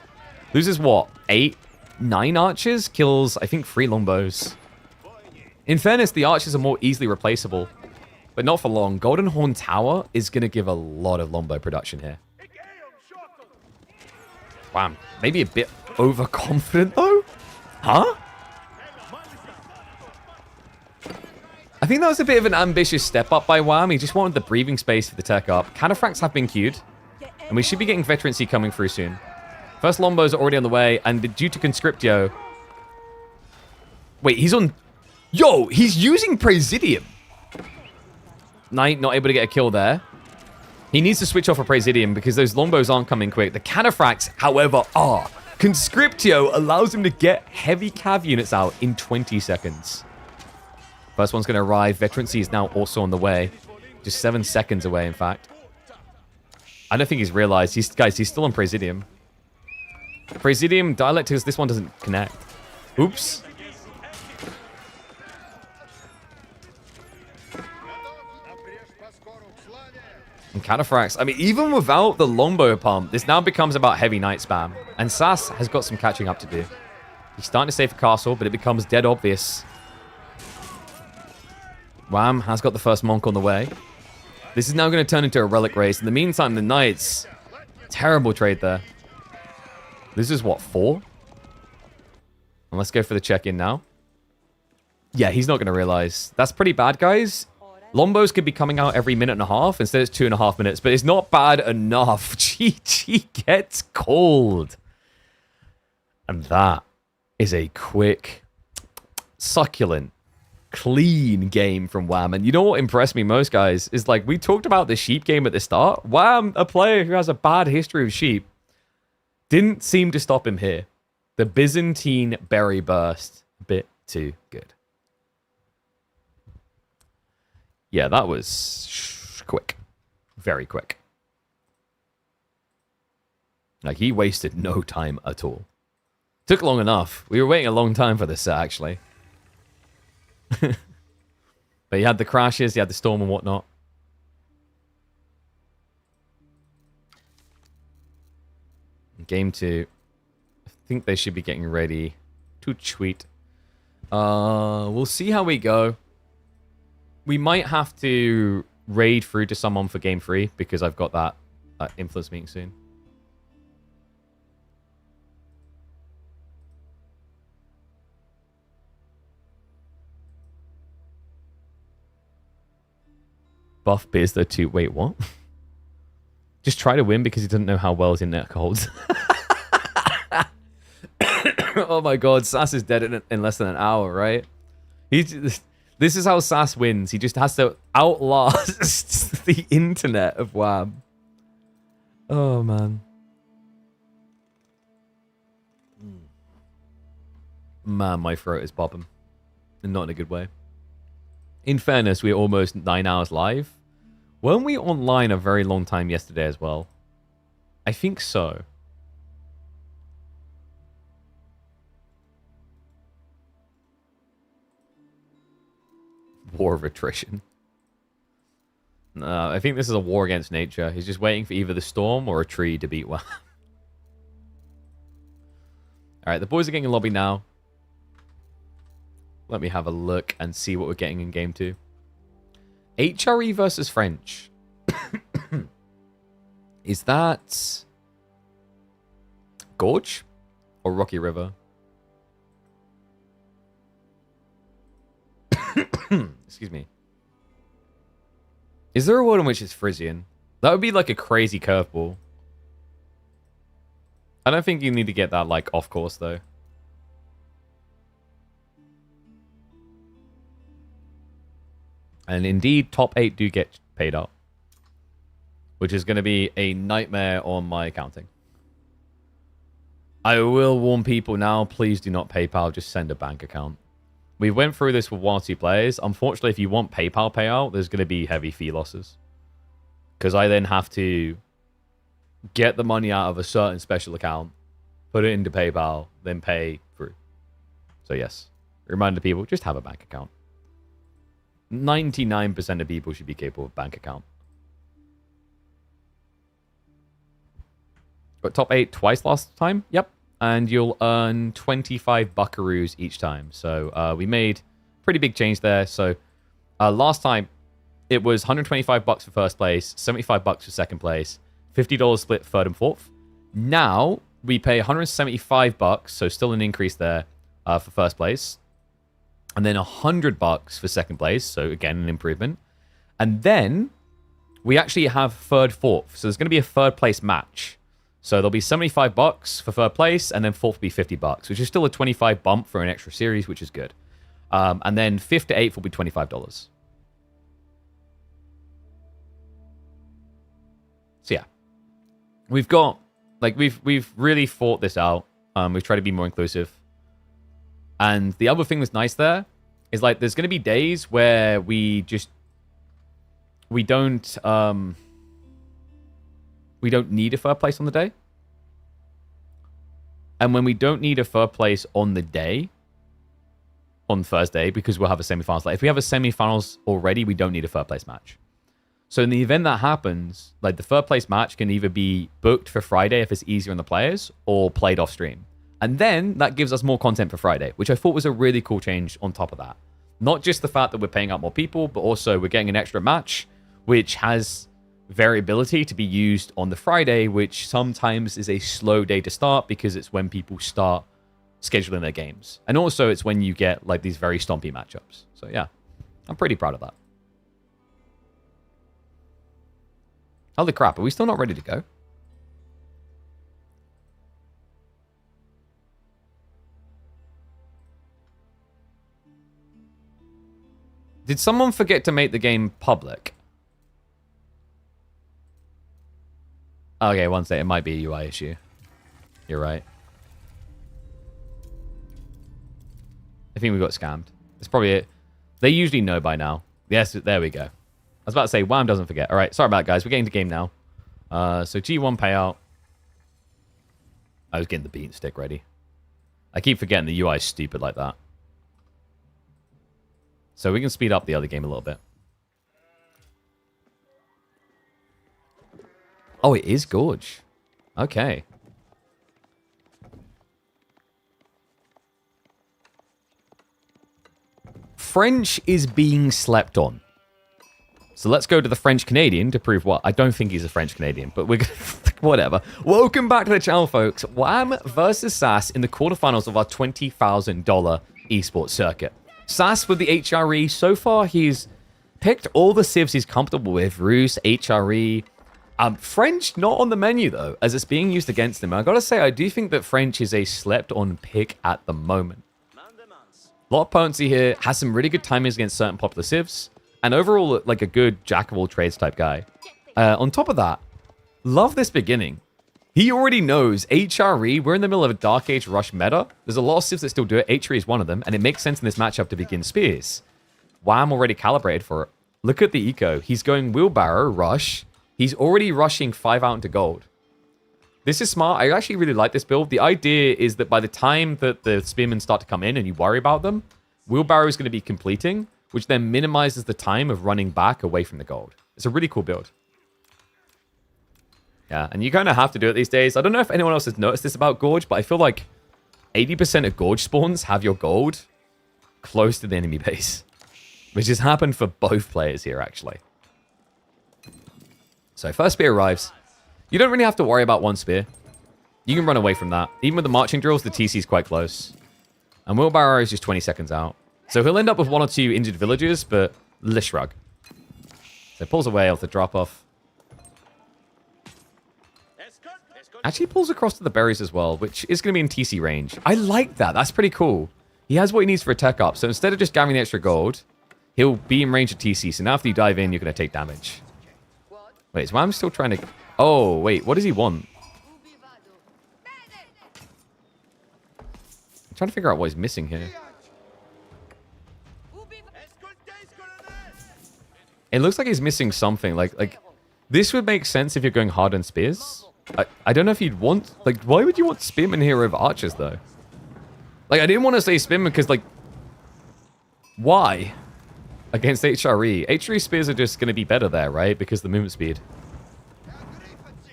[SPEAKER 1] Loses, what, 8? 9 archers, kills, I think, 3 longbows. In fairness, the archers are more easily replaceable, but not for long. Golden Horn Tower is going to give a lot of longbow production here. Wow, maybe a bit overconfident, though? Huh? I think that was a bit of an ambitious step up by Wham. He just wanted the breathing space for the tech up. Cataphracts have been queued, and we should be getting veterancy coming through soon. First longbows are already on the way, and due to Conscriptio... Wait, he's on... Yo, he's using Presidium. Knight not able to get a kill there. He needs to switch off a Presidium because those longbows aren't coming quick. The Cataphracts, however, are. Conscriptio allows him to get heavy cav units out in 20 seconds. First one's going to arrive. Veterancy is now also on the way. Just 7 seconds away, in fact. I don't think he's realized. Guys, he's still on Presidium. Presidium, Dialectus, this one doesn't connect. Oops. And Cataphracts, I mean, even without the longbow pump, this now becomes about heavy knight spam. And SAS has got some catching up to do. He's starting to save for castle, but it becomes dead obvious. Wham has got the first monk on the way. This is now going to turn into a relic race. In the meantime, the Knights, terrible trade there. This is what, 4? And let's go for the check-in now. Yeah, he's not going to realize. That's pretty bad, guys. Lombos could be coming out every minute and a half. Instead, it's 2.5 minutes. But it's not bad enough. GG gets called. And that is a quick, succulent, clean game from Wham. And you know what impressed me most, guys, is like we talked about the sheep game at the start. Wham, a player who has a bad history of sheep, didn't seem to stop him here. The Byzantine berry burst, a bit too good. Yeah, that was quick. Very quick. Like, he wasted no time at all. Took long enough. We were waiting a long time for this set, actually. But you had the crashes, you had the storm and whatnot. Game 2. I think they should be getting ready to tweet. We'll see how we go. We might have to raid through to someone for game 3 because I've got that influence meeting soon. Buff Bizza to... Wait, what? Just try to win because he doesn't know how well his internet holds. Oh my god, SAS is dead in less than an hour, right? This is how SAS wins. He just has to outlast the internet of Wham. Oh, man. Man, my throat is bobbing. And not in a good way. In fairness, we're almost 9 hours live. Weren't we online a very long time yesterday as well? I think so. War of attrition. No, I think this is a war against nature. He's just waiting for either the storm or a tree to beat well. Alright, the boys are getting a lobby now. Let me have a look and see what we're getting in game 2. HRE versus French. Is that Gorge or Rocky River? Excuse me. Is there a world in which it's Frisian? That would be like a crazy curveball. I don't think you need to get that like off course though. And indeed, top 8 do get paid up. Which is going to be a nightmare on my accounting. I will warn people now, please do not PayPal, just send a bank account. We went through this with 1 or 2 players. Unfortunately, if you want PayPal payout, there's going to be heavy fee losses. Because I then have to get the money out of a certain special account, put it into PayPal, then pay through. So yes, reminder people, just have a bank account. 99% of people should be capable of a bank account. Got top 8 twice last time? Yep. And you'll earn 25 buckaroos each time. So we made pretty big change there. So last time, it was 125 bucks for first place, 75 bucks for second place, $50 split third and fourth. Now, we pay 175 bucks, so still an increase there for first place. And then 100 bucks for second place, so again, an improvement. And then we actually have third, fourth. So there's going to be a third place match. So there'll be 75 bucks for third place, and then fourth will be 50 bucks, which is still a 25 bump for an extra series, which is good. And then fifth to eighth will be $25. So yeah, we've got, like, we've really thought this out. We've tried to be more inclusive. And the other thing that's nice there is, like, there's going to be days where we don't need a third place on the day. And when we don't need a third place on the day, on Thursday, because we'll have a semifinals. Like, if we have a semifinals already, we don't need a third place match. So in the event that happens, like, the third place match can either be booked for Friday if it's easier on the players, or played off stream. And then that gives us more content for Friday, which I thought was a really cool change on top of that. Not just the fact that we're paying out more people, but also we're getting an extra match, which has variability to be used on the Friday, which sometimes is a slow day to start because it's when people start scheduling their games. And also it's when you get like these very stompy matchups. So yeah, I'm pretty proud of that. Holy crap, are we still not ready to go? Did someone forget to make the game public? Okay, one second. It might be a UI issue. You're right. I think we got scammed. That's probably it. They usually know by now. Yes, there we go. I was about to say, Wham doesn't forget. All right, sorry about it, guys. We're getting the game now. So G1 payout. I was getting the beat stick ready. I keep forgetting the UI is stupid like that. So we can speed up the other game a little bit. Oh, it is Gorge. Okay. French is being slept on. So let's go to the French Canadian to prove what. I don't think he's a French Canadian, but we're whatever. Welcome back to the channel, folks. Wham versus SAS in the quarterfinals of our $20,000 esports circuit. SAS with the HRE. So far, he's picked all the civs he's comfortable with. Rus, HRE. French not on the menu, though, as it's being used against him. I gotta say, I do think that French is a slept-on pick at the moment. A lot of potency here. Has some really good timings against certain popular civs. And overall, like a good jack-of-all-trades type guy. On top of that, love this beginning. He already knows HRE, we're in the middle of a Dark Age rush meta. There's a lot of civs that still do it. HRE is one of them, and it makes sense in this matchup to begin spears. Wham already calibrated for it. Look at the eco. He's going wheelbarrow, rush. He's already rushing 5 out into gold. This is smart. I actually really like this build. The idea is that by the time that the spearmen start to come in and you worry about them, wheelbarrow is going to be completing, which then minimizes the time of running back away from the gold. It's a really cool build. Yeah, and you kind of have to do it these days. I don't know if anyone else has noticed this about Gorge, but I feel like 80% of Gorge spawns have your gold close to the enemy base, which has happened for both players here, actually. So first spear arrives. You don't really have to worry about one spear. You can run away from that. Even with the marching drills, the TC is quite close. And wheelbarrow is just 20 seconds out. So he'll end up with 1 or 2 injured villagers, but lishrug. So pulls away off the drop-off. Actually pulls across to the berries as well, which is going to be in TC range. I like that. That's pretty cool. He has what he needs for a tech up. So instead of just gathering the extra gold, he'll be in range of TC. So now after you dive in, you're going to take damage. Wait, so I'm still trying to... Oh, wait. What does he want? I'm trying to figure out what he's missing here. It looks like he's missing something. Like this would make sense if you're going hard on spears. I don't know if you'd want... Like, why would you want spearmen here over archers, though? Like, I didn't want to say spearmen because, like... Why? Against HRE. HRE spears are just going to be better there, right? Because of the movement speed.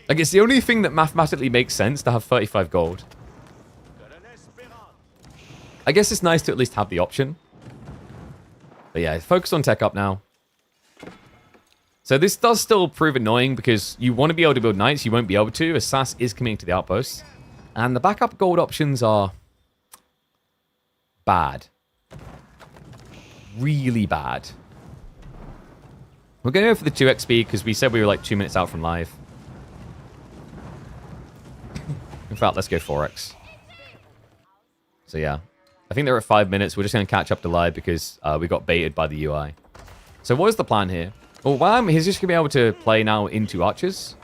[SPEAKER 1] Like, it's the only thing that mathematically makes sense to have 35 gold. I guess it's nice to at least have the option. But yeah, focus on tech up now. So this does still prove annoying because you want to be able to build knights, you won't be able to, as SAS is committing to the outpost. And the backup gold options are bad. Really bad. We're going to go for the 2x speed because we said we were like 2 minutes out from live. In fact, let's go 4x. So yeah, I think they're at 5 minutes. We're just going to catch up to live because we got baited by the UI. So what is the plan here? Well, Wham, he's just going to be able to play now into archers.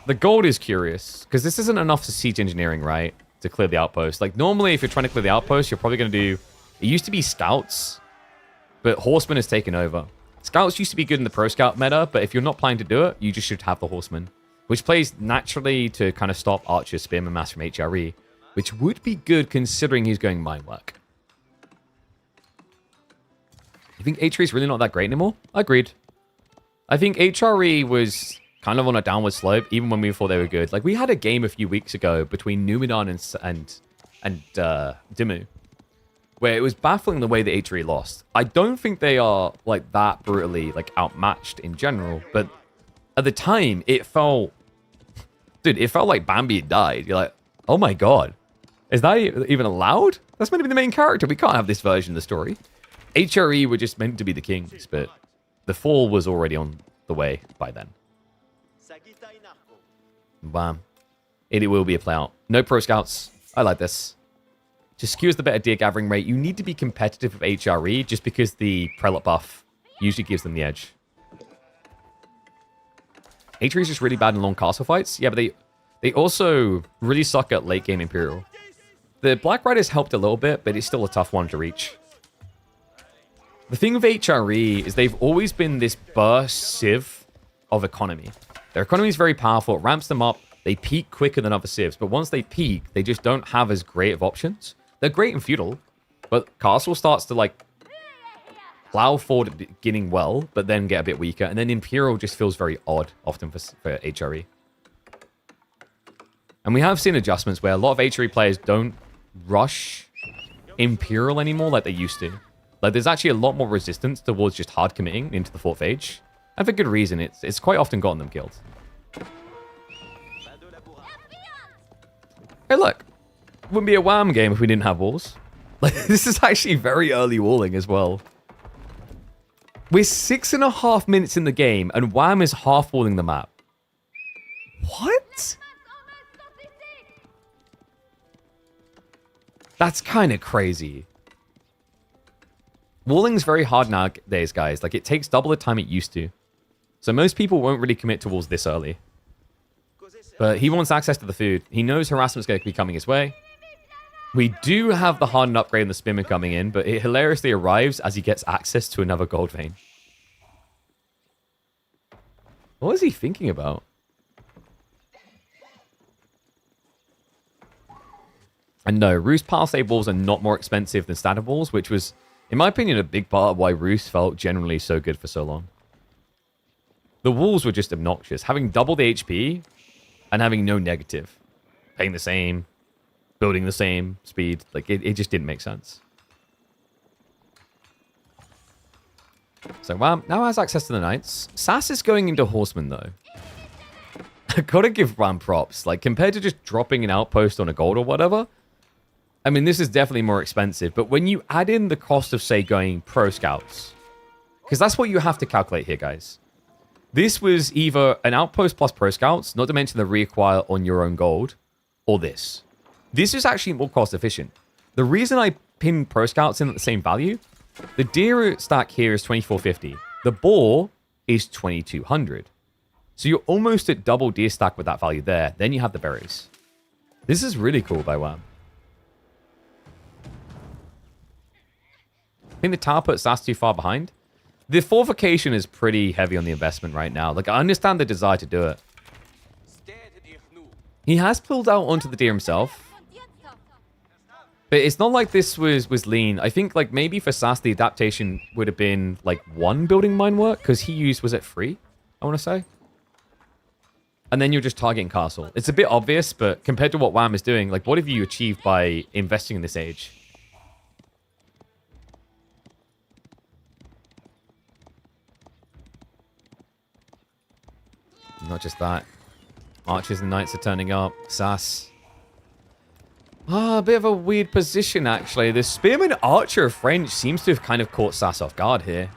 [SPEAKER 1] The gold is curious, because this isn't enough to siege engineering, right? To clear the outpost. Like, normally, if you're trying to clear the outpost, you're probably going to do... It used to be scouts, but horsemen has taken over. Scouts used to be good in the pro scout meta, but if you're not planning to do it, you just should have the horsemen. Which plays naturally to kind of stop archers, spearman mass from HRE, which would be good considering he's going mine work. You think HRE is really not that great anymore? Agreed. I think HRE was kind of on a downward slope, even when we thought they were good. Like, we had a game a few weeks ago between Numudan and Dimu. where it was baffling the way the HRE lost. I don't think they are like that brutally like outmatched in general, but at the time it felt, dude, it felt like Bambi had died. You're like, oh my god, is that even allowed? That's meant to be the main character. We can't have this version of the story. HRE were just meant to be the kings, but the fall was already on the way by then. Bam. It will be a play out. No pro scouts. I like this. Just skews the better deer gathering rate. You need to be competitive with HRE just because the prelate buff usually gives them the edge. HRE is just really bad in long castle fights. Yeah, but they also really suck at late game Imperial. The Black Riders helped a little bit, but it's still a tough one to reach. The thing with HRE is they've always been this burst sieve of economy. Their economy is very powerful. It ramps them up. They peak quicker than other civs, but once they peak, they just don't have as great of options. They're great in Feudal, but Castle starts to like plow forward at the beginning well, but then get a bit weaker, and then Imperial just feels very odd often for HRE. And we have seen adjustments where a lot of HRE players don't rush Imperial anymore like they used to. Like there's actually a lot more resistance towards just hard committing into the 4th age. And for good reason, it's quite often gotten them killed. Hey, look. Wouldn't be a WAM game if we didn't have walls. Like, this is actually very early walling as well. We're 6.5 minutes in the game, and WAM is half walling the map. What? That's kind of crazy. Walling's very hard nowadays, guys. Like, it takes double the time it used to. So most people won't really commit to walls this early. But he wants access to the food. He knows harassment's going to be coming his way. We do have the hardened upgrade and the spinner coming in, but it hilariously arrives as he gets access to another gold vein. What is he thinking about? And no, Roost Palisade walls are not more expensive than standard walls, which was, in my opinion, a big part of why Roost felt generally so good for so long. The walls were just obnoxious. Having double the HP and having no negative. Paying the same, building the same speed. Like, it just didn't make sense. So, WAM now has access to the Knights. SAS is going into Horsemen, though. I gotta give WAM props. Like, compared to just dropping an outpost on a gold or whatever, I mean, this is definitely more expensive. But when you add in the cost of, say, going pro scouts, because that's what you have to calculate here, guys. This was either an outpost plus pro scouts, not to mention the reacquire on your own gold, or this. This is actually more cost efficient. The reason I pin pro scouts in at the same value, the deer stack here is 2450. The boar is 2200. So you're almost at double deer stack with that value there. Then you have the berries. This is really cool by WAM. I think the tower puts SAS too far behind. The fortification is pretty heavy on the investment right now. Like, I understand the desire to do it. He has pulled out onto the deer himself. But it's not like this was lean. I think, like, maybe for SAS, the adaptation would have been, like, 1 building mine work. Because he used, was it 3? I want to say. And then you're just targeting castle. It's a bit obvious, but compared to what WAM is doing, like, what have you achieved by investing in this age? Not just that. Archers and knights are turning up. SAS. A bit of a weird position, actually. The Spearman Archer of French seems to have kind of caught SAS off guard here.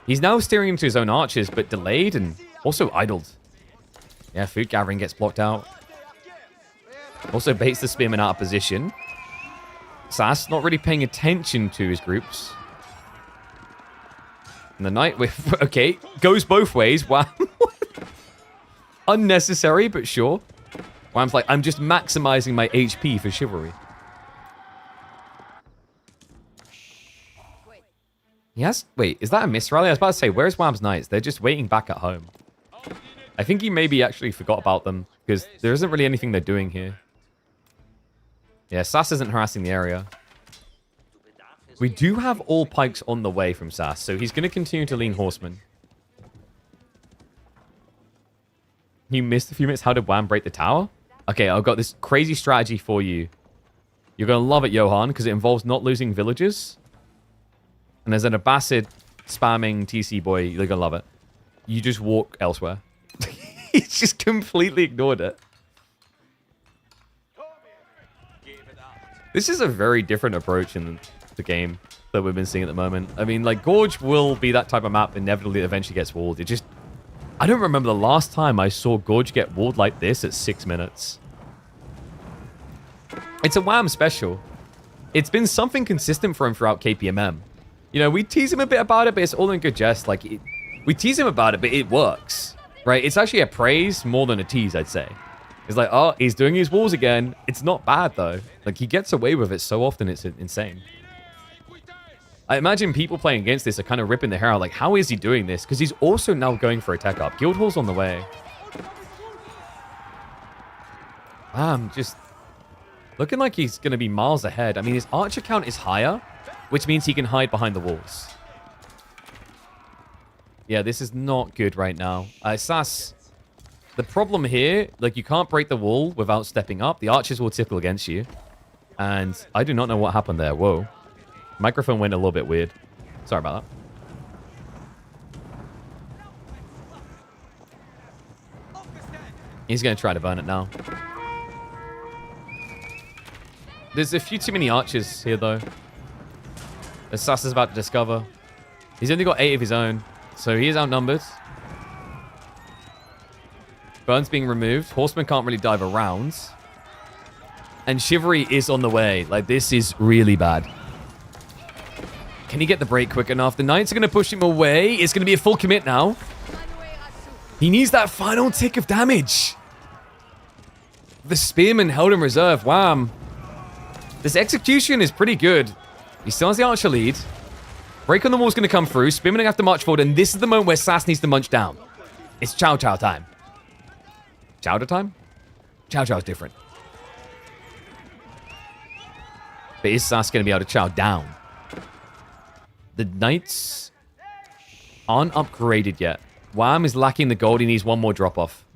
[SPEAKER 1] He's now steering into his own archers, but delayed and also idled. Yeah, food gathering gets blocked out. Also baits the Spearman out of position. SAS not really paying attention to his groups. And the knight with... Okay, goes both ways. Wow. Unnecessary, but sure. WAM's like, I'm just maximizing my HP for chivalry. Yes? Wait, is that a miss rally? I was about to say, where's WAM's knights? They're just waiting back at home. I think he maybe actually forgot about them, because there isn't really anything they're doing here. Yeah, SAS isn't harassing the area. We do have all pikes on the way from SAS, so he's going to continue to lean horsemen. You missed a few minutes. How did WAM break the tower? Okay, I've got this crazy strategy for you. You're going to love it, Johan, because it involves not losing villages. And there's an Abbasid spamming TC boy. You're going to love it. You just walk elsewhere. He's just completely ignored it. This is a very different approach in the game that we've been seeing at the moment. I mean, like, Gorge will be that type of map inevitably eventually gets walled. It just... I don't remember the last time I saw Gorge get walled like this at 6 minutes. It's a Wham special. It's been something consistent for him throughout KPMM. You know, we tease him a bit about it, but it's all in good jest. Like, we tease him about it, but it works, right? It's actually a praise more than a tease, I'd say. It's like, oh, he's doing his walls again. It's not bad, though. Like, he gets away with it so often, it's insane. I imagine people playing against this are kind of ripping their hair out. Like, how is he doing this? Because he's also now going for a tech up. Guildhall's on the way. Just looking like he's going to be miles ahead. I mean, his archer count is higher, which means he can hide behind the walls. Yeah, this is not good right now. SAS, the problem here, like, you can't break the wall without stepping up. The archers will tickle against you. And I do not know what happened there. Whoa. Microphone went a little bit weird. Sorry about that. He's going to try to burn it now. There's a few too many archers here, though. As SAS is about to discover. He's only got 8 of his own, so he is outnumbered. Burn's being removed. Horseman can't really dive around. And Chivalry is on the way. Like, this is really bad. Can he get the break quick enough? The Knights are going to push him away. It's going to be a full commit now. He needs that final tick of damage. The Spearman held in reserve. Wham. This execution is pretty good. He still has the archer lead. Break on the wall is going to come through. Spearman going to have to march forward. And this is the moment where SAS needs to munch down. It's Chow Chow time. Chowder time? Chow Chow is different. But is SAS going to be able to chow down? The Knights aren't upgraded yet. Wham is lacking the gold. He needs one more drop-off.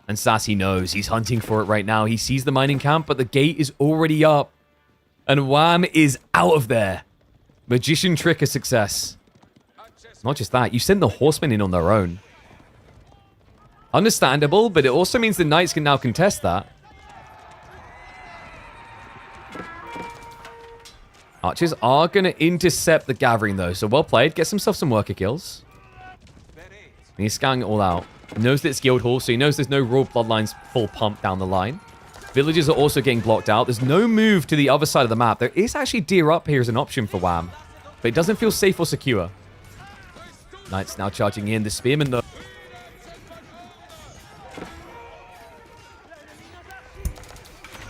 [SPEAKER 1] And SAS, he knows. He's hunting for it right now. He sees the mining camp, but the gate is already up. And Wham is out of there. Magician trick a success. Not just that. You send the horsemen in on their own. Understandable, but it also means the Knights can now contest that. Archers are going to intercept the gathering, though. So well played. Gets himself some worker kills. And he's scanning it all out. He knows that it's Guildhall, so he knows there's no Royal Bloodlines full pump down the line. Villages are also getting blocked out. There's no move to the other side of the map. There is actually Deer Up here as an option for Wham. But it doesn't feel safe or secure. Knights now charging in. The Spearmen, though.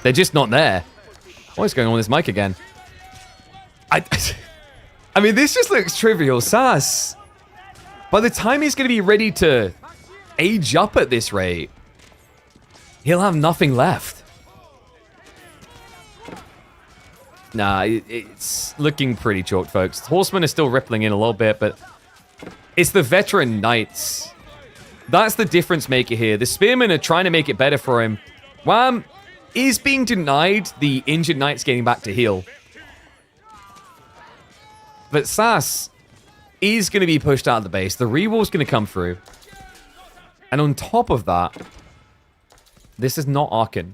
[SPEAKER 1] They're just not there. What is going on with this mic again? I mean, this just looks trivial. SAS, by the time he's going to be ready to age up at this rate, he'll have nothing left. Nah, it's looking pretty chalked, folks. Horsemen are still rippling in a little bit, but it's the veteran Knights. That's the difference maker here. The Spearmen are trying to make it better for him. Wham is being denied the injured Knights getting back to heal. But SAS is going to be pushed out of the base. The rewall's going to come through. And on top of that, this is not Arkan.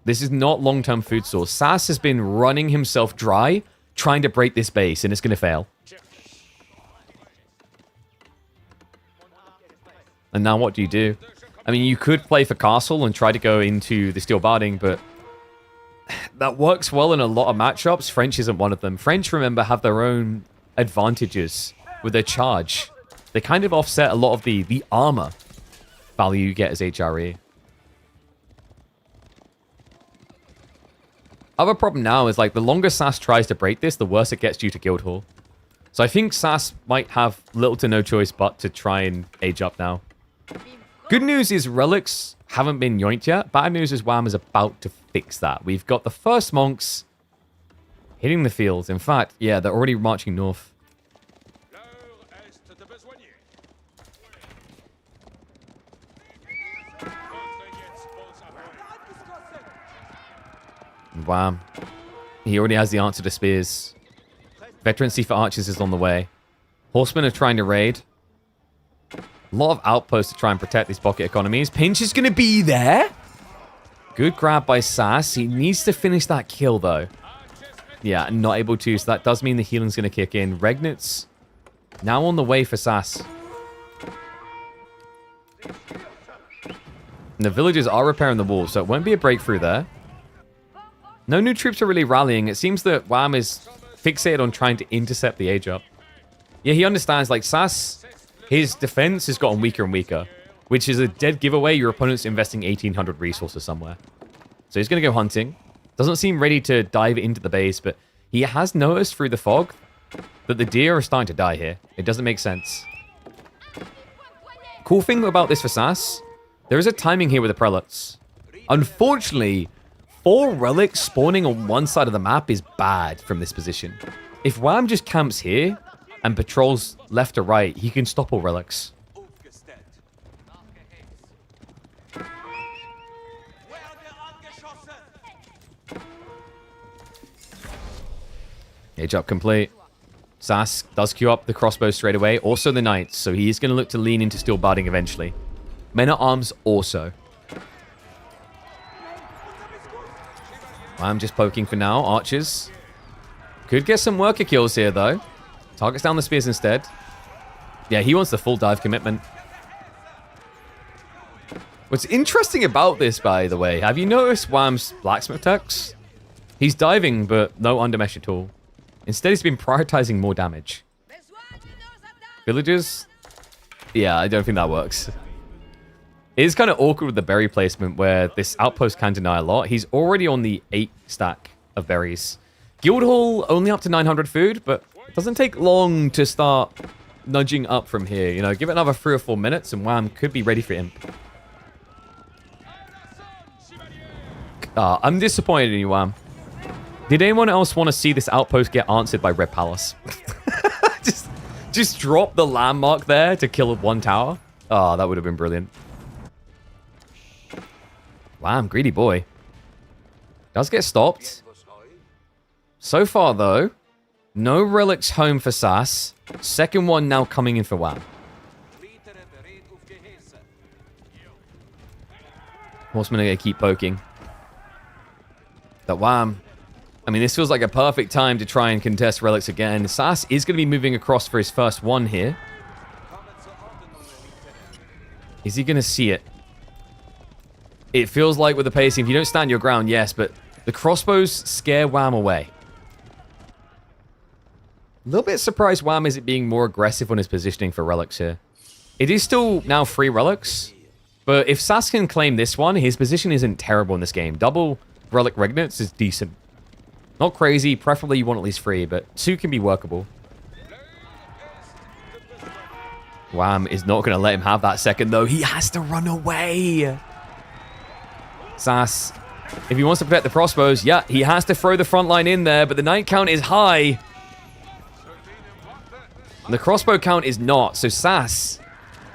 [SPEAKER 1] This is not long-term food source. SAS has been running himself dry, trying to break this base, and it's going to fail. And now what do you do? I mean, you could play for Castle and try to go into the Steel Barding, but that works well in a lot of matchups. French isn't one of them. French, remember, have their own advantages with their charge. They kind of offset a lot of the armor value you get as HRE. Other problem now is, like, the longer SAS tries to break this, the worse it gets due to Guildhall. So I think SAS might have little to no choice but to try and age up now. Good news is relics haven't been yoinked yet. Bad news is Wham is about to fix that. We've got the first monks hitting the fields. In fact, yeah, they're already marching north. Wham. He already has the answer to spears. Veterancy for archers is on the way. Horsemen are trying to raid. A lot of outposts to try and protect these pocket economies. Pinch is going to be there. Good grab by SAS. He needs to finish that kill, though. Yeah, not able to, so that does mean the healing's going to kick in. Regnitz now on the way for SAS. And the villagers are repairing the walls, so it won't be a breakthrough there. No new troops are really rallying. It seems that Wham is fixated on trying to intercept the age up. Yeah, he understands, like, SAS, his defense has gotten weaker and weaker, which is a dead giveaway. Your opponent's investing 1,800 resources somewhere. So he's going to go hunting. Doesn't seem ready to dive into the base, but he has noticed through the fog that the deer are starting to die here. It doesn't make sense. Cool thing about this for SAS, there is a timing here with the prelates. Unfortunately, 4 relics spawning on one side of the map is bad from this position. If Wham just camps here and patrols left or right, he can stop all relics. Age up complete. SAS does queue up the crossbows straight away. Also the knights, so he is going to look to lean into steel barding eventually. Men at arms also. I'm just poking for now. Archers. Could get some worker kills here, though. Targets down the spears instead. Yeah, he wants the full dive commitment. What's interesting about this, by the way, have you noticed Wham's blacksmith techs? He's diving, but no undermesh at all. Instead, he's been prioritizing more damage. Villagers? Yeah, I don't think that works. It is kind of awkward with the berry placement where this outpost can deny a lot. He's already on the 8 stack of berries. Guildhall only up to 900 food, but it doesn't take long to start nudging up from here. You know, give it another 3 or 4 minutes and Wham could be ready for Imp. I'm disappointed in you, Wham. Did anyone else want to see this outpost get answered by Red Palace? just drop the landmark there to kill 1 tower. Oh, that would have been brilliant. Wham, greedy boy. Does get stopped. So far, though, no relics home for SAS. Second one now coming in for Wham. Horsemen are going to keep poking. That Wham. I mean, this feels like a perfect time to try and contest relics again. SAS is going to be moving across for his first one here. Is he going to see it? It feels like with the pacing, if you don't stand your ground, yes, but the crossbows scare Wham away. A little bit surprised Wham isn't being more aggressive on his positioning for relics here. It is still now 3 relics, but if SAS can claim this one, his position isn't terrible in this game. Double relic regnants is decent. Not crazy, preferably you want at least 3, but 2 can be workable. Wham is not going to let him have that second, though. He has to run away. SAS, if he wants to protect the crossbows, yeah, he has to throw the front line in there, but the knight count is high. The crossbow count is not, so SAS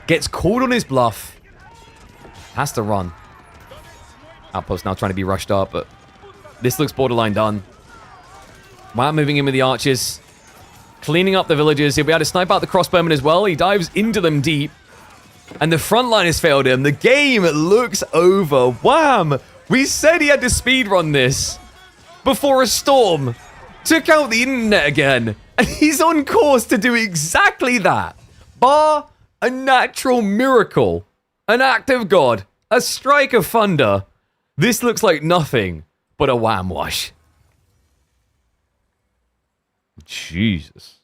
[SPEAKER 1] gets called on his bluff. Has to run. Outpost now trying to be rushed up, but this looks borderline done. Wham moving in with the archers. Cleaning up the villagers. He'll be able to snipe out the crossbowmen as well. He dives into them deep. And the front line has failed him. The game looks over. Wham! We said he had to speedrun this before a storm. Took out the internet again. And he's on course to do exactly that. Bar a natural miracle. An act of God. A strike of thunder. This looks like nothing but a Wham wash. Jesus.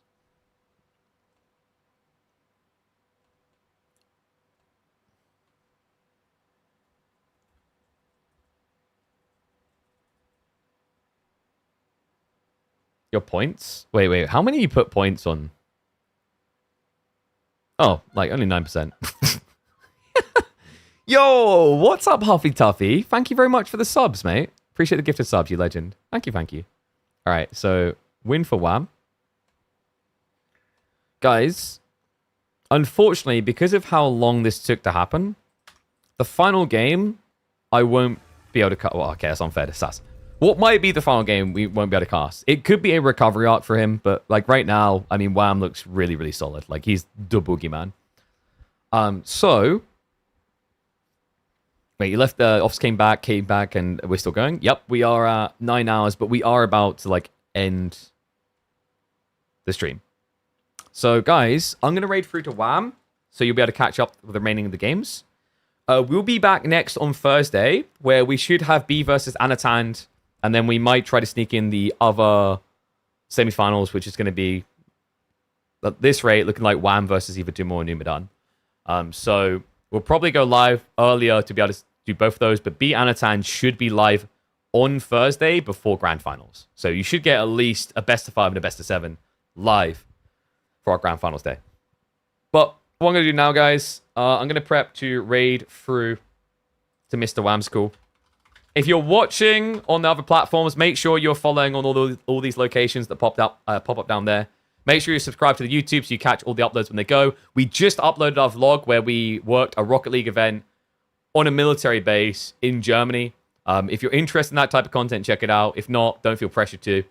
[SPEAKER 1] Your points? Wait. How many you put points on? Oh, like only 9%. Yo, what's up, Huffy Tuffy? Thank you very much for the subs, mate. Appreciate the gifted subs, you legend. Thank you. All right, so win for Wham. Guys, unfortunately, because of how long this took to happen, the final game, I won't be able to cut... Well, okay, that's unfair to SAS. What might be the final game we won't be able to cast? It could be a recovery arc for him, but like right now, I mean, Wham looks really, really solid. Like he's the boogeyman. So wait, you left the office, came back, and we're still going. Yep, we are at 9 hours, but we are about to like end the stream. So guys, I'm gonna raid through to Wham, so you'll be able to catch up with the remaining of the games. We'll be back next on Thursday, where we should have B versus Anatan. And then we might try to sneak in the other semifinals, which is going to be, at this rate, looking like Wham versus either Dumo or Numudan. So we'll probably go live earlier to be able to do both of those. But B Anatan should be live on Thursday before Grand Finals. So you should get at least a best of 5 and a best of 7 live for our Grand Finals day. But what I'm going to do now, guys, I'm going to prep to raid through to Mr. Wham School. If you're watching on the other platforms, make sure you're following on all these locations that pop up down there. Make sure you subscribe to the YouTube so you catch all the uploads when they go. We just uploaded our vlog where we worked a Rocket League event on a military base in Germany. If you're interested in that type of content, check it out. If not, don't feel pressured to.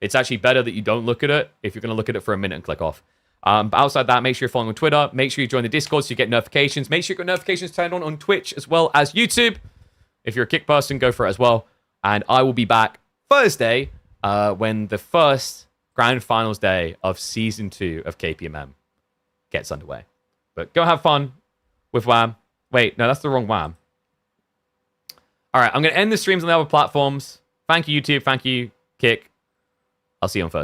[SPEAKER 1] It's actually better that you don't look at it if you're going to look at it for a minute and click off. But outside that, make sure you're following on Twitter. Make sure you join the Discord so you get notifications. Make sure you've got notifications turned on Twitch as well as YouTube. If you're a kick person, go for it as well. And I will be back Thursday when the first Grand Finals day of Season 2 of KPMM gets underway. But go have fun with Wham. Wait, no, that's the wrong Wham. All right, I'm going to end the streams on the other platforms. Thank you, YouTube. Thank you, Kick. I'll see you on Thursday.